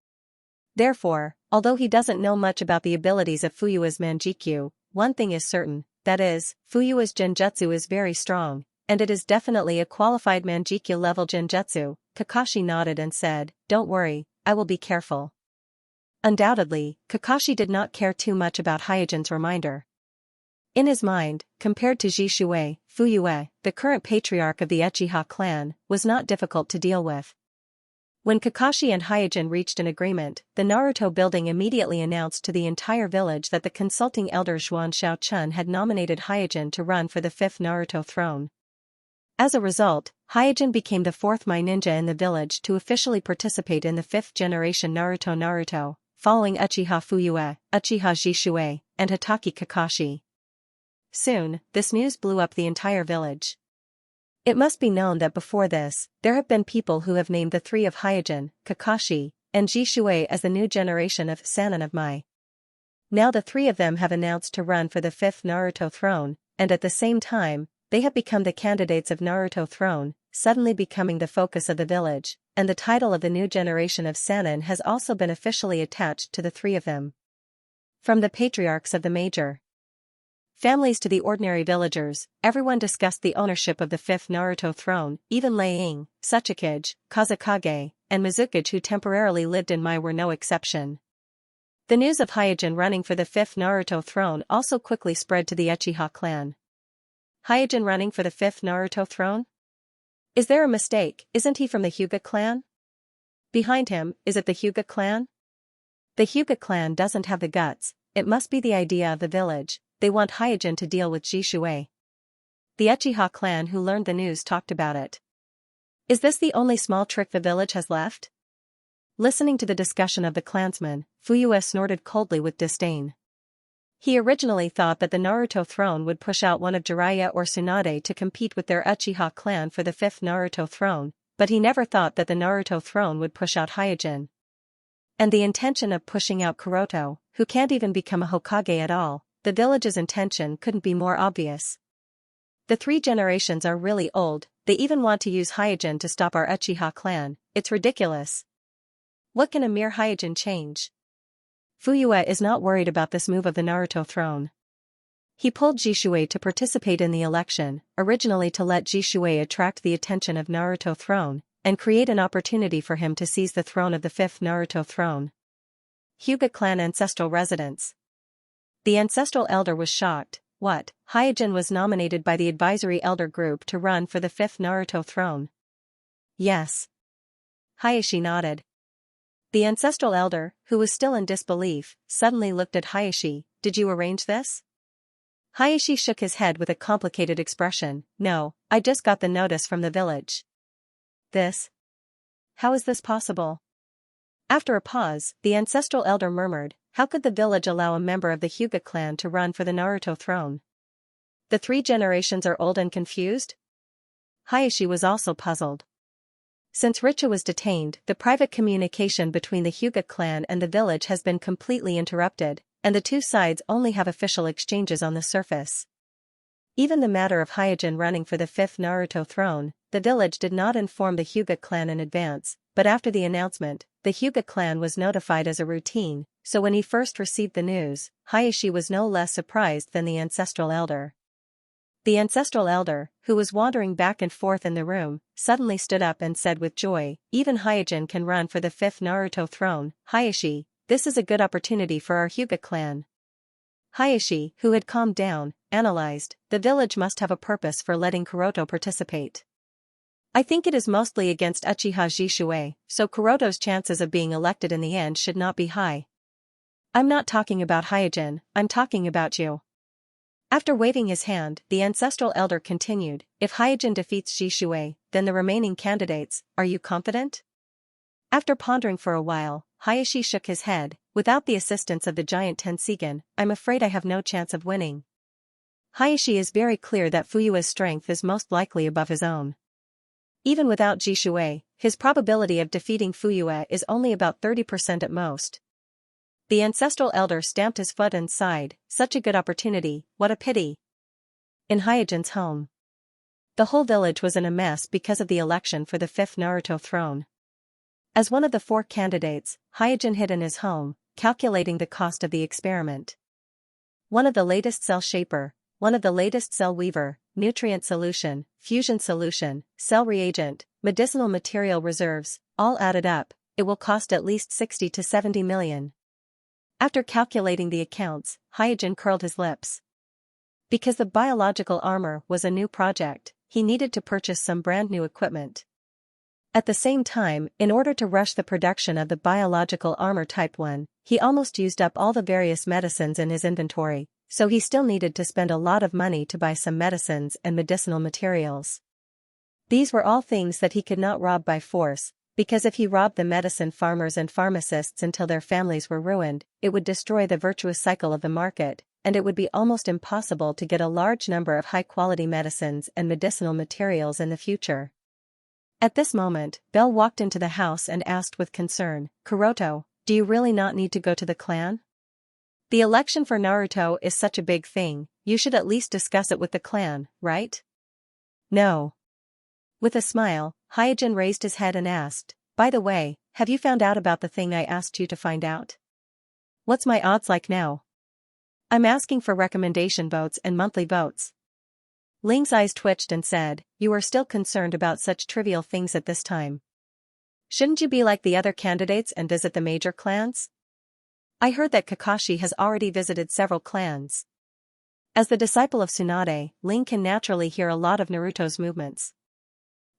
Therefore, although he doesn't know much about the abilities of Fuyue's Manjikyu, one thing is certain, that is, Fuyue's genjutsu is very strong, and it is definitely a qualified Manjikyu level genjutsu. Kakashi nodded and said, "Don't worry, I will be careful." Undoubtedly, Kakashi did not care too much about Hyojin's reminder. In his mind, compared to Jishue, Fuyue, the current patriarch of the Uchiha clan, was not difficult to deal with. When Kakashi and Hyojin reached an agreement, the Naruto building immediately announced to the entire village that the consulting elder Xuan Xiaochun had nominated Hyojin to run for the 5th Naruto throne. As a result, Hyojin became the 4th Mai ninja in the village to officially participate in the 5th generation Naruto, following Uchiha Fuyue, Uchiha Jishue, and Hatake Kakashi. Soon, this news blew up the entire village. It must be known that before this, there have been people who have named the 3 of Hyojin, Kakashi, and Jishue as the new generation of Sannin of Mai. Now the 3 of them have announced to run for the 5th Naruto throne, and at the same time, they have become the candidates of Naruto throne, suddenly becoming the focus of the village, and the title of the new generation of Sannin has also been officially attached to the 3 of them. From the patriarchs of the major families to the ordinary villagers, everyone discussed the ownership of the 5th Naruto throne. Even Lei Ying, Sachikage, Kazekage, and Mizukage who temporarily lived in Mai were no exception. The news of Hyojin running for the 5th Naruto throne also quickly spread to the Uchiha clan. Hyojin running for the 5th Naruto throne? Is there a mistake? Isn't he from the Hyuga clan? Behind him, is it the Hyuga clan? The Hyuga clan doesn't have the guts, it must be the idea of the village, they want Hyojin to deal with Jishui. The Uchiha clan who learned the news talked about it. Is this the only small trick the village has left? Listening to the discussion of the clansmen, Fuyue snorted coldly with disdain. He originally thought that the Naruto throne would push out one of Jiraiya or Tsunade to compete with their Uchiha clan for the 5th Naruto throne, but he never thought that the Naruto throne would push out Hyojin. And the intention of pushing out Kuroto, who can't even become a Hokage at all, the village's intention couldn't be more obvious. The 3 generations are really old, they even want to use Hyojin to stop our Uchiha clan, it's ridiculous. What can a mere Hyojin change? Fuyue is not worried about this move of the Naruto throne. He pulled Jishui to participate in the election, originally to let Jishui attract the attention of Naruto throne, and create an opportunity for him to seize the throne of the 5th Naruto throne. Hyuga clan ancestral residence. The ancestral elder was shocked. What? Hyojin was nominated by the advisory elder group to run for the 5th Naruto throne. Yes. Hayashi nodded. The ancestral elder, who was still in disbelief, suddenly looked at Hayashi. Did you arrange this? Hayashi shook his head with a complicated expression. No, I just got the notice from the village. This? How is this possible? After a pause, the ancestral elder murmured, how could the village allow a member of the Hyuga clan to run for the Naruto throne? The 3 generations are old and confused? Hayashi was also puzzled. Since Richa was detained, the private communication between the Hyuga clan and the village has been completely interrupted, and the 2 sides only have official exchanges on the surface. Even the matter of Hyojin running for the 5th Naruto throne, the village did not inform the Hyuga clan in advance, but after the announcement, the Hyuga clan was notified as a routine, so when he first received the news, Hayashi was no less surprised than the ancestral elder. The ancestral elder, who was wandering back and forth in the room, suddenly stood up and said with joy, even Hyojin can run for the 5th Naruto throne. Hayashi, this is a good opportunity for our Hyuga clan. Hayashi, who had calmed down, analyzed, the village must have a purpose for letting Kuroto participate. I think it is mostly against Uchiha Jishui, so Kuroto's chances of being elected in the end should not be high. I'm not talking about Hyojin, I'm talking about you. After waving his hand, the ancestral elder continued, if Hyojin defeats Jishui, then the remaining candidates, are you confident? After pondering for a while, Hayashi shook his head, without the assistance of the giant Tenseigan, I'm afraid I have no chance of winning. Hayashi is very clear that Fuyue's strength is most likely above his own. Even without Jishui, his probability of defeating Fuyue is only about 30% at most. The ancestral elder stamped his foot and sighed, such a good opportunity, what a pity. In Hyojin's home. The whole village was in a mess because of the election for the 5th Naruto throne. As one of the 4 candidates, Hyojin hid in his home, calculating the cost of the experiment. One of the latest cell shaper, one of the latest cell weaver, nutrient solution, fusion solution, cell reagent, medicinal material reserves, all added up, it will cost at least 60 to 70 million. After calculating the accounts, Hyojin curled his lips. Because the biological armor was a new project, he needed to purchase some brand new equipment. At the same time, in order to rush the production of the biological armor Type 1, he almost used up all the various medicines in his inventory, so he still needed to spend a lot of money to buy some medicines and medicinal materials. These were all things that he could not rob by force, because if he robbed the medicine farmers and pharmacists until their families were ruined, it would destroy the virtuous cycle of the market, and it would be almost impossible to get a large number of high-quality medicines and medicinal materials in the future. At this moment, Belle walked into the house and asked with concern, Kuroto, do you really not need to go to the clan? The election for Naruto is such a big thing, you should at least discuss it with the clan, right? No. With a smile, Hyojin raised his head and asked, by the way, have you found out about the thing I asked you to find out? What's my odds like now? I'm asking for recommendation votes and monthly votes. Ling's eyes twitched and said, you are still concerned about such trivial things at this time. Shouldn't you be like the other candidates and visit the major clans? I heard that Kakashi has already visited several clans. As the disciple of Tsunade, Ling can naturally hear a lot of Naruto's movements.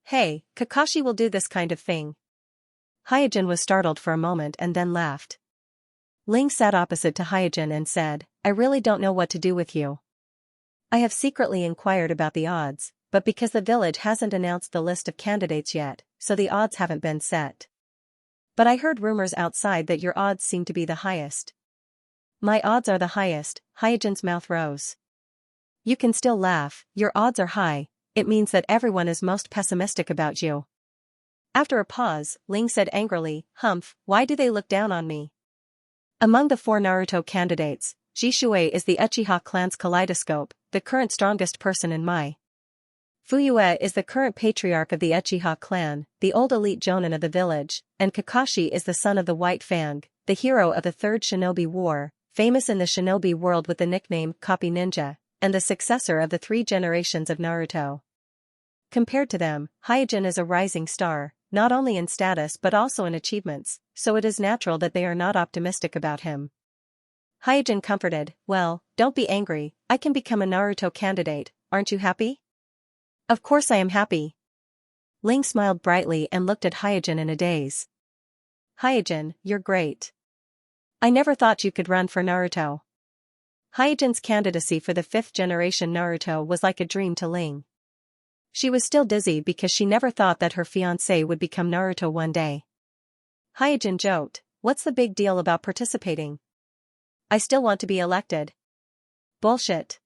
Hey, Kakashi will do this kind of thing. Hyojin was startled for a moment and then laughed. Ling sat opposite to Hyojin and said, I really don't know what to do with you. I have secretly inquired about the odds, but because the village hasn't announced the list of candidates yet, so the odds haven't been set. But I heard rumors outside that your odds seem to be the highest. My odds are the highest, Hyojin's mouth rose. You can still laugh, your odds are high, it means that everyone is most pessimistic about you. After a pause, Ling said angrily, Humph, why do they look down on me? Among the 4 Naruto candidates, Jishui is the Uchiha clan's kaleidoscope, the current strongest person in Mai. Fuyue is the current patriarch of the Uchiha clan, the old elite jonin of the village, and Kakashi is the son of the White Fang, the hero of the Third Shinobi War, famous in the shinobi world with the nickname Copy Ninja, and the successor of the 3 generations of Naruto. Compared to them, Hyojin is a rising star, not only in status but also in achievements, so it is natural that they are not optimistic about him. Hyojin comforted, well, don't be angry, I can become a Naruto candidate, aren't you happy? Of course I am happy. Ling smiled brightly and looked at Hyojin in a daze. Hyojin, you're great. I never thought you could run for Naruto. Hyojin's candidacy for the 5th generation Naruto was like a dream to Ling. She was still dizzy because she never thought that her fiancé would become Naruto one day. Hyojin joked, what's the big deal about participating? I still want to be elected. Bullshit.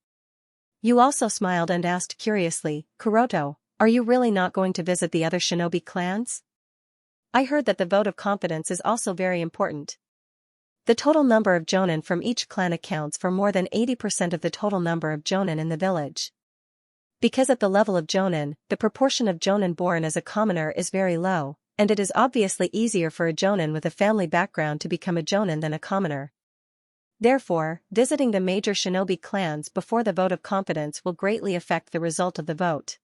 You also smiled and asked curiously, Kuroto, are you really not going to visit the other shinobi clans? I heard that the vote of confidence is also very important. The total number of jonin from each clan accounts for more than 80% of the total number of jonin in the village. Because at the level of jonin, the proportion of jonin born as a commoner is very low, and it is obviously easier for a jonin with a family background to become a jonin than a commoner. Therefore, visiting the major shinobi clans before the vote of confidence will greatly affect the result of the vote.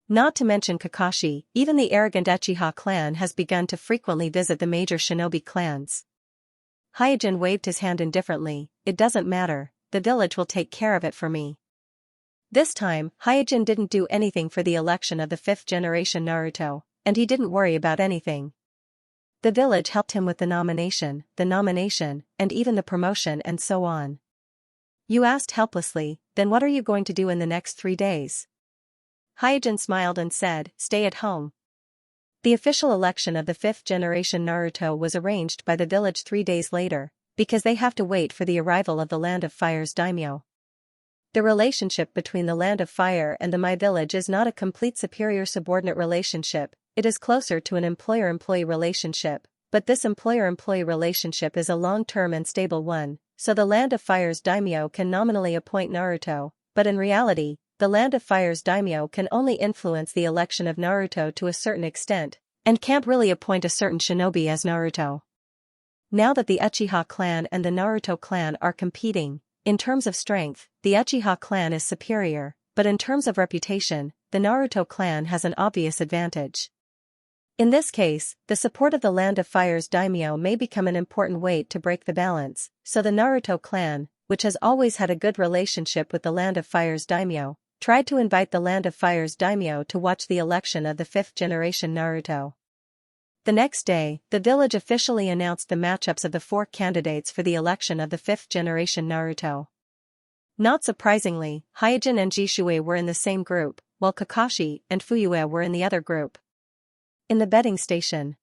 Not to mention Kakashi, even the arrogant Uchiha clan has begun to frequently visit the major shinobi clans. Hyojin waved his hand indifferently, it doesn't matter, the village will take care of it for me. This time, Hyojin didn't do anything for the election of the 5th generation Naruto, and he didn't worry about anything. The village helped him with the nomination, and even the promotion and so on. You asked helplessly, then what are you going to do in the next 3 days? Hyojin smiled and said, stay at home. The official election of the 5th generation Naruto was arranged by the village 3 days later, because they have to wait for the arrival of the Land of Fire's daimyo. The relationship between the Land of Fire and the Mai village is not a complete superior-subordinate relationship, it is closer to an employer-employee relationship, but this employer-employee relationship is a long-term and stable one, so the Land of Fire's daimyo can nominally appoint Naruto, but in reality, the Land of Fire's daimyo can only influence the election of Naruto to a certain extent, and can't really appoint a certain shinobi as Naruto. Now that the Uchiha clan and the Naruto clan are competing, in terms of strength, the Uchiha clan is superior, but in terms of reputation, the Naruto clan has an obvious advantage. In this case, the support of the Land of Fire's daimyo may become an important weight to break the balance, so the Naruto clan, which has always had a good relationship with the Land of Fire's daimyo, tried to invite the Land of Fire's daimyo to watch the election of the 5th generation Naruto. The next day, the village officially announced the matchups of the 4 candidates for the election of the 5th generation Naruto. Not surprisingly, Hyojin and Jishui were in the same group, while Kakashi and Fuyue were in the other group. In the betting station,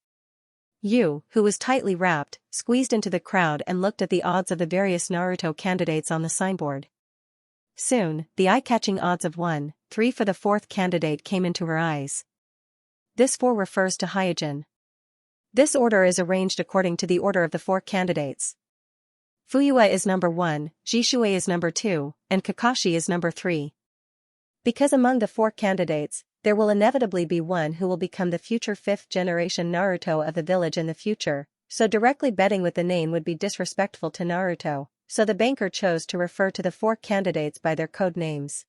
Yu, who was tightly wrapped, squeezed into the crowd and looked at the odds of the various Naruto candidates on the signboard. Soon, the eye-catching odds of 1-3 for the 4th candidate came into her eyes. This 4 refers to Hyojin. This order is arranged according to the order of the 4 candidates. Fuyue is number 1, Jishui is number 2, and Kakashi is number 3. Because among the 4 candidates, there will inevitably be one who will become the future 5th generation Naruto of the village in the future, so directly betting with the name would be disrespectful to Naruto, so the banker chose to refer to the 4 candidates by their code names.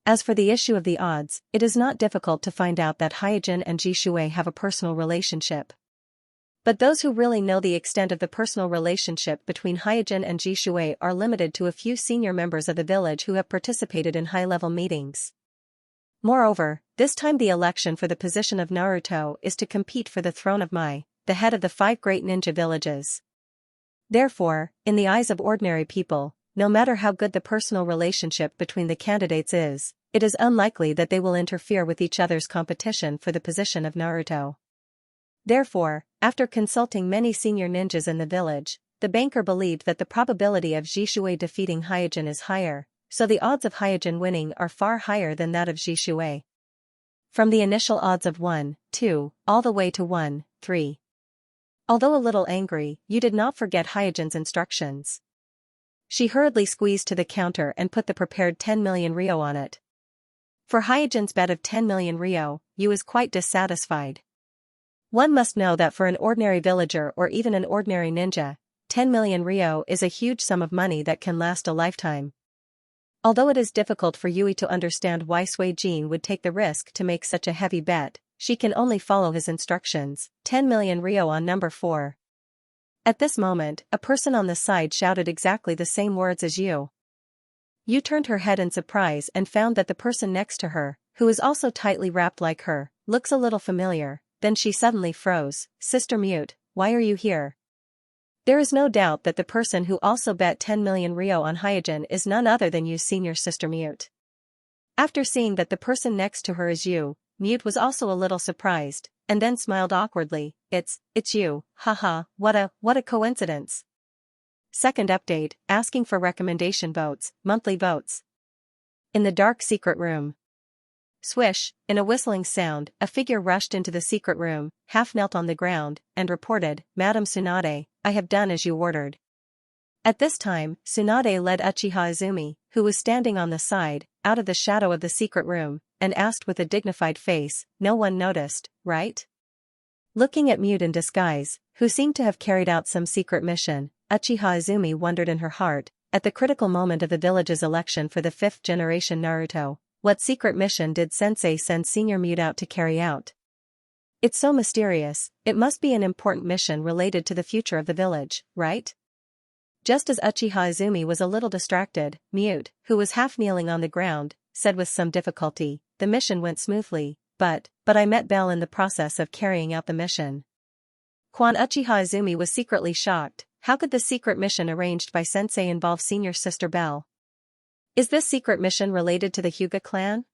As for the issue of the odds, it is not difficult to find out that Hyojin and Jishui have a personal relationship. But those who really know the extent of the personal relationship between Hyojin and Jishui are limited to a few senior members of the village who have participated in high-level meetings. Moreover, this time the election for the position of Naruto is to compete for the throne of Mai, the head of the 5 great ninja villages. Therefore, in the eyes of ordinary people, no matter how good the personal relationship between the candidates is, it is unlikely that they will interfere with each other's competition for the position of Naruto. Therefore, after consulting many senior ninjas in the village, the banker believed that the probability of Jishui defeating Hyojin is higher, so the odds of Hyojin winning are far higher than that of Jishui. From the initial odds of 1, 2, all the way to 1, 3. Although a little angry, Yu did not forget Hyojin's instructions. She hurriedly squeezed to the counter and put the prepared 10 million ryo on it. For Hyojin's bet of 10 million ryo, Yu is quite dissatisfied. One must know that for an ordinary villager or even an ordinary ninja, 10 million ryo is a huge sum of money that can last a lifetime. Although it is difficult for Yui to understand why Sui Jin would take the risk to make such a heavy bet, she can only follow his instructions. 10 million ryo on number 4. At this moment, a person on the side shouted exactly the same words as Yu. Yu turned her head in surprise and found that the person next to her, who is also tightly wrapped like her, looks a little familiar. Then she suddenly froze. Sister Mute, why are you here? There is no doubt that the person who also bet 10 million ryo on Hyojin is none other than Yu's senior sister Mute. After seeing that the person next to her is Yu, Mute was also a little surprised, and then smiled awkwardly. It's you, haha, what a coincidence. Second update, asking for recommendation votes, monthly votes. In the dark secret room. Swish, in a whistling sound, a figure rushed into the secret room, half knelt on the ground, and reported, Madam Tsunade, I have done as you ordered. At this time, Tsunade led Uchiha Izumi, who was standing on the side, out of the shadow of the secret room, and asked with a dignified face, no one noticed, right? Looking at Mute in disguise, who seemed to have carried out some secret mission, Uchiha Izumi wondered in her heart, at the critical moment of the village's election for the 5th generation Naruto, what secret mission did Sensei send Senior Mute out to carry out? It's so mysterious, it must be an important mission related to the future of the village, right? Just as Uchiha Izumi was a little distracted, Mute, who was half kneeling on the ground, said with some difficulty, the mission went smoothly, but I met Bell in the process of carrying out the mission. Uchiha Izumi was secretly shocked. How could the secret mission arranged by Sensei involve senior sister Bell? Is this secret mission related to the Hyuga clan?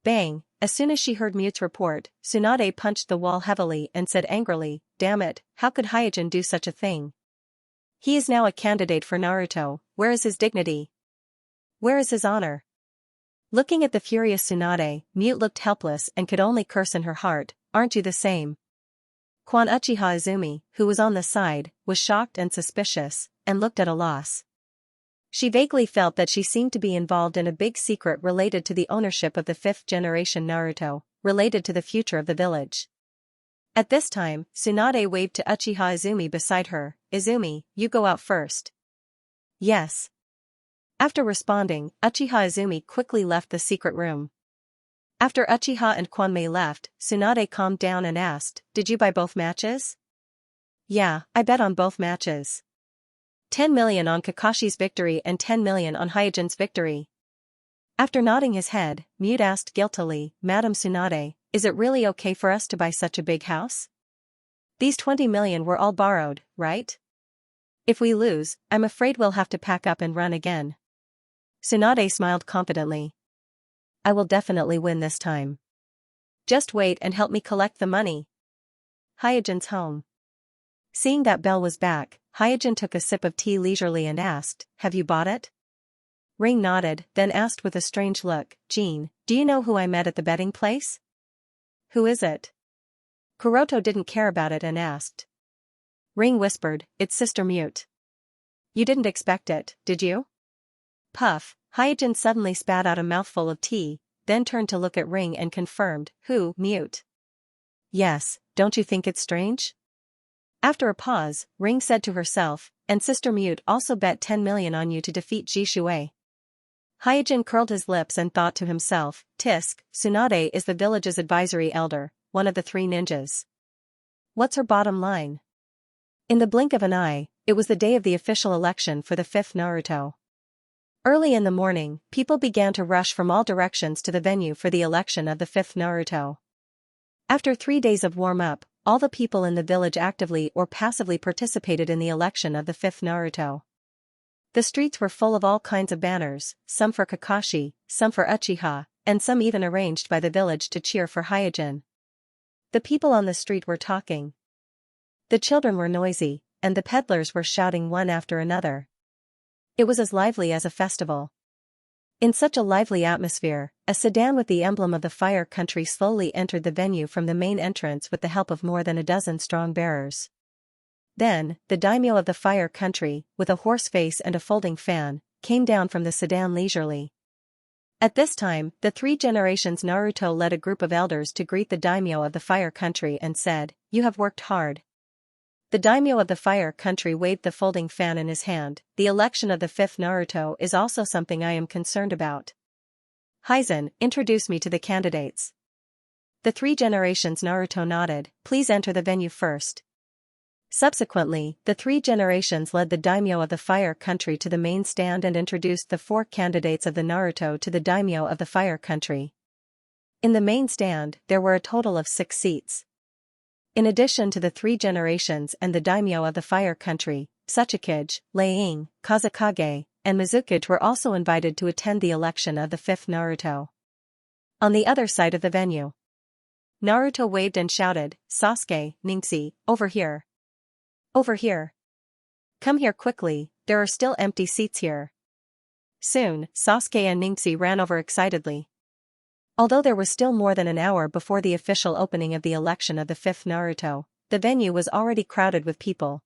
Bang! As soon as she heard Mute's report, Tsunade punched the wall heavily and said angrily, damn it, how could Hyojin do such a thing? He is now a candidate for Naruto, where is his dignity? Where is his honor? Looking at the furious Tsunade, Mute looked helpless and could only curse in her heart, aren't you the same? Uchiha Izumi, who was on the side, was shocked and suspicious, and looked at a loss. She vaguely felt that she seemed to be involved in a big secret related to the ownership of the 5th generation Naruto, related to the future of the village. At this time, Tsunade waved to Uchiha Izumi beside her, Izumi, you go out first. Yes. After responding, Uchiha Izumi quickly left the secret room. After Uchiha and Kwanmei left, Tsunade calmed down and asked, did you buy both matches? Yeah, I bet on both matches. 10 million on Kakashi's victory and 10 million on Hyojin's victory. After nodding his head, Mute asked guiltily, Madam Tsunade, is it really okay for us to buy such a big house? These 20 million were all borrowed, right? If we lose, I'm afraid we'll have to pack up and run again. Tsunade smiled confidently. I will definitely win this time. Just wait and help me collect the money. Hyojin's home. Seeing that Bell was back, Hyojin took a sip of tea leisurely and asked, have you bought it? Ring nodded, then asked with a strange look, Jean, do you know who I met at the betting place? Who is it? Kuroto didn't care about it and asked. Ring whispered, it's Sister Mute. You didn't expect it, did you? Puff, Hyojin suddenly spat out a mouthful of tea, then turned to look at Ring and confirmed, who, Mute? Yes, don't you think it's strange? After a pause, Ring said to herself, and Sister Mute also bet 10 million on you to defeat Jishui. Hyojin curled his lips and thought to himself, Tisk, Tsunade is the village's advisory elder, one of the 3 ninjas. What's her bottom line? In the blink of an eye, it was the day of the official election for the 5th Naruto. Early in the morning, people began to rush from all directions to the venue for the election of the 5th Naruto. After 3 days of warm-up, all the people in the village actively or passively participated in the election of the fifth Naruto. The streets were full of all kinds of banners, some for Kakashi, some for Uchiha, and some even arranged by the village to cheer for Hyojin. The people on the street were talking. The children were noisy, and the peddlers were shouting one after another. It was as lively as a festival. In such a lively atmosphere, a sedan with the emblem of the Fire Country slowly entered the venue from the main entrance with the help of more than a dozen strong bearers. Then, the daimyo of the Fire Country, with a horse face and a folding fan, came down from the sedan leisurely. At this time, the three generations Naruto led a group of elders to greet the daimyo of the Fire Country and said, "You have worked hard." The daimyo of the Fire Country waved the folding fan in his hand. "The election of the fifth Naruto is also something I am concerned about. Hyzen, introduce me to the candidates." The three generations Naruto nodded. "Please enter the venue first." Subsequently, the three generations led the daimyo of the Fire Country to the main stand and introduced the four candidates of the Naruto to the daimyo of the Fire Country. In the main stand, there were a total of 6 seats. In addition to the three generations and the daimyo of the Fire Country, Tsuchikage, Leing, Kazekage, and Mizukage were also invited to attend the election of the fifth Naruto. On the other side of the venue, Naruto waved and shouted, "Sasuke, Xianxia, over here. Over here. Come here quickly, there are still empty seats here." Soon, Sasuke and Xianxia ran over excitedly. Although there was still more than an hour before the official opening of the election of the fifth Naruto, the venue was already crowded with people.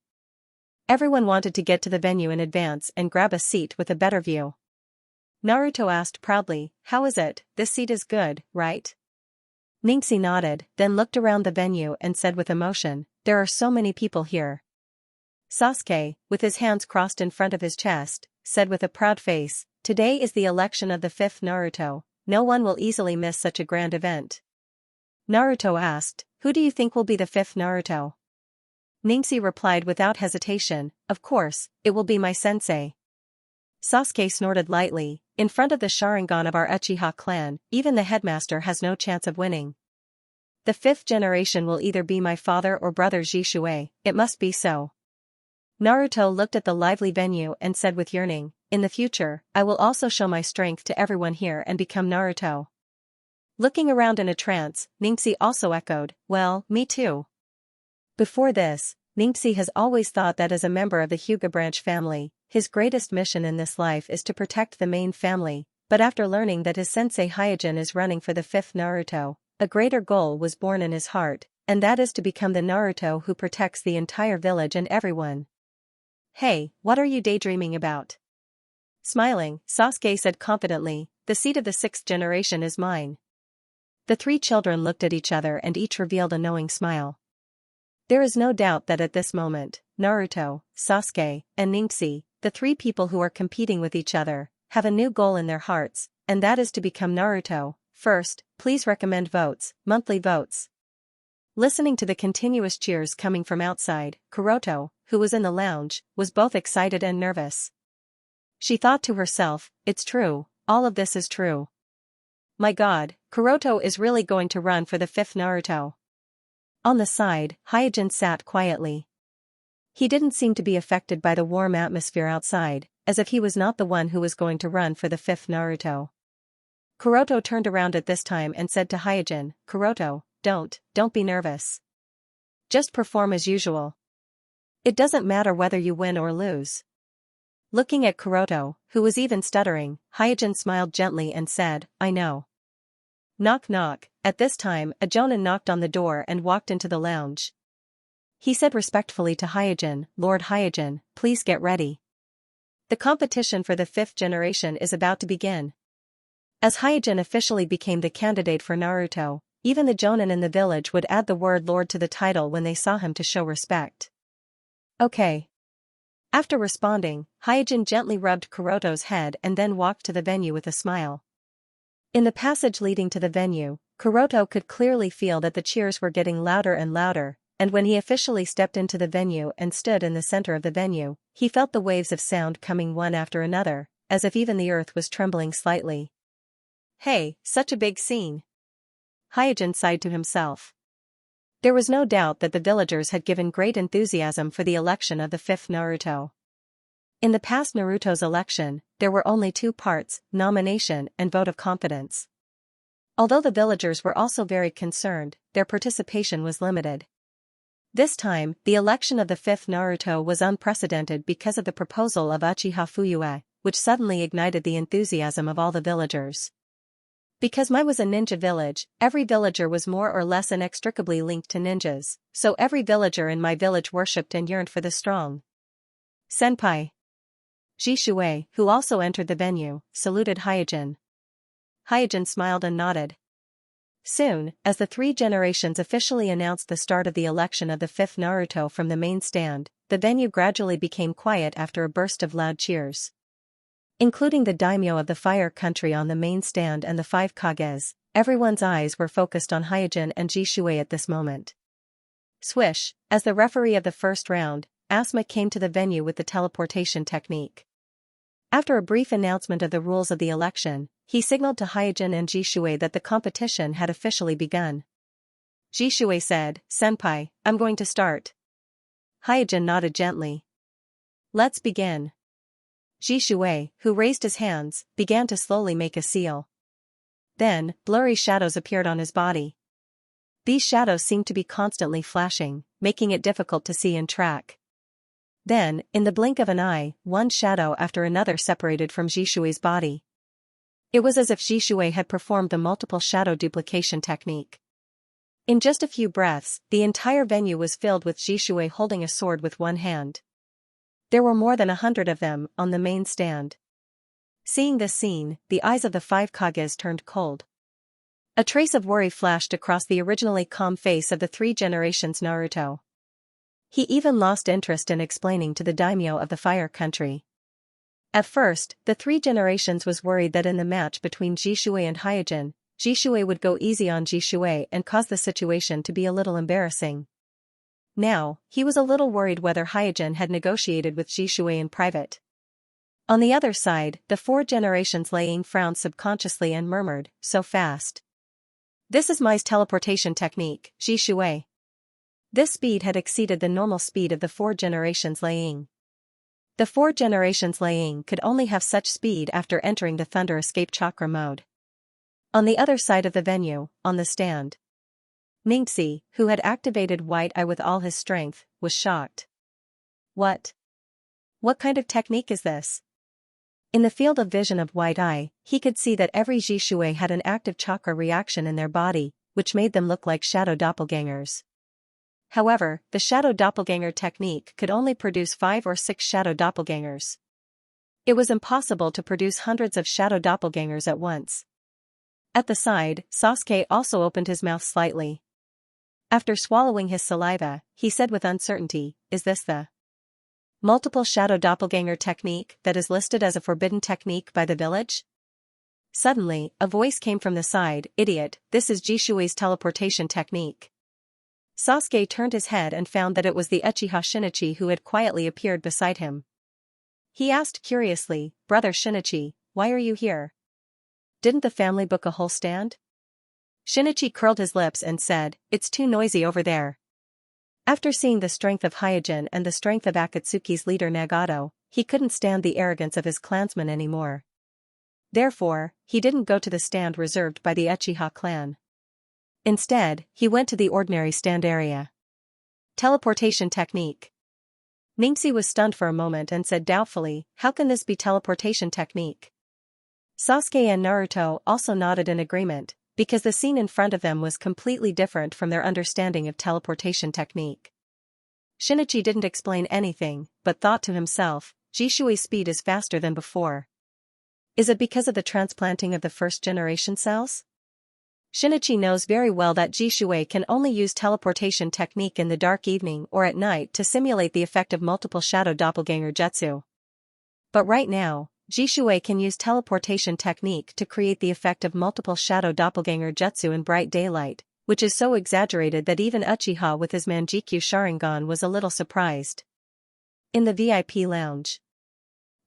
Everyone wanted to get to the venue in advance and grab a seat with a better view. Naruto asked proudly, "How is it? This seat is good, right?" Xianxia nodded, then looked around the venue and said with emotion, "There are so many people here." Sasuke, with his hands crossed in front of his chest, said with a proud face, "Today is the election of the fifth Naruto. No one will easily miss such a grand event." Naruto asked, "Who do you think will be the fifth Naruto?" Xianxia replied without hesitation, "Of course, it will be my sensei." Sasuke snorted lightly, "In front of the Sharingan of our Uchiha clan, even the headmaster has no chance of winning. The fifth generation will either be my father or brother Jisue, it must be so." Naruto looked at the lively venue and said with yearning, "In the future, I will also show my strength to everyone here and become Naruto." Looking around in a trance, Xianxia also echoed, "Well, me too." Before this, Xianxia has always thought that as a member of the Hyuga branch family, his greatest mission in this life is to protect the main family, but after learning that his sensei Hyojin is running for the fifth Naruto, a greater goal was born in his heart, and that is to become the Naruto who protects the entire village and everyone. "Hey, what are you daydreaming about?" Smiling, Sasuke said confidently, "The seat of the sixth generation is mine." The three children looked at each other and each revealed a knowing smile. There is no doubt that at this moment, Naruto, Sasuke, and Xianxia, the three people who are competing with each other, have a new goal in their hearts, and that is to become Naruto. First, please recommend votes, monthly votes. Listening to the continuous cheers coming from outside, Kuroto, who was in the lounge, was both excited and nervous. She thought to herself, "It's true, all of this is true. My God, Kuroto is really going to run for the fifth Naruto." On the side, Hyojin sat quietly. He didn't seem to be affected by the warm atmosphere outside, as if he was not the one who was going to run for the fifth Naruto. Kuroto turned around at this time and said to Hyojin, "Kuroto, don't be nervous. Just perform as usual. It doesn't matter whether you win or lose." Looking at Kuroto, who was even stuttering, Hyojin smiled gently and said, "I know." Knock knock. At this time, a jonin knocked on the door and walked into the lounge. He said respectfully to Hyojin, "Lord Hyojin, please get ready. The competition for the fifth generation is about to begin." As Hyojin officially became the candidate for Naruto, even the jonin in the village would add the word Lord to the title when they saw him to show respect. "Okay." After responding, Hyojin gently rubbed Kuroto's head and then walked to the venue with a smile. In the passage leading to the venue, Kuroto could clearly feel that the cheers were getting louder and louder, and when he officially stepped into the venue and stood in the center of the venue, he felt the waves of sound coming one after another, as if even the earth was trembling slightly. "Hey, such a big scene." Hyojin sighed to himself. There was no doubt that the villagers had given great enthusiasm for the election of the fifth Naruto. In the past Naruto's election, there were only two parts, nomination and vote of confidence. Although the villagers were also very concerned, their participation was limited. This time, the election of the fifth Naruto was unprecedented because of the proposal of Uchiha Fuyue, which suddenly ignited the enthusiasm of all the villagers. Because Mai was a ninja village, every villager was more or less inextricably linked to ninjas, so every villager in my village worshipped and yearned for the strong senpai. Jishui, who also entered the venue, saluted Hyojin. Hyojin smiled and nodded. Soon, as the three generations officially announced the start of the election of the fifth Naruto from the main stand, the venue gradually became quiet after a burst of loud cheers. Including the daimyo of the fire country on the main stand and the five kages, everyone's eyes were focused on Hyojin and Jishui at this moment. Swish, as the referee of the first round, Asuma came to the venue with the teleportation technique. After a brief announcement of the rules of the election, he signaled to Hyojin and Jishui that the competition had officially begun. Jishui said, "Senpai, I'm going to start." Hyojin nodded gently. "Let's begin." Jishui, who raised his hands, began to slowly make a seal. Then, blurry shadows appeared on his body. These shadows seemed to be constantly flashing, making it difficult to see and track. Then, in the blink of an eye, one shadow after another separated from Jishui's body. It was as if Jishui had performed the multiple shadow duplication technique. In just a few breaths, the entire venue was filled with Jishui holding a sword with one hand. There were more than 100 of them on the main stand. Seeing this scene, the eyes of the five kages turned cold. A trace of worry flashed across the originally calm face of the three generations Naruto. He even lost interest in explaining to the daimyo of the fire country. At first, the three generations was worried that in the match between Jishui and Hyojin, Jishui would go easy on Jishui and cause the situation to be a little embarrassing. Now, he was a little worried whether Hyojin had negotiated with Jishui in private. On the other side, the four generations Laying frowned subconsciously and murmured, "So fast. This is Mai's teleportation technique, Jishui." This speed had exceeded the normal speed of the four generations Laying. The four generations Laying could only have such speed after entering the Thunder Escape Chakra mode. On the other side of the venue, on the stand, Ningxi, who had activated White Eye with all his strength, was shocked. What kind of technique is this? In the field of vision of White Eye, he could see that every Jishui had an active chakra reaction in their body, which made them look like shadow doppelgangers. However, the shadow doppelganger technique could only produce 5 or 6 shadow doppelgangers. It was impossible to produce hundreds of shadow doppelgangers at once. At the side, Sasuke also opened his mouth slightly. After swallowing his saliva, he said with uncertainty, "Is this the multiple shadow doppelganger technique that is listed as a forbidden technique by the village?" Suddenly, a voice came from the side, "Idiot, this is Jishui's teleportation technique." Sasuke turned his head and found that it was the Uchiha Shinichi who had quietly appeared beside him. He asked curiously, "Brother Shinichi, why are you here? Didn't the family book a whole stand?" Shinichi curled his lips and said, "It's too noisy over there." After seeing the strength of Hyojin and the strength of Akatsuki's leader Nagato, he couldn't stand the arrogance of his clansmen anymore. Therefore, he didn't go to the stand reserved by the Uchiha clan. Instead, he went to the ordinary stand area. Teleportation technique. Ningxi was stunned for a moment and said doubtfully, "How can this be teleportation technique?" Sasuke and Naruto also nodded in agreement, because the scene in front of them was completely different from their understanding of teleportation technique. Shinichi didn't explain anything, but thought to himself, "Jishui's speed is faster than before. Is it because of the transplanting of the first generation cells?" Shinichi knows very well that Jishui can only use teleportation technique in the dark evening or at night to simulate the effect of multiple shadow doppelganger jutsu. But right now, Jishui can use teleportation technique to create the effect of multiple shadow doppelganger jutsu in bright daylight, which is so exaggerated that even Uchiha with his Manjikyu Sharingan was a little surprised. In the VIP lounge,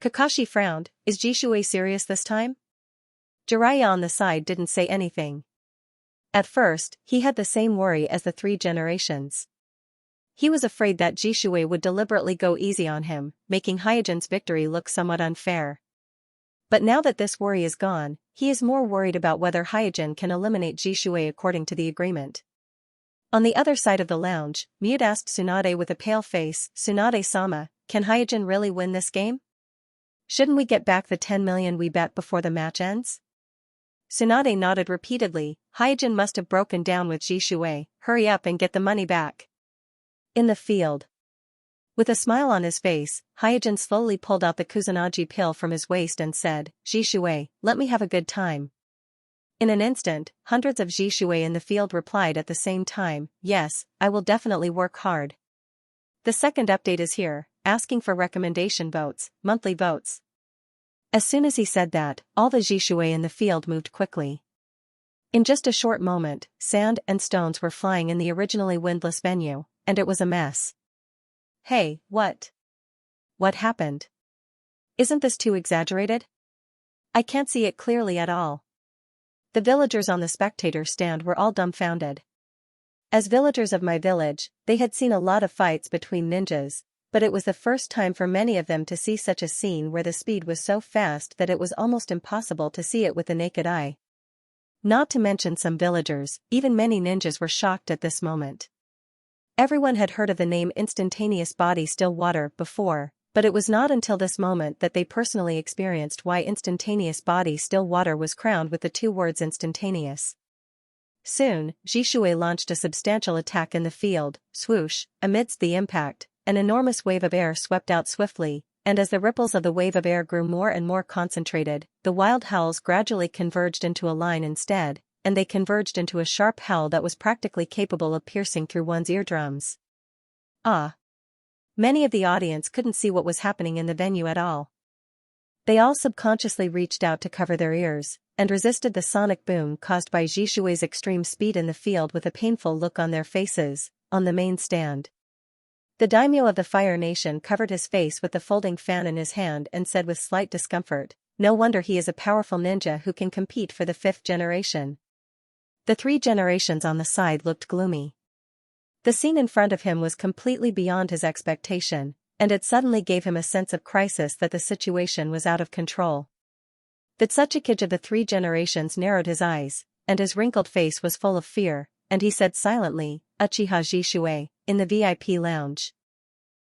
Kakashi frowned, "Is Jishui serious this time?" Jiraiya on the side didn't say anything. At first, he had the same worry as the three generations. He was afraid that Jishui would deliberately go easy on him, making Hyojin's victory look somewhat unfair. But now that this worry is gone, he is more worried about whether Hyojin can eliminate Jishui according to the agreement. On the other side of the lounge, Mute asked Tsunade with a pale face, "Tsunade-sama, can Hyojin really win this game? Shouldn't we get back the 10 million we bet before the match ends?" Tsunade nodded repeatedly. "Hyojin must have broken down with Jishui, hurry up and get the money back." In the field. With a smile on his face, Hyojin slowly pulled out the Kusanagi pill from his waist and said, "Jishui, let me have a good time." In an instant, hundreds of Jishui in the field replied at the same time, "Yes, I will definitely work hard." The second update is here, asking for recommendation votes, monthly votes. As soon as he said that, all the Jishui in the field moved quickly. In just a short moment, sand and stones were flying in the originally windless venue, and it was a mess. Hey, what? What happened? Isn't this too exaggerated? I can't see it clearly at all. The villagers on the spectator stand were all dumbfounded. As villagers of my village, they had seen a lot of fights between ninjas, but it was the first time for many of them to see such a scene where the speed was so fast that it was almost impossible to see it with the naked eye. Not to mention some villagers, even many ninjas were shocked at this moment. Everyone had heard of the name instantaneous body still water before, but it was not until this moment that they personally experienced why instantaneous body still water was crowned with the two words instantaneous. Soon, Jishui launched a substantial attack in the field, swoosh, amidst the impact, an enormous wave of air swept out swiftly, and as the ripples of the wave of air grew more and more concentrated, the wild howls gradually converged into a line instead, and they converged into a sharp howl that was practically capable of piercing through one's eardrums. Ah! Many of the audience couldn't see what was happening in the venue at all. They all subconsciously reached out to cover their ears, and resisted the sonic boom caused by Jishui's extreme speed in the field with a painful look on their faces. On the main stand, the daimyo of the Fire Nation covered his face with the folding fan in his hand and said with slight discomfort, "No wonder he is a powerful ninja who can compete for the 5th generation." The 3 generations on the side looked gloomy. The scene in front of him was completely beyond his expectation, and it suddenly gave him a sense of crisis that the situation was out of control. The Tsuchikage of the 3 generations narrowed his eyes, and his wrinkled face was full of fear, and he said silently, "Uchiha Jishui," in the VIP lounge.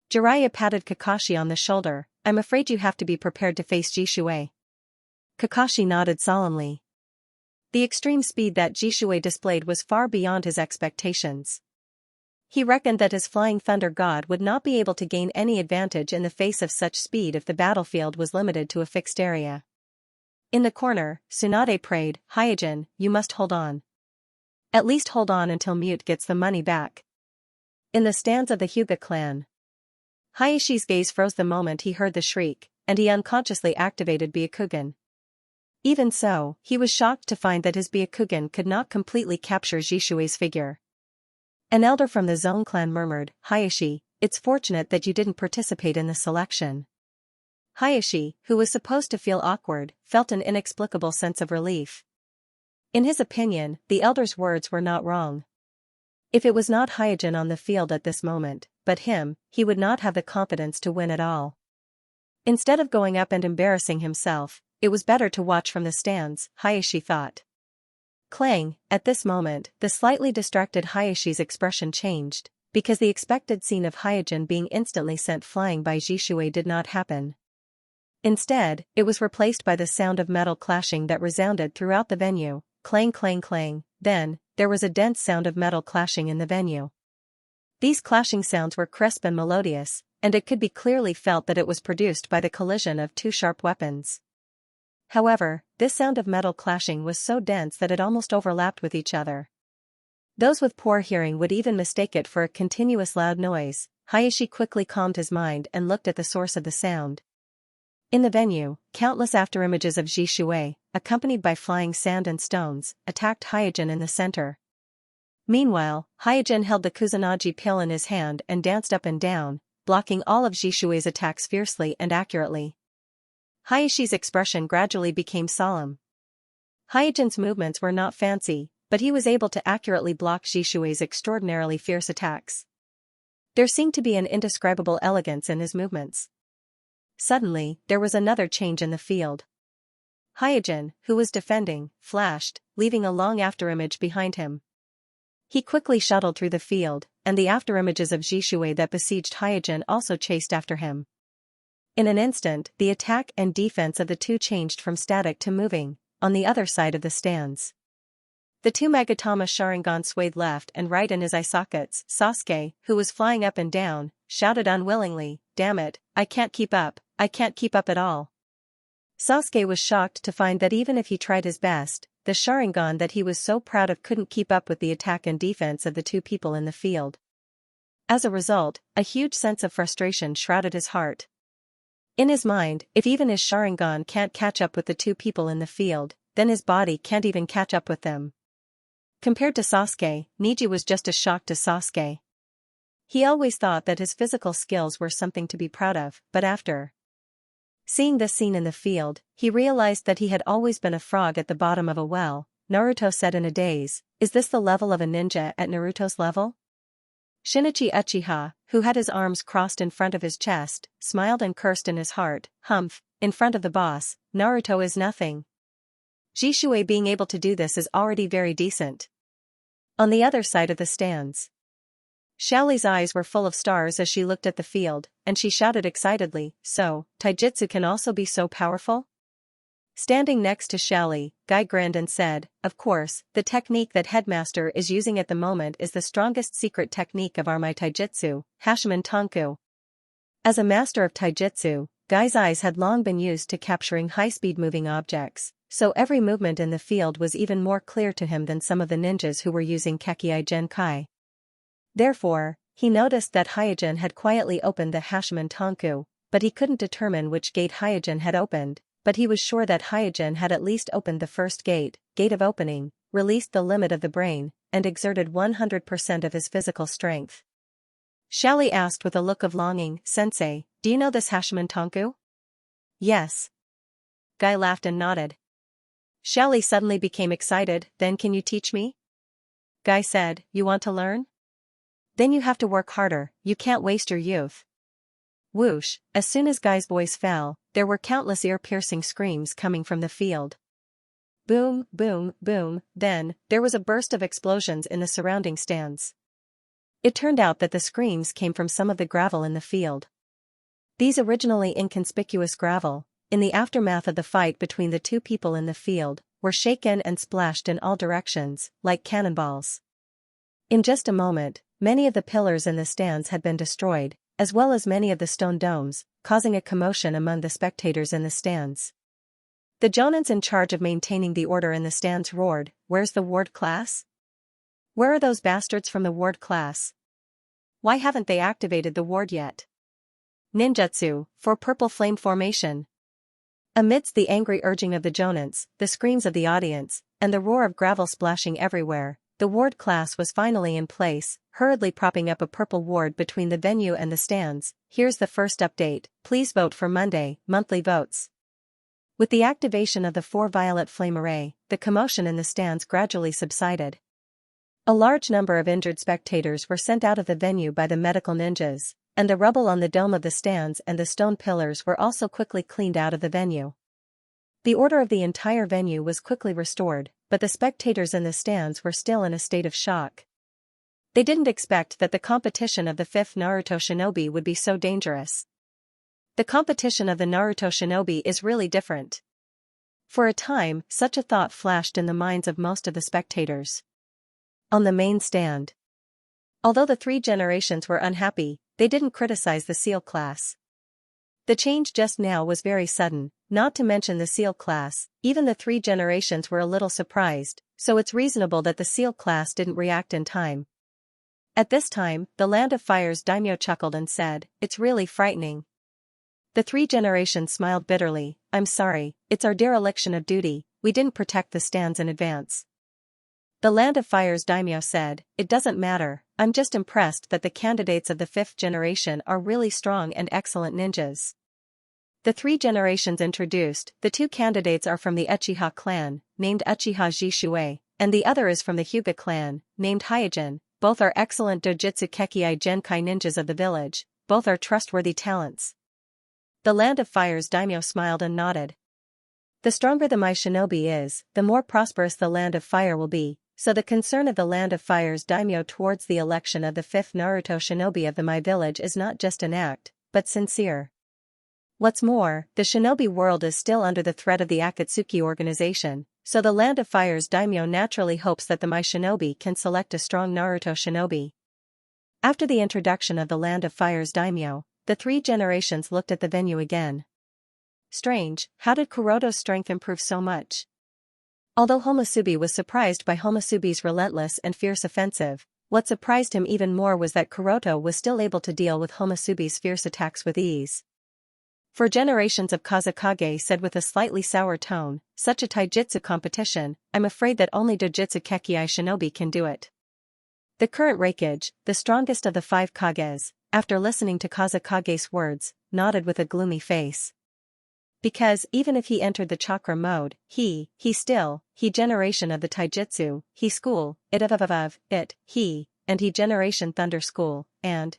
Jiraiya patted Kakashi on the shoulder, "I'm afraid you have to be prepared to face Jishui." Kakashi nodded solemnly. The extreme speed that Jishui displayed was far beyond his expectations. He reckoned that his flying thunder god would not be able to gain any advantage in the face of such speed if the battlefield was limited to a fixed area. In the corner, Tsunade prayed, "Hyojin, you must hold on. At least hold on until Mute gets the money back." In the stands of the Hyuga clan, Hayashi's gaze froze the moment he heard the shriek, and he unconsciously activated Byakugan. Even so, he was shocked to find that his Byakugan could not completely capture Jishui's figure. An elder from the Zone clan murmured, "Hayashi, it's fortunate that you didn't participate in the selection." Hayashi, who was supposed to feel awkward, felt an inexplicable sense of relief. In his opinion, the elder's words were not wrong. If it was not Hyojin on the field at this moment, but him, he would not have the confidence to win at all. Instead of going up and embarrassing himself, it was better to watch from the stands, Hayashi thought. Clang, at this moment, the slightly distracted Hayashi's expression changed, because the expected scene of Hyojin being instantly sent flying by Jishui did not happen. Instead, it was replaced by the sound of metal clashing that resounded throughout the venue, clang clang clang, then, there was a dense sound of metal clashing in the venue. These clashing sounds were crisp and melodious, and it could be clearly felt that it was produced by the collision of 2 sharp weapons. However, this sound of metal clashing was so dense that it almost overlapped with each other. Those with poor hearing would even mistake it for a continuous loud noise. Hayashi quickly calmed his mind and looked at the source of the sound. In the venue, countless afterimages of Jishui, accompanied by flying sand and stones, attacked Hyojin in the center. Meanwhile, Hyojin held the Kusanagi pill in his hand and danced up and down, blocking all of Jishui's attacks fiercely and accurately. Hayashi's expression gradually became solemn. Hyojin's movements were not fancy, but he was able to accurately block Zhishui's extraordinarily fierce attacks. There seemed to be an indescribable elegance in his movements. Suddenly, there was another change in the field. Hyojin, who was defending, flashed, leaving a long afterimage behind him. He quickly shuttled through the field, and the afterimages of Zhishui that besieged Hyojin also chased after him. In an instant, the attack and defense of the two changed from static to moving, on the other side of the stands. The two Magatama Sharingan swayed left and right in his eye sockets. Sasuke, who was flying up and down, shouted unwillingly, "Damn it, I can't keep up at all." Sasuke was shocked to find that even if he tried his best, the Sharingan that he was so proud of couldn't keep up with the attack and defense of the two people in the field. As a result, a huge sense of frustration shrouded his heart. In his mind, if even his Sharingan can't catch up with the two people in the field, then his body can't even catch up with them. Compared to Sasuke, Neji was just as shocked as Sasuke. He always thought that his physical skills were something to be proud of, but after seeing this scene in the field, he realized that he had always been a frog at the bottom of a well. Naruto said in a daze, "Is this the level of a ninja at Naruto's level?" Shinichi Uchiha, who had his arms crossed in front of his chest, smiled and cursed in his heart, "Humph, in front of the boss, Naruto is nothing. Zhishui being able to do this is already very decent." On the other side of the stands, Xiaoli's eyes were full of stars as she looked at the field, and she shouted excitedly, "So, taijutsu can also be so powerful?" Standing next to Xiaoli, Guy grinned and said, "Of course, the technique that Headmaster is using at the moment is the strongest secret technique of our Mai Taijutsu, Hashiman Tanku." As a master of taijutsu, Guy's eyes had long been used to capturing high-speed moving objects, so every movement in the field was even more clear to him than some of the ninjas who were using Kekkei Genkai. Therefore, he noticed that Hyojin had quietly opened the Hashiman Tanku, but he couldn't determine which gate Hyojin had opened, but he was sure that Hyojin had at least opened the first gate of opening, released the limit of the brain, and exerted 100% of his physical strength. Xiaoli asked with a look of longing, "Sensei, do you know this Hashiman Tanku?" "Yes." Guy laughed and nodded. Xiaoli suddenly became excited, "Then can you teach me?" Guy said, "You want to learn? Then you have to work harder, you can't waste your youth." Whoosh, as soon as Guy's voice fell, there were countless ear-piercing screams coming from the field. Boom, boom, boom, then, there was a burst of explosions in the surrounding stands. It turned out that the screams came from some of the gravel in the field. These originally inconspicuous gravel, in the aftermath of the fight between the two people in the field, were shaken and splashed in all directions, like cannonballs. In just a moment, many of the pillars in the stands had been destroyed, as well as many of the stone domes, causing a commotion among the spectators in the stands. The jonins in charge of maintaining the order in the stands roared, "Where's the ward class? Where are those bastards from the ward class? Why haven't they activated the ward yet? Ninjutsu, for purple flame formation." Amidst the angry urging of the jonins, the screams of the audience, and the roar of gravel splashing everywhere, the ward class was finally in place, hurriedly propping up a purple ward between the venue and the stands. "Here's the first update, please vote for Monday, monthly votes." With the activation of the 4 violet flame array, the commotion in the stands gradually subsided. A large number of injured spectators were sent out of the venue by the medical ninjas, and the rubble on the dome of the stands and the stone pillars were also quickly cleaned out of the venue. The order of the entire venue was quickly restored, but the spectators in the stands were still in a state of shock. They didn't expect that the competition of the 5th Naruto Shinobi would be so dangerous. The competition of the Naruto Shinobi is really different. For a time, such a thought flashed in the minds of most of the spectators. On the main stand, although the 3 generations were unhappy, they didn't criticize the seal class. The change just now was very sudden, not to mention the seal class. Even the 3 generations were a little surprised, so it's reasonable that the seal class didn't react in time. At this time, the Land of Fire's daimyo chuckled and said, "It's really frightening." The 3 generations smiled bitterly, "I'm sorry, it's our dereliction of duty, we didn't protect the stands in advance." The Land of Fire's daimyo said, "It doesn't matter, I'm just impressed that the candidates of the 5th generation are really strong and excellent ninjas." The 3 generations introduced, the 2 candidates are from the Uchiha clan, named Uchiha Zhishui, and the other is from the Hyuga clan, named Hyojin. Both are excellent Dojutsu Kekkei Genkai ninjas of the village, both are trustworthy talents. The Land of Fire's daimyo smiled and nodded. The stronger the Mai shinobi is, the more prosperous the Land of Fire will be, so the concern of the Land of Fire's daimyo towards the election of the 5th Naruto shinobi of the Mai village is not just an act, but sincere. What's more, the shinobi world is still under the threat of the Akatsuki organization, so the Land of Fire's daimyo naturally hopes that the Mai shinobi can select a strong Naruto shinobi. After the introduction of the Land of Fire's daimyo, the 3 generations looked at the venue again. Strange, how did Kuroto's strength improve so much? Although Homusubi was surprised by Homusubi's relentless and fierce offensive, what surprised him even more was that Kuroto was still able to deal with Homusubi's fierce attacks with ease. For generations of Kazekage said with a slightly sour tone, such a taijutsu competition, I'm afraid that only Dojutsu Kekkei shinobi can do it. The current Raikage, the strongest of the 5 Kages, after listening to Kazekage's words, nodded with a gloomy face. Because, even if he entered the chakra mode, he generation of the taijutsu, he school, and he generation thunder school, and.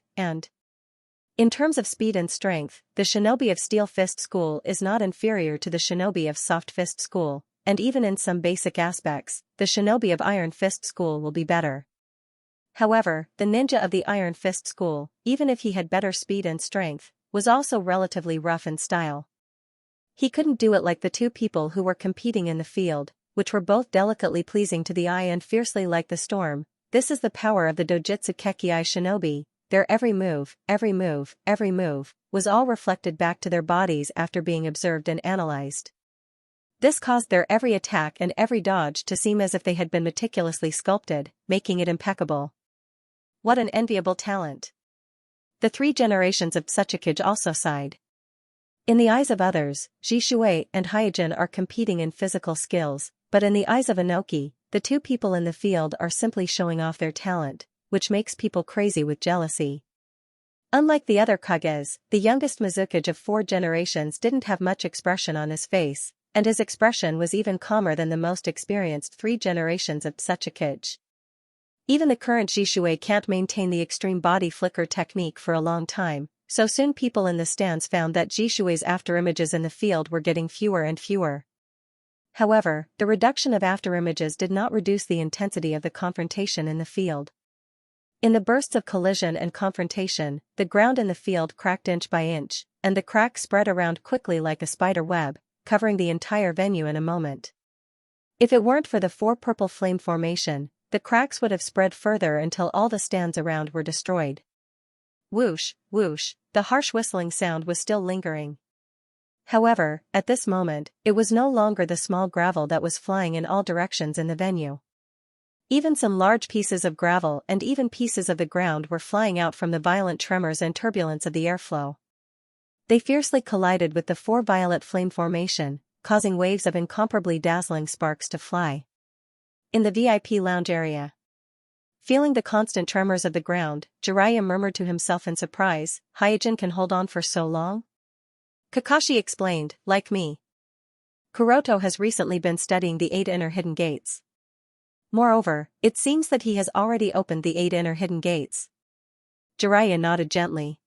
In terms of speed and strength, the shinobi of Steel Fist School is not inferior to the shinobi of Soft Fist School, and even in some basic aspects, the shinobi of Iron Fist School will be better. However, the ninja of the Iron Fist School, even if he had better speed and strength, was also relatively rough in style. He couldn't do it like the 2 people who were competing in the field, which were both delicately pleasing to the eye and fiercely like the storm. This is the power of the Dojutsu Kekkei shinobi. Their every move, was all reflected back to their bodies after being observed and analyzed. This caused their every attack and every dodge to seem as if they had been meticulously sculpted, making it impeccable. What an enviable talent. The 3 generations of Tsuchikage also sighed. In the eyes of others, Jishui and Hyojin are competing in physical skills, but in the eyes of Inoki, the 2 people in the field are simply showing off their talent, which makes people crazy with jealousy. Unlike the other Kages, the youngest Mizukage of 4 generations didn't have much expression on his face, and his expression was even calmer than the most experienced 3 generations of Tsuchikage. Even the current Jishui can't maintain the extreme body flicker technique for a long time, so soon people in the stands found that Jishui's afterimages in the field were getting fewer and fewer. However, the reduction of afterimages did not reduce the intensity of the confrontation in the field. In the bursts of collision and confrontation, the ground in the field cracked inch by inch, and the crack spread around quickly like a spider web, covering the entire venue in a moment. If it weren't for the 4 purple flame formation, the cracks would have spread further until all the stands around were destroyed. Whoosh, whoosh, the harsh whistling sound was still lingering. However, at this moment, it was no longer the small gravel that was flying in all directions in the venue. Even some large pieces of gravel and even pieces of the ground were flying out from the violent tremors and turbulence of the airflow. They fiercely collided with the 4 violet flame formation, causing waves of incomparably dazzling sparks to fly. In the VIP lounge area, feeling the constant tremors of the ground, Jiraiya murmured to himself in surprise, Hyojin can hold on for so long? Kakashi explained, like me. Kuroto has recently been studying the 8 inner hidden gates. Moreover, it seems that he has already opened the 8 inner hidden gates. Jiraiya nodded gently.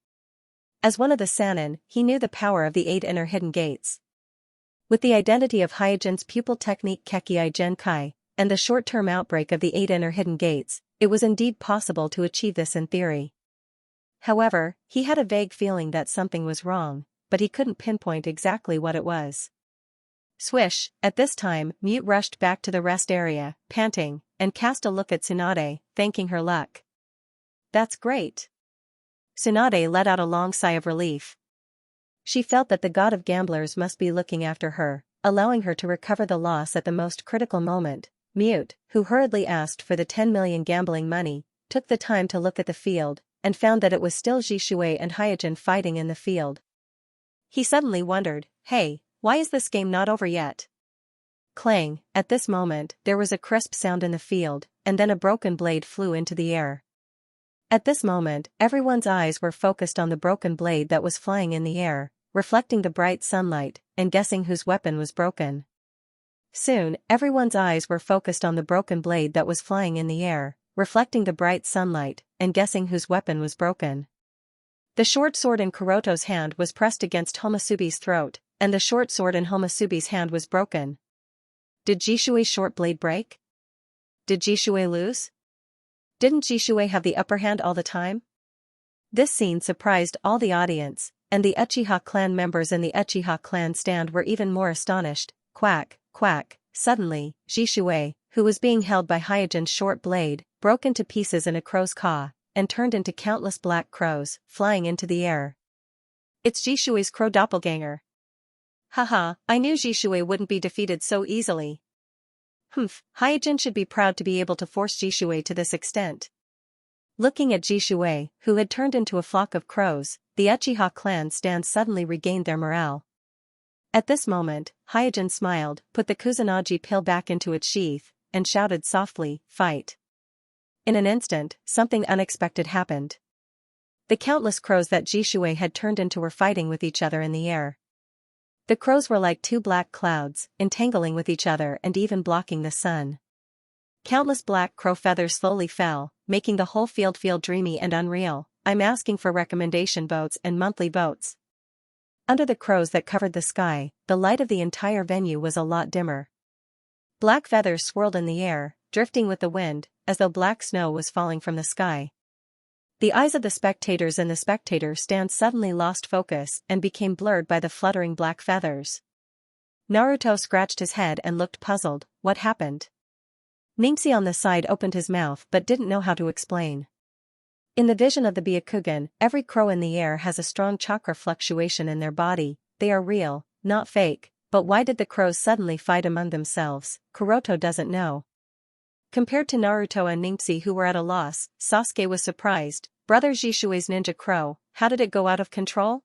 As one of the Sannin, he knew the power of the 8 inner hidden gates. With the identity of Hyojin's pupil technique Kekkei Genkai, and the short-term outbreak of the 8 inner hidden gates, it was indeed possible to achieve this in theory. However, he had a vague feeling that something was wrong, but he couldn't pinpoint exactly what it was. Swish, at this time, Mute rushed back to the rest area, panting, and cast a look at Tsunade, thanking her luck. That's great. Tsunade let out a long sigh of relief. She felt that the god of gamblers must be looking after her, allowing her to recover the loss at the most critical moment. Mute, who hurriedly asked for the 10 million gambling money, took the time to look at the field, and found that it was still Jishui and Hyojin fighting in the field. He suddenly wondered, hey, why is this game not over yet? Clang, at this moment, there was a crisp sound in the field, and then a broken blade flew into the air. At this moment, everyone's eyes were focused on the broken blade that was flying in the air, reflecting the bright sunlight, and guessing whose weapon was broken. Soon, everyone's eyes were focused on the broken blade that was flying in the air, reflecting the bright sunlight, and guessing whose weapon was broken. The short sword in Kuroto's hand was pressed against Homasubi's throat, and the short sword in Homasubi's hand was broken. Did Jishui's short blade break? Did Jishui lose? Didn't Jishui have the upper hand all the time? This scene surprised all the audience, and the Uchiha clan members in the Uchiha clan stand were even more astonished. Quack, quack, suddenly, Jishui, who was being held by Hyojin's short blade, broke into pieces in a crow's caw, and turned into countless black crows, flying into the air. It's Jishui's crow doppelganger. Haha, I knew Jishui wouldn't be defeated so easily. Humph, Hyojin should be proud to be able to force Jishui to this extent. Looking at Jishui, who had turned into a flock of crows, the Uchiha clan stand suddenly regained their morale. At this moment, Hyojin smiled, put the Kusanagi pill back into its sheath, and shouted softly, "Fight." In an instant, something unexpected happened. The countless crows that Jishui had turned into were fighting with each other in the air. The crows were like two black clouds, entangling with each other and even blocking the sun. Countless black crow feathers slowly fell, making the whole field feel dreamy and unreal. I'm asking for recommendation votes and monthly votes. Under the crows that covered the sky, the light of the entire venue was a lot dimmer. Black feathers swirled in the air, drifting with the wind, as though black snow was falling from the sky. The eyes of the spectators in the spectator stand suddenly lost focus and became blurred by the fluttering black feathers. Naruto scratched his head and looked puzzled. What happened? Xianxia on the side opened his mouth but didn't know how to explain. In the vision of the Byakugan, every crow in the air has a strong chakra fluctuation in their body. They are real, not fake, but why did the crows suddenly fight among themselves? Kuroto doesn't know. Compared to Naruto and Xianxia who were at a loss, Sasuke was surprised. Brother Jishui's ninja crow, how did it go out of control?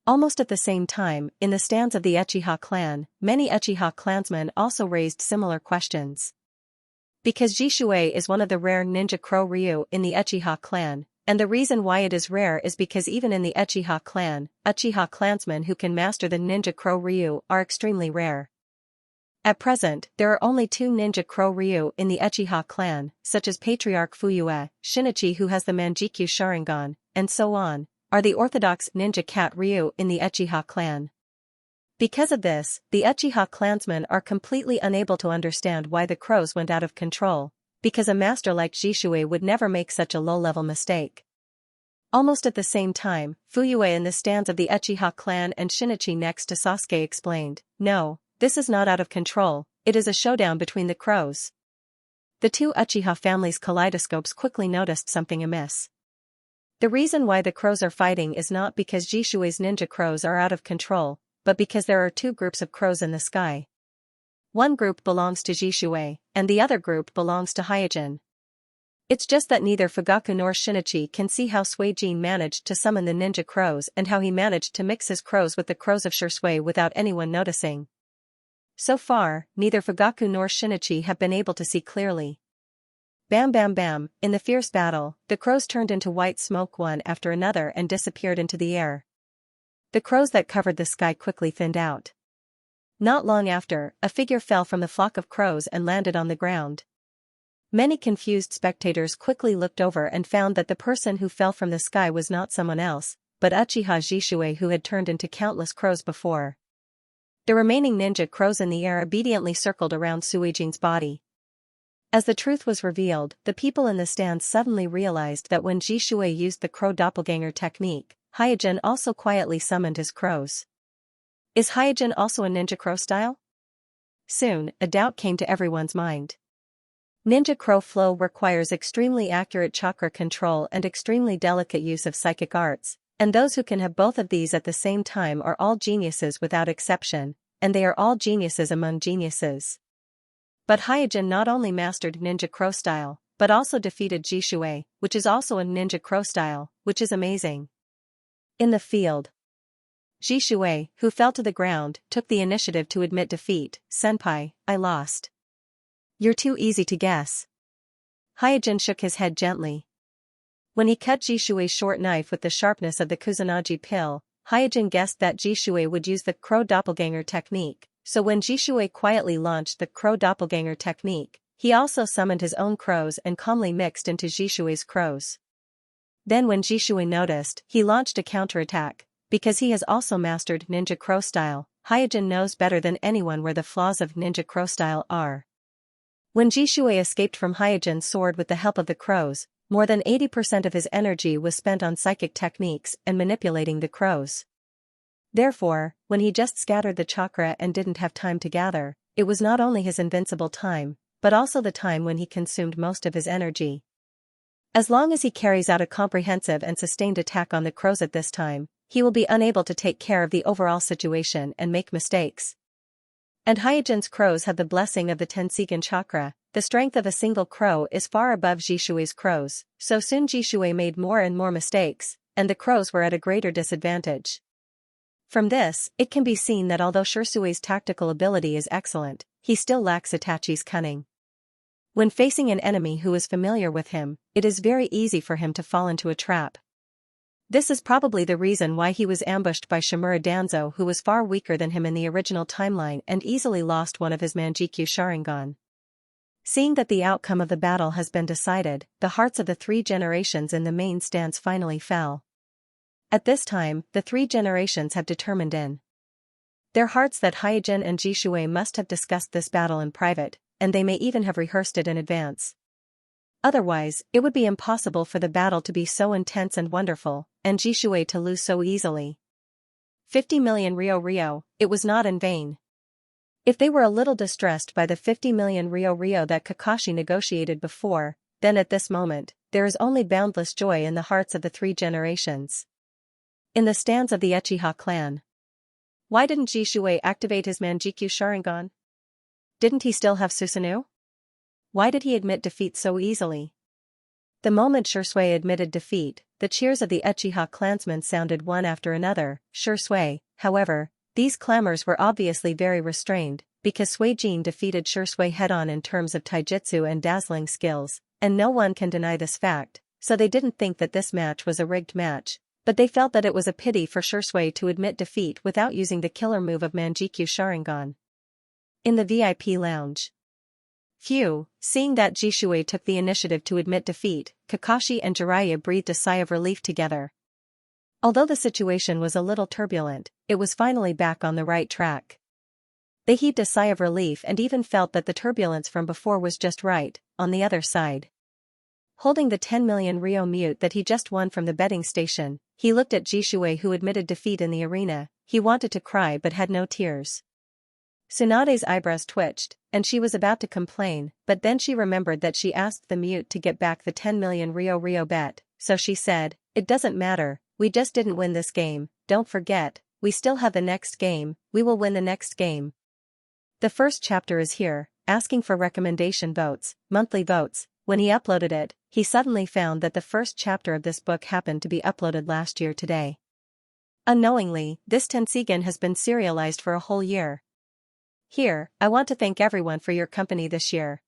Almost at the same time, in the stands of the Uchiha clan, many Uchiha clansmen also raised similar questions. Because Jishui is one of the rare ninja crow ryu in the Uchiha clan, and the reason why it is rare is because even in the Uchiha clan, Uchiha clansmen who can master the ninja crow ryu are extremely rare. At present, there are only 2 ninja crow ryu in the Uchiha clan, such as Patriarch Fuyue, Shinichi who has the Manjikyu Sharingan, and so on, are the orthodox ninja cat ryu in the Uchiha clan. Because of this, the Uchiha clansmen are completely unable to understand why the crows went out of control, because a master like Jishui would never make such a low-level mistake. Almost at the same time, Fuyue in the stands of the Uchiha clan and Shinichi next to Sasuke explained, "No, this is not out of control, it is a showdown between the crows." The 2 Uchiha families' kaleidoscopes quickly noticed something amiss. The reason why the crows are fighting is not because Jishui's ninja crows are out of control, but because there are 2 groups of crows in the sky. One group belongs to Jishui, and the other group belongs to Hyojin. It's just that neither Fugaku nor Shinichi can see how Suijin managed to summon the ninja crows and how he managed to mix his crows with the crows of Shisui without anyone noticing. So far, neither Fugaku nor Shinichi have been able to see clearly. Bam bam bam, in the fierce battle, the crows turned into white smoke one after another and disappeared into the air. The crows that covered the sky quickly thinned out. Not long after, a figure fell from the flock of crows and landed on the ground. Many confused spectators quickly looked over and found that the person who fell from the sky was not someone else, but Uchiha Jishui who had turned into countless crows before. The remaining ninja crows in the air obediently circled around Suijin's body. As the truth was revealed, the people in the stands suddenly realized that when Jishui used the crow doppelganger technique, Hyojin also quietly summoned his crows. Is Hyojin also a ninja crow style? Soon, a doubt came to everyone's mind. Ninja crow flow requires extremely accurate chakra control and extremely delicate use of psychic arts, and those who can have both of these at the same time are all geniuses without exception, and they are all geniuses among geniuses. But Hyojin not only mastered ninja crow style, but also defeated Jishui, which is also a ninja crow style, which is amazing. In the field, Jishui, who fell to the ground, took the initiative to admit defeat. "Senpai, I lost." "You're too easy to guess." Hyojin shook his head gently. When he cut Jishui's short knife with the sharpness of the Kusanagi pill, Hyojin guessed that Jishui would use the crow doppelganger technique, so when Jishui quietly launched the crow doppelganger technique, he also summoned his own crows and calmly mixed into Jishui's crows. Then when Jishui noticed, he launched a counterattack. Because he has also mastered ninja crow style, Hyojin knows better than anyone where the flaws of ninja crow style are. When Jishui escaped from Hyojin's sword with the help of the crows, more than 80% of his energy was spent on psychic techniques and manipulating the crows. Therefore, when he just scattered the chakra and didn't have time to gather, it was not only his invincible time, but also the time when he consumed most of his energy. As long as he carries out a comprehensive and sustained attack on the crows at this time, he will be unable to take care of the overall situation and make mistakes. And Hyojin's crows have the blessing of the Tenseigan chakra. The strength of a single crow is far above Jishui's crows, so soon Jishui made more and more mistakes, and the crows were at a greater disadvantage. From this, it can be seen that although Shursui's tactical ability is excellent, he still lacks Itachi's cunning. When facing an enemy who is familiar with him, it is very easy for him to fall into a trap. This is probably the reason why he was ambushed by Shimura Danzo, who was far weaker than him in the original timeline and easily lost one of his Manjikyu Sharingan. Seeing that the outcome of the battle has been decided, the hearts of the three generations in the main stance finally fell. At this time, the three generations have determined in their hearts that Hyojin and Jishui must have discussed this battle in private, and they may even have rehearsed it in advance. Otherwise, it would be impossible for the battle to be so intense and wonderful, and Jishui to lose so easily. 50 million Rio, it was not in vain. If they were a little distressed by the 50 million Rio that Kakashi negotiated before, then at this moment, there is only boundless joy in the hearts of the three generations. In the stands of the Uchiha clan. Why didn't Jishui activate his Manjikyu Sharingan? Didn't he still have Susanoo? Why did he admit defeat so easily? The moment Shursui admitted defeat, the cheers of the Uchiha clansmen sounded one after another. Shursui, however, these clamors were obviously very restrained, because Suijin defeated Shursui head-on in terms of taijutsu and dazzling skills, and no one can deny this fact, so they didn't think that this match was a rigged match, but they felt that it was a pity for Shursui to admit defeat without using the killer move of Manjikyu Sharingan. In the VIP lounge. Phew, seeing that Jishui took the initiative to admit defeat, Kakashi and Jiraiya breathed a sigh of relief together. Although the situation was a little turbulent, it was finally back on the right track. They heaved a sigh of relief and even felt that the turbulence from before was just right. On the other side, holding the 10 million Rio mute that he just won from the betting station, he looked at Jishui, who admitted defeat in the arena. He wanted to cry but had no tears. Tsunade's eyebrows twitched, and she was about to complain, but then she remembered that she asked the mute to get back the 10 million Rio bet, so she said, "It doesn't matter, we just didn't win this game, don't forget, we still have the next game, we will win the next game." The first chapter is here, asking for recommendation votes, monthly votes. When he uploaded it, he suddenly found that the first chapter of this book happened to be uploaded last year today. Unknowingly, this Tenseigan has been serialized for a whole year. Here, I want to thank everyone for your company this year.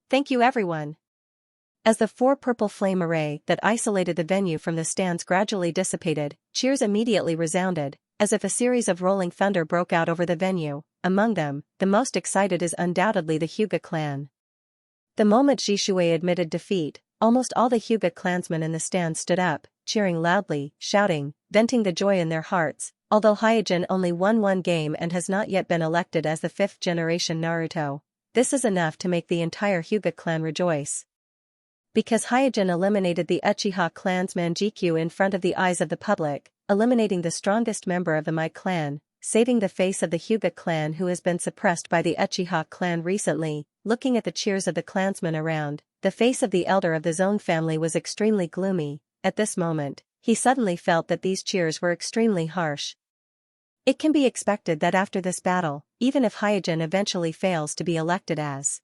Thank you everyone. As the four purple flame array that isolated the venue from the stands gradually dissipated, cheers immediately resounded, as if a series of rolling thunder broke out over the venue. Among them, the most excited is undoubtedly the Hyuga clan. The moment Jishui admitted defeat, almost all the Hyuga clansmen in the stands stood up, cheering loudly, shouting, venting the joy in their hearts. Although Hyojin only won one game and has not yet been elected as the 5th generation Naruto, this is enough to make the entire Hyuga clan rejoice. Because Hyojin eliminated the Uchiha clan's Manjikyu in front of the eyes of the public, eliminating the strongest member of the Mai clan, saving the face of the Hyuga clan who has been suppressed by the Uchiha clan recently. Looking at the cheers of the clansmen around, the face of the elder of the Zone family was extremely gloomy. At this moment, he suddenly felt that these cheers were extremely harsh. It can be expected that after this battle, even if Hyojin eventually fails to be elected as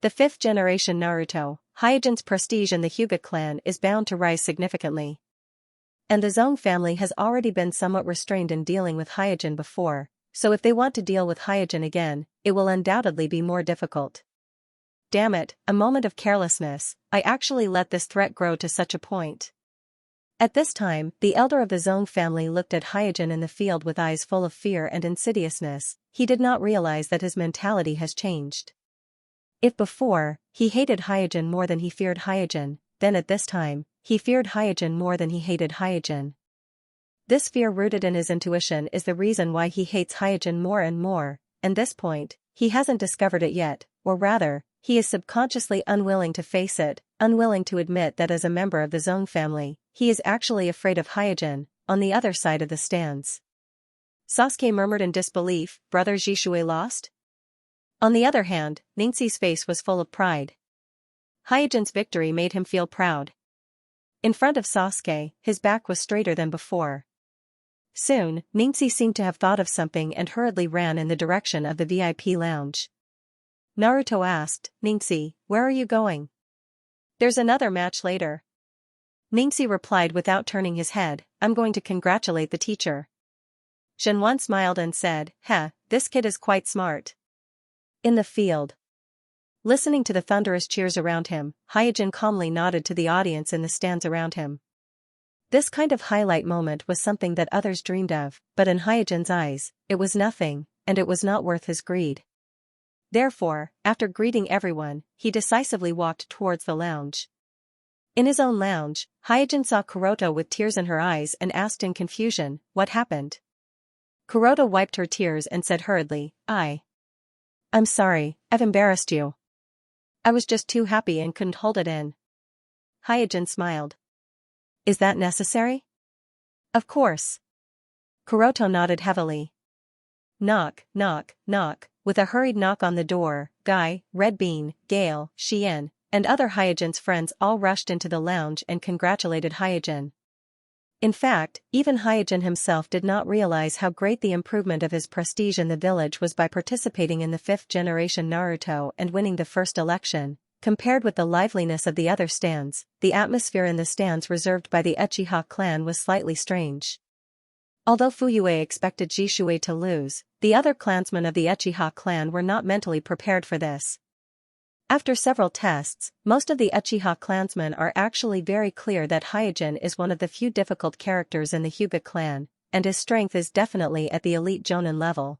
the 5th generation Naruto, Hyojin's prestige in the Hyuga clan is bound to rise significantly. And the Zone family has already been somewhat restrained in dealing with Hyojin before, so if they want to deal with Hyojin again, it will undoubtedly be more difficult. Damn it, a moment of carelessness, I actually let this threat grow to such a point. At this time, the elder of the Zong family looked at Hyojin in the field with eyes full of fear and insidiousness. He did not realize that his mentality has changed. If before, he hated Hyojin more than he feared Hyojin, then at this time, he feared Hyojin more than he hated Hyojin. This fear rooted in his intuition is the reason why he hates Hyojin more and more, and this point, he hasn't discovered it yet, or rather, he is subconsciously unwilling to face it, unwilling to admit that as a member of the Zong family, he is actually afraid of Hyojin, on the other side of the stands. Sasuke murmured in disbelief, brother Jishui lost? On the other hand, Ningxi's face was full of pride. Hyojin's victory made him feel proud. In front of Sasuke, his back was straighter than before. Soon, Ningxi seemed to have thought of something and hurriedly ran in the direction of the VIP lounge. Naruto asked, Ningxi, where are you going? There's another match later. Ningxi replied without turning his head, I'm going to congratulate the teacher. Shenwan smiled and said, this kid is quite smart. In the field. Listening to the thunderous cheers around him, Hyojin calmly nodded to the audience in the stands around him. This kind of highlight moment was something that others dreamed of, but in Hyojin's eyes, it was nothing, and it was not worth his greed. Therefore, after greeting everyone, he decisively walked towards the lounge. In his own lounge, Hyojin saw Kuroto with tears in her eyes and asked in confusion, what happened? Kuroto wiped her tears and said hurriedly, I'm sorry, I've embarrassed you. I was just too happy and couldn't hold it in. Hyojin smiled. Is that necessary? Of course. Kuroto nodded heavily. Knock, knock, knock, with a hurried knock on the door, Guy, Red Bean, Gale, Xian, and other Hyojin's friends all rushed into the lounge and congratulated Hyojin. In fact, even Hyojin himself did not realize how great the improvement of his prestige in the village was by participating in the 5th generation Naruto and winning the first election. Compared with the liveliness of the other stands, the atmosphere in the stands reserved by the Uchiha clan was slightly strange. Although Fuyue expected Jishui to lose, the other clansmen of the Uchiha clan were not mentally prepared for this. After several tests, most of the Uchiha clansmen are actually very clear that Hyojin is one of the few difficult characters in the Hyuga clan, and his strength is definitely at the elite Jonin level.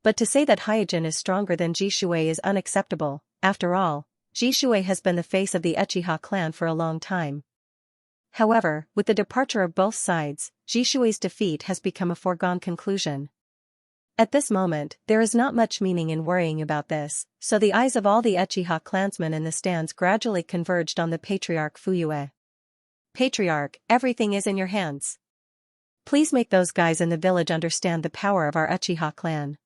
But to say that Hyojin is stronger than Jishui is unacceptable. After all, Jishui has been the face of the Uchiha clan for a long time. However, with the departure of both sides, Jishui's defeat has become a foregone conclusion. At this moment, there is not much meaning in worrying about this, so the eyes of all the Uchiha clansmen in the stands gradually converged on the Patriarch Fuyue. Patriarch, everything is in your hands. Please make those guys in the village understand the power of our Uchiha clan.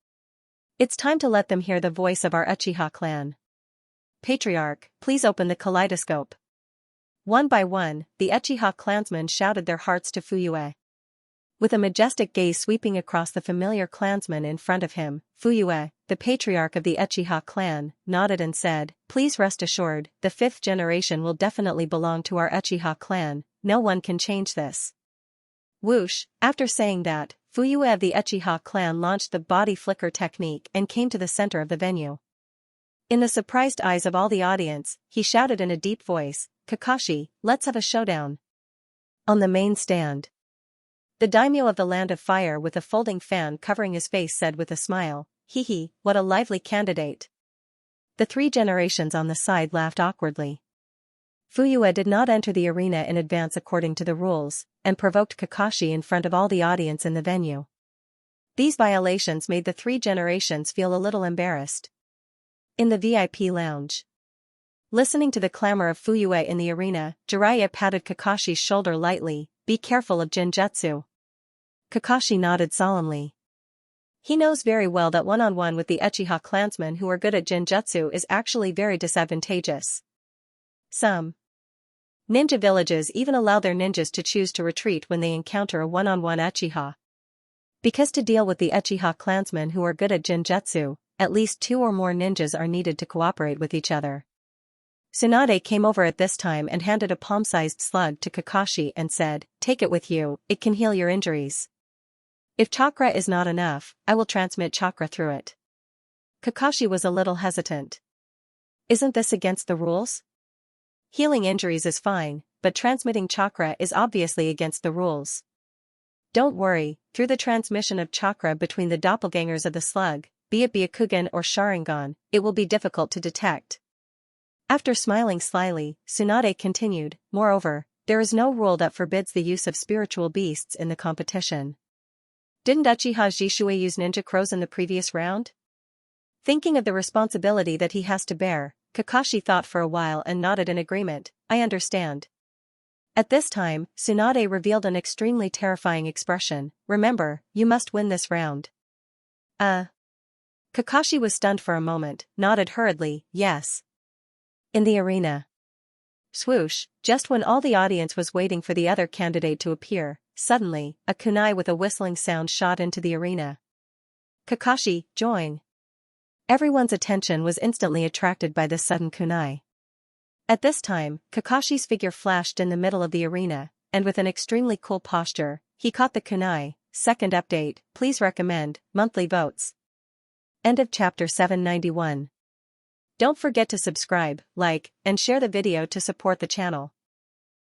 It's time to let them hear the voice of our Uchiha clan. Patriarch, please open the kaleidoscope. One by one, the Uchiha clansmen shouted their hearts to Fuyue. With a majestic gaze sweeping across the familiar clansmen in front of him, Fuyue, the patriarch of the Uchiha clan, nodded and said, Please rest assured, the 5th generation will definitely belong to our Uchiha clan, no one can change this. Whoosh, after saying that, Fuyue of the Uchiha clan launched the body flicker technique and came to the center of the venue. In the surprised eyes of all the audience, he shouted in a deep voice, Kakashi, let's have a showdown. On the main stand. The daimyo of the Land of Fire with a folding fan covering his face said with a smile, Hee, what a lively candidate. The 3 generations on the side laughed awkwardly. Fuyue did not enter the arena in advance according to the rules, and provoked Kakashi in front of all the audience in the venue. These violations made the 3 generations feel a little embarrassed. In the VIP lounge. Listening to the clamor of Fuyue in the arena, Jiraiya patted Kakashi's shoulder lightly, Be careful of Jinjutsu. Kakashi nodded solemnly. He knows very well that one-on-one with the Uchiha clansmen who are good at Jinjutsu is actually very disadvantageous. Some ninja villages even allow their ninjas to choose to retreat when they encounter a one-on-one Uchiha. Because to deal with the Uchiha clansmen who are good at Jinjutsu, at least 2 or more ninjas are needed to cooperate with each other. Tsunade came over at this time and handed a palm-sized slug to Kakashi and said, Take it with you, it can heal your injuries. If chakra is not enough, I will transmit chakra through it. Kakashi was a little hesitant. Isn't this against the rules? Healing injuries is fine, but transmitting chakra is obviously against the rules. Don't worry, through the transmission of chakra between the doppelgangers of the slug, be it Byakugan or Sharingan, it will be difficult to detect. After smiling slyly, Tsunade continued, moreover, there is no rule that forbids the use of spiritual beasts in the competition. Didn't Uchiha Jishui use ninja crows in the previous round? Thinking of the responsibility that he has to bear, Kakashi thought for a while and nodded in agreement. I understand. At this time, Tsunade revealed an extremely terrifying expression. Remember, you must win this round. Kakashi was stunned for a moment, nodded hurriedly, yes. In the arena. Swoosh, just when all the audience was waiting for the other candidate to appear, suddenly, a kunai with a whistling sound shot into the arena. Kakashi, join. Everyone's attention was instantly attracted by this sudden kunai. At this time, Kakashi's figure flashed in the middle of the arena, and with an extremely cool posture, he caught the kunai. Second update, please recommend, monthly votes. End of chapter 791. Don't forget to subscribe, like, and share the video to support the channel.